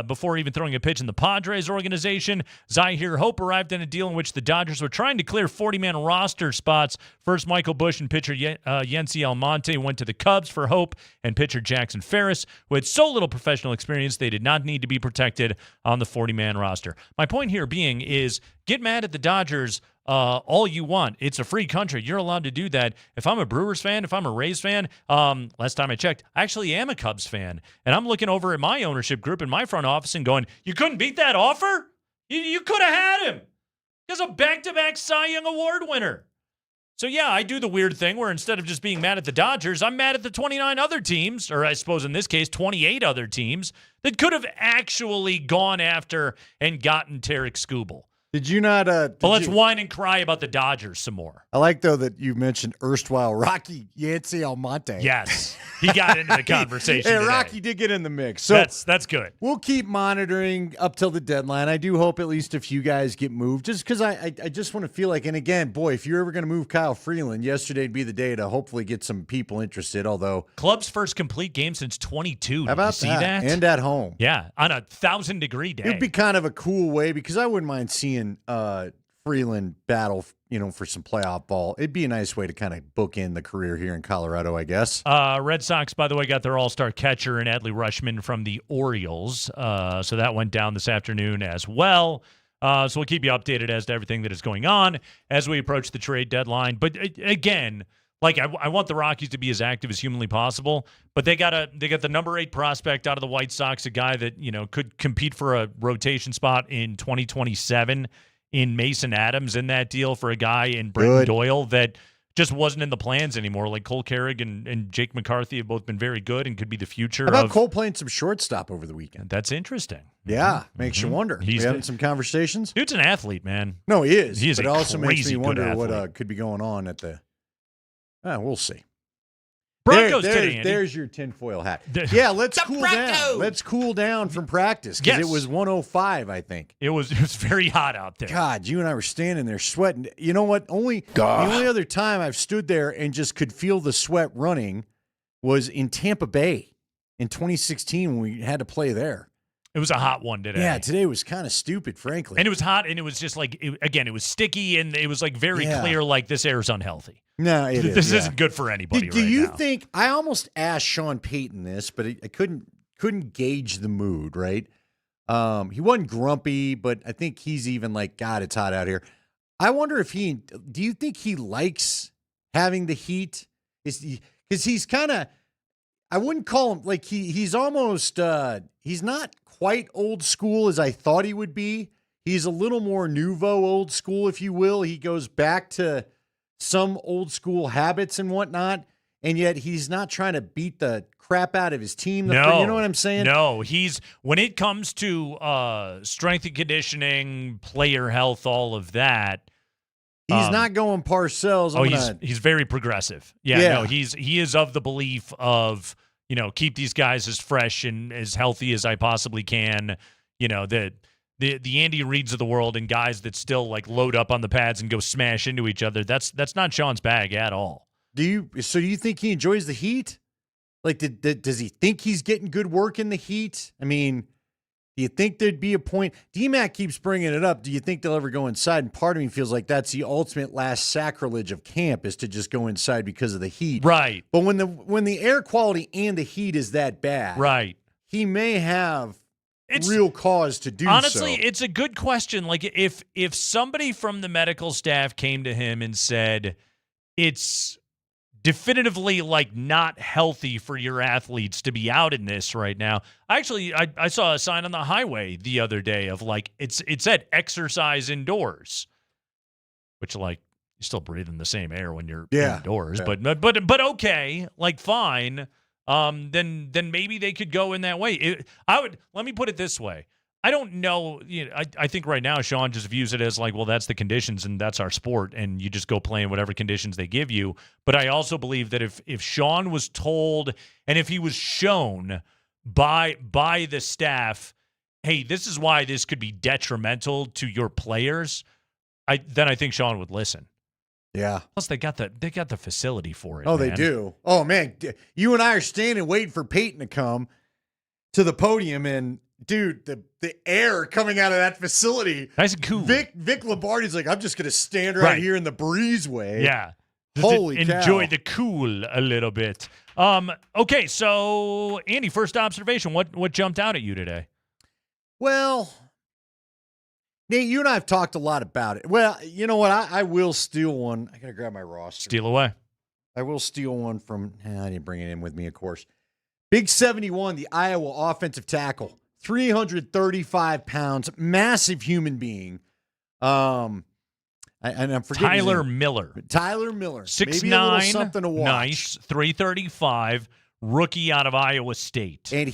S9: before even throwing a pitch in the Padres organization. Zahir Hope arrived in a deal in which the Dodgers were trying to clear 40-man roster spots. First, Michael Busch and pitcher Yency Almonte went to the Cubs for Hope, and pitcher Jackson Ferris, who had so little professional experience they did not need to be protected on the 40-man roster. My point here being is get mad at the Dodgers all you want. It's a free country. You're allowed to do that. If I'm a Brewers fan, if I'm a Rays fan, last time I checked, I actually am a Cubs fan. And I'm looking over at my ownership group in my front office and going, you couldn't beat that offer? You could have had him. He's a back-to-back Cy Young Award winner. So, yeah, I do the weird thing where instead of just being mad at the Dodgers, I'm mad at the 29 other teams, or I suppose in this case, 28 other teams that could have actually gone after and gotten Tarek Skubal.
S20: Did you not?
S9: Let's whine and cry about the Dodgers some more.
S20: I like, though, that you mentioned erstwhile Rocky Yancy Almonte.
S9: Yes. He got into the conversation today.
S20: Rocky did get in the mix. So
S9: that's good.
S20: We'll keep monitoring up till the deadline. I do hope at least a few guys get moved just because I just want to feel like, and again, boy, if you're ever going to move Kyle Freeland, yesterday would be the day to hopefully get some people interested, although.
S9: Club's first complete game since 22.
S20: How about
S9: you see that?
S20: And at home.
S9: Yeah, on a 1,000-degree day.
S20: It'd be kind of a cool way because I wouldn't mind seeing Freeland battle, for some playoff ball. It'd be a nice way to kind of bookend the career here in Colorado, I guess.
S9: Red Sox, by the way, got their all-star catcher in Adley Rutschman from the Orioles. So that went down this afternoon as well. So we'll keep you updated as to everything that is going on as we approach the trade deadline. But again, I want the Rockies to be as active as humanly possible, but they got the number 8 prospect out of the White Sox, a guy that could compete for a rotation spot in 2027 in Mason Adams in that deal for a guy in Brenton Doyle that just wasn't in the plans anymore. Like Cole Carrig and Jake McCarthy have both been very good and could be the future.
S20: How about Cole playing some shortstop over the weekend?
S9: That's interesting.
S20: Yeah, makes you wonder. He's having some conversations.
S9: Dude's an athlete, man.
S20: No, he is.
S9: He is
S20: but it also makes me wonder
S9: athlete.
S20: what could be going on at the. We'll see.
S9: Broncos today, Andy.
S20: There's your tinfoil hat. Yeah, let's cool down. Let's cool down from practice because it was 105, I think.
S9: It was very hot out there.
S20: God, you and I were standing there sweating. You know what? The only other time I've stood there and just could feel the sweat running was in Tampa Bay in 2016 when we had to play there.
S9: It was a hot one today.
S20: Yeah, today was kind of stupid, frankly.
S9: And it was hot, and it was just it was sticky, and it was very clear, this air is unhealty.
S20: No,
S9: this isn't good for anybody
S20: do you think, I almost asked Sean Payton this, but I couldn't gauge the mood, right? He wasn't grumpy, but I think he's even God, it's hot out here. I wonder if do you think he likes having the heat? Because he's kind of, I wouldn't call him, he's almost, he's not quite old school as I thought he would be. He's a little more nouveau old school, if you will. He goes back to some old school habits and whatnot, and yet he's not trying to beat the crap out of his team.
S9: No,
S20: you know what I'm saying?
S9: No, when it comes to strength and conditioning, player health, all of that,
S20: he's not going Parcells.
S9: He's very progressive. Yeah, no, he is of the belief of keep these guys as fresh and as healthy as I possibly can. The Andy Reids of the world and guys that still load up on the pads and go smash into each other. That's not Sean's bag at all.
S20: Do you think he enjoys the heat? Does he think he's getting good work in the heat? I mean, do you think there'd be a point? DMac keeps bringing it up. Do you think they'll ever go inside? And part of me feels like that's the ultimate last sacrilege of camp is to just go inside because of the heat.
S9: Right.
S20: But when the air quality and the heat is that bad,
S9: right,
S20: he may have real cause to do
S9: honestly,
S20: so.
S9: It's a good question. If somebody from the medical staff came to him and said it's definitively not healthy for your athletes to be out in this right now. Actually, I saw a sign on the highway the other day of it said exercise indoors, which you're still breathing the same air when you're indoors, but okay, fine. Then maybe they could go in that way. Let me put it this way. I don't know. I think right now Sean just views it as that's the conditions and that's our sport, and you just go play in whatever conditions they give you. But I also believe that if Sean was told and if he was shown by the staff, hey, this is why this could be detrimental to your players, then I think Sean would listen.
S20: Yeah.
S9: Plus, they got the facility for it.
S20: Oh,
S9: man.
S20: They do. Oh man, you and I are standing waiting for Peyton to come to the podium, and dude, the air coming out of that facility.
S9: Nice and cool.
S20: Vic Lombardi's like, I'm just going to stand right here in the breezeway.
S9: Yeah. Just
S20: Holy cow.
S9: Enjoy the cool a little bit. Okay, so Andy, first observation. What jumped out at you today?
S20: Well, Nate, you and I have talked a lot about it. Well, you know what? I will steal one. I got to grab my roster.
S9: Steal away.
S20: I will steal one from, I didn't bring it in with me, of course. Big 71, the Iowa offensive tackle, 335 pounds, massive human being. And I'm forgetting
S9: Tyler Miller.
S20: Tyler Miller.
S9: 6'9",
S20: Maybe a little something to watch.
S9: nice, 335, rookie out of Iowa State.
S20: And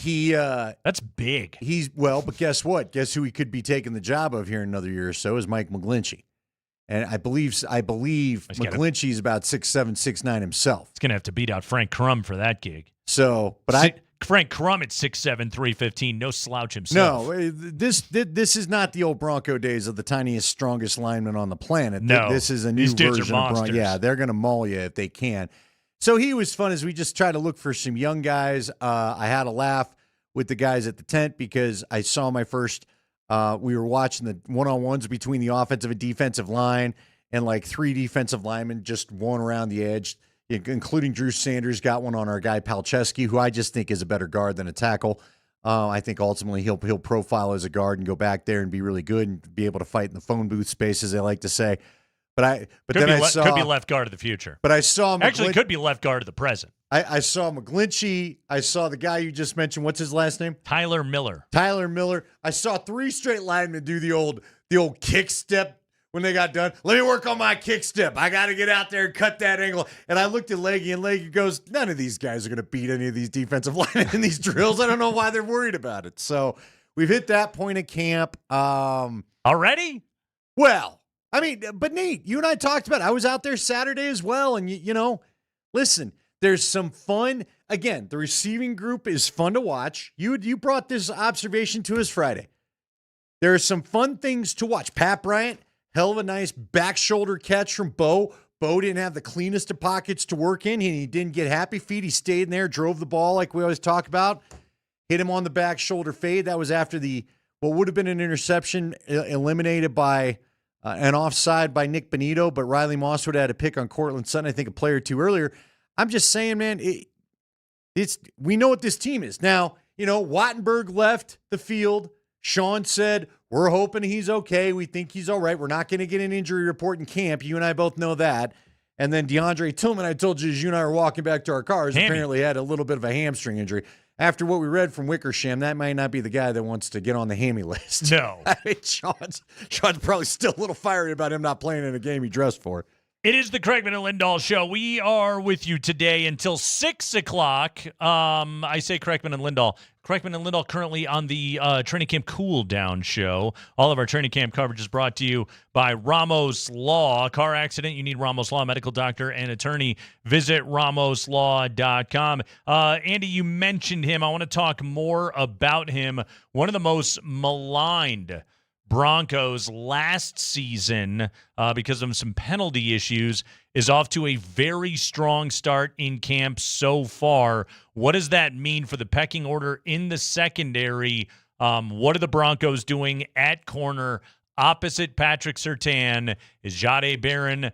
S9: that's big.
S20: But guess what? Guess who he could be taking the job of here in another year or so is Mike McGlinchey. And I believe McGlinchey's about 6'7", 6'9" himself.
S9: He's going to have to beat out Frank Crum for that gig.
S20: So,
S9: Frank Crum at 6'7", 315, no slouch himself.
S20: No, this is not the old Bronco days of the tiniest, strongest lineman on the planet.
S9: No,
S20: this is a new version of Bronco. Yeah, they're going to maul you if they can. So he was fun as we just tried to look for some young guys. I had a laugh with the guys at the tent because I saw my first we were watching the one-on-ones between the offensive and defensive line, and like 3 defensive linemen just one around the edge, including Drew Sanders, got one on our guy Palczewski, who I just think is a better guard than a tackle. I think ultimately he'll profile as a guard and go back there and be really good and be able to fight in the phone booth space, as they like to say. But
S9: could be left guard of the future.
S20: But I saw
S9: actually could be left guard of the present.
S20: I saw McGlinchey. I saw the guy you just mentioned. What's his last name?
S9: Tyler Miller.
S20: I saw 3 straight linemen do the old kick step when they got done. Let me work on my kick step. I got to get out there and cut that angle. And I looked at Leggy, and Leggy goes, none of these guys are going to beat any of these defensive linemen in these drills. I don't know why they're worried about it. So we've hit that point of camp.
S9: Already?
S20: Well, I mean, but Nate, you and I talked about it. I was out there Saturday as well, and you know, listen, there's some fun. Again, the receiving group is fun to watch. You brought this observation to us Friday. There are some fun things to watch. Pat Bryant, hell of a nice back shoulder catch from Bo. Bo didn't have the cleanest of pockets to work in, and he didn't get happy feet. He stayed in there, drove the ball like we always talk about, hit him on the back shoulder fade. That was after what would have been an interception eliminated by an offside by Nick Benito, but Riley Moss would have had a pick on Cortland Sutton, I think a play or two earlier. I'm just saying, man, we know what this team is. Now, you know, Wattenberg left the field. Sean said, we're hoping he's okay. We think he's all right. We're not going to get an injury report in camp. You and I both know that. And then DeAndre Tillman, I told you as you and I were walking back to our cars, apparently had a little bit of a hamstring injury. After what we read from Wickersham, that might not be the guy that wants to get on the hammy list.
S9: No.
S20: I mean, Sean's probably still a little fiery about him not playing in a game he dressed for.
S9: It is the Kreckman and Lindahl Show. We are with you today until 6 o'clock. I say Kreckman and Lindahl. Kreckman and Lindahl currently on the Training Camp Cool Down Show. All of our training camp coverage is brought to you by Ramos Law. Car accident, you need Ramos Law, medical doctor and attorney. Visit ramoslaw.com. Andy, you mentioned him. I want to talk more about him. One of the most maligned Broncos last season because of some penalty issues is off to a very strong start in camp so far. What does that mean for the pecking order in the secondary? What are the Broncos doing at corner opposite Patrick Surtain? Is Jahdae Barron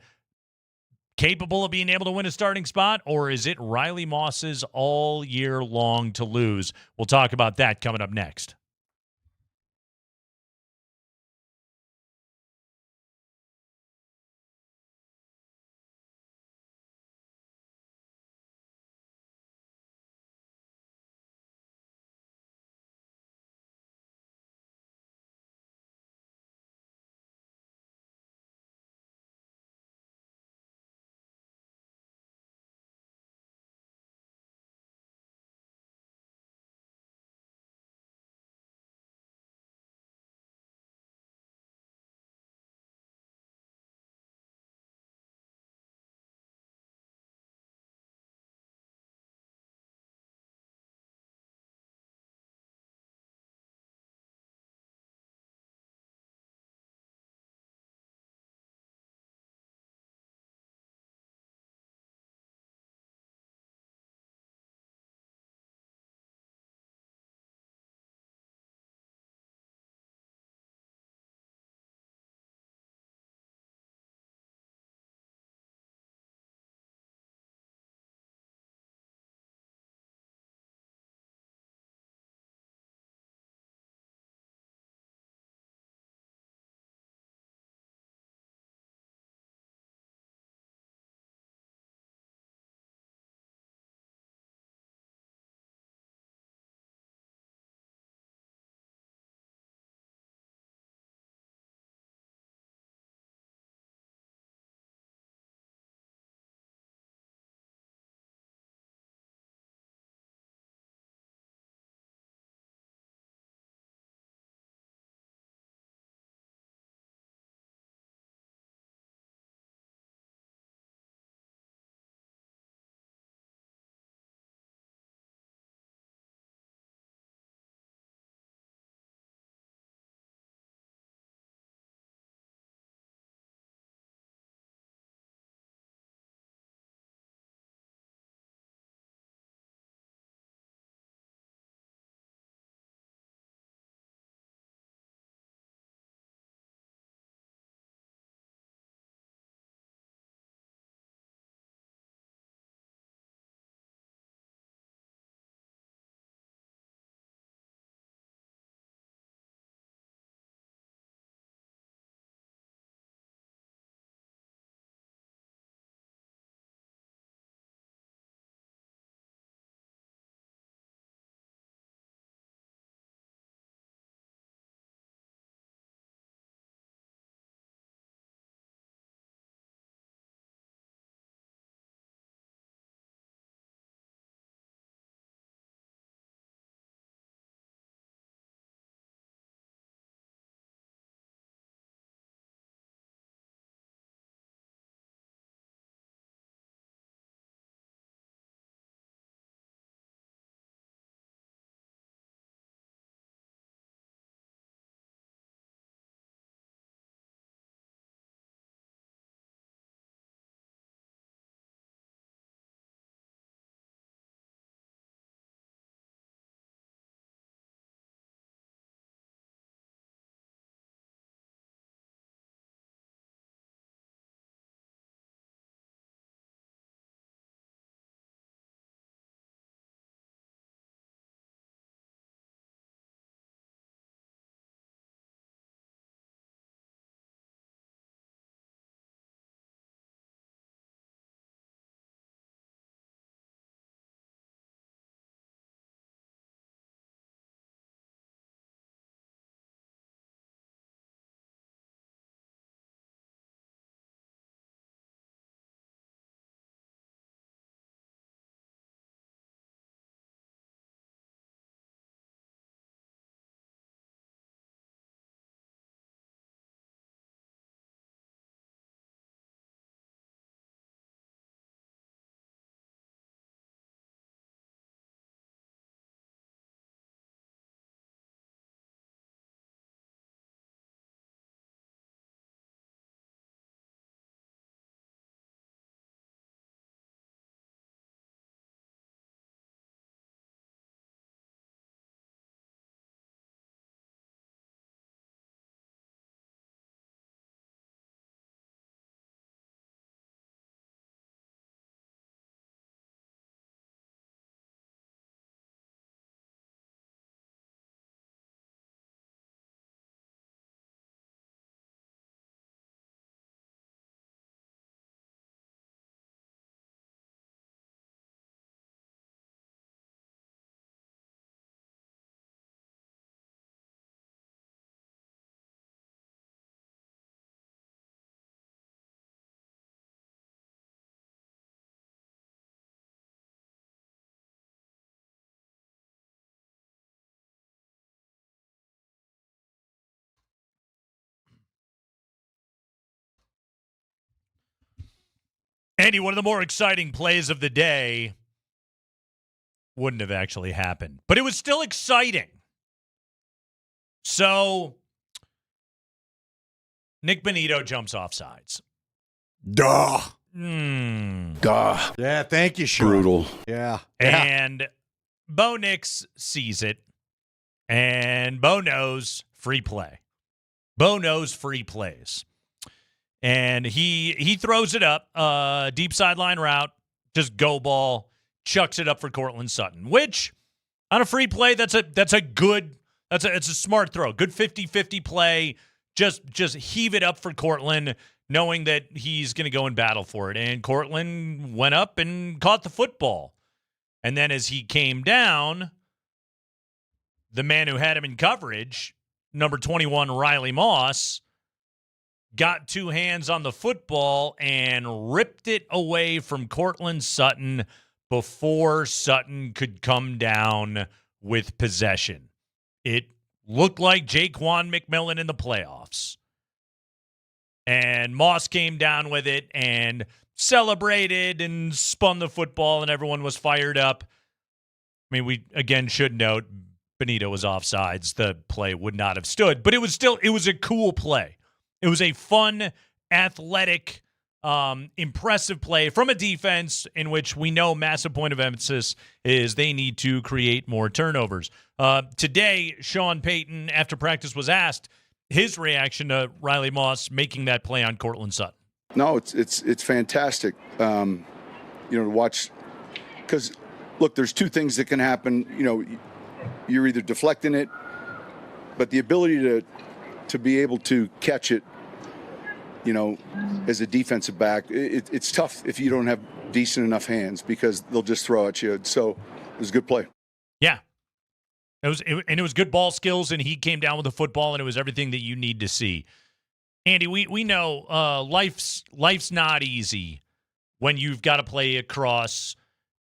S9: capable of being able to win a starting spot, or is it Riley Moss's all year long to lose? We'll talk about that coming up next. Andy, one of the more exciting plays of the day wouldn't have actually happened, but it was still exciting. So, Nick Bonito jumps off sides.
S20: Duh.
S9: Duh.
S20: Yeah, thank you, Sean.
S10: Brutal.
S20: Yeah.
S9: And Bo Nix sees it, and Bo knows free play. Bo knows free plays. And he throws it up, deep sideline route, just go ball, chucks it up for Cortland Sutton, which on a free play, it's a smart throw. Good 50-50 play. Just heave it up for Cortland, knowing that he's going to go and battle for it. And Cortland went up and caught the football. And then as he came down, the man who had him in coverage, number 21, Riley Moss, got two hands on the football and ripped it away from Cortland Sutton before Sutton could come down with possession. It looked like Jaquan McMillan in the playoffs. And Moss came down with it and celebrated and spun the football, and everyone was fired up. I mean, we, again, should note Bonito was offsides. The play would not have stood. But it was a cool play. It was a fun, athletic, impressive play from a defense in which we know massive point of emphasis is they need to create more turnovers. Today, Sean Payton, after practice, was asked his reaction to Riley Moss making that play on Cortland Sutton.
S11: No, it's fantastic, to watch. Because, look, there's two things that can happen. You're either deflecting it, but the ability to be able to catch it, as a defensive back, it's tough if you don't have decent enough hands because they'll just throw at you. So it was a good play.
S9: Yeah. It was good ball skills, and he came down with the football, and it was everything that you need to see. Andy, we know life's not easy when you've got to play across,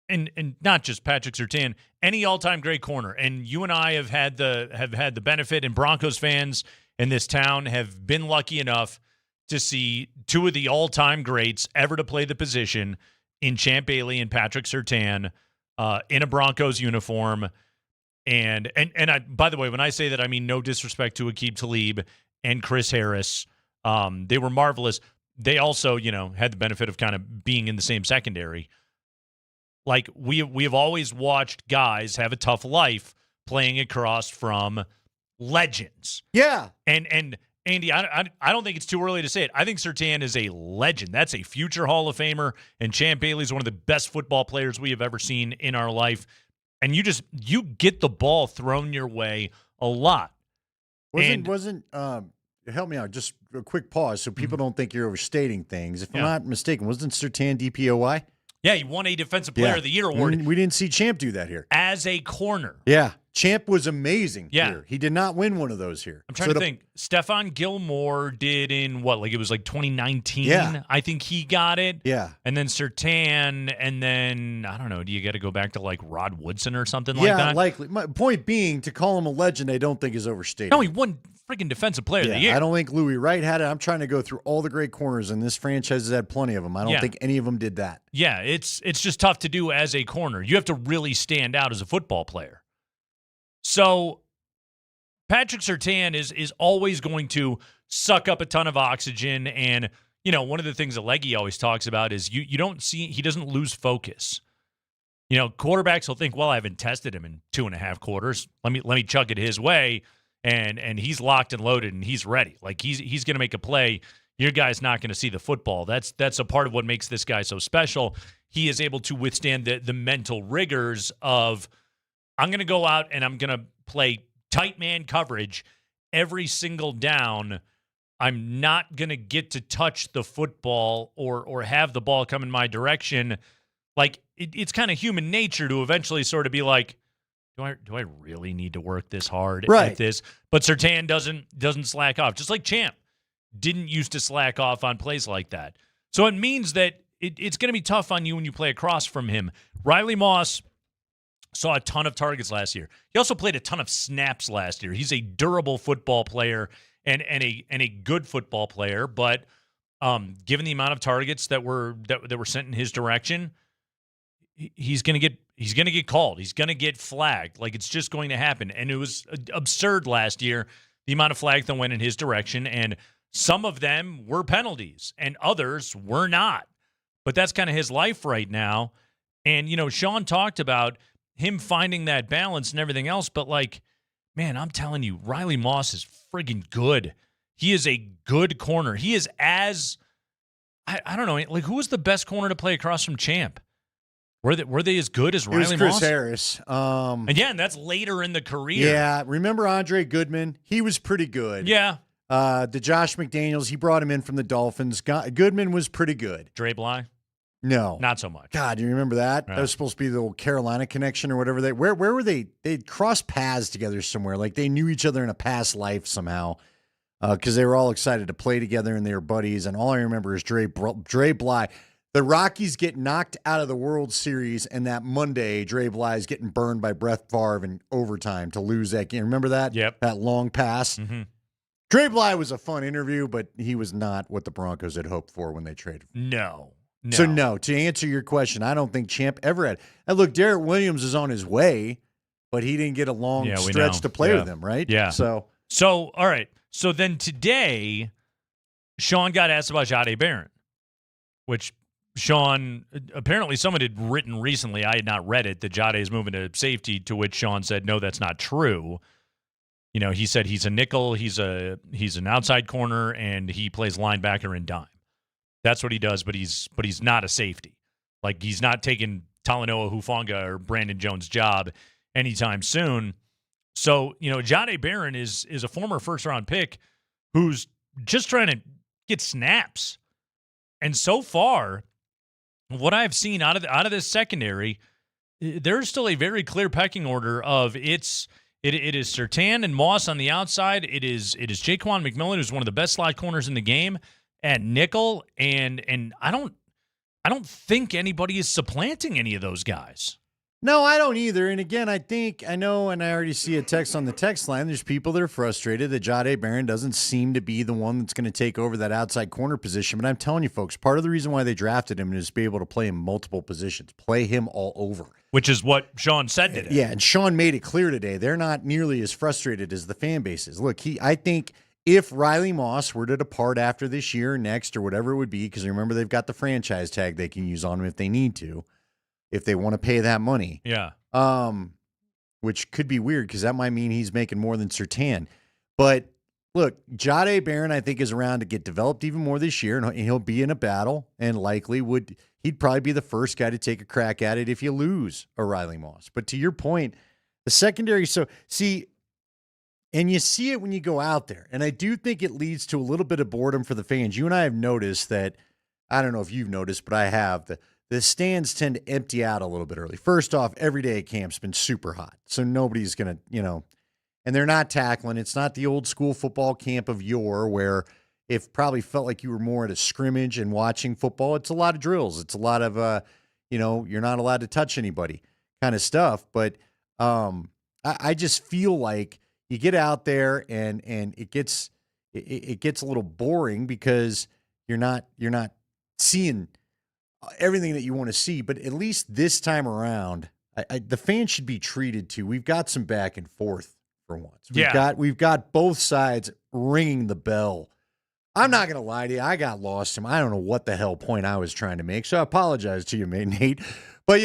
S9: and not just Patrick Surtain, any all-time great corner. And you and I have had the benefit, and Broncos fans in this town have been lucky enough to see two of the all-time greats ever to play the position in Champ Bailey and Patrick Surtain in a Broncos uniform. And I, by the way, when I say that, I mean no disrespect to Aqib Talib and Chris Harris. They were marvelous. They also, had the benefit of kind of being in the same secondary. Like, we have always watched guys have a tough life playing across from legends.
S20: Yeah.
S9: And Andy, I don't think it's too early to say it. I think Surtain is a legend. That's a future Hall of Famer, and Champ Bailey is one of the best football players we have ever seen in our life. And you get the ball thrown your way a lot.
S20: Wasn't help me out, just a quick pause so people don't think you're overstating things. If I'm not mistaken, wasn't Surtain DPOY?
S9: Yeah, he won a Defensive Player of the Year award.
S20: We didn't see Champ do that here.
S9: As a corner.
S20: Yeah. Champ was amazing here. He did not win one of those here.
S9: I'm trying to think. Stephon Gilmore did in what? Like, it was like 2019?
S20: Yeah.
S9: I think he got it.
S20: Yeah.
S9: And then Surtain, and then, I don't know, do you got to go back to like Rod Woodson or something like that?
S20: Yeah, likely. My point being, to call him a legend, I don't think is overstated.
S9: No, he won freaking Defensive Player of the Year.
S20: I don't think Louis Wright had it. I'm trying to go through all the great corners, and this franchise has had plenty of them. I don't think any of them did that.
S9: Yeah, it's just tough to do as a corner. You have to really stand out as a football player. So Patrick Surtain is always going to suck up a ton of oxygen. And, one of the things that Leggy always talks about is you don't see, he doesn't lose focus. Quarterbacks will think, well, I haven't tested him in 2.5 quarters. Let me chuck it his way. And he's locked and loaded and he's ready. Like he's going to make a play. Your guy's not going to see the football. That's a part of what makes this guy so special. He is able to withstand the mental rigors of, I'm going to go out and I'm going to play tight man coverage every single down. I'm not going to get to touch the football or have the ball come in my direction. Like, it's kind of human nature to eventually sort of be like, do I really need to work this hard at this? But Surtain doesn't slack off, just like Champ didn't used to slack off on plays like that. So it means that it's going to be tough on you when you play across from him. Riley Moss saw a ton of targets last year. He also played a ton of snaps last year. He's a durable football player and a good football player, but given the amount of targets that were sent in his direction, he's going to get called. He's going to get flagged. Like, it's just going to happen. And it was absurd last year, the amount of flags that went in his direction, and some of them were penalties and others were not. But that's kind of his life right now. And, Sean talked about him finding that balance and everything else, but, like, man, I'm telling you, Riley Moss is friggin' good. He is a good corner. He is I don't know, like, who was the best corner to play across from Champ? Were they as good as Riley Moss?
S20: It was Chris Harris.
S9: And that's later in the career.
S20: Yeah, remember Andre Goodman? He was pretty good.
S9: Yeah.
S20: The Josh McDaniels, he brought him in from the Dolphins. Goodman was pretty good.
S9: Dre Bly?
S20: No.
S9: Not so much.
S20: God, do you remember that?
S9: Yeah.
S20: That was supposed to be the old Carolina connection or whatever. Where were they? They'd crossed paths together somewhere. Like, they knew each other in a past life somehow. Because they were all excited to play together and they were buddies. And all I remember is Dre Bly. The Rockies get knocked out of the World Series, and that Monday, Dre Bly is getting burned by Brett Favre in overtime to lose that game. Remember that?
S9: Yep.
S20: That long pass?
S9: Mm-hmm.
S20: Dre Bly was a fun interview, but he was not what the Broncos had hoped for when they traded for him.
S9: No.
S20: So, no, to answer your question, I don't think Champ ever had. And look, Derek Williams is on his way, but he didn't get a long stretch to play with him, right?
S9: Yeah.
S20: So,
S9: all right. So then today, Sean got asked about Jahdae Barron, which Sean, apparently someone had written recently, I had not read it, that Jahdae is moving to safety, to which Sean said, no, that's not true. He said he's a nickel, he's an outside corner, and he plays linebacker and dime. That's what he does, but he's not a safety. Like, he's not taking Talanoa Hufanga or Brandon Jones' job anytime soon. So, Jahdae Barron is a former first-round pick who's just trying to get snaps. And so far, what I've seen out of this secondary, there's still a very clear pecking order of it is Surtain and Moss on the outside. It is Jaquan McMillan, who's one of the best slot corners in the game, at nickel, and I don't think anybody is supplanting any of those guys.
S20: no, I don't either. And again, I know, and I already see a text on the text line. There's people that are frustrated that Jahdae Barron doesn't seem to be the one that's going to take over that outside corner position. But I'm telling you, folks, part of the reason why they drafted him is to be able to play him multiple positions, play him all over.
S9: Which is what Sean said today.
S20: Yeah, and Sean made it clear today. They're not nearly as frustrated as the fan base is. Look, I think if Riley Moss were to depart after this year or next or whatever it would be, because remember, they've got the franchise tag they can use on him if they need to, if they want to pay that money.
S9: Yeah.
S20: Which could be weird because that might mean he's making more than Surtain. But look, Jahdae Barron, I think, is around to get developed even more this year, and he'll be in a battle, and likely he'd probably be the first guy to take a crack at it if you lose a Riley Moss. But to your point, the secondary, and you see it when you go out there. And I do think it leads to a little bit of boredom for the fans. You and I have noticed that, I don't know if you've noticed, but I have, the stands tend to empty out a little bit early. First off, every day at camp's been super hot. So nobody's going to, and they're not tackling. It's not the old school football camp of yore where it probably felt like you were more at a scrimmage and watching football. It's a lot of drills. It's a lot of, you're not allowed to touch anybody kind of stuff. But I just feel like you get out there and it gets a little boring because you're not seeing everything that you want to see. But at least this time around, the fans should be treated to. We've got some back and forth for once. We've got both sides ringing the bell. I'm not going to lie to you. I got lost. I don't know what the hell point I was trying to make, so I apologize to you, Nate. But,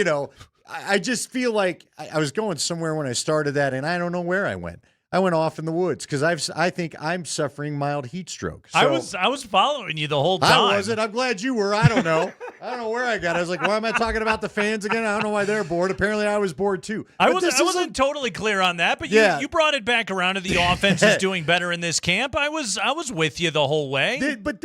S20: I just feel like I was going somewhere when I started that, and I don't know where I went. I went off in the woods because I think I'm suffering mild heat stroke. So,
S9: I was following you the whole time.
S20: I wasn't. I'm glad you were. I don't know. I don't know where I got. I was like, why am I talking about the fans again? I don't know why they're bored. Apparently, I was bored too.
S9: I wasn't totally clear on that, but you brought it back around to the offense is doing better in this camp. I was with you the whole way.
S20: But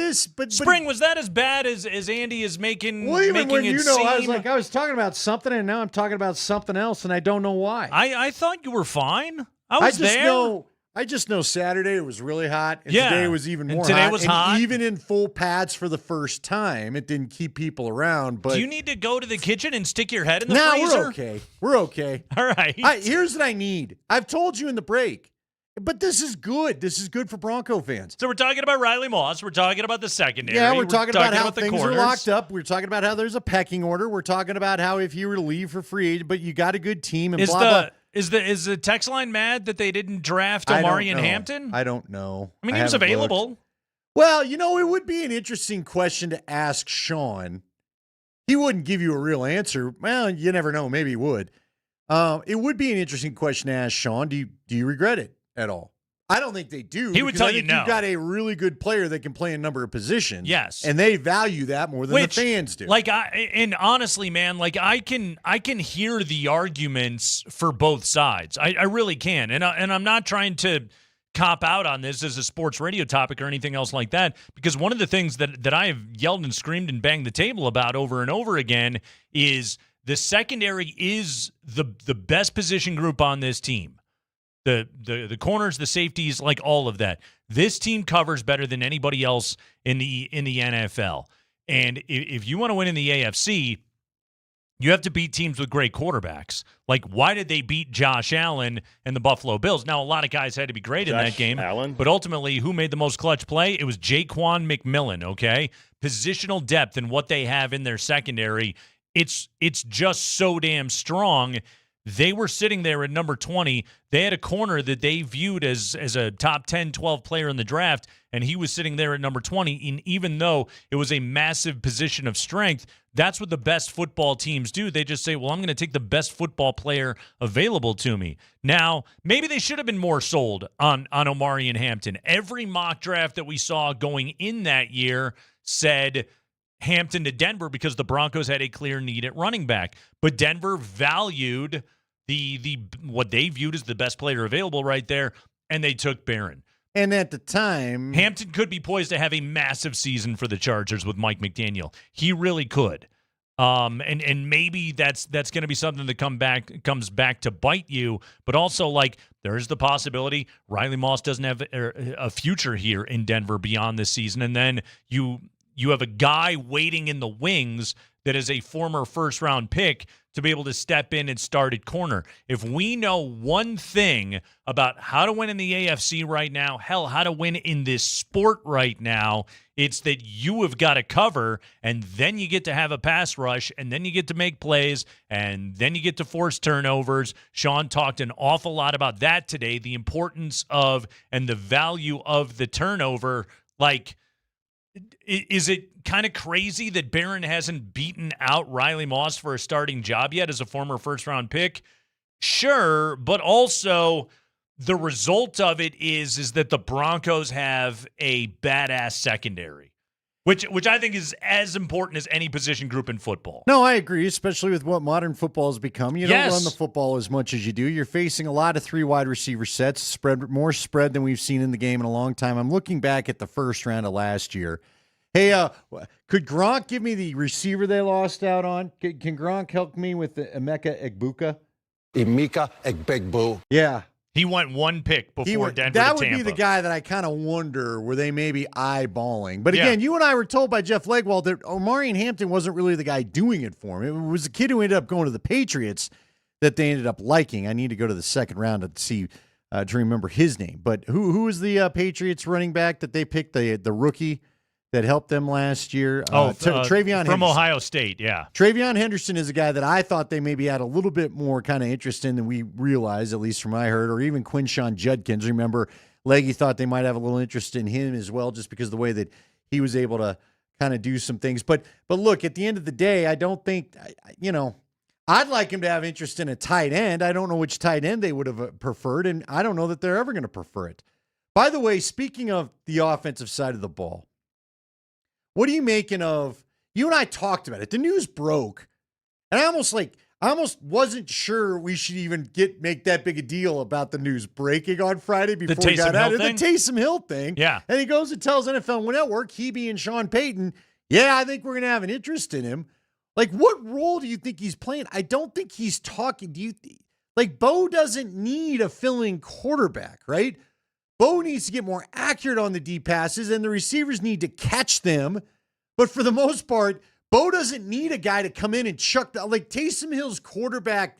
S9: Spring, was that as bad as Andy is making?
S20: Well, even when
S9: it seem?
S20: I was talking about something, and now I'm talking about something else, and I don't know why.
S9: I thought you were fine. I
S20: just know Saturday it was really hot, and
S9: yeah.
S20: today was even more
S9: today
S20: hot.
S9: Was
S20: and
S9: hot.
S20: Even in full pads for the first time, it didn't keep people around. But
S9: do you need to go to the kitchen and stick your head in the freezer?
S20: We're okay. We're okay.
S9: All right.
S20: Here's what I need. I've told you in the break. But this is good. This is good for Bronco fans.
S9: So we're talking about Riley Moss. We're talking about the secondary.
S20: Yeah, we're talking about how
S9: the
S20: things
S9: corners.
S20: are locked up. We're talking about how there's a pecking order. We're talking about how if you were to leave for free agent, but you got a good team and blah.
S9: Is the text line mad that they didn't draft Omari and Hampton?
S20: I don't know.
S9: I mean, he was available.
S20: Looked. Well, it would be an interesting question to ask Sean. He wouldn't give you a real answer. Well, you never know. Maybe he would. It would be an interesting question to ask Sean. Do you regret it at all? I don't think they do.
S9: He would tell you no.
S20: You've got a really good player that can play a number of positions.
S9: Yes.
S20: And they value that more than the fans do.
S9: And honestly, man, I can hear the arguments for both sides. I really can. And I'm not trying to cop out on this as a sports radio topic or anything else like that, because one of the things that I have yelled and screamed and banged the table about over and over again is the secondary is the best position group on this team. The corners, the safeties, like all of that. This team covers better than anybody else in the NFL. And if you want to win in the AFC, you have to beat teams with great quarterbacks. Like, why did they beat Josh Allen and the Buffalo Bills? Now, a lot of guys had to be great in that game. But ultimately, who made the most clutch play? It was Jaquan McMillan, okay? Positional depth and what they have in their secondary, it's just so damn strong. They were sitting there at number 20. They had a corner that they viewed as a top 10, 12 player in the draft, and he was sitting there at number 20. And even though it was a massive position of strength, that's what the best football teams do. They just say, well, I'm going to take the best football player available to me. Now, maybe they should have been more sold on Omari and Hampton. Every mock draft that we saw going in that year said Hampton to Denver because the Broncos had a clear need at running back. But Denver valued the what they viewed as the best player available right there, and they took Barron.
S20: And at the time,
S9: Hampton could be poised to have a massive season for the Chargers with Mike McDaniel. He really could. And maybe that's going to be something that comes back to bite you. But also, there's the possibility Riley Moss doesn't have a future here in Denver beyond this season, and then you have a guy waiting in the wings that is a former first-round pick to be able to step in and start at corner. If we know one thing about how to win in the AFC right now, hell, how to win in this sport right now, it's that you have got to cover, and then you get to have a pass rush, and then you get to make plays, and then you get to force turnovers. Sean talked an awful lot about that today, the importance of and the value of the turnover. Is it kind of crazy that Barron hasn't beaten out Riley Moss for a starting job yet as a former first-round pick? Sure, but also the result of it is that the Broncos have a badass secondary, which I think is as important as any position group in football.
S20: No, I agree, especially with what modern football has become. You don't run the football as much as you do. You're facing a lot of 3 wide receiver sets, more spread than we've seen in the game in a long time. I'm looking back at the first round of last year. Hey, could Gronk give me the receiver they lost out on? Can Gronk help me with the Emeka Egbuka? Yeah.
S9: He went one pick before Denver
S20: That
S9: to
S20: would
S9: Tampa.
S20: be the guy that I kind of wonder were they maybe eyeballing. But again, you and I were told by Jeff Legwald that Omari and Hampton wasn't really the guy doing it for him. It was the kid who ended up going to the Patriots that they ended up liking. I need to go to the second round to see to remember his name. But who was the Patriots running back that they picked, the rookie that helped them last year? TreVeyon
S9: from
S20: Henderson.
S9: Ohio State, yeah.
S20: TreVeyon Henderson is a guy that I thought they maybe had a little bit more kind of interest in than we realized, at least from what I heard, or even Quinshon Judkins. Remember, Leggy thought they might have a little interest in him as well, just because of the way that he was able to kind of do some things. But look, at the end of the day, I don't think, I'd like him to have interest in a tight end. I don't know which tight end they would have preferred, and I don't know that they're ever going to prefer it. By the way, speaking of the offensive side of the ball, what are you making of, you and I talked about it. The news broke, and I almost wasn't sure we should even make that big a deal about the news breaking on Friday before we got out of the Taysom Hill thing.
S9: Yeah.
S20: And he goes and tells NFL Network, he being Sean Payton, I think we're going to have an interest in him. What role do you think he's playing? I don't think he's talking. Bo doesn't need a fill-in quarterback, right? Bo needs to get more accurate on the deep passes, and the receivers need to catch them. But for the most part, Bo doesn't need a guy to come in and chuck Taysom Hill's quarterback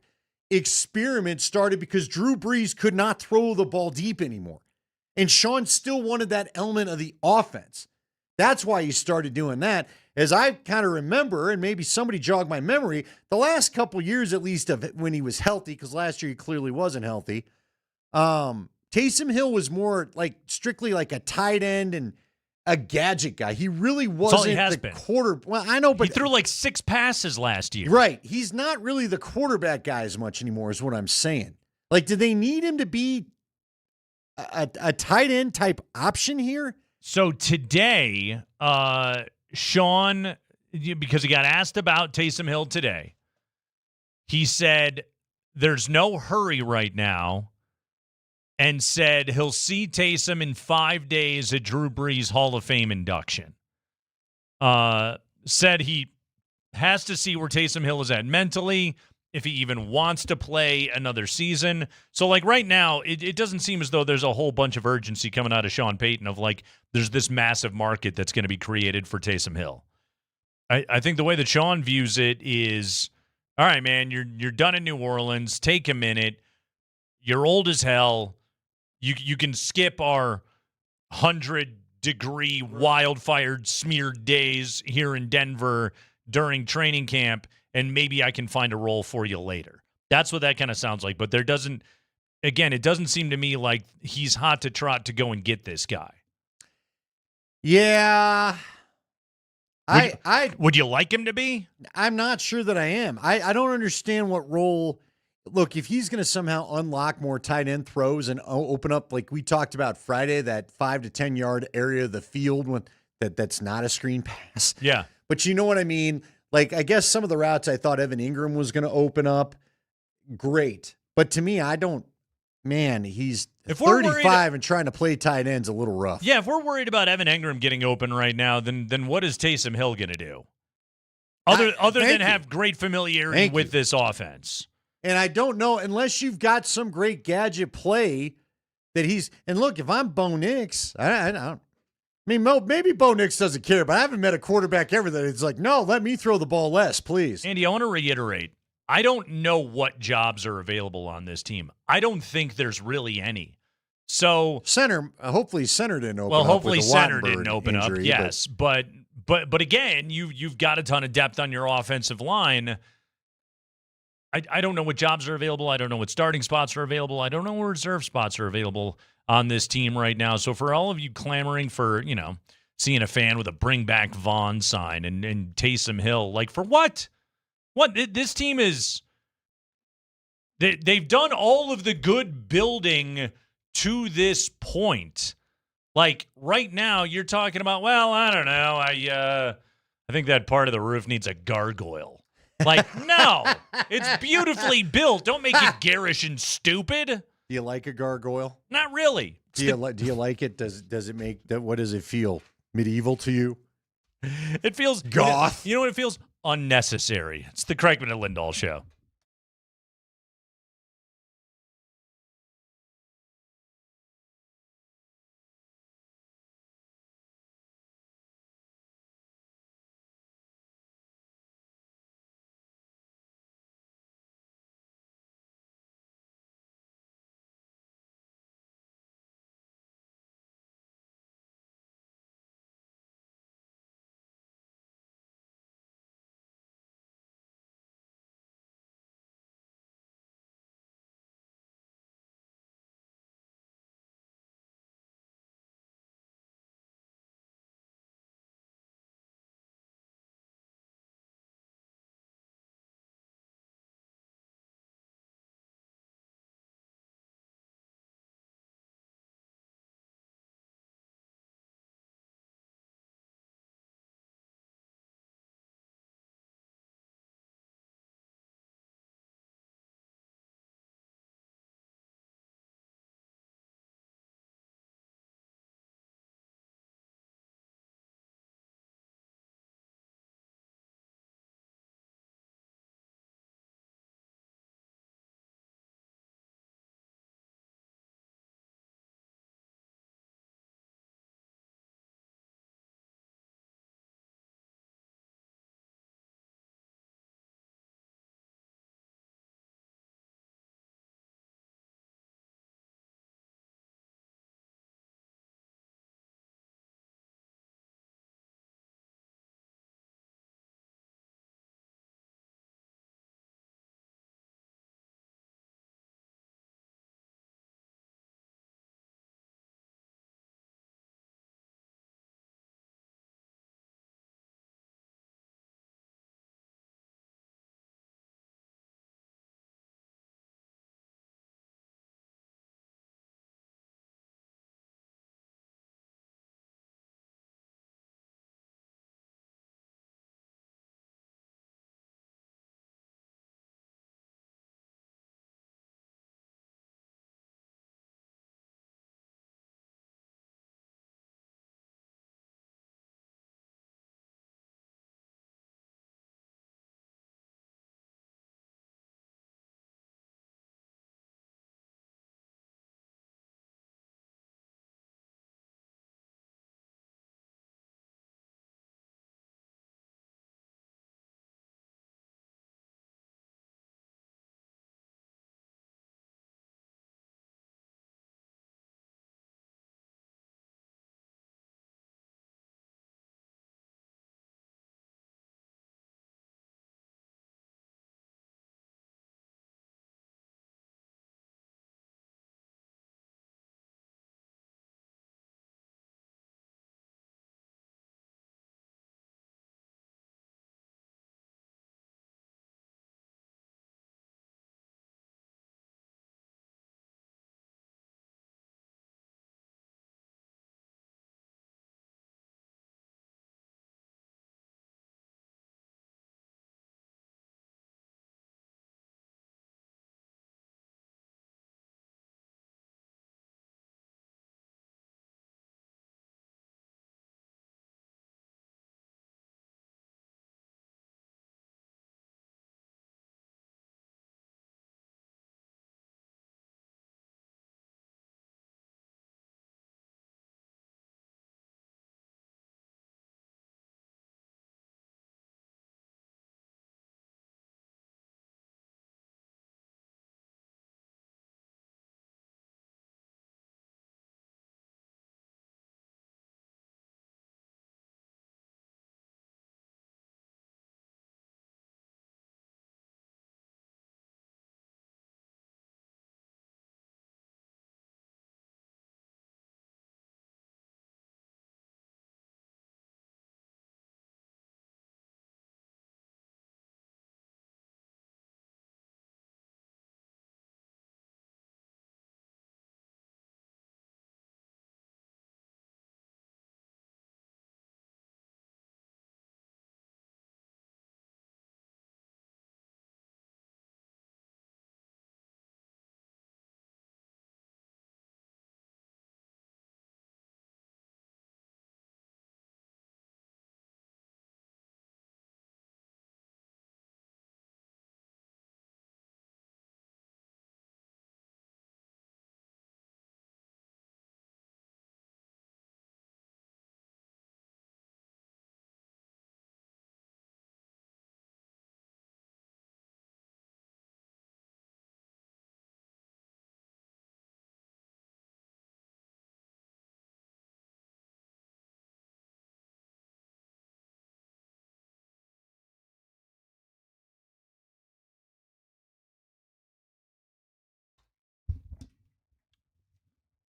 S20: experiment started because Drew Brees could not throw the ball deep anymore. And Sean still wanted that element of the offense. That's why he started doing that. As I kind of remember, and maybe somebody jogged my memory, the last couple years at least of when he was healthy, because last year he clearly wasn't healthy, Taysom Hill was more like strictly like a tight end and a gadget guy. He really wasn't the quarter. Well, I know, but
S9: he threw like 6 passes last year.
S20: Right. He's not really the quarterback guy as much anymore, is what I'm saying. Like, do they need him to be a tight end type option here?
S9: So today, Sean, because he got asked about Taysom Hill today, he said there's no hurry right now, and said he'll see Taysom in 5 days at Drew Brees Hall of Fame induction. Said he has to see where Taysom Hill is at mentally, if he even wants to play another season. So, like, right now, it doesn't seem as though there's a whole bunch of urgency coming out of Sean Payton of, like, there's this massive market that's going to be created for Taysom Hill. I think the way that Sean views it is, all right, man, you're done in New Orleans. Take a minute. You're old as hell. You can skip our 100-degree wildfire smeared days here in Denver during training camp, and maybe I can find a role for you later. That's what that kind of sounds like. But it doesn't seem to me like he's hot to trot to go and get this guy.
S20: Yeah.
S9: Would you like him to be?
S20: I'm not sure that I am. I don't understand what role. Look, if he's going to somehow unlock more tight end throws and open up, like we talked about Friday, that 5 to 10 yard area of the field that's not a screen pass.
S9: Yeah.
S20: But you know what I mean? Like, I guess some of the routes I thought Evan Ingram was going to open up. Great. But to me, he's 35 and trying to play tight ends a little rough.
S9: Yeah, if we're worried about Evan Ingram getting open right now, then what is Taysom Hill going to do? Other than have great familiarity with this offense.
S20: And I don't know, unless you've got some great gadget play that he's – and look, if I'm Bo Nix, I don't – maybe Bo Nix doesn't care, but I haven't met a quarterback ever that is like, no, let me throw the ball less, please.
S9: Andy, I want to reiterate, I don't know what jobs are available on this team. I don't think there's really any. So
S20: hopefully center didn't open up.
S9: Well, hopefully
S20: with the
S9: center
S20: Wattenberg
S9: didn't open
S20: injury,
S9: up, yes. But again, you've got a ton of depth on your offensive line. I don't know what jobs are available. I don't know what starting spots are available. I don't know what reserve spots are available on this team right now. So for all of you clamoring for, seeing a fan with a bring back Vaughn sign and Taysom Hill, like for what? What? This team is they've done all of the good building to this point. Like right now you're talking about, well, I don't know. I think that part of the roof needs a gargoyle. Like, no, it's beautifully built. Don't make it garish and stupid.
S20: Do you like a gargoyle?
S9: Not really.
S20: Do you like it? Does it make that? What does it feel? Medieval to you?
S9: It feels
S20: goth.
S9: You know what it feels? Unnecessary. It's the Kreckman and Lindahl show.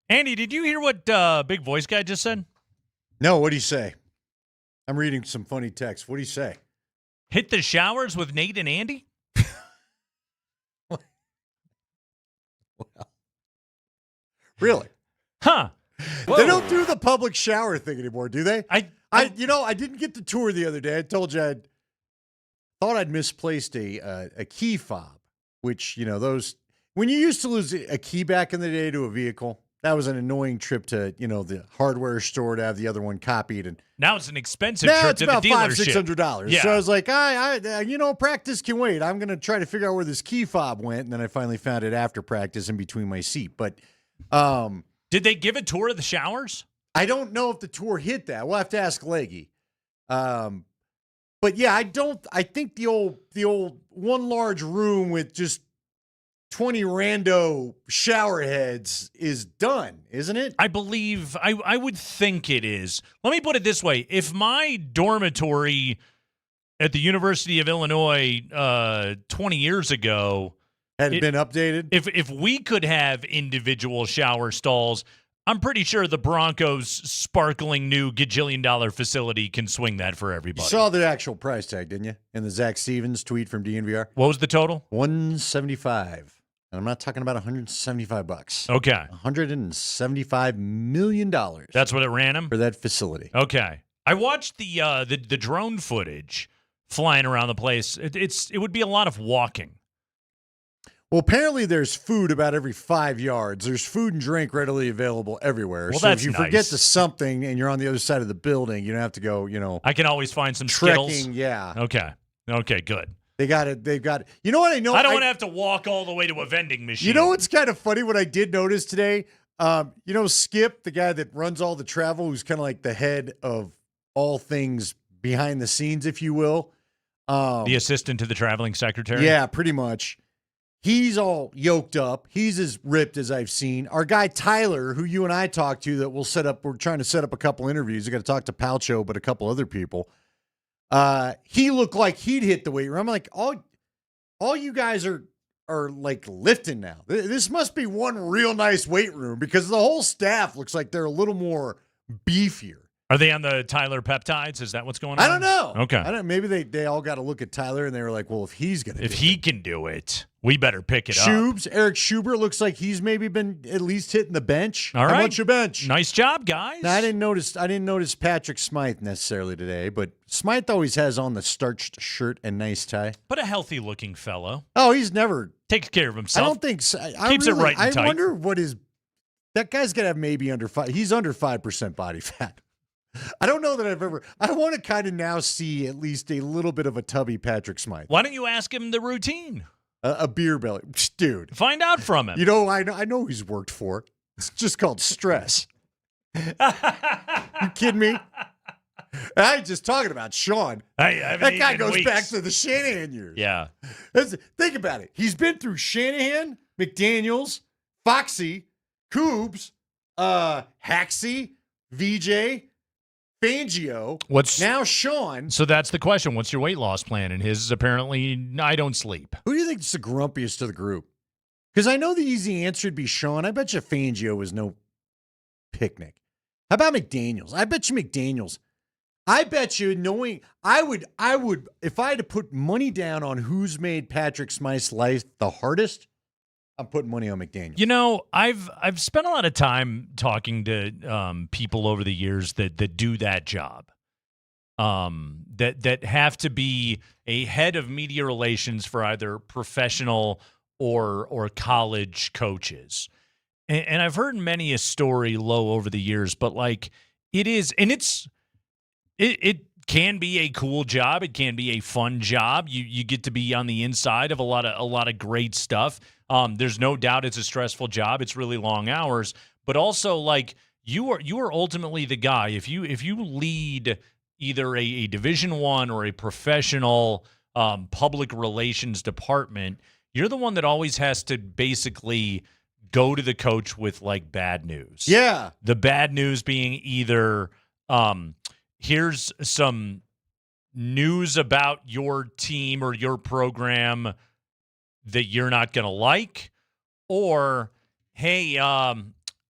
S9: Andy, did you hear what big voice guy just said?
S20: No, what'd he say? I'm reading some funny text. What'd he say?
S9: Hit the showers with Nate and Andy?
S20: Really?
S9: Huh.
S20: They don't do the public shower thing anymore, do they? I didn't get the tour the other day. I told you thought I'd misplaced a key fob, which, those, when you used to lose a key back in the day to a vehicle, that was an annoying trip to, the hardware store to have the other one copied. And
S9: now it's an expensive trip to the dealership.
S20: Now it's about $500-$600.
S9: Yeah.
S20: So I was like, practice can wait. I'm going to try to figure out where this key fob went. And then I finally found it after practice in between my seat. But
S9: did they give a tour of the showers?
S20: I don't know if the tour hit that. We'll have to ask Leggy. But yeah, I think the old one large room with just 20 rando shower heads is done, isn't it?
S9: I believe, I would think it is. Let me put it this way. If my dormitory at the University of Illinois 20 years ago
S20: had been updated,
S9: if we could have individual shower stalls, I'm pretty sure the Broncos' sparkling new gajillion-dollar facility can swing that for everybody.
S20: You saw the actual price tag, didn't you? In the Zach Stevens tweet from DNVR.
S9: What was the total?
S20: $175. And I'm not talking about $175.
S9: Okay.
S20: $175 million.
S9: That's what it ran him?
S20: For that facility.
S9: Okay. I watched the drone footage flying around the place. It would be a lot of walking.
S20: Well, apparently there's food about every 5 yards. There's food and drink readily available everywhere.
S9: Well,
S20: so
S9: that's
S20: if you
S9: nice.
S20: forget to something and you're on the other side of the building, you don't have to go,
S9: I can always find some
S20: trekking,
S9: Skittles.
S20: yeah.
S9: Okay, good.
S20: They've got it. You know what I know?
S9: I don't want to have to walk all the way to a vending machine.
S20: You know what's kind of funny? What I did notice today, Skip, the guy that runs all the travel, who's kind of like the head of all things behind the scenes, if you will.
S9: The assistant to the traveling secretary?
S20: Yeah, pretty much. He's all yoked up. He's as ripped as I've seen. Our guy Tyler, who you and I talked to, that we're trying to set up a couple interviews. I got to talk to Palcho, but a couple other people. He looked like he'd hit the weight room. I'm like, all you guys are like lifting now. This must be one real nice weight room because the whole staff looks like they're a little more beefier.
S9: Are they on the Tyler peptides? Is that what's going on?
S20: I don't know.
S9: Okay.
S20: Maybe they all got to look at Tyler and they were like, well, if he
S9: can do it, we better pick it
S20: up.
S9: up.
S20: Eric Schubert looks like he's maybe been at least hitting the bench.
S9: All right.
S20: How much your bench?
S9: Nice job, guys.
S20: Now, I didn't notice Patrick Smythe necessarily today, but Smythe always has on the starched shirt and nice tie.
S9: But a healthy looking fellow.
S20: Oh, he's never
S9: takes care of himself.
S20: I don't think so.
S9: Keeps it right and tight.
S20: I wonder what that guy's gonna have maybe under 5. He's under 5% body fat. I don't know that I want to kind of now see at least a little bit of a tubby Patrick Smythe.
S9: Why don't you ask him the routine?
S20: A beer belly. Dude.
S9: Find out from him.
S20: I know he's worked for. It's just called stress. You kidding me? I just talking about Sean.
S9: That
S20: guy goes back to the Shanahan years.
S9: Yeah.
S20: Think about it. He's been through Shanahan, McDaniels, Foxy, Coobs, Haxie, VJ, Fangio. Now Sean?
S9: So that's the question. What's your weight loss plan? And his is apparently, I don't sleep.
S20: Who do you think is the grumpiest of the group? Because I know the easy answer would be Sean. I bet you Fangio was no picnic. How about McDaniels? I bet you McDaniels. I bet you knowing I would if I had to put money down on who's made Patrick Smythe's life the hardest, I'm putting money on McDaniels.
S9: I've spent a lot of time talking to people over the years that do that job. That have to be a head of media relations for either professional or college coaches. And I've heard many a story low over the years, but like it can be a cool job. It can be a fun job. You get to be on the inside of a lot of great stuff. There's no doubt it's a stressful job. It's really long hours, but also like you are ultimately the guy. If you lead either a Division I or a professional public relations department, you're the one that always has to basically go to the coach with like bad news.
S20: Yeah.
S9: The bad news being either here's some news about your team or your program that you're not going to like, or, hey,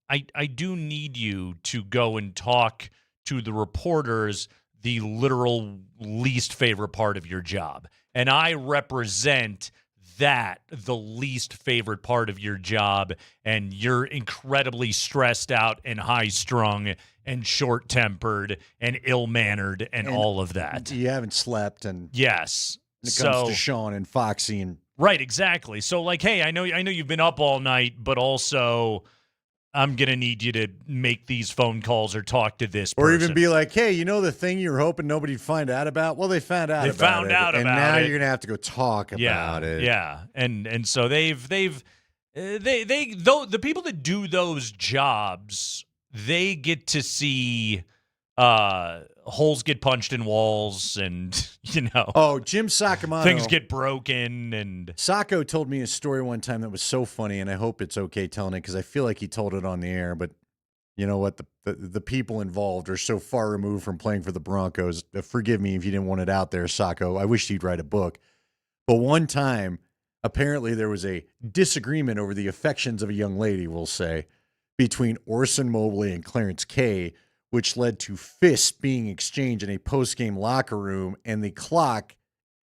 S9: I do need you to go and talk to the reporters the literal least favorite part of your job. And I represent that, the least favorite part of your job, and you're incredibly stressed out and high-strung and short-tempered and ill-mannered and all of that.
S20: You haven't slept, and
S9: yes.
S20: When it comes to Sean and Foxy and
S9: right, exactly. So, like, hey, I know you've been up all night, but also I'm going to need you to make these phone calls or talk to this person.
S20: Or even be like, hey, you know the thing you were hoping nobody'd find out about? Well, they found out about it. And now you're going to have to go talk about it.
S9: Yeah. And so the people that do those jobs, they get to see holes get punched in walls and,
S20: Oh, Jim Sacamano.
S9: Things get broken. And
S20: Sacco told me a story one time that was so funny, and I hope it's okay telling it because I feel like he told it on the air, but you know what? The people involved are so far removed from playing for the Broncos. Forgive me if you didn't want it out there, Sacco. I wish he'd write a book. But one time, apparently there was a disagreement over the affections of a young lady, we'll say, between Orson Mobley and Clarence Kay, which led to fists being exchanged in a post-game locker room, and the clock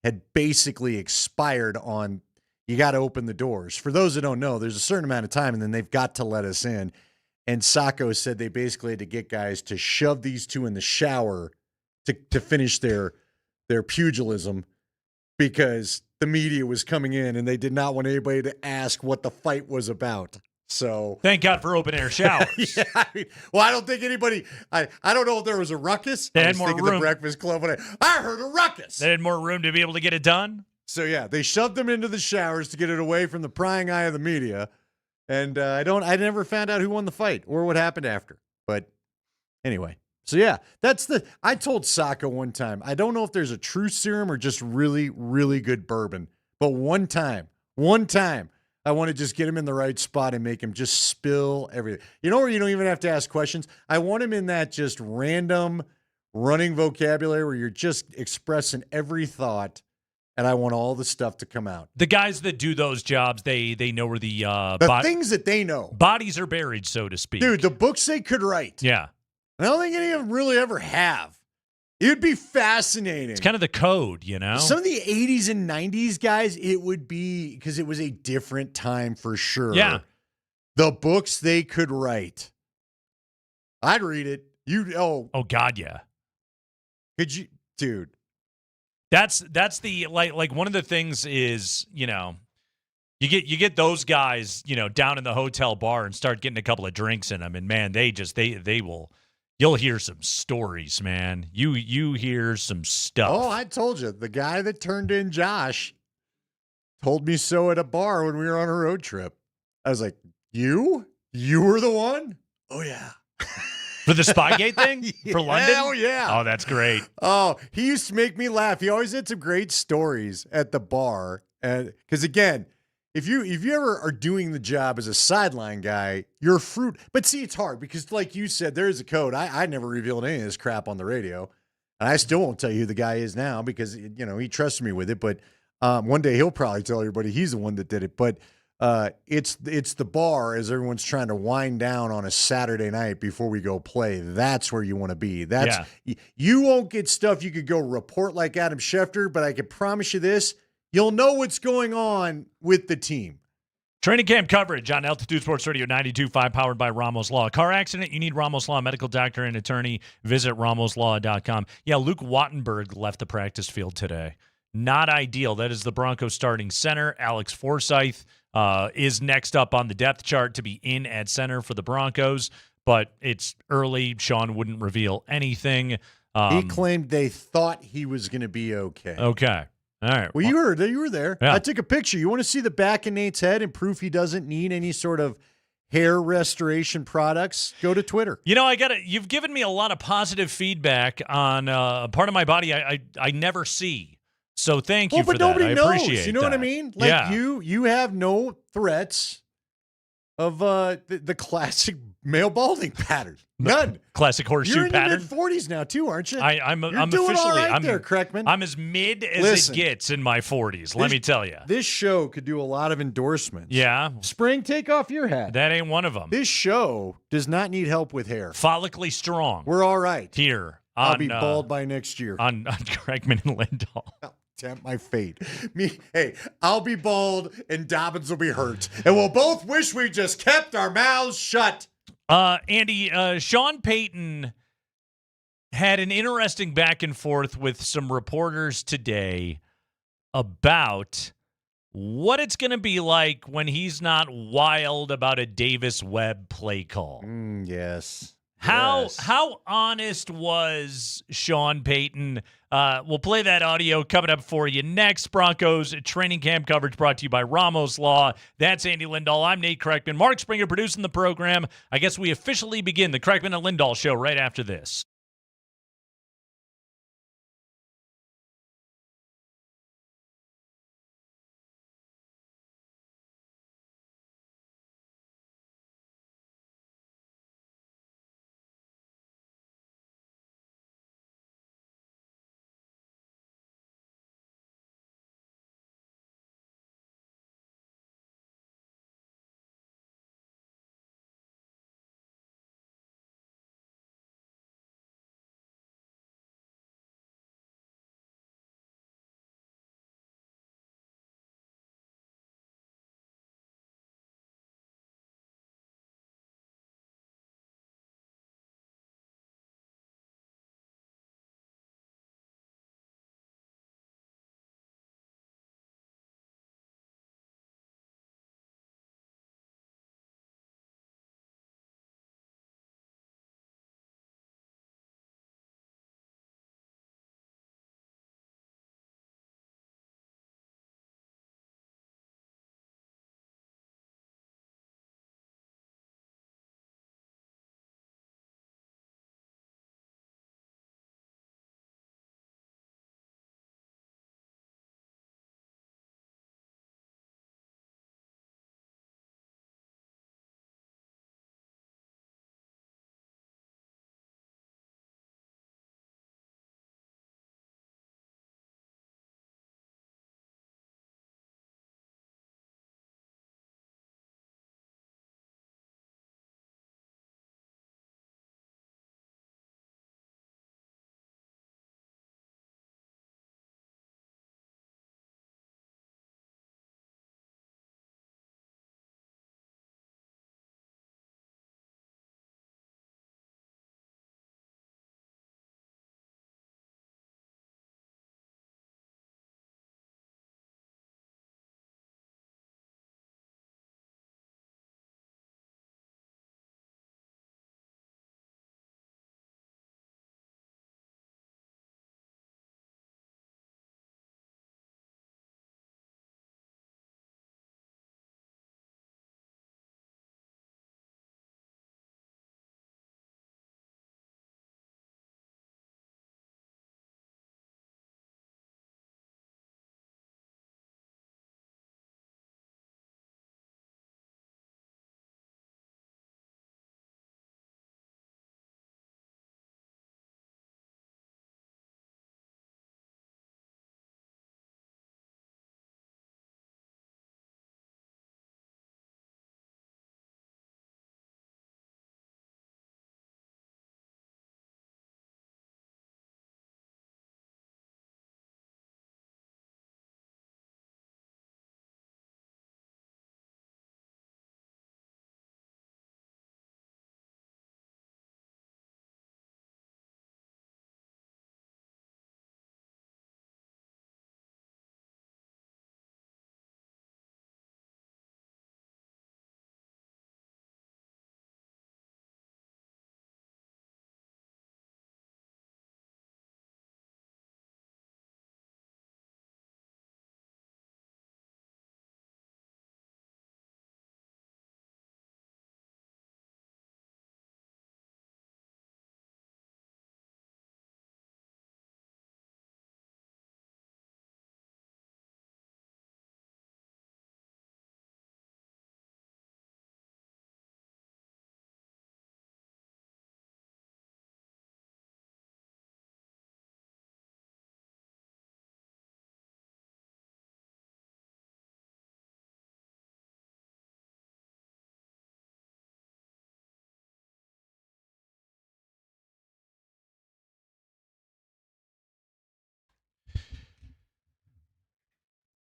S20: had basically expired on, you got to open the doors. For those that don't know, there's a certain amount of time, and then they've got to let us in. And Sacco said they basically had to get guys to shove these two in the shower to finish their pugilism because the media was coming in, and they did not want anybody to ask what the fight was about. So
S9: thank God for open air showers.
S20: Yeah, I don't think anybody. I don't know if there was a ruckus.
S9: They
S20: I
S9: had
S20: was
S9: more
S20: thinking
S9: room.
S20: The Breakfast Club. When I heard a ruckus.
S9: They had more room to be able to get it done.
S20: So yeah, they shoved them into the showers to get it away from the prying eye of the media. And I never found out who won the fight or what happened after. But anyway, so yeah, I told Sacco one time. I don't know if there's a true serum or just really, really good bourbon. But one time. I want to just get him in the right spot and make him just spill everything. You know where you don't even have to ask questions? I want him in that just random running vocabulary where you're just expressing every thought, and I want all the stuff to come out.
S9: The guys that do those jobs, they know where the
S20: things that they know.
S9: Bodies are buried, so to speak.
S20: Dude, the books they could write.
S9: Yeah.
S20: I don't think any of them really ever have. It would be fascinating.
S9: It's kind of the code,
S20: Some of the 80s and 90s guys, it would be, because it was a different time for sure.
S9: Yeah.
S20: The books they could write. I'd read it. Oh
S9: God, yeah.
S20: Could you, dude?
S9: That's the like one of the things is, you get those guys, down in the hotel bar and start getting a couple of drinks in them, and man, they will. You'll hear some stories, man. You hear some stuff.
S20: Oh, I told you. The guy that turned in Josh told me so at a bar when we were on a road trip. I was like, you? You were the one? Oh, yeah.
S9: For the Spygate thing? For London?
S20: Oh, yeah.
S9: Oh, that's great.
S20: Oh, he used to make me laugh. He always had some great stories at the bar. And because, again, if you ever are doing the job as a sideline guy, you're fruit. But see, it's hard because, like you said, there is a code. I never revealed any of this crap on the radio, and I still won't tell you who the guy is now because he trusted me with it. But one day he'll probably tell everybody he's the one that did it. But it's the bar as everyone's trying to wind down on a Saturday night before we go play. That's where you want to be. You won't get stuff you could go report like Adam Schefter, but I can promise you this. You'll know what's going on with the team.
S9: Training camp coverage on Altitude Sports Radio 92.5, powered by Ramos Law. Car accident, you need Ramos Law, medical doctor and attorney. Visit ramoslaw.com. Yeah, Luke Wattenberg left the practice field today. Not ideal. That is the Broncos starting center. Alex Forsythe is next up on the depth chart to be in at center for the Broncos, but it's early. Sean wouldn't reveal anything.
S20: He claimed they thought he was going to be okay.
S9: Okay. All right.
S20: Well, you were there.
S9: Yeah.
S20: I took a picture. You want to see the back of Nate's head and proof he doesn't need any sort of hair restoration products? Go to Twitter.
S9: You've given me a lot of positive feedback on a part of my body I never see. So thank you for that.
S20: But nobody knows.
S9: Appreciate
S20: you know
S9: that.
S20: what I mean? Like you have no threats. of the classic male balding pattern. None.
S9: Classic horseshoe
S20: You're in
S9: pattern.
S20: your mid-40s now, too, aren't you?
S9: I'm
S20: You're
S9: officially.
S20: doing all right
S9: I'm
S20: there, Kreckman.
S9: I'm as mid as
S20: Listen,
S9: it gets in my 40s. Let me tell you.
S20: This show could do a lot of endorsements.
S9: Yeah.
S20: Spring, take off your hat.
S9: That ain't one of them.
S20: This show does not need help with hair.
S9: Follically strong.
S20: We're all right.
S9: Here.
S20: I'll be bald by next year.
S9: On Kreckman and Lindahl.
S20: Tempt my fate. I'll be bald and Dobbins will be hurt. And we'll both wish we just kept our mouths shut.
S9: Andy, Sean Payton had an interesting back and forth with some reporters today about what it's going to be like when he's not wild about a Davis Webb play call.
S20: Yes.
S9: How honest was Sean Payton? We'll play that audio coming up for you next. Broncos training camp coverage brought to you by Ramos Law. That's Andy Lindahl. I'm Nate Kreckman. Mark Springer producing the program. I guess we officially begin the Kreckman and Lindahl show right after this.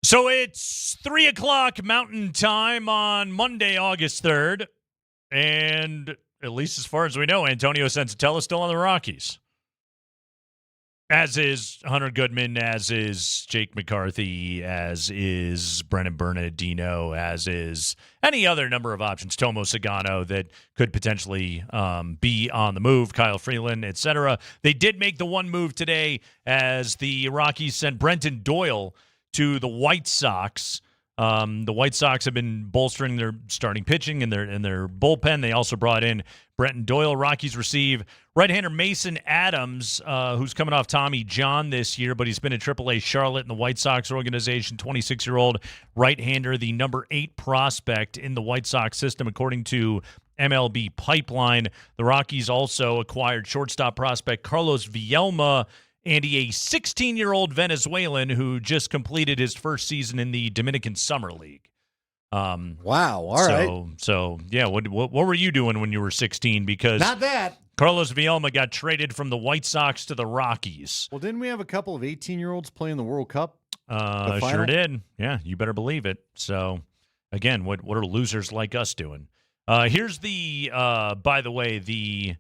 S9: So it's 3 o'clock Mountain Time on Monday, August 3rd. And at least as far as we know, Antonio Sensatella is still on the Rockies. As is Hunter Goodman, as is Jake McCarthy, as is Brennan Bernardino, as is any other number of options, Tomo Sagano, that could potentially be on the move, Kyle Freeland, etc. They did make the one move today as the Rockies sent Brenton Doyle to the White Sox. The White Sox have been bolstering their starting pitching and their bullpen. They also brought in Brenton Doyle. Rockies receive right-hander Mason Adams, who's coming off Tommy John this year, but he's been in AAA Charlotte in the White Sox organization, 26-year-old right-hander, the number 8 prospect in the White Sox system, according to MLB Pipeline. The Rockies also acquired shortstop prospect Carlos Vielma, Andy, a 16-year-old Venezuelan who just completed his first season in the Dominican Summer League.
S20: Wow, all right.
S9: So yeah, what were you doing when you were 16? Because
S20: not that.
S9: Carlos Vielma got traded from the White Sox to the Rockies.
S20: Well, didn't we have a couple of 18-year-olds playing the World Cup?
S9: Sure did. Yeah, you better believe it. So, again, what are losers like us doing? Here's the, by the way, the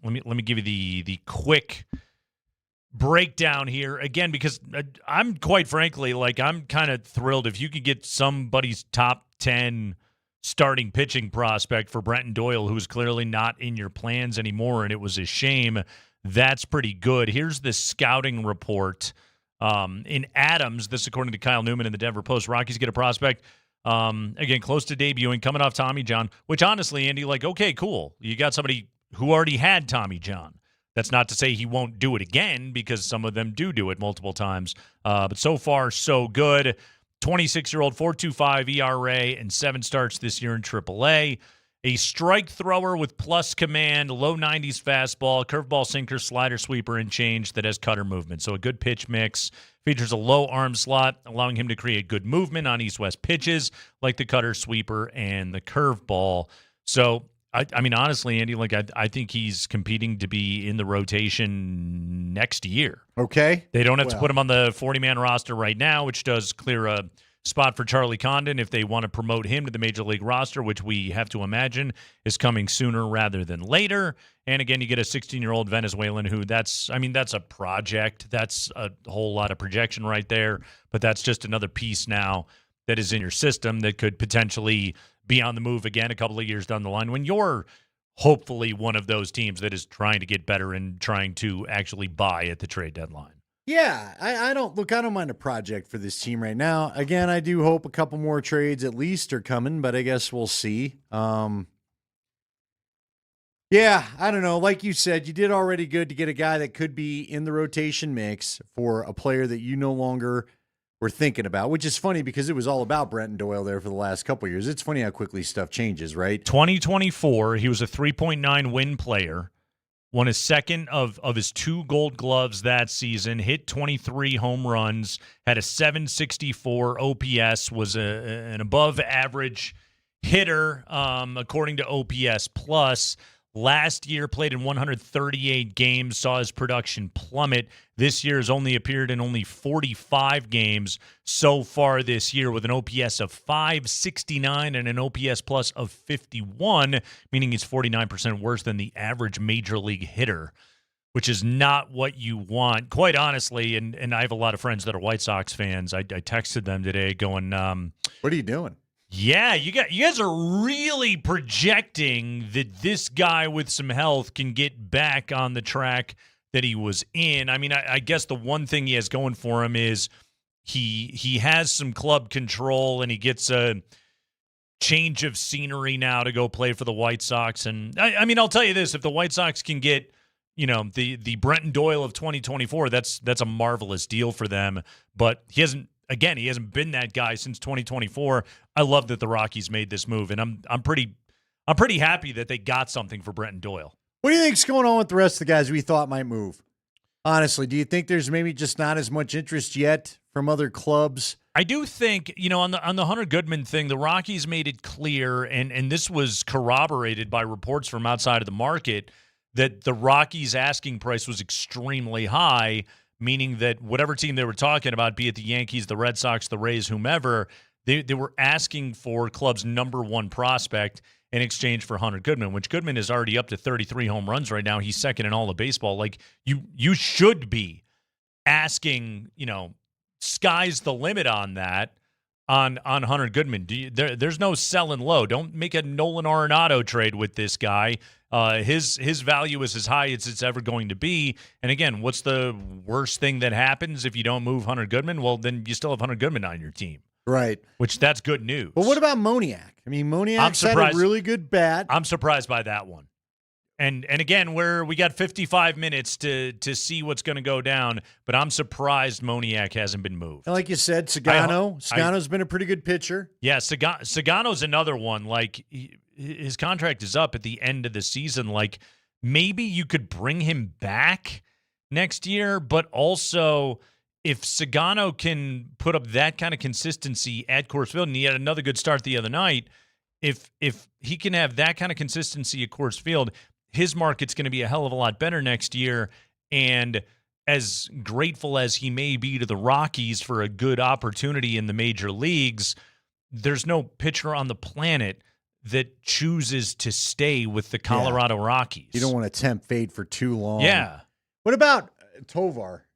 S9: let me give you the quick breakdown here again, because I'm quite frankly, I'm kind of thrilled if you could get somebody's top 10 starting pitching prospect for Brenton Doyle, who's clearly not in your plans anymore, and it was a shame. That's pretty good. Here's the scouting report. In Adams, this according to Kyle Newman in the Denver Post, Rockies get a prospect, again, close to debuting, coming off Tommy John, which honestly, Andy, okay, cool. You got somebody who already had Tommy John. That's not to say he won't do it again, because some of them do it multiple times. But so far, so good. 26-year-old, 4.25 ERA, and 7 starts this year in AAA. A strike thrower with plus command, low 90s fastball, curveball, sinker, slider, sweeper, and change that has cutter movement. So a good pitch mix. Features a low arm slot, allowing him to create good movement on east-west pitches like the cutter, sweeper, and the curveball. So, I mean, honestly, Andy, I think he's competing to be in the rotation next year.
S20: Okay.
S9: They don't have to put him on the 40-man roster right now, which does clear a spot for Charlie Condon if they want to promote him to the Major League roster, which we have to imagine is coming sooner rather than later. And again, you get a 16-year-old Venezuelan who that's a project. That's a whole lot of projection right there. But that's just another piece now that is in your system that could potentially be on the move again a couple of years down the line when you're hopefully one of those teams that is trying to get better and trying to actually buy at the trade deadline.
S20: Yeah, I don't mind a project for this team right now. Again, I do hope a couple more trades at least are coming, but I guess we'll see. Yeah, I don't know. Like you said, you did already good to get a guy that could be in the rotation mix for a player that you no longer were thinking about, which is funny because it was all about Brenton Doyle there for the last couple of years. It's funny how quickly stuff changes, right?
S9: 2024, he was a 3.9 win player. Won his second of his 2 Gold Gloves that season, hit 23 home runs, had a 764 OPS, was an above-average hitter, according to OPS Plus. Last year, played in 138 games, saw his production plummet. This year has only appeared in only 45 games so far this year with an OPS of 569 and an OPS Plus of 51, meaning he's 49% worse than the average major league hitter, which is not what you want. Quite honestly, and I have a lot of friends that are White Sox fans. I texted them today going,
S20: what are you doing?
S9: Yeah, you guys are really projecting that this guy with some health can get back on the track that he was in. I mean, I guess the one thing he has going for him is he has some club control and he gets a change of scenery now to go play for the White Sox. And I mean, I'll tell you this, if the White Sox can get, the Brenton Doyle of 2024, that's a marvelous deal for them. But he hasn't been that guy since 2024. I love that the Rockies made this move, and I'm pretty happy that they got something for Brenton Doyle.
S20: What do you think's going on with the rest of the guys we thought might move? Honestly, do you think there's maybe just not as much interest yet from other clubs?
S9: I do think, on the Hunter Goodman thing, the Rockies made it clear, and this was corroborated by reports from outside of the market, that the Rockies' asking price was extremely high meaning that whatever team they were talking about, be it the Yankees, the Red Sox, the Rays, whomever, they were asking for club's number one prospect in exchange for Hunter Goodman, which Goodman is already up to 33 home runs right now. He's second in all of baseball. Like, you should be asking, sky's the limit on that. On Hunter Goodman, there's no selling low. Don't make a Nolan Arenado trade with this guy. His value is as high as it's ever going to be. And again, what's the worst thing that happens if you don't move Hunter Goodman? Well, then you still have Hunter Goodman on your team,
S20: right?
S9: Which that's good news.
S20: But what about Moniak? I mean, Moniak's had a really good bat.
S9: I'm surprised by that one. And again, we got 55 minutes to see what's going to go down, but I'm surprised Moniak hasn't been moved.
S20: And like you said, Sagano's been a pretty good pitcher.
S9: Yeah, Sagano's another one. Like, his contract is up at the end of the season. Like, maybe you could bring him back next year, but also if Sagano can put up that kind of consistency at Coors Field, and he had another good start the other night, if he can have that kind of consistency at Coors Field, his market's going to be a hell of a lot better next year. And as grateful as he may be to the Rockies for a good opportunity in the major leagues, there's no pitcher on the planet that chooses to stay with the Colorado Rockies.
S20: You don't want to tempt fate for too long.
S9: Yeah.
S20: What about Tovar?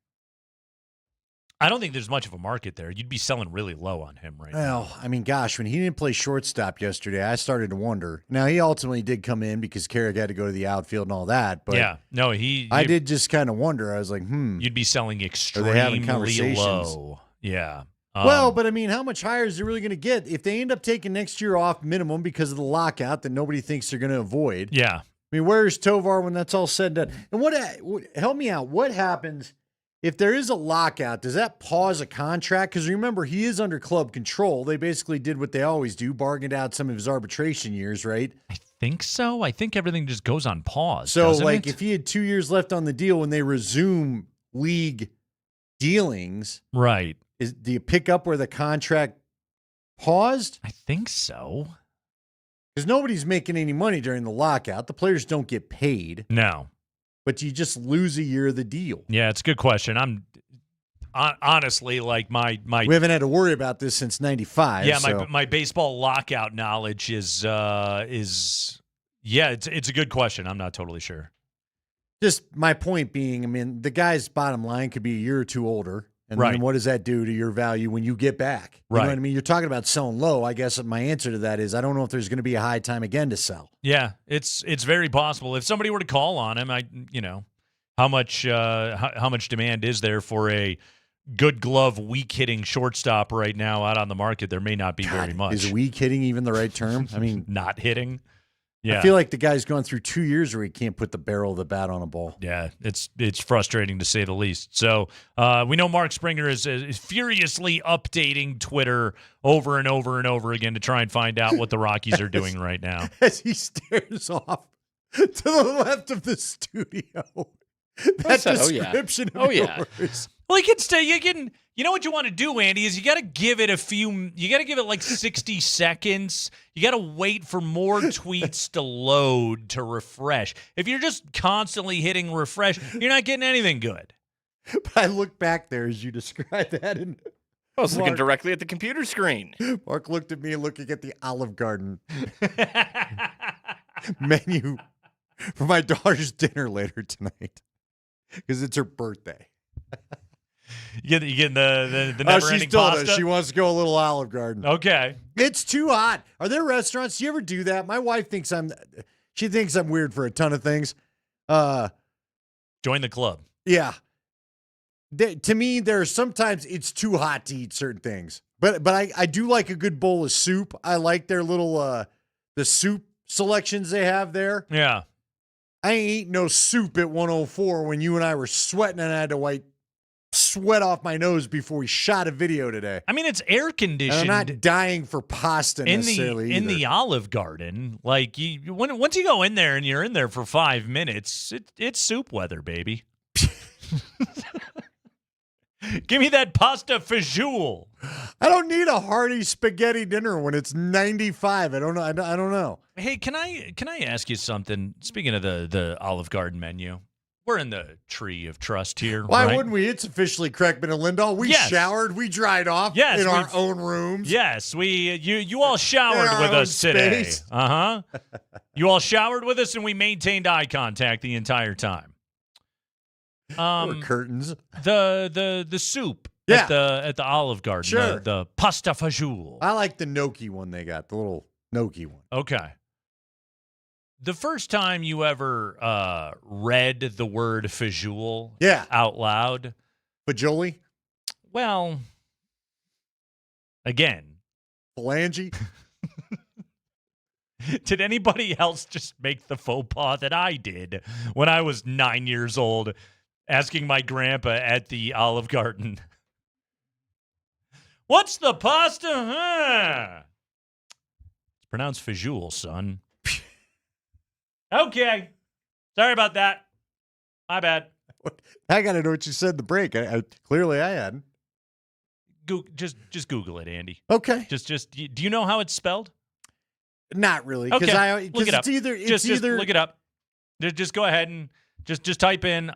S9: I don't think there's much of a market there. You'd be selling really low on him right now.
S20: Well, I mean, gosh, when he didn't play shortstop yesterday, I started to wonder. Now, he ultimately did come in because Carrick had to go to the outfield and all that. But
S9: yeah, no,
S20: I did just kind of wonder. I was like,
S9: You'd be selling extremely
S20: are they having conversations?
S9: Low. Yeah.
S20: Well, but I mean, how much higher is it really going to get if they end up taking next year off minimum because of the lockout that nobody thinks they're going to avoid?
S9: Yeah.
S20: I mean, where's Tovar when that's all said and done? And help me out. What happens if there is a lockout? Does that pause a contract? Because remember, he is under club control. They basically did what they always do, bargained out some of his arbitration years, right?
S9: I think so. I think everything just goes on pause.
S20: So, like, if he had 2 years left on the deal when they resume league dealings,
S9: right?
S20: Do you pick up where the contract paused?
S9: I think so.
S20: Because nobody's making any money during the lockout. The players don't get paid.
S9: No.
S20: But you just lose a year of the deal.
S9: Yeah, it's a good question. I'm honestly like my
S20: we haven't had to worry about this since '95.
S9: Yeah,
S20: so.
S9: my baseball lockout knowledge is it's a good question. I'm not totally sure.
S20: Just my point being, I mean, the guy's bottom line could be a year or two older. And then what does that do to your value when you get back? You know what I mean? You're talking about selling low. I guess my answer to that is I don't know if there's going to be a high time again to sell.
S9: Yeah, it's very possible. If somebody were to call on him, how much demand is there for a good glove, weak hitting shortstop right now out on the market? There may not be very much.
S20: Is weak hitting even the right term? I mean,
S9: not hitting. Yeah.
S20: I feel like the guy's gone through 2 years where he can't put the barrel of the bat on a ball.
S9: Yeah, it's frustrating to say the least. So we know Mark Springer is furiously updating Twitter over and over and over again to try and find out what the Rockies are doing right now.
S20: As he stares off to the left of the studio. That description of yours.
S9: Well, you know what you want to do, Andy, is you got to give it like 60 seconds. You got to wait for more tweets to load to refresh. If you're just constantly hitting refresh, you're not getting anything good.
S20: But I look back there as you describe that. And
S12: I was looking directly at the computer screen.
S20: Mark looked at me looking at the Olive Garden menu for my daughter's dinner later tonight because it's her birthday.
S9: You get the never-ending pasta?
S20: She wants to go a little Olive Garden.
S9: Okay.
S20: It's too hot. Are there restaurants? Do you ever do that? My wife thinks I'm weird for a ton of things.
S9: Join the club.
S20: Yeah. To me, there's sometimes it's too hot to eat certain things. But I do like a good bowl of soup. I like their little the soup selections they have there.
S9: Yeah.
S20: I ain't eating no soup at 104 when you and I were sweating and I had to wipe sweat off my nose before we shot a video today.
S9: I mean, it's air conditioned.
S20: And I'm not dying for pasta necessarily
S9: in the Olive Garden. Like once you go in there and you're in there for 5 minutes, it's soup weather, baby. Give me that pasta fajoule.
S20: I don't need a hearty spaghetti dinner when it's 95. I don't know.
S9: Hey, can I ask you something? Speaking of the Olive Garden menu, We're in the tree of trust here.
S20: Why
S9: right?
S20: wouldn't we? It's officially Kreckman and Lindahl. We
S9: Yes.
S20: showered, we dried off in our own rooms.
S9: Yes, you all showered
S20: our
S9: with
S20: own
S9: us today.
S20: space.
S9: You all showered with us, and we maintained eye contact the entire time.
S20: Or curtains.
S9: The soup
S20: Yeah.
S9: at the Olive Garden.
S20: Sure.
S9: The pasta fagioli.
S20: I like the gnocchi one they got, the little gnocchi one.
S9: Okay. The first time you ever read the word fagioli out loud.
S20: Fagioli?
S9: Well, again.
S20: Phalange?
S9: Did anybody else just make the faux pas that I did when I was 9 years old, asking my grandpa at the Olive Garden, "What's the pasta? Huh?" It's pronounced fagioli, son. Okay. Sorry about that. My bad.
S20: I got to know what you said in the break. Clearly I hadn't.
S9: Just Google it, Andy.
S20: Okay.
S9: Just do you know how it's spelled?
S20: Not really.
S9: Okay. Look it
S20: it's
S9: up.
S20: either
S9: Just look it up. Just go ahead and just type in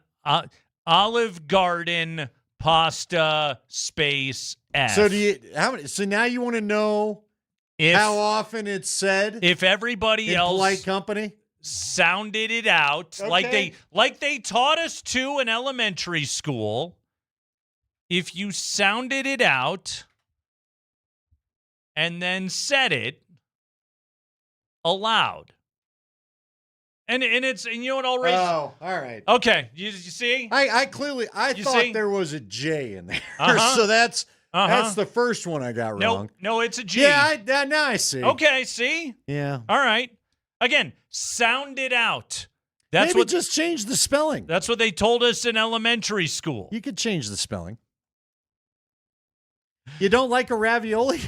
S9: Olive Garden pasta space F.
S20: So now you want to know how often it's said?
S9: If everybody else
S20: polite company
S9: sounded it out like they taught us to in elementary school, if you sounded it out and then said it aloud. And you know what, I'll raise.
S20: Oh, all right.
S9: Okay, you see?
S20: I thought there was a J in there. So that's the first one I got wrong.
S9: No, it's a G.
S20: Yeah, now I see.
S9: Okay, see?
S20: Yeah.
S9: All right. Again, sound it out.
S20: Maybe just change the spelling.
S9: That's what they told us in elementary school.
S20: You could change the spelling. You don't like a ravioli?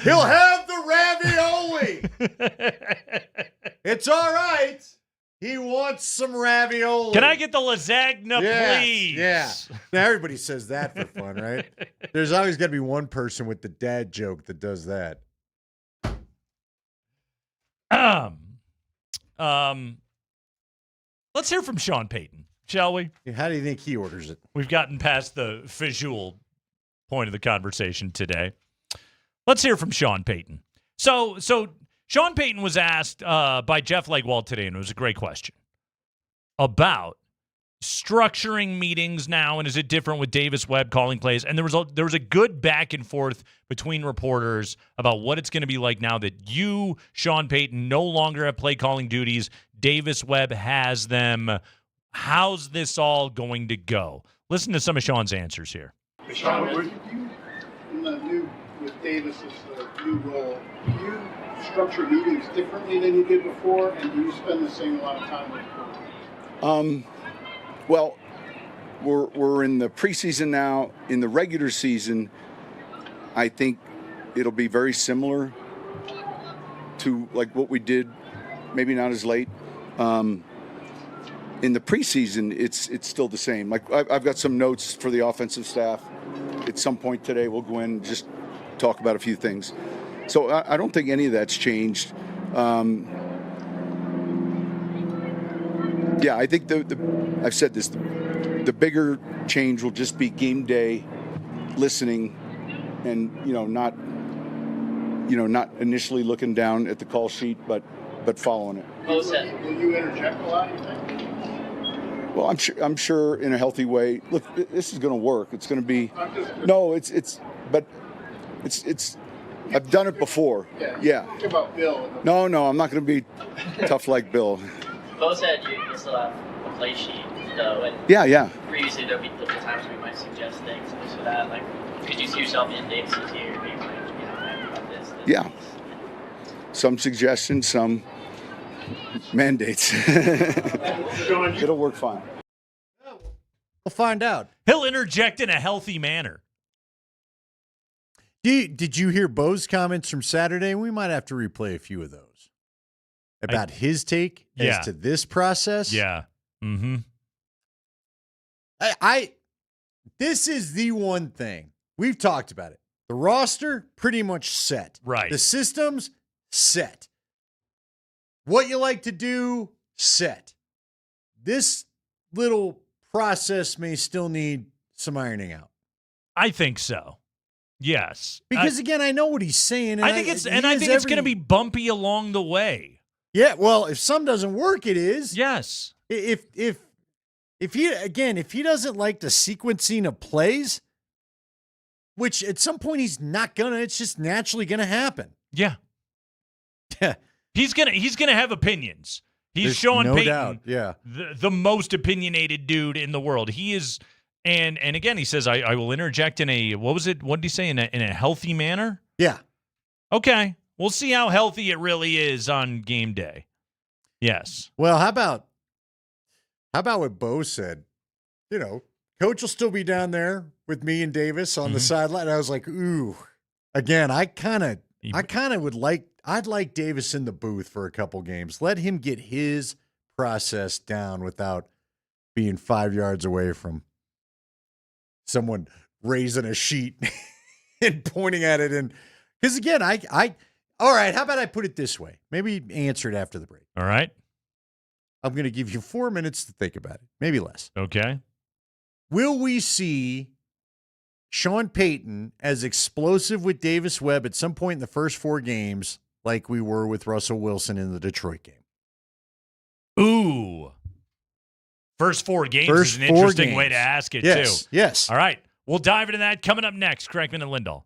S20: He'll have the ravioli. It's all right. He wants some ravioli.
S9: Can I get the lasagna, please?
S20: Yeah. Now everybody says that for fun, right? There's always got to be one person with the dad joke that does that.
S9: Let's hear from Sean Payton, shall we?
S20: How do you think he orders it?
S9: We've gotten past the visual point of the conversation today. Let's hear from Sean Payton. So Sean Payton was asked by Jeff Legwald today, and it was a great question, about structuring meetings now, and is it different with Davis Webb calling plays? And there was a good back and forth between reporters about what it's going to be like now that you, Sean Payton, no longer have play calling duties. Davis Webb has them. How's this all going to go? Listen to some of Sean's answers here.
S1: Sean, with Davis's new role, do you structure meetings differently than you did before, and do you spend the same amount of time with the
S11: Well, we're in the preseason now. In the regular season, I think it'll be very similar to like what we did, maybe not as late. In the preseason, it's still the same. Like I've got some notes for the offensive staff. At some point today, we'll go in and just talk about a few things. So I don't think any of that's changed. Yeah, I think I've said this. The bigger change will just be game day listening, and not initially looking down at the call sheet, but following it.
S1: Will you interject a lot, you think?
S11: Well, I'm sure in a healthy way. Look, this is going to work. It's going to be. It's. I've done it before. Yeah.
S1: Think about Bill.
S11: No, I'm not going to be tough like Bill.
S2: Bo said you still have a play sheet, though. And
S11: Yeah.
S2: Previously, there'll be times we might suggest things, this or that. Like, could you see yourself in Davis's here, being like, about this?
S11: Yeah. Some suggestions, some mandates. It'll work fine.
S20: We'll find out.
S9: He'll interject in a healthy manner.
S20: Did you hear Bo's comments from Saturday? We might have to replay a few of those about his take as to this process.
S9: Yeah. Mm-hmm.
S20: This is the one thing we've talked about it. The roster pretty much set.
S9: Right.
S20: The systems set. What you like to do, set. This little process may still need some ironing out.
S9: I think so. Yes.
S20: Because again, I know what he's saying.
S9: I think it's going to be bumpy along the way.
S20: Yeah, well, if some doesn't work, it is.
S9: Yes.
S20: If he doesn't like the sequencing of plays, which at some point he's not gonna, it's just naturally gonna happen.
S9: Yeah. He's gonna have opinions. He's
S20: There's
S9: Sean
S20: no
S9: Payton,
S20: doubt. Yeah.
S9: the most opinionated dude in the world. He is, and again, he says, I will interject in a, what was it? What did he say? In a healthy manner?
S20: Yeah.
S9: Okay. We'll see how healthy it really is on game day. Yes.
S20: Well, how about what Bo said? You know, Coach will still be down there with me and Davis on the sideline. I was like, ooh. Again, I'd like Davis in the booth for a couple games. Let him get his process down without being 5 yards away from someone raising a sheet and pointing at it. And because again, all right, how about I put it this way? Maybe answer it after the break.
S9: All right.
S20: I'm going to give you 4 minutes to think about it, maybe less.
S9: Okay.
S20: Will we see Sean Payton as explosive with Davis Webb at some point in the first 4 games like we were with Russell Wilson in the Detroit game?
S9: Ooh. First 4 games is an interesting way to ask it, too.
S20: Yes.
S9: All right. We'll dive into that coming up next. Kreckman and Lindahl.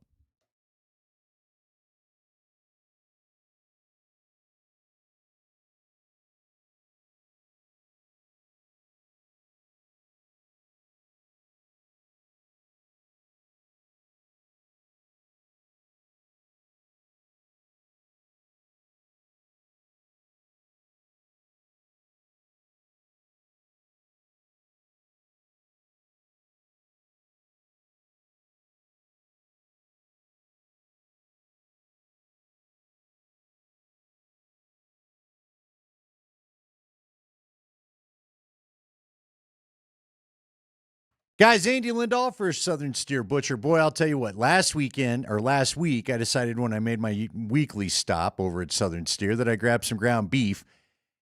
S20: Guys, Andy Lindahl for Southern Steer Butcher. Boy, I'll tell you what, last week, I decided when I made my weekly stop over at Southern Steer that I grabbed some ground beef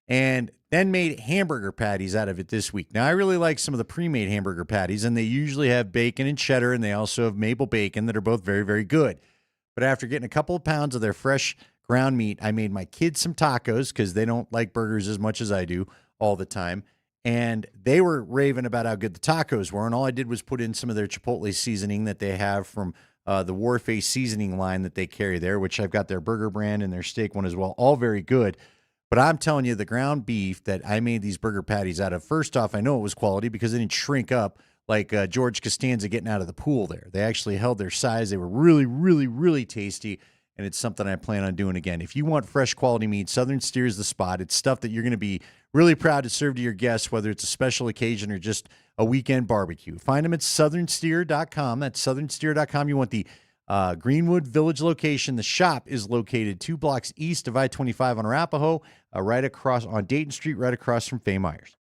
S20: and then made hamburger patties out of it this week. Now, I really like some of the pre-made hamburger patties, and they usually have bacon and cheddar, and they also have maple bacon that are both very, very good. But after getting a couple of pounds of their fresh ground meat, I made my kids some tacos because they don't like burgers as much as I do all the time. And they were raving about how good the tacos were. And all I did was put in some of their Chipotle seasoning that they have from the Warface seasoning line that they carry there, which I've got their burger brand and their steak one as well. All very good. But I'm telling you, the ground beef that I made these burger patties out of, first off, I know it was quality because they didn't shrink up like George Costanza getting out of the pool there. They actually held their size. They were really, really, really tasty. And it's something I plan on doing again. If you want fresh quality meat, Southern Steer is the spot. It's stuff that you're going to be really proud to serve to your guests, whether it's a special occasion or just a weekend barbecue. Find them at southernsteer.com. That's southernsteer.com. You want the Greenwood Village location. The shop is located 2 blocks east of I-25 on Arapahoe, right across on Dayton Street, right across from Fay Myers.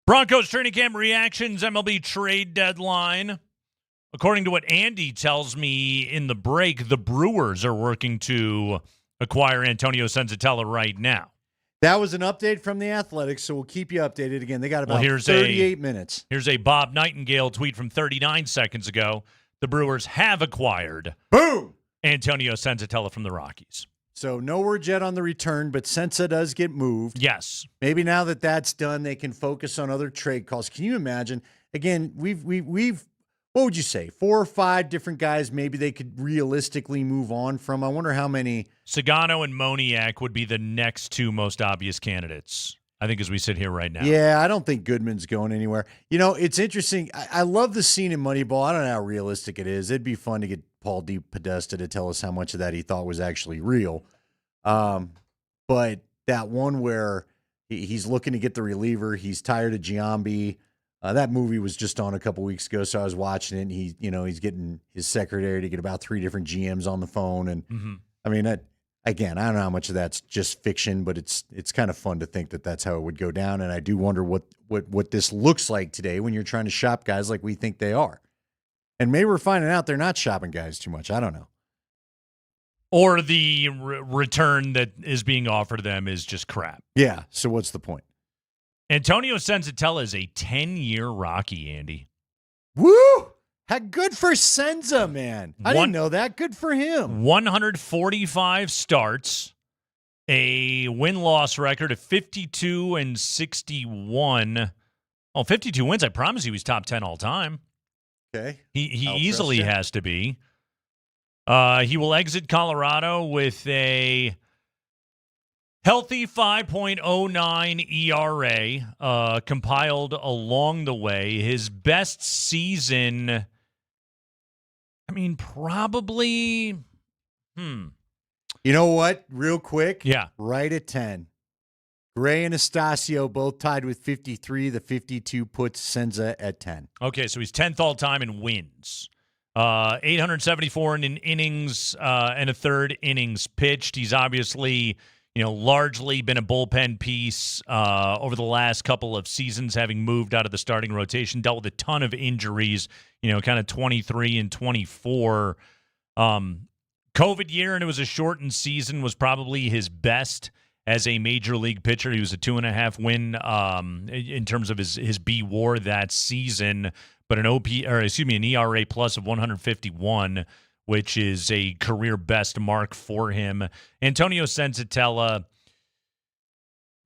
S9: Broncos training camp reactions, MLB trade deadline. According to what Andy tells me in the break, the Brewers are working to acquire Antonio Senzatella right now.
S20: That was an update from the Athletics, so we'll keep you updated. Again, they got about 38 minutes.
S9: Here's a Bob Nightingale tweet from 39 seconds ago. The Brewers have acquired Antonio Senzatella from the Rockies.
S20: So no word yet on the return, but Senza does get moved.
S9: Yes.
S20: Maybe now that that's done, they can focus on other trade calls. Can you imagine? Again, we've what would you say? 4 or 5 different guys maybe they could realistically move on from. I wonder how many.
S9: Sagano and Moniak would be the next 2 most obvious candidates, I think, as we sit here right now.
S20: Yeah, I don't think Goodman's going anywhere. You know, it's interesting. I love the scene in Moneyball. I don't know how realistic it is. It'd be fun to get Paul D. Podesta to tell us how much of that he thought was actually real. But that one where he's looking to get the reliever, he's tired of Giambi. That movie was just on a couple weeks ago, so I was watching it. And he's getting his secretary to get about 3 different GMs on the phone, and I mean, again, I don't know how much of that's just fiction, but it's kind of fun to think that that's how it would go down. And I do wonder what this looks like today when you're trying to shop guys like we think they are. And maybe we're finding out they're not shopping guys too much. I don't know.
S9: Or the return that is being offered to them is just crap.
S20: Yeah, so what's the point?
S9: Antonio Senzatella is a 10-year Rocky, Andy.
S20: Woo! How good for Senza, man. I didn't know that. Good for him.
S9: 145 starts, a win-loss record of 52-61. Oh, 52 wins. I promise he was top 10 all time.
S20: Okay.
S9: He easily has to be. He will exit Colorado with a healthy 5.09 ERA compiled along the way. His best season, I mean, probably,
S20: You know what? Real quick.
S9: Yeah.
S20: Right at 10. Gray and Estacio both tied with 53. The 52 puts Senza at 10.
S9: Okay, so he's 10th all-time in wins. 874 in innings and a third innings pitched. He's obviously, largely been a bullpen piece over the last couple of seasons, having moved out of the starting rotation, dealt with a ton of injuries, kind of 23 and 24. COVID year, and it was a shortened season, was probably his best as a major league pitcher. He was a 2.5 win in terms of his B WAR that season, but an ERA plus of 151, which is a career best mark for him. Antonio Senzatella,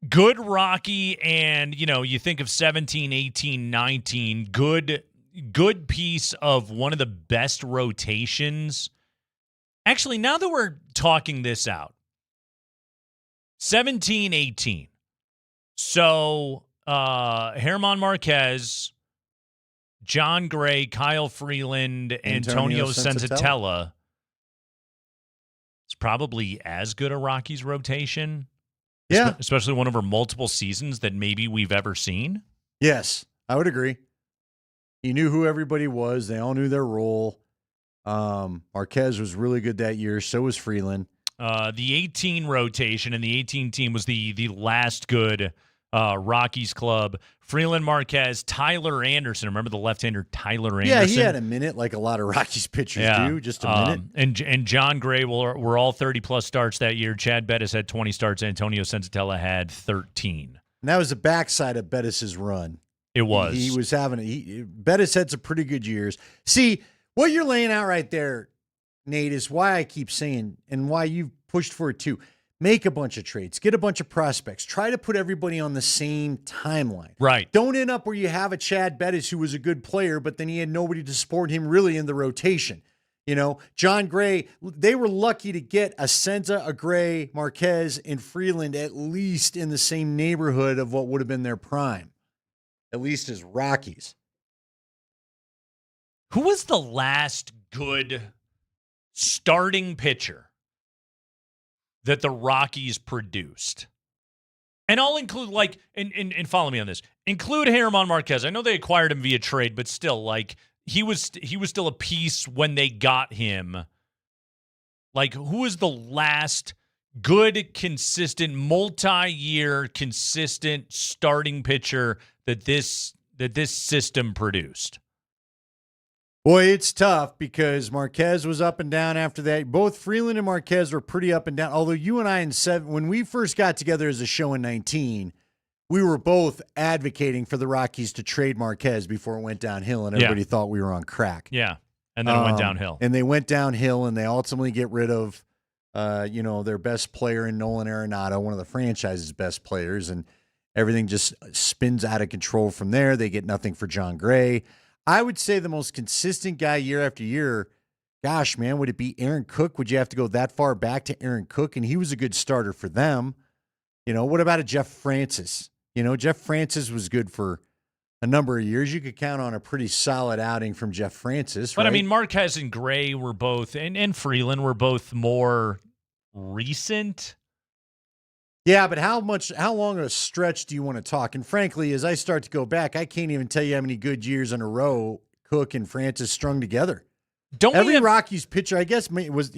S9: good Rocky, and you think of 17, 18, 19, good piece of one of the best rotations. Actually, now that we're talking this out, 17, 18. So German Marquez, John Gray, Kyle Freeland, Antonio Senzatella. It's probably as good a Rockies rotation.
S20: Yeah.
S9: Especially one over multiple seasons that maybe we've ever seen.
S20: Yes, I would agree. He knew who everybody was. They all knew their role. Marquez was really good that year. So was Freeland.
S9: The 18 rotation and the 18 team was the last good Rockies club. Freeland, Marquez, Tyler Anderson. Remember the left-hander Tyler Anderson?
S20: Yeah, he had a minute like a lot of Rockies pitchers do, just a minute.
S9: And John Gray were all 30-plus starts that year. Chad Bettis had 20 starts. Antonio Senzatella had 13.
S20: And that was the backside of Bettis' run.
S9: It was.
S20: He was having Bettis had some pretty good years. See, what you're laying out right there, Nate, is why I keep saying, and why you've pushed for it too, make a bunch of trades, get a bunch of prospects, try to put everybody on the same timeline.
S9: Right.
S20: Don't end up where you have a Chad Bettis who was a good player, but then he had nobody to support him really in the rotation. John Gray, they were lucky to get a Senza, a Gray, Marquez, and Freeland at least in the same neighborhood of what would have been their prime, at least as Rockies.
S9: Who was the last good starting pitcher that the Rockies produced? And I'll include, and follow me on this, include German Marquez. I know they acquired him via trade, but still, he was still a piece when they got him. Who was the last good, consistent, multi-year, consistent starting pitcher that this system produced?
S20: Boy, it's tough because Marquez was up and down after that. Both Freeland and Marquez were pretty up and down. Although you and I when we first got together as a show in 19, we were both advocating for the Rockies to trade Marquez before it went downhill, and everybody thought we were on crack.
S9: Yeah, and then it went downhill.
S20: And they went downhill, and they ultimately get rid of, their best player in Nolan Arenado, one of the franchise's best players, and everything just spins out of control from there. They get nothing for John Gray. I would say the most consistent guy year after year, gosh, man, would it be Aaron Cook? Would you have to go that far back to Aaron Cook? And he was a good starter for them. What about a Jeff Francis? Jeff Francis was good for a number of years. You could count on a pretty solid outing from Jeff Francis.
S9: But,
S20: right?
S9: I mean, Marquez and Gray were both, and Freeland were both more recent.
S20: Yeah, but how long a stretch do you want to talk? And frankly, as I start to go back, I can't even tell you how many good years in a row Cook and Francis strung together. Every Rockies pitcher, I guess, was,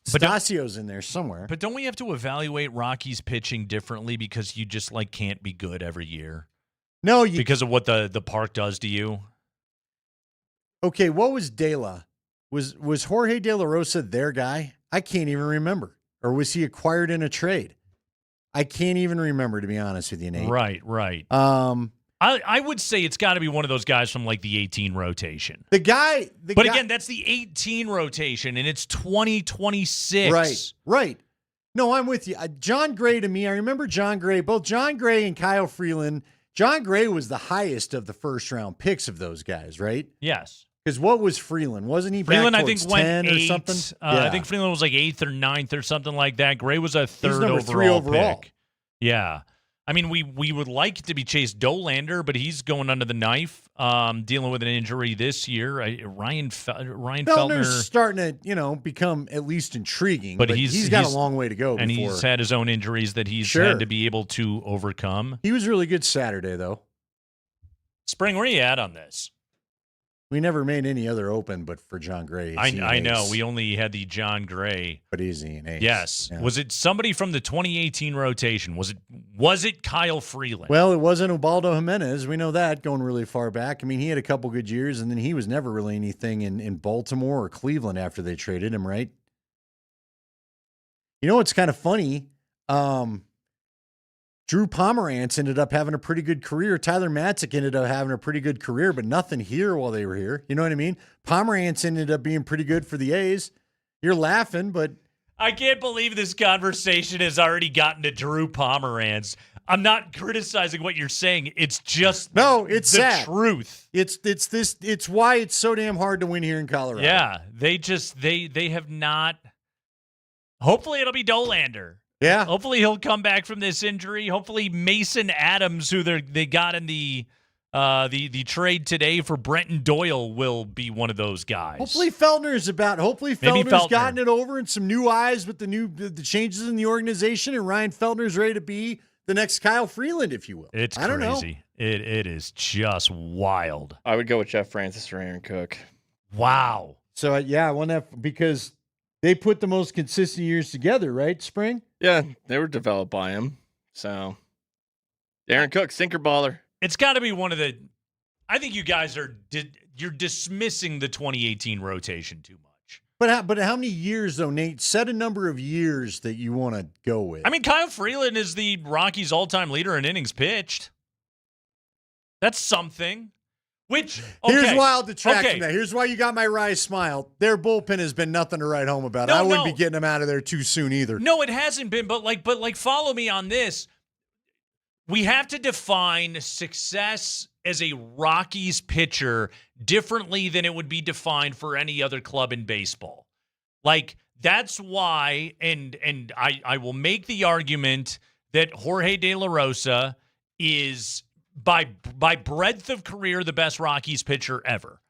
S20: Stasio's in there somewhere.
S9: But don't we have to evaluate Rockies pitching differently because you just can't be good every year?
S20: No,
S9: because of what the park does to you.
S20: Okay, what was De La? Was Jorge De La Rosa their guy? I can't even remember. Or was he acquired in a trade? I can't even remember, to be honest with you, Nate.
S9: Right. I would say it's got to be one of those guys from the 18 rotation.
S20: Again,
S9: that's the 18 rotation, and it's 2026.
S20: Right. No, I'm with you. John Gray, to me, I remember John Gray, both John Gray and Kyle Freeland. John Gray was the highest of the first-round picks of those guys, right?
S9: Yes.
S20: Because what was Freeland? Wasn't he
S9: Freeland,
S20: back
S9: I think,
S20: towards
S9: went
S20: 10
S9: 8.
S20: or something?
S9: I think Freeland was 8th or 9th or something like that. Gray was a third
S20: number 3 overall.
S9: pick. Yeah. I mean, we would like it to be Chase Dolander, but he's going under the knife, dealing with an injury this year. Ryan
S20: Feltner's
S9: Feltner
S20: starting to, become at least intriguing,
S9: but
S20: he's got a long way to go.
S9: And
S20: before.
S9: he's had his own injuries that he's had to be able to overcome.
S20: He was really good Saturday, though.
S9: Spring, where are you at on this?
S20: We never made any other open, but for John Gray.
S9: I know. We only had the John Gray.
S20: But he's an ace.
S9: Yes.
S20: Yeah.
S9: Was it somebody from the 2018 rotation? Was it Kyle Freeland?
S20: Well, it wasn't Ubaldo Jimenez. We know that going really far back. I mean, he had a couple good years, and then he was never really anything in Baltimore or Cleveland after they traded him, right? You know what's kind of funny? Drew Pomerantz ended up having a pretty good career. Tyler Matzik ended up having a pretty good career, but nothing here while they were here. You know what I mean? Pomerantz ended up being pretty good for the A's. You're laughing, but
S9: I can't believe this conversation has already gotten to Drew Pomerantz. I'm not criticizing what you're saying. It's just
S20: it's
S9: the
S20: sad.
S9: Truth.
S20: It's why it's so damn hard to win here in Colorado.
S9: Yeah, they have not. Hopefully, it'll be Dolander.
S20: Yeah.
S9: Hopefully he'll come back from this injury. Hopefully Mason Adams, who they got in the trade today for Brenton Doyle, will be one of those guys.
S20: Hopefully Feltner's gotten it over and some new eyes with the changes in the organization, and Ryan Feltner's ready to be the next Kyle Freeland, if you will.
S9: It's
S20: I don't
S9: crazy.
S20: know.
S9: It is just wild.
S12: I would go with Jeff Francis or Aaron Cook.
S9: Wow.
S20: So I want that because they put the most consistent years together, right, Spring?
S12: Yeah, they were developed by him. So, Aaron Cook, sinker baller.
S9: It's got to be one of the. I think you guys you're dismissing the 2018 rotation too much.
S20: But how many years though, Nate? Set a number of years that you want to go with.
S9: I mean, Kyle Freeland is the Rockies' all-time leader in innings pitched. That's something.
S20: Here's why I'll detract from that. Here's why you got my wry smile. Their bullpen has been nothing to write home about. I wouldn't be getting them out of there too soon either.
S9: No, it hasn't been. But follow me on this. We have to define success as a Rockies pitcher differently than it would be defined for any other club in baseball. That's why, and I will make the argument that Jorge De La Rosa is, by breadth of career, the best Rockies pitcher ever.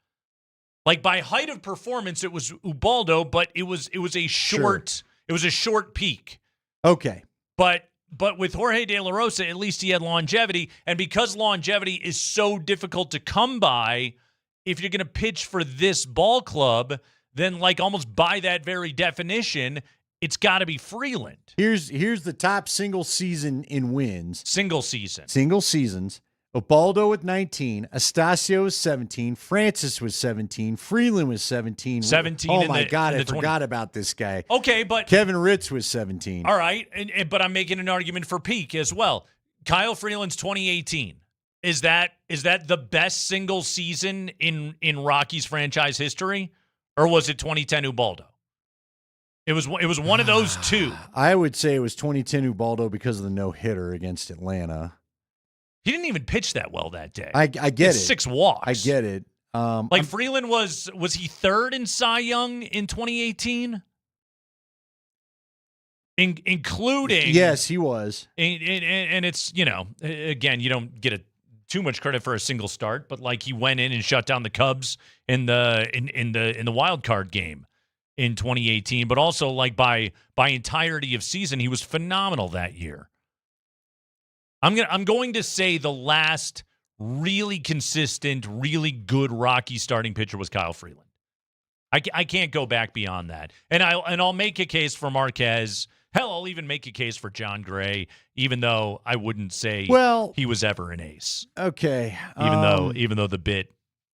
S9: By height of performance, it was Ubaldo, but it was a short peak.
S20: Okay.
S9: But with Jorge De La Rosa, at least he had longevity, and because longevity is so difficult to come by, if you're going to pitch for this ball club, then almost by that very definition, it's got to be Freeland.
S20: Here's the top single season in wins.
S9: Single season.
S20: Single seasons. Ubaldo with 19, Astacio was 17, Francis was 17, Freeland was 17.
S9: 17.
S20: Oh my God, I forgot about this guy.
S9: Okay, but
S20: Kevin Ritz was 17.
S9: All right, but I'm making an argument for peak as well. Kyle Freeland's 2018. Is that the best single season in Rockies franchise history, or was it 2010 Ubaldo? It was one of those two.
S20: I would say it was 2010 Ubaldo because of the no-hitter against Atlanta.
S9: He didn't even pitch that well that day.
S20: I get it.
S9: 6 walks.
S20: I get it.
S9: Freeland was he third in Cy Young in 2018? Including
S20: yes, he was.
S9: And it's, again, you don't get too much credit for a single start, but like he went in and shut down the Cubs in the wild card game in 2018, but also like by entirety of season, he was phenomenal that year. I'm going to say the last really consistent, really good Rocky starting pitcher was Kyle Freeland. I can't go back beyond that. And I'll make a case for Marquez. Hell, I'll even make a case for John Gray, even though I wouldn't say he was ever an ace.
S20: Okay.
S9: Even though the bit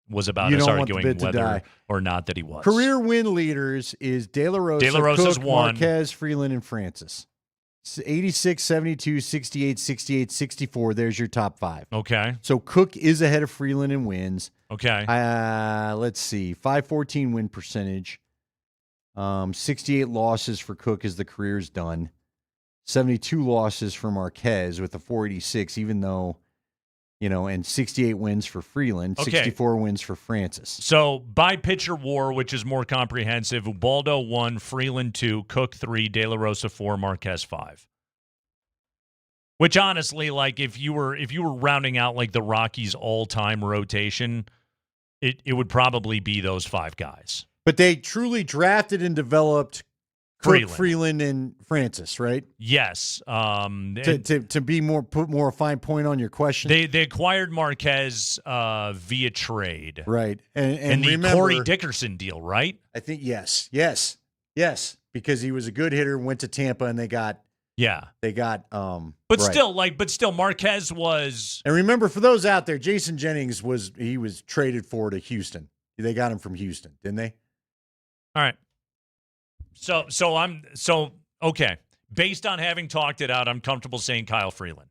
S9: was about us arguing whether or not that he was.
S20: Career win leaders is De La Rosa, Cook, Marquez, Freeland, and Francis. 86, 72, 68, 68, 64. There's your top 5.
S9: Okay.
S20: So Cook is ahead of Freeland in wins.
S9: Okay.
S20: Let's see. 514 win percentage. 68 losses for Cook as the career's done. 72 losses for Marquez with a 486, even though, and 68 wins for Freeland, 64 wins for Francis.
S9: So by pitcher war, which is more comprehensive, Ubaldo 1, Freeland 2, Cook 3, De La Rosa 4, Marquez 5. Which honestly, like if you were rounding out like the Rockies' all-time rotation, it would probably be those 5 guys.
S20: But they truly drafted and developed Cook, Freeland, and Francis, right?
S9: Yes.
S20: To be put more fine point on your question.
S9: They acquired Marquez via trade.
S20: Right.
S9: And the remember, Corey Dickerson deal, right?
S20: I think yes. Because he was a good hitter, went to Tampa, and they got
S9: But still Marquez was.
S20: And remember, for those out there, Jason Jennings was traded to Houston. They got him from Houston, didn't they?
S9: All right. So okay. Based on having talked it out, I'm comfortable saying Kyle Freeland.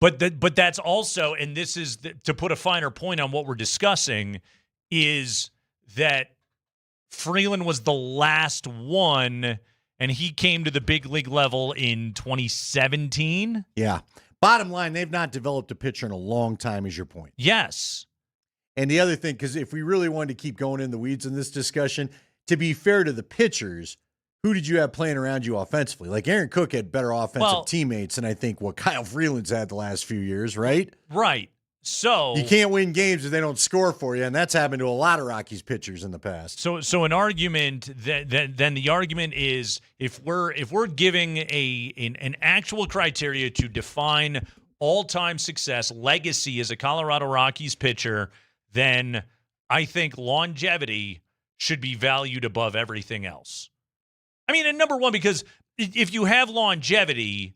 S9: But that's also, and this is to put a finer point on what we're discussing, is that Freeland was the last one, and he came to the big league level in 2017.
S20: Yeah. Bottom line, they've not developed a pitcher in a long time, is your point.
S9: Yes.
S20: And the other thing, because if we really wanted to keep going in the weeds in this discussion, to be fair to the pitchers, who did you have playing around you offensively? Like Aaron Cook had better offensive teammates than I think what Kyle Freeland's had the last few years, right?
S9: Right. So
S20: you can't win games if they don't score for you, and that's happened to a lot of Rockies pitchers in the past.
S9: So an argument then the argument is if we're giving an actual criteria to define all-time success, legacy as a Colorado Rockies pitcher, then I think longevity should be valued above everything else. I mean, and number one, because if you have longevity,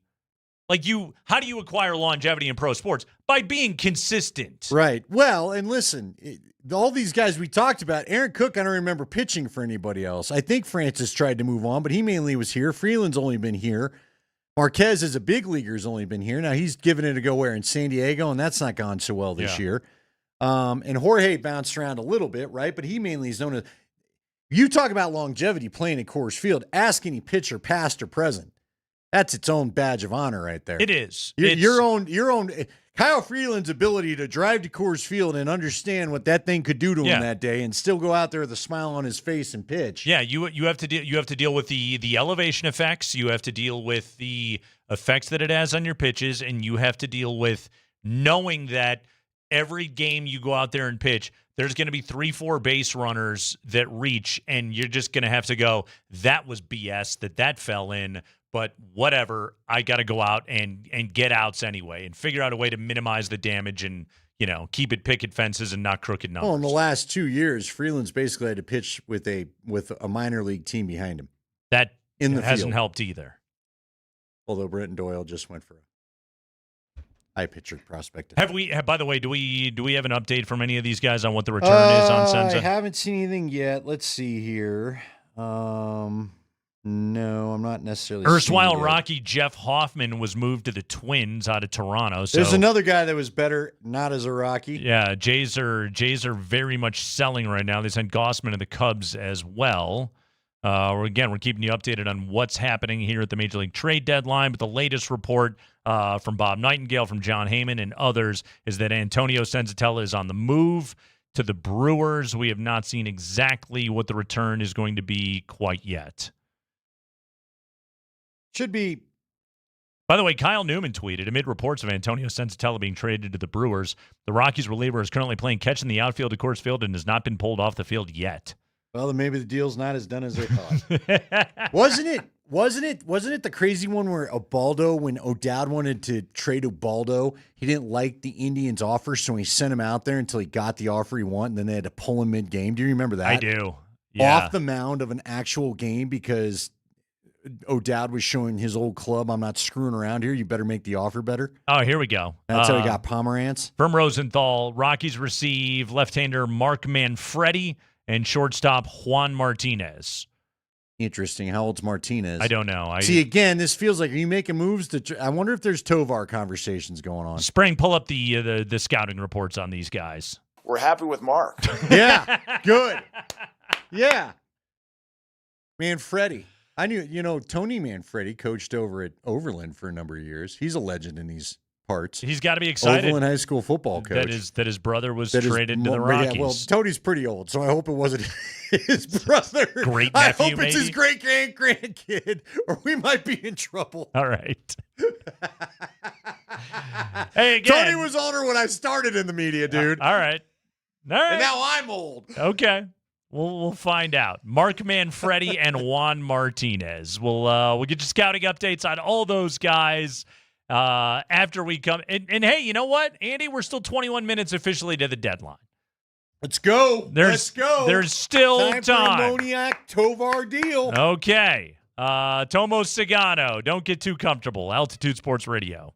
S9: how do you acquire longevity in pro sports? By being consistent.
S20: Right. Well, and listen, all these guys we talked about, Aaron Cook, I don't remember pitching for anybody else. I think Francis tried to move on, but he mainly was here. Freeland's only been here. Marquez as a big leaguer has only been here. Now he's given it a go where in San Diego, and that's not gone so well this year. And Jorge bounced around a little bit, right? But he mainly is known as. You talk about longevity playing at Coors Field. Ask any pitcher, past or present. That's its own badge of honor right there.
S9: It is.
S20: Your own. Kyle Freeland's ability to drive to Coors Field and understand what that thing could do to him that day, and still go out there with a smile on his face and pitch.
S9: Yeah, you have to deal with the elevation effects. You have to deal with the effects that it has on your pitches, and you have to deal with knowing that every game you go out there and pitch, there's going to be 3-4 base runners that reach, and you're just going to have to go, that was BS that fell in, but whatever, I got to go out and get outs anyway and figure out a way to minimize the damage and, keep it picket fences and not crooked numbers.
S20: Well, in the last 2 years, Freeland's basically had to pitch with a minor league team behind him.
S9: That
S20: in the
S9: It hasn't
S20: field.
S9: helped either.
S20: Although Brenton Doyle just went for a high-pitched prospect.
S9: By the way, do we have an update from any of these guys on what the return is on Senza?
S20: I haven't seen anything yet. Let's see here. No, I'm not necessarily.
S9: Erstwhile
S20: seeing it.
S9: Rocky Jeff Hoffman was moved to the Twins out of Toronto. So
S20: There's another guy that was better, not as a Rocky.
S9: Yeah, Jays are very much selling right now. They sent Gossman to the Cubs as well. We're keeping you updated on what's happening here at the Major League Trade Deadline. But the latest report from Bob Nightingale, from John Heyman, and others is that Antonio Senzatella is on the move to the Brewers. We have not seen exactly what the return is going to be quite yet.
S20: Should be.
S9: By the way, Kyle Newman tweeted, amid reports of Antonio Senzatella being traded to the Brewers, the Rockies reliever is currently playing catch in the outfield at Coors Field and has not been pulled off the field yet.
S20: Well, then maybe the deal's not as done as they thought. Wasn't it the crazy one where Ubaldo, when O'Dowd wanted to trade Ubaldo, he didn't like the Indians' offer, so he sent him out there until he got the offer he wanted, and then they had to pull him mid-game. Do you remember that?
S9: I do. Yeah.
S20: Off the mound of an actual game because O'Dowd was showing his old club, I'm not screwing around here. You better make the offer better.
S9: Oh, here we go.
S20: That's how he got Pomerantz.
S9: From Rosenthal, Rockies receive left-hander Mark Manfredi and shortstop Juan Martinez.
S20: Interesting. How old's Martinez?
S9: I don't know.
S20: See, again, this feels like, are you making moves to? I wonder if there's Tovar conversations going on.
S9: Spring, pull up the scouting reports on these guys.
S6: We're happy with Mark.
S20: Yeah, good. Yeah. Manfredi. I knew, Tony Manfredi coached over at Overland for a number of years. He's a legend in these parts.
S9: He's got to be excited.
S20: Overland High School football coach.
S9: That his brother was traded to the Rockies.
S20: Yeah, well, Tony's pretty old, so I hope it wasn't his brother.
S9: Great nephew,
S20: I hope it's his great-grandkid, or we might be in trouble.
S9: All right. Hey, again.
S20: Tony was older when I started in the media, dude.
S9: All right.
S20: And now I'm old.
S9: Okay. We'll find out. Mark Manfredi and Juan Martinez. We'll get you scouting updates on all those guys after we come. And hey, you know what, Andy? We're still 21 minutes officially to the deadline.
S20: Let's go. Let's go.
S9: There's still
S20: time. For a Moniak Tovar deal.
S9: Okay. Tomo Sagano, don't get too comfortable. Altitude Sports Radio.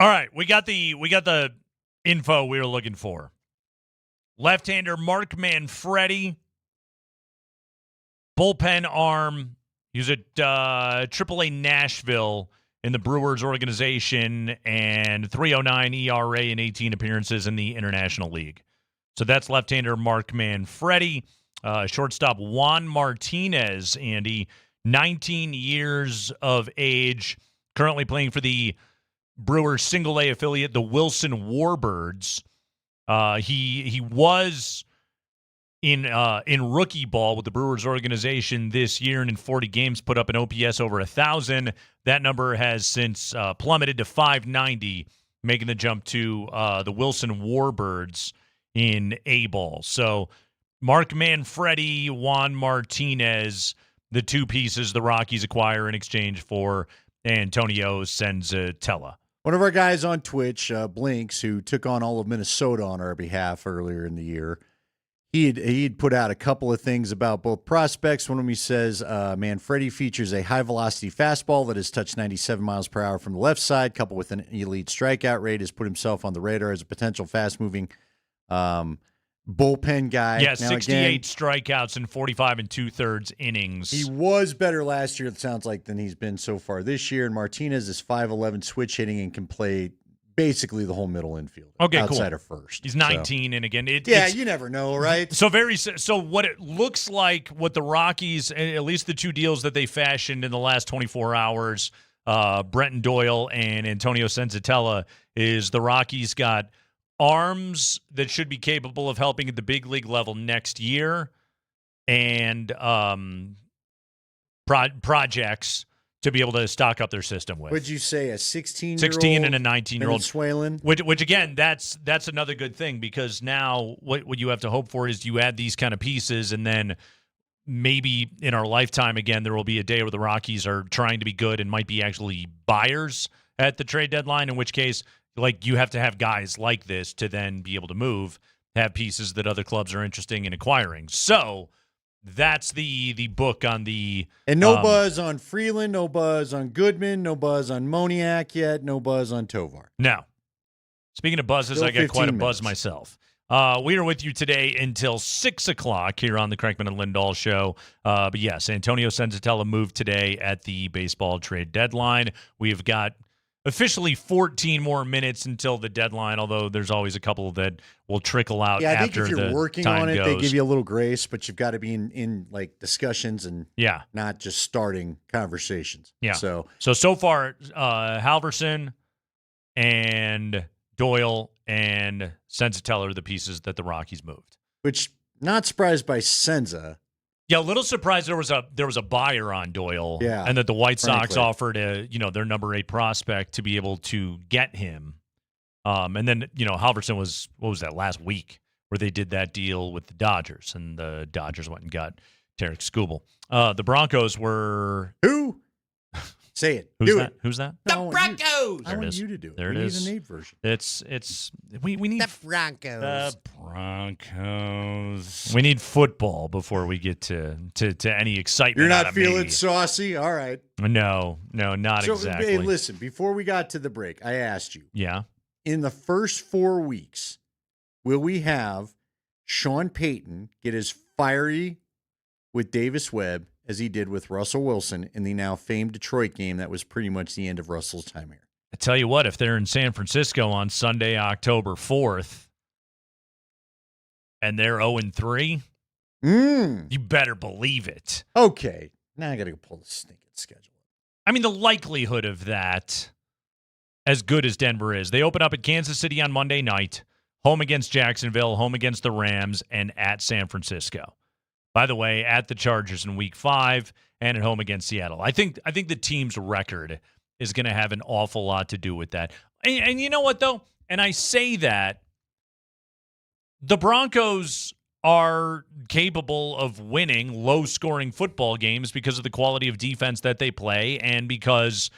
S9: All right, we got the info we were looking for. Left-hander Mark Manfredi, bullpen arm. He was at AAA Nashville in the Brewers organization and 3.09 ERA in 18 appearances in the International League. So that's left-hander Mark Manfredi. Shortstop Juan Martinez, Andy, 19 years of age, currently playing for the Brewers single-A affiliate, the Wilson Warbirds. He was in rookie ball with the Brewers organization this year, and in 40 games put up an OPS over 1,000. That number has since plummeted to 590, making the jump to the Wilson Warbirds in A-ball. So Mark Manfredi, Juan Martinez, the two pieces the Rockies acquire in exchange for Antonio Senzatella.
S20: One of our guys on Twitch, Blinks, who took on all of Minnesota on our behalf earlier in the year, he'd put out a couple of things about both prospects. One of them, he says, Manfredi features a high-velocity fastball that has touched 97 miles per hour from the left side, coupled with an elite strikeout rate, has put himself on the radar as a potential fast-moving bullpen guy.
S9: Yeah,
S20: now,
S9: 68 strikeouts in 45 2/3 innings.
S20: He was better last year, it sounds like, than he's been so far this year. And Martinez is 5'11", switch hitting, and can play basically the whole middle infield.
S9: Okay,
S20: outside
S9: cool.
S20: of first.
S9: He's 19, and again,
S20: you never know, right?
S9: So what it looks like, what the Rockies, at least the two deals that they fashioned in the last 24 hours, Brenton Doyle and Antonio Senzatella, is the Rockies got arms that should be capable of helping at the big league level next year, and projects to be able to stock up their system with.
S20: Would you say a 16-year-old?
S9: 16 and a 19-year-old.
S20: Venezuelan?
S9: Which again, that's another good thing, because now what you have to hope for is you add these kind of pieces, and then maybe in our lifetime again there will be a day where the Rockies are trying to be good and might be actually buyers at the trade deadline, in which case, like, you have to have guys like this to then be able to have pieces that other clubs are interested in acquiring. So that's the book on the...
S20: And no buzz on Freeland, no buzz on Goodman, no buzz on Moniak yet, no buzz on Tovar.
S9: Now, speaking of buzzes,
S20: Still
S9: I got quite a
S20: 15
S9: buzz
S20: minutes.
S9: myself. We are with you today until 6 o'clock here on the Kreckman and Lindahl show. But yes, Antonio Senzatella moved today at the baseball trade deadline. We've got officially 14 more minutes until the deadline, although there's always a couple that will trickle out
S20: Yeah, I think
S9: after
S20: if you're
S9: the
S20: working
S9: time
S20: on it,
S9: goes.
S20: they give you a little grace, but you've got to be in like discussions and not just starting conversations.
S9: Yeah. So far, Halverson and Doyle and Senzatella are the pieces that the Rockies moved.
S20: Which, not surprised by Senza.
S9: Yeah, a little surprised there was a buyer on Doyle, and that the White Sox offered their number 8 prospect to be able to get him. And then Halverson was, what was that, last week, where they did that deal with the Dodgers, and the Dodgers went and got Tarek Skubal. The Broncos were
S20: who? Say it.
S9: Who's that?
S20: The
S16: Broncos.
S20: I want you to do it.
S9: There
S20: we
S9: it
S20: need
S9: is.
S20: a Nate version.
S9: We need
S16: the Broncos.
S9: The Broncos. We need football before we get to any excitement.
S20: You're
S9: out
S20: not
S9: of
S20: feeling
S9: me.
S20: saucy? All right.
S9: No, not
S20: So,
S9: exactly.
S20: Hey, listen, before we got to the break, I asked you.
S9: Yeah.
S20: In the first 4 weeks, will we have Sean Payton get as fiery with Davis Webb as he did with Russell Wilson in the now famed Detroit game that was pretty much the end of Russell's time here?
S9: I tell you what, if they're in San Francisco on Sunday, October 4th, and they're 0-3, you better believe it.
S20: Okay. Now I got to go pull the stinking schedule.
S9: I mean, the likelihood of that, as good as Denver is, they open up at Kansas City on Monday night, home against Jacksonville, home against the Rams, and at San Francisco. By the way, at the Chargers in Week 5 and at home against Seattle. I think the team's record is going to have an awful lot to do with that. And you know what, though? And I say that the Broncos are capable of winning low-scoring football games because of the quality of defense that they play, and because,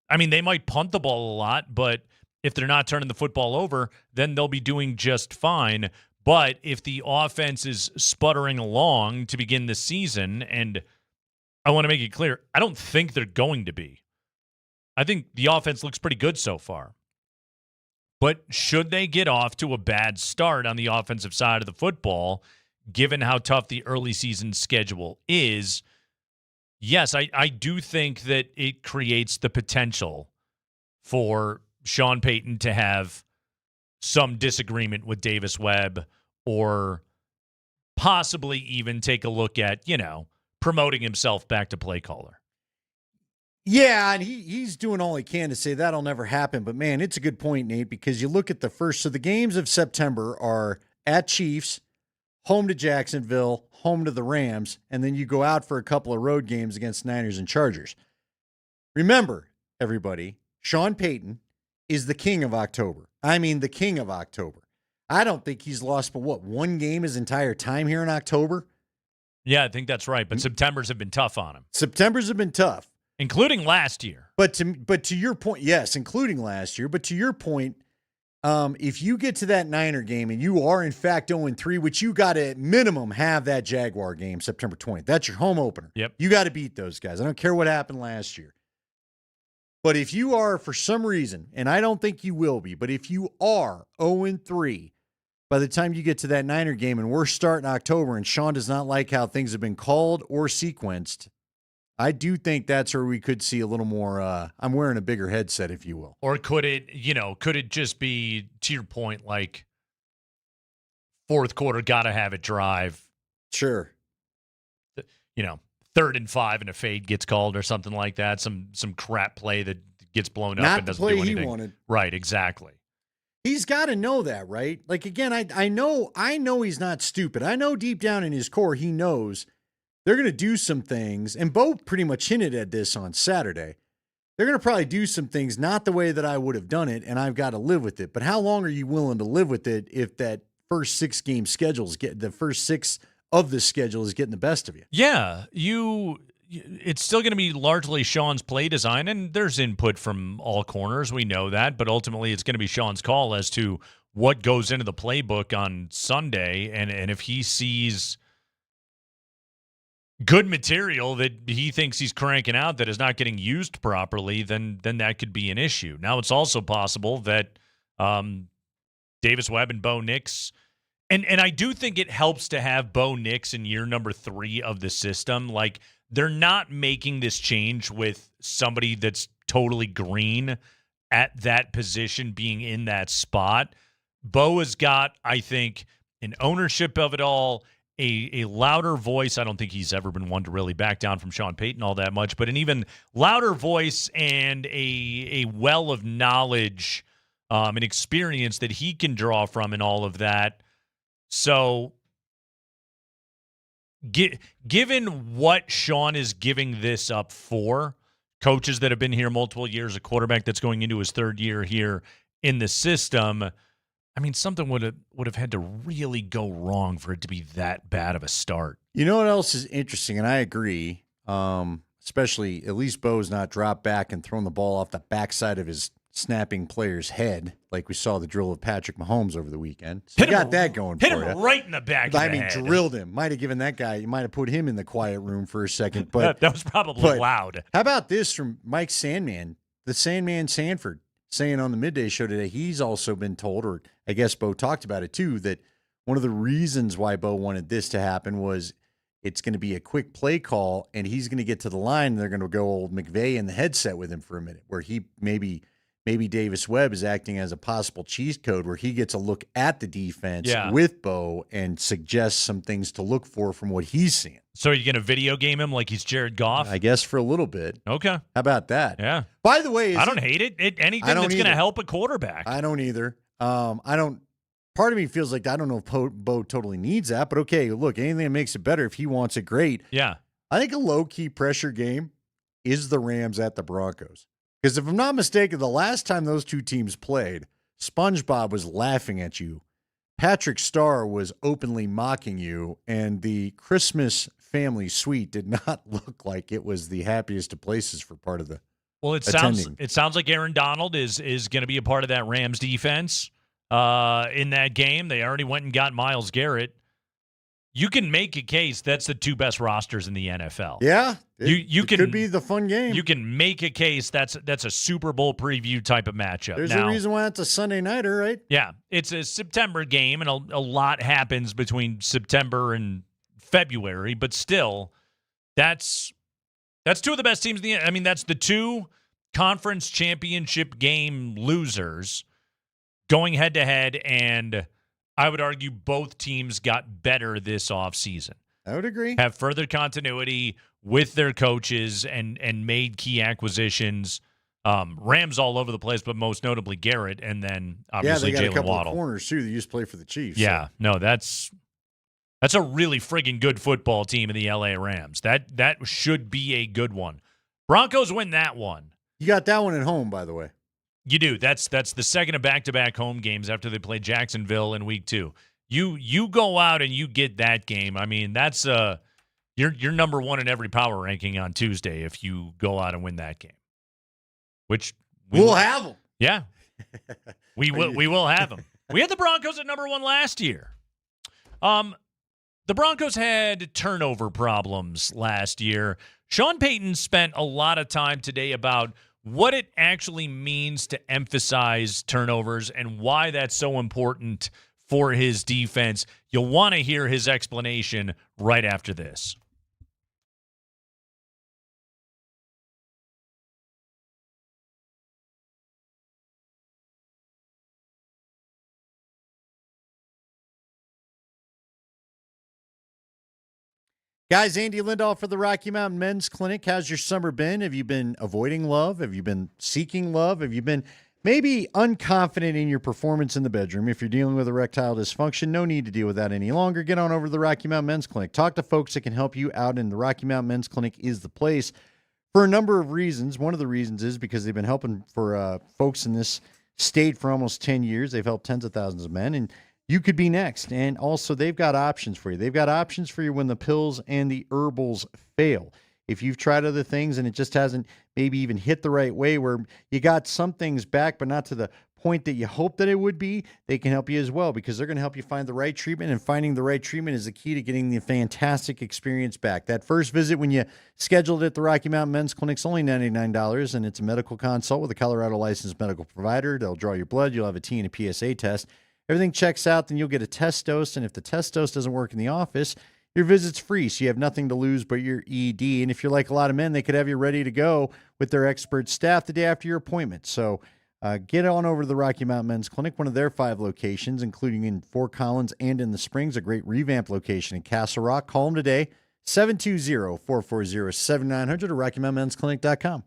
S9: I mean, they might punt the ball a lot, but if they're not turning the football over, then they'll be doing just fine. But if the offense is sputtering along to begin the season, and I want to make it clear, I don't think they're going to be. I think the offense looks pretty good so far. But should they get off to a bad start on the offensive side of the football, given how tough the early season schedule is, yes, I do think that it creates the potential for Sean Payton to have some disagreement with Davis Webb, or possibly even take a look at, promoting himself back to play caller.
S20: Yeah, and he's doing all he can to say that'll never happen. But, man, it's a good point, Nate, because you look at the first. So the games of September are at Chiefs, home to Jacksonville, home to the Rams, and then you go out for a couple of road games against Niners and Chargers. Remember, everybody, Sean Payton is the king of October. I mean, the king of October. I don't think he's lost but one game his entire time here in October?
S9: Yeah, I think that's right. But September's have been tough on him.
S20: September's have been tough.
S9: Including last year.
S20: But to your point, yes, including last year. But to your point, if you get to that Niner game and you are, in fact, 0-3, which you got to, at minimum, have that Jaguar game September 20th. That's your home opener.
S9: Yep.
S20: You got to beat those guys. I don't care what happened last year. But if you are, for some reason, and I don't think you will be, but if you are 0-3 by the time you get to that Niner game and we're starting October and Sean does not like how things have been called or sequenced, I do think that's where we could see a little more, I'm wearing a bigger headset, if you will.
S9: Or could it just be, to your point, like fourth quarter, got to have it drive?
S20: Sure.
S9: 3rd and 5 and a fade gets called or something like that. Some crap play that gets blown up
S20: Not
S9: and
S20: the
S9: doesn't
S20: play
S9: do anything.
S20: he wanted.
S9: Right, exactly.
S20: He's got to know that, right? Like, again, I know he's not stupid. I know deep down in his core he knows they're going to do some things, and Bo pretty much hinted at this on Saturday. They're going to probably do some things not the way that I would have done it, and I've got to live with it. But how long are you willing to live with it if that first 6 game schedules the first 6 of the schedule is getting the best of you?
S9: Yeah, it's still going to be largely Sean's play design, and there's input from all corners. We know that, but ultimately it's going to be Sean's call as to what goes into the playbook on Sunday, and if he sees good material that he thinks he's cranking out that is not getting used properly, then that could be an issue. Now, it's also possible that Davis Webb and Bo Nix, and I do think it helps to have Bo Nix in year number 3 of the system. Like, they're not making this change with somebody that's totally green at that position being in that spot. Bo has got, I think, an ownership of it all, a louder voice. I don't think he's ever been one to really back down from Sean Payton all that much, but an even louder voice and a well of knowledge and experience that he can draw from in all of that. So given what Sean is giving this up for, coaches that have been here multiple years, a quarterback that's going into his 3rd year here in the system, I mean, something would have had to really go wrong for it to be that bad of a start.
S20: You know what else is interesting, and I agree, especially at least Bo's not dropped back and thrown the ball off the backside of his snapping player's head like we saw the drill of Patrick Mahomes over the weekend. So you got that going for you.
S9: Hit him right in the back of the head.
S20: Drilled him. Might have given that guy, you might have put him in the quiet room for a second. But
S9: that was probably loud.
S20: How about this from Mike Sandman, the Sandman Sanford, saying on the midday show today, he's also been told, or I guess Bo talked about it too, that one of the reasons why Bo wanted this to happen was it's going to be a quick play call, and he's going to get to the line, and they're going to go old McVay in the headset with him for a minute, where he maybe Davis Webb is acting as a possible cheat code where he gets a look at the defense with Bo and suggests some things to look for from what he's seeing.
S9: So are you going to video game him like he's Jared Goff?
S20: I guess for a little bit.
S9: Okay.
S20: How about that?
S9: Yeah.
S20: By the way,
S9: I don't hate it. Anything that's going to help a quarterback.
S20: I don't either. Part of me feels like I don't know if Bo totally needs that, but okay, look, anything that makes it better, if he wants it, great.
S9: Yeah.
S20: I think a low-key pressure game is the Rams at the Broncos. Because if I'm not mistaken, the last time those two teams played, SpongeBob was laughing at you. Patrick Starr was openly mocking you, and the Christmas family suite did not look like it was the happiest of places for part of the attending.
S9: Sounds like Aaron Donald is going to be a part of that Rams defense in that game. They already went and got Myles Garrett. you can make a case that's the two best rosters in the NFL.
S20: Yeah,
S9: it
S20: could be the fun game.
S9: You can make a case that's a Super Bowl preview type of matchup.
S20: There's
S9: now,
S20: a reason why it's a Sunday nighter, right?
S9: Yeah, it's a September game, and a lot happens between September and February, but still, that's two of the best teams in the. I mean, that's the two conference championship game losers going head to head, and I would argue both teams got better this offseason.
S20: I would agree.
S9: Have further continuity with their coaches and made key acquisitions. Rams all over the place, but most notably Garrett, and then obviously
S20: they got a
S9: Jalen
S20: couple
S9: Waddle.
S20: of corners too that used to play for the Chiefs.
S9: Yeah,
S20: so.
S9: no, that's a really friggin' good football team in the LA Rams. That should be a good one. Broncos win that one.
S20: You got that one at home, by the way.
S9: You do. That's the second of back-to-back home games after they play Jacksonville in week 2. You go out and you get that game. I mean, that's you're number one in every power ranking on Tuesday if you go out and win that game. Which
S20: we'll have them.
S9: Yeah, we will have them. We had the Broncos at number 1 last year. The Broncos had turnover problems last year. Sean Payton spent a lot of time today about what it actually means to emphasize turnovers and why that's so important for his defense. You'll want to hear his explanation right after this.
S20: Guys, Andy Lindahl for the Rocky Mountain Men's Clinic. How's your summer been? Have you been avoiding love? Have you been seeking love? Have you been maybe unconfident in your performance in the bedroom? If you're dealing with erectile dysfunction, no need to deal with that any longer. Get on over to the Rocky Mountain Men's Clinic. Talk to folks that can help you out, and the Rocky Mountain Men's Clinic is the place for a number of reasons. One of the reasons is because they've been helping for folks in this state for almost 10 years. They've helped tens of thousands of men, and you could be next. And also, they've got options for you. They've got options for you when the pills and the herbals fail. If you've tried other things and it just hasn't maybe even hit the right way, where you got some things back, but not to the point that you hope that it would be, they can help you as well, because they're going to help you find the right treatment. And finding the right treatment is the key to getting the fantastic experience back. That first visit when you scheduled it at the Rocky Mountain Men's Clinic is only $99, and it's a medical consult with a Colorado licensed medical provider. They'll draw your blood. You'll have a T and a PSA test. Everything checks out, then you'll get a test dose, and if the test dose doesn't work in the office, your visit's free, so you have nothing to lose but your ED. And if you're like a lot of men, they could have you ready to go with their expert staff the day after your appointment. So get on over to the Rocky Mountain Men's Clinic, one of their 5 locations, including in Fort Collins and in the Springs, a great revamp location in Castle Rock. Call them today, 720-440-7900 or RockyMountainMen'sClinic.com.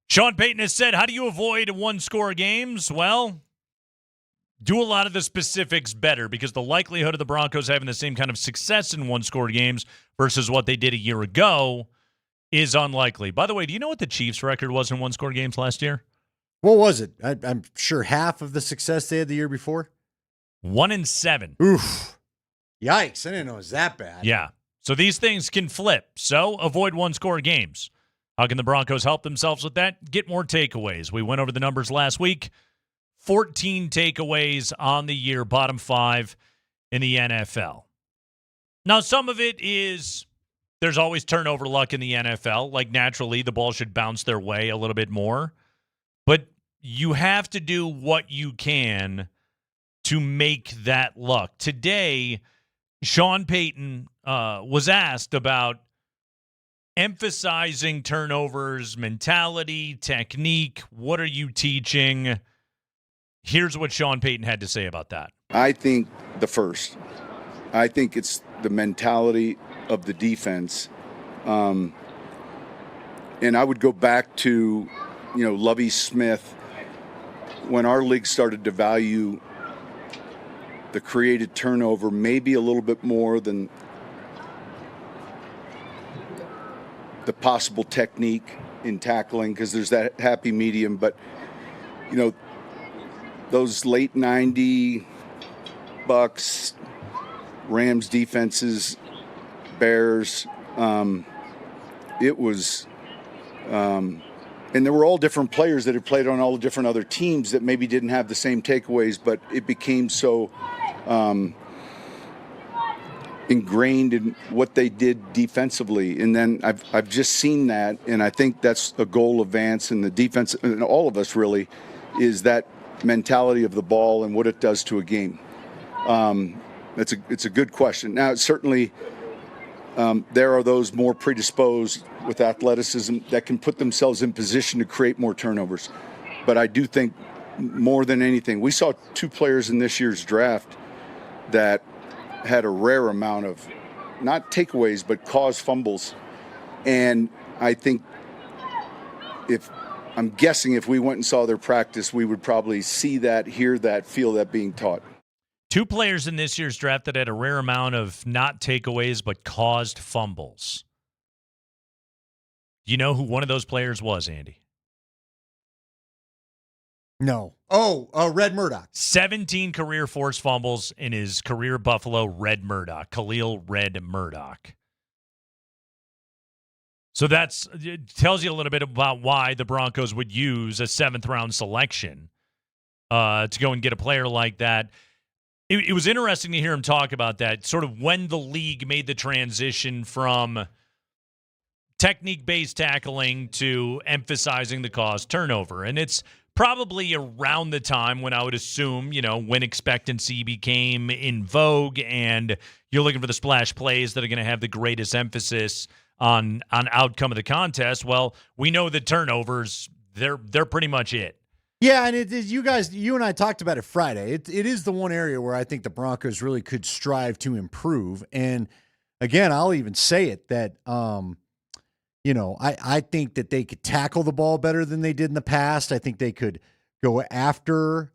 S9: Sean Payton has said, how do you avoid one-score games? Well, do a lot of the specifics better because the likelihood of the Broncos having the same kind of success in one-score games versus what they did a year ago is unlikely. By the way, do you know what the Chiefs' record was in one-score games last year?
S20: What was it? I'm sure half of the success they had the year before.
S9: 1-7.
S20: Oof. Yikes. I didn't know it was that bad.
S9: Yeah. So these things can flip. So avoid one-score games. How can the Broncos help themselves with that? Get more takeaways. We went over the numbers last week. 14 takeaways on the year, bottom 5 in the NFL. Now, some of it is there's always turnover luck in the NFL. Like, naturally, the ball should bounce their way a little bit more. But you have to do what you can to make that luck. Today, Sean Payton was asked about emphasizing turnovers, mentality, technique. What are you teaching? Here's what Sean Payton had to say about that.
S11: I think the first. I think it's the mentality of the defense. And I would go back to, Lovie Smith, when our league started to value the created turnover maybe a little bit more than the possible technique in tackling, because there's that happy medium. But, those late 90 Bucks, Rams defenses, Bears, it was, and there were all different players that had played on all the different other teams that maybe didn't have the same takeaways, but it became so ingrained in what they did defensively. And then I've just seen that, and I think that's a goal of Vance and the defense, and all of us really, is that mentality of the ball and what it does to a game. It's a good question. Now, certainly there are those more predisposed with athleticism that can put themselves in position to create more turnovers. But I do think more than anything, we saw 2 players in this year's draft that had a rare amount of not takeaways, but caused fumbles. And I think I'm guessing if we went and saw their practice, we would probably see that, hear that, feel that being taught.
S9: 2 players in this year's draft that had a rare amount of not takeaways but caused fumbles. Do you know who one of those players was, Andy?
S20: No. Red Murdoch.
S9: 17 career forced fumbles in his career Buffalo, Red Murdoch. Khalil Red Murdoch. So it tells you a little bit about why the Broncos would use a 7th-round selection to go and get a player like that. It was interesting to hear him talk about that, sort of when the league made the transition from technique-based tackling to emphasizing the cause turnover. And it's probably around the time when I would assume, when expectancy became in vogue and you're looking for the splash plays that are going to have the greatest emphasis on outcome of the contest. Well, we know that turnovers, they're pretty much it.
S20: Yeah, and you and I talked about it Friday. It is the one area where I think the Broncos really could strive to improve. And again, I'll even say it that, I think that they could tackle the ball better than they did in the past. I think they could go after.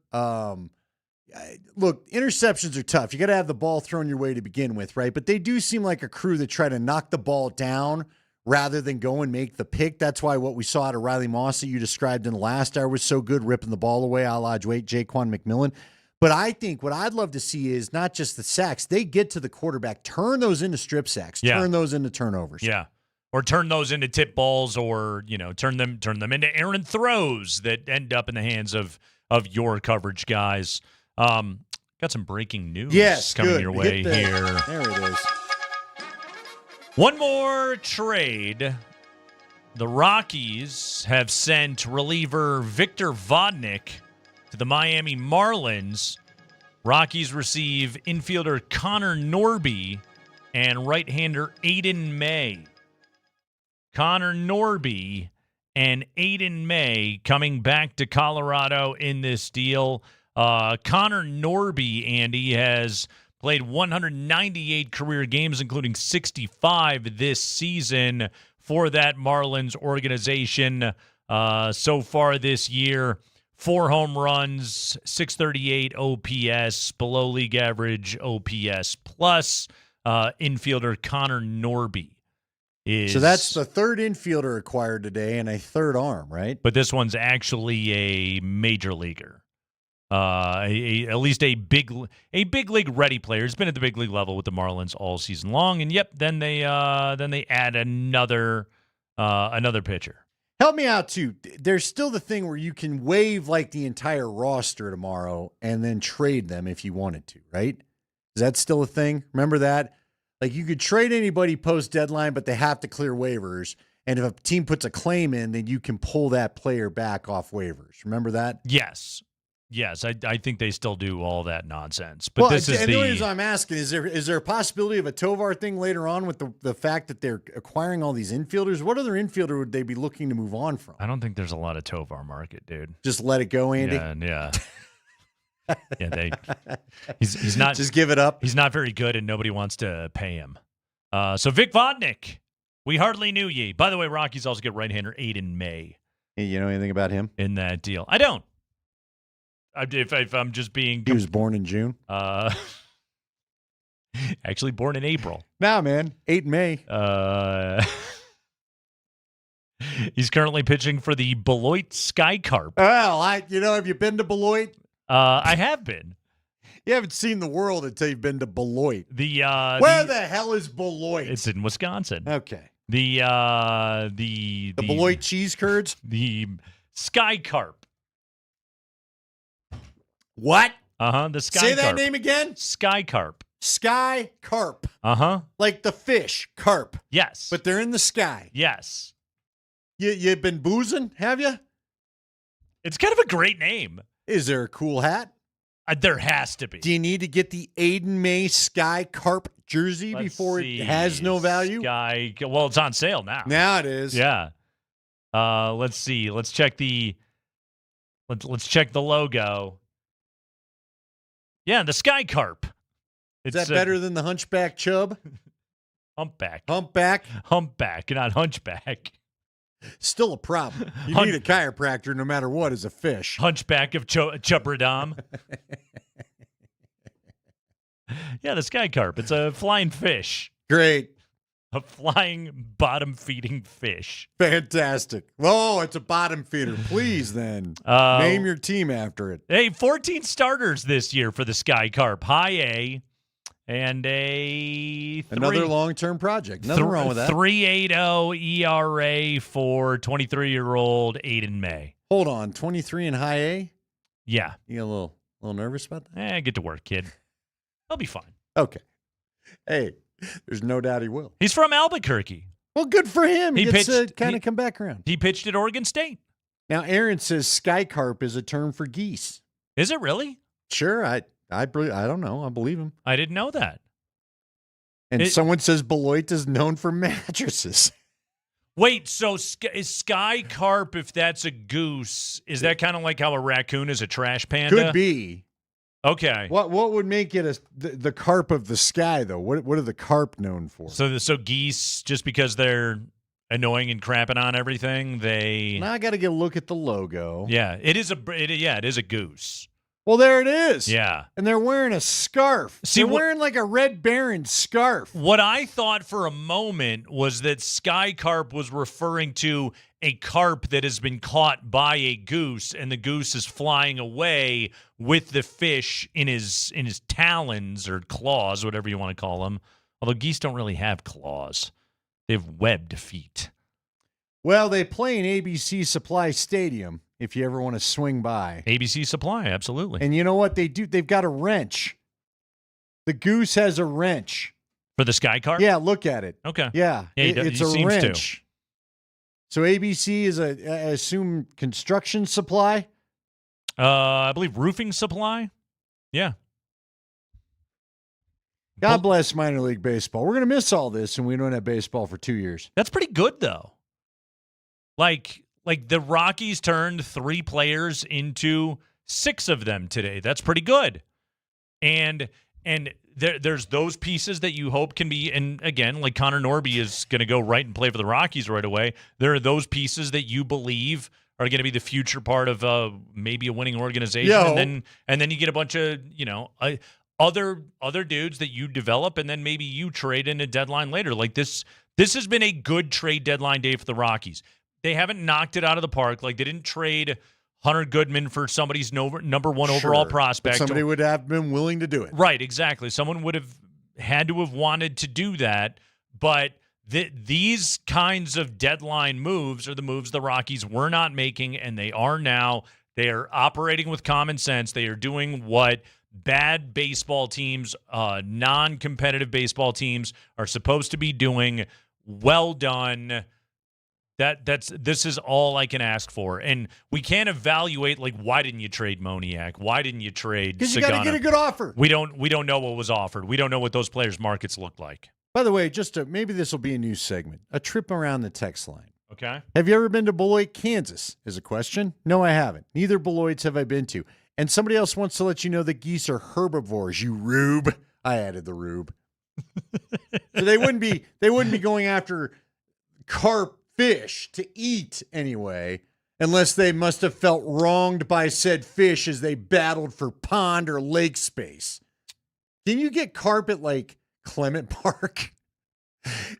S20: Look, interceptions are tough. You got to have the ball thrown your way to begin with, right? But they do seem like a crew that try to knock the ball down rather than go and make the pick. That's why what we saw out of Riley Moss that you described in the last hour was so good, ripping the ball away a la Jaquan McMillan. But I think what I'd love to see is not just the sacks. They get to the quarterback, turn those into strip sacks, turn those into turnovers.
S9: Yeah. Or turn those into tip balls, or turn them into errant throws that end up in the hands of your coverage guys. Got some breaking news coming your way here.
S20: There it is.
S9: One more trade. The Rockies have sent reliever Victor Vodnik to the Miami Marlins. Rockies receive infielder Connor Norby and right-hander Aiden May. Connor Norby and Aiden May coming back to Colorado in this deal. Connor Norby, Andy, has played 198 career games, including 65 this season for that Marlins organization. so far this year. 4 home runs, 638 OPS, below league average OPS plus. Infielder Connor Norby is.
S20: So that's the third infielder acquired today and a third arm, right?
S9: But this one's actually a major leaguer. At least a big league ready player. He's been at the big league level with the Marlins all season long. And then they add another pitcher.
S20: Help me out, too. There's still the thing where you can waive like the entire roster tomorrow and then trade them if you wanted to, right? Is that still a thing? Remember that? Like you could trade anybody post-deadline, but they have to clear waivers. And if a team puts a claim in, then you can pull that player back off waivers. Remember that?
S9: Yes. I think they still do all that nonsense. But this is
S20: the only reason I'm asking is there a possibility of a Tovar thing later on with the fact that they're acquiring all these infielders? What other infielder would they be looking to move on from?
S9: I don't think there's a lot of Tovar market, dude.
S20: Just let it go, Andy.
S9: Yeah. He's not
S20: just give it up.
S9: He's not very good, and nobody wants to pay him. So Vic Vodnik, we hardly knew ye. By the way, Rockies also get right-hander Aiden May.
S20: Hey, you know anything about him
S9: in that deal? I don't. If I'm just being...
S20: He was born in June?
S9: Actually born in April.
S20: Nah, man. 8 May.
S9: He's currently pitching for the Beloit Sky Carp.
S20: Well, have you been to Beloit?
S9: I have been.
S20: You haven't seen the world until you've been to Beloit.
S9: Where
S20: the hell is Beloit?
S9: It's in Wisconsin.
S20: Okay.
S9: The
S20: Beloit cheese curds?
S9: The Sky Carp.
S20: What?
S9: The Sky Carp.
S20: Say that name again?
S9: Sky Carp.
S20: Sky Carp.
S9: Like
S20: the fish, carp.
S9: Yes.
S20: But they're in the sky.
S9: Yes.
S20: You've been boozing, have you?
S9: It's kind of a great name.
S20: Is there a cool hat?
S9: There has to be.
S20: Do you need to get the Aiden May Sky Carp jersey before it has no value?
S9: Well, it's on sale now.
S20: Now it is.
S9: Yeah. Let's see. Let's check the logo. Yeah, the Sky Carp.
S20: Is that better than the Hunchback Chub?
S9: Humpback, not hunchback.
S20: Still a problem. You need a chiropractor no matter what as a fish.
S9: Hunchback of Chubradam. Yeah, the Sky Carp. It's a flying fish.
S20: Great.
S9: A flying bottom-feeding fish.
S20: Fantastic. Oh, it's a bottom feeder. Please, then. Name your team after it.
S9: Hey, 14 starters this year for the Sky Carp. High A and
S20: another long-term project. Nothing wrong with that.
S9: 3.80 ERA for 23-year-old Aiden May.
S20: Hold on. 23 in high A?
S9: Yeah.
S20: You get a little nervous about that?
S9: Get to work, kid. I'll be fine.
S20: Okay. Hey. There's no doubt he will.
S9: He's from Albuquerque.
S20: Well, good for him. He gets to kind of come back around.
S9: He pitched at Oregon State.
S20: Now, Aaron says sky carp is a term for geese.
S9: Is it really?
S20: Sure. I don't know. I believe him.
S9: I didn't know that.
S20: And someone says Beloit is known for mattresses.
S9: Wait, so is sky carp, if that's a goose, is that kind of like how a raccoon is a trash panda?
S20: Could be.
S9: Okay.
S20: What would make it the carp of the sky, though? What are the carp known for?
S9: So geese, just because they're annoying and crapping on everything,
S20: Now I got to get a look at the logo.
S9: Yeah, it is a goose.
S20: Well, there it is.
S9: Yeah.
S20: And they're wearing a scarf. They're wearing like a Red Baron scarf.
S9: What I thought for a moment was that sky carp was referring to a carp that has been caught by a goose, and the goose is flying away with the fish in his talons or claws, whatever you want to call them. Although geese don't really have claws. They have webbed feet.
S20: Well, they play in ABC Supply Stadium if you ever want to swing by.
S9: ABC Supply, absolutely.
S20: And you know what they do? They've got a wrench. The goose has a wrench.
S9: For the sky carp?
S20: Yeah, look at it.
S9: Okay.
S20: Yeah, it's a wrench.
S9: To.
S20: So ABC is I assume construction supply?
S9: I believe roofing supply. Yeah.
S20: God bless minor league baseball. We're going to miss all this, and we don't have baseball for 2 years.
S9: That's pretty good, though. Like the Rockies turned 3 players into 6 of them today. That's pretty good. And And there's those pieces that you hope can be, and again, like Connor Norby is going to go right and play for the Rockies right away. There are those pieces that you believe are going to be the future part of maybe a winning organization, and then you get a bunch of other dudes that you develop, and then maybe you trade in a deadline later. Like this has been a good trade deadline day for the Rockies. They haven't knocked it out of the park. Like they didn't trade Hunter Goodman for somebody's number one overall prospect.
S20: But somebody would have been willing to do it.
S9: Right, exactly. Someone would have had to have wanted to do that. But these kinds of deadline moves are the moves the Rockies were not making, and they are now. They are operating with common sense. They are doing what bad baseball teams, non-competitive baseball teams are supposed to be doing. Well done. This is all I can ask for, and we can't evaluate like why didn't you trade Moniak? Why didn't you trade?
S20: Because you got to get a good offer.
S9: We don't know what was offered. We don't know what those players' markets look like.
S20: By the way, maybe this will be a new segment: a trip around the text line.
S9: Okay.
S20: Have you ever been to Beloit, Kansas? Is a question. No, I haven't. Neither Beloits have I been to. And somebody else wants to let you know that geese are herbivores. You rube. I added the rube. So they wouldn't be going after carp fish to eat anyway, unless they must have felt wronged by said fish as they battled for pond or lake space. Can you get carp at like Clement Park?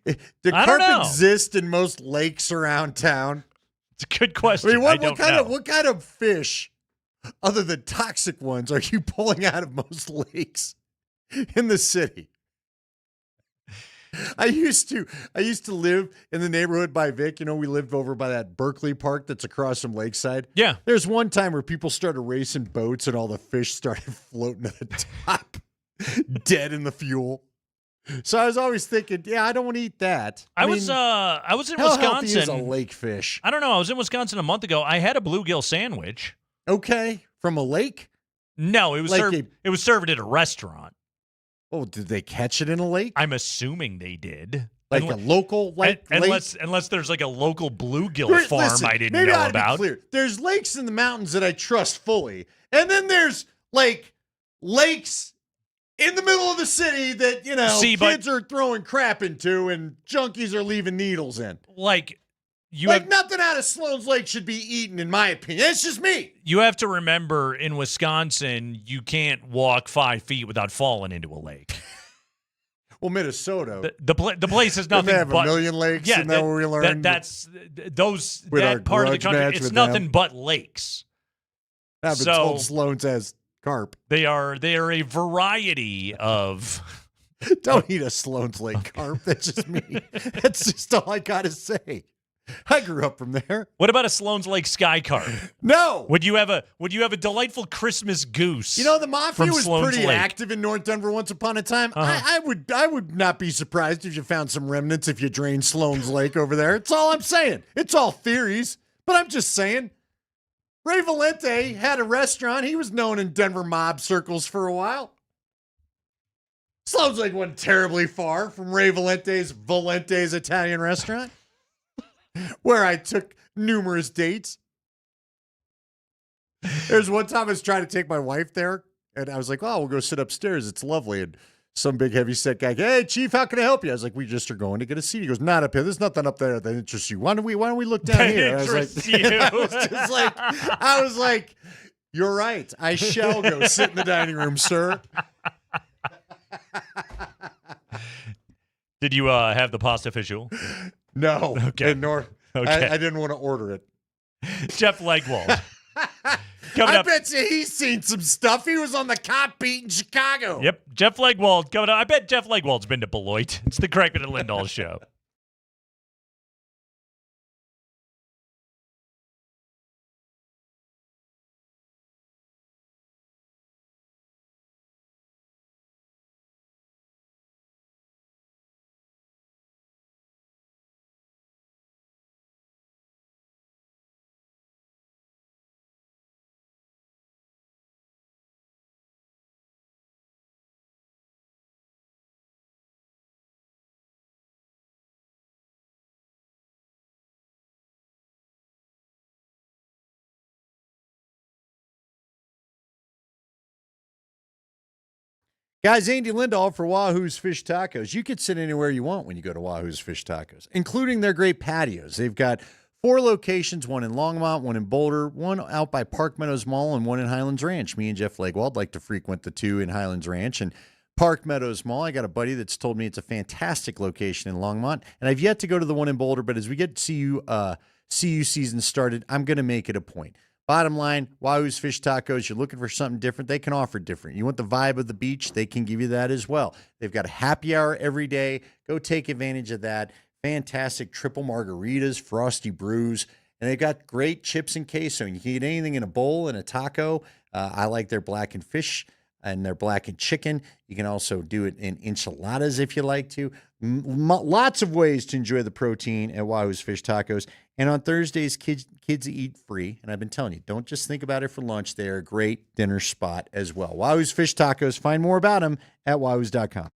S20: Do carp exist in most lakes around town?
S9: It's a good question.
S20: I mean, what kind of fish, other than toxic ones, are you pulling out of most lakes in the city? I used to live in the neighborhood by Vic. You know, we lived over by that Berkeley Park that's across from Lakeside.
S9: Yeah.
S20: There's one time where people started racing boats and all the fish started floating to the top, dead in the fuel. So I was always thinking, yeah, I don't want to eat that.
S9: I was in
S20: how
S9: Wisconsin.
S20: Healthy is a lake fish?
S9: I don't know. I was in Wisconsin a month ago. I had a bluegill sandwich.
S20: Okay, from a lake?
S9: No, it was
S20: Like
S9: served at a restaurant.
S20: Oh, did they catch it in a lake?
S9: I'm assuming they did.
S20: Like a local lake?
S9: Unless there's like a local bluegill farm
S20: listen,
S9: I didn't
S20: maybe
S9: know
S20: I ought to be
S9: about.
S20: clear. There's lakes in the mountains that I trust fully. And then there's like lakes in the middle of the city that, kids are throwing crap into and junkies are leaving needles in. Nothing out of Sloan's Lake should be eaten, in my opinion. It's just me.
S9: You have to remember, in Wisconsin, you can't walk 5 feet without falling into a lake.
S20: Well, Minnesota.
S9: The place is nothing
S20: they have
S9: but
S20: a million lakes.
S9: Yeah,
S20: and that where we learned
S9: that part of the country. It's nothing but lakes.
S20: I've been told Sloan's has carp.
S9: They are a variety of.
S20: Don't eat a Sloan's Lake carp. That's just me. That's just all I gotta say. I grew up from there.
S9: What about a Sloan's Lake sky carp?
S20: No.
S9: Would you have a delightful Christmas goose?
S20: You know, the mafia was
S9: Sloan's
S20: pretty
S9: Lake?
S20: active in North Denver once upon a time.
S9: Uh-huh.
S20: I would not be surprised if you found some remnants if you drained Sloan's Lake over there. It's all I'm saying. It's all theories, but I'm just saying. Ray Valente had a restaurant. He was known in Denver mob circles for a while. Sloan's Lake wasn't terribly far from Ray Valente's Italian restaurant, where I took numerous dates. There's one time I was trying to take my wife there, and I was like, oh, we'll go sit upstairs. It's lovely. And some big heavy-set guy, hey, Chief, how can I help you? I was like, we just are going to get a seat. He goes, not up here. There's nothing up there that interests you. Why don't we look down here? I was like, you're right. I shall go sit in the dining room, sir.
S9: Did you have the pasta visual?
S20: No.
S9: Okay.
S20: Nor
S9: Okay.
S20: I didn't want to order it.
S9: Jeff Legwold.
S20: I bet you he's seen some stuff. He was on the cop beat in Chicago.
S9: Yep. Jeff Legwold coming up. I bet Jeff Legwold's been to Beloit. It's the Kreckman and Lindahl show.
S20: Guys, Andy Lindahl for Wahoo's Fish Tacos. You could sit anywhere you want when you go to Wahoo's Fish Tacos, including their great patios. They've got 4 locations, one in Longmont, one in Boulder, one out by Park Meadows Mall, and one in Highlands Ranch. Me and Jeff Legwald like to frequent the 2 in Highlands Ranch and Park Meadows Mall. I got a buddy that's told me it's a fantastic location in Longmont, and I've yet to go to the one in Boulder, but as we get CU season started, I'm going to make it a point. Bottom line, Wahoo's Fish Tacos, you're looking for something different, they can offer different. You want the vibe of the beach, they can give you that as well. They've got a happy hour every day. Go take advantage of that. Fantastic triple margaritas, frosty brews, and they've got great chips and queso. You can eat anything in a bowl and a taco. I like their blackened fish and their blackened chicken. You can also do it in enchiladas if you like to. Lots of ways to enjoy the protein at Wahoo's Fish Tacos. And on Thursdays, kids eat free. And I've been telling you, don't just think about it for lunch. They're a great dinner spot as well. Wahoo's Fish Tacos. Find more about them at wahoos.com.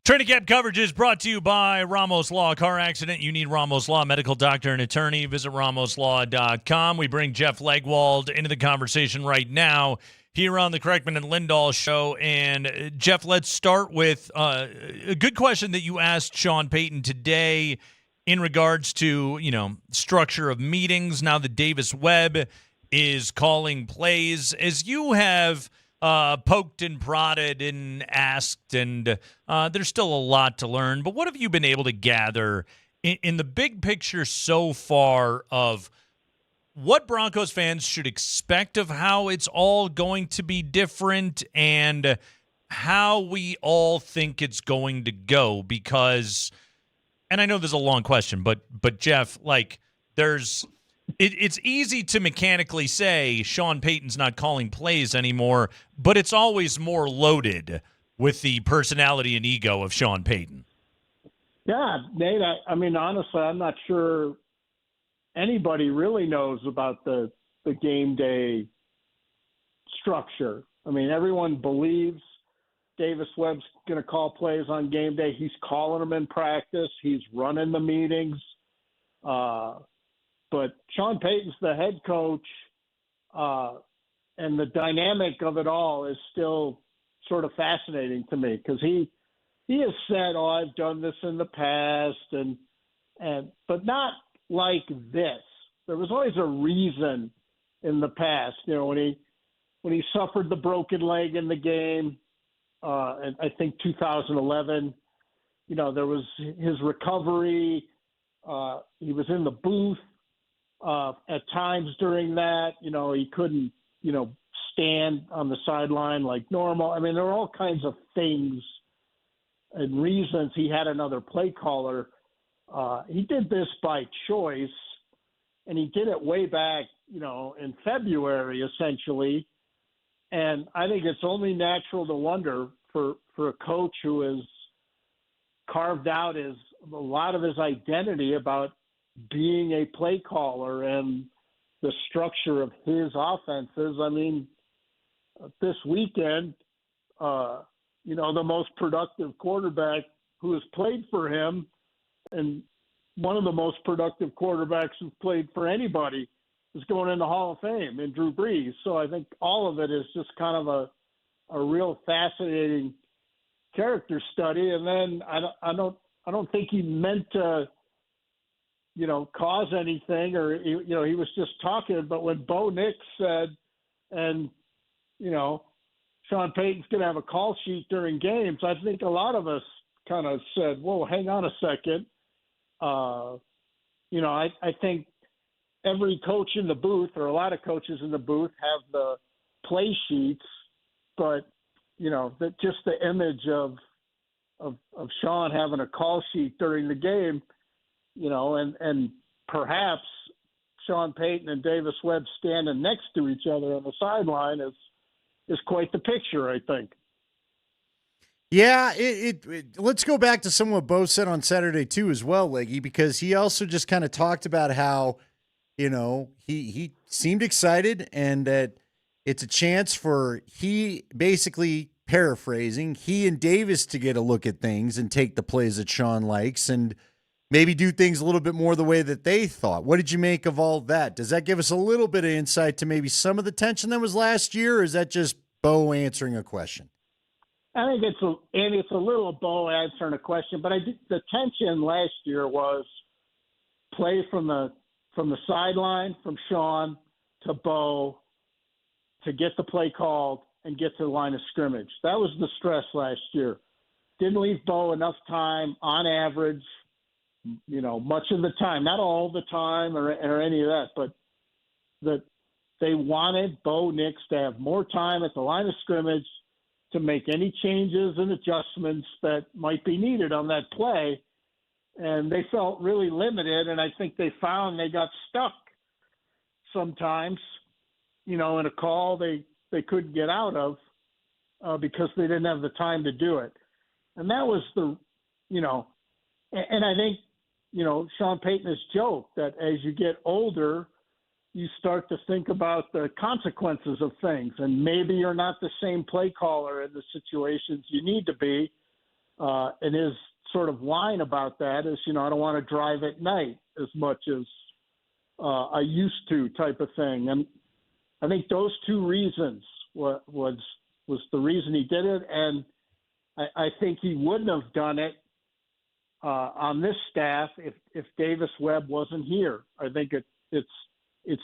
S9: Training Camp coverage is brought to you by Ramos Law. Car accident, you need Ramos Law, medical doctor and attorney. Visit ramoslaw.com. We bring Jeff Legwald into the conversation right now. here on the Kreckman and Lindahl show. And Jeff, let's start with a good question that you asked Sean Payton today in regards to, structure of meetings. Now that Davis Webb is calling plays, as you have poked and prodded and asked, and there's still a lot to learn, but what have you been able to gather in the big picture so far of what Broncos fans should expect of how it's all going to be different and how we all think it's going to go? Because, and I know there's a long question, but Jeff, it's easy to mechanically say Sean Payton's not calling plays anymore, but it's always more loaded with the personality and ego of Sean Payton.
S1: Yeah, Nate, I mean, honestly, I'm not sure anybody really knows about the game day structure. I mean, everyone believes Davis Webb's going to call plays on game day. He's calling them in practice. He's running the meetings. But Sean Payton's the head coach, and the dynamic of it all is still sort of fascinating to me because he has said, "Oh, I've done this in the past," but not like this. There was always a reason in the past, when he suffered the broken leg in the game, and I think 2011. There was his recovery. He was in the booth at times during that. He couldn't, stand on the sideline like normal. I mean, there were all kinds of things and reasons he had another play caller. He did this by choice, and he did it way back, in February, essentially. And I think it's only natural to wonder for a coach who has carved out a lot of his identity about being a play caller and the structure of his offenses. I mean, this weekend, the most productive quarterback who has played for him and one of the most productive quarterbacks who's played for anybody is going in the Hall of Fame in Drew Brees. So I think all of it is just kind of a real fascinating character study. And then I don't think he meant to, cause anything, or he was just talking. But when Bo Nix said, and Sean Payton's going to have a call sheet during games, I think a lot of us kind of said, "Whoa, hang on a second." I think every coach in the booth, or a lot of coaches in the booth, have the play sheets, but just the image of Sean having a call sheet during the game, and perhaps Sean Payton and Davis Webb standing next to each other on the sideline is quite the picture, I think.
S20: Yeah, let's go back to some of what Bo said on Saturday too as well, Leggy, because he also just kind of talked about how, he seemed excited and that it's a chance for he and Davis to get a look at things and take the plays that Sean likes and maybe do things a little bit more the way that they thought. What did you make of all that? Does that give us a little bit of insight to maybe some of the tension that was last year, or is that just Bo answering a question?
S1: I think it's a little Bo answering a question, but the tension last year was play from the sideline from Sean to Bo to get the play called and get to the line of scrimmage. That was the stress last year. Didn't leave Bo enough time on average, much of the time, not all the time or any of that, but that they wanted Bo Nix to have more time at the line of scrimmage to make any changes and adjustments that might be needed on that play. And they felt really limited, and I think they found they got stuck sometimes, in a call they couldn't get out of because they didn't have the time to do it. And that was and I think, Sean Payton has joked that as you get older, you start to think about the consequences of things, and maybe you're not the same play caller in the situations you need to be. And his sort of line about that is, I don't want to drive at night as much as I used to, type of thing. And I think those two reasons was the reason he did it, and I think he wouldn't have done it on this staff if Davis Webb wasn't here. I think it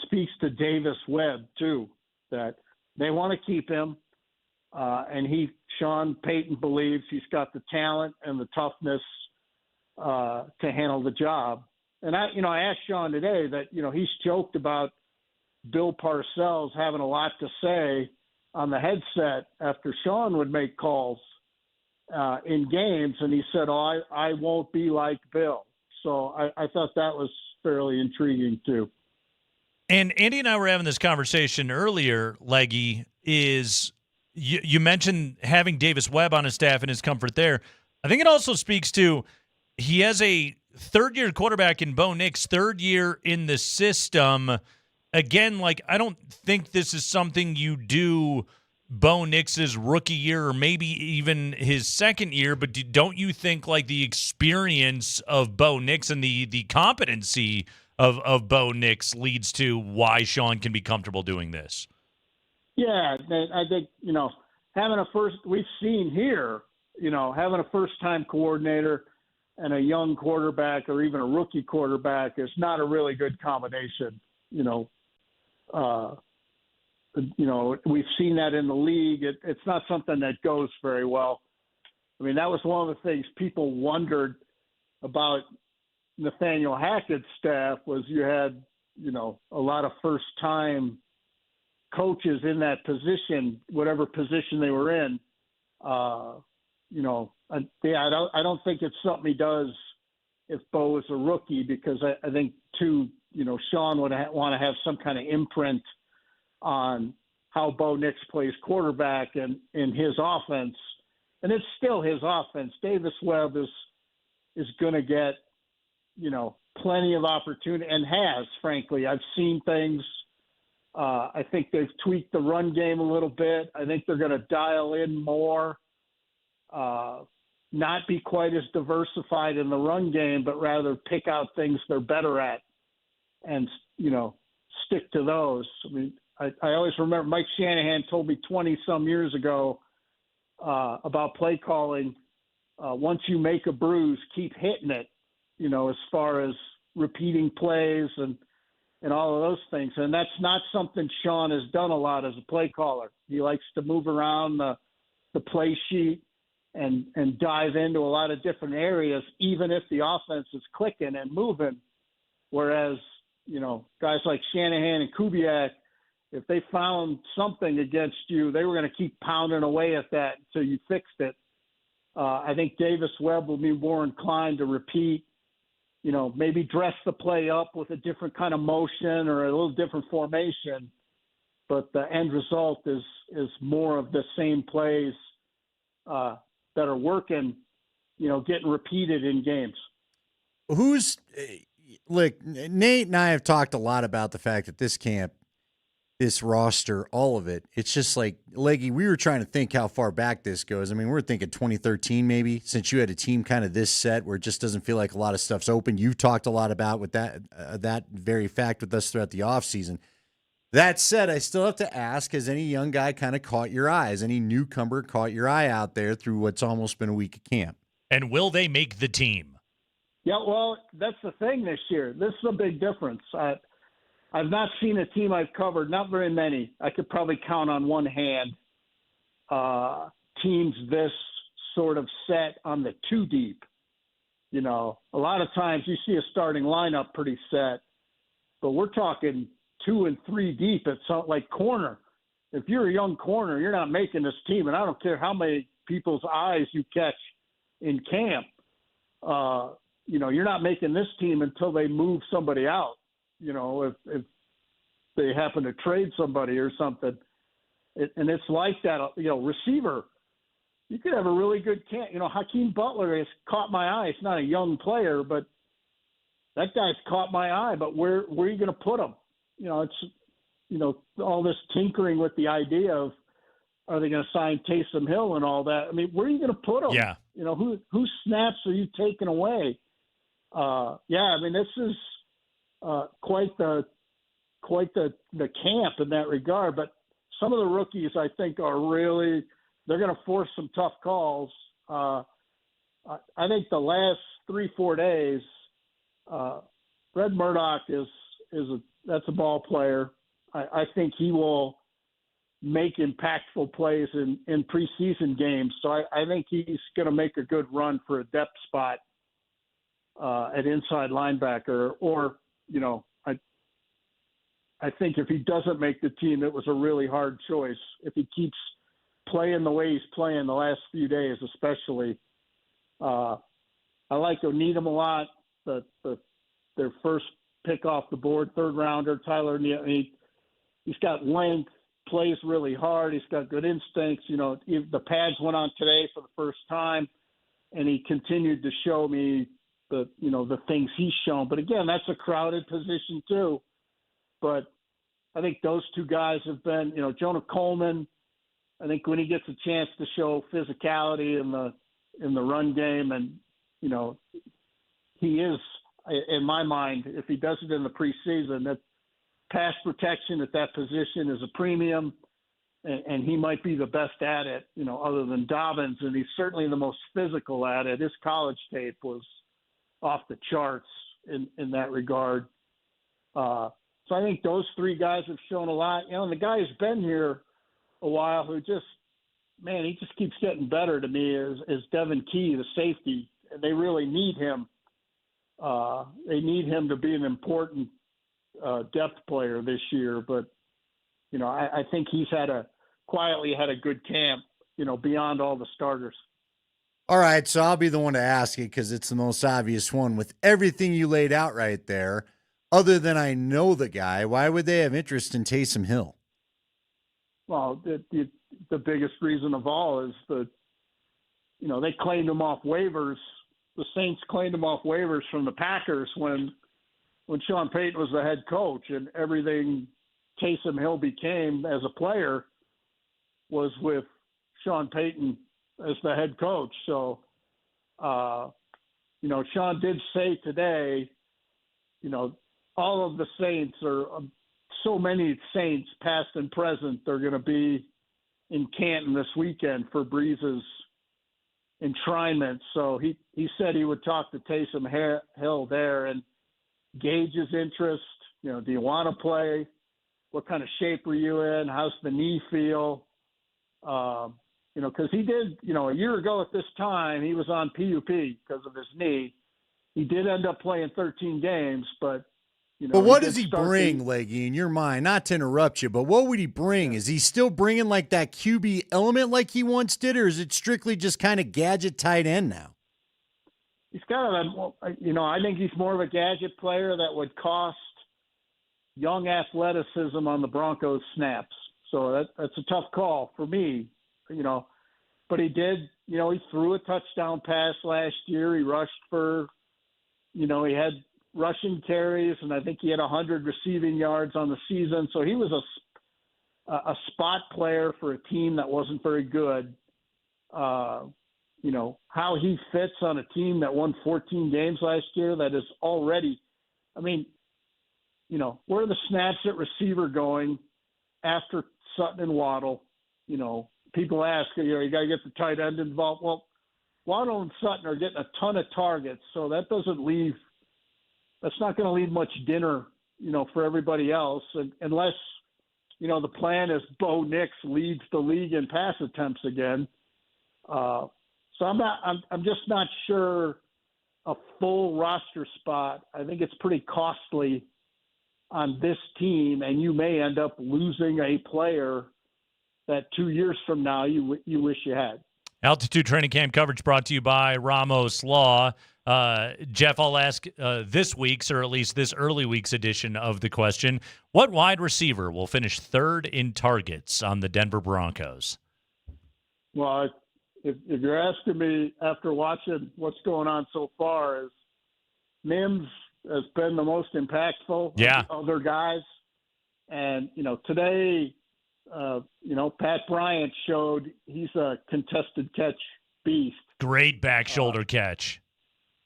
S1: speaks to Davis Webb too, that they want to keep him, and Sean Payton believes he's got the talent and the toughness to handle the job. And I asked Sean today that he's joked about Bill Parcells having a lot to say on the headset after Sean would make calls in games, and he said, I won't be like Bill. So I thought that was fairly intriguing too.
S9: And Andy and I were having this conversation earlier, Leggy, is you mentioned having Davis Webb on his staff and his comfort there. I think it also speaks to he has a third-year quarterback in Bo Nix, third year in the system. Again, I don't think this is something you do Bo Nix's rookie year or maybe even his second year, but don't you think the experience of Bo Nix and the competency of Bo Nix leads to why Sean can be comfortable doing this?
S1: Yeah, I think, we've seen here, having a first-time coordinator and a young quarterback or even a rookie quarterback is not a really good combination. We've seen that in the league. It's not something that goes very well. I mean, that was one of the things people wondered about Nathaniel Hackett's staff was you had, a lot of first-time coaches in that position, whatever position they were in. I don't think it's something he does if Bo is a rookie because I think, too, Sean would want to have some kind of imprint on how Bo Nix plays quarterback and in his offense. And it's still his offense. Davis Webb is going to get, plenty of opportunity and has, frankly. I've seen things. I think they've tweaked the run game a little bit. I think they're going to dial in more, not be quite as diversified in the run game, but rather pick out things they're better at and, stick to those. I mean, I always remember Mike Shanahan told me 20-some years ago about play calling. Once you make a bruise, keep hitting it, as far as repeating plays and all of those things. And that's not something Sean has done a lot as a play caller. He likes to move around the play sheet and dive into a lot of different areas, even if the offense is clicking and moving. Whereas, guys like Shanahan and Kubiak, if they found something against you, they were going to keep pounding away at that until you fixed it. I think Davis Webb will be more inclined to repeat, maybe dress the play up with a different kind of motion or a little different formation. But the end result is more of the same plays that are working, getting repeated in games.
S20: Look, Nate and I have talked a lot about the fact that this camp, this roster, all of it, it's just Leggy, we were trying to think how far back this goes. I mean, we're thinking 2013 maybe, since you had a team kind of this set where it just doesn't feel like a lot of stuff's open. You've talked a lot about with that very fact with us throughout the offseason. That said, I still have to ask, has any young guy kind of caught your eye? Has any newcomer caught your eye out there through what's almost been a week of camp?
S9: And will they make the team?
S1: Yeah, well, that's the thing this year. This is a big difference. I've not seen a team I've covered, not very many. I could probably count on one hand teams this sort of set on the two deep. A lot of times you see a starting lineup pretty set, but we're talking 2 and 3 deep at something like corner. If you're a young corner, you're not making this team, and I don't care how many people's eyes you catch in camp. You're not making this team until they move somebody out. If they happen to trade somebody or something. And it's like that, receiver. You could have a really good camp. Hakeem Butler has caught my eye. He's not a young player, but that guy's caught my eye. But where are you going to put him? It's, all this tinkering with the idea of, are they going to sign Taysom Hill and all that? I mean, where are you going to put him?
S9: Yeah.
S1: Whose snaps are you taking away? This is quite the camp in that regard. But some of the rookies I think are really – they're going to force some tough calls. I think the last 3-4 days, Red Murdoch that's a ball player. I think he will make impactful plays in preseason games. So I think he's going to make a good run for a depth spot at inside linebacker. Or, I think if he doesn't make the team, it was a really hard choice. If he keeps playing the way he's playing the last few days, especially. I like O'Needham a lot. Their first pick off the board, third rounder, Tyler. He's got length, plays really hard. He's got good instincts. The pads went on today for the first time, and he continued to show me the things he's shown. But again, that's a crowded position too. But I think those two guys have been, Jonah Coleman. I think when he gets a chance to show physicality in the run game, and he is, in my mind, if he does it in the preseason, that pass protection at that position is a premium, and he might be the best at it, other than Dobbins, and he's certainly the most physical at it. His college tape was off the charts in that regard. So I think those three guys have shown a lot. And the guy who's been here a while who he just keeps getting better to me is Devin Key, the safety. And they really need him. They need him to be an important depth player this year. But, I think he's quietly had a good camp, beyond all the starters.
S20: All right, so I'll be the one to ask it because it's the most obvious one. With everything you laid out right there, other than I know the guy, why would they have interest in Taysom Hill?
S1: Well, the biggest reason of all is they claimed him off waivers. The Saints claimed him off waivers from the Packers when Sean Payton was the head coach, and everything Taysom Hill became as a player was with Sean Payton as the head coach. So, Sean did say today, all of the Saints so many Saints, past and present, they're going to be in Canton this weekend for Breeze's enshrinement. So he said he would talk to Taysom Hill there and gauge his interest. Do you want to play? What kind of shape are you in? How's the knee feel? Because he did, a year ago at this time, he was on PUP because of his knee. He did end up playing 13 games, but
S20: but what does he bring, Leggy, in your mind? Not to interrupt you, but what would he bring? Is he still bringing like that QB element like he once did, or is it strictly just kind of gadget tight end now?
S1: He's kind of I think he's more of a gadget player that would cost young athleticism on the Broncos snaps. So that's a tough call for me, But he did, he threw a touchdown pass last year. He rushed for, he had rushing carries, and I think he had 100 receiving yards on the season. So he was a spot player for a team that wasn't very good. How he fits on a team that won 14 games last year, that is already, where are the snaps at receiver going after Sutton and Waddle? People ask, you got to get the tight end involved. Well, Waddle and Sutton are getting a ton of targets, so that's not going to leave much dinner, for everybody else, unless, the plan is Bo Nix leads the league in pass attempts again. So I'm just not sure a full roster spot. I think it's pretty costly on this team, and you may end up losing a player that 2 years from now you wish you had.
S9: Altitude Training Camp coverage brought to you by Ramos Law. Jeff, I'll ask this week's, or at least this early week's edition of the question, what wide receiver will finish third in targets on the Denver Broncos?
S1: Well, if you're asking me after watching what's going on so far, is Mims has been the most impactful of the other guys. And, today, Pat Bryant showed he's a contested catch beast.
S9: Great back shoulder catch.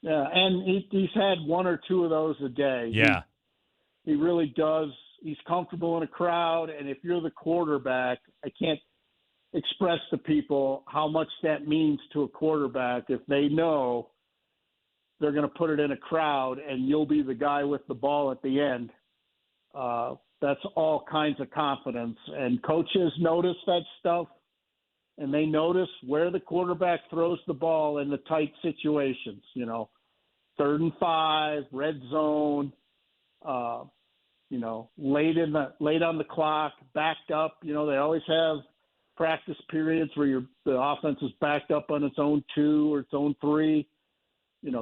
S1: Yeah, and he's had one or two of those a day.
S9: Yeah.
S1: He really does He's comfortable in a crowd, and if you're the quarterback, I can't express to people how much that means to a quarterback if they know they're going to put it in a crowd and you'll be the guy with the ball at the end. That's all kinds of confidence. And coaches notice that stuff, and they notice where the quarterback throws the ball in the tight situations, 3rd and 5, red zone, late on the clock, backed up. They always have practice periods where the offense is backed up on its own 2 or its own 3.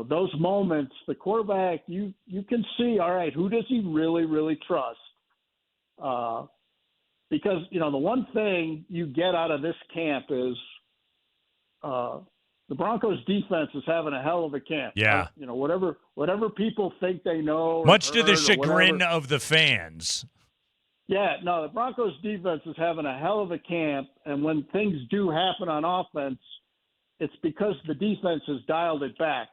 S1: Those moments, the quarterback, you can see, all right, who does he really, really trust? Because, the one thing you get out of this camp is the Broncos defense is having a hell of a camp.
S9: Yeah.
S1: Whatever people think they know.
S9: Much to the chagrin of the fans.
S1: Yeah, no, the Broncos defense is having a hell of a camp, and when things do happen on offense, it's because the defense has dialed it back.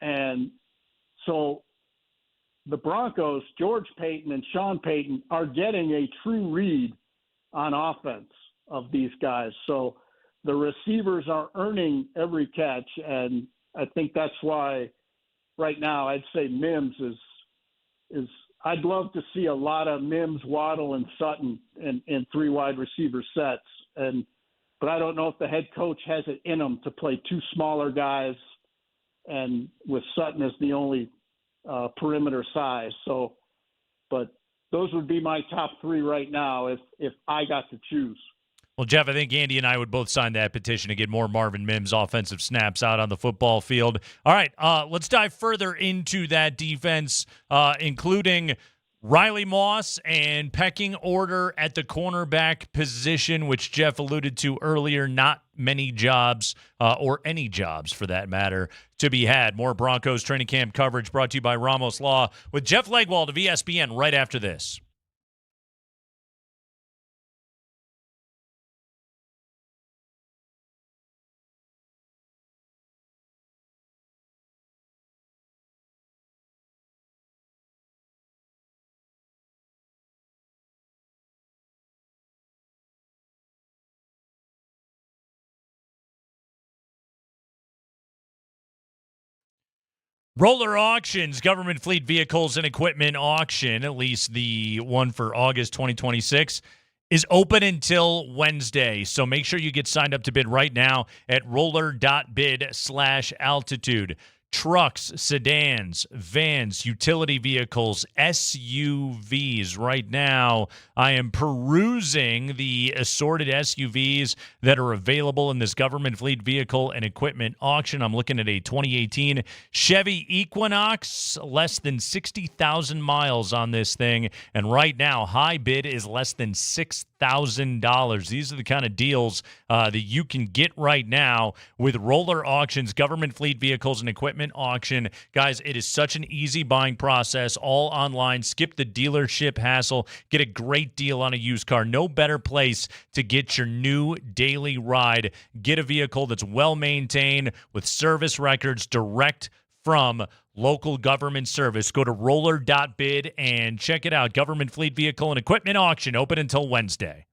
S1: And so the Broncos, George Payton and Sean Payton, are getting a true read on offense of these guys. So the receivers are earning every catch, and I think that's why right now I'd say Mims is I'd love to see a lot of Mims, Waddle, and Sutton in 3 wide receiver sets. But I don't know if the head coach has it in him to play 2 smaller guys, and with Sutton as the only perimeter size. So, but those would be my top 3 right now if I got to choose.
S9: Well, Jeff, I think Andy and I would both sign that petition to get more Marvin Mims offensive snaps out on the football field. All right, let's dive further into that defense, including Riley Moss and pecking order at the cornerback position, which Jeff alluded to earlier. Not many jobs, or any jobs for that matter, to be had. More Broncos training camp coverage brought to you by Ramos Law with Jeff Legwald of ESPN right after this. Roller Auctions, government fleet vehicles and equipment auction, at least the one for August 2026, is open until Wednesday. So make sure you get signed up to bid right now at roller.bid/altitude. Trucks, sedans, vans, utility vehicles, SUVs. Right now, I am perusing the assorted SUVs that are available in this government fleet vehicle and equipment auction. I'm looking at a 2018 Chevy Equinox, less than 60,000 miles on this thing. And right now, high bid is less than $6,000. These are the kind of deals that you can get right now with Roller Auctions, government fleet vehicles and equipment auction. Guys, it is such an easy buying process, all online. Skip the dealership hassle. Get a great deal on a used car. No better place to get your new daily ride. Get a vehicle that's well maintained with service records direct from local government service. Go to roller.bid and check it out. Government fleet vehicle and equipment auction open until Wednesday.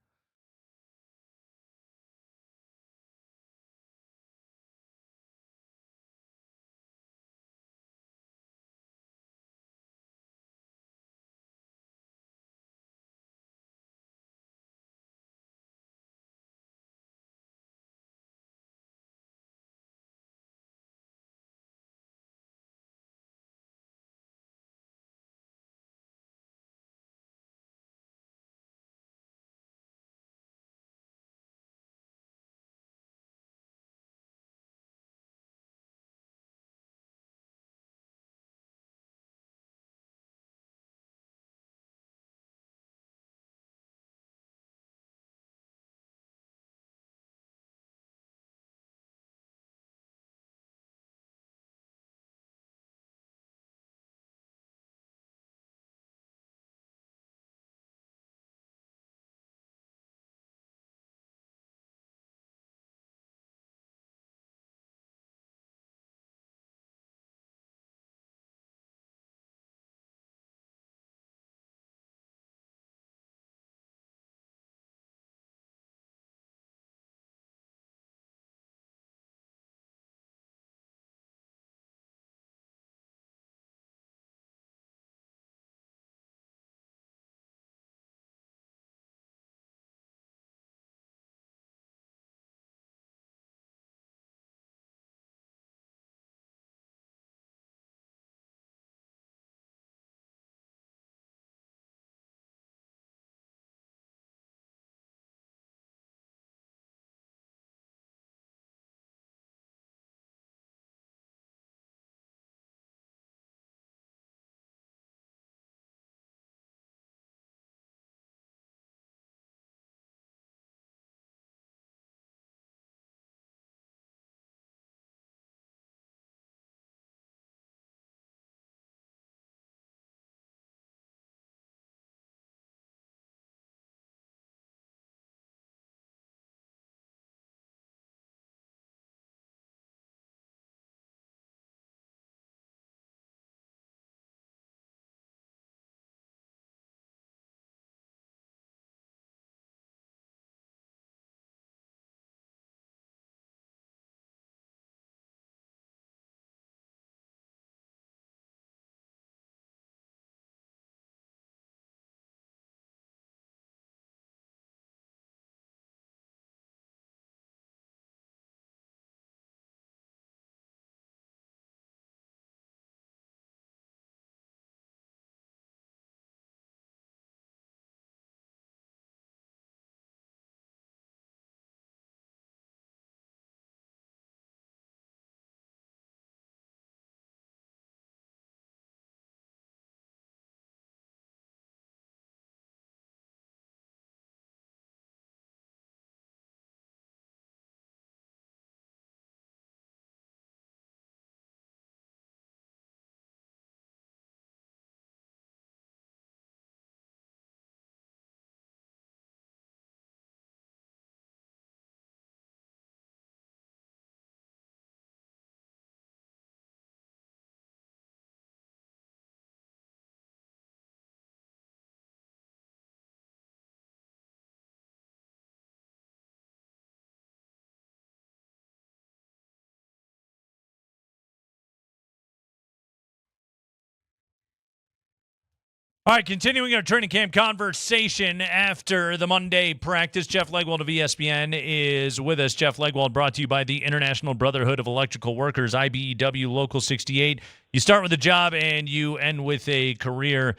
S9: All right, continuing our training camp conversation after the Monday practice. Jeff Legwold of ESPN is with us. Jeff Legwold brought to you by the International Brotherhood of Electrical Workers, IBEW Local 68. You start with a job and you end with a career.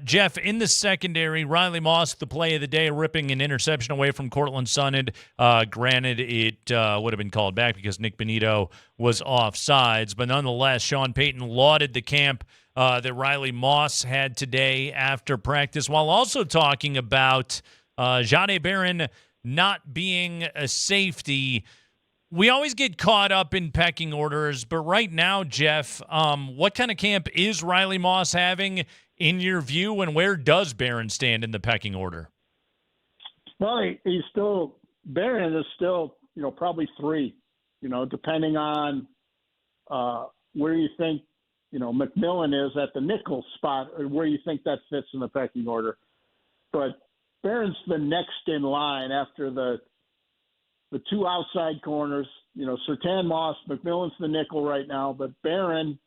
S9: Jeff, in the secondary, Riley Moss, the play of the day, ripping an interception away from Cortland Sutton. Granted, it would have been called back because Nick Benito was offsides. But nonetheless, Sean Payton lauded the camp that Riley Moss had today after practice, while also talking about Jahdae Barron not being a safety. We always get caught up in pecking orders, but right now, Jeff, what kind of camp is Riley Moss having in your view, and where does Barron stand in the pecking order?
S1: Well, Barron is still, probably 3, depending on where you think, McMillan is at the nickel spot, or where you think that fits in the pecking order. But Barron's the next in line after the 2 outside corners. Surtain, Moss, McMillan's the nickel right now, but Barron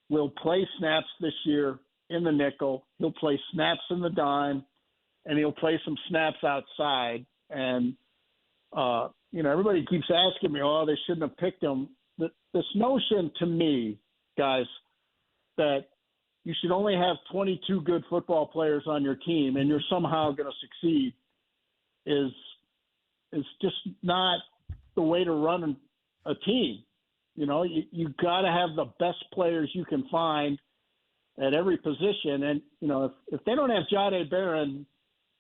S1: will play snaps this year in the nickel. He'll play snaps in the dime, and he'll play some snaps outside. And, everybody keeps asking me, they shouldn't have picked him. This notion to me, guys, that you should only have 22 good football players on your team and you're somehow going to succeed is just not the way to run a team. You got to have the best players you can find at every position. And, if they don't have Jahdae Barron,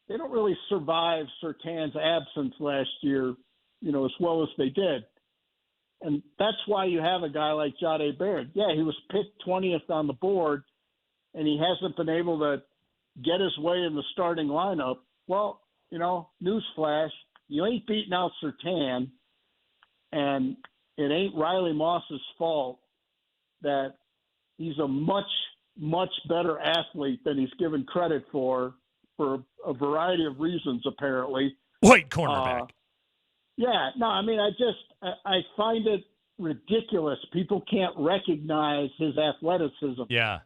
S1: they don't really survive Surtain's absence last year, as well as they did. And that's why you have a guy like Jahdae Barron. Yeah, he was picked 20th on the board, and he hasn't been able to get his way in the starting lineup. Well, newsflash, you ain't beating out Surtain, and it ain't Riley Moss's fault that he's a much, much better athlete than he's given credit for a variety of reasons, apparently.
S9: White cornerback.
S1: I find it ridiculous. People can't recognize his athleticism.
S9: Yeah.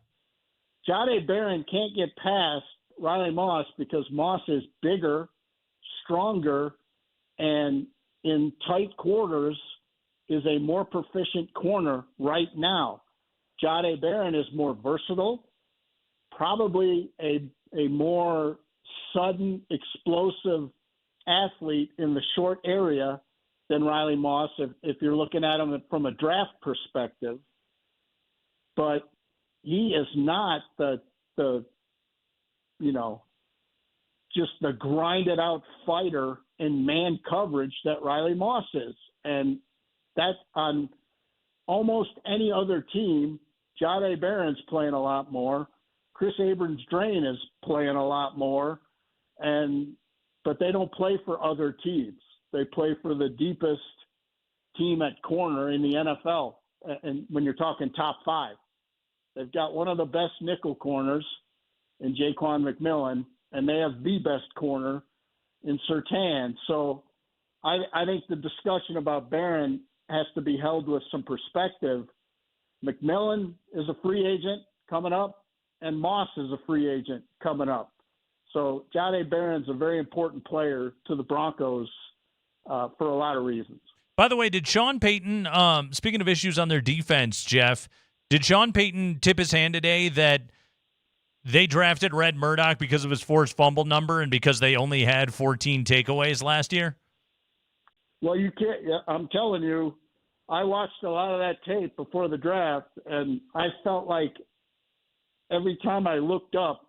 S1: Jahdae Barron can't get past Riley Moss because Moss is bigger, stronger, and in tight quarters is a more proficient corner right now. Jahdae Barron is more versatile, probably a more sudden, explosive athlete in the short area than Riley Moss if you're looking at him from a draft perspective. But he is not just the grinded out fighter in man coverage that Riley Moss is. And that on almost any other team, Jahdae Barron's playing a lot more. Chris Abrams-Drain is playing a lot more. But they don't play for other teams. They play for the deepest team at corner in the NFL. And when you're talking top 5, they've got one of the best nickel corners in Jaquan McMillan, and they have the best corner in Surtain. So I think the discussion about Barron has to be held with some perspective. McMillan is a free agent coming up, and Moss is a free agent coming up. So Jahdae Barron's a very important player to the Broncos for a lot of reasons.
S9: By the way, did Sean Payton, speaking of issues on their defense, Jeff, did Sean Payton tip his hand today that they drafted Red Murdoch because of his forced fumble number and because they only had 14 takeaways last year?
S1: Well, you can't. I'm telling you, I watched a lot of that tape before the draft, and I felt like every time I looked up,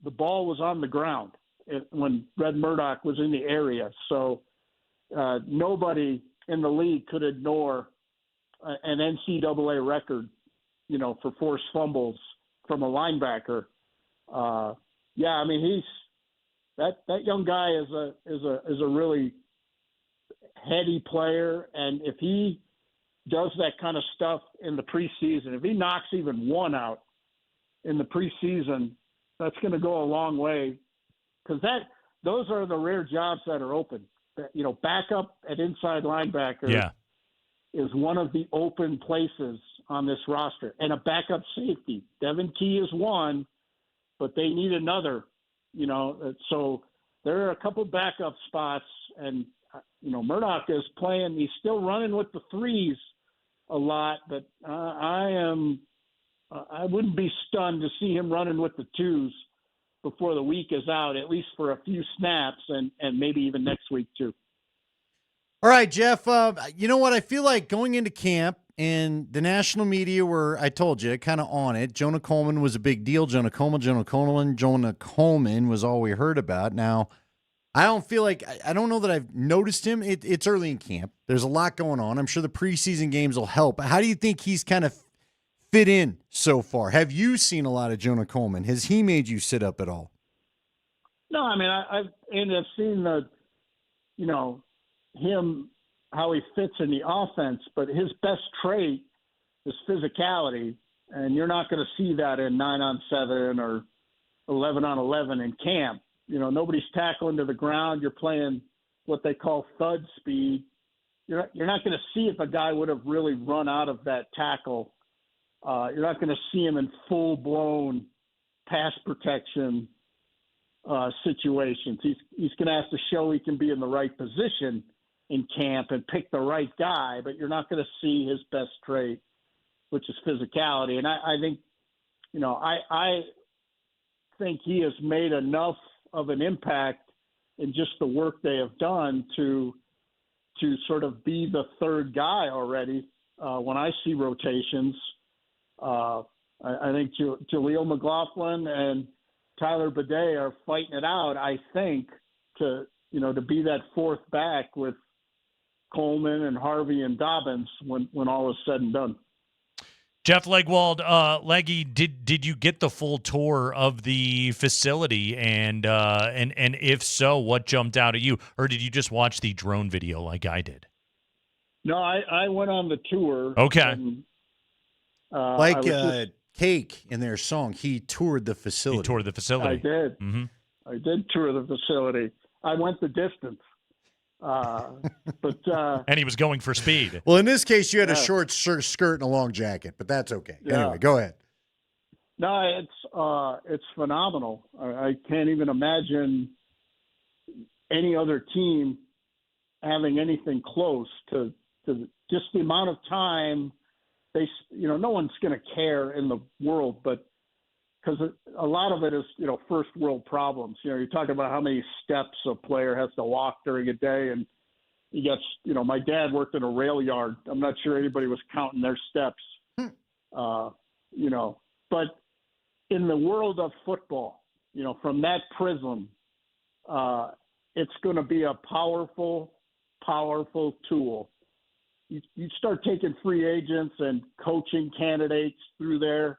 S1: the ball was on the ground when Red Murdoch was in the area. So nobody in the league could ignore an NCAA record, for forced fumbles from a linebacker. He's that young guy is a really heady player, and if he does that kind of stuff in the preseason, if he knocks even one out in the preseason, that's going to go a long way, because those are the rare jobs that are open. Backup at inside linebacker is one of the open places on this roster, and a backup safety. Devin Key is one, but they need another, so there are a couple backup spots, and, Murdoch is playing. He's still running with the threes a lot, but I wouldn't be stunned to see him running with the twos before the week is out, at least for a few snaps, and maybe even next week too.
S20: All right, Jeff, you know what? I feel like going into camp and the national media were, I told you, kind of on it. Jonah Coleman was a big deal. Jonah Coleman was all we heard about. Now, I don't feel like – I don't know that I've noticed him. It's early in camp. There's a lot going on. I'm sure the preseason games will help. How do you think he's kind of fit in so far? Have you seen a lot of Jonah Coleman? Has he made you sit up at all?
S1: No, I mean, I've seen him, how he fits in the offense, but his best trait is physicality, and you're not going to see that in 9-on-7 or 11-on-11 in camp. Nobody's tackling to the ground. You're playing what they call thud speed. You're not going to see if a guy would have really run out of that tackle. You're not going to see him in full-blown pass protection situations. He's going to have to show he can be in the right position in camp and pick the right guy, but you're not going to see his best trait, which is physicality. And I think, I think he has made enough of an impact in just the work they have done to sort of be the third guy already. When I see rotations, I think Jaleel McLaughlin and Tyler Bidet are fighting it out, I think, to be that fourth back with Coleman and Harvey and Dobbins when all is said and done.
S9: Jeff Legwold, Leggy, did you get the full tour of the facility, and if so, what jumped out at you, or did you just watch the drone video like I did?
S1: No, I went on the tour.
S9: Okay.
S1: And,
S20: Cake in their song, he toured the facility.
S1: I did.
S9: Mm-hmm.
S1: I did tour the facility. I went the distance.
S9: And he was going for speed.
S20: Well, in this case, you had a short skirt and a long jacket, but that's okay.
S1: Yeah.
S20: Anyway, go ahead.
S1: No, it's phenomenal. I can't even imagine any other team having anything close to just the amount of time no one's going to care in the world, but because a lot of it is, first world problems. You're talking about how many steps a player has to walk during a day. And you got, my dad worked in a rail yard. I'm not sure anybody was counting their steps, but in the world of football, from that prism, it's going to be a powerful, powerful tool. You start taking free agents and coaching candidates through there,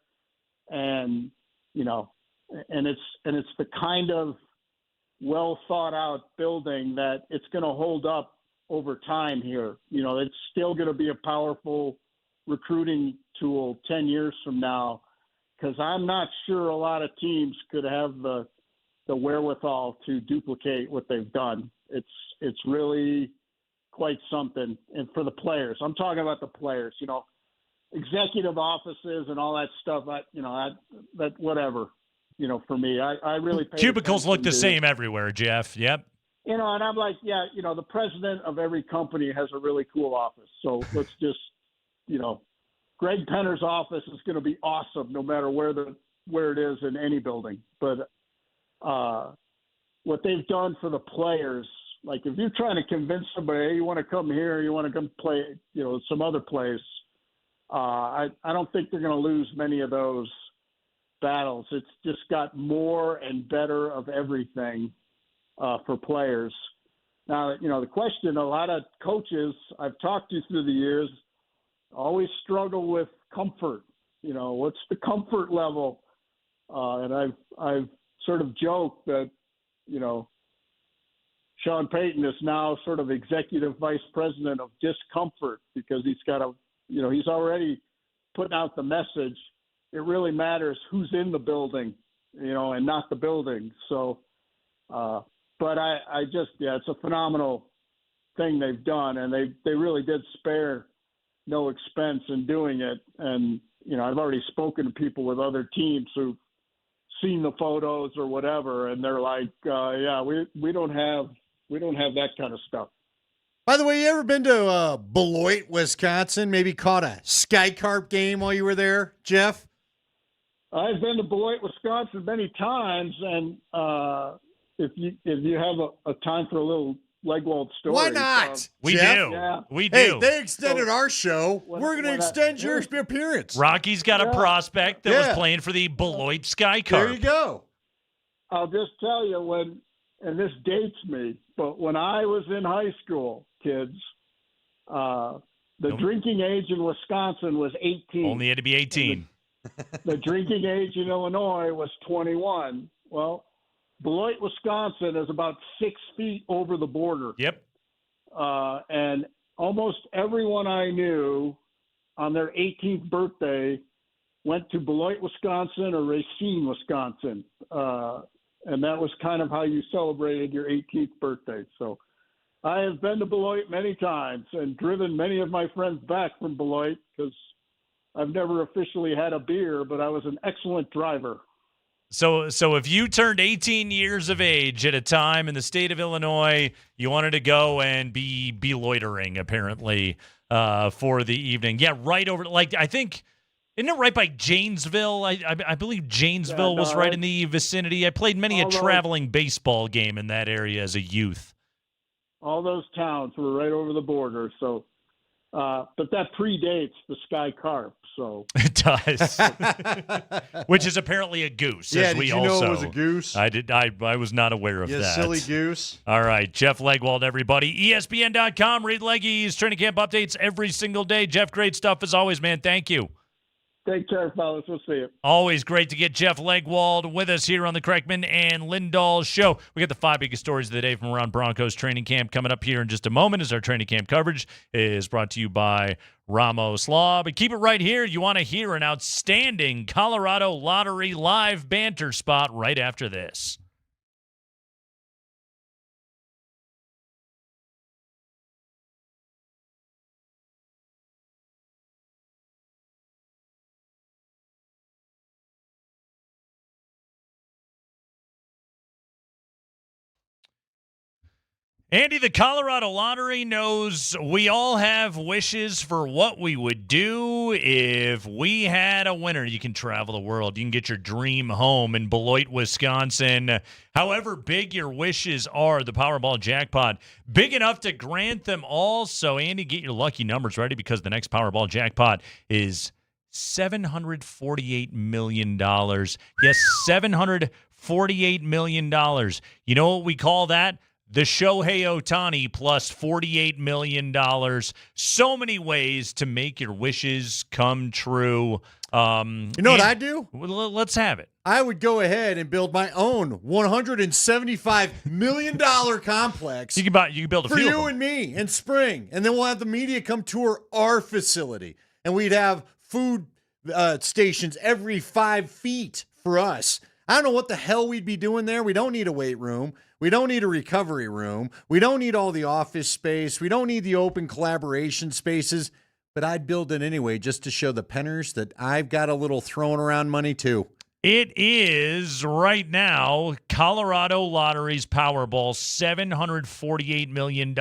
S1: and it's the kind of well thought out building that it's going to hold up over time here. It's still going to be a powerful recruiting tool 10 years from now, because I'm not sure a lot of teams could have the wherewithal to duplicate what they've done. It's really quite something. And for the players, I'm talking about the players, executive offices and all that stuff. That whatever, for me, I really pay
S9: cubicles look the
S1: to,
S9: same everywhere, Jeff. Yep.
S1: And I'm like, the president of every company has a really cool office. So let's just, Greg Penner's office is going to be awesome no matter where it is in any building. But what they've done for the players, like if you're trying to convince somebody, hey, you want to come here, you want to come play, some other place, I don't think they're going to lose many of those battles. It's just got more and better of everything for players. Now, the question, a lot of coaches I've talked to through the years always struggle with comfort. What's the comfort level? And I've sort of joked that, Sean Payton is now sort of executive vice president of discomfort, because he's got he's already putting out the message. It really matters who's in the building, and not the building. So, but I just, it's a phenomenal thing they've done, and they really did spare no expense in doing it. And, I've already spoken to people with other teams who've seen the photos or whatever, and they're like, yeah, we don't have that kind of stuff.
S20: By the way, you ever been to Beloit, Wisconsin? Maybe caught a sky carp game while you were there, Jeff?
S1: I've been to Beloit, Wisconsin many times, and if you have a time for a little Legwold story.
S20: Why not?
S9: We
S20: Jeff?
S9: do.
S1: Yeah.
S9: We do.
S20: Hey, they extended our show. We're going to extend your appearance.
S9: Rocky's got a prospect that was playing for the Beloit Sky Carp.
S20: There you go.
S1: I'll just tell you and this dates me, but when I was in high school, kids, the drinking age in Wisconsin was 18.
S9: Only had to be 18.
S1: The drinking age in Illinois was 21. Well, Beloit, Wisconsin is about 6 feet over the border.
S9: Yep.
S1: And almost everyone I knew on their 18th birthday went to Beloit, Wisconsin or Racine, Wisconsin. And that was kind of how you celebrated your 18th birthday. So I have been to Beloit many times and driven many of my friends back from Beloit because I've never officially had a beer, but I was an excellent driver.
S9: So if you turned 18 years of age at a time in the state of Illinois, you wanted to go and be loitering, apparently, for the evening. Yeah, right over, I think, isn't it right by Janesville? I believe Janesville was right in the vicinity. I played many a traveling baseball game in that area as a youth.
S1: All those towns were right over the border, so but that predates the Sky Carp, so
S9: it does, which is apparently a goose.
S20: Yeah,
S9: as we
S20: did you
S9: also,
S20: know it was a goose?
S9: I did. I was not aware of that.
S20: Silly goose.
S9: All right, Jeff Legwold, everybody. ESPN.com. Read Leggy's training camp updates every single day. Jeff, great stuff as always, man. Thank you.
S1: Take care, fellas. We'll see you.
S9: Always great to get Jeff Legwold with us here on the Kreckman and Lindahl Show. We got the 5 biggest stories of the day from around Broncos training camp coming up here in just a moment as our training camp coverage is brought to you by Ramos Law. But keep it right here. You want to hear an outstanding Colorado Lottery live banter spot right after this. Andy, the Colorado Lottery knows we all have wishes for what we would do if we had a winner. You can travel the world. You can get your dream home in Beloit, Wisconsin. However big your wishes are, the Powerball jackpot, big enough to grant them all. So, Andy, get your lucky numbers ready because the next Powerball jackpot is $748 million. Yes, $748 million. You know what we call that? The Shohei Ohtani plus $48 million. So many ways to make your wishes come true.
S20: You know what I'd do?
S9: Let's have it.
S20: I would go ahead and build my own $175 million complex.
S9: You can build a
S20: for
S9: few
S20: you and me in spring, and then we'll have the media come tour our facility, and we'd have food stations every 5 feet for us. I don't know what the hell we'd be doing there. We don't need a weight room. We don't need a recovery room. We don't need all the office space. We don't need the open collaboration spaces. But I'd build it anyway just to show the penners that I've got a little throwing around money too.
S9: It is right now Colorado Lottery's Powerball, $748 million.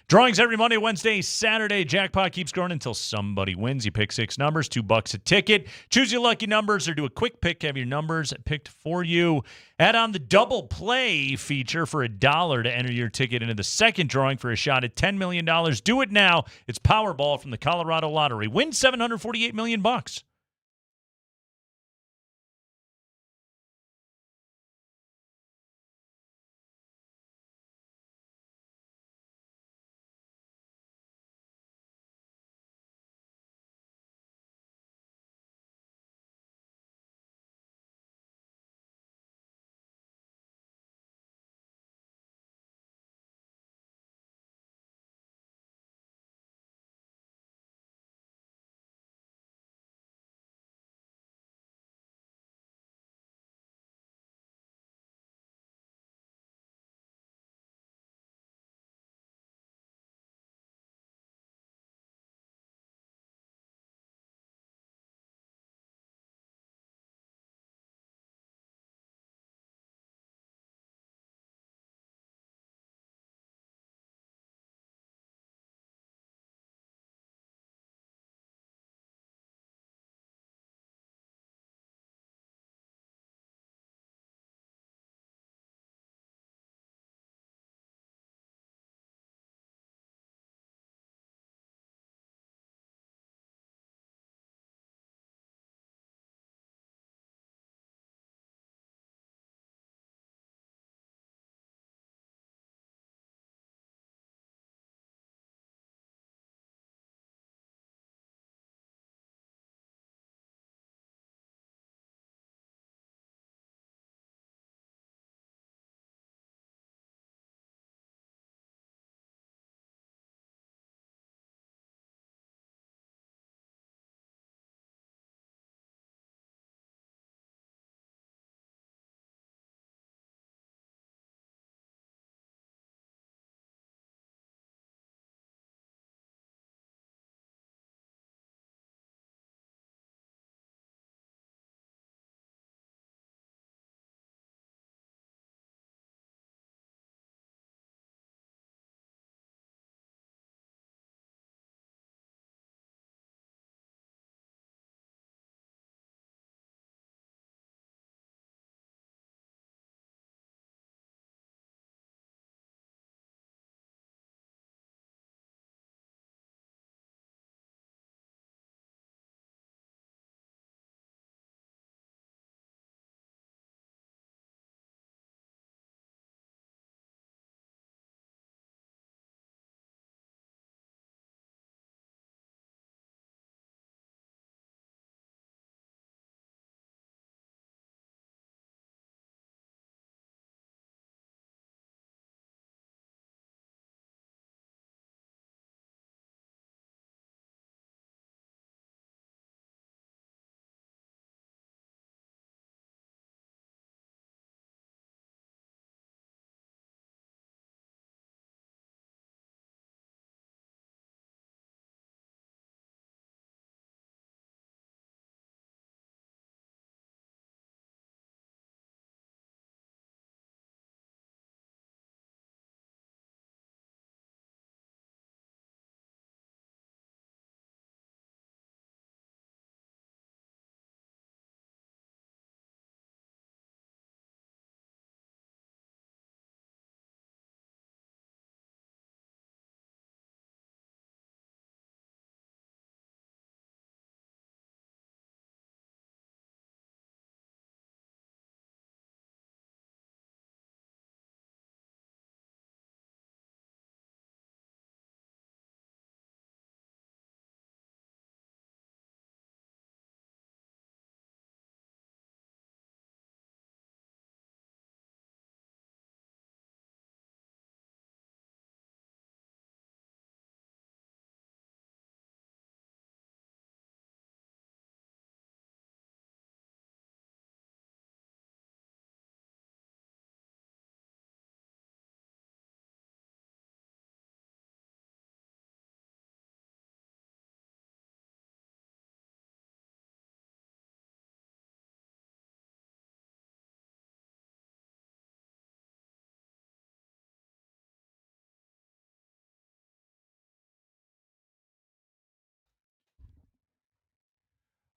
S9: Drawings every Monday, Wednesday, Saturday. Jackpot keeps growing until somebody wins. You pick 6 numbers, $2 a ticket. Choose your lucky numbers or do a quick pick. Have your numbers picked for you. Add on the double play feature for $1 to enter your ticket into the second drawing for a shot at $10 million. Do it now. It's Powerball from the Colorado Lottery. Win $748 million.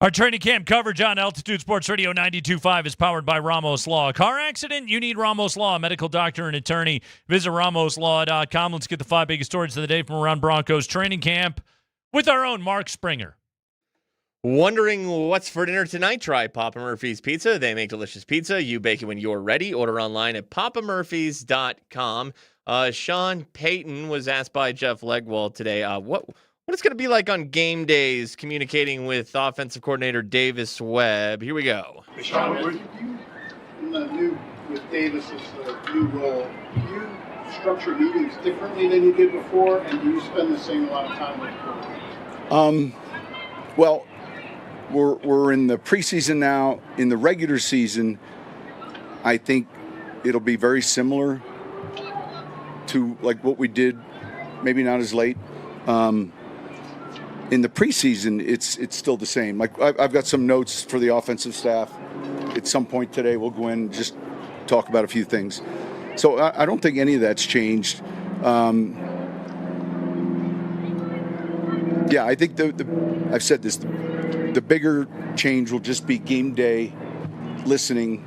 S9: Our training camp coverage on Altitude Sports Radio 92.5 is powered by Ramos Law. Car accident? You need Ramos Law, a medical doctor and attorney. Visit ramoslaw.com. Let's get the 5 biggest stories of the day from around Broncos training camp with our own Mark Springer.
S6: Wondering what's for dinner tonight? Try Papa Murphy's Pizza. They make delicious pizza. You bake it when you're ready. Order online at papamurphys.com. Sean Payton was asked by Jeff Legwold today, what it's going to be like on game days communicating with offensive coordinator Davis Webb. Here we go.
S8: Sean, with Davis's new role, do you structure meetings differently than you did before, and do you spend the same amount of time with the coordinator?
S11: Well, we're in the preseason now. In the regular season, I think it'll be very similar to like what we did, maybe not as late. In the preseason, it's still the same. Like I've got some notes for the offensive staff. At some point today, we'll go in and just talk about a few things. So I don't think any of that's changed. Yeah, I think I've said this. The bigger change will just be game day listening,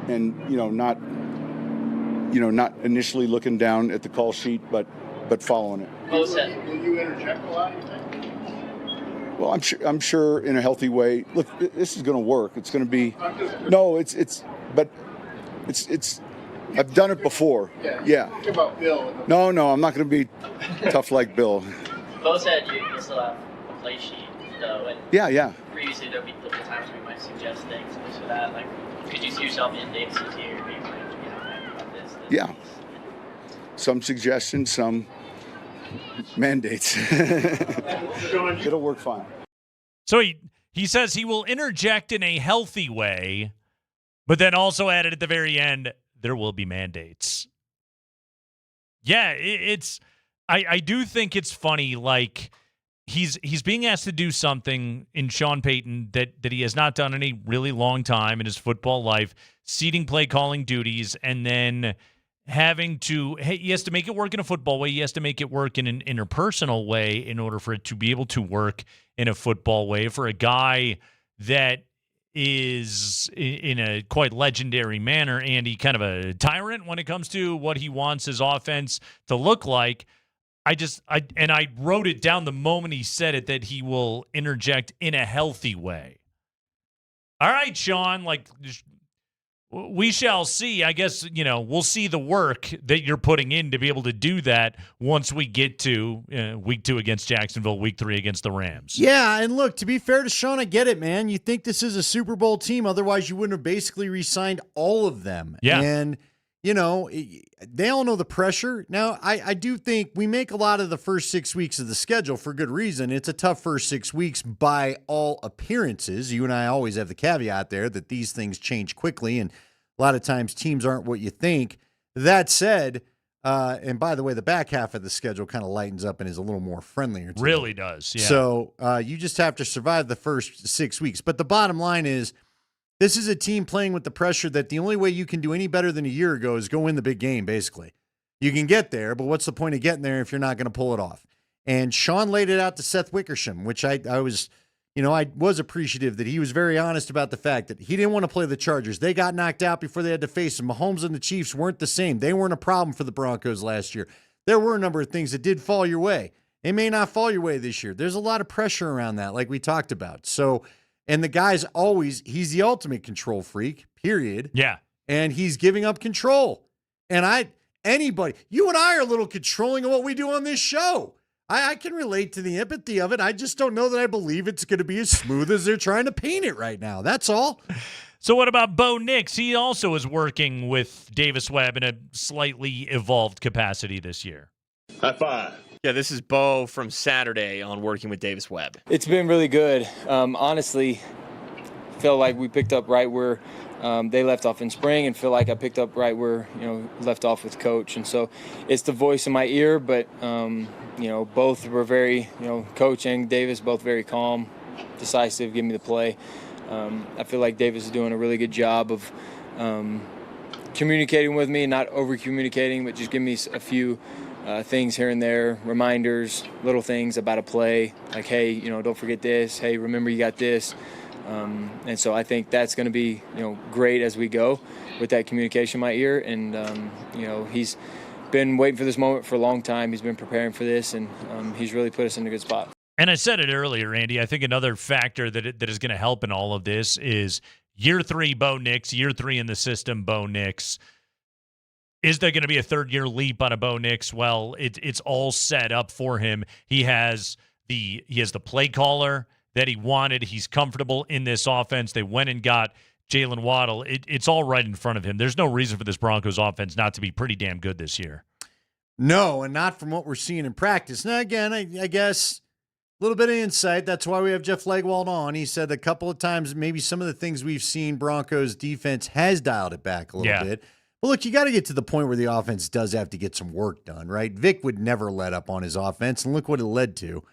S11: and not initially looking down at the call sheet, but following it.
S8: Will you interject a lot, you think?
S11: Well, I'm sure in a healthy way. Look, this is going to work. It's going to be. But I've done it before. Yeah.
S8: Think about Bill.
S11: No, I'm not going to be tough like Bill.
S2: Bo said you still have a play sheet, though. And
S11: Yeah.
S2: Previously, there'd be different times where you might suggest things, this or that. Like, could you see yourself in Davis's here, being like, about this?
S11: Yeah. Some suggestions, some mandates. It'll work fine.
S9: So he says he will interject in a healthy way, but then also added at the very end, there will be mandates. Yeah, I do think it's funny, like he's being asked to do something in Sean Payton that he has not done in a really long time in his football life, seating play calling duties, and then he has to make it work in a football way. He has to make it work in an interpersonal way in order for it to be able to work in a football way for a guy that is in a quite legendary manner, Andy, kind of a tyrant when it comes to what he wants his offense to look like. I wrote it down the moment he said it, that he will interject in a healthy way. All right, Sean, we shall see. I guess, we'll see the work that you're putting in to be able to do that once we get to week 2 against Jacksonville, week 3 against the Rams.
S20: Yeah, and look, to be fair to Sean, I get it, man. You think this is a Super Bowl team. Otherwise, you wouldn't have basically re-signed all of them.
S9: Yeah.
S20: And, they all know the pressure. Now, I do think we make a lot of the first 6 weeks of the schedule for good reason. It's a tough first 6 weeks by all appearances. You and I always have the caveat there that these things change quickly, and a lot of times teams aren't what you think. That said, and by the way, the back half of the schedule kind of lightens up and is a little more friendlier.
S9: Really does, yeah.
S20: So you just have to survive the first 6 weeks. But the bottom line is, this is a team playing with the pressure that the only way you can do any better than a year ago is go win the big game, basically. You can get there, but what's the point of getting there if you're not going to pull it off? And Sean laid it out to Seth Wickersham, which I was appreciative that he was very honest about the fact that he didn't want to play the Chargers. They got knocked out before they had to face them. Mahomes and the Chiefs weren't the same. They weren't a problem for the Broncos last year. There were a number of things that did fall your way. They may not fall your way this year. There's a lot of pressure around that, like we talked about. So, and the guy's he's the ultimate control freak, period.
S9: Yeah.
S20: And he's giving up control. And you and I are a little controlling of what we do on this show. I can relate to the empathy of it. I just don't know that I believe it's going to be as smooth as they're trying to paint it right now. That's all.
S9: So what about Bo Nix? He also is working with Davis Webb in a slightly evolved capacity this year.
S6: High five. Yeah, this is Bo from Saturday on Working with Davis Webb.
S19: It's been really good. Honestly, feel like we picked up right where they left off in spring, and feel like I picked up right where left off with Coach. And so it's the voice in my ear, but both were very, Coach and Davis both very calm, decisive, give me the play. I feel like Davis is doing a really good job of communicating with me, not over communicating, but just give me a few things here and there, reminders, little things about a play, like, hey, don't forget this. Hey, remember you got this. And so I think that's going to be, great as we go with that communication in my ear. And, he's been waiting for this moment for a long time. He's been preparing for this, and he's really put us in a good spot.
S9: And I said it earlier, Andy, I think another factor that is going to help in all of this is year 3, Bo Nix, year 3 in the system, Bo Nix. Is there going to be a third-year leap on a Bo Nix? Well, it's all set up for him. He has the play caller that he wanted. He's comfortable in this offense. They went and got Jalen Waddle. It's all right in front of him. There's no reason for this Broncos offense not to be pretty damn good this year.
S20: No, and not from what we're seeing in practice. Now, again, I guess a little bit of insight. That's why we have Jeff Legwold on. He said a couple of times maybe some of the things we've seen Broncos defense has dialed it back a little bit. But look, you got to get to the point where the offense does have to get some work done, right? Vic would never let up on his offense, and look what it led to.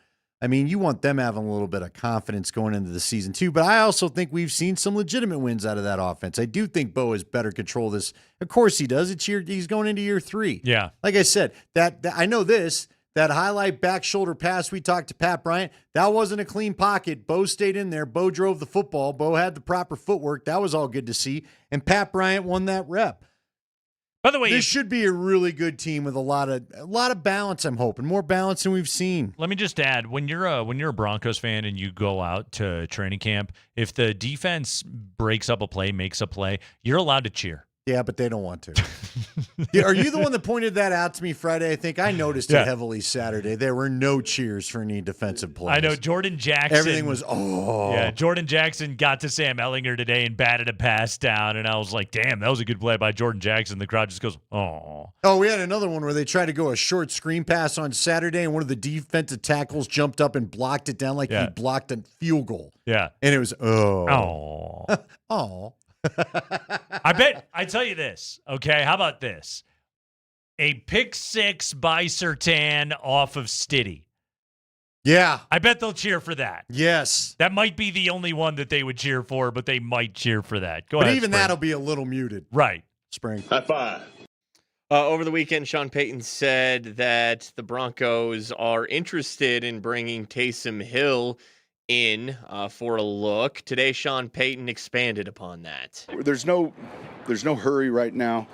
S20: I mean, you want them having a little bit of confidence going into the season too, but I also think we've seen some legitimate wins out of that offense. I do think Bo has better control this. Of course he does. He's going into year 3.
S9: Yeah.
S20: Like I said, that I know this, that highlight back shoulder pass we talked to Pat Bryant, that wasn't a clean pocket. Bo stayed in there. Bo drove the football. Bo had the proper footwork. That was all good to see. And Pat Bryant won that rep.
S9: By the way,
S20: this should be a really good team with a lot of balance. I'm hoping more balance than we've seen.
S9: Let me just add: when you're a Broncos fan and you go out to training camp, if the defense breaks up a play, makes a play, you're allowed to cheer.
S20: Yeah, but they don't want to. Are you the one that pointed that out to me Friday? I think I noticed it heavily Saturday. There were no cheers for any defensive plays.
S9: I know Jordan Jackson.
S20: Everything was, oh.
S9: Yeah, Jordan Jackson got to Sam Ehlinger today and batted a pass down, and I was like, damn, that was a good play by Jordan Jackson. The crowd just goes, oh.
S20: Oh, we had another one where they tried to go a short screen pass on Saturday, and one of the defensive tackles jumped up and blocked it down like he blocked a field goal.
S9: Yeah.
S20: And it was,
S9: oh.
S20: Oh.
S9: I tell you this, okay? How about this? A pick 6 by Surtain off of Stiddy.
S20: Yeah.
S9: I bet they'll cheer for that.
S20: Yes.
S9: That might be the only one that they would cheer for, but they might cheer for that. Go
S20: ahead.
S9: But
S20: even
S9: Spring.
S20: that'll be a little muted.
S9: Right.
S20: Spring.
S21: High five.
S6: Over the weekend, Sean Payton said that the Broncos are interested in bringing Taysom Hill in for a look. Today, Sean Payton expanded upon that.
S11: There's no hurry right now.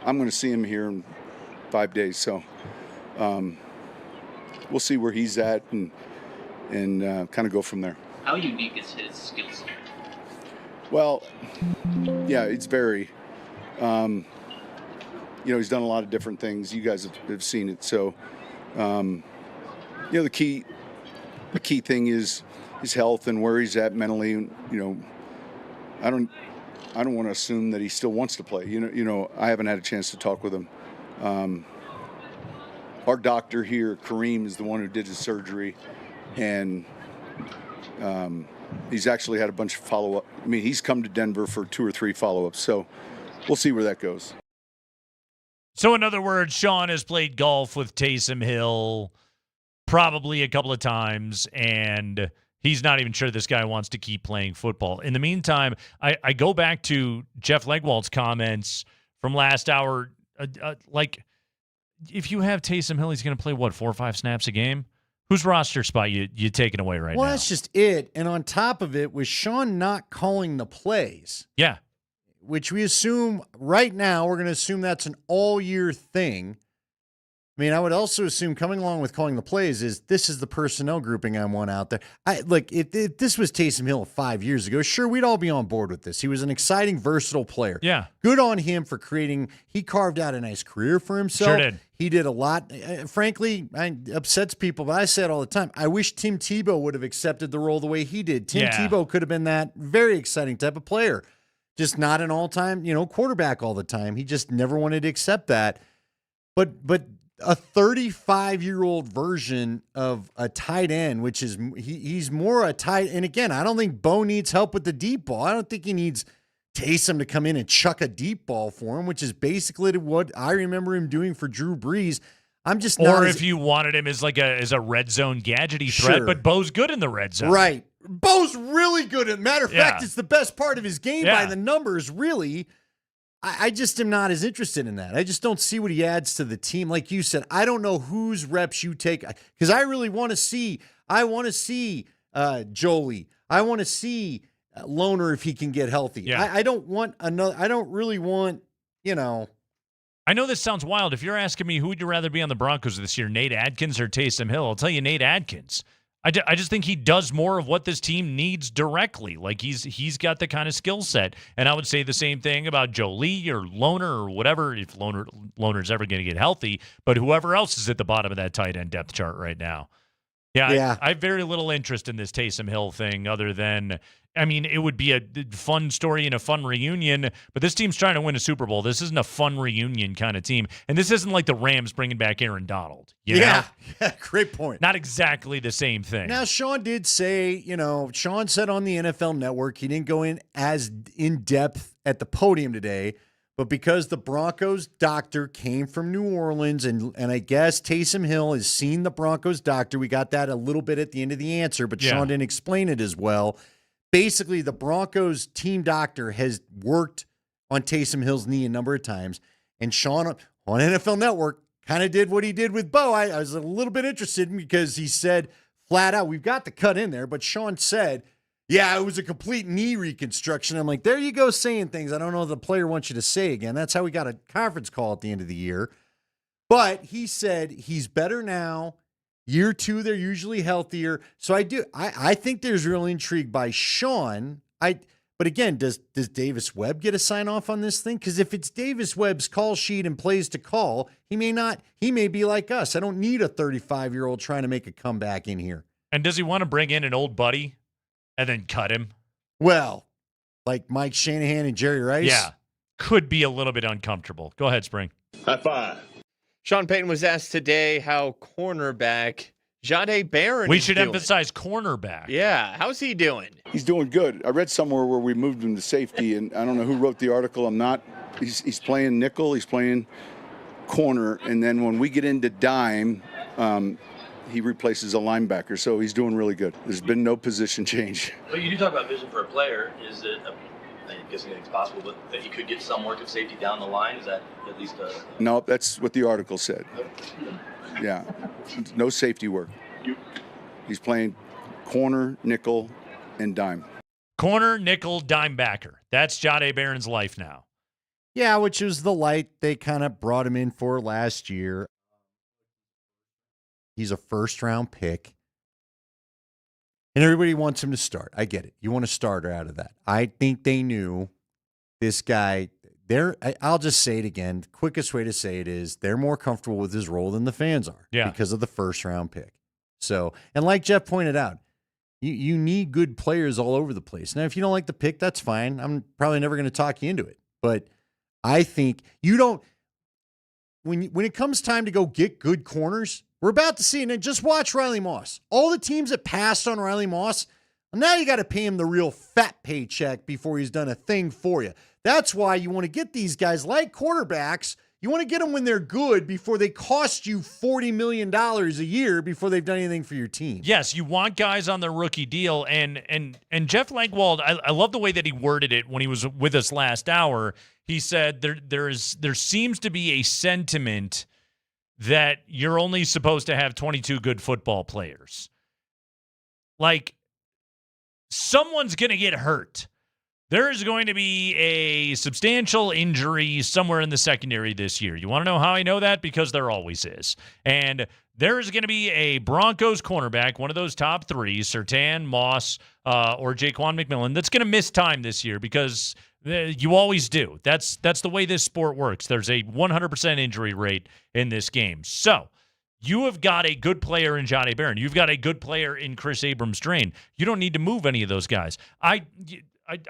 S11: I'm going to see him here in 5 days, so we'll see where he's at and kind of go from there.
S2: How unique is his skill set?
S11: Well, yeah, it's very. He's done a lot of different things. You guys have seen it, so the key thing is his health and where he's at mentally. I don't want to assume that he still wants to play. I haven't had a chance to talk with him. Our doctor here, Kareem, is the one who did his surgery, and he's actually had a bunch of follow-up. I mean, he's come to Denver for 2 or 3 follow-ups, so we'll see where that goes.
S9: So, in other words, Sean has played golf with Taysom Hill probably a couple of times, and he's not even sure this guy wants to keep playing football. In the meantime, I go back to Jeff Legwold's comments from last hour. If you have Taysom Hill, he's going to play, 4 or 5 snaps a game? Whose roster spot you taking away right now?
S20: Well, that's just it. And on top of it, with Sean not calling the plays.
S9: Yeah.
S20: Which we assume right now, we're going to assume that's an all-year thing. I mean, I would also assume coming along with calling the plays is this is the personnel grouping I want out there. If this was Taysom Hill 5 years ago, sure, we'd all be on board with this. He was an exciting, versatile player.
S9: Yeah.
S20: Good on him for he carved out a nice career for himself.
S9: Sure did.
S20: He did a lot. Frankly, it upsets people, but I say it all the time. I wish Tim Tebow would have accepted the role the way he did. Tim Tebow could have been that very exciting type of player. Just not an all-time, quarterback all the time. He just never wanted to accept that. But a 35-year-old version of a tight end, which is he's more a tight. And again, I don't think Bo needs help with the deep ball. I don't think he needs Taysom to come in and chuck a deep ball for him, which is basically what I remember him doing for Drew Brees. I'm just not.
S9: Or if you wanted him as as a red zone gadgety threat, but Bo's good in the red zone.
S20: Right. Bo's really good. Matter of fact, it's the best part of his game by the numbers, really. I just am not as interested in that. I just don't see what he adds to the team. Like you said, I don't know whose reps you take because I really want to see. I want to see Jolie. I want to see Loner if he can get healthy.
S9: Yeah.
S20: I don't want another. I don't really want.
S9: I know this sounds wild. If you're asking me who would you rather be on the Broncos this year, Nate Adkins or Taysom Hill, I'll tell you Nate Adkins. I just think he does more of what this team needs directly. Like he's got the kind of skill set. And I would say the same thing about Jolie or Loner or whatever, if Loner's ever going to get healthy, but whoever else is at the bottom of that tight end depth chart right now. Yeah. I have very little interest in this Taysom Hill thing other than, it would be a fun story and a fun reunion, but this team's trying to win a Super Bowl. This isn't a fun reunion kind of team. And this isn't like the Rams bringing back Aaron Donald. You know?
S20: Yeah, great point.
S9: Not exactly the same thing.
S20: Now, Sean did say, Sean said on the NFL Network, he didn't go in as in-depth at the podium today, but because the Broncos doctor came from New Orleans, and I guess Taysom Hill has seen the Broncos doctor, we got that a little bit at the end of the answer, but Sean didn't explain it as well. Basically, the Broncos team doctor has worked on Taysom Hill's knee a number of times, and Sean on NFL Network kind of did what he did with Bo. I was a little bit interested because he said flat out, we've got the cut in there, but Sean said, yeah, it was a complete knee reconstruction. I'm like, there you go saying things I don't know if the player wants you to say again. That's how we got a conference call at the end of the year. But he said he's better now. Year 2, they're usually healthier. So I think there's real intrigue by Sean. But again, does Davis Webb get a sign off on this thing? Because if it's Davis Webb's call sheet and plays to call, he may be like us. I don't need a 35-year-old trying to make a comeback in here.
S9: And does he want to bring in an old buddy and then cut him?
S20: Well, like Mike Shanahan and Jerry Rice?
S9: Yeah. Could be a little bit uncomfortable. Go ahead, Spring.
S21: High five.
S6: Sean Payton was asked today how cornerback Jahdae Barron
S9: We
S6: is
S9: should
S6: doing.
S9: emphasize cornerback.
S6: Yeah. How's he doing?
S11: He's doing good. I read somewhere where we moved him to safety, and I don't know who wrote the article. He's playing nickel. He's playing corner. And then when we get into dime, he replaces a linebacker. So he's doing really good. There's been no position change.
S4: But you do talk about vision for a player. Is it, I guess anything's possible, but that he could get some work of safety down the line? Is that at least a...
S11: No, that's what the article said. Yeah. No safety work. He's playing corner, nickel, and dime.
S9: Corner, nickel, dime backer. That's Jahdae Barron's life now.
S20: Yeah, which was the light they kind of brought him in for last year. He's a first-round pick. And everybody wants him to start. I get it. You want a starter out of that. I think they knew this guy. I'll just say it again. The quickest way to say it is they're more comfortable with his role than the fans are because of the first-round pick. So, and like Jeff pointed out, you need good players all over the place. Now, if you don't like the pick, that's fine. I'm probably never going to talk you into it. But I think you don't – when it comes time to go get good corners – we're about to see, and just watch Riley Moss. All the teams that passed on Riley Moss, now you got to pay him the real fat paycheck before he's done a thing for you. That's why you want to get these guys like quarterbacks. You want to get them when they're good before they cost you $40 million a year before they've done anything for your team.
S9: Yes, you want guys on their rookie deal, and Jeff Langwald, I love the way that he worded it when he was with us last hour. He said there seems to be a sentiment that you're only supposed to have 22 good football players. Like, someone's going to get hurt. There is going to be a substantial injury somewhere in the secondary this year. You want to know how I know that? Because there always is. And there is going to be a Broncos cornerback, one of those top 3, Surtain, Moss, or Jaquan McMillan, that's going to miss time this year because you always do. That's the way this sport works. There's a 100% injury rate in this game. So you have got a good player in Jahdae Barron. You've got a good player in Chris Abrams-Drain. You don't need to move any of those guys. I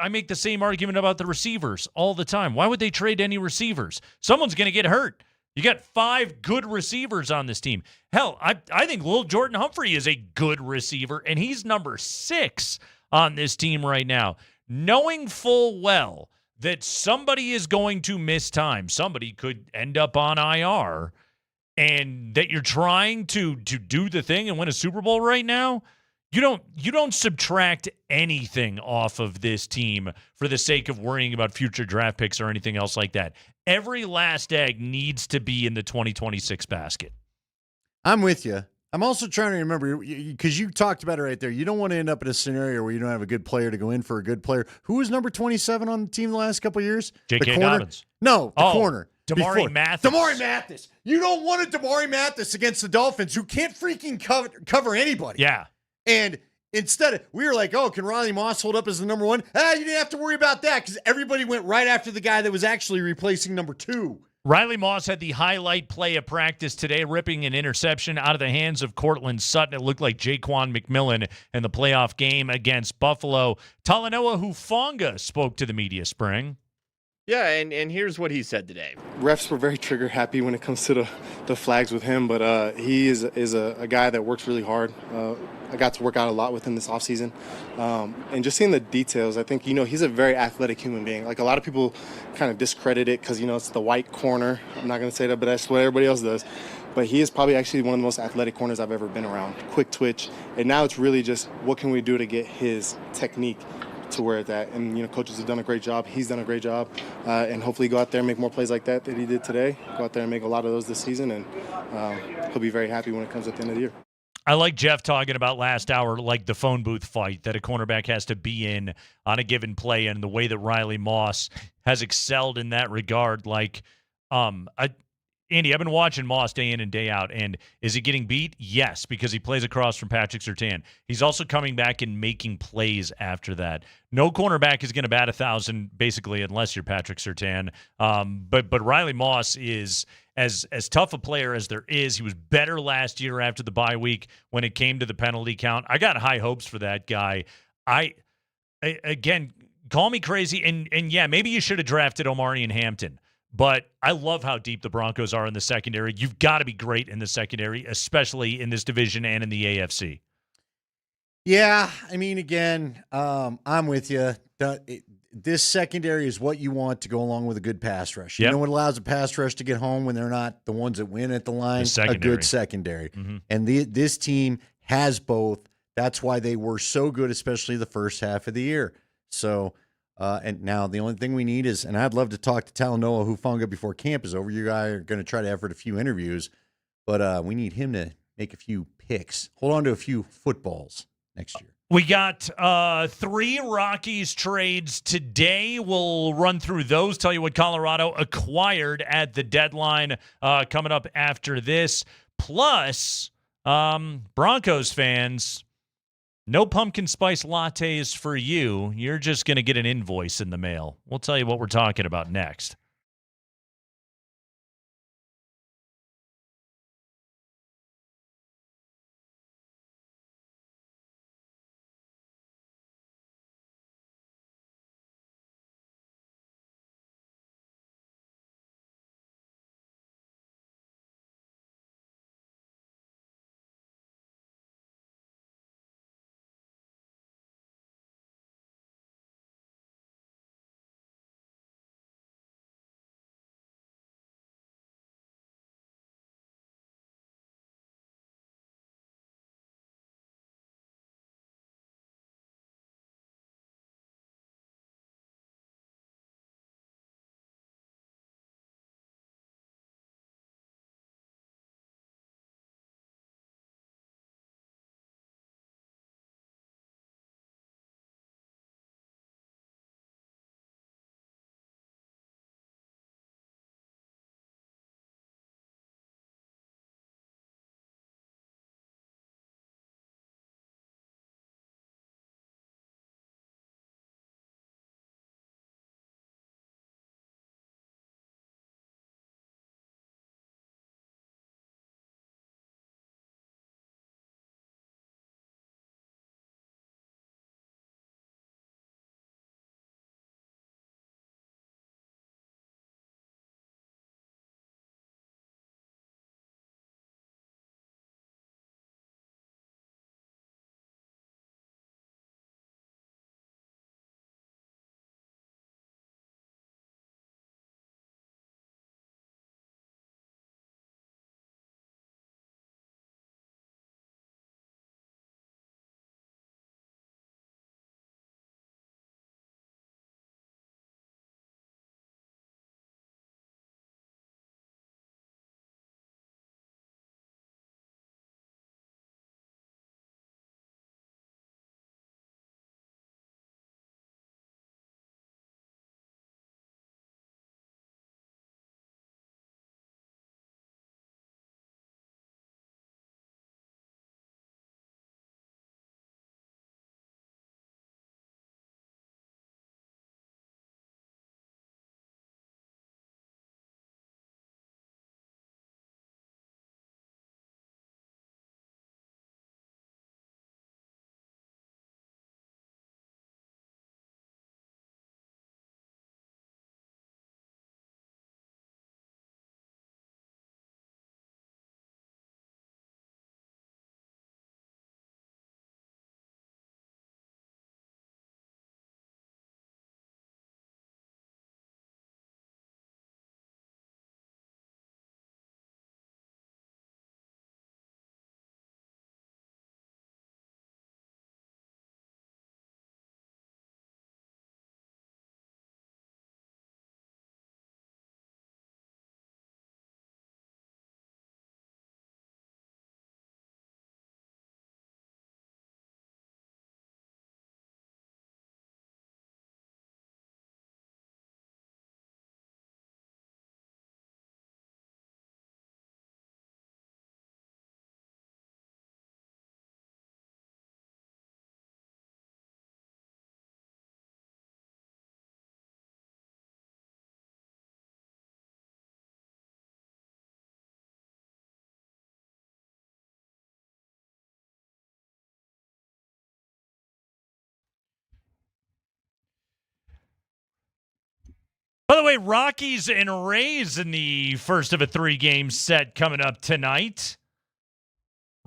S9: make the same argument about the receivers all the time. Why would they trade any receivers? Someone's going to get hurt. You got 5 good receivers on this team. Hell, I think Lil Jordan Humphrey is a good receiver, and he's number 6 on this team right now. Knowing full well that somebody is going to miss time, somebody could end up on IR, and that you're trying to do the thing and win a Super Bowl right now, You don't subtract anything off of this team for the sake of worrying about future draft picks or anything else like that. Every last egg needs to be in the 2026 basket.
S20: I'm with you. I'm also trying to remember, because you talked about it right there. You don't want to end up in a scenario where you don't have a good player to go in for a good player. Who was number 27 on the team the last couple of years?
S9: J.K. Dobbins.
S20: No, the corner.
S9: Damari Mathis.
S20: Damari Mathis. You don't want a Damari Mathis against the Dolphins who can't freaking cover anybody.
S9: Yeah.
S20: And instead, we were like, oh, can Riley Moss hold up as the number one? You didn't have to worry about that because everybody went right after the guy that was actually replacing number 2.
S9: Riley Moss had the highlight play of practice today, ripping an interception out of the hands of Cortland Sutton. It looked like Jaquan McMillan in the playoff game against Buffalo. Talanoa Hufanga spoke to the media, Spring.
S6: Yeah, and here's what he said today.
S3: Refs were very trigger happy when it comes to the flags with him, but he is a guy that works really hard. I got to work out a lot with him this offseason. And just seeing the details, I think, he's a very athletic human being. Like, a lot of people kind of discredit it because, it's the white corner. I'm not going to say that, but that's what everybody else does. But he is probably actually one of the most athletic corners I've ever been around. Quick twitch. And now it's really just what can we do to get his technique to where it's at. And, coaches have done a great job. He's done a great job. And hopefully go out there and make more plays like that he did today. Go out there and make a lot of those this season. And he'll be very happy when it comes at the end of the year.
S9: I like Jeff talking about last hour, like the phone booth fight that a cornerback has to be in on a given play, and the way that Riley Moss has excelled in that regard. Like, Andy, I've been watching Moss day in and day out, and is he getting beat? Yes, because he plays across from Patrick Surtain. He's also coming back and making plays after that. No cornerback is going to bat 1,000, basically, unless you're Patrick Surtain. But Riley Moss is as tough a player as there is. He was better last year after the bye week when it came to the penalty count. I got high hopes for that guy. Again, call me crazy, and yeah, maybe you should have drafted Omari and Hampton. But I love how deep the Broncos are in the secondary. You've got to be great in the secondary, especially in this division and in the AFC.
S20: Yeah, I mean, again, I'm with you. This secondary is what you want to go along with a good pass rush. You know what allows a pass rush to get home when they're not the ones that win at the line? A good secondary. Mm-hmm. And this team has both. That's why they were so good, especially the first half of the year. So, and now the only thing we need is, and I'd love to talk to Talanoa Hufanga before camp is over. You guys are going to try to effort a few interviews, but we need him to make a few picks, hold on to a few footballs next year.
S9: We got 3 Rockies trades today. We'll run through those, tell you what Colorado acquired at the deadline coming up after this. Plus, Broncos fans, no pumpkin spice lattes for you. You're just going to get an invoice in the mail. We'll tell you what we're talking about next. By the way, Rockies and Rays in the first of a 3-game set coming up tonight.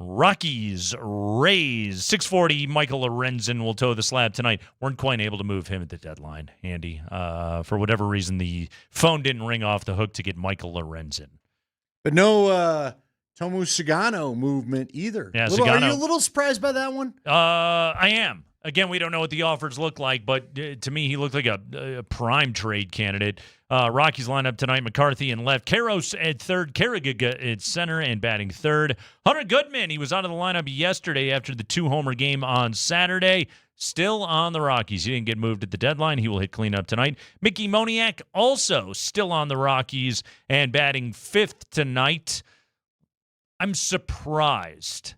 S9: Rockies, Rays, 6:40. Michael Lorenzen will toe the slab tonight. Weren't quite able to move him at the deadline, Andy. For whatever reason, the phone didn't ring off the hook to get Michael Lorenzen.
S20: But no Tomu Sagano movement either.
S9: Yeah,
S20: Are
S9: Sagano.
S20: you a little surprised by that one?
S9: I am. Again, we don't know what the offers look like, but to me, he looked like a prime trade candidate. Rockies lineup tonight, McCarthy in left, Karros at third, Carragher at center and batting third. Hunter Goodman, he was out of the lineup yesterday after the 2-homer game on Saturday. Still on the Rockies. He didn't get moved at the deadline. He will hit cleanup tonight. Mickey Moniak also still on the Rockies and batting fifth tonight. I'm surprised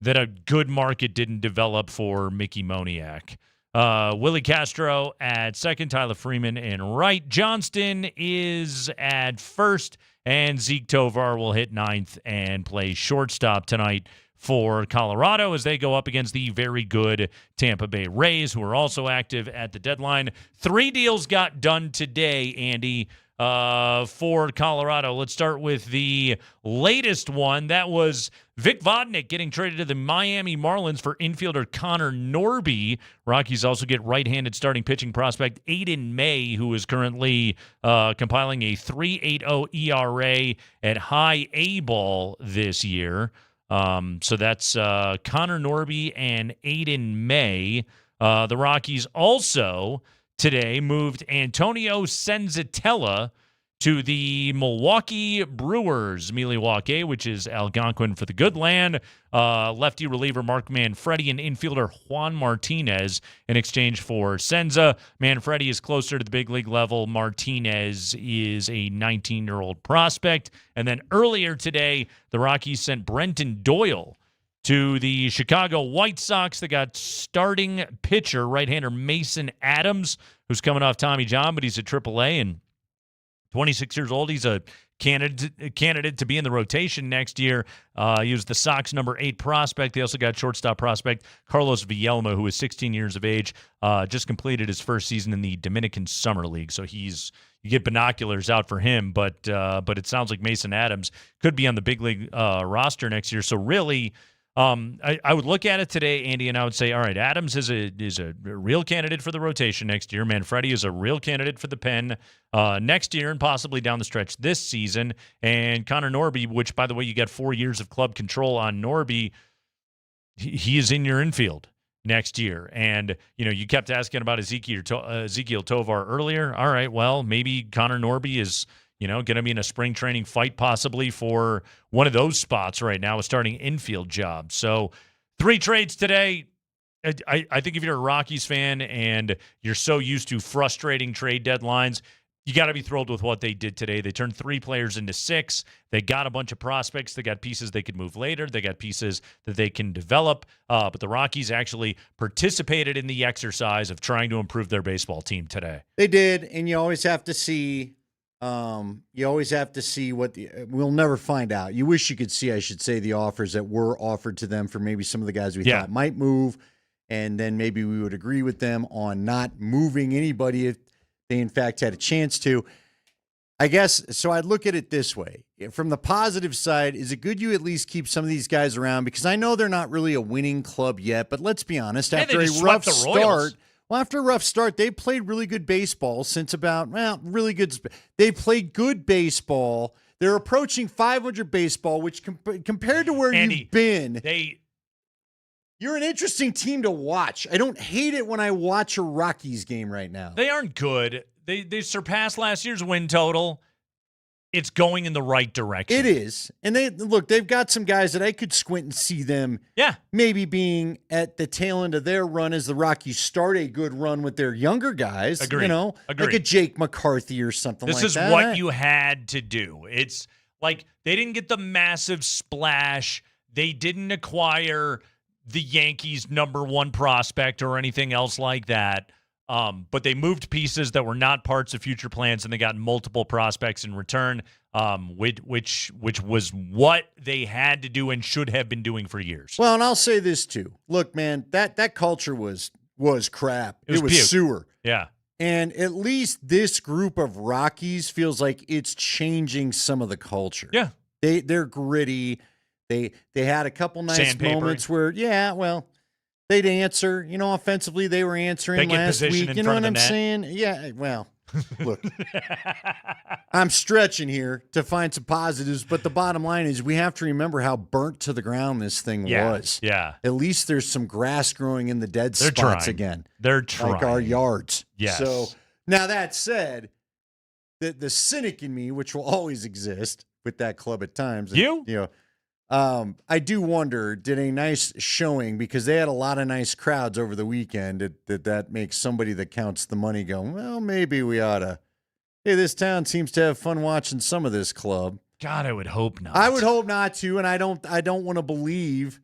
S9: that a good market didn't develop for Mickey Moniak. Willie Castro at second, Tyler Freeman in right. Johnston is at first, and Zeke Tovar will hit ninth and play shortstop tonight for Colorado as they go up against the very good Tampa Bay Rays, who are also active at the deadline. 3 deals got done today, Andy, for Colorado. Let's start with the latest one. That was Vic Vodnik getting traded to the Miami Marlins for infielder Connor Norby. Rockies also get right-handed starting pitching prospect Aiden May, who is currently compiling a 3.80 ERA at high A ball this year. So that's Connor Norby and Aiden May. The Rockies also today moved Antonio Senzatella to the Milwaukee Brewers, Milwaukee, which is Algonquin for the good land. Lefty reliever Mark Manfredi and infielder Juan Martinez in exchange for Senza. Manfredi is closer to the big league level. Martinez is a 19-year-old prospect. And then earlier today, the Rockies sent Brenton Doyle to the Chicago White Sox. They got starting pitcher, right-hander Mason Adams, who's coming off Tommy John, but he's at AAA and 26 years old. He's a candidate to be in the rotation next year. He was the Sox number 8 prospect. They also got shortstop prospect Carlos Villalma, who is 16 years of age, just completed his first season in the Dominican Summer League. So you get binoculars out for him, but it sounds like Mason Adams could be on the big league roster next year. So really, I would look at it today, Andy, and I would say, all right, Adams is a real candidate for the rotation next year. Manfredi is a real candidate for the pen next year and possibly down the stretch this season. And Connor Norby, which, by the way, you got 4 years of club control on Norby, he is in your infield next year. And, you kept asking about Ezekiel Tovar earlier. All right, well, maybe Connor Norby is going to be in a spring training fight possibly for one of those spots right now, a starting infield job. So 3 trades today. I think if you're a Rockies fan and you're so used to frustrating trade deadlines, you got to be thrilled with what they did today. They turned 3 players into 6. They got a bunch of prospects. They got pieces they could move later. They got pieces that they can develop. But the Rockies actually participated in the exercise of trying to improve their baseball team today.
S20: They did, and you always have to see what we'll never find out. You wish you could see, I should say, the offers that were offered to them for maybe some of the guys we thought might move, and then maybe we would agree with them on not moving anybody if they in fact had a chance to. I guess, so I'd look at it this way. From the positive side, is it good you at least keep some of these guys around? Because I know they're not really a winning club yet, but let's be honest, after a rough start, after a rough start, they played really good baseball since they played good baseball. They're approaching 500 baseball, which compared to where you've been, you're an interesting team to watch. I don't hate it when I watch a Rockies game right now.
S9: They aren't good. They surpassed last year's win total. It's going in the right direction.
S20: It is. And they've got some guys that I could squint and see them maybe being at the tail end of their run as the Rockies start a good run with their younger guys.
S9: Agreed.
S20: Like a Jake McCarthy or something like that.
S9: This is what you had to do. It's like they didn't get the massive splash. They didn't acquire the Yankees' number 1 prospect or anything else like that. But they moved pieces that were not parts of future plans, and they got multiple prospects in return, which was what they had to do and should have been doing for years.
S20: Well, and I'll say this too. Look, man, that culture was crap. It was
S9: puke.
S20: sewer.
S9: Yeah.
S20: And at least this group of Rockies feels like it's changing some of the culture.
S9: Yeah.
S20: They're gritty. They had a couple nice moments where, they'd answer. Offensively, they were answering last week. You know what I'm saying? Yeah, well, look, I'm stretching here to find some positives, but the bottom line is we have to remember how burnt to the ground this thing was.
S9: Yeah.
S20: At least there's some grass growing in the dead spots again.
S9: They're trying.
S20: Like our yards.
S9: Yes.
S20: So now that said, the cynic in me, which will always exist with that club at times. I do wonder, did a nice showing, because they had a lot of nice crowds over the weekend, that makes somebody that counts the money go, well, maybe we ought to. Hey, this town seems to have fun watching some of this club.
S9: God, I would hope not.
S20: I would hope not too, and I don't want to believe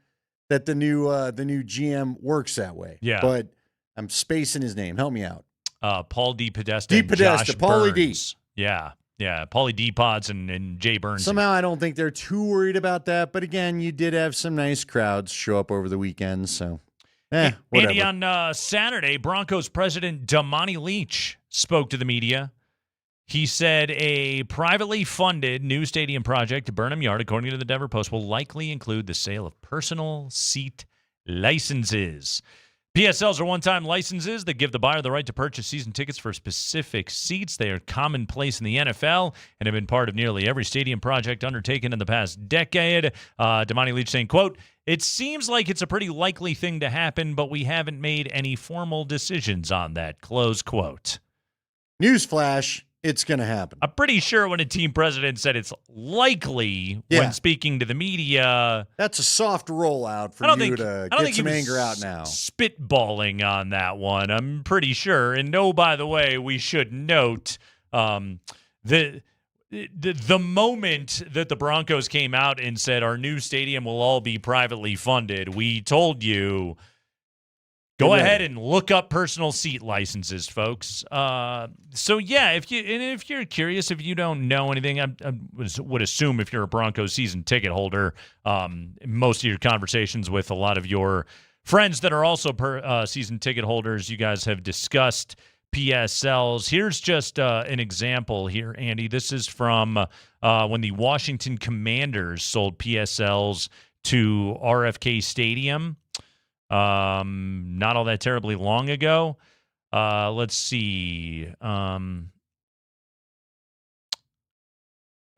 S20: that the new GM works that way.
S9: Yeah.
S20: But I'm spacing his name. Help me out.
S9: Paul D. Podesta. Paulie D. Yeah. Yeah, Paulie D. Pods and Jay Burns.
S20: Somehow I don't think they're too worried about that. But again, you did have some nice crowds show up over the weekend. So, whatever.
S9: Andy, on Saturday, Broncos president Damani Leach spoke to the media. He said a privately funded new stadium project at Burnham Yard, according to the Denver Post, will likely include the sale of personal seat licenses. PSLs are one-time licenses that give the buyer the right to purchase season tickets for specific seats. They are commonplace in the NFL and have been part of nearly every stadium project undertaken in the past decade. Damani Leach saying, quote, "It seems like it's a pretty likely thing to happen, but we haven't made any formal decisions on that," close quote.
S20: Newsflash. It's going to happen.
S9: I'm pretty sure when a team president said it's likely when speaking to the media.
S20: That's a soft rollout for you to get some anger out now.
S9: Spitballing on that one, I'm pretty sure. And by the way, we should note the moment that the Broncos came out and said our new stadium will all be privately funded, we told you, go ahead and look up personal seat licenses, folks. So yeah, if you're curious, if you don't know anything, I would assume if you're a Broncos season ticket holder, most of your conversations with a lot of your friends that are also season ticket holders, you guys have discussed PSLs. Here's just an example here, Andy. This is from when the Washington Commanders sold PSLs to RFK Stadium. Not all that terribly long ago. Let's see.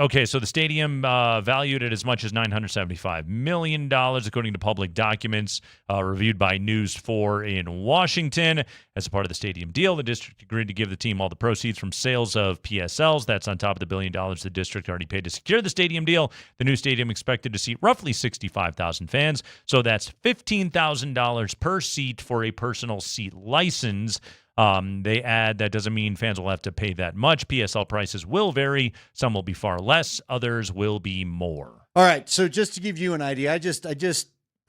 S9: Okay, so the stadium valued at as much as $975 million, according to public documents reviewed by News 4 in Washington. As a part of the stadium deal, the district agreed to give the team all the proceeds from sales of PSLs. That's on top of the $1 billion the district already paid to secure the stadium deal. The new stadium expected to seat roughly 65,000 fans, so that's $15,000 per seat for a personal seat license. They add that doesn't mean fans will have to pay that much. PSL prices will vary. Some will be far less. Others will be more.
S20: All right. So just to give you an idea, I just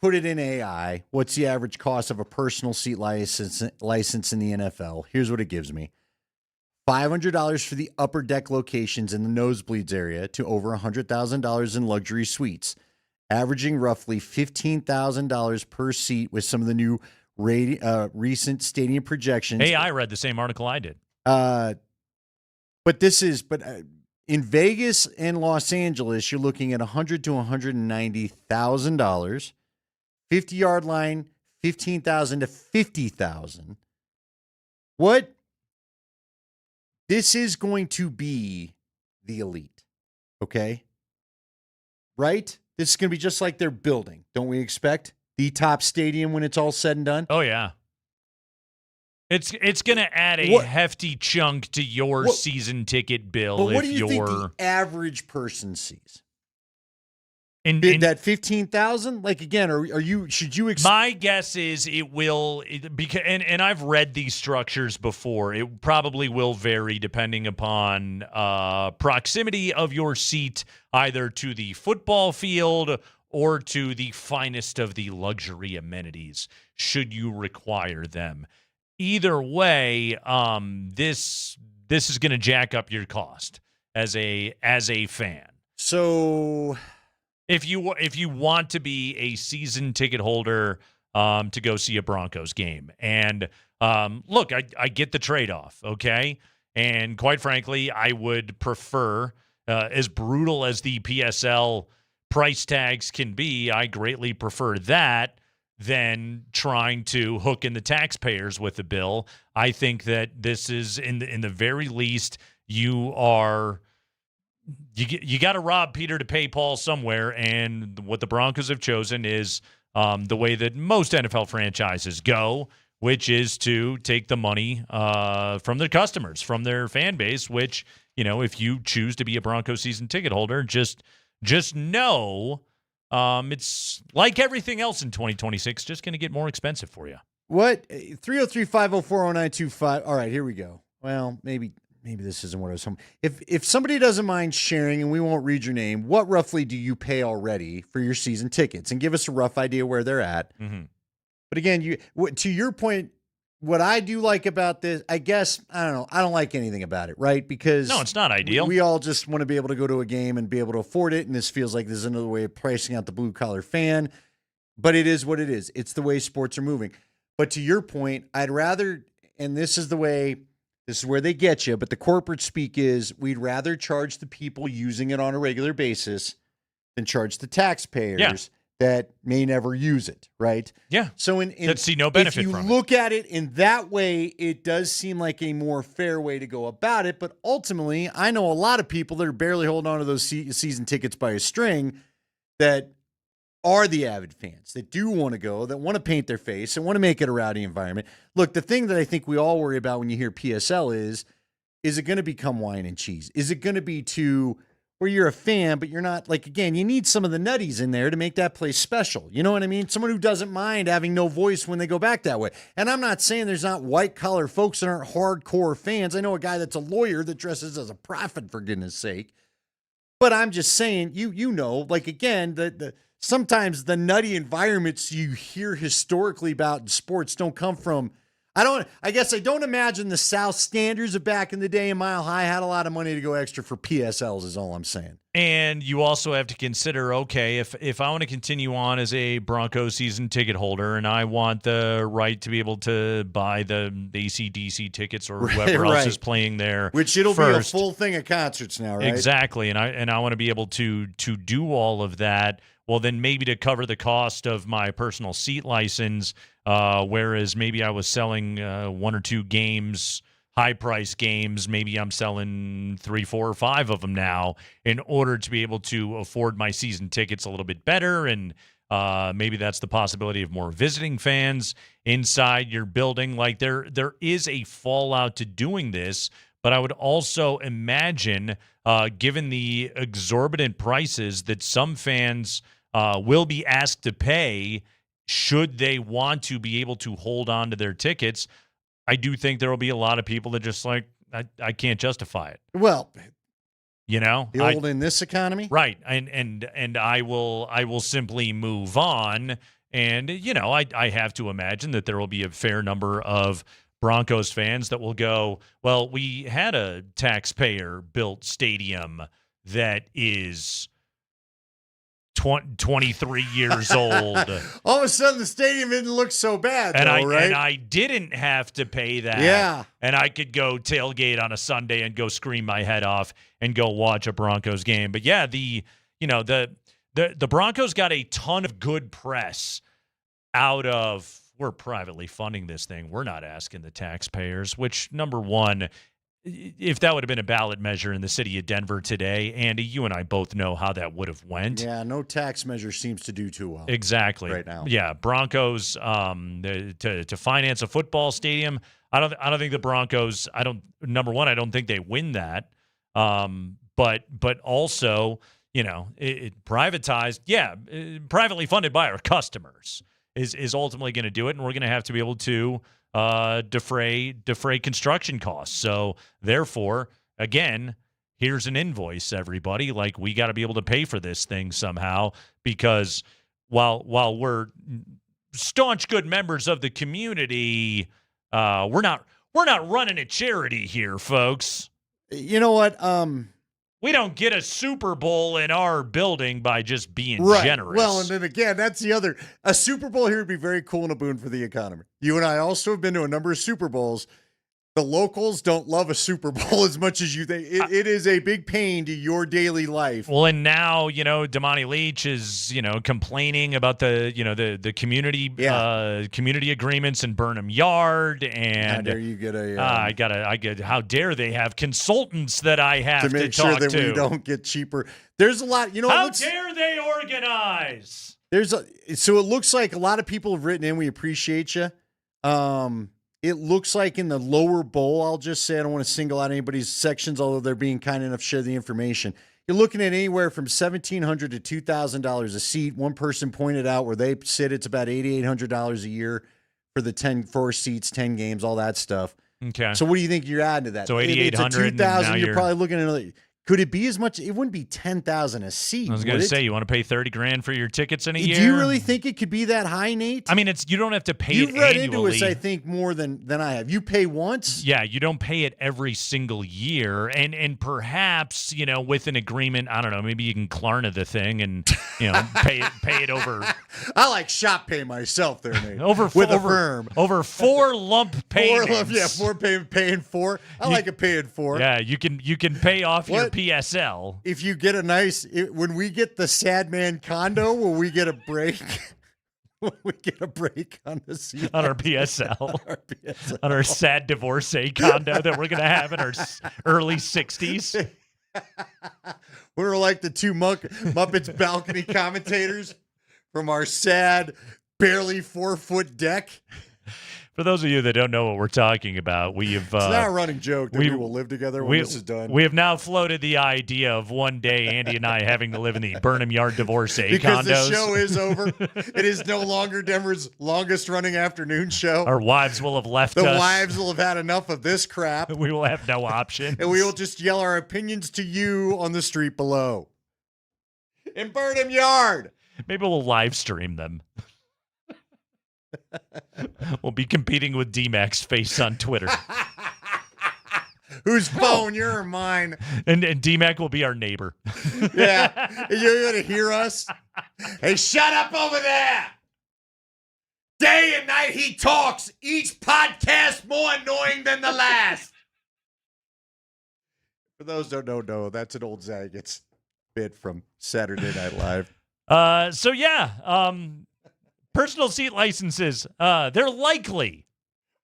S20: put it in AI. What's the average cost of a personal seat license in the NFL? Here's what it gives me. $500 for the upper deck locations in the nosebleeds area to over $100,000 in luxury suites, averaging roughly $15,000 per seat with some of the new recent stadium projections.
S9: Hey, I read the same article I did.
S20: But in Vegas and Los Angeles, you're looking at $100,000 to $190,000. 50-yard line, $15,000 to $50,000. What? This is going to be the elite. Okay? Right? This is going to be just like their building. Don't we expect the top stadium when it's all said and done?
S9: Oh, yeah. It's going to add a hefty chunk to your season ticket bill.
S20: But what do you think the average person sees?
S9: In
S20: that 15,000? Like, again, should you expect?
S9: My guess is it will, because and I've read these structures before. It probably will vary depending upon proximity of your seat, either to the football field or to the finest of the luxury amenities, should you require them. Either way, this is going to jack up your cost as a fan.
S20: So
S9: if you want to be a season ticket holder to go see a Broncos game. And look, I get the trade-off, okay? And quite frankly, I would prefer, as brutal as the PSL price tags can be, I greatly prefer that than trying to hook in the taxpayers with the bill. I think that this is, in the very least, you got to rob Peter to pay Paul somewhere, and what the Broncos have chosen is the way that most NFL franchises go, which is to take the money from their customers, from their fan base, which, if you choose to be a Broncos season ticket holder, just know it's like everything else in 2026, just going to get more expensive for you.
S20: What? 303-504-0925. All right, here we go. Well, maybe this isn't what I was hoping. If somebody doesn't mind sharing, and we won't read your name, what roughly do you pay already for your season tickets? And give us a rough idea where they're at.
S9: Mm-hmm.
S20: But again, to your point, what I do like about this, I guess, I don't know, I don't like anything about it, right? Because
S9: no, it's not ideal.
S20: We all just want to be able to go to a game and be able to afford it, and this feels like this is another way of pricing out the blue-collar fan. But it is what it is. It's the way sports are moving. But to your point, I'd rather, and this is where they get you, but the corporate speak is, we'd rather charge the people using it on a regular basis than charge the taxpayers that may never use it, right?
S9: Yeah.
S20: So
S9: that see no benefit
S20: if
S9: from
S20: you look at it in that way, it does seem like a more fair way to go about it. But ultimately, I know a lot of people that are barely holding on to those season tickets by a string that are the avid fans, that do want to go, that want to paint their face and want to make it a rowdy environment. Look, the thing that I think we all worry about when you hear PSL is it going to become wine and cheese? Is it going to be too where you're a fan, but you're not, like, again, you need some of the nutties in there to make that place special. You know what I mean? Someone who doesn't mind having no voice when they go back that way. And I'm not saying there's not white-collar folks that aren't hardcore fans. I know a guy that's a lawyer that dresses as a prophet, for goodness sake. But I'm just saying, you know, like, again, sometimes the nutty environments you hear historically about in sports don't come from, I guess I don't imagine the South Standers of back in the day in Mile High had a lot of money to go extra for PSLs, is all I'm saying.
S9: And you also have to consider, okay, if I want to continue on as a Broncos season ticket holder and I want the right to be able to buy the AC/DC tickets or whoever else is playing there,
S20: which it'll
S9: first,
S20: be a full thing of concerts now, right?
S9: Exactly. And I want to be able to do all of that. Well, then maybe to cover the cost of my personal seat license, whereas maybe I was selling 1 or 2 games, high-price games, maybe I'm selling 3, 4, or 5 of them now in order to be able to afford my season tickets a little bit better, and maybe that's the possibility of more visiting fans inside your building. Like, there is a fallout to doing this, but I would also imagine, given the exorbitant prices that some fans will be asked to pay should they want to be able to hold on to their tickets, I do think there will be a lot of people that just like, I can't justify it.
S20: Well,
S9: the
S20: old in this economy,
S9: right? And I will simply move on. And I have to imagine that there will be a fair number of Broncos fans that will go, well, we had a taxpayer-built stadium that is 23 years old.
S20: All of a sudden, the stadium didn't look so bad, right?
S9: And I didn't have to pay that.
S20: Yeah.
S9: And I could go tailgate on a Sunday and go scream my head off and go watch a Broncos game. But yeah, the Broncos got a ton of good press out of, we're privately funding this thing. We're not asking the taxpayers, which, number one, if that would have been a ballot measure in the city of Denver today, Andy, you and I both know how that would have went.
S20: Yeah, no tax measure seems to do too well.
S9: Exactly.
S20: Right now.
S9: Yeah, Broncos to finance a football stadium. I don't think the Broncos. Number one, I don't think they win that. But also, it privatized. Yeah, privately funded by our customers is ultimately going to do it, and we're going to have to be able to defray construction costs. So therefore, again, here's an invoice, everybody. Like, we got to be able to pay for this thing somehow, because while we're staunch good members of the community, we're not running a charity here, folks.
S20: You know what?
S9: We don't get a Super Bowl in our building by just being
S20: Right.
S9: generous.
S20: Well, and then again, that's the other. A Super Bowl here would be very cool and a boon for the economy. You and I also have been to a number of Super Bowls. The locals don't love a Super Bowl as much as you think. It is a big pain to your daily life.
S9: Well, and now, Damani Leach is, complaining about the community community agreements in Burnham Yard, and
S20: how dare you get
S9: how dare they have consultants that I have
S20: to make
S9: to
S20: sure
S9: talk
S20: that
S9: to.
S20: we don't get cheaper. There's a lot,
S9: How dare they organize?
S20: So it looks like a lot of people have written in. We appreciate you. It looks like in the lower bowl, I'll just say, I don't want to single out anybody's sections, although they're being kind enough to share the information. You're looking at anywhere from $1,700 to $2,000 a seat. One person pointed out where they sit, it's about $8,800 a year for the 4 seats, 10 games, all that stuff.
S9: Okay.
S20: So what do you think you're adding to that?
S9: So
S20: If it's a
S9: $8,800.
S20: $2,000, you're probably looking at could it be as much? It wouldn't be $10,000 a seat.
S9: I was going to say, you want to pay $30,000 for your tickets in a year?
S20: Do you really think it could be that high, Nate?
S9: I mean, you don't have to pay
S20: You've
S9: it
S20: read
S9: annually.
S20: into us, I think, more than I have. You pay once?
S9: Yeah, you don't pay it every single year. And perhaps, with an agreement, I don't know, maybe you can Klarna the thing and, pay it over.
S20: I like shop pay myself there, Nate.
S9: With a firm. Over 4 lump payments.
S20: 4 paying 4. I like a paying 4.
S9: Yeah, you can pay off your PSL.
S20: If you get when we get the sad man condo, will we get a break? Will we get a break on the seat?
S9: On our PSL. On our sad divorcee condo that we're going to have in our early 60s.
S20: We're like the 2 Muppets balcony commentators from our sad, barely 4-foot deck.
S9: For those of you that don't know what we're talking about, we have.
S20: It's not a running joke that we will live together when this is done.
S9: We have now floated the idea of one day Andy and I having to live in the Burnham Yard divorcee
S20: because
S9: condos.
S20: The show is over. It is no longer Denver's longest running afternoon show.
S9: Our wives will have left us.
S20: The wives will have had enough of this crap.
S9: We will have no option.
S20: And we will just yell our opinions to you on the street below. In Burnham Yard.
S9: Maybe we'll live stream them. We'll be competing with DMac's face on Twitter.
S20: Whose phone? Your or mine?
S9: And DMac will be our neighbor.
S20: Yeah. You're going to hear us? Hey, shut up over there. Day and night he talks. Each podcast more annoying than the last. For those who don't know, that's an old Zagat's bit from Saturday Night Live.
S9: Personal seat licenses, they're likely.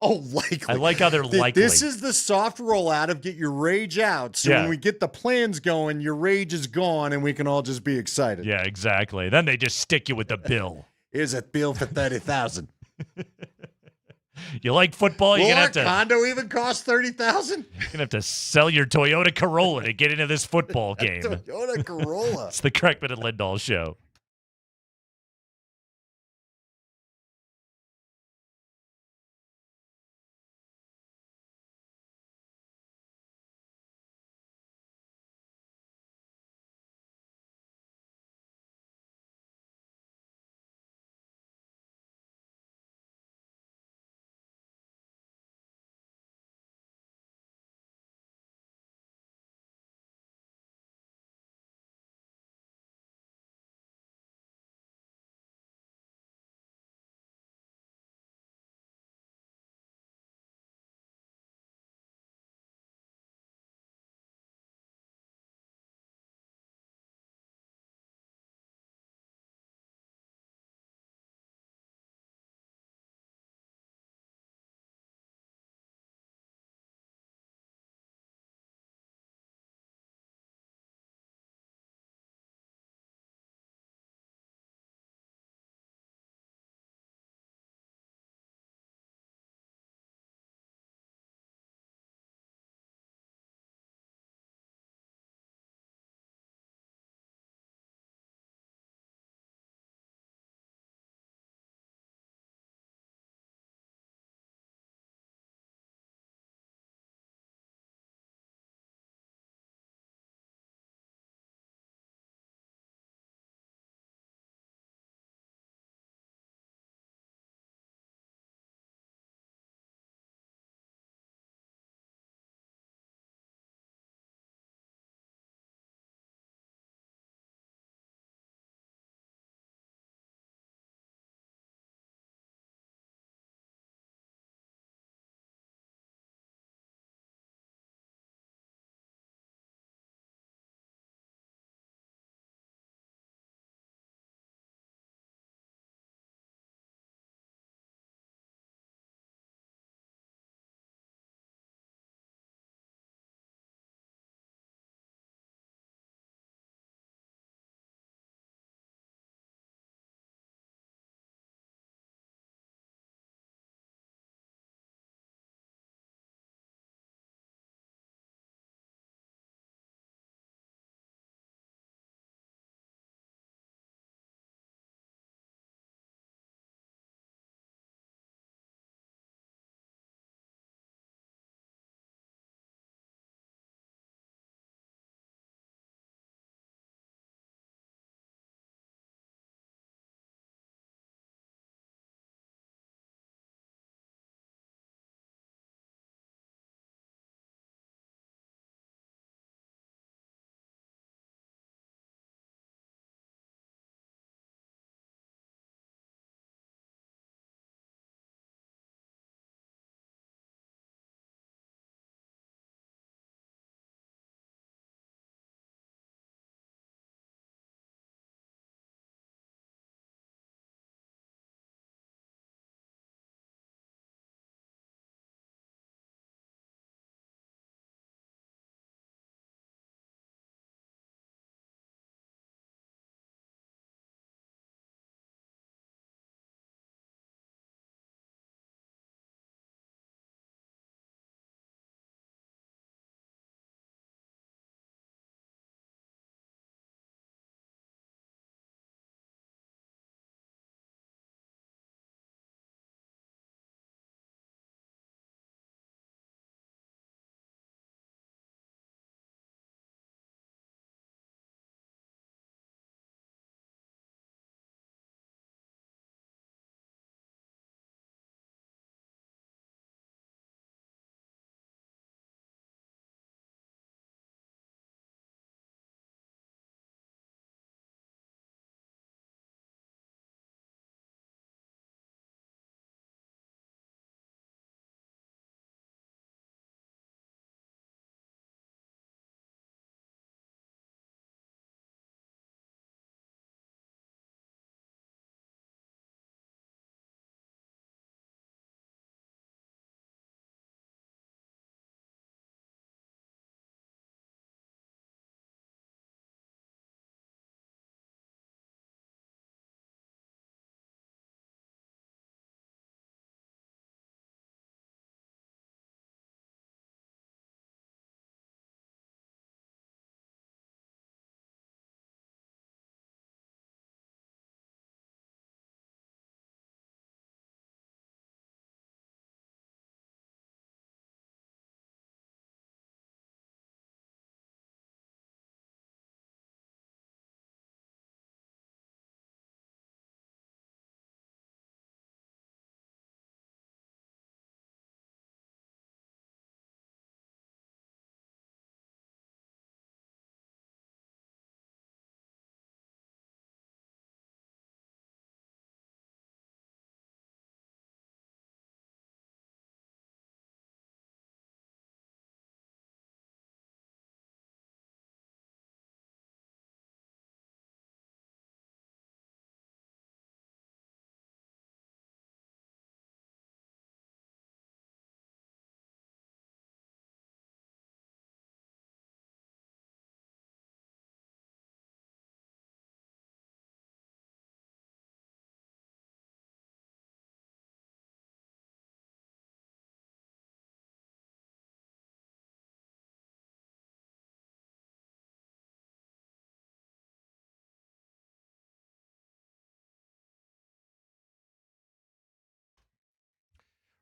S20: Oh, likely.
S9: I like how they're likely.
S20: This is the soft rollout of get your rage out. So when we get the plans going, your rage is gone and we can all just be excited.
S9: Yeah, exactly. Then they just stick you with the bill.
S20: Here's a bill for $30,000.
S9: You like football? You're
S20: Will
S9: gonna
S20: our
S9: have to.
S20: condo even cost $30,000?
S9: You're gonna have to sell your Toyota Corolla to get into this football game.
S20: Toyota Corolla.
S9: It's the Kreckman and Lindahl Show.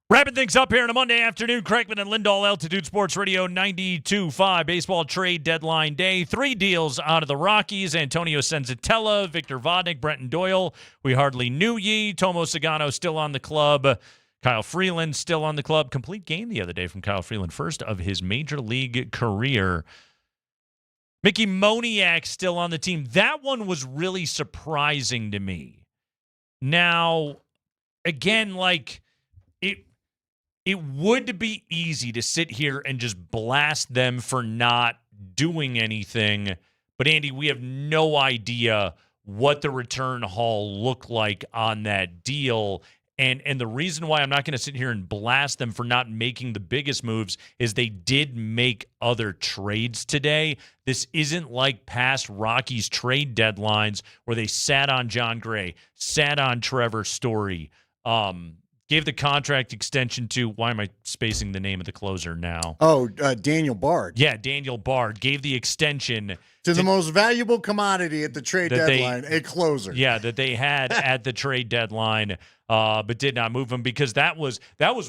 S9: Wrapping things up here on a Monday afternoon, Kreckman and Lindahl, Altitude Sports Radio 92.5. Baseball trade deadline day. 3 deals out of the Rockies. Antonio Senzatella, Victor Vodnik, Brenton Doyle. We hardly knew ye. Tomo Sagano still on the club. Kyle Freeland still on the club. Complete game the other day from Kyle Freeland, first of his major league career. Mickey Moniak still on the team. That one was really surprising to me. Now, again, like, it would be easy to sit here and just blast them for not doing anything. But, Andy, we have no idea what the return haul looked like on that deal. And the reason why I'm not going to sit here and blast them for not making the biggest moves is they did make other trades today. This isn't like past Rockies trade deadlines where they sat on John Gray, sat on Trevor Story, gave the contract extension to, why am I spacing the name of the closer now?
S20: Oh, Daniel Bard.
S9: Yeah, Daniel Bard gave the extension
S20: to the most valuable commodity at the trade deadline, a closer.
S9: Yeah, that they had at the trade deadline, but did not move him because that was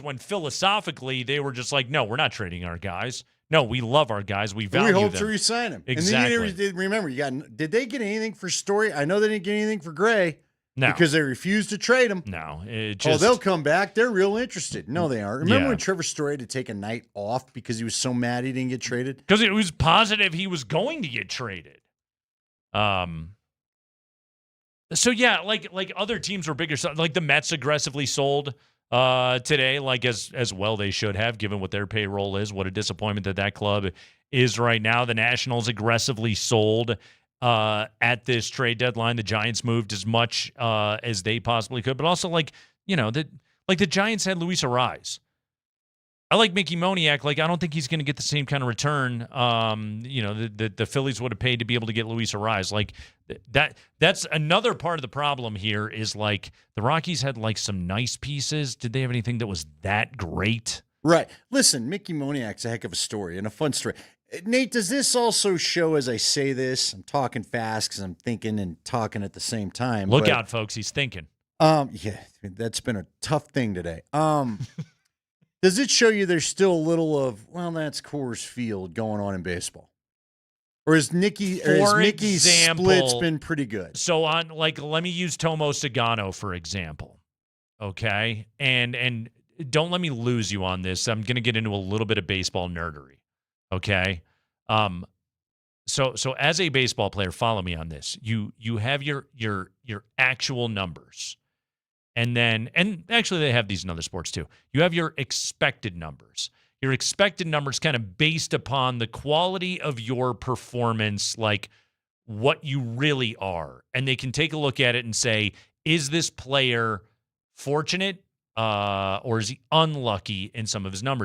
S9: when philosophically they were just like, no, we're not trading our guys. No, we love our guys. We value them.
S20: We hope to re-sign him.
S9: Exactly.
S20: And then remember, did they get anything for Story? I know they didn't get anything for Gray.
S9: No.
S20: Because they refused to trade him.
S9: No.
S20: They'll come back. They're real interested. No, they aren't. Remember
S9: Yeah.
S20: when Trevor Story had to take a night off because he was so mad he didn't get traded?
S9: Because it was positive he was going to get traded. So yeah, like other teams were bigger. Like the Mets aggressively sold today, like as well they should have, given what their payroll is. What a disappointment that club is right now. The Nationals aggressively sold at this trade deadline. The Giants moved as much as they possibly could, but also the Giants had Luis Arise. I like Mickey Moniak. Like, I don't think he's going to get the same kind of return. The Phillies would have paid to be able to get Luis Arise. Like that's another part of the problem here is like the Rockies had like some nice pieces. Did they have anything that was that great?
S20: Right. Listen, Mickey Moniak's a heck of a story and a fun story. Nate, does this also show, as I say this, I'm talking fast because I'm thinking and talking at the same time.
S9: Look out, folks. He's thinking.
S20: Yeah, that's been a tough thing today. Does it show you there's still a little of, well, that's Coors Field going on in baseball? Or is Mickey's split's been pretty good?
S9: So let me use Tomo Sagano, for example. Okay? And don't let me lose you on this. I'm going to get into a little bit of baseball nerdery. Okay? So as a baseball player, follow me on this. You have your actual numbers. And actually they have these in other sports too. You have your expected numbers. Your expected numbers kind of based upon the quality of your performance, like what you really are. And they can take a look at it and say, is this player fortunate or is he unlucky in some of his numbers?